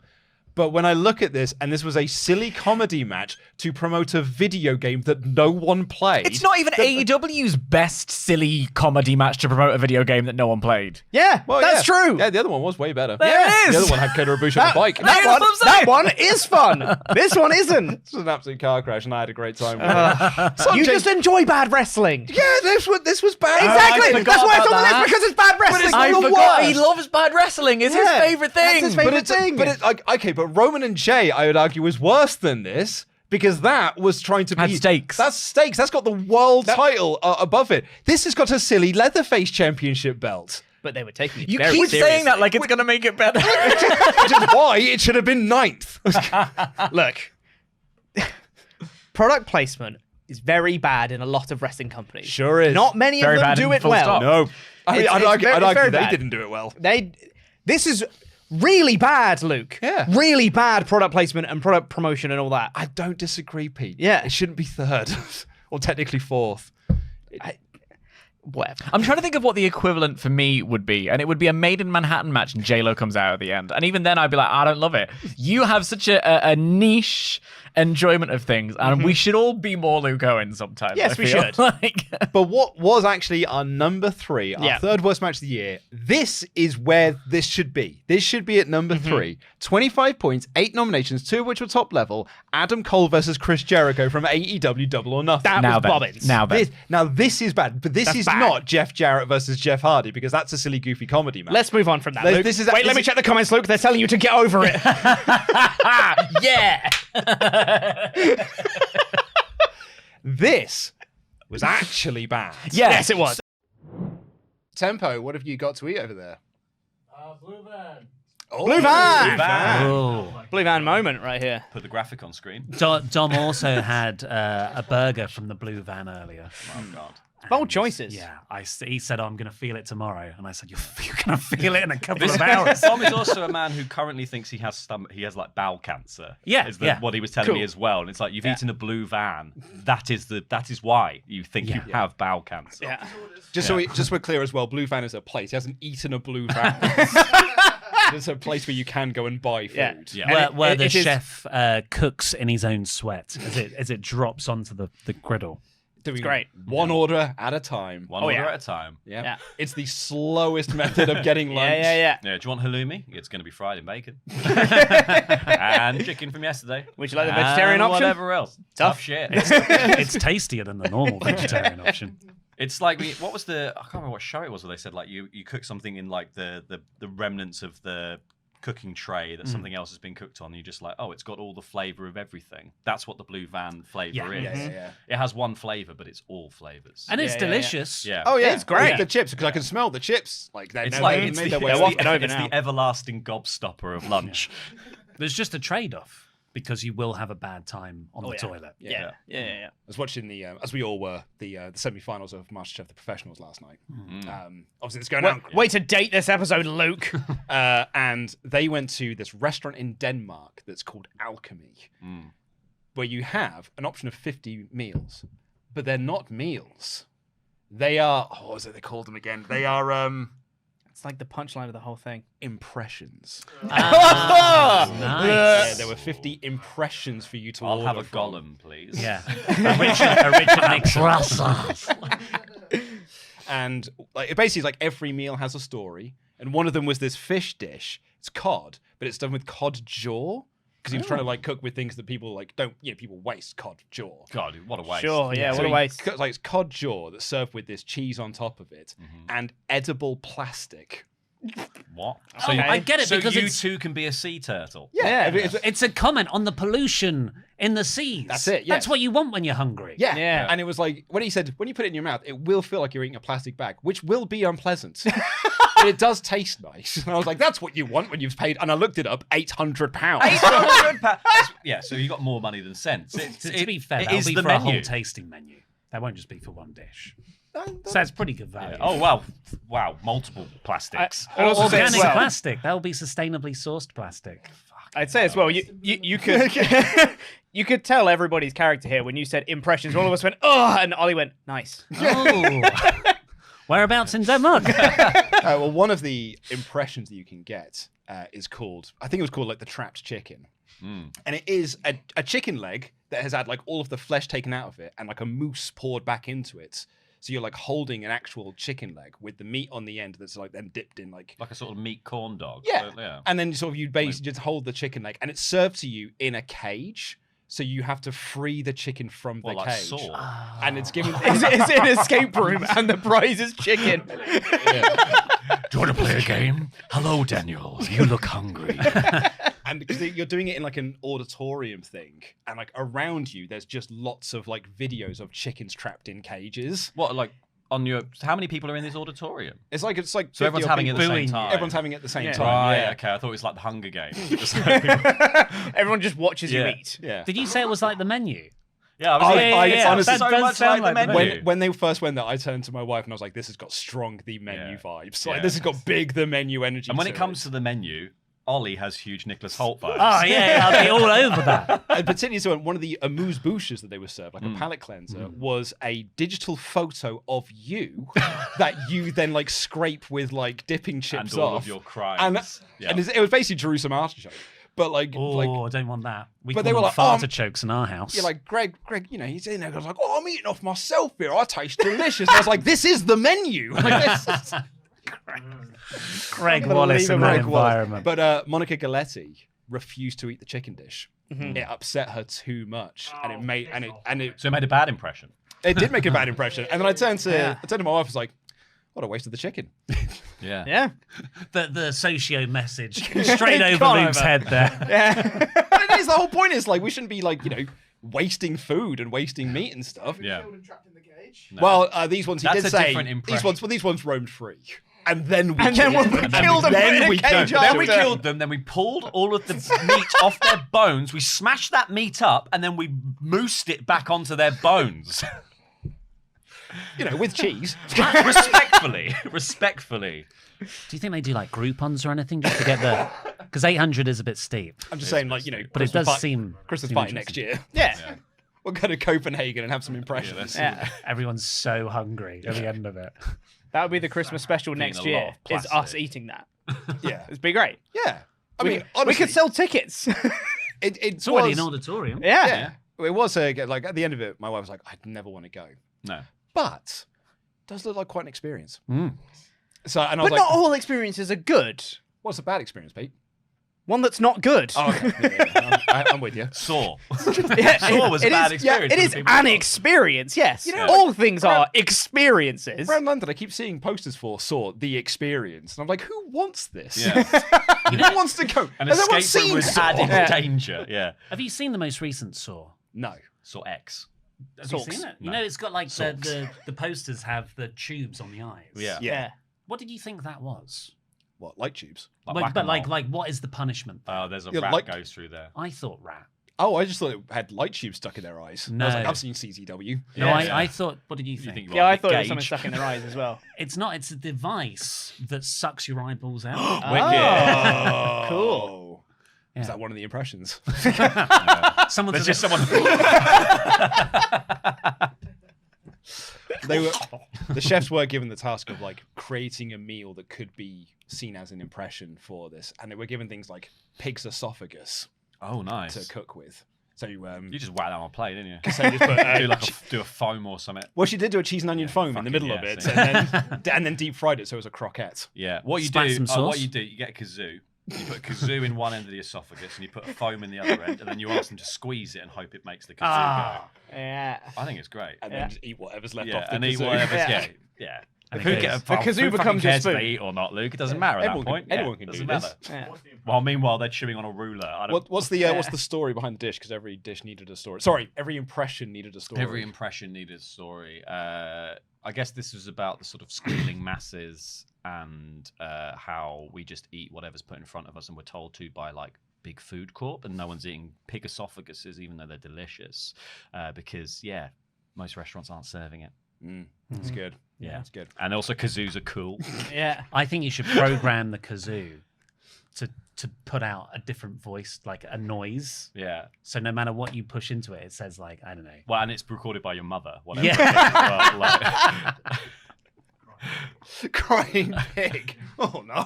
But when I look at this, and this was a silly comedy match to promote a video game that no one played. It's not even AEW's best silly comedy match to promote a video game that no one played. Yeah, that's true. Yeah, the other one was way better. There it is. The other one had Kota Ibushi on a bike. That one is fun. This one isn't. This was an absolute car crash, and I had a great time with it. You just enjoy bad wrestling. Yeah, this was bad. Exactly. That's why it's on the list, because it's bad wrestling. I forgot. He loves bad wrestling. It's his favorite thing. That's his favorite thing. But Roman and Jay, I would argue, was worse than this, because that was trying to be... stakes. That's stakes. That's got the world title above it. This has got a silly Leatherface Championship belt. But they were taking it You very keep seriously. saying that like it's going to make it better. Which is why it should have been 9th. Look, product placement is very bad in a lot of wrestling companies. Sure is. Not many Very of them bad do in it full well. stop. No. I'd argue they bad. didn't do it well. This is really bad, Luke. Yeah. Really bad product placement and product promotion and all that. I don't disagree, Pete. Yeah. It shouldn't be 3rd. Or technically 4th. Whatever. I'm trying to think of what the equivalent for me would be, and it would be a Made in Manhattan match and J-Lo comes out at the end. And even then I'd be like, I don't love it. You have such a niche enjoyment of things, and we should all be more Luke Owen sometimes. Yes, I we feel should. Like. But what was actually our number 3, our 3rd worst match of the year, this is where this should be. This should be at number 3. 25 points, 8 nominations, 2 of which were top level. Adam Cole versus Chris Jericho from AEW Double or Nothing. That was bobbins. Now this is bad, but this is not Jeff Jarrett versus Jeff Hardy, because that's a silly, goofy comedy match. Let's move on from that, Luke. Let me check the comments, Luke. They're telling you to get over it. Yeah. This was actually bad. Yes, it was. Tempo, what have you got to eat over there? Blue van. Oh, Blue van. Oh. Blue van moment right here. Put the graphic on screen. Dom also had a burger from the Blue Van earlier. Oh God. Bold choices. Yeah, he said, I'm going to feel it tomorrow. And I said, you're going to feel it in a couple of hours. Tom is also a man who currently thinks he has like bowel cancer. Yeah, is yeah. what he was telling me as well. And it's like, you've eaten a blue van. That is why you think you have bowel cancer. Yeah. Just so we're clear as well, Blue Van is a place. He hasn't eaten a Blue Van. It's a place where you can go and buy food. Yeah. Where the chef cooks in his own sweat as it drops onto the griddle. It's great. One order at a time. One order at a time. Yeah. It's the slowest method of getting lunch. Yeah, do you want halloumi? It's going to be fried in bacon. And chicken from yesterday. Would you like the vegetarian option? Whatever else. Tough shit. It's tastier than the normal vegetarian option. It's like what was I can't remember what show it was where they said like you cook something in like the remnants of the cooking tray that something else has been cooked on. And you're just like, oh, it's got all the flavor of everything. That's what the Blue Van flavor is. Yeah. It has one flavor, but it's all flavors. And it's delicious. Yeah. Oh yeah, it's great. The chips, because I can smell the chips. Like it's the everlasting gobstopper of lunch. There's just a trade-off. Because you will have a bad time on the toilet. Yeah. I was watching as we all were, the semi-finals of MasterChef The Professionals last night. Obviously, it's going on. Way to date this episode, Luke. And they went to this restaurant in Denmark that's called Alchemy, where you have an option of 50 meals, but they're not meals. They are, what was it they called them again? They are... It's like the punchline of the whole thing. Impressions. Nice. Yeah, there were 50 impressions for you to order. I'll have a golem, please. Yeah. Richard Nixon. And like it basically is like every meal has a story. And one of them was this fish dish. It's cod, but it's done with cod jaw. Because he was trying to like cook with things that people like people waste cod jaw. God, what a waste. Sure, yeah, what a waste. Like it's cod jaw that's served with this cheese on top of it and edible plastic. What? So I get it, so because you too can be a sea turtle. Yeah. It's a comment on the pollution in the seas. That's it, yeah. That's what you want when you're hungry. Yeah. And it was like, when he said, when you put it in your mouth, it will feel like you're eating a plastic bag, which will be unpleasant. But it does taste nice. And I was like, that's what you want when you've paid. And I looked it up, £800. £800? Yeah, so you got more money than sense. To be fair, that'll be for a whole tasting menu. That won't just be for one dish. So that's pretty good value. Oh, wow. Multiple plastics. Organic plastic. That'll be sustainably sourced plastic. I'd say as well, you could you could tell everybody's character here when you said impressions. All of us went, oh, and Ollie went, nice. Oh. Whereabouts in Denmark? Well, one of the impressions that you can get is called, I think it was called like the trapped chicken. And it is a chicken leg that has had like all of the flesh taken out of it and like a mousse poured back into it. So you're like holding an actual chicken leg with the meat on the end that's like then dipped in like a sort of meat corn dog. Yeah. And then sort of you basically just hold the chicken leg and it's served to you in a cage. So you have to free the chicken from the cage. Saw. And it's given it's an escape room and the prize is chicken. Do you want to play a game? Hello, Daniel. You look hungry. And because you're doing it in like an auditorium thing, and like around you, there's just lots of like videos of chickens trapped in cages. What, like on your? How many people are in this auditorium? It's like so everyone's having it at the same time. Everyone's having it at the same time. Right. Yeah. Okay. I thought it was like the Hunger Games. Everyone just watches you eat. Yeah. Did you say it was like the menu? Yeah, I honestly, so much like the menu. When they first went there, I turned to my wife and I was like, "This has got strong the menu vibes. Like this has got big the menu energy." And when it comes to the menu, Ollie has huge Nicholas Hoult vibes. Oh yeah, I'll be all over that. And particularly so one of the amuse bouches that they were served, like a palate cleanser, was a digital photo of you that you then like scrape with like dipping chips and all off. of your crimes. And it was basically Jerusalem artichoke. But like, I don't want that. We but call they were them like, fartichokes in our house. Yeah, like Greg, you know, he's in there. I was like, oh, I'm eating off myself here. I taste delicious. And I was like, this is the menu. Like, this is... Greg Wallace in that environment. But Monica Galletti refused to eat the chicken dish. It upset her too much, and it made so it made a bad impression. It did make a bad impression, and then I turned to my wife. I was like, "What a waste of the chicken." Yeah. The socio message straight over Luke's head there. Yeah. But it is, the whole point is like we shouldn't be like, you know, wasting food and wasting meat and stuff. Yeah. No. Well, these ones he That's did a say different impression. these ones roamed free. And then we killed them. Then we killed them. Then we pulled all of the meat off their bones. We smashed that meat up, and then we moosed it back onto their bones. with cheese. Respectfully. Do you think they do like Groupons or anything just to get the? Because 800 is a bit steep. I'm just saying, but it does seem Christmas seem party interesting. next year. Yeah. We'll go to Copenhagen and have some impressions. Everyone's so hungry at the end of it. That would be the Christmas special next a lot year. of Is us eating that? Yeah, it'd be great. Yeah, we could sell tickets. It's already an auditorium. Yeah. It was like at the end of it, my wife was like, "I'd never want to go." No, but it does look like quite an experience. Mm. So, and I But was not like, all experiences are good. "What's a bad experience, Pete?" One that's not good. Oh, okay. I'm with you. Saw. Yeah, Saw was a bad experience. it is an experience, yes. All things are experiences. Around London, I keep seeing posters for Saw, the experience. And I'm like, who wants this? Yeah. Who wants to go? An Has anyone escape room seen with Saw? added danger. Yeah. Have you seen the most recent Saw? No. Saw X. Have you seen it? You know, it's got like the posters have the tubes on the eyes. Yeah. What did you think that was? What, light tubes? Like, what is the punishment? Oh, there's a Yeah, rat like- goes through there. I thought rat. Oh, I just thought it had light tubes stuck in their eyes. I was like, No. I've seen CZW. No, I thought. What did you think? Yeah, I thought it was something stuck in their eyes as well. It's not. It's a device that sucks your eyeballs out. Oh, cool. Is that one of the impressions? Someone. There's just someone. The chefs were given the task of like creating a meal that could be seen as an impression for this, and they were given things like pig's esophagus. Oh, nice. To cook with. So you just whack that on a plate, didn't you? So you just put, do a foam or something. Well, she did do a cheese and onion foam in the middle of it, see. and then deep fried it so it was a croquette. Yeah. What you Splash do? some sauce. What you do? You get a kazoo. You put a kazoo in one end of the esophagus, and you put a foam in the other end, and then you ask them to squeeze it and hope it makes the kazoo go. Yeah. I think it's great. And then just eat whatever's left Yeah, off the and eat kazoo. whatever's yeah. And Who it cares? The kazoo becomes your cares if spoon. they eat or not, Luke? It doesn't matter at Everyone that point. can- anyone can doesn't do matter. this. Yeah. Well, meanwhile, they're chewing on a ruler. I don't, What's the story behind the dish? Because every dish needed a story. Sorry, every impression needed a story. Every impression needed a story. I guess this was about the sort of squealing masses and how we just eat whatever's put in front of us, and we're told to by like big food corp, and no one's eating pig esophaguses, even though they're delicious, because most restaurants aren't serving it. That's good. Yeah, that's good. And also kazoos are cool. Yeah. I think you should program the kazoo to put out a different voice, like a noise. Yeah. So no matter what you push into it, it says like, I don't know. Well, and it's recorded by your mother. Whatever. Yeah. Well, like... Crying pig. Oh no.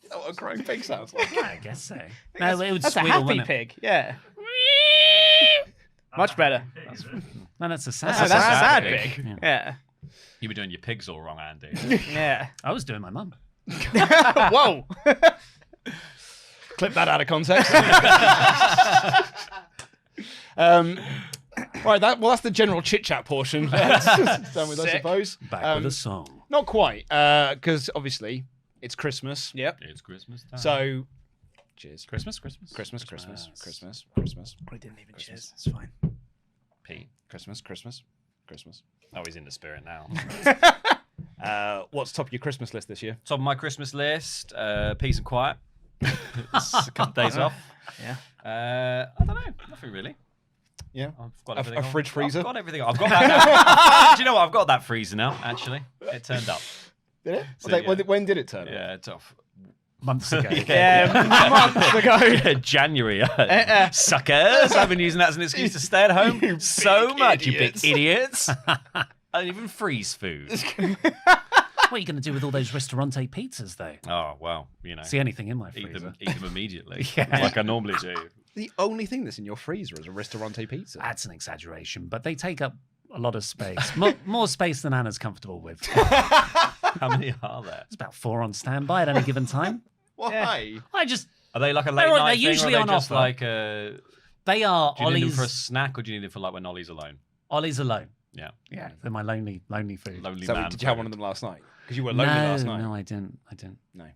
Is that what a crying pig sounds like? I guess so. No, it would That's a squeal, happy wouldn't it? pig. Yeah. Much better. No, that's a sad. That's a sad pig. pig. Yeah. You were doing your pigs all wrong, Andy. Yeah. I was doing my mum. Whoa. Clip that out of context. Right, that's the general chit chat portion. Done with, I suppose. Back with a song. Not quite, because obviously it's Christmas. Yep. It's Christmas time. So, cheers. Christmas. I didn't even cheers. It's fine. Pete. Christmas. Oh, he's in the spirit now. What's top of your Christmas list this year? Top of my Christmas list, peace and quiet. It's a couple of days off. Yeah. I don't know. Nothing really. Yeah. I've got A everything. fridge freezer? I've got everything. I've got that. Do you know what? I've got that freezer now, actually. It turned up. Did it? So, yeah. When did it turn up? Yeah, it's off. Months ago. Months ago. January. Suckers. I've been using that as an excuse to stay at home so much, you big idiots. I don't even freeze food. What are you going to do with all those Ristorante pizzas, though? Oh, well, you know. See anything in my Eat freezer? them immediately, Yeah. like I normally do. The only thing that's in your freezer is a Ristorante pizza. That's an exaggeration, but they take up a lot of space. More space than Anna's comfortable with. How many are there? There's about 4 on standby at any given time. Why? I just... Are they like a They're late night usually thing, or are on they just offer. like They are do you need them Ollie's... for a snack, or do you need them for like when Ollie's alone? Ollie's alone. Yeah. Yeah, they're my lonely food. Lonely So man. did you have one of them last night? Because you were lonely no, last night. No, I didn't. No.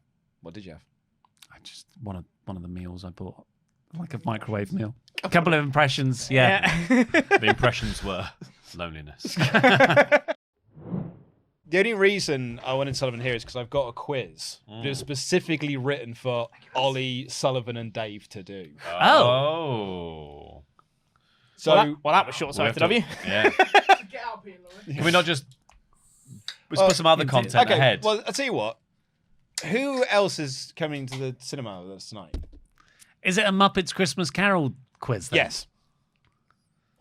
What did you have? I just one of the meals I bought, like a microwave meal. A couple of impressions, yeah. The impressions were loneliness. The only reason I wanted Sullivan here is because I've got a quiz that is specifically written for Ollie, Sullivan, and Dave to do. Oh. So well, that was short-sighted of you. Yeah. Can we not just put some other content ahead? Well, I'll tell you what. Who else is coming to the cinema with us tonight? Is it a Muppets Christmas Carol quiz then? Yes.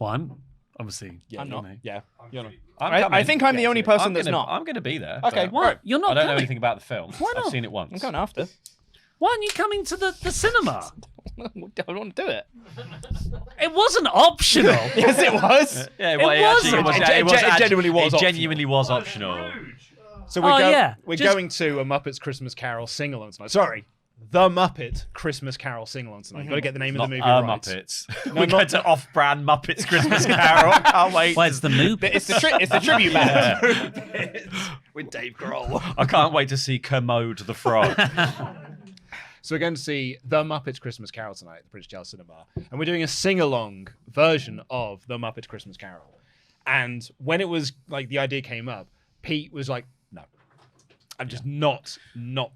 Well, I'm obviously... Yeah, I'm not. Yeah, you're not. I think I'm the only person that's not. I'm going to be there. Okay, What? right. You're not I don't know coming? anything about the film. Why not? I've seen it once. I'm going after. Why aren't you coming to the cinema? I don't want to do it. It wasn't optional. Yes, it was. Yeah, It well, wasn't. it genuinely was It genuinely was optional. So we're Just- going to a Muppets Christmas Carol sing-along tonight. Sorry, the Muppet Christmas Carol sing-along tonight. You've got to get the name of the movie right. Muppets. We're going to off-brand Muppets Christmas Carol. Can't wait. Well, it's the movie. It's the tribute band. With Dave Grohl. I can't wait to see Kermode the Frog. So we're going to see The Muppets Christmas Carol tonight at the British Chelsea Cinema. And we're doing a sing-along version of The Muppets Christmas Carol. And when it was, like, the idea came up, Pete was like, no, I'm just not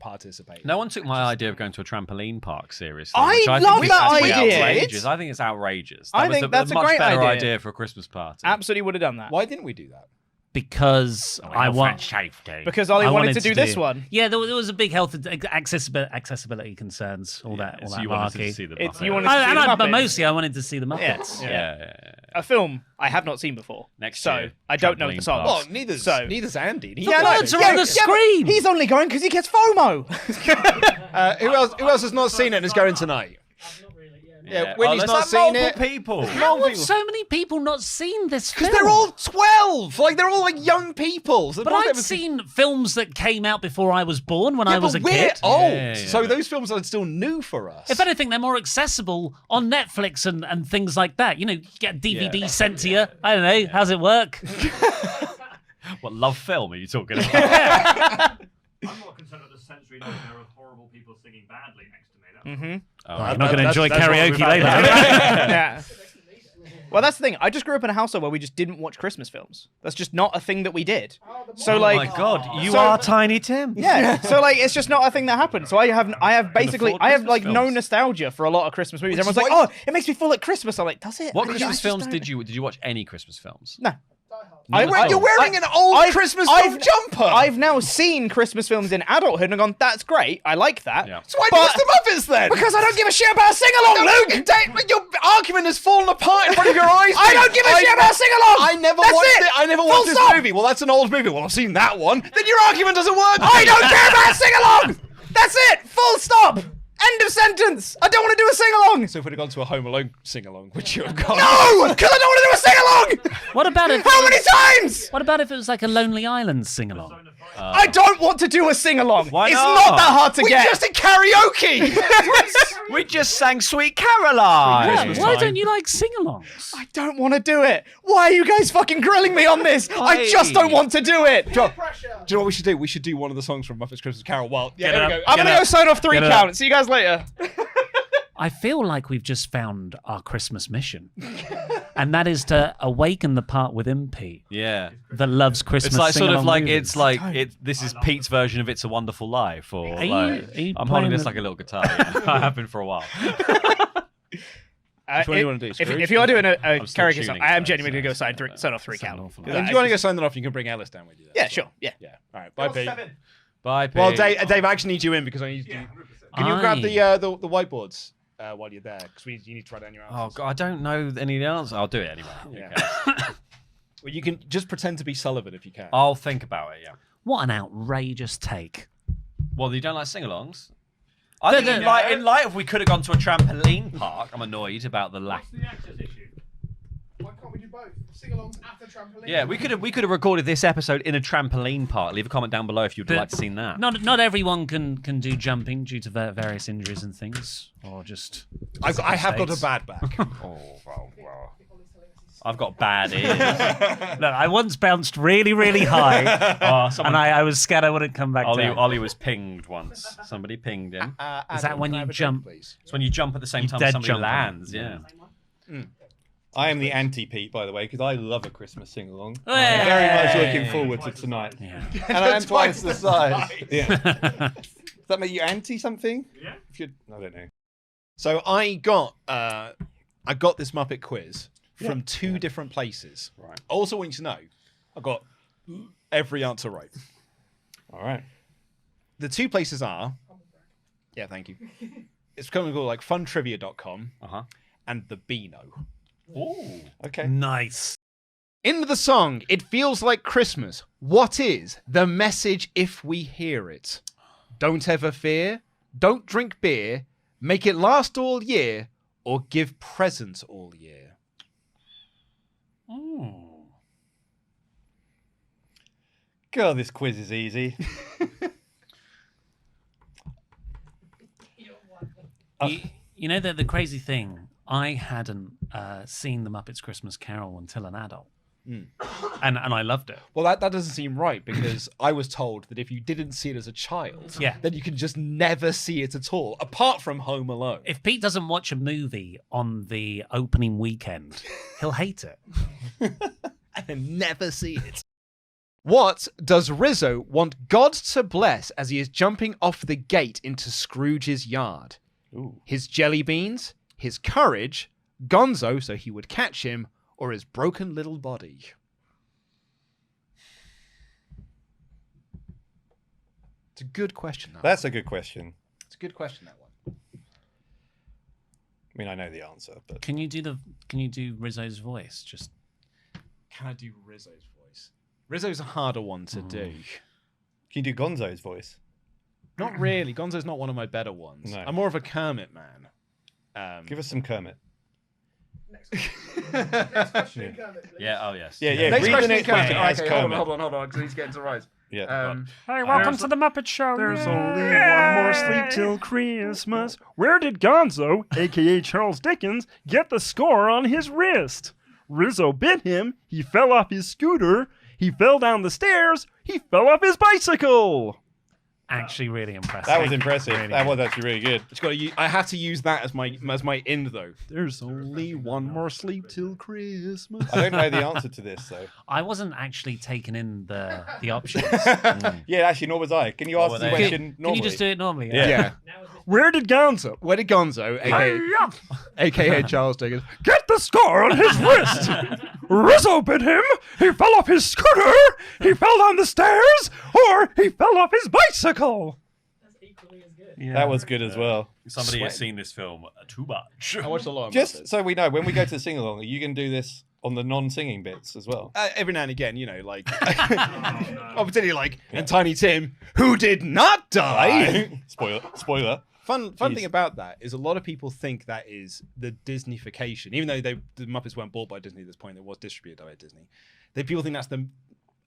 participating. No one took my idea of going to a trampoline park seriously. I which love think is that actually idea. Outrageous. I think it's outrageous. I That was think that's a much great better idea. for a Christmas party. Absolutely would have done that. Why didn't we do that? Because I want safety. Because Ollie I wanted to do this one. Yeah, there was a big health accessibility concerns. All that so you wanted to see the It's- Muppets. you wanted to see the but Muppets. mostly I wanted to see the Muppets. Yeah. A film I have not seen before. Next so year, I don't know the trampoline songs. park. Well, neither's Andy. The words are on the screen. He's only going because he gets FOMO. Who else has not seen it and is going tonight? Yeah, Whitney's there's not like seen multiple it. people. How have so many people not seen this film? Because they're all 12. Like, they're all like young people. So But I'd seen films that came out before I was born when I was a we're kid. old. So those films are still new for us. If anything, they're more accessible on Netflix and things like that. You know, you get a DVD sent to you. I don't know. How's it work? What love film are you talking about? I'm more concerned with the sensory nightmare of horrible people singing badly next to me. Mm-hmm. I'm not going to enjoy karaoke later. Yeah. Well, that's the thing. I just grew up in a household where we just didn't watch Christmas films. That's just not a thing that we did. So, like, my God, you are Tiny Tim. Yeah. So, like, it's just not a thing that happened. So I have basically, afford I have Christmas like no films. nostalgia for a lot of Christmas movies. Which is Everyone's like, why- oh, it makes me feel like Christmas. I'm like, does it? What I Christmas just films don't- did you watch? Any Christmas films? No. You're wearing an old Christmas film jumper. I've now seen Christmas films in adulthood and gone, that's great. I like that. Yeah. So why do you watch the Muppets then? Because I don't give a shit about a sing-along, Luke! Your argument has fallen apart in front of your eyes. I don't give a shit about a sing-along! I never That's watched it. it. I never Full watched this stop. movie. Well, that's an old movie. Well, I've seen that one. Then your argument doesn't work. I don't care about a sing-along! That's it! Full stop! End of sentence! I don't want to do a sing-along! So if we'd have gone to a Home Alone sing-along, would you have gone? No! Because I don't want to do a sing-along! What about if? How many times? What about if it was like a Lonely Island sing-along? I don't want to do a sing-along. Why It's not? not that hard to We get. just did karaoke. We just sang Sweet Caroline. Why don't you like sing-alongs? I don't want to do it. Why are you guys fucking grilling me on this? I just don't want to do it. Do you know what we should do? We should do one of the songs from Muppets Christmas Carol. Well, yeah, Get there it we up. go. I'm going to go sign off 3 Get it count. up. See you guys later. I feel like we've just found our Christmas mission, and that is to awaken the part within Pete Yeah. that loves Christmas. It's like sort of sing-along like movies. it's like this is Pete's version of It's a Wonderful Life, or Are you- like are you I'm playing holding this the- like a little guitar. I have been for a while. Which one do you want to do, If Scrooge? you are doing a I'm still karaoke song, tuning I am today, genuinely going to so- go sign off 3 count. awful If you want to go sign that off, you can bring Ellis down with you. Yeah, sure. Yeah. Yeah. All right. Bye, Pete. Bye, Pete. Well, Dave, I actually need you in because I need you. Can you grab the whiteboards while you're there? Because you need to write down your answers. Oh God, I don't know any of the answers. I'll do it anyway. Yeah. Okay. Well, you can just pretend to be Sullivan if you can. I'll think about it. Yeah. What an outrageous take! Well, you don't like sing-alongs? I think in light of we could have gone to a trampoline park, I'm annoyed about the lack. the access issue? Why can't we do both? Sing-alongs at the trampoline. Yeah, we could have recorded this episode in a trampoline park. Leave a comment down below if you'd But like to see that. Not everyone can do jumping due to various injuries and things, or just. I have got a mistakes. bad back. I've got bad ears. Look, I once bounced really, really high, and I was scared I wouldn't come back down. Ollie was pinged once. Somebody pinged him. Is that when you jump? It's when you jump at the same You time dead somebody jump. lands. Yeah. I am the anti-Pete, by the way, because I love a Christmas sing-along. Hey! I'm very much looking forward to tonight. And I am twice the size. Yeah. Does that make you anti something? Yeah. I don't know. So I got this Muppet quiz from two different places. Right. I also want you to know, I got every answer right. All right. The two places are, yeah, thank you. It's coming called like funtrivia.com and the Beano. Ooh. Okay. Nice. In the song, It Feels Like Christmas, what is the message if we hear it? Don't ever fear, don't drink beer, make it last all year, or give presents all year. God, this quiz is easy. You know the crazy thing, I hadn't seen The Muppets Christmas Carol until an adult. And I loved it. Well, that doesn't seem right, because I was told that if you didn't see it as a child, then you can just never see it at all, apart from Home Alone. If Pete doesn't watch a movie on the opening weekend, he'll hate it. And then never see it. What does Rizzo want God to bless as he is jumping off the gate into Scrooge's yard? Ooh. His jelly beans, his courage, Gonzo so he would catch him, or his broken little body? It's a good question. That's a good question. It's a good question, that one. I mean, I know the answer, but Can you do Rizzo's voice? Just Can I do Rizzo's voice? Rizzo's a harder one to do. Can you do Gonzo's voice? Not really. Gonzo's not one of my better ones. No. I'm more of a Kermit man. Give us some Kermit. Next question, Kermit, please. Yeah, oh yes. Yeah. Next Read question, the next Kermit. question All right, as okay, Kermit. hold on, because he's getting to rise. Yeah. Hey, welcome to the Muppet Show. There's only one more sleep till Christmas. Where did Gonzo, a.k.a. Charles Dickens, get the score on his wrist? Rizzo bit him, he fell off his scooter, he fell down the stairs, he fell off his bicycle. actually really impressive. That was impressive. That was actually really good. It's got to, I have to use that as my end though. There's only one more sleep till Christmas. I don't know the answer to this though. I wasn't actually taking in the options. Yeah, actually, nor was I. Can you ask the question normally? Can you just do it normally? Yeah. Where did Gonzo, aka Charles Dickens, get the scar on his wrist? Rizzo bit him, he fell off his scooter, he fell down the stairs, or he fell off his bicycle. Yeah. That was good as well. Somebody has seen this film too much. I watched a lot of Just so we know, when we go to the sing-along, you can do this on the non-singing bits as well. Every now and again, you know, like... oh, particularly like, and Tiny Tim, who did not die! Spoiler. Fun thing about that is a lot of people think that is the Disneyfication. Even though the Muppets weren't bought by Disney at this point, it was distributed by Disney. People think that's the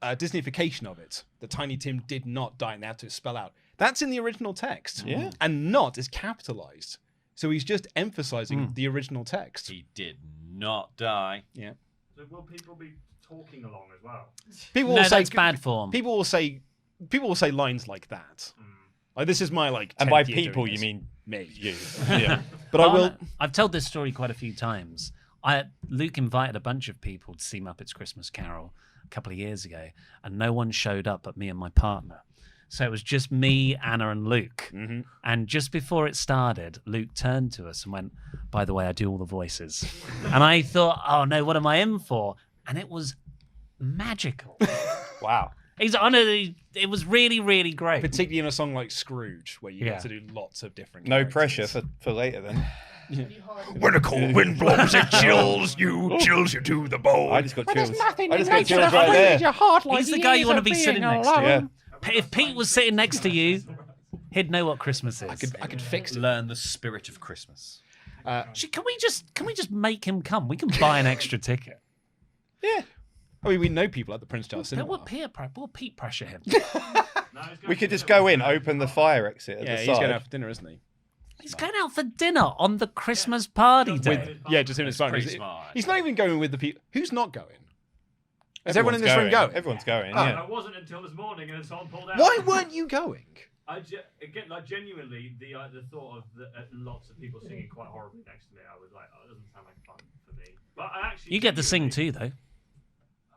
Disneyfication of it. That Tiny Tim did not die and they had to spell out. That's in the original text. Yeah. And not is capitalized. So he's just emphasizing the original text. He did not die. Yeah. So will people be talking along as well? People No, will say that's bad form. People will say lines like that. Like this is my and by 10th year people doing you this. mean me. You. Yeah. But I will. I've told this story quite a few times. Luke invited a bunch of people to see Muppets Christmas Carol a couple of years ago, and no one showed up but me and my partner. So it was just me, Anna, and Luke. Mm-hmm. And just before it started, Luke turned to us and went, "By the way, I do all the voices." And I thought, "Oh no, what am I in for?" And it was magical. Wow. It was really, really great. Particularly in a song like Scrooge, where you get to do lots of different No characters. pressure for later then. When a cold wind blows, it chills you to the bone. I just got chills. nothing I in just got nature chills that right there. your heart like He's the the guy you years want to of be being sitting next alone. to. Yeah. If Pete was sitting next to you, he'd know what Christmas is. I could fix it. Learn the spirit of Christmas. Can we just make him come? We can buy an extra ticket. Yeah. I mean, we know people at the Prince Charles Cinema. We'll Pete pressure him. We could just go in, open the fire exit at Yeah, the he's side. going out for dinner, isn't he? He's going out for dinner on the Christmas party day. Just him and his phone. pretty smart, He's not even going with the people. Who's not going? Is everyone in this room going? Everyone's going, Oh. yeah. I wasn't until this morning, and then someone pulled out. Why weren't you going? Again, like genuinely, the thought of lots of people singing quite horribly next to me, I was like, oh, it doesn't sound like fun for me. But I actually, You get to sing too, though.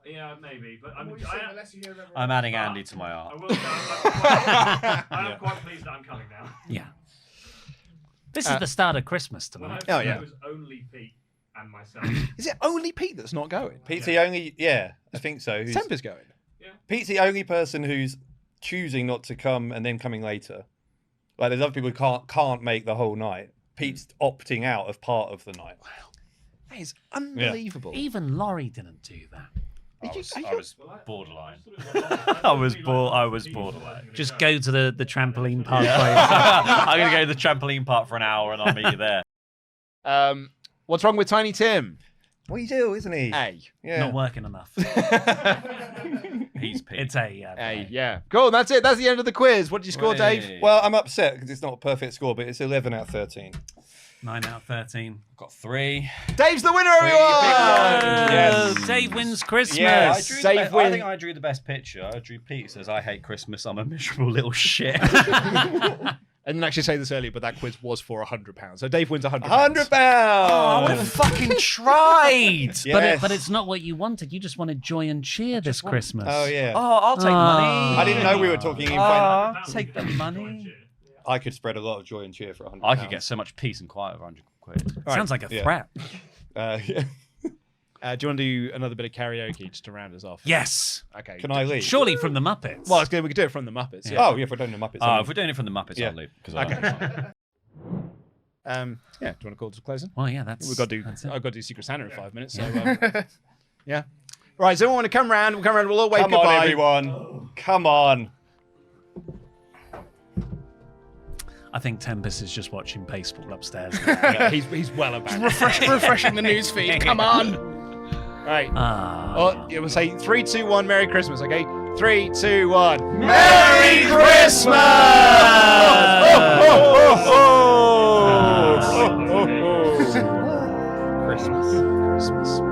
yeah, maybe. But I'm adding Andy to my I art. will say, I am quite pleased that I'm coming now. Yeah. This is the start of Christmas When tonight. I found it was only Pete and myself. Is it only Pete that's not going? Pete's the only, I think so. Tempest going. Pete's the only person who's choosing not to come and then coming later. Like there's other people who can't make the whole night. Pete's opting out of part of the night. Wow, that is unbelievable. Even Laurie didn't do that. I was borderline. I was borderline. Just go to the trampoline park. I'm gonna go to the trampoline park for an hour, and I'll meet you there. What's wrong with Tiny Tim? What you do, isn't he? A. Yeah. Not working enough. He's Pete. It's A. A. Yeah. Cool. That's it. That's the end of the quiz. What did you score, Dave? Well, I'm upset because it's not a perfect score, but it's 11 out of 13. 9 out of 13. Got 3. Dave's the winner, everyone! Yes. Dave wins Christmas. Yeah, I think I drew the best picture. I drew Pete says, "I hate Christmas. I'm a miserable little shit." I didn't actually say this earlier, but that quiz was for £100. So Dave wins £100. £100. Oh, I would have fucking tried. Yes. But it's not what you wanted. You just wanted joy and cheer this Christmas. Oh, yeah. Oh, I'll take money. I didn't know we were talking in take the money. I could spread a lot of joy and cheer for £100. I could get so much peace and quiet for £100. Sounds like a threat. Do you want to do another bit of karaoke just to round us off? Yes. Okay. Can I leave? Surely from the Muppets. Well, it's good. We could do it from the Muppets. Yeah. Oh, yeah, if we're doing the Muppets. If we're doing it from the Muppets, I'll leave. Okay. Do you want to call to closing? Well, yeah, that's. I've got to do Secret Santa in 5 minutes. So, yeah. Right. So we want to come round. We'll come round. We'll all wave Come goodbye. on, everyone. Come on. I think Tempest is just watching baseball upstairs. He's well about Refreshing the news feed. Come on. Right. You will say 3, 2, 1. Merry Christmas. Okay. 3, 2, 1. Merry Christmas! Christmas.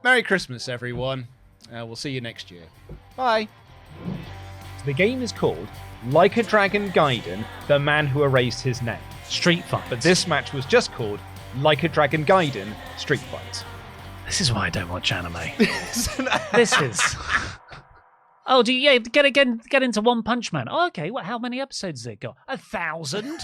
Merry Christmas, everyone. We'll see you next year. Bye. The game is called Like a Dragon Gaiden, the Man Who Erased His Name. Street Fight. But this match was just called Like a Dragon Gaiden, Street Fight. This is why I don't watch anime. This is. Oh, do you get into One Punch Man? Oh, okay. How many episodes has it got? 1,000?